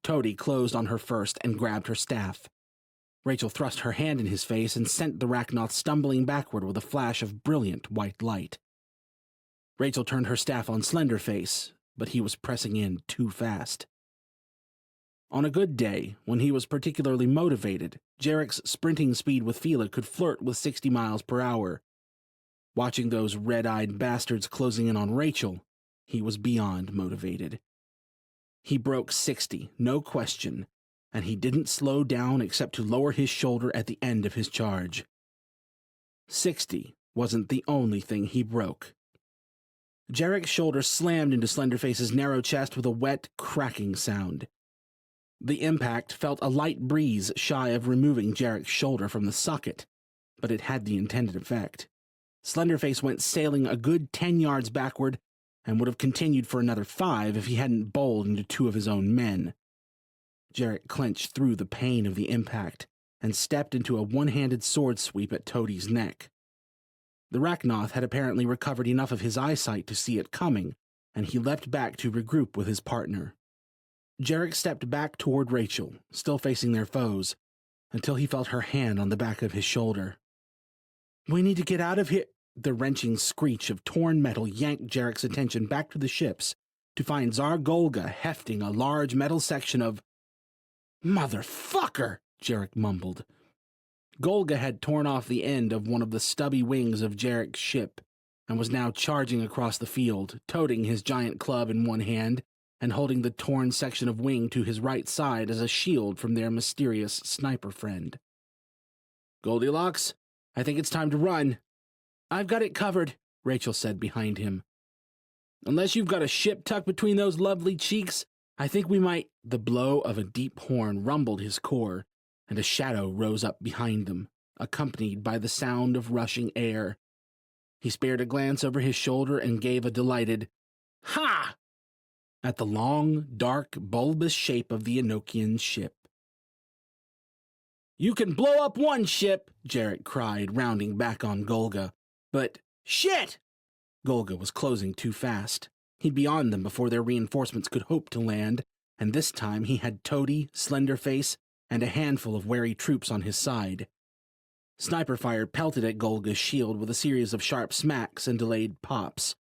Toady closed on her first and grabbed her staff. Rachel thrust her hand in his face and sent the Rachnoth stumbling backward with a flash of brilliant white light. Rachel turned her staff on Slenderface, but he was pressing in too fast. On a good day, when he was particularly motivated, Jarek's sprinting speed with Fila could flirt with 60 miles per hour. Watching those red-eyed bastards closing in on Rachel, he was beyond motivated. He broke 60, no question, and he didn't slow down except to lower his shoulder at the end of his charge. 60 wasn't the only thing he broke. Jarek's shoulder slammed into Slenderface's narrow chest with a wet, cracking sound. The impact felt a light breeze shy of removing Jarek's shoulder from the socket, but it had the intended effect. Slenderface went sailing a good 10 yards backward and would have continued for another 5 if he hadn't bowled into 2 of his own men. Jarek clenched through the pain of the impact and stepped into a one-handed sword sweep at Toady's neck. The Rachnoth had apparently recovered enough of his eyesight to see it coming, and he leapt back to regroup with his partner. Jarek stepped back toward Rachel, still facing their foes, until he felt her hand on the back of his shoulder. "We need to get out of here." The wrenching screech of torn metal yanked Jarek's attention back to the ships to find Tsar Golga hefting a large metal section of... "Motherfucker!" Jarek mumbled. Golga had torn off the end of one of the stubby wings of Jarek's ship and was now charging across the field, toting his giant club in one hand and holding the torn section of wing to his right side as a shield from their mysterious sniper friend. "Goldilocks, I think it's time to run." "I've got it covered," Rachel said behind him. "Unless you've got a ship tucked between those lovely cheeks, I think we might..." The blow of a deep horn rumbled his core, and a shadow rose up behind them, accompanied by the sound of rushing air. He spared a glance over his shoulder and gave a delighted, "Ha!" at the long, dark, bulbous shape of the Enochian ship. "You can blow up one ship," Jarek cried, rounding back on Golga. "But, shit!" Golga was closing too fast. He'd be on them before their reinforcements could hope to land, and this time he had Toady, Slenderface, and a handful of wary troops on his side. Sniper fire pelted at Golga's shield with a series of sharp smacks and delayed pops.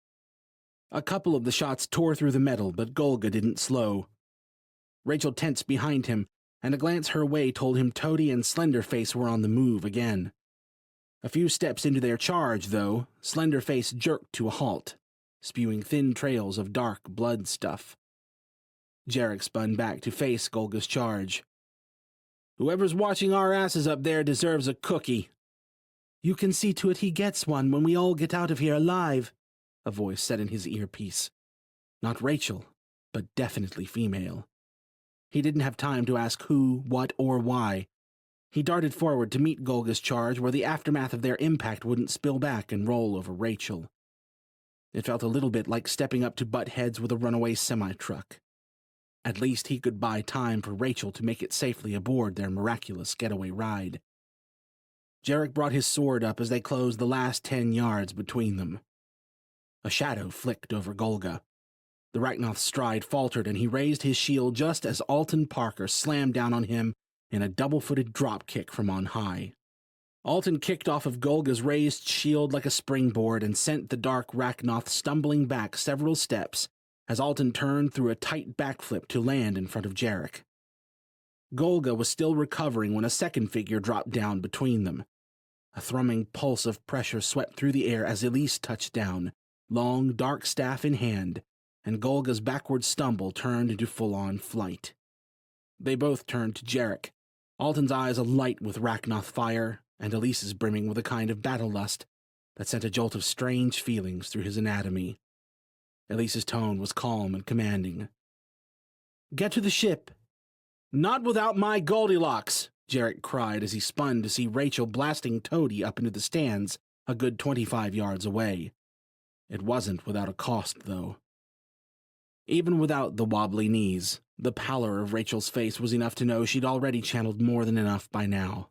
A couple of the shots tore through the metal, but Golga didn't slow. Rachel tensed behind him, and a glance her way told him Toady and Slenderface were on the move again. A few steps into their charge, though, Slenderface jerked to a halt, spewing thin trails of dark blood stuff. Jarek spun back to face Golga's charge. "Whoever's watching our asses up there deserves a cookie." "You can see to it he gets one when we all get out of here alive," a voice said in his earpiece. Not Rachel, but definitely female. He didn't have time to ask who, what, or why. He darted forward to meet Golga's charge where the aftermath of their impact wouldn't spill back and roll over Rachel. It felt a little bit like stepping up to butt heads with a runaway semi-truck. At least he could buy time for Rachel to make it safely aboard their miraculous getaway ride. Jarek brought his sword up as they closed the last 10 yards between them. A shadow flicked over Golga. The Rachnoth's stride faltered, and he raised his shield just as Alton Parker slammed down on him in a double-footed drop kick from on high. Alton kicked off of Golga's raised shield like a springboard and sent the dark Rachnoth stumbling back several steps as Alton turned through a tight backflip to land in front of Jarek. Golga was still recovering when a second figure dropped down between them. A thrumming pulse of pressure swept through the air as Elise touched down, long, dark staff in hand, and Golga's backward stumble turned into full-on flight. They both turned to Jarek, Alton's eyes alight with Rachnoth fire, and Elise's brimming with a kind of battle lust that sent a jolt of strange feelings through his anatomy. Elise's tone was calm and commanding. "Get to the ship." "Not without my Goldilocks," Jarek cried as he spun to see Rachel blasting Toady up into the stands a good 25 yards away. It wasn't without a cost, though. Even without the wobbly knees, the pallor of Rachel's face was enough to know she'd already channeled more than enough by now.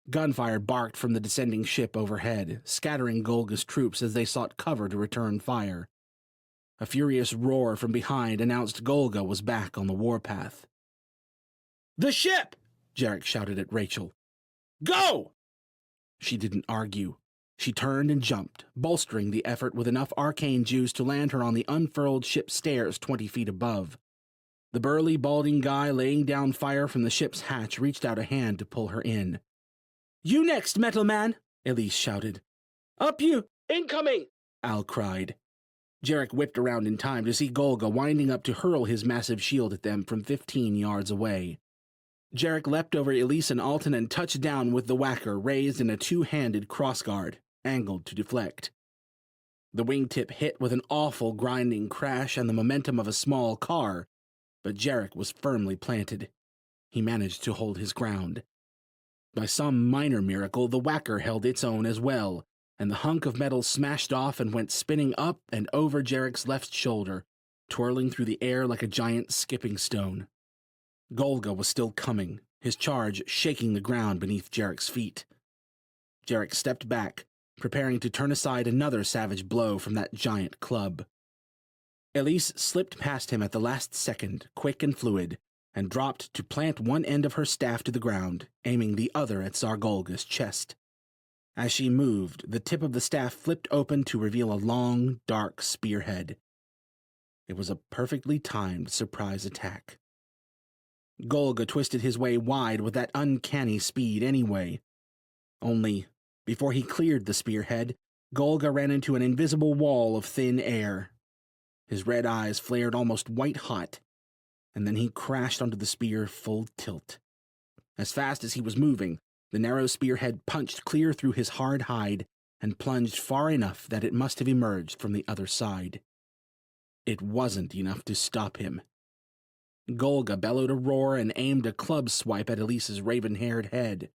Gunfire barked from the descending ship overhead, scattering Golga's troops as they sought cover to return fire. A furious roar from behind announced Golga was back on the warpath. "The ship!" Jarek shouted at Rachel. "Go!" She didn't argue. She turned and jumped, bolstering the effort with enough arcane juice to land her on the unfurled ship stairs 20 feet above. The burly, balding guy laying down fire from the ship's hatch reached out a hand to pull her in. "You next, Metal Man!" Elise shouted. "Up you!" Incoming! Al cried. Jarek whipped around in time to see Golga winding up to hurl his massive shield at them from 15 yards away. Jarek leapt over Elise and Alton and touched down with the whacker raised in a two-handed crossguard, angled to deflect. The wingtip hit with an awful grinding crash and the momentum of a small car, but Jarek was firmly planted. He managed to hold his ground. By some minor miracle, the whacker held its own as well, and the hunk of metal smashed off and went spinning up and over Jarek's left shoulder, twirling through the air like a giant skipping stone. Golga was still coming, his charge shaking the ground beneath Jarek's feet. Jarek stepped back, preparing to turn aside another savage blow from that giant club. Elise slipped past him at the last second, quick and fluid, and dropped to plant one end of her staff to the ground, aiming the other at Tsar Golga's chest. As she moved, the tip of the staff flipped open to reveal a long, dark spearhead. It was a perfectly timed surprise attack. Golga twisted his way wide with that uncanny speed anyway. Only, before he cleared the spearhead, Golga ran into an invisible wall of thin air. His red eyes flared almost white-hot, and then he crashed onto the spear full tilt. As fast as he was moving, the narrow spearhead punched clear through his hard hide and plunged far enough that it must have emerged from the other side. It wasn't enough to stop him. Golga bellowed a roar and aimed a club swipe at Elise's raven-haired head.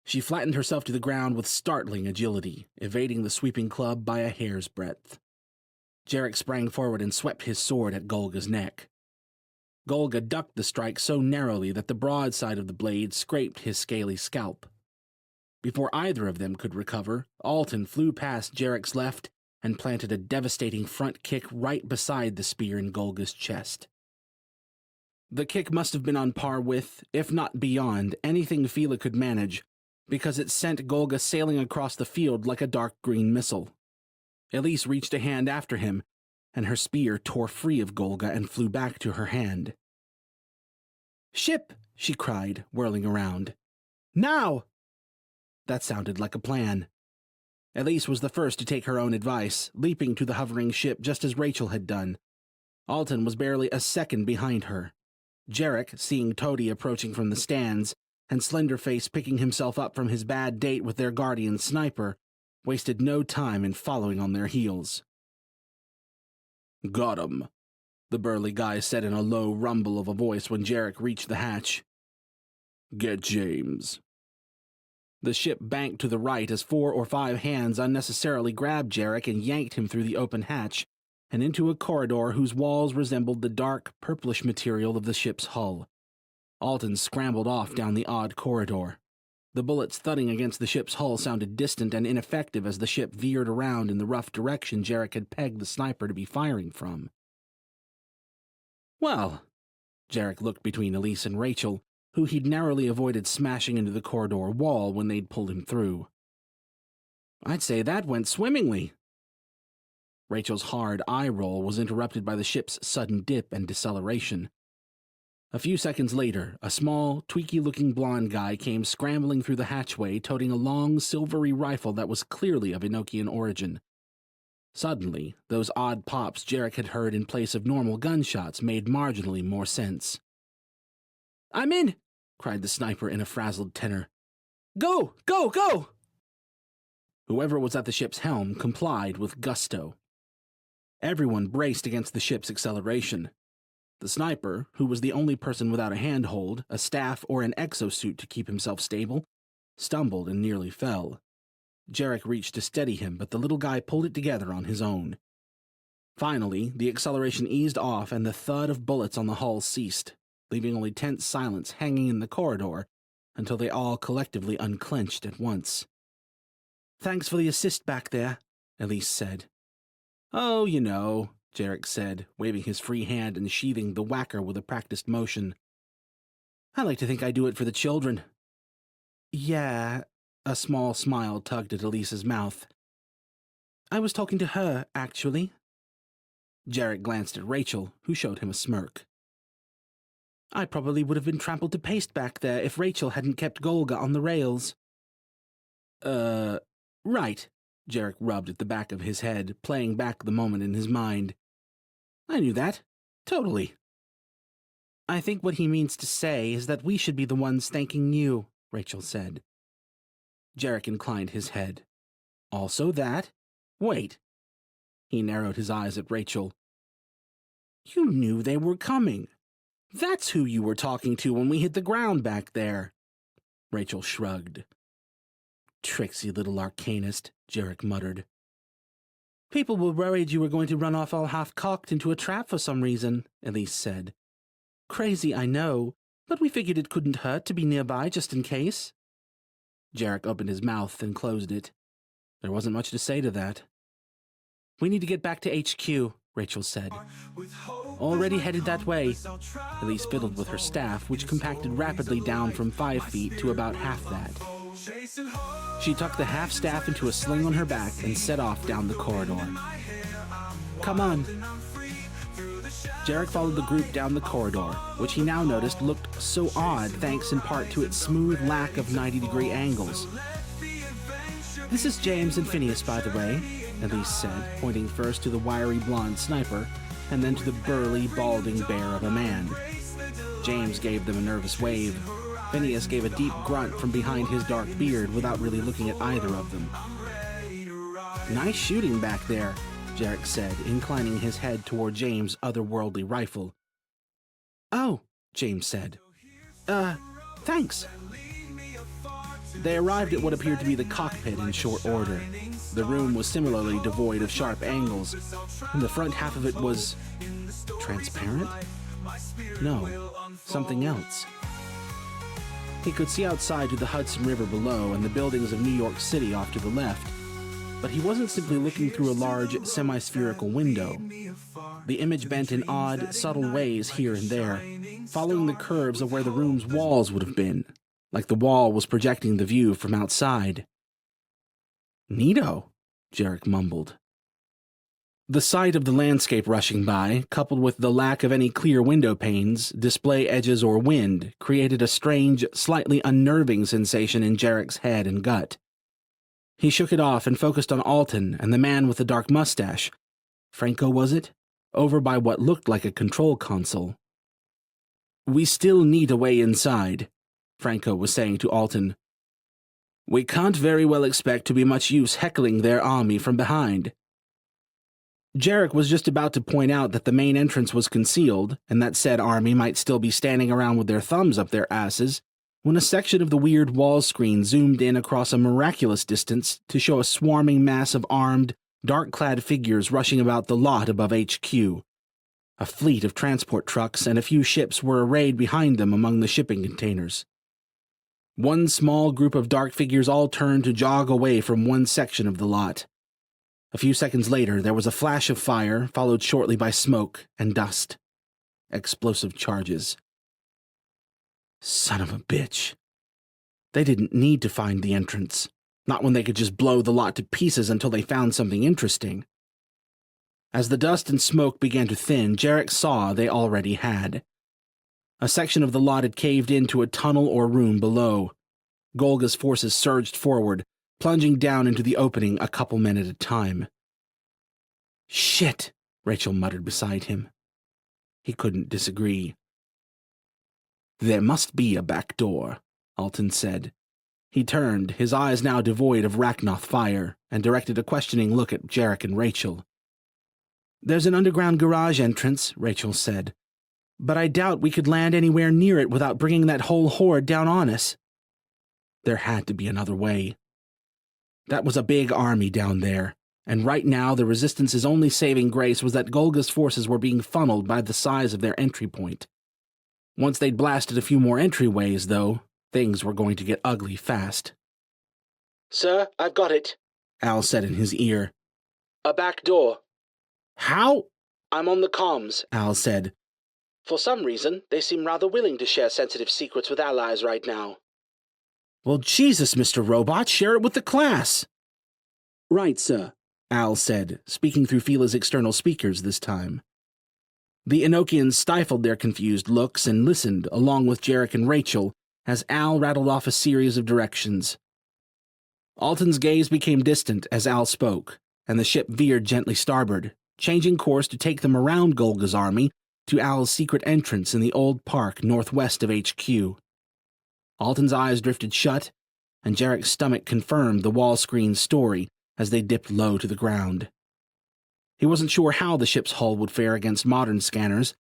She flattened herself to the ground with startling agility, evading the sweeping club by a hair's breadth. Jarek sprang forward and swept his sword at Golga's neck. Golga ducked the strike so narrowly that the broadside of the blade scraped his scaly scalp. Before either of them could recover, Alton flew past Jarek's left and planted a devastating front kick right beside the spear in Golga's chest. The kick must have been on par with, if not beyond, anything Fila could manage, because it sent Golga sailing across the field like a dark green missile. Elise reached a hand after him, and her spear tore free of Golga and flew back to her hand. "Ship!" she cried, whirling around. "Now!" That sounded like a plan. Elise was the first to take her own advice, leaping to the hovering ship just as Rachel had done. Alton was barely a second behind her. Jarek, seeing Toady approaching from the stands, and Slenderface picking himself up from his bad date with their guardian sniper, wasted no time in following on their heels. "Got 'em," the burly guy said in a low rumble of a voice when Jarek reached the hatch. "Get James." The ship banked to the right as 4 or 5 hands unnecessarily grabbed Jarek and yanked him through the open hatch and into a corridor whose walls resembled the dark, purplish material of the ship's hull. Alton scrambled off down the odd corridor. The bullets thudding against the ship's hull sounded distant and ineffective as the ship veered around in the rough direction Jarek had pegged the sniper to be firing from. Well, Jarek looked between Elise and Rachel, who he'd narrowly avoided smashing into the corridor wall when they'd pulled him through. I'd say that went swimmingly. Rachel's hard eye roll was interrupted by the ship's sudden dip and deceleration. A few seconds later, a small, tweaky-looking blonde guy came scrambling through the hatchway, toting a long, silvery rifle that was clearly of Enochian origin. Suddenly, those odd pops Jarek had heard in place of normal gunshots made marginally more sense. "I'm in!" cried the sniper in a frazzled tenor. "Go! Go! Go!" Whoever was at the ship's helm complied with gusto. Everyone braced against the ship's acceleration. The sniper, who was the only person without a handhold, a staff, or an exosuit to keep himself stable, stumbled and nearly fell. Jarek reached to steady him, but the little guy pulled it together on his own. Finally, the acceleration eased off and the thud of bullets on the hull ceased, leaving only tense silence hanging in the corridor until they all collectively unclenched at once. "Thanks for the assist back there," Elise said. "Oh, you know," Jarek said, waving his free hand and sheathing the whacker with a practiced motion. "I like to think I do it for the children." "Yeah," a small smile tugged at Elise's mouth. "I was talking to her, actually." Jarek glanced at Rachel, who showed him a smirk. "I probably would have been trampled to paste back there if Rachel hadn't kept Golga on the rails." Right," Jarek rubbed at the back of his head, playing back the moment in his mind. "I knew that. Totally." "I think what he means to say is that we should be the ones thanking you," Rachel said. Jarek inclined his head. "Also that? Wait." He narrowed his eyes at Rachel. "You knew they were coming. That's who you were talking to when we hit the ground back there." Rachel shrugged. "Tricksy little arcanist," Jarek muttered. "People were worried you were going to run off all half-cocked into a trap for some reason," Elise said. "Crazy, I know, but we figured it couldn't hurt to be nearby just in case." Jarek opened his mouth and closed it. There wasn't much to say to that. "We need to get back to HQ," Rachel said. "Already headed that way." Elise fiddled with her staff, which compacted rapidly down from 5 feet to about half that. She tucked the half-staff into a sling on her back and set off down the corridor. "Come on." Jarek followed the group down the corridor, which he now noticed looked so odd thanks in part to its smooth lack of 90-degree angles. "This is James and Phineas, by the way," Elise said, pointing first to the wiry blonde sniper and then to the burly, balding bear of a man. James gave them a nervous wave. Phineas gave a deep grunt from behind his dark beard without really looking at either of them. "Nice shooting back there," Jarek said, inclining his head toward James' otherworldly rifle. "Oh," James said. Thanks." They arrived at what appeared to be the cockpit in short order. The room was similarly devoid of sharp angles, and the front half of it was transparent? No, something else. He could see outside to the Hudson River below and the buildings of New York City off to the left, but he wasn't simply looking through a large, semi-spherical window. The image bent in odd, subtle ways here and there, following the curves of where the room's walls would have been, like the wall was projecting the view from outside. "Neato," Jarek mumbled. The sight of the landscape rushing by, coupled with the lack of any clear window panes, display edges, or wind, created a strange, slightly unnerving sensation in Jarek's head and gut. He shook it off and focused on Alton and the man with the dark mustache. Franco, was it? Over by what looked like a control console. "We still need a way inside," Franco was saying to Alton. "We can't very well expect to be much use heckling their army from behind." Jarek was just about to point out that the main entrance was concealed, and that said army might still be standing around with their thumbs up their asses, when a section of the weird wall screen zoomed in across a miraculous distance to show a swarming mass of armed, dark-clad figures rushing about the lot above HQ. A fleet of transport trucks and a few ships were arrayed behind them among the shipping containers. One small group of dark figures all turned to jog away from one section of the lot. A few seconds later, there was a flash of fire, followed shortly by smoke and dust. Explosive charges. Son of a bitch. They didn't need to find the entrance. Not when they could just blow the lot to pieces until they found something interesting. As the dust and smoke began to thin, Jarek saw they already had. A section of the lot had caved into a tunnel or room below. Golga's forces surged forward, plunging down into the opening a couple men at a time. Shit, Rachel muttered beside him. He couldn't disagree. There must be a back door, Alton said. He turned, his eyes now devoid of Rachnoth fire, and directed a questioning look at Jarek and Rachel. There's an underground garage entrance, Rachel said. But I doubt we could land anywhere near it without bringing that whole horde down on us. There had to be another way. That was a big army down there, and right now the Resistance's only saving grace was that Golga's forces were being funneled by the size of their entry point. Once they'd blasted a few more entryways, though, things were going to get ugly fast. Sir, I've got it, Al said in his ear. A back door. How? I'm on the comms, Al said. For some reason, they seem rather willing to share sensitive secrets with allies right now. Well, Jesus, Mr. Robot, share it with the class. Right, sir, Al said, speaking through Fila's external speakers this time. The Enochians stifled their confused looks and listened, along with Jarek and Rachel, as Al rattled off a series of directions. Alton's gaze became distant as Al spoke, and the ship veered gently starboard, changing course to take them around Golga's army to Al's secret entrance in the old park northwest of HQ. Alton's eyes drifted shut, and Jarek's stomach confirmed the wall screen's story as they dipped low to the ground. He wasn't sure how the ship's hull would fare against modern scanners,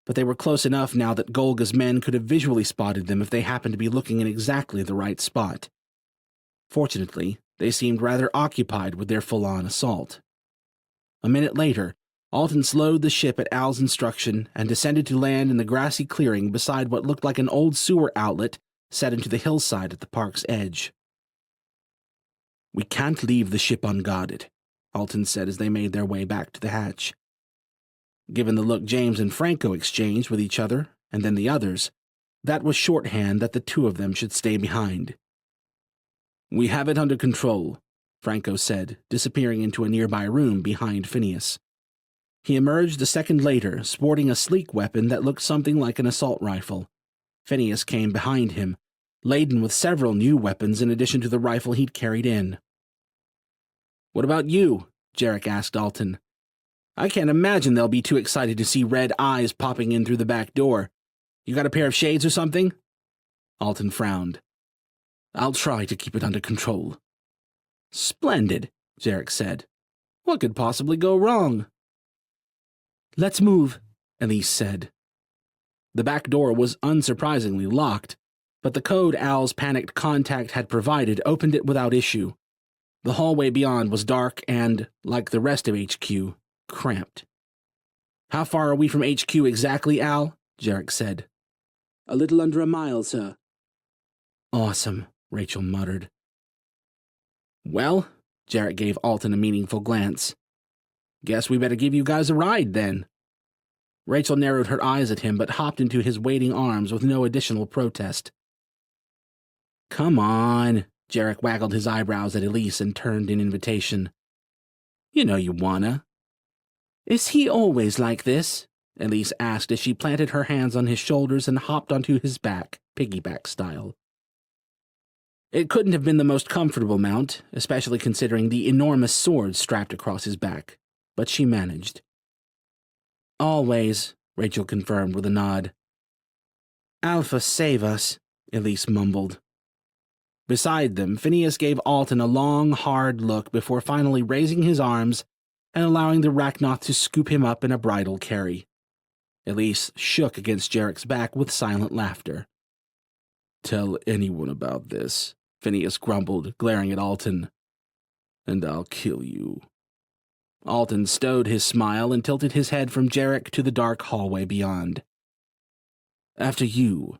but they were close enough now that Golga's men could have visually spotted them if they happened to be looking in exactly the right spot. Fortunately, they seemed rather occupied with their full-on assault. A minute later, Alton slowed the ship at Al's instruction and descended to land in the grassy clearing beside what looked like an old sewer outlet set into the hillside at the park's edge. We can't leave the ship unguarded, Alton said as they made their way back to the hatch. Given the look James and Franco exchanged with each other, and then the others, that was shorthand that the two of them should stay behind. We have it under control, Franco said, disappearing into a nearby room behind Phineas. He emerged a second later, sporting a sleek weapon that looked something like an assault rifle. Phineas came behind him, laden with several new weapons in addition to the rifle he'd carried in. What about you? Jarek asked Alton. I can't imagine they'll be too excited to see red eyes popping in through the back door. You got a pair of shades or something? Alton frowned. I'll try to keep it under control. Splendid, Jarek said. What could possibly go wrong? Let's move, Elise said. The back door was unsurprisingly locked, but the code Al's panicked contact had provided opened it without issue. The hallway beyond was dark and, like the rest of HQ, cramped. How far are we from HQ exactly, Al? Jarek said. A little under a mile, sir. Awesome, Rachel muttered. Well, Jarek gave Alton a meaningful glance. Guess we better give you guys a ride, then. Rachel narrowed her eyes at him but hopped into his waiting arms with no additional protest. Come on, Jarek waggled his eyebrows at Elise and turned in invitation. You know you wanna. Is he always like this? Elise asked as she planted her hands on his shoulders and hopped onto his back, piggyback style. It couldn't have been the most comfortable mount, especially considering the enormous sword strapped across his back, but she managed. Always, Rachel confirmed with a nod. Alpha, save us, Elise mumbled. Beside them, Phineas gave Alton a long, hard look before finally raising his arms and allowing the Rachnoth to scoop him up in a bridal carry. Elise shook against Jarek's back with silent laughter. tell anyone about this," Phineas grumbled, glaring at Alton. "And I'll kill you." Alton stowed his smile and tilted his head from Jarek to the dark hallway beyond. "After you."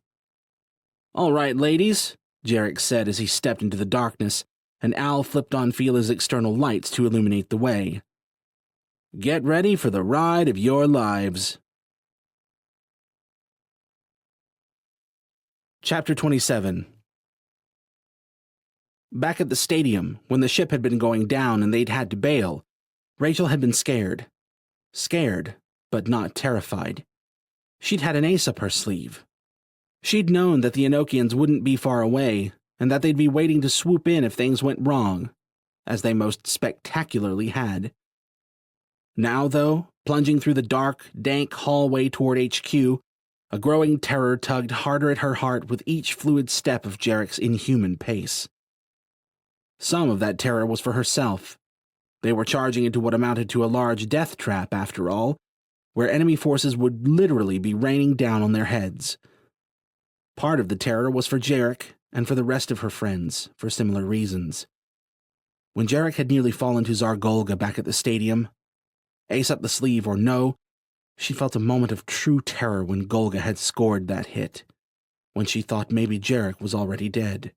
"All right, ladies," Jarek said as he stepped into the darkness, and Al flipped on Fila's external lights to illuminate the way. "Get ready for the ride of your lives." Chapter 27. Back at the stadium, when the ship had been going down and they'd had to bail, Rachel had been scared. Scared, but not terrified. She'd had an ace up her sleeve. She'd known that the Enochians wouldn't be far away, and that they'd be waiting to swoop in if things went wrong, as they most spectacularly had. Now, though, plunging through the dark, dank hallway toward HQ, a growing terror tugged harder at her heart with each fluid step of Jarek's inhuman pace. Some of that terror was for herself. They were charging into what amounted to a large death trap, after all, where enemy forces would literally be raining down on their heads. Part of the terror was for Jarek and for the rest of her friends, for similar reasons. When Jarek had nearly fallen to Zargolga back at the stadium, ace up the sleeve or no, she felt a moment of true terror when Golga had scored that hit, when she thought maybe Jarek was already dead.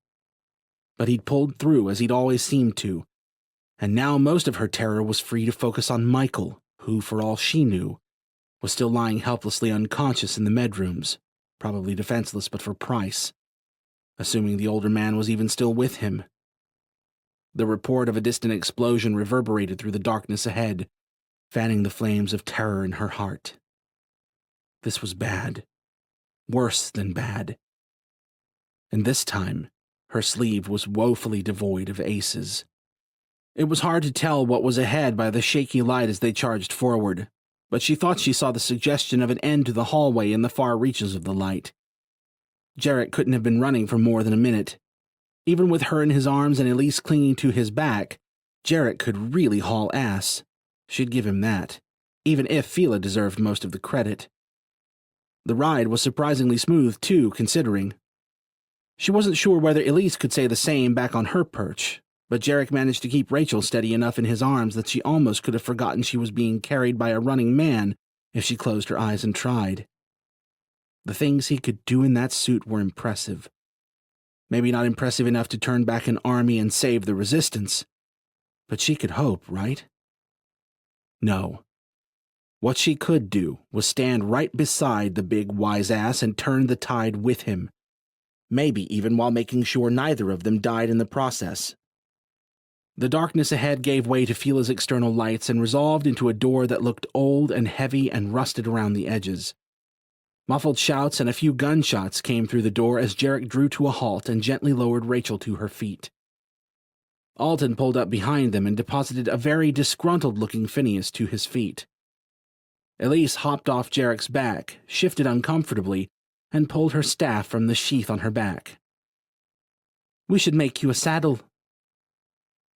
But he'd pulled through as he'd always seemed to, and now most of her terror was free to focus on Michael, who, for all she knew, was still lying helplessly unconscious in the medrooms, probably defenseless but for Price, assuming the older man was even still with him. The report of a distant explosion reverberated through the darkness ahead, fanning the flames of terror in her heart. This was bad. Worse than bad. And this time, her sleeve was woefully devoid of aces. It was hard to tell what was ahead by the shaky light as they charged forward, but she thought she saw the suggestion of an end to the hallway in the far reaches of the light. Jarek couldn't have been running for more than a minute. Even with her in his arms and Elise clinging to his back, Jarek could really haul ass. She'd give him that, even if Fila deserved most of the credit. The ride was surprisingly smooth, too, considering. She wasn't sure whether Elise could say the same back on her perch, but Jarek managed to keep Rachel steady enough in his arms that she almost could have forgotten she was being carried by a running man if she closed her eyes and tried. The things he could do in that suit were impressive. Maybe not impressive enough to turn back an army and save the resistance, but she could hope, right? No. What she could do was stand right beside the big wise-ass and turn the tide with him, maybe even while making sure neither of them died in the process. The darkness ahead gave way to Fila's external lights and resolved into a door that looked old and heavy and rusted around the edges. Muffled shouts and a few gunshots came through the door as Jarek drew to a halt and gently lowered Rachel to her feet. Alton pulled up behind them and deposited a very disgruntled-looking Phineas to his feet. Elise hopped off Jarek's back, shifted uncomfortably, and pulled her staff from the sheath on her back. "We should make you a saddle."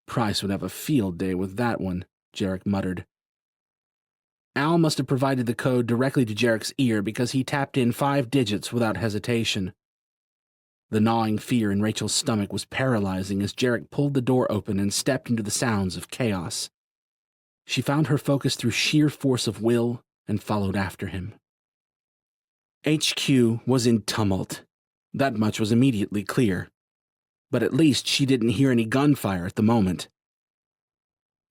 Price would have a field day with that one, Jarek muttered. Al must have provided the code directly to Jarek's ear because he tapped in 5 digits without hesitation. The gnawing fear in Rachel's stomach was paralyzing as Jarek pulled the door open and stepped into the sounds of chaos. She found her focus through sheer force of will and followed after him. HQ was in tumult. That much was immediately clear. But at least she didn't hear any gunfire at the moment.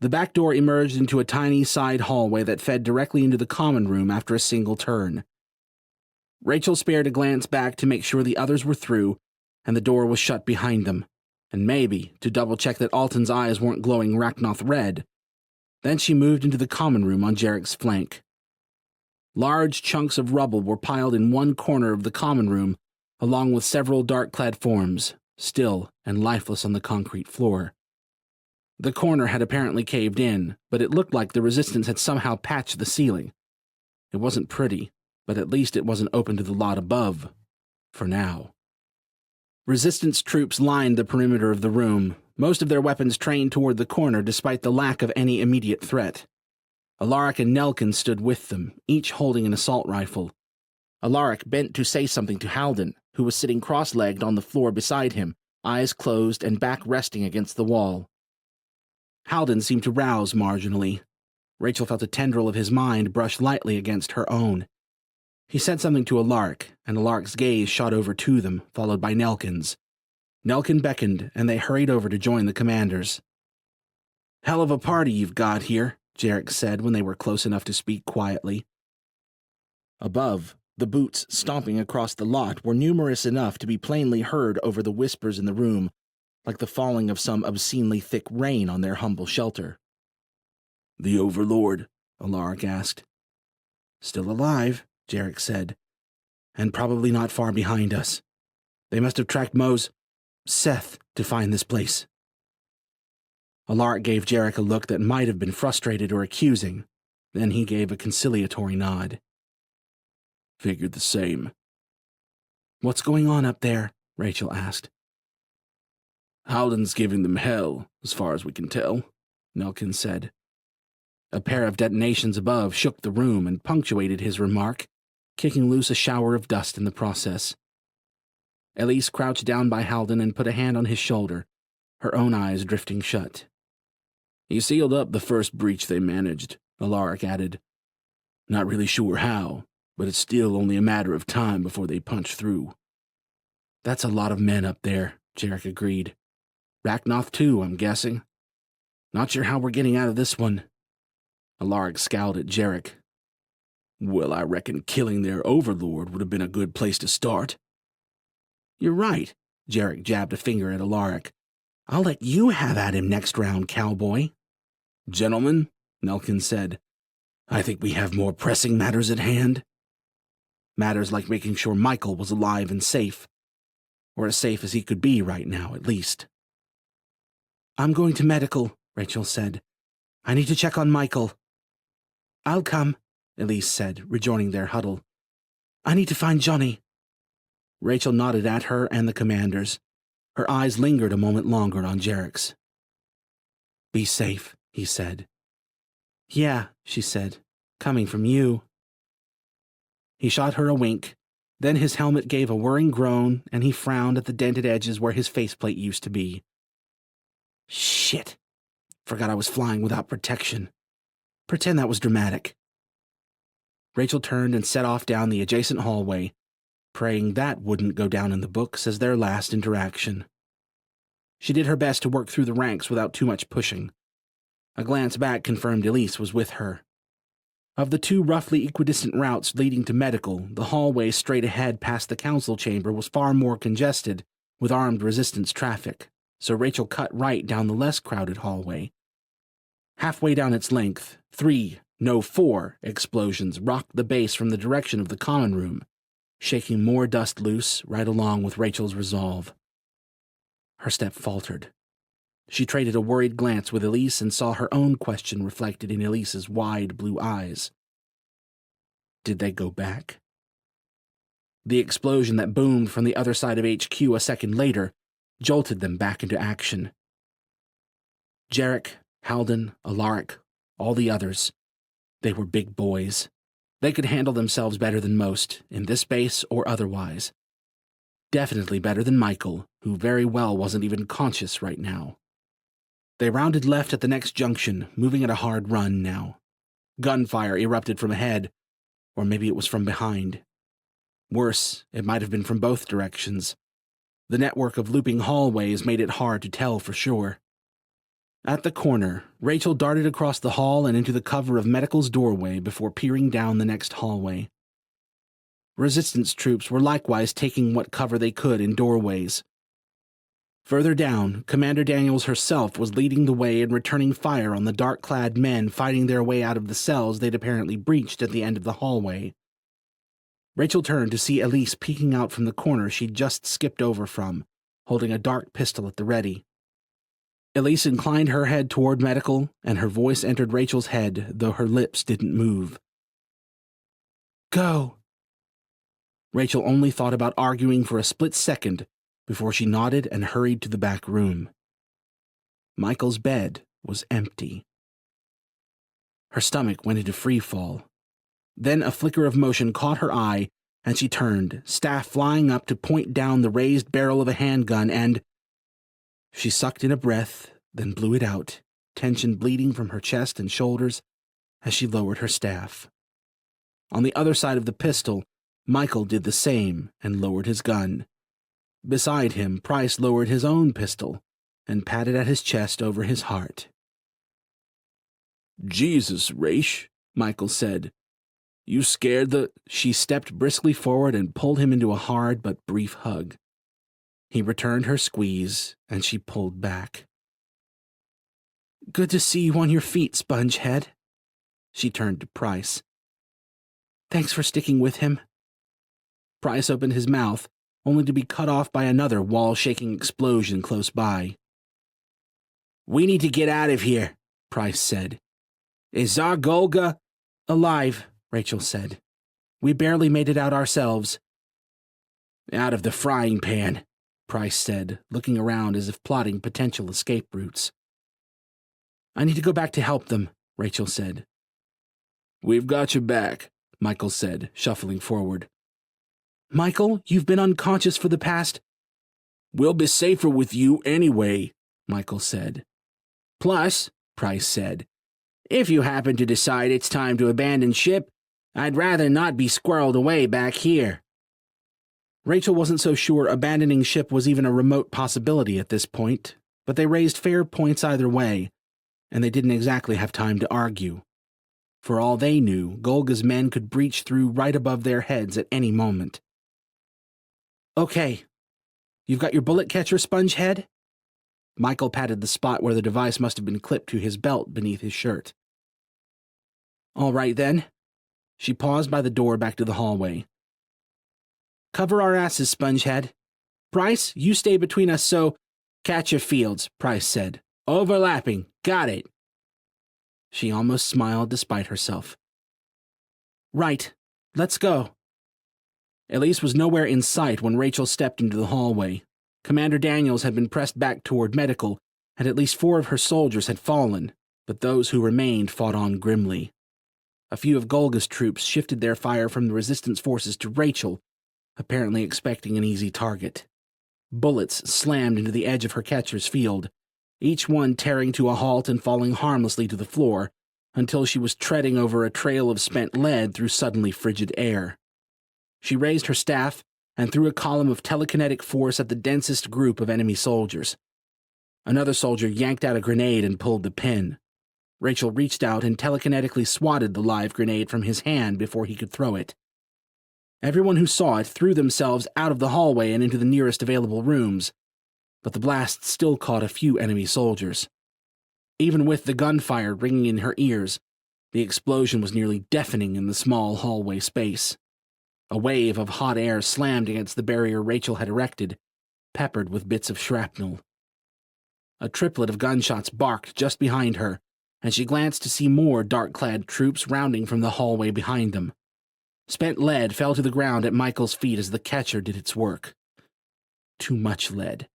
The back door emerged into a tiny side hallway that fed directly into the common room after a single turn. Rachel spared a glance back to make sure the others were through, and the door was shut behind them, and maybe to double-check that Alton's eyes weren't glowing Rachnoth red. Then she moved into the common room on Jarek's flank. Large chunks of rubble were piled in one corner of the common room, along with several dark-clad forms, still and lifeless on the concrete floor. The corner had apparently caved in, but it looked like the resistance had somehow patched the ceiling. It wasn't pretty, but at least it wasn't open to the lot above. For now. Resistance troops lined the perimeter of the room, most of their weapons trained toward the corner despite the lack of any immediate threat. Alaric and Nelkin stood with them, each holding an assault rifle. Alaric bent to say something to Halden, who was sitting cross-legged on the floor beside him, eyes closed and back resting against the wall. Halden seemed to rouse marginally. Rachel felt a tendril of his mind brush lightly against her own. He said something to Alaric, and Alaric's gaze shot over to them, followed by Nelkin's. Nelkin beckoned, and they hurried over to join the commanders. "Hell of a party you've got here," Jarek said when they were close enough to speak quietly. Above, the boots stomping across the lot were numerous enough to be plainly heard over the whispers in the room, like the falling of some obscenely thick rain on their humble shelter. "The Overlord?" Alaric asked. "Still alive," Jarek said, "and probably not far behind us. They must have tracked Seth to find this place." Alaric gave Jarek a look that might have been frustrated or accusing. Then he gave a conciliatory nod. "Figured the same." "What's going on up there?" Rachel asked. "Halden's giving them hell, as far as we can tell," Nelkin said. A pair of detonations above shook the room and punctuated his remark, kicking loose a shower of dust in the process. Elise crouched down by Halden and put a hand on his shoulder, her own eyes drifting shut. "He sealed up the first breach they managed," Alaric added. "Not really sure how, but it's still only a matter of time before they punch through." "That's a lot of men up there," Jarek agreed. "Rachnoth too, I'm guessing. Not sure how we're getting out of this one." Alaric scowled at Jarek. "Well, I reckon killing their overlord would have been a good place to start." "You're right," Jarek jabbed a finger at Alaric. "I'll let you have at him next round, cowboy." "Gentlemen," Nelkin said, "I think we have more pressing matters at hand." Matters like making sure Michael was alive and safe. Or as safe as he could be right now, at least. "I'm going to medical," Rachel said. "I need to check on Michael." "I'll come," Elise said, rejoining their huddle. "I need to find Johnny." Rachel nodded at her and the commanders. Her eyes lingered a moment longer on Jarek's. "Be safe," he said. "Yeah," she said, "coming from you." He shot her a wink. Then his helmet gave a whirring groan, and he frowned at the dented edges where his faceplate used to be. "Shit. Forgot I was flying without protection. Pretend that was dramatic." Rachel turned and set off down the adjacent hallway, praying that wouldn't go down in the books as their last interaction. She did her best to work through the ranks without too much pushing. A glance back confirmed Elise was with her. Of the two roughly equidistant routes leading to medical, the hallway straight ahead past the council chamber was far more congested with armed resistance traffic, so Rachel cut right down the less crowded hallway. Halfway down its length, 4 explosions rocked the base from the direction of the common room, shaking more dust loose right along with Rachel's resolve. Her step faltered. She traded a worried glance with Elise and saw her own question reflected in Elise's wide blue eyes. Did they go back? The explosion that boomed from the other side of HQ a second later jolted them back into action. Jarek, Halden, Alaric, all the others. They were big boys. They could handle themselves better than most, in this base or otherwise. Definitely better than Michael, who very well wasn't even conscious right now. They rounded left at the next junction, moving at a hard run now. Gunfire erupted from ahead, or maybe it was from behind. Worse, it might have been from both directions. The network of looping hallways made it hard to tell for sure. At the corner, Rachel darted across the hall and into the cover of Medical's doorway before peering down the next hallway. Resistance troops were likewise taking what cover they could in doorways. Further down, Commander Daniels herself was leading the way and returning fire on the dark-clad men fighting their way out of the cells they'd apparently breached at the end of the hallway. Rachel turned to see Elise peeking out from the corner she'd just skipped over from, holding a dark pistol at the ready. Elise inclined her head toward Medical, and her voice entered Rachel's head, though her lips didn't move. "Go." Rachel only thought about arguing for a split second before she nodded and hurried to the back room. Michael's bed was empty. Her stomach went into free fall. Then a flicker of motion caught her eye, and she turned, staff flying up to point down the raised barrel of a handgun, and she sucked in a breath, then blew it out, tension bleeding from her chest and shoulders as she lowered her staff. On the other side of the pistol, Michael did the same and lowered his gun. Beside him, Price lowered his own pistol and patted at his chest over his heart. "Jesus, Raish," Michael said. "You scared the—" She stepped briskly forward and pulled him into a hard but brief hug. He returned her squeeze, and she pulled back. "Good to see you on your feet, Spongehead." She turned to Price. "Thanks for sticking with him." Price opened his mouth, only to be cut off by another wall-shaking explosion close by. "We need to get out of here," Price said. "Is our Golga—" "Alive," Rachel said. "We barely made it out ourselves." "Out of the frying pan," Price said, looking around as if plotting potential escape routes. "I need to go back to help them," Rachel said. "We've got your back," Michael said, shuffling forward. "Michael, you've been unconscious for the past—" "We'll be safer with you anyway," Michael said. "Plus," Price said, "if you happen to decide it's time to abandon ship, I'd rather not be squirreled away back here." Rachel wasn't so sure abandoning ship was even a remote possibility at this point, but they raised fair points either way, and they didn't exactly have time to argue. For all they knew, Golga's men could breach through right above their heads at any moment. "Okay. You've got your bullet catcher, Spongehead?" Michael patted the spot where the device must have been clipped to his belt beneath his shirt. "All right, then." She paused by the door back to the hallway. "Cover our asses, Spongehead. Price, you stay between us so—" "Catch your fields," Price said. "Overlapping. Got it." She almost smiled despite herself. "Right. Let's go." Elise was nowhere in sight when Rachel stepped into the hallway. Commander Daniels had been pressed back toward medical, and at least 4 of her soldiers had fallen, but those who remained fought on grimly. A few of Golga's troops shifted their fire from the resistance forces to Rachel, apparently expecting an easy target. Bullets slammed into the edge of her catcher's field, each one tearing to a halt and falling harmlessly to the floor, until she was treading over a trail of spent lead through suddenly frigid air. She raised her staff and threw a column of telekinetic force at the densest group of enemy soldiers. Another soldier yanked out a grenade and pulled the pin. Rachel reached out and telekinetically swatted the live grenade from his hand before he could throw it. Everyone who saw it threw themselves out of the hallway and into the nearest available rooms, but the blast still caught a few enemy soldiers. Even with the gunfire ringing in her ears, the explosion was nearly deafening in the small hallway space. A wave of hot air slammed against the barrier Rachel had erected, peppered with bits of shrapnel. A triplet of gunshots barked just behind her, and she glanced to see more dark-clad troops rounding from the hallway behind them. Spent lead fell to the ground at Michael's feet as the catcher did its work. Too much lead.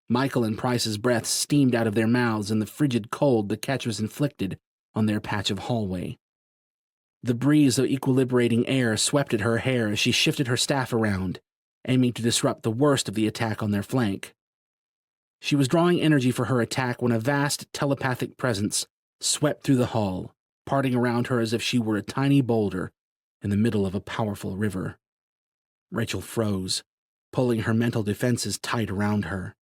Michael and Price's breaths steamed out of their mouths in the frigid cold the catchers inflicted on their patch of hallway. The breeze of equilibrating air swept at her hair as she shifted her staff around, aiming to disrupt the worst of the attack on their flank. She was drawing energy for her attack when a vast telepathic presence swept through the hall, parting around her as if she were a tiny boulder in the middle of a powerful river. Rachel froze, pulling her mental defenses tight around her.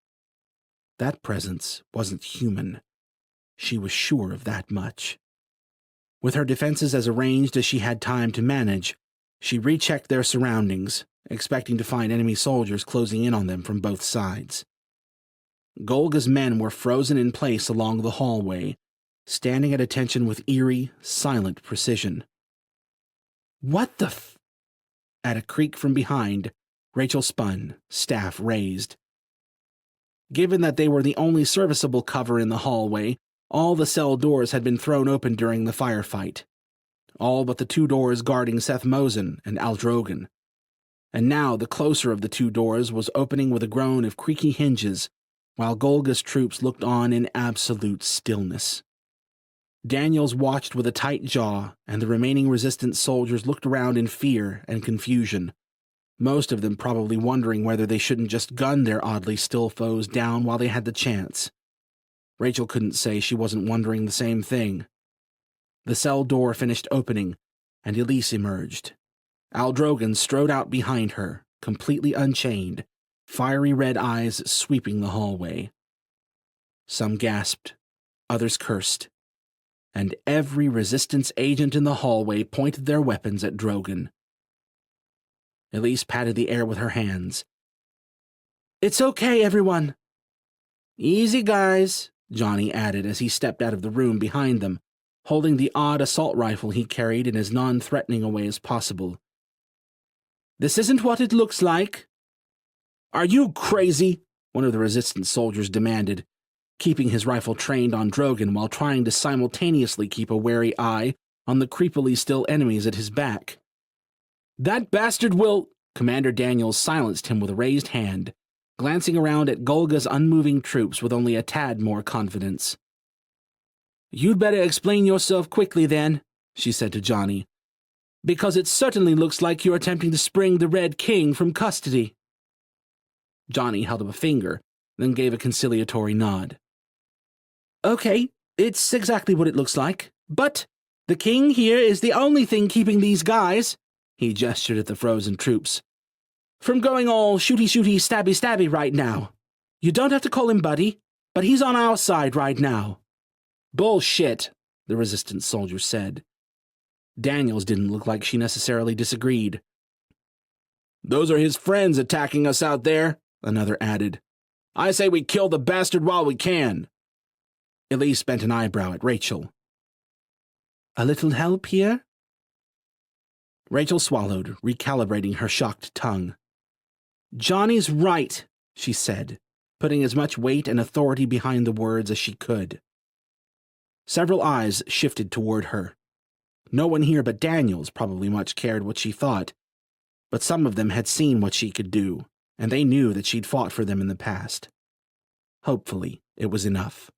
That presence wasn't human. She was sure of that much. With her defenses as arranged as she had time to manage, she rechecked their surroundings, expecting to find enemy soldiers closing in on them from both sides. Golga's men were frozen in place along the hallway, standing at attention with eerie, silent precision. "What the f—" At a creak from behind, Rachel spun, staff raised. Given that they were the only serviceable cover in the hallway, all the cell doors had been thrown open during the firefight. All but the 2 doors guarding Seth Mosen and Aldrogan. And now the closer of the 2 doors was opening with a groan of creaky hinges, while Golga's troops looked on in absolute stillness. Daniels watched with a tight jaw, and the remaining resistance soldiers looked around in fear and confusion, most of them probably wondering whether they shouldn't just gun their oddly still foes down while they had the chance. Rachel couldn't say she wasn't wondering the same thing. The cell door finished opening, and Elise emerged. Al Drogon strode out behind her, completely unchained, fiery red eyes sweeping the hallway. Some gasped, others cursed, and every resistance agent in the hallway pointed their weapons at Drogon. Elise patted the air with her hands. "It's okay, everyone." "Easy, guys," Johnny added as he stepped out of the room behind them, holding the odd assault rifle he carried in as non-threatening a way as possible. "This isn't what it looks like." "Are you crazy?" one of the resistance soldiers demanded, keeping his rifle trained on Drogon while trying to simultaneously keep a wary eye on the creepily still enemies at his back. "That bastard will—" Commander Daniels silenced him with a raised hand, glancing around at Golga's unmoving troops with only a tad more confidence. "You'd better explain yourself quickly, then," she said to Johnny, "because it certainly looks like you're attempting to spring the Red King from custody." Johnny held up a finger, then gave a conciliatory nod. "Okay, it's exactly what it looks like, but the king here is the only thing keeping these guys," he gestured at the frozen troops, "from going all shooty-shooty, stabby-stabby right now. You don't have to call him buddy, but he's on our side right now." "Bullshit," the resistance soldier said. Daniels didn't look like she necessarily disagreed. "Those are his friends attacking us out there," another added. "I say we kill the bastard while we can." Elise bent an eyebrow at Rachel. "A little help here?" Rachel swallowed, recalibrating her shocked tongue. "Johnny's right," she said, putting as much weight and authority behind the words as she could. Several eyes shifted toward her. No one here but Daniels probably much cared what she thought, but some of them had seen what she could do, and they knew that she'd fought for them in the past. Hopefully, it was enough.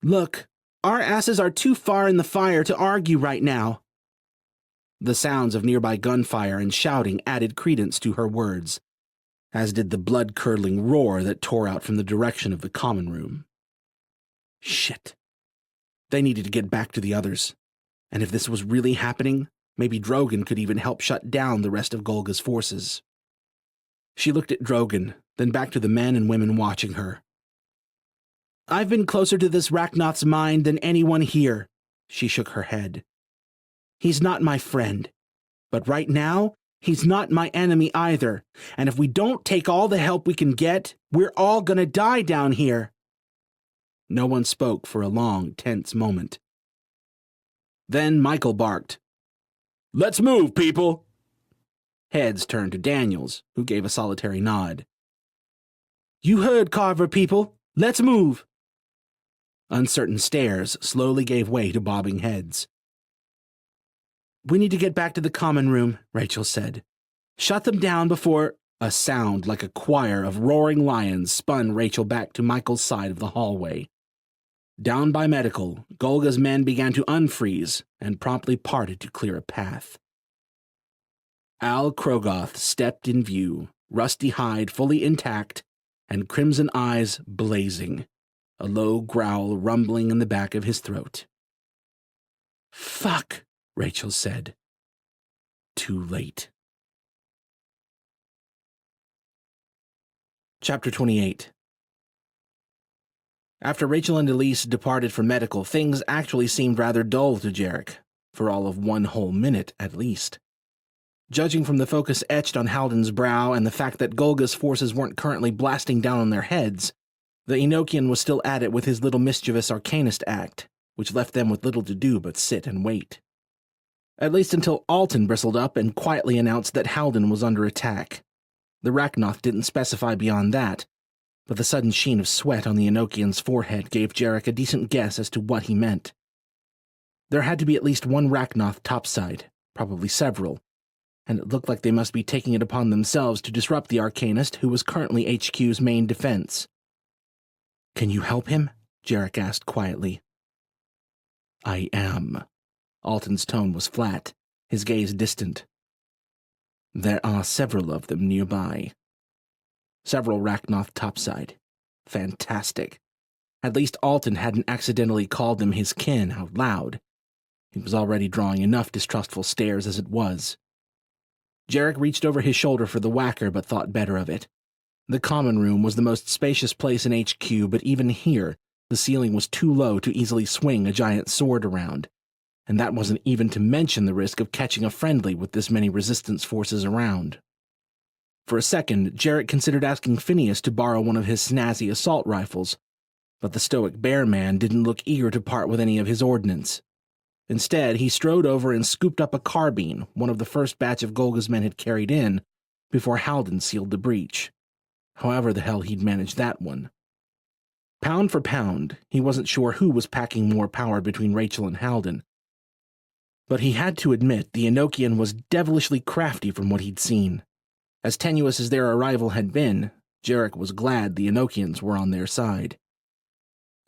"Look, our asses are too far in the fire to argue right now." The sounds of nearby gunfire and shouting added credence to her words, as did the blood-curdling roar that tore out from the direction of the common room. Shit. They needed to get back to the others, and if this was really happening, maybe Drogon could even help shut down the rest of Golga's forces. She looked at Drogon, then back to the men and women watching her. "I've been closer to this Ragnoth's mind than anyone here," she shook her head. "He's not my friend, but right now, he's not my enemy either, and if we don't take all the help we can get, we're all gonna die down here." No one spoke for a long, tense moment. Then Michael barked, "Let's move, people!" Heads turned to Daniels, who gave a solitary nod. "You heard, Carver people. Let's move." Uncertain stares slowly gave way to bobbing heads. "We need to get back to the common room," Rachel said. "Shut them down before—" A sound like a choir of roaring lions spun Rachel back to Michael's side of the hallway. Down by medical, Golga's men began to unfreeze and promptly parted to clear a path. Al Krogoth stepped in view, rusty hide fully intact and crimson eyes blazing, a low growl rumbling in the back of his throat. "Fuck," Rachel said. Too late. Chapter 28. After Rachel and Elise departed for medical, things actually seemed rather dull to Jarek, for all of 1 whole minute at least. Judging from the focus etched on Halden's brow and the fact that Golga's forces weren't currently blasting down on their heads, the Enochian was still at it with his little mischievous arcanist act, which left them with little to do but sit and wait. At least until Alton bristled up and quietly announced that Halden was under attack. The Ragnoth didn't specify beyond that, but the sudden sheen of sweat on the Enochian's forehead gave Jarek a decent guess as to what he meant. There had to be at least one Ragnoth topside, probably several, and it looked like they must be taking it upon themselves to disrupt the Arcanist who was currently HQ's main defense. "Can you help him?" Jarek asked quietly. "I am." Alton's tone was flat, his gaze distant. There are several of them nearby. Several Rachnoth topside. Fantastic. At least Alton hadn't accidentally called them his kin out loud. He was already drawing enough distrustful stares as it was. Jarek reached over his shoulder for the whacker, but thought better of it. The common room was the most spacious place in HQ, but even here, the ceiling was too low to easily swing a giant sword around. And that wasn't even to mention the risk of catching a friendly with this many resistance forces around. For a second, Jarek considered asking Phineas to borrow one of his snazzy assault rifles, but the stoic bear man didn't look eager to part with any of his ordnance. Instead, he strode over and scooped up a carbine, one of the first batch of Golga's men had carried in, before Halden sealed the breach. However the hell he'd managed that one. Pound for pound, he wasn't sure who was packing more power between Rachel and Halden. But he had to admit the Enochian was devilishly crafty from what he'd seen. As tenuous as their arrival had been, Jarek was glad the Enochians were on their side.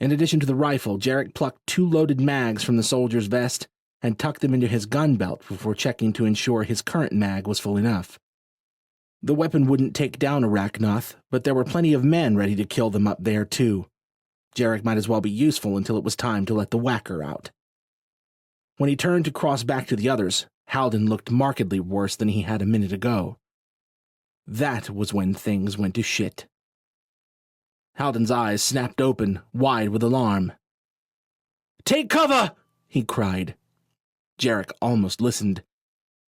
In addition to the rifle, Jarek plucked 2 loaded mags from the soldier's vest and tucked them into his gun belt before checking to ensure his current mag was full enough. The weapon wouldn't take down a Rachnoth, but there were plenty of men ready to kill them up there too. Jarek might as well be useful until it was time to let the whacker out. When he turned to cross back to the others, Halden looked markedly worse than he had a minute ago. That was when things went to shit. Halden's eyes snapped open, wide with alarm. "Take cover!" he cried. Jarek almost listened.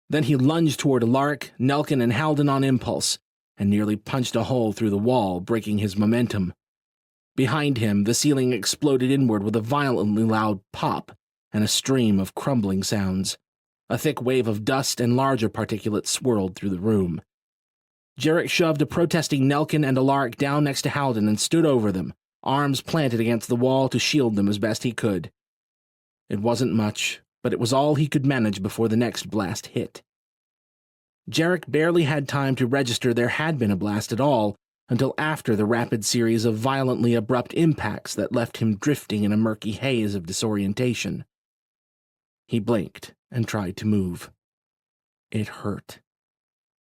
Then he lunged toward Alaric, Nelkin, and Halden on impulse, and nearly punched a hole through the wall, breaking his momentum. Behind him, the ceiling exploded inward with a violently loud pop and a stream of crumbling sounds. A thick wave of dust and larger particulates swirled through the room. Jarek shoved a protesting Nelkin and Alaric down next to Halden and stood over them, arms planted against the wall to shield them as best he could. It wasn't much, but it was all he could manage before the next blast hit. Jarek barely had time to register there had been a blast at all until after the rapid series of violently abrupt impacts that left him drifting in a murky haze of disorientation. He blinked and tried to move. It hurt.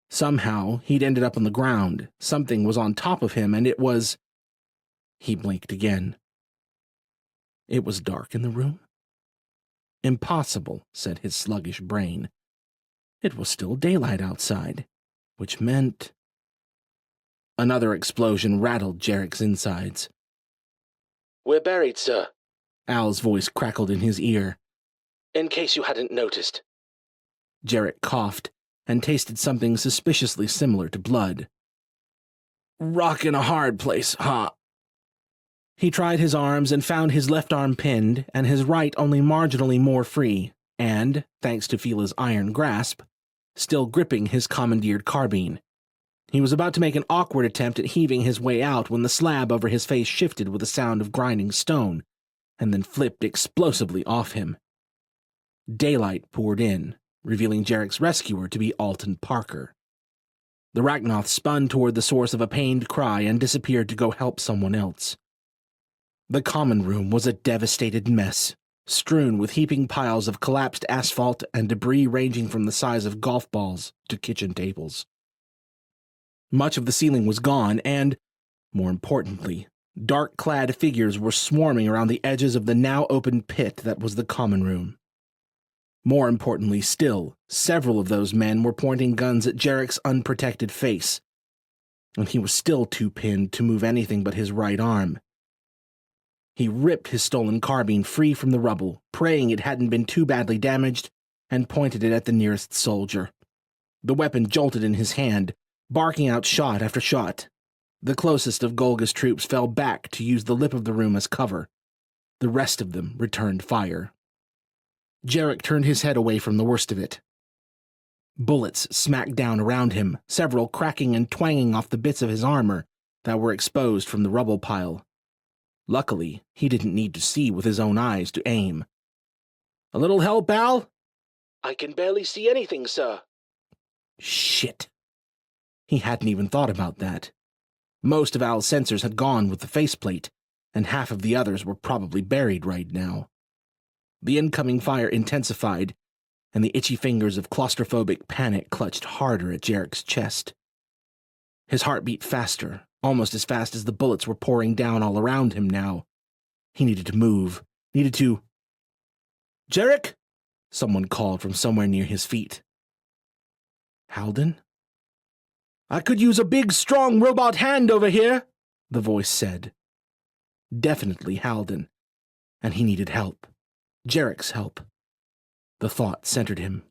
Somehow, he'd ended up on the ground. Something was on top of him, and it was... He blinked again. It was dark in the room? Impossible, said his sluggish brain. It was still daylight outside, which meant... Another explosion rattled Jarek's insides. "We're buried, sir," Al's voice crackled in his ear. "In case you hadn't noticed." Jarek coughed and tasted something suspiciously similar to blood. "Rock in a hard place, huh?" He tried his arms and found his left arm pinned and his right only marginally more free, and, thanks to Fila's iron grasp, still gripping his commandeered carbine. He was about to make an awkward attempt at heaving his way out when the slab over his face shifted with a sound of grinding stone, and then flipped explosively off him. Daylight poured in, revealing Jarek's rescuer to be Alton Parker. The Rachnoth spun toward the source of a pained cry and disappeared to go help someone else. The common room was a devastated mess, strewn with heaping piles of collapsed asphalt and debris ranging from the size of golf balls to kitchen tables. Much of the ceiling was gone and, more importantly, dark-clad figures were swarming around the edges of the now open pit that was the common room. More importantly still, several of those men were pointing guns at Jarek's unprotected face, and he was still too pinned to move anything but his right arm. He ripped his stolen carbine free from the rubble, praying it hadn't been too badly damaged, and pointed it at the nearest soldier. The weapon jolted in his hand, barking out shot after shot. The closest of Golga's troops fell back to use the lip of the room as cover. The rest of them returned fire. Jarek turned his head away from the worst of it. Bullets smacked down around him, several cracking and twanging off the bits of his armor that were exposed from the rubble pile. Luckily, he didn't need to see with his own eyes to aim. "A little help, Al?" "I can barely see anything, sir." Shit. He hadn't even thought about that. Most of Al's sensors had gone with the faceplate, and half of the others were probably buried right now. The incoming fire intensified, and the itchy fingers of claustrophobic panic clutched harder at Jarek's chest. His heart beat faster, almost as fast as the bullets were pouring down all around him now. He needed to move, needed to... "Jarek?" someone called from somewhere near his feet. "Halden?" "I could use a big, strong robot hand over here," the voice said. Definitely Halden. And he needed help. Jarek's help. The thought centered him.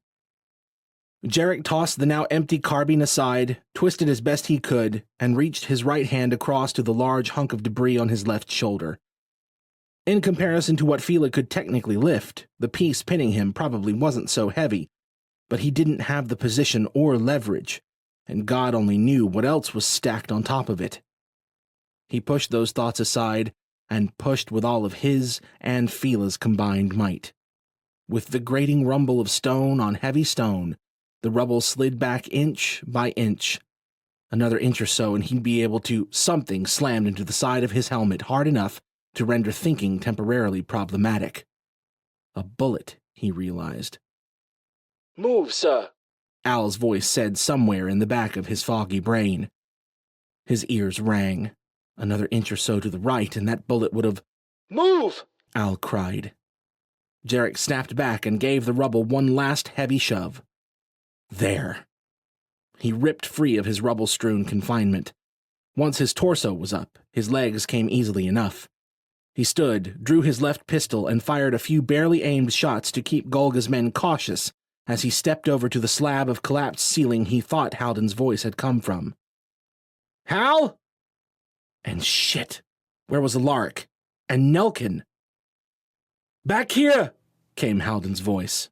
Jarek tossed the now empty carbine aside, twisted as best he could, and reached his right hand across to the large hunk of debris on his left shoulder. In comparison to what Fila could technically lift, the piece pinning him probably wasn't so heavy, but he didn't have the position or leverage, and God only knew what else was stacked on top of it. He pushed those thoughts aside, and pushed with all of his and Fila's combined might. With the grating rumble of stone on heavy stone, the rubble slid back inch by inch. Another inch or so, and he'd be able to... Something slammed into the side of his helmet hard enough to render thinking temporarily problematic. A bullet, he realized. "Move, sir," Al's voice said somewhere in the back of his foggy brain. His ears rang. Another inch or so to the right, and that bullet would have... "Move!" Al cried. Jarek snapped back and gave the rubble one last heavy shove. There. He ripped free of his rubble-strewn confinement. Once his torso was up, his legs came easily enough. He stood, drew his left pistol, and fired a few barely aimed shots to keep Golga's men cautious as he stepped over to the slab of collapsed ceiling he thought Halden's voice had come from. "Hal?" And shit, where was Alaric? And Nelkin? "Back here!" came Halden's voice.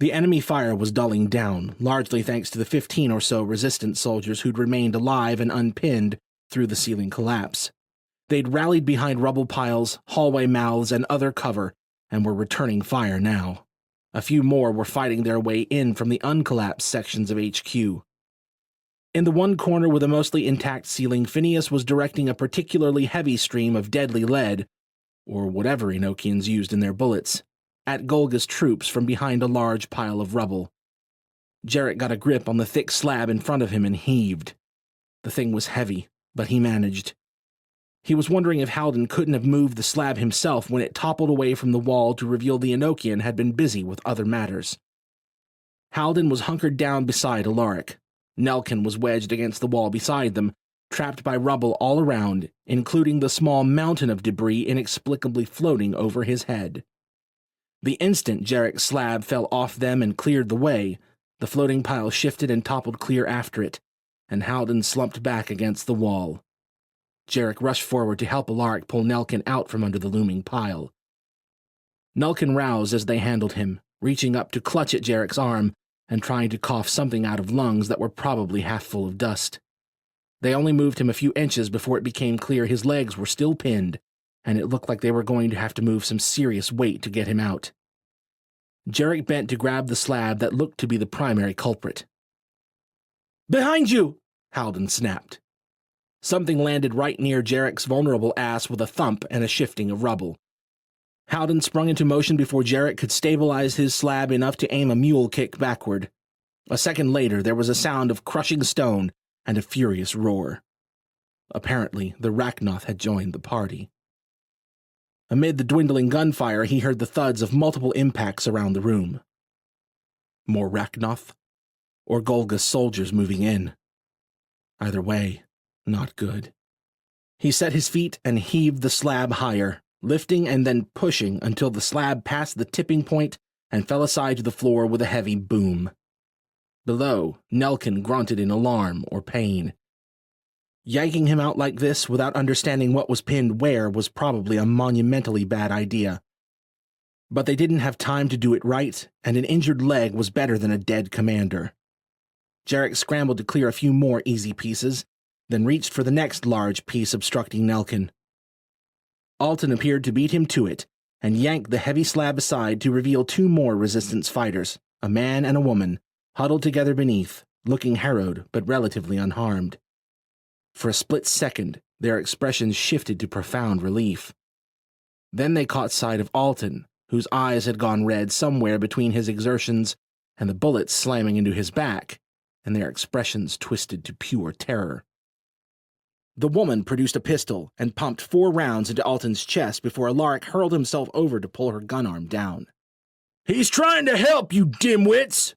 The enemy fire was dulling down, largely thanks to the 15 or so resistance soldiers who'd remained alive and unpinned through the ceiling collapse. They'd rallied behind rubble piles, hallway mouths, and other cover, and were returning fire now. A few more were fighting their way in from the uncollapsed sections of HQ. In the one corner with a mostly intact ceiling, Phineas was directing a particularly heavy stream of deadly lead, or whatever Enochians used in their bullets, at Golga's troops from behind a large pile of rubble. Jarek got a grip on the thick slab in front of him and heaved. The thing was heavy, but he managed. He was wondering if Halden couldn't have moved the slab himself when it toppled away from the wall to reveal the Enochian had been busy with other matters. Halden was hunkered down beside Alaric. Nelkin was wedged against the wall beside them, trapped by rubble all around, including the small mountain of debris inexplicably floating over his head. The instant Jarek's slab fell off them and cleared the way, the floating pile shifted and toppled clear after it, and Halden slumped back against the wall. Jarek rushed forward to help Alaric pull Nelkin out from under the looming pile. Nelkin roused as they handled him, reaching up to clutch at Jarek's arm and trying to cough something out of lungs that were probably half full of dust. They only moved him a few inches before it became clear his legs were still pinned, and it looked like they were going to have to move some serious weight to get him out. Jarek bent to grab the slab that looked to be the primary culprit. "Behind you!" Halden snapped. Something landed right near Jarek's vulnerable ass with a thump and a shifting of rubble. Halden sprung into motion before Jarek could stabilize his slab enough to aim a mule kick backward. A second later, there was a sound of crushing stone and a furious roar. Apparently, the Rachnoth had joined the party. Amid the dwindling gunfire, he heard the thuds of multiple impacts around the room. More Rachnoth? Or Golga's soldiers moving in? Either way, not good. He set his feet and heaved the slab higher, lifting and then pushing until the slab passed the tipping point and fell aside to the floor with a heavy boom. Below, Nelkin grunted in alarm or pain. Yanking him out like this without understanding what was pinned where was probably a monumentally bad idea. But they didn't have time to do it right, and an injured leg was better than a dead commander. Jarek scrambled to clear a few more easy pieces, then reached for the next large piece obstructing Nelkin. Alton appeared to beat him to it, and yanked the heavy slab aside to reveal two more resistance fighters, a man and a woman, huddled together beneath, looking harrowed but relatively unharmed. For a split second, their expressions shifted to profound relief. Then they caught sight of Alton, whose eyes had gone red somewhere between his exertions and the bullets slamming into his back, and their expressions twisted to pure terror. The woman produced a pistol and pumped 4 rounds into Alton's chest before Alaric hurled himself over to pull her gun arm down. "He's trying to help, you dimwits!"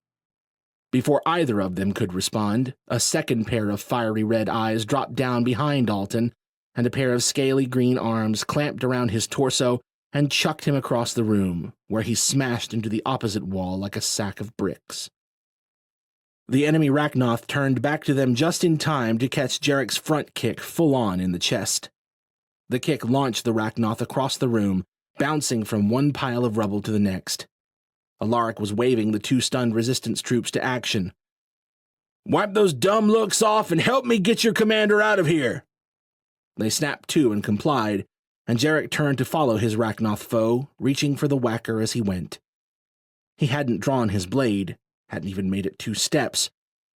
Before either of them could respond, a second pair of fiery red eyes dropped down behind Alton, and a pair of scaly green arms clamped around his torso and chucked him across the room, where he smashed into the opposite wall like a sack of bricks. The enemy Rachnoth turned back to them just in time to catch Jarek's front kick full on in the chest. The kick launched the Rachnoth across the room, bouncing from one pile of rubble to the next. Alaric was waving the 2 stunned resistance troops to action. "Wipe those dumb looks off and help me get your commander out of here!" They snapped to and complied, and Jarek turned to follow his Rachnoth foe, reaching for the whacker as he went. He hadn't drawn his blade, hadn't even made it 2 steps,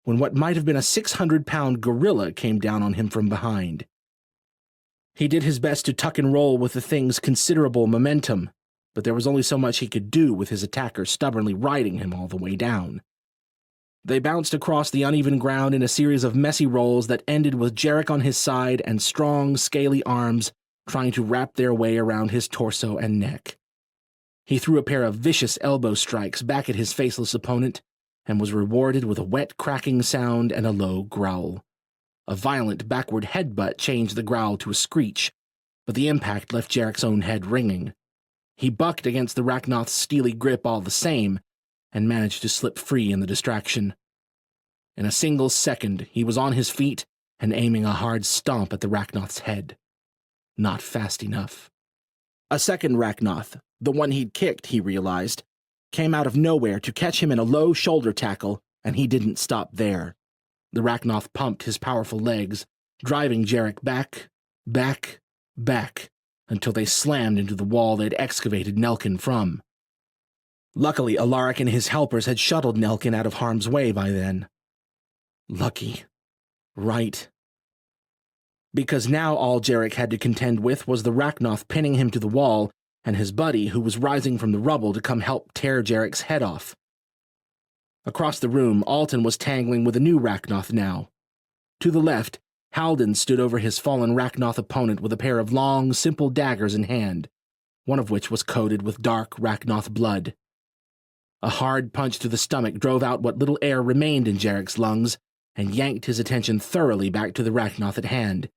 when what might have been a 600-pound gorilla came down on him from behind. He did his best to tuck and roll with the thing's considerable momentum, but there was only so much he could do with his attacker stubbornly riding him all the way down. They bounced across the uneven ground in a series of messy rolls that ended with Jarek on his side and strong, scaly arms trying to wrap their way around his torso and neck. He threw a pair of vicious elbow strikes back at his faceless opponent and was rewarded with a wet cracking sound and a low growl. A violent backward headbutt changed the growl to a screech, but the impact left Jarek's own head ringing. He bucked against the Rachnoth's steely grip all the same, and managed to slip free in the distraction. In a single second, he was on his feet and aiming a hard stomp at the Rachnoth's head. Not fast enough. A second Rachnoth, the one he'd kicked, he realized, came out of nowhere to catch him in a low shoulder tackle, and he didn't stop there. The Rachnoth pumped his powerful legs, driving Jarek back, until they slammed into the wall they'd excavated Nelkin from. Luckily, Alaric and his helpers had shuttled Nelkin out of harm's way by then. Lucky. Right. Because now all Jarek had to contend with was the Rachnoth pinning him to the wall, and his buddy, who was rising from the rubble to come help tear Jarek's head off. Across the room, Alton was tangling with a new Rachnoth now. To the left, Halden stood over his fallen Rachnoth opponent with a pair of long, simple daggers in hand, one of which was coated with dark Rachnoth blood. A hard punch to the stomach drove out what little air remained in Jarek's lungs and yanked his attention thoroughly back to the Rachnoth at hand.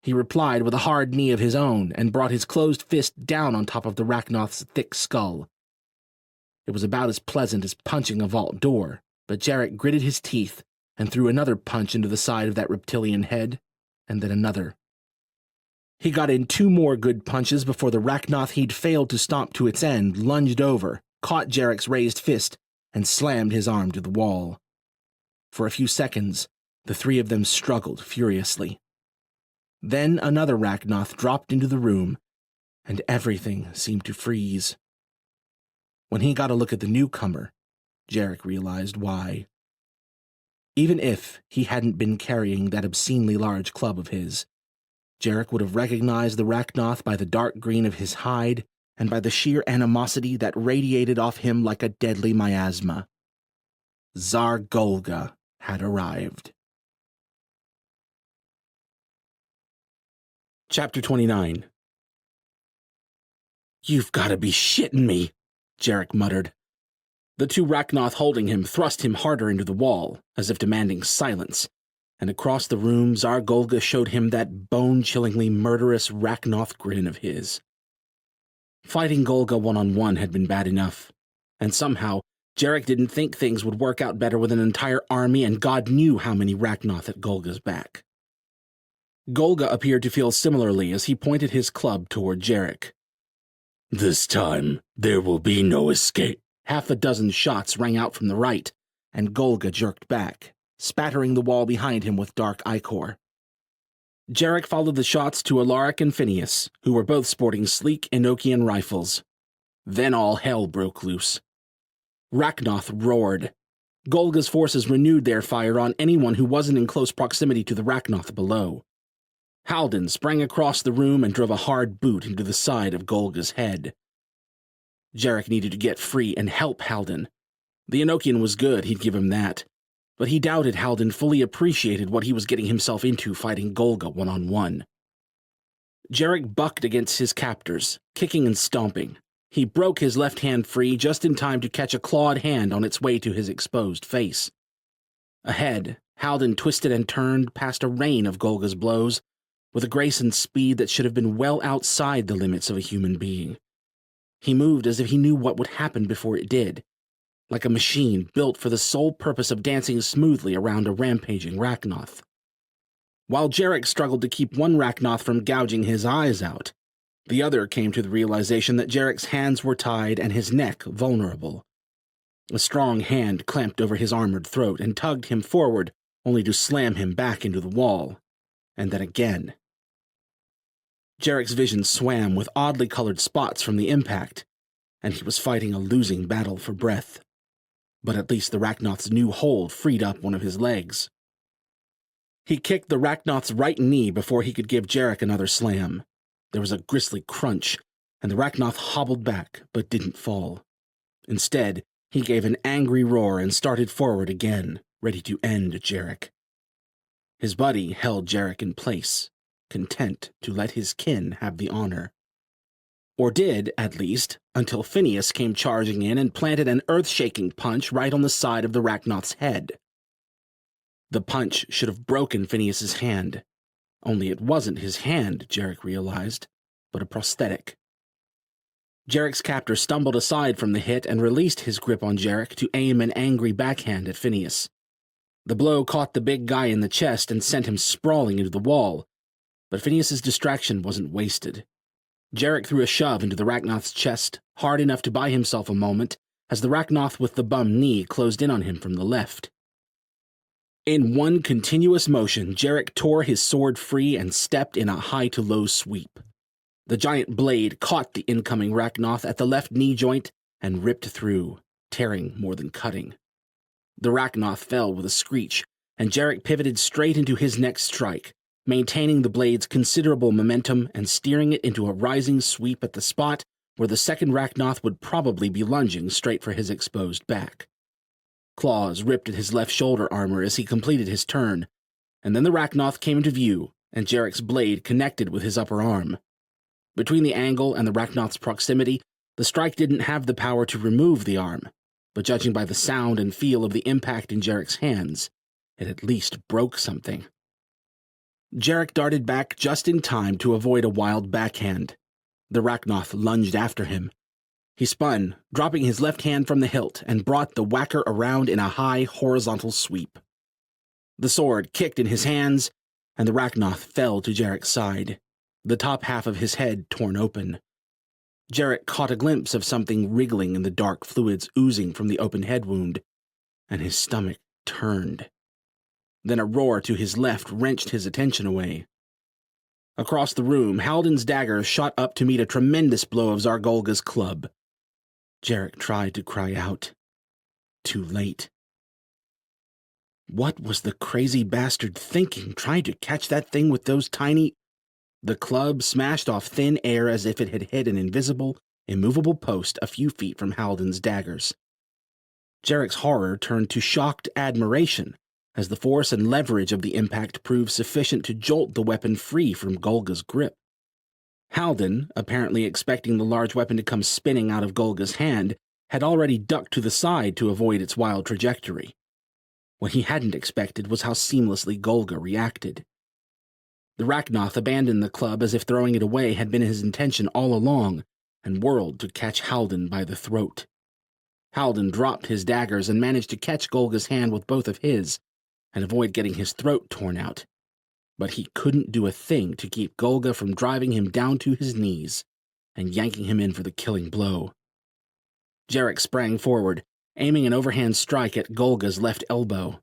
He replied with a hard knee of his own and brought his closed fist down on top of the Rachnoth's thick skull. It was about as pleasant as punching a vault door, but Jarek gritted his teeth and threw another punch into the side of that reptilian head, and then another. He got in 2 more good punches before the Rachnoth he'd failed to stomp to its end lunged over, caught Jarek's raised fist, and slammed his arm to the wall. For a few seconds, the 3 of them struggled furiously. Then another Rachnoth dropped into the room, and everything seemed to freeze. When he got a look at the newcomer, Jarek realized why. Even if he hadn't been carrying that obscenely large club of his, Jarek would have recognized the Rachnoth by the dark green of his hide and by the sheer animosity that radiated off him like a deadly miasma. Tsar Golga had arrived. Chapter 29. "You've got to be shitting me," Jarek muttered. The 2 Rachnoth holding him thrust him harder into the wall, as if demanding silence, and across the room Tsar Golga showed him that bone-chillingly murderous Rachnoth grin of his. Fighting Golga one-on-one had been bad enough, and somehow Jarek didn't think things would work out better with an entire army and God knew how many Rachnoth at Golga's back. Golga appeared to feel similarly as he pointed his club toward Jarek. "This time, there will be no escape." Half a dozen shots rang out from the right, and Golga jerked back, spattering the wall behind him with dark ichor. Jarek followed the shots to Alaric and Phineas, who were both sporting sleek Enochian rifles. Then all hell broke loose. Rachnoth roared. Golga's forces renewed their fire on anyone who wasn't in close proximity to the Rachnoth below. Halden sprang across the room and drove a hard boot into the side of Golga's head. Jarek needed to get free and help Halden, The Enochian was good, he'd give him that, but he doubted Halden fully appreciated what he was getting himself into fighting Golga one-on-one. Jarek bucked against his captors, kicking and stomping. He broke his left hand free just in time to catch a clawed hand on its way to his exposed face. Ahead, Halden twisted and turned past a rain of Golga's blows, with a grace and speed that should have been well outside the limits of a human being. He moved as if he knew what would happen before it did, like a machine built for the sole purpose of dancing smoothly around a rampaging Rachnoth. While Jarek struggled to keep one Rachnoth from gouging his eyes out, the other came to the realization that Jarek's hands were tied and his neck vulnerable. A strong hand clamped over his armored throat and tugged him forward, only to slam him back into the wall, and then again. Jarek's vision swam with oddly colored spots from the impact, and he was fighting a losing battle for breath. But at least the Rachnoth's new hold freed up one of his legs. He kicked the Rachnoth's right knee before he could give Jarek another slam. There was a grisly crunch, and the Rachnoth hobbled back, but didn't fall. Instead, he gave an angry roar and started forward again, ready to end Jarek. His buddy held Jarek in place, content to let his kin have the honor. Or did, at least, until Phineas came charging in and planted an earth-shaking punch right on the side of the Rachnoth's head. The punch should have broken Phineas's hand, only it wasn't his hand, Jarek realized, but a prosthetic. Jarek's captor stumbled aside from the hit and released his grip on Jarek to aim an angry backhand at Phineas. The blow caught the big guy in the chest and sent him sprawling into the wall, but Phineas's distraction wasn't wasted. Jarek threw a shove into the Rachnoth's chest, hard enough to buy himself a moment, as the Rachnoth with the bum knee closed in on him from the left. In one continuous motion, Jarek tore his sword free and stepped in a high-to-low sweep. The giant blade caught the incoming Rachnoth at the left knee joint and ripped through, tearing more than cutting. The Rachnoth fell with a screech, and Jarek pivoted straight into his next strike, maintaining the blade's considerable momentum and steering it into a rising sweep at the spot where the second Rachnoth would probably be lunging straight for his exposed back. Claws ripped at his left shoulder armor as he completed his turn, and then the Rachnoth came into view, and Jarek's blade connected with his upper arm. Between the angle and the Rachnoth's proximity, the strike didn't have the power to remove the arm, but judging by the sound and feel of the impact in Jarek's hands, it at least broke something. Jarek darted back just in time to avoid a wild backhand. The Rachnoth lunged after him. He spun, dropping his left hand from the hilt, and brought the whacker around in a high, horizontal sweep. The sword kicked in his hands, and the Rachnoth fell to Jarek's side, the top half of his head torn open. Jarek caught a glimpse of something wriggling in the dark fluids oozing from the open head wound, and his stomach turned. Then a roar to his left wrenched his attention away. Across the room, Halden's dagger shot up to meet a tremendous blow of Zargolga's club. Jarek tried to cry out. Too late. What was the crazy bastard thinking, trying to catch that thing with those tiny... The club smashed off thin air as if it had hit an invisible, immovable post a few feet from Halden's daggers. Jarek's horror turned to shocked admiration as the force and leverage of the impact proved sufficient to jolt the weapon free from Golga's grip. Halden, apparently expecting the large weapon to come spinning out of Golga's hand, had already ducked to the side to avoid its wild trajectory. What he hadn't expected was how seamlessly Golga reacted. The Rachnoth abandoned the club as if throwing it away had been his intention all along, and whirled to catch Halden by the throat. Halden dropped his daggers and managed to catch Golga's hand with both of his, and avoid getting his throat torn out. But he couldn't do a thing to keep Golga from driving him down to his knees and yanking him in for the killing blow. Jarek sprang forward, aiming an overhand strike at Golga's left elbow.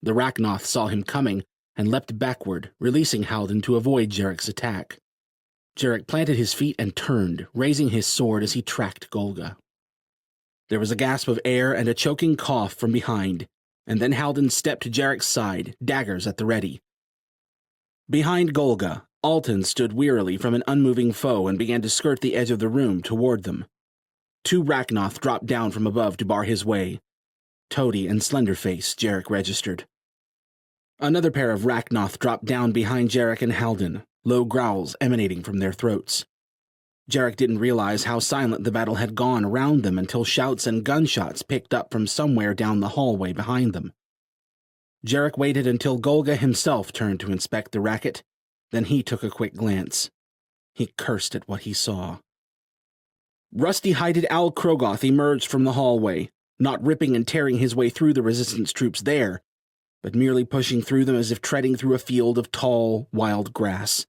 The Rachnoth saw him coming and leapt backward, releasing Halden to avoid Jarek's attack. Jarek planted his feet and turned, raising his sword as he tracked Golga. There was a gasp of air and a choking cough from behind, and then Halden stepped to Jarek's side, daggers at the ready. Behind Golga, Alton stood wearily from an unmoving foe and began to skirt the edge of the room toward them. Two Rachnoth dropped down from above to bar his way, Toady and Slenderface, Jarek registered. Another pair of Rachnoth dropped down behind Jarek and Halden, low growls emanating from their throats. Jarek didn't realize how silent the battle had gone around them until shouts and gunshots picked up from somewhere down the hallway behind them. Jarek waited until Golga himself turned to inspect the racket, then he took a quick glance. He cursed at what he saw. Rusty-hided Al Krogoth emerged from the hallway, not ripping and tearing his way through the resistance troops there, but merely pushing through them as if treading through a field of tall, wild grass.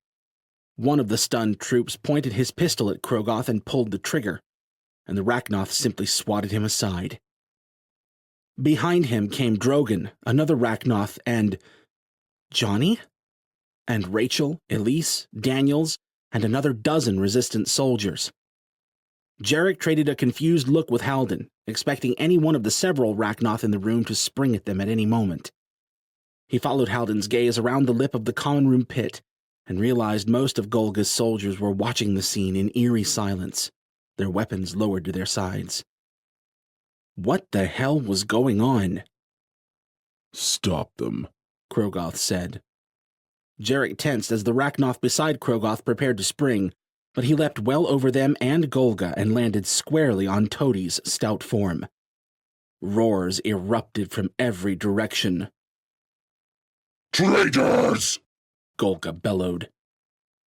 One of the stunned troops pointed his pistol at Krogoth and pulled the trigger, and the Rachnoth simply swatted him aside. Behind him came Drogon, another Rachnoth, and Johnny? And Rachel, Elise, Daniels, and another dozen resistant soldiers. Jarek traded a confused look with Halden, expecting any one of the several Rachnoth in the room to spring at them at any moment. He followed Halden's gaze around the lip of the common room pit and realized most of Golga's soldiers were watching the scene in eerie silence, their weapons lowered to their sides. What the hell was going on? Stop them, Krogoth said. Jarek tensed as the Rachnoth beside Krogoth prepared to spring, but he leapt well over them and Golga and landed squarely on Toady's stout form. Roars erupted from every direction. Traitors! Golga bellowed.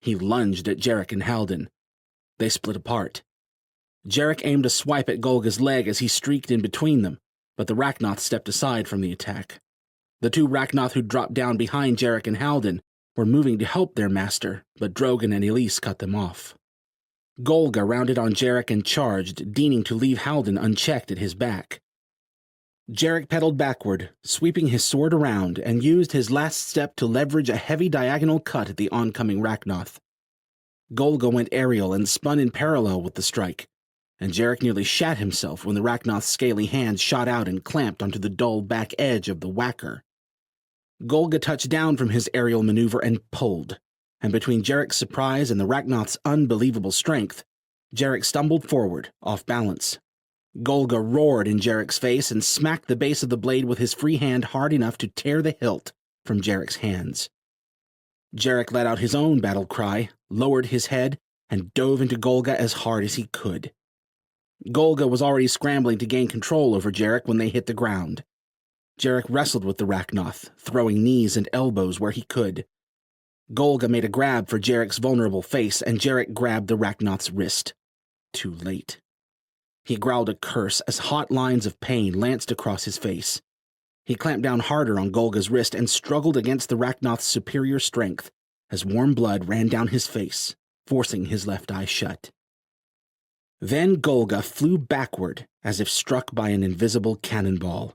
He lunged at Jarek and Halden. They split apart. Jarek aimed a swipe at Golga's leg as he streaked in between them, but the Rachnoth stepped aside from the attack. The two Rachnoth who dropped down behind Jarek and Halden were moving to help their master, but Drogon and Elise cut them off. Golga rounded on Jarek and charged, deigning to leave Halden unchecked at his back. Jarek pedaled backward, sweeping his sword around, and used his last step to leverage a heavy diagonal cut at the oncoming Rachnoth. Golga went aerial and spun in parallel with the strike, and Jarek nearly shat himself when the Rachnoth's scaly hands shot out and clamped onto the dull back edge of the whacker. Golga touched down from his aerial maneuver and pulled, and between Jarek's surprise and the Rachnoth's unbelievable strength, Jarek stumbled forward, off balance. Golga roared in Jarek's face and smacked the base of the blade with his free hand hard enough to tear the hilt from Jarek's hands. Jarek let out his own battle cry, lowered his head, and dove into Golga as hard as he could. Golga was already scrambling to gain control over Jarek when they hit the ground. Jarek wrestled with the Rachnoth, throwing knees and elbows where he could. Golga made a grab for Jarek's vulnerable face, and Jarek grabbed the Rachnoth's wrist. Too late. He growled a curse as hot lines of pain lanced across his face. He clamped down harder on Golga's wrist and struggled against the Rachnoth's superior strength as warm blood ran down his face, forcing his left eye shut. Then Golga flew backward as if struck by an invisible cannonball.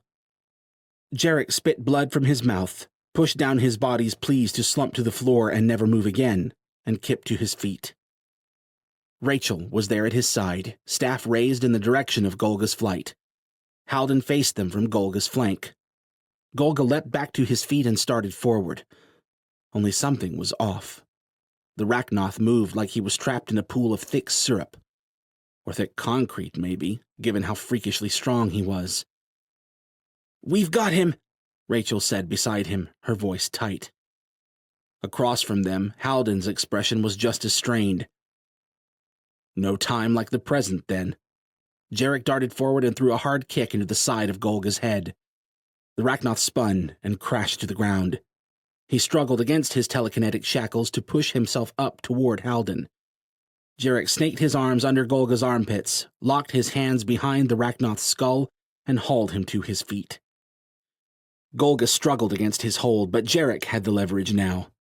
Jarek spit blood from his mouth, pushed down his body's pleas to slump to the floor and never move again, and kipped to his feet. Rachel was there at his side, staff raised in the direction of Golga's flight. Halden faced them from Golga's flank. Golga leapt back to his feet and started forward. Only something was off. The Rachnoth moved like he was trapped in a pool of thick syrup. Or thick concrete, maybe, given how freakishly strong he was. "We've got him," Rachel said beside him, her voice tight. Across from them, Halden's expression was just as strained. No time like the present, then. Jarek darted forward and threw a hard kick into the side of Golga's head. The Rachnoth spun and crashed to the ground. He struggled against his telekinetic shackles to push himself up toward Halden. Jarek snaked his arms under Golga's armpits, locked his hands behind the Rachnoth's skull, and hauled him to his feet. Golga struggled against his hold, but Jarek had the leverage now.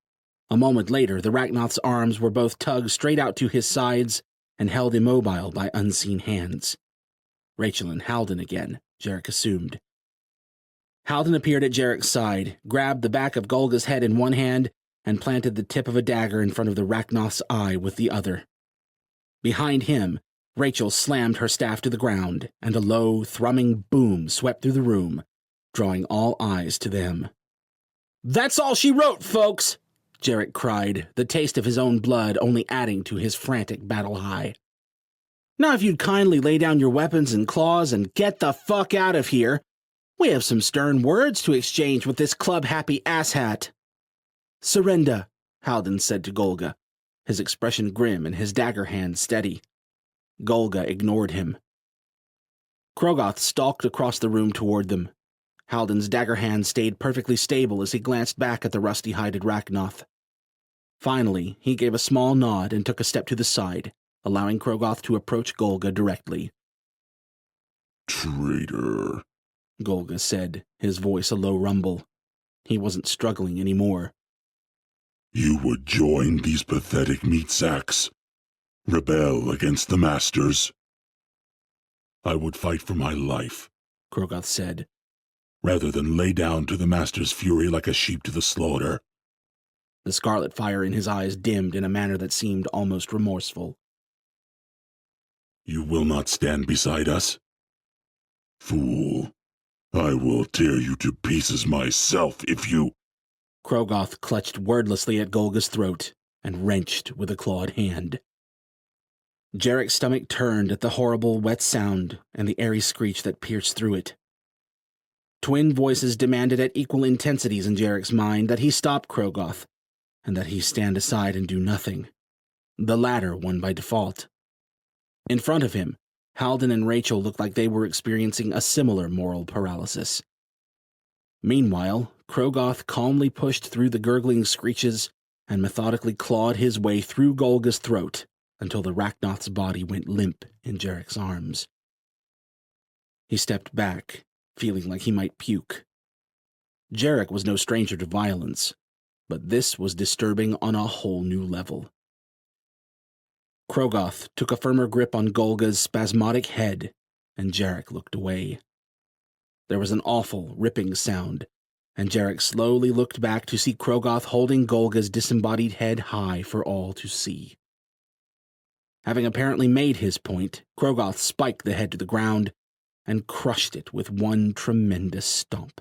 A moment later, the Rachnoth's arms were both tugged straight out to his sides and held immobile by unseen hands. Rachel and Halden again, Jarek assumed. Halden appeared at Jarek's side, grabbed the back of Golga's head in one hand, and planted the tip of a dagger in front of the Rachnoth's eye with the other. Behind him, Rachel slammed her staff to the ground, and a low, thrumming boom swept through the room, drawing all eyes to them. "That's all she wrote, folks!" Jarek cried, the taste of his own blood only adding to his frantic battle high. "Now if you'd kindly lay down your weapons and claws and get the fuck out of here, We have some stern words to exchange with this club-happy asshat. Surrender, Halden said to Golga, his expression grim and his dagger hand steady. Golga ignored him. Krogoth stalked across the room toward them. Halden's dagger hand stayed perfectly stable as he glanced back at the rusty-hided Rachnoth. Finally, he gave a small nod and took a step to the side, allowing Krogoth to approach Golga directly. Traitor, Golga said, his voice a low rumble. He wasn't struggling anymore. You would join these pathetic meat sacks? Rebel against the masters? I would fight for my life, Krogoth said, rather than lay down to the master's fury like a sheep to the slaughter. The scarlet fire in his eyes dimmed in a manner that seemed almost remorseful. You will not stand beside us? Fool, I will tear you to pieces myself if you— Krogoth clutched wordlessly at Golga's throat and wrenched with a clawed hand. Jarek's stomach turned at the horrible, wet sound and the airy screech that pierced through it. Twin voices demanded at equal intensities in Jarek's mind that he stop Krogoth, and that he stand aside and do nothing. The latter won by default. In front of him, Halden and Rachel looked like they were experiencing a similar moral paralysis. Meanwhile, Krogoth calmly pushed through the gurgling screeches and methodically clawed his way through Golga's throat until the Rachnoth's body went limp in Jarek's arms. He stepped back, feeling like he might puke. Jarek was no stranger to violence, but this was disturbing on a whole new level. Krogoth took a firmer grip on Golga's spasmodic head, and Jarek looked away. There was an awful, ripping sound, and Jarek slowly looked back to see Krogoth holding Golga's disembodied head high for all to see. Having apparently made his point, Krogoth spiked the head to the ground and crushed it with one tremendous stomp.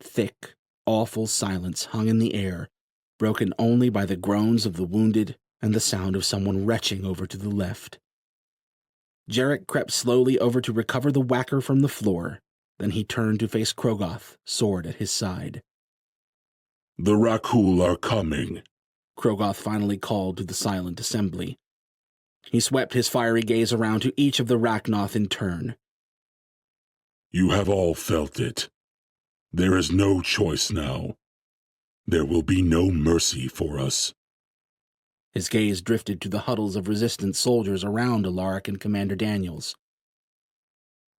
Thick, awful silence hung in the air, broken only by the groans of the wounded and the sound of someone retching over to the left. Jarek crept slowly over to recover the whacker from the floor. Then he turned to face Krogoth, sword at his side. The Rakul are coming, Krogoth finally called to the silent assembly. He swept his fiery gaze around to each of the Rachnoth in turn. You have all felt it. There is no choice now. There will be no mercy for us. His gaze drifted to the huddles of resistance soldiers around Alaric and Commander Daniels.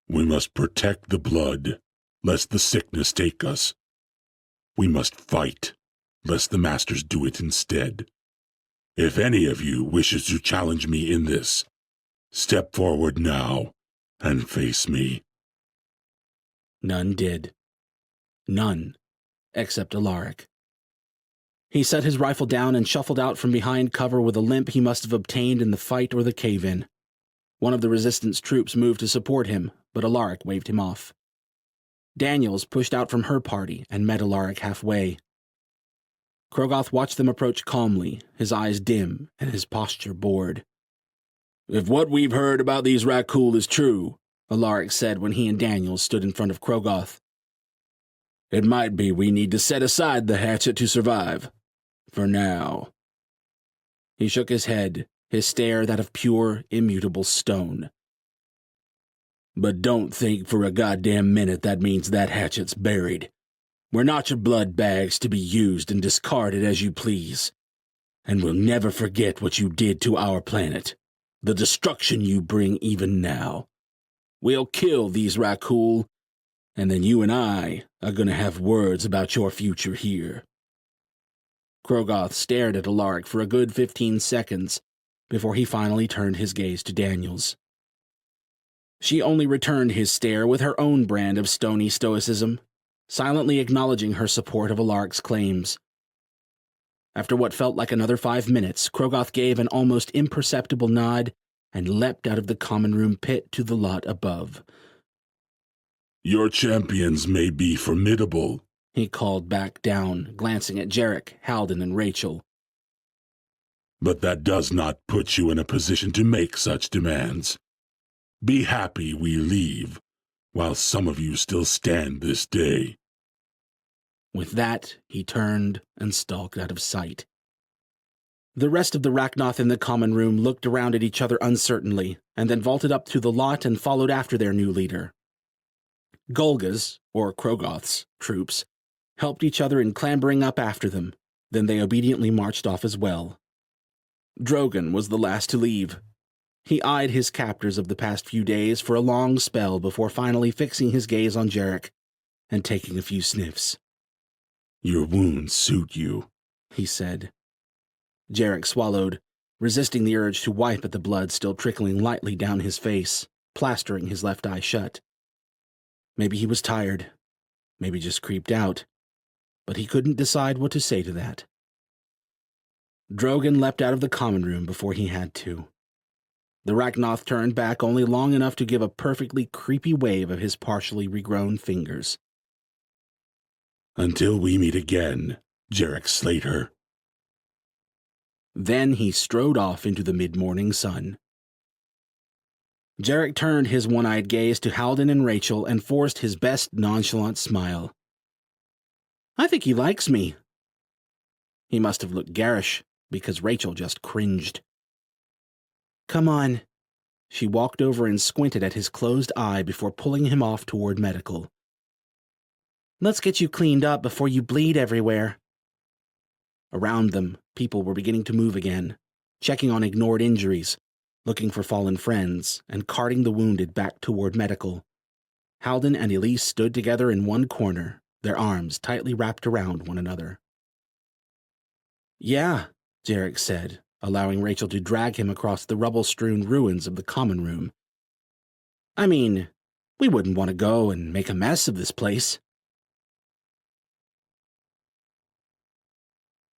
We must protect the blood, lest the sickness take us. We must fight, lest the masters do it instead. If any of you wishes to challenge me in this, step forward now and face me. None did. None, except Alaric. He set his rifle down and shuffled out from behind cover with a limp he must have obtained in the fight or the cave-in. One of the resistance troops moved to support him, but Alaric waved him off. Daniels pushed out from her party and met Alaric halfway. Krogoth watched them approach calmly, his eyes dim and his posture bored. If what we've heard about these Rakul is true, Alaric said when he and Daniels stood in front of Krogoth, it might be we need to set aside the hatchet to survive. For now. He shook his head, his stare that of pure, immutable stone. But don't think for a goddamn minute that means that hatchet's buried. We're not your blood bags to be used and discarded as you please. And we'll never forget what you did to our planet, the destruction you bring even now. We'll kill these Rakul, and then you and I are going to have words about your future here. Krogoth stared at Alaric for a good 15 seconds before he finally turned his gaze to Daniels. She only returned his stare with her own brand of stony stoicism, silently acknowledging her support of Alaric's claims. After what felt like another 5 minutes, Krogoth gave an almost imperceptible nod and leapt out of the common room pit to the lot above. Your champions may be formidable, he called back down, glancing at Jarek, Halden, and Rachel. but that does not put you in a position to make such demands. Be happy we leave, while some of you still stand this day." With that, he turned and stalked out of sight. The rest of the Rachnoth in the common room looked around at each other uncertainly, and then vaulted up to the lot and followed after their new leader. Golga's, or Krogoth's, troops helped each other in clambering up after them, then they obediently marched off as well. Drogon was the last to leave. He eyed his captors of the past few days for a long spell before finally fixing his gaze on Jarek and taking a few sniffs. "Your wounds suit you," he said. Jarek swallowed, resisting the urge to wipe at the blood still trickling lightly down his face, plastering his left eye shut. Maybe he was tired, maybe just creeped out, but he couldn't decide what to say to that. Drogon leapt out of the common room before he had to. The Rachnoth turned back only long enough to give a perfectly creepy wave of his partially regrown fingers. "Until we meet again, Jarek Slater." Then he strode off into the mid-morning sun. Jarek turned his one-eyed gaze to Halden and Rachel and forced his best nonchalant smile. "I think he likes me." He must have looked garish, because Rachel just cringed. "Come on." She walked over and squinted at his closed eye before pulling him off toward medical. "Let's get you cleaned up before you bleed everywhere." Around them, people were beginning to move again, checking on ignored injuries, looking for fallen friends, and carting the wounded back toward medical. Halden and Elise stood together in one corner, their arms tightly wrapped around one another. "Yeah," Jarek said, allowing Rachel to drag him across the rubble-strewn ruins of the common room. "I mean, we wouldn't want to go and make a mess of this place."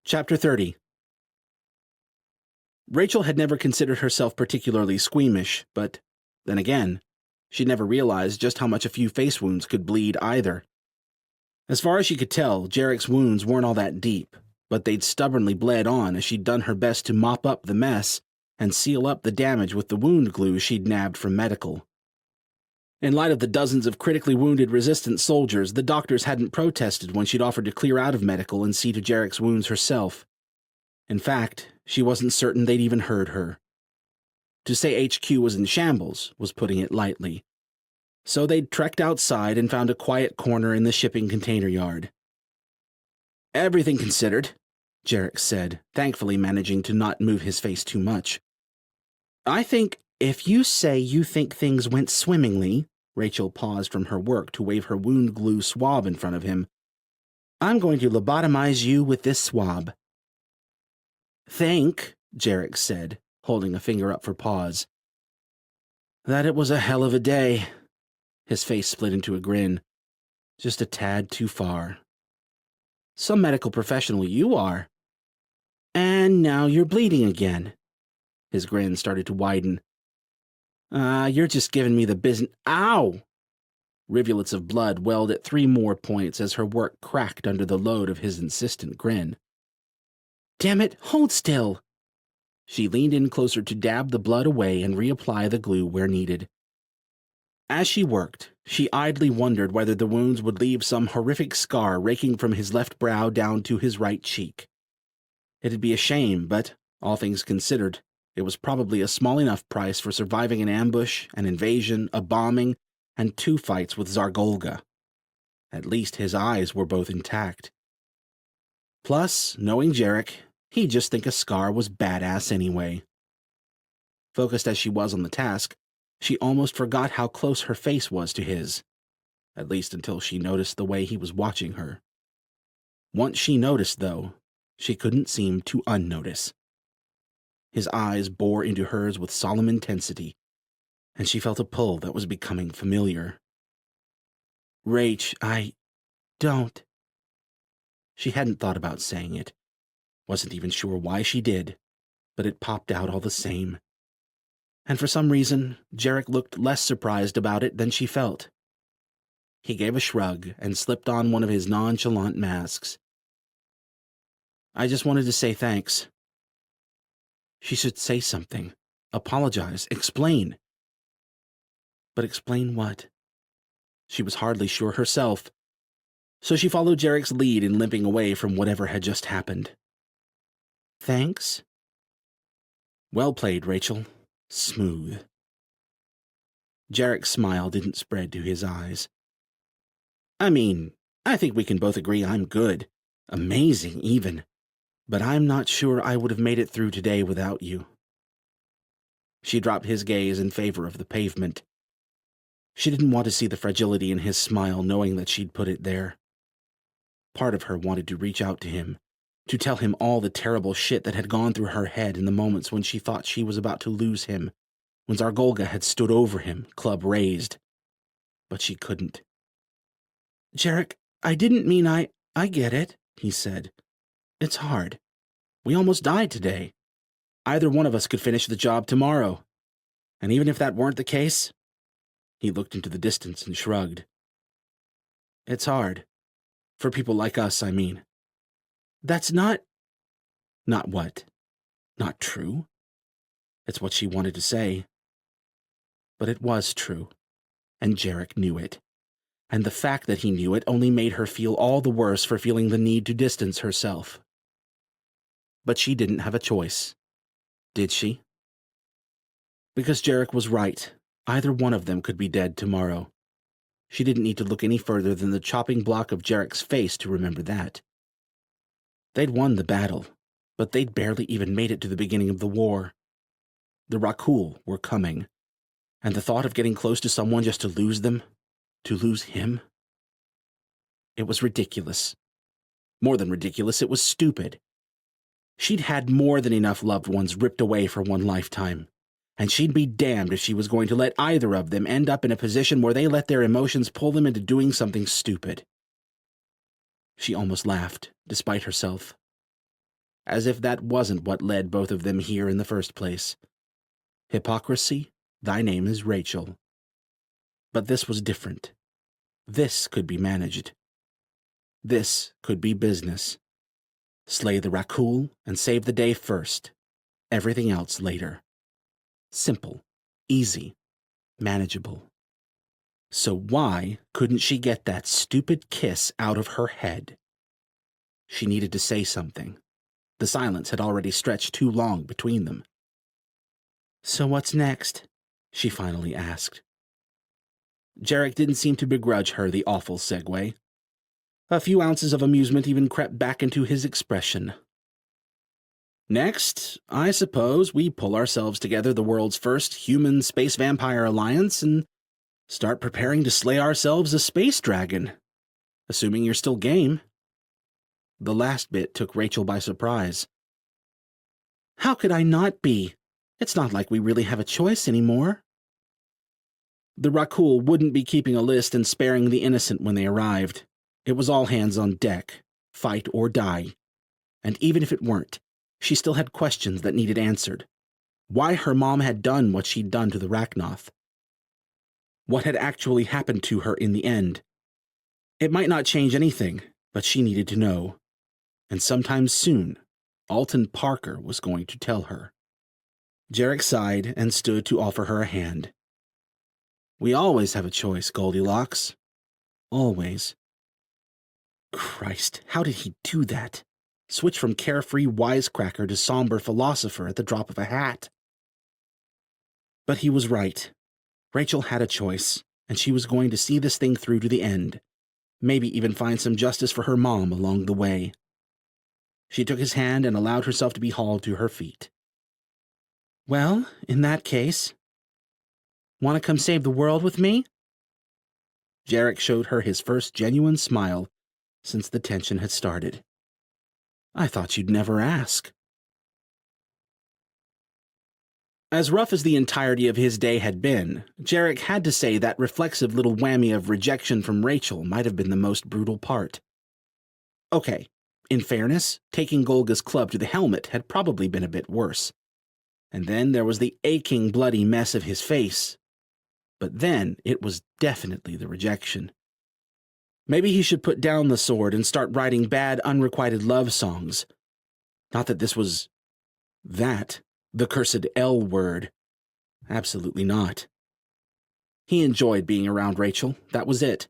Chapter 30. Rachel had never considered herself particularly squeamish, but then again, she'd never realized just how much a few face wounds could bleed either. As far as she could tell, Jarek's wounds weren't all that deep, but they'd stubbornly bled on as she'd done her best to mop up the mess and seal up the damage with the wound glue she'd nabbed from medical. In light of the dozens of critically wounded resistant soldiers, the doctors hadn't protested when she'd offered to clear out of medical and see to Jarek's wounds herself. In fact, she wasn't certain they'd even heard her. To say HQ was in shambles was putting it lightly. So they'd trekked outside and found a quiet corner in the shipping container yard. "Everything considered," Jarek said, thankfully managing to not move his face too much. "I think if you say you think things went swimmingly," Rachel paused from her work to wave her wound glue swab in front of him, "I'm going to lobotomize you with this swab." "Think," Jarek said, holding a finger up for pause, "that it was a hell of a day." His face split into a grin. "Just a tad too far." "Some medical professional you are." "And now you're bleeding again." His grin started to widen. You're just giving me the business." Ow! Rivulets of blood welled at 3 more points as her work cracked under the load of his insistent grin. "Damn it, hold still!" She leaned in closer to dab the blood away and reapply the glue where needed. As she worked, she idly wondered whether the wounds would leave some horrific scar raking from his left brow down to his right cheek. It'd be a shame, but, all things considered, it was probably a small enough price for surviving an ambush, an invasion, a bombing, and 2 fights with Zargolga. At least his eyes were both intact. Plus, knowing Jarek, he'd just think a scar was badass anyway. Focused as she was on the task, she almost forgot how close her face was to his, at least until she noticed the way he was watching her. Once she noticed, though, she couldn't seem to unnotice. His eyes bore into hers with solemn intensity, and she felt a pull that was becoming familiar. "Rach, I don't." She hadn't thought about saying it, wasn't even sure why she did, but it popped out all the same. And for some reason, Jarek looked less surprised about it than she felt. He gave a shrug and slipped on one of his nonchalant masks. "I just wanted to say thanks." She should say something, apologize, explain. But explain what? She was hardly sure herself. So she followed Jarek's lead in limping away from whatever had just happened. Thanks. Well played, Rachel. Smooth. Jarek's smile didn't spread to his eyes. I mean, I think we can both agree I'm good. Amazing, even. But I'm not sure I would have made it through today without you. She dropped his gaze in favor of the pavement. She didn't want to see the fragility in his smile, knowing that she'd put it there. Part of her wanted to reach out to him, to tell him all the terrible shit that had gone through her head in the moments when she thought she was about to lose him, when Zargolga had stood over him, club raised. But she couldn't. Jarek, I didn't mean I get it, he said. It's hard. We almost died today. Either one of us could finish the job tomorrow. And even if that weren't the case, he looked into the distance and shrugged. It's hard. For people like us, I mean. That's not... Not what? Not true? It's what she wanted to say. But it was true, and Jarek knew it. And the fact that he knew it only made her feel all the worse for feeling the need to distance herself. But she didn't have a choice, did she? Because Jarek was right. Either one of them could be dead tomorrow. She didn't need to look any further than the chopping block of Jarek's face to remember that. They'd won the battle, but they'd barely even made it to the beginning of the war. The Rakul were coming, and the thought of getting close to someone just to lose them, to lose him, it was ridiculous. More than ridiculous, it was stupid. She'd had more than enough loved ones ripped away for one lifetime, and she'd be damned if she was going to let either of them end up in a position where they let their emotions pull them into doing something stupid. She almost laughed, despite herself, as if that wasn't what led both of them here in the first place. Hypocrisy, thy name is Rachel. But this was different. This could be managed. This could be business. Slay the Rakul and save the day first. Everything else later. Simple, easy, manageable. So why couldn't she get that stupid kiss out of her head? She needed to say something. The silence had already stretched too long between them. So what's next? She finally asked. Jarek didn't seem to begrudge her the awful segue. A few ounces of amusement even crept back into his expression. Next, I suppose we pull ourselves together the world's first human space vampire alliance and start preparing to slay ourselves a space dragon. Assuming you're still game. The last bit took Rachel by surprise. How could I not be? It's not like we really have a choice anymore. The Rakul wouldn't be keeping a list and sparing the innocent when they arrived. It was all hands on deck, fight or die. And even if it weren't, she still had questions that needed answered. Why her mom had done what she'd done to the Rachnoth. What had actually happened to her in the end. It might not change anything, but she needed to know. And sometime soon, Alton Parker was going to tell her. Jarek sighed and stood to offer her a hand. We always have a choice, Goldilocks. Always. Christ, how did he do that? Switch from carefree wisecracker to somber philosopher at the drop of a hat. But he was right. Rachel had a choice, and she was going to see this thing through to the end. Maybe even find some justice for her mom along the way. She took his hand and allowed herself to be hauled to her feet. Well, in that case, want to come save the world with me? Jarek showed her his first genuine smile since the tension had started. I thought you'd never ask. As rough as the entirety of his day had been, Jarek had to say that reflexive little whammy of rejection from Rachel might have been the most brutal part. Okay, in fairness, taking Golga's club to the helmet had probably been a bit worse. And then there was the aching, bloody mess of his face. But then it was definitely the rejection. Maybe he should put down the sword and start writing bad, unrequited love songs. Not that this was... that. The cursed L word. Absolutely not. He enjoyed being around Rachel, that was it.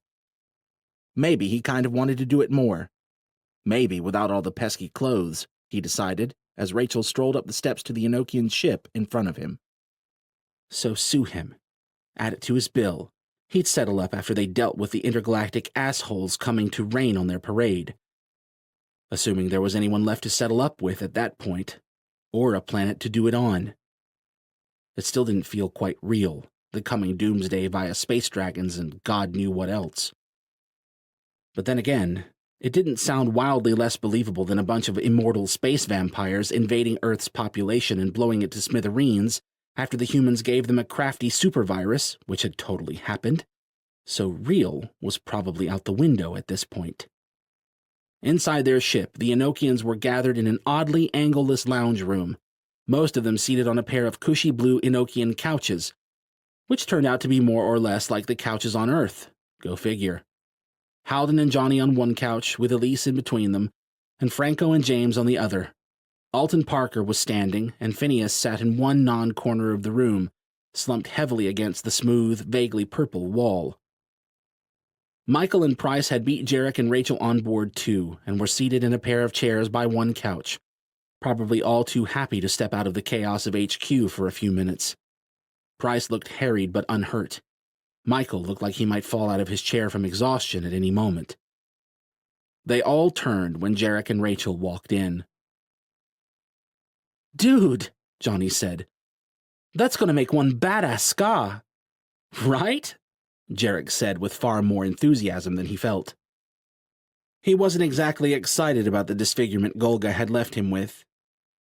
Maybe he kind of wanted to do it more. Maybe without all the pesky clothes, he decided, as Rachel strolled up the steps to the Enochian ship in front of him. So sue him. Add it to his bill. He'd settle up after they dealt with the intergalactic assholes coming to rain on their parade. Assuming there was anyone left to settle up with at that point, or a planet to do it on. It still didn't feel quite real, the coming doomsday via space dragons and God knew what else. But then again, it didn't sound wildly less believable than a bunch of immortal space vampires invading Earth's population and blowing it to smithereens after the humans gave them a crafty supervirus, which had totally happened. So real was probably out the window at this point. Inside their ship, the Enochians were gathered in an oddly angleless lounge room, most of them seated on a pair of cushy blue Enochian couches, which turned out to be more or less like the couches on Earth. Go figure. Halden and Johnny on one couch, with Elise in between them, and Franco and James on the other. Alton Parker was standing, and Phineas sat in one non-corner of the room, slumped heavily against the smooth, vaguely purple wall. Michael and Price had beat Jarek and Rachel on board too, and were seated in a pair of chairs by one couch, probably all too happy to step out of the chaos of HQ for a few minutes. Price looked harried but unhurt. Michael looked like he might fall out of his chair from exhaustion at any moment. They all turned when Jarek and Rachel walked in. "Dude," Johnny said, "that's gonna make one badass ska." "Right?" Jarek said with far more enthusiasm than he felt. He wasn't exactly excited about the disfigurement Golga had left him with.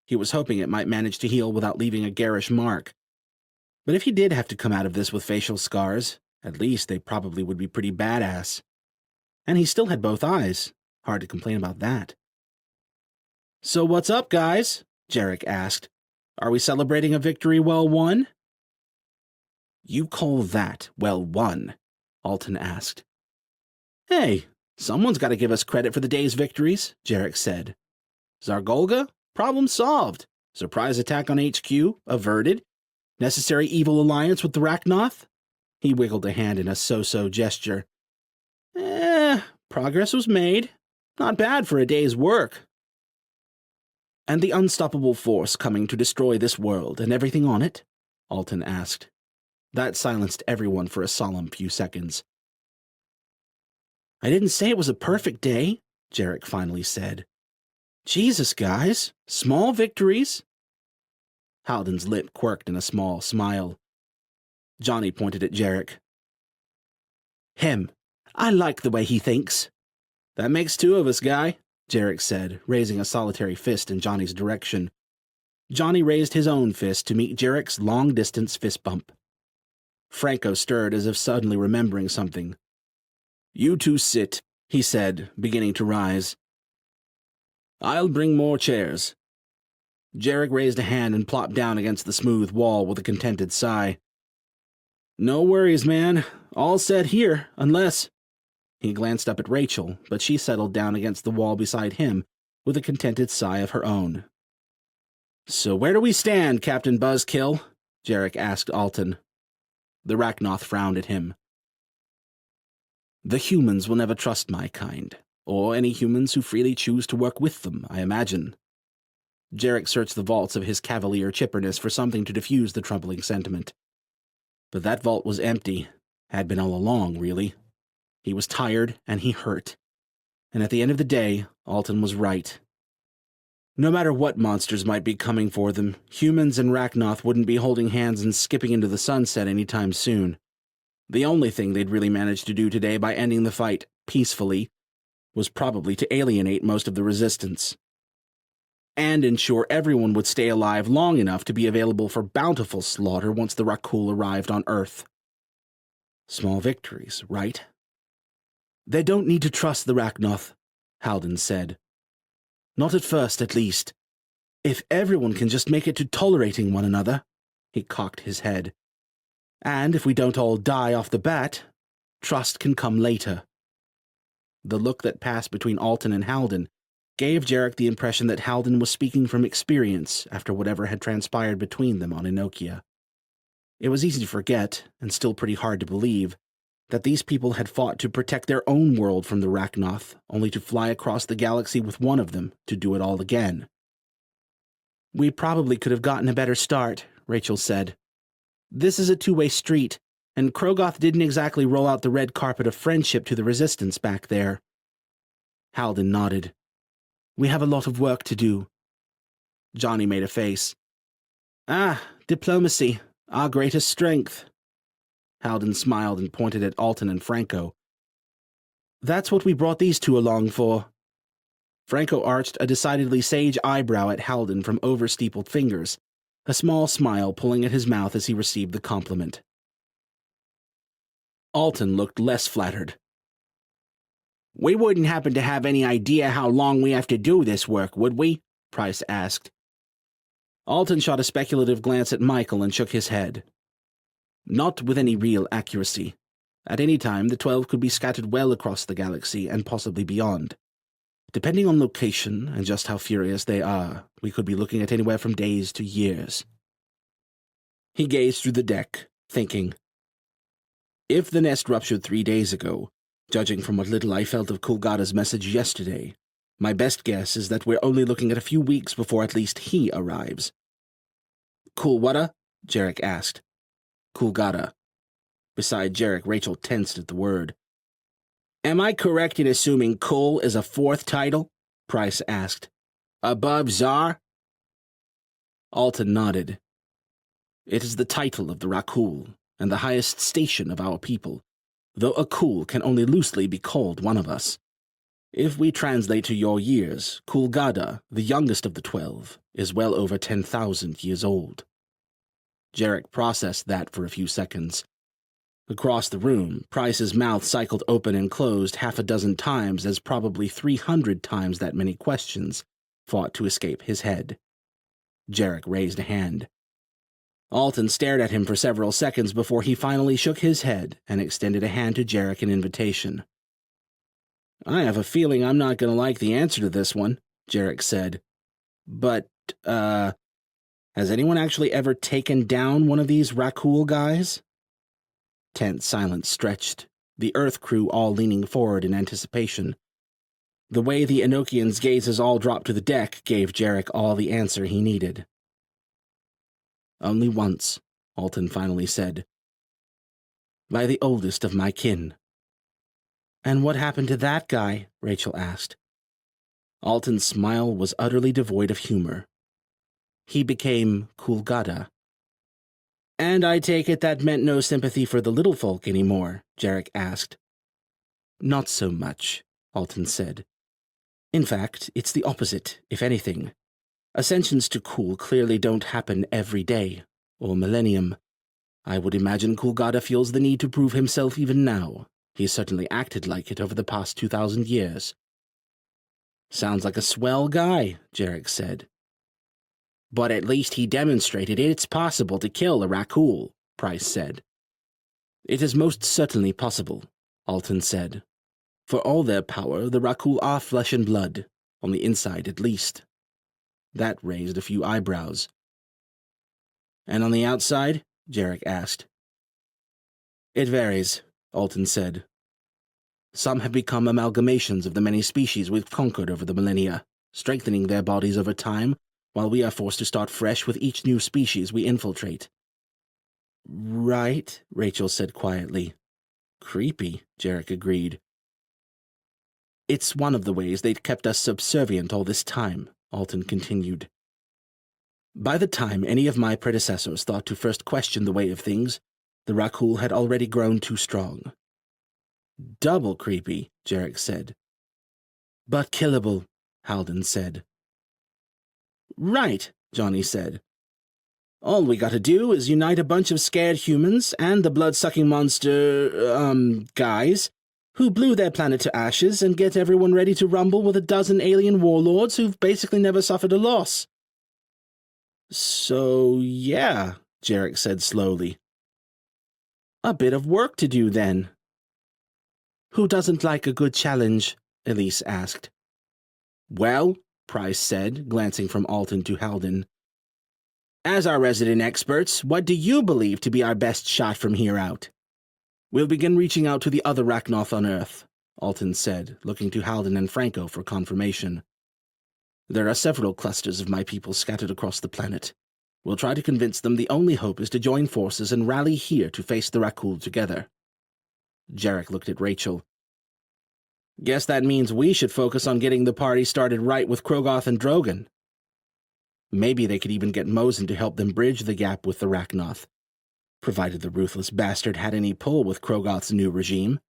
He was hoping it might manage to heal without leaving a garish mark. But if he did have to come out of this with facial scars, at least they probably would be pretty badass. And he still had both eyes. Hard to complain about that. "So what's up, guys?" Jarek asked. "Are we celebrating a victory well won?" "You call that well won?" Alton asked. "Hey, someone's got to give us credit for the day's victories," Jarek said. "Zargolga? Problem solved. Surprise attack on HQ? Averted. Necessary evil alliance with the Rachnoth?" He wiggled a hand in a so-so gesture. Progress was made. Not bad for a day's work." "And the unstoppable force coming to destroy this world and everything on it?" Alton asked. That silenced everyone for a solemn few seconds. "I didn't say it was a perfect day," Jarek finally said. "Jesus, guys, small victories." Halden's lip quirked in a small smile. Johnny pointed at Jarek. "Him. I like the way he thinks." "That makes two of us, guy," Jarek said, raising a solitary fist in Johnny's direction. Johnny raised his own fist to meet Jarek's long-distance fist bump. Franco stirred as if suddenly remembering something. "You two sit," he said, beginning to rise. "I'll bring more chairs." Jarek raised a hand and plopped down against the smooth wall with a contented sigh. "No worries, man. All set here, unless—" He glanced up at Rachel, but she settled down against the wall beside him with a contented sigh of her own. "So where do we stand, Captain Buzzkill?" Jarek asked Alton. The Rachnoth frowned at him. "The humans will never trust my kind, or any humans who freely choose to work with them, I imagine." Jarek searched the vaults of his cavalier chipperness for something to diffuse the troubling sentiment. But that vault was empty, had been all along, really. He was tired, and he hurt. And at the end of the day, Alton was right. No matter what monsters might be coming for them, humans and Rachnoth wouldn't be holding hands and skipping into the sunset anytime soon. The only thing they'd really managed to do today by ending the fight peacefully was probably to alienate most of the resistance. And ensure everyone would stay alive long enough to be available for bountiful slaughter once the Rakul arrived on Earth. Small victories, right? "They don't need to trust the Rachnoth," Halden said. "Not at first, at least. If everyone can just make it to tolerating one another," he cocked his head. "And if we don't all die off the bat, trust can come later." The look that passed between Alton and Halden gave Jarek the impression that Halden was speaking from experience after whatever had transpired between them on Enokia. It was easy to forget, and still pretty hard to believe, that these people had fought to protect their own world from the Rachnoth, only to fly across the galaxy with one of them to do it all again. "We probably could have gotten a better start," Rachel said. "This is a two-way street, and Krogoth didn't exactly roll out the red carpet of friendship to the Resistance back there." Halden nodded. "We have a lot of work to do." Johnny made a face. "Ah, diplomacy, our greatest strength." Halden smiled and pointed at Alton and Franco. "That's what we brought these two along for." Franco arched a decidedly sage eyebrow at Halden from over-steepled fingers, a small smile pulling at his mouth as he received the compliment. Alton looked less flattered. "We wouldn't happen to have any idea how long we have to do this work, would we?" Price asked. Alton shot a speculative glance at Michael and shook his head. "Not with any real accuracy. At any time, the 12 could be scattered well across the galaxy and possibly beyond. Depending on location and just how furious they are, we could be looking at anywhere from days to years." He gazed through the deck, thinking. If the nest ruptured 3 days ago, judging from what little I felt of Kulgada's message yesterday, my best guess is that we're only looking at a few weeks before at least he arrives. "Kulwada?" Jarek asked. "Kulgada." Beside Jarek, Rachel tensed at the word. "Am I correct in assuming Kul is a fourth title?" Price asked. "Above Tsar?" Alton nodded. "It is the title of the Rakul, and the highest station of our people, though a Kul can only loosely be called one of us. If we translate to your years, Kulgada, the youngest of the 12, is well over 10,000 years old." Jarek processed that for a few seconds. Across the room, Price's mouth cycled open and closed half a dozen times as probably 300 times that many questions fought to escape his head. Jarek raised a hand. Alton stared at him for several seconds before he finally shook his head and extended a hand to Jarek in invitation. "I have a feeling I'm not going to like the answer to this one," Jarek said. "But, has anyone actually ever taken down one of these Rakul guys?" Tense silence stretched, the Earth crew all leaning forward in anticipation. The way the Enochians' gazes all dropped to the deck gave Jarek all the answer he needed. "Only once," Alton finally said. "By the oldest of my kin." "And what happened to that guy?" Rachel asked. Alton's smile was utterly devoid of humor. "He became Kulgada." "And I take it that meant no sympathy for the little folk anymore?" Jarek asked. "Not so much," Alton said. "In fact, it's the opposite, if anything. Ascensions to Kul clearly don't happen every day, or millennium. I would imagine Kulgada feels the need to prove himself even now. He's certainly acted like it over the past 2,000 years." "Sounds like a swell guy," Jarek said. "But at least he demonstrated it's possible to kill a Rakul," Price said. "It is most certainly possible," Alton said. "For all their power, the Rakul are flesh and blood, on the inside at least." That raised a few eyebrows. "And on the outside?" Jarek asked. "It varies," Alton said. "Some have become amalgamations of the many species we've conquered over the millennia, strengthening their bodies over time, while we are forced to start fresh with each new species we infiltrate." "Right," Rachel said quietly. "Creepy," Jarek agreed. "It's one of the ways they'd kept us subservient all this time," Alton continued. "By the time any of my predecessors thought to first question the way of things, the Rakul had already grown too strong." "Double creepy," Jarek said. "But killable," Halden said. "Right," Johnny said. "All we gotta do is unite a bunch of scared humans and the blood-sucking monster, guys, who blew their planet to ashes and get everyone ready to rumble with a dozen alien warlords who've basically never suffered a loss." "So, yeah," Jarek said slowly. "A bit of work to do, then." "Who doesn't like a good challenge?" Elise asked. "Well," Price said, glancing from Alton to Halden, As our resident experts, what do you believe to be our best shot from here out? We'll begin reaching out to the other Rachnoth on Earth, Alton said, looking to Halden and Franco for confirmation. There are several clusters of my people scattered across the planet. We'll try to convince them the only hope is to join forces and rally here to face the Rakul together. Jarek looked at Rachel. Guess that means we should focus on getting the party started right with Krogoth and Drogon. Maybe they could even get Mosin to help them bridge the gap with the Rachnoth, provided the ruthless bastard had any pull with Krogoth's new regime,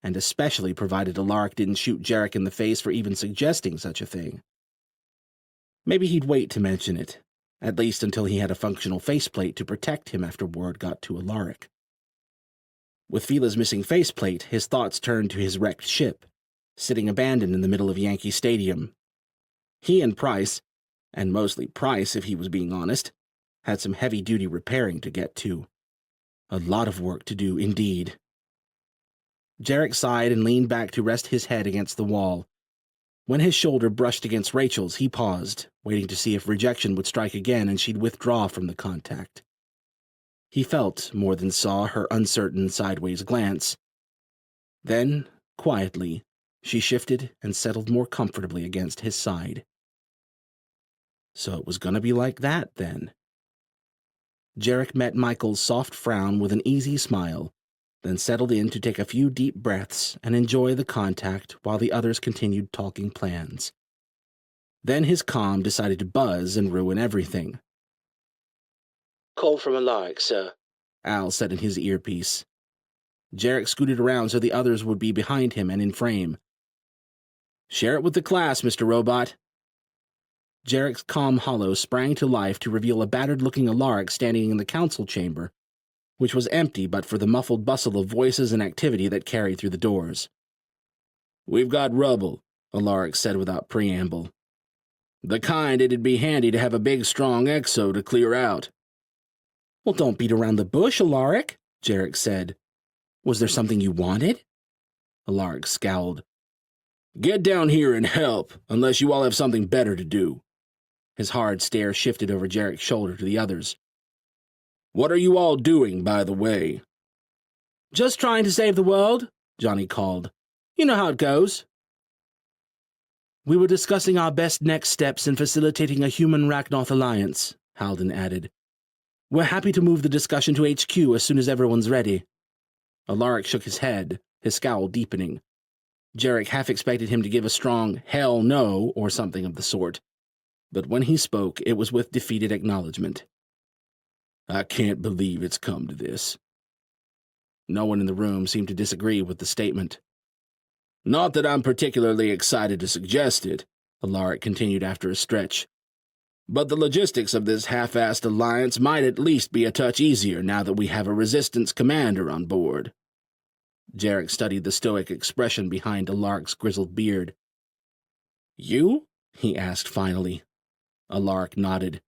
and especially provided Alaric didn't shoot Jarek in the face for even suggesting such a thing. Maybe he'd wait to mention it, at least until he had a functional faceplate to protect him after word got to Alaric. With Fila's missing faceplate, his thoughts turned to his wrecked ship, sitting abandoned in the middle of Yankee Stadium. He and Price, and mostly Price if he was being honest, had some heavy-duty repairing to get to. A lot of work to do indeed. Jarek sighed and leaned back to rest his head against the wall. When his shoulder brushed against Rachel's, he paused, waiting to see if rejection would strike again and she'd withdraw from the contact. He felt, more than saw, her uncertain sideways glance. Then, quietly, she shifted and settled more comfortably against his side. So it was going to be like that, then. Jarek met Michael's soft frown with an easy smile, then settled in to take a few deep breaths and enjoy the contact while the others continued talking plans. Then his calm decided to buzz and ruin everything. Call from Alaric, sir, Al said in his earpiece. Jarek scooted around so the others would be behind him and in frame. Share it with the class, Mr. Robot. Jarek's calm hollow sprang to life to reveal a battered-looking Alaric standing in the council chamber, which was empty but for the muffled bustle of voices and activity that carried through the doors. We've got rubble, Alaric said without preamble. The kind it'd be handy to have a big, strong exo to clear out. Well, don't beat around the bush, Alaric, Jarek said. Was there something you wanted? Alaric scowled. Get down here and help, unless you all have something better to do. His hard stare shifted over Jarek's shoulder to the others. What are you all doing, by the way? Just trying to save the world, Johnny called. You know how it goes. We were discussing our best next steps in facilitating a human Rachnoth alliance, Halden added. We're happy to move the discussion to HQ as soon as everyone's ready. Alaric shook his head, his scowl deepening. Jarek half expected him to give a strong hell no or something of the sort, but when he spoke, it was with defeated acknowledgement. I can't believe it's come to this. No one in the room seemed to disagree with the statement. Not that I'm particularly excited to suggest it, Alaric continued after a stretch, but the logistics of this half-assed alliance might at least be a touch easier now that we have a resistance commander on board. Jarek studied the stoic expression behind Alaric's grizzled beard. You? He asked finally. Alaric nodded.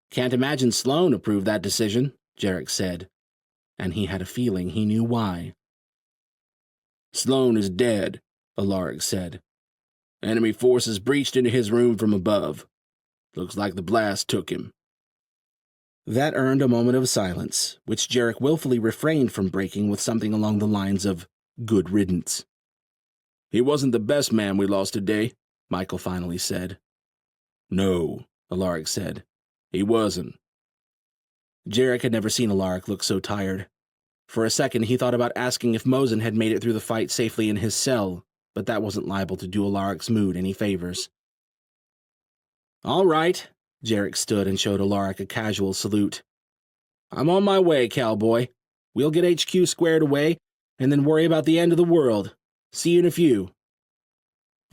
Can't imagine Sloane approved that decision, Jarek said, and he had a feeling he knew why. Sloane is dead, Alaric said. Enemy forces breached into his room from above. Looks like the blast took him. That earned a moment of silence, which Jarek willfully refrained from breaking with something along the lines of good riddance. He wasn't the best man we lost today, Michael finally said. No, Alaric said. He wasn't. Jarek had never seen Alaric look so tired. For a second, he thought about asking if Mosin had made it through the fight safely in his cell, but that wasn't liable to do Alaric's mood any favors. All right, Jarek stood and showed Alaric a casual salute. I'm on my way, cowboy. We'll get HQ squared away, and then worry about the end of the world. See you in a few.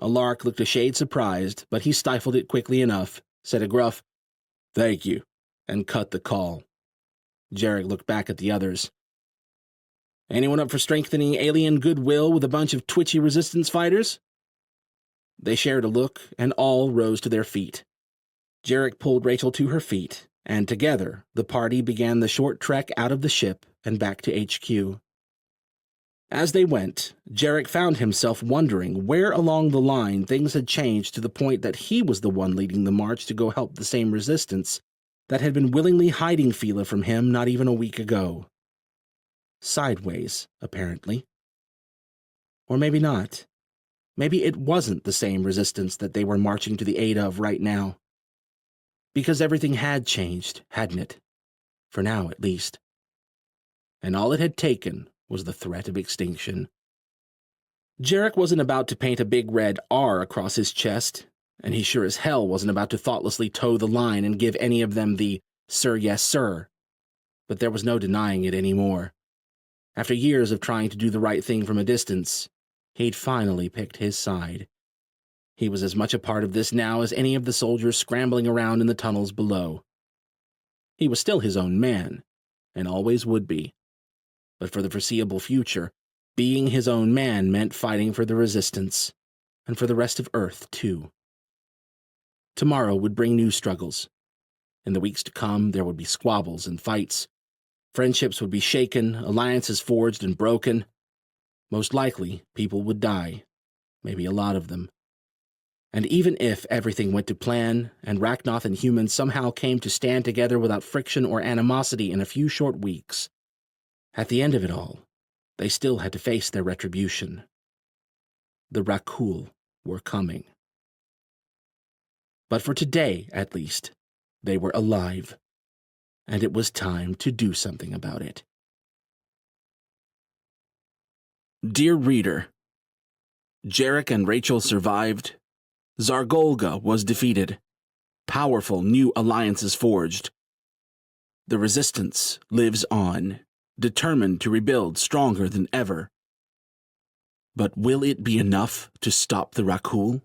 Alaric looked a shade surprised, but he stifled it quickly enough, said a gruff, Thank you, and cut the call. Jarek looked back at the others. Anyone up for strengthening alien goodwill with a bunch of twitchy resistance fighters? They shared a look, and all rose to their feet. Jarek pulled Rachel to her feet, and together the party began the short trek out of the ship and back to HQ. As they went, Jarek found himself wondering where along the line things had changed to the point that he was the one leading the march to go help the same resistance, that had been willingly hiding Fila from him not even a week ago. Sideways, apparently. Or maybe not. Maybe it wasn't the same resistance that they were marching to the aid of right now. Because everything had changed, hadn't it? For now, at least. And all it had taken was the threat of extinction. Jarek wasn't about to paint a big red R across his chest, and he sure as hell wasn't about to thoughtlessly toe the line and give any of them the "Sir, yes, sir." But there was no denying it anymore. After years of trying to do the right thing from a distance, he'd finally picked his side. He was as much a part of this now as any of the soldiers scrambling around in the tunnels below. He was still his own man, and always would be. But for the foreseeable future, being his own man meant fighting for the Resistance, and for the rest of Earth, too. Tomorrow would bring new struggles. In the weeks to come, there would be squabbles and fights. Friendships would be shaken, alliances forged and broken. Most likely, people would die, maybe a lot of them. And even if everything went to plan, and Rachnoth and humans somehow came to stand together without friction or animosity in a few short weeks, at the end of it all, they still had to face their retribution. The Rakul were coming. But for today, at least, they were alive, and it was time to do something about it. Dear reader, Jarek and Rachel survived. Zargolga was defeated. Powerful new alliances forged. The Resistance lives on, determined to rebuild stronger than ever. But will it be enough to stop the Rakul?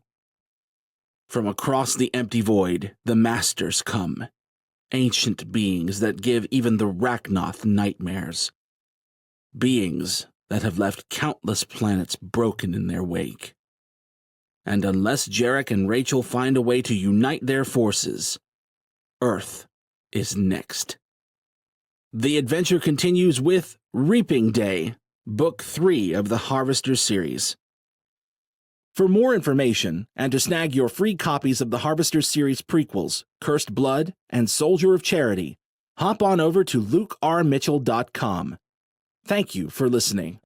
From across the empty void, the Masters come, ancient beings that give even the Rachnoth nightmares. Beings that have left countless planets broken in their wake. And unless Jarek and Rachel find a way to unite their forces, Earth is next. The adventure continues with Reaping Day, Book 3 of the Harvester series. For more information, and to snag your free copies of the Harvester series prequels, Cursed Blood and Soldier of Charity, hop on over to lukermitchell.com. Thank you for listening.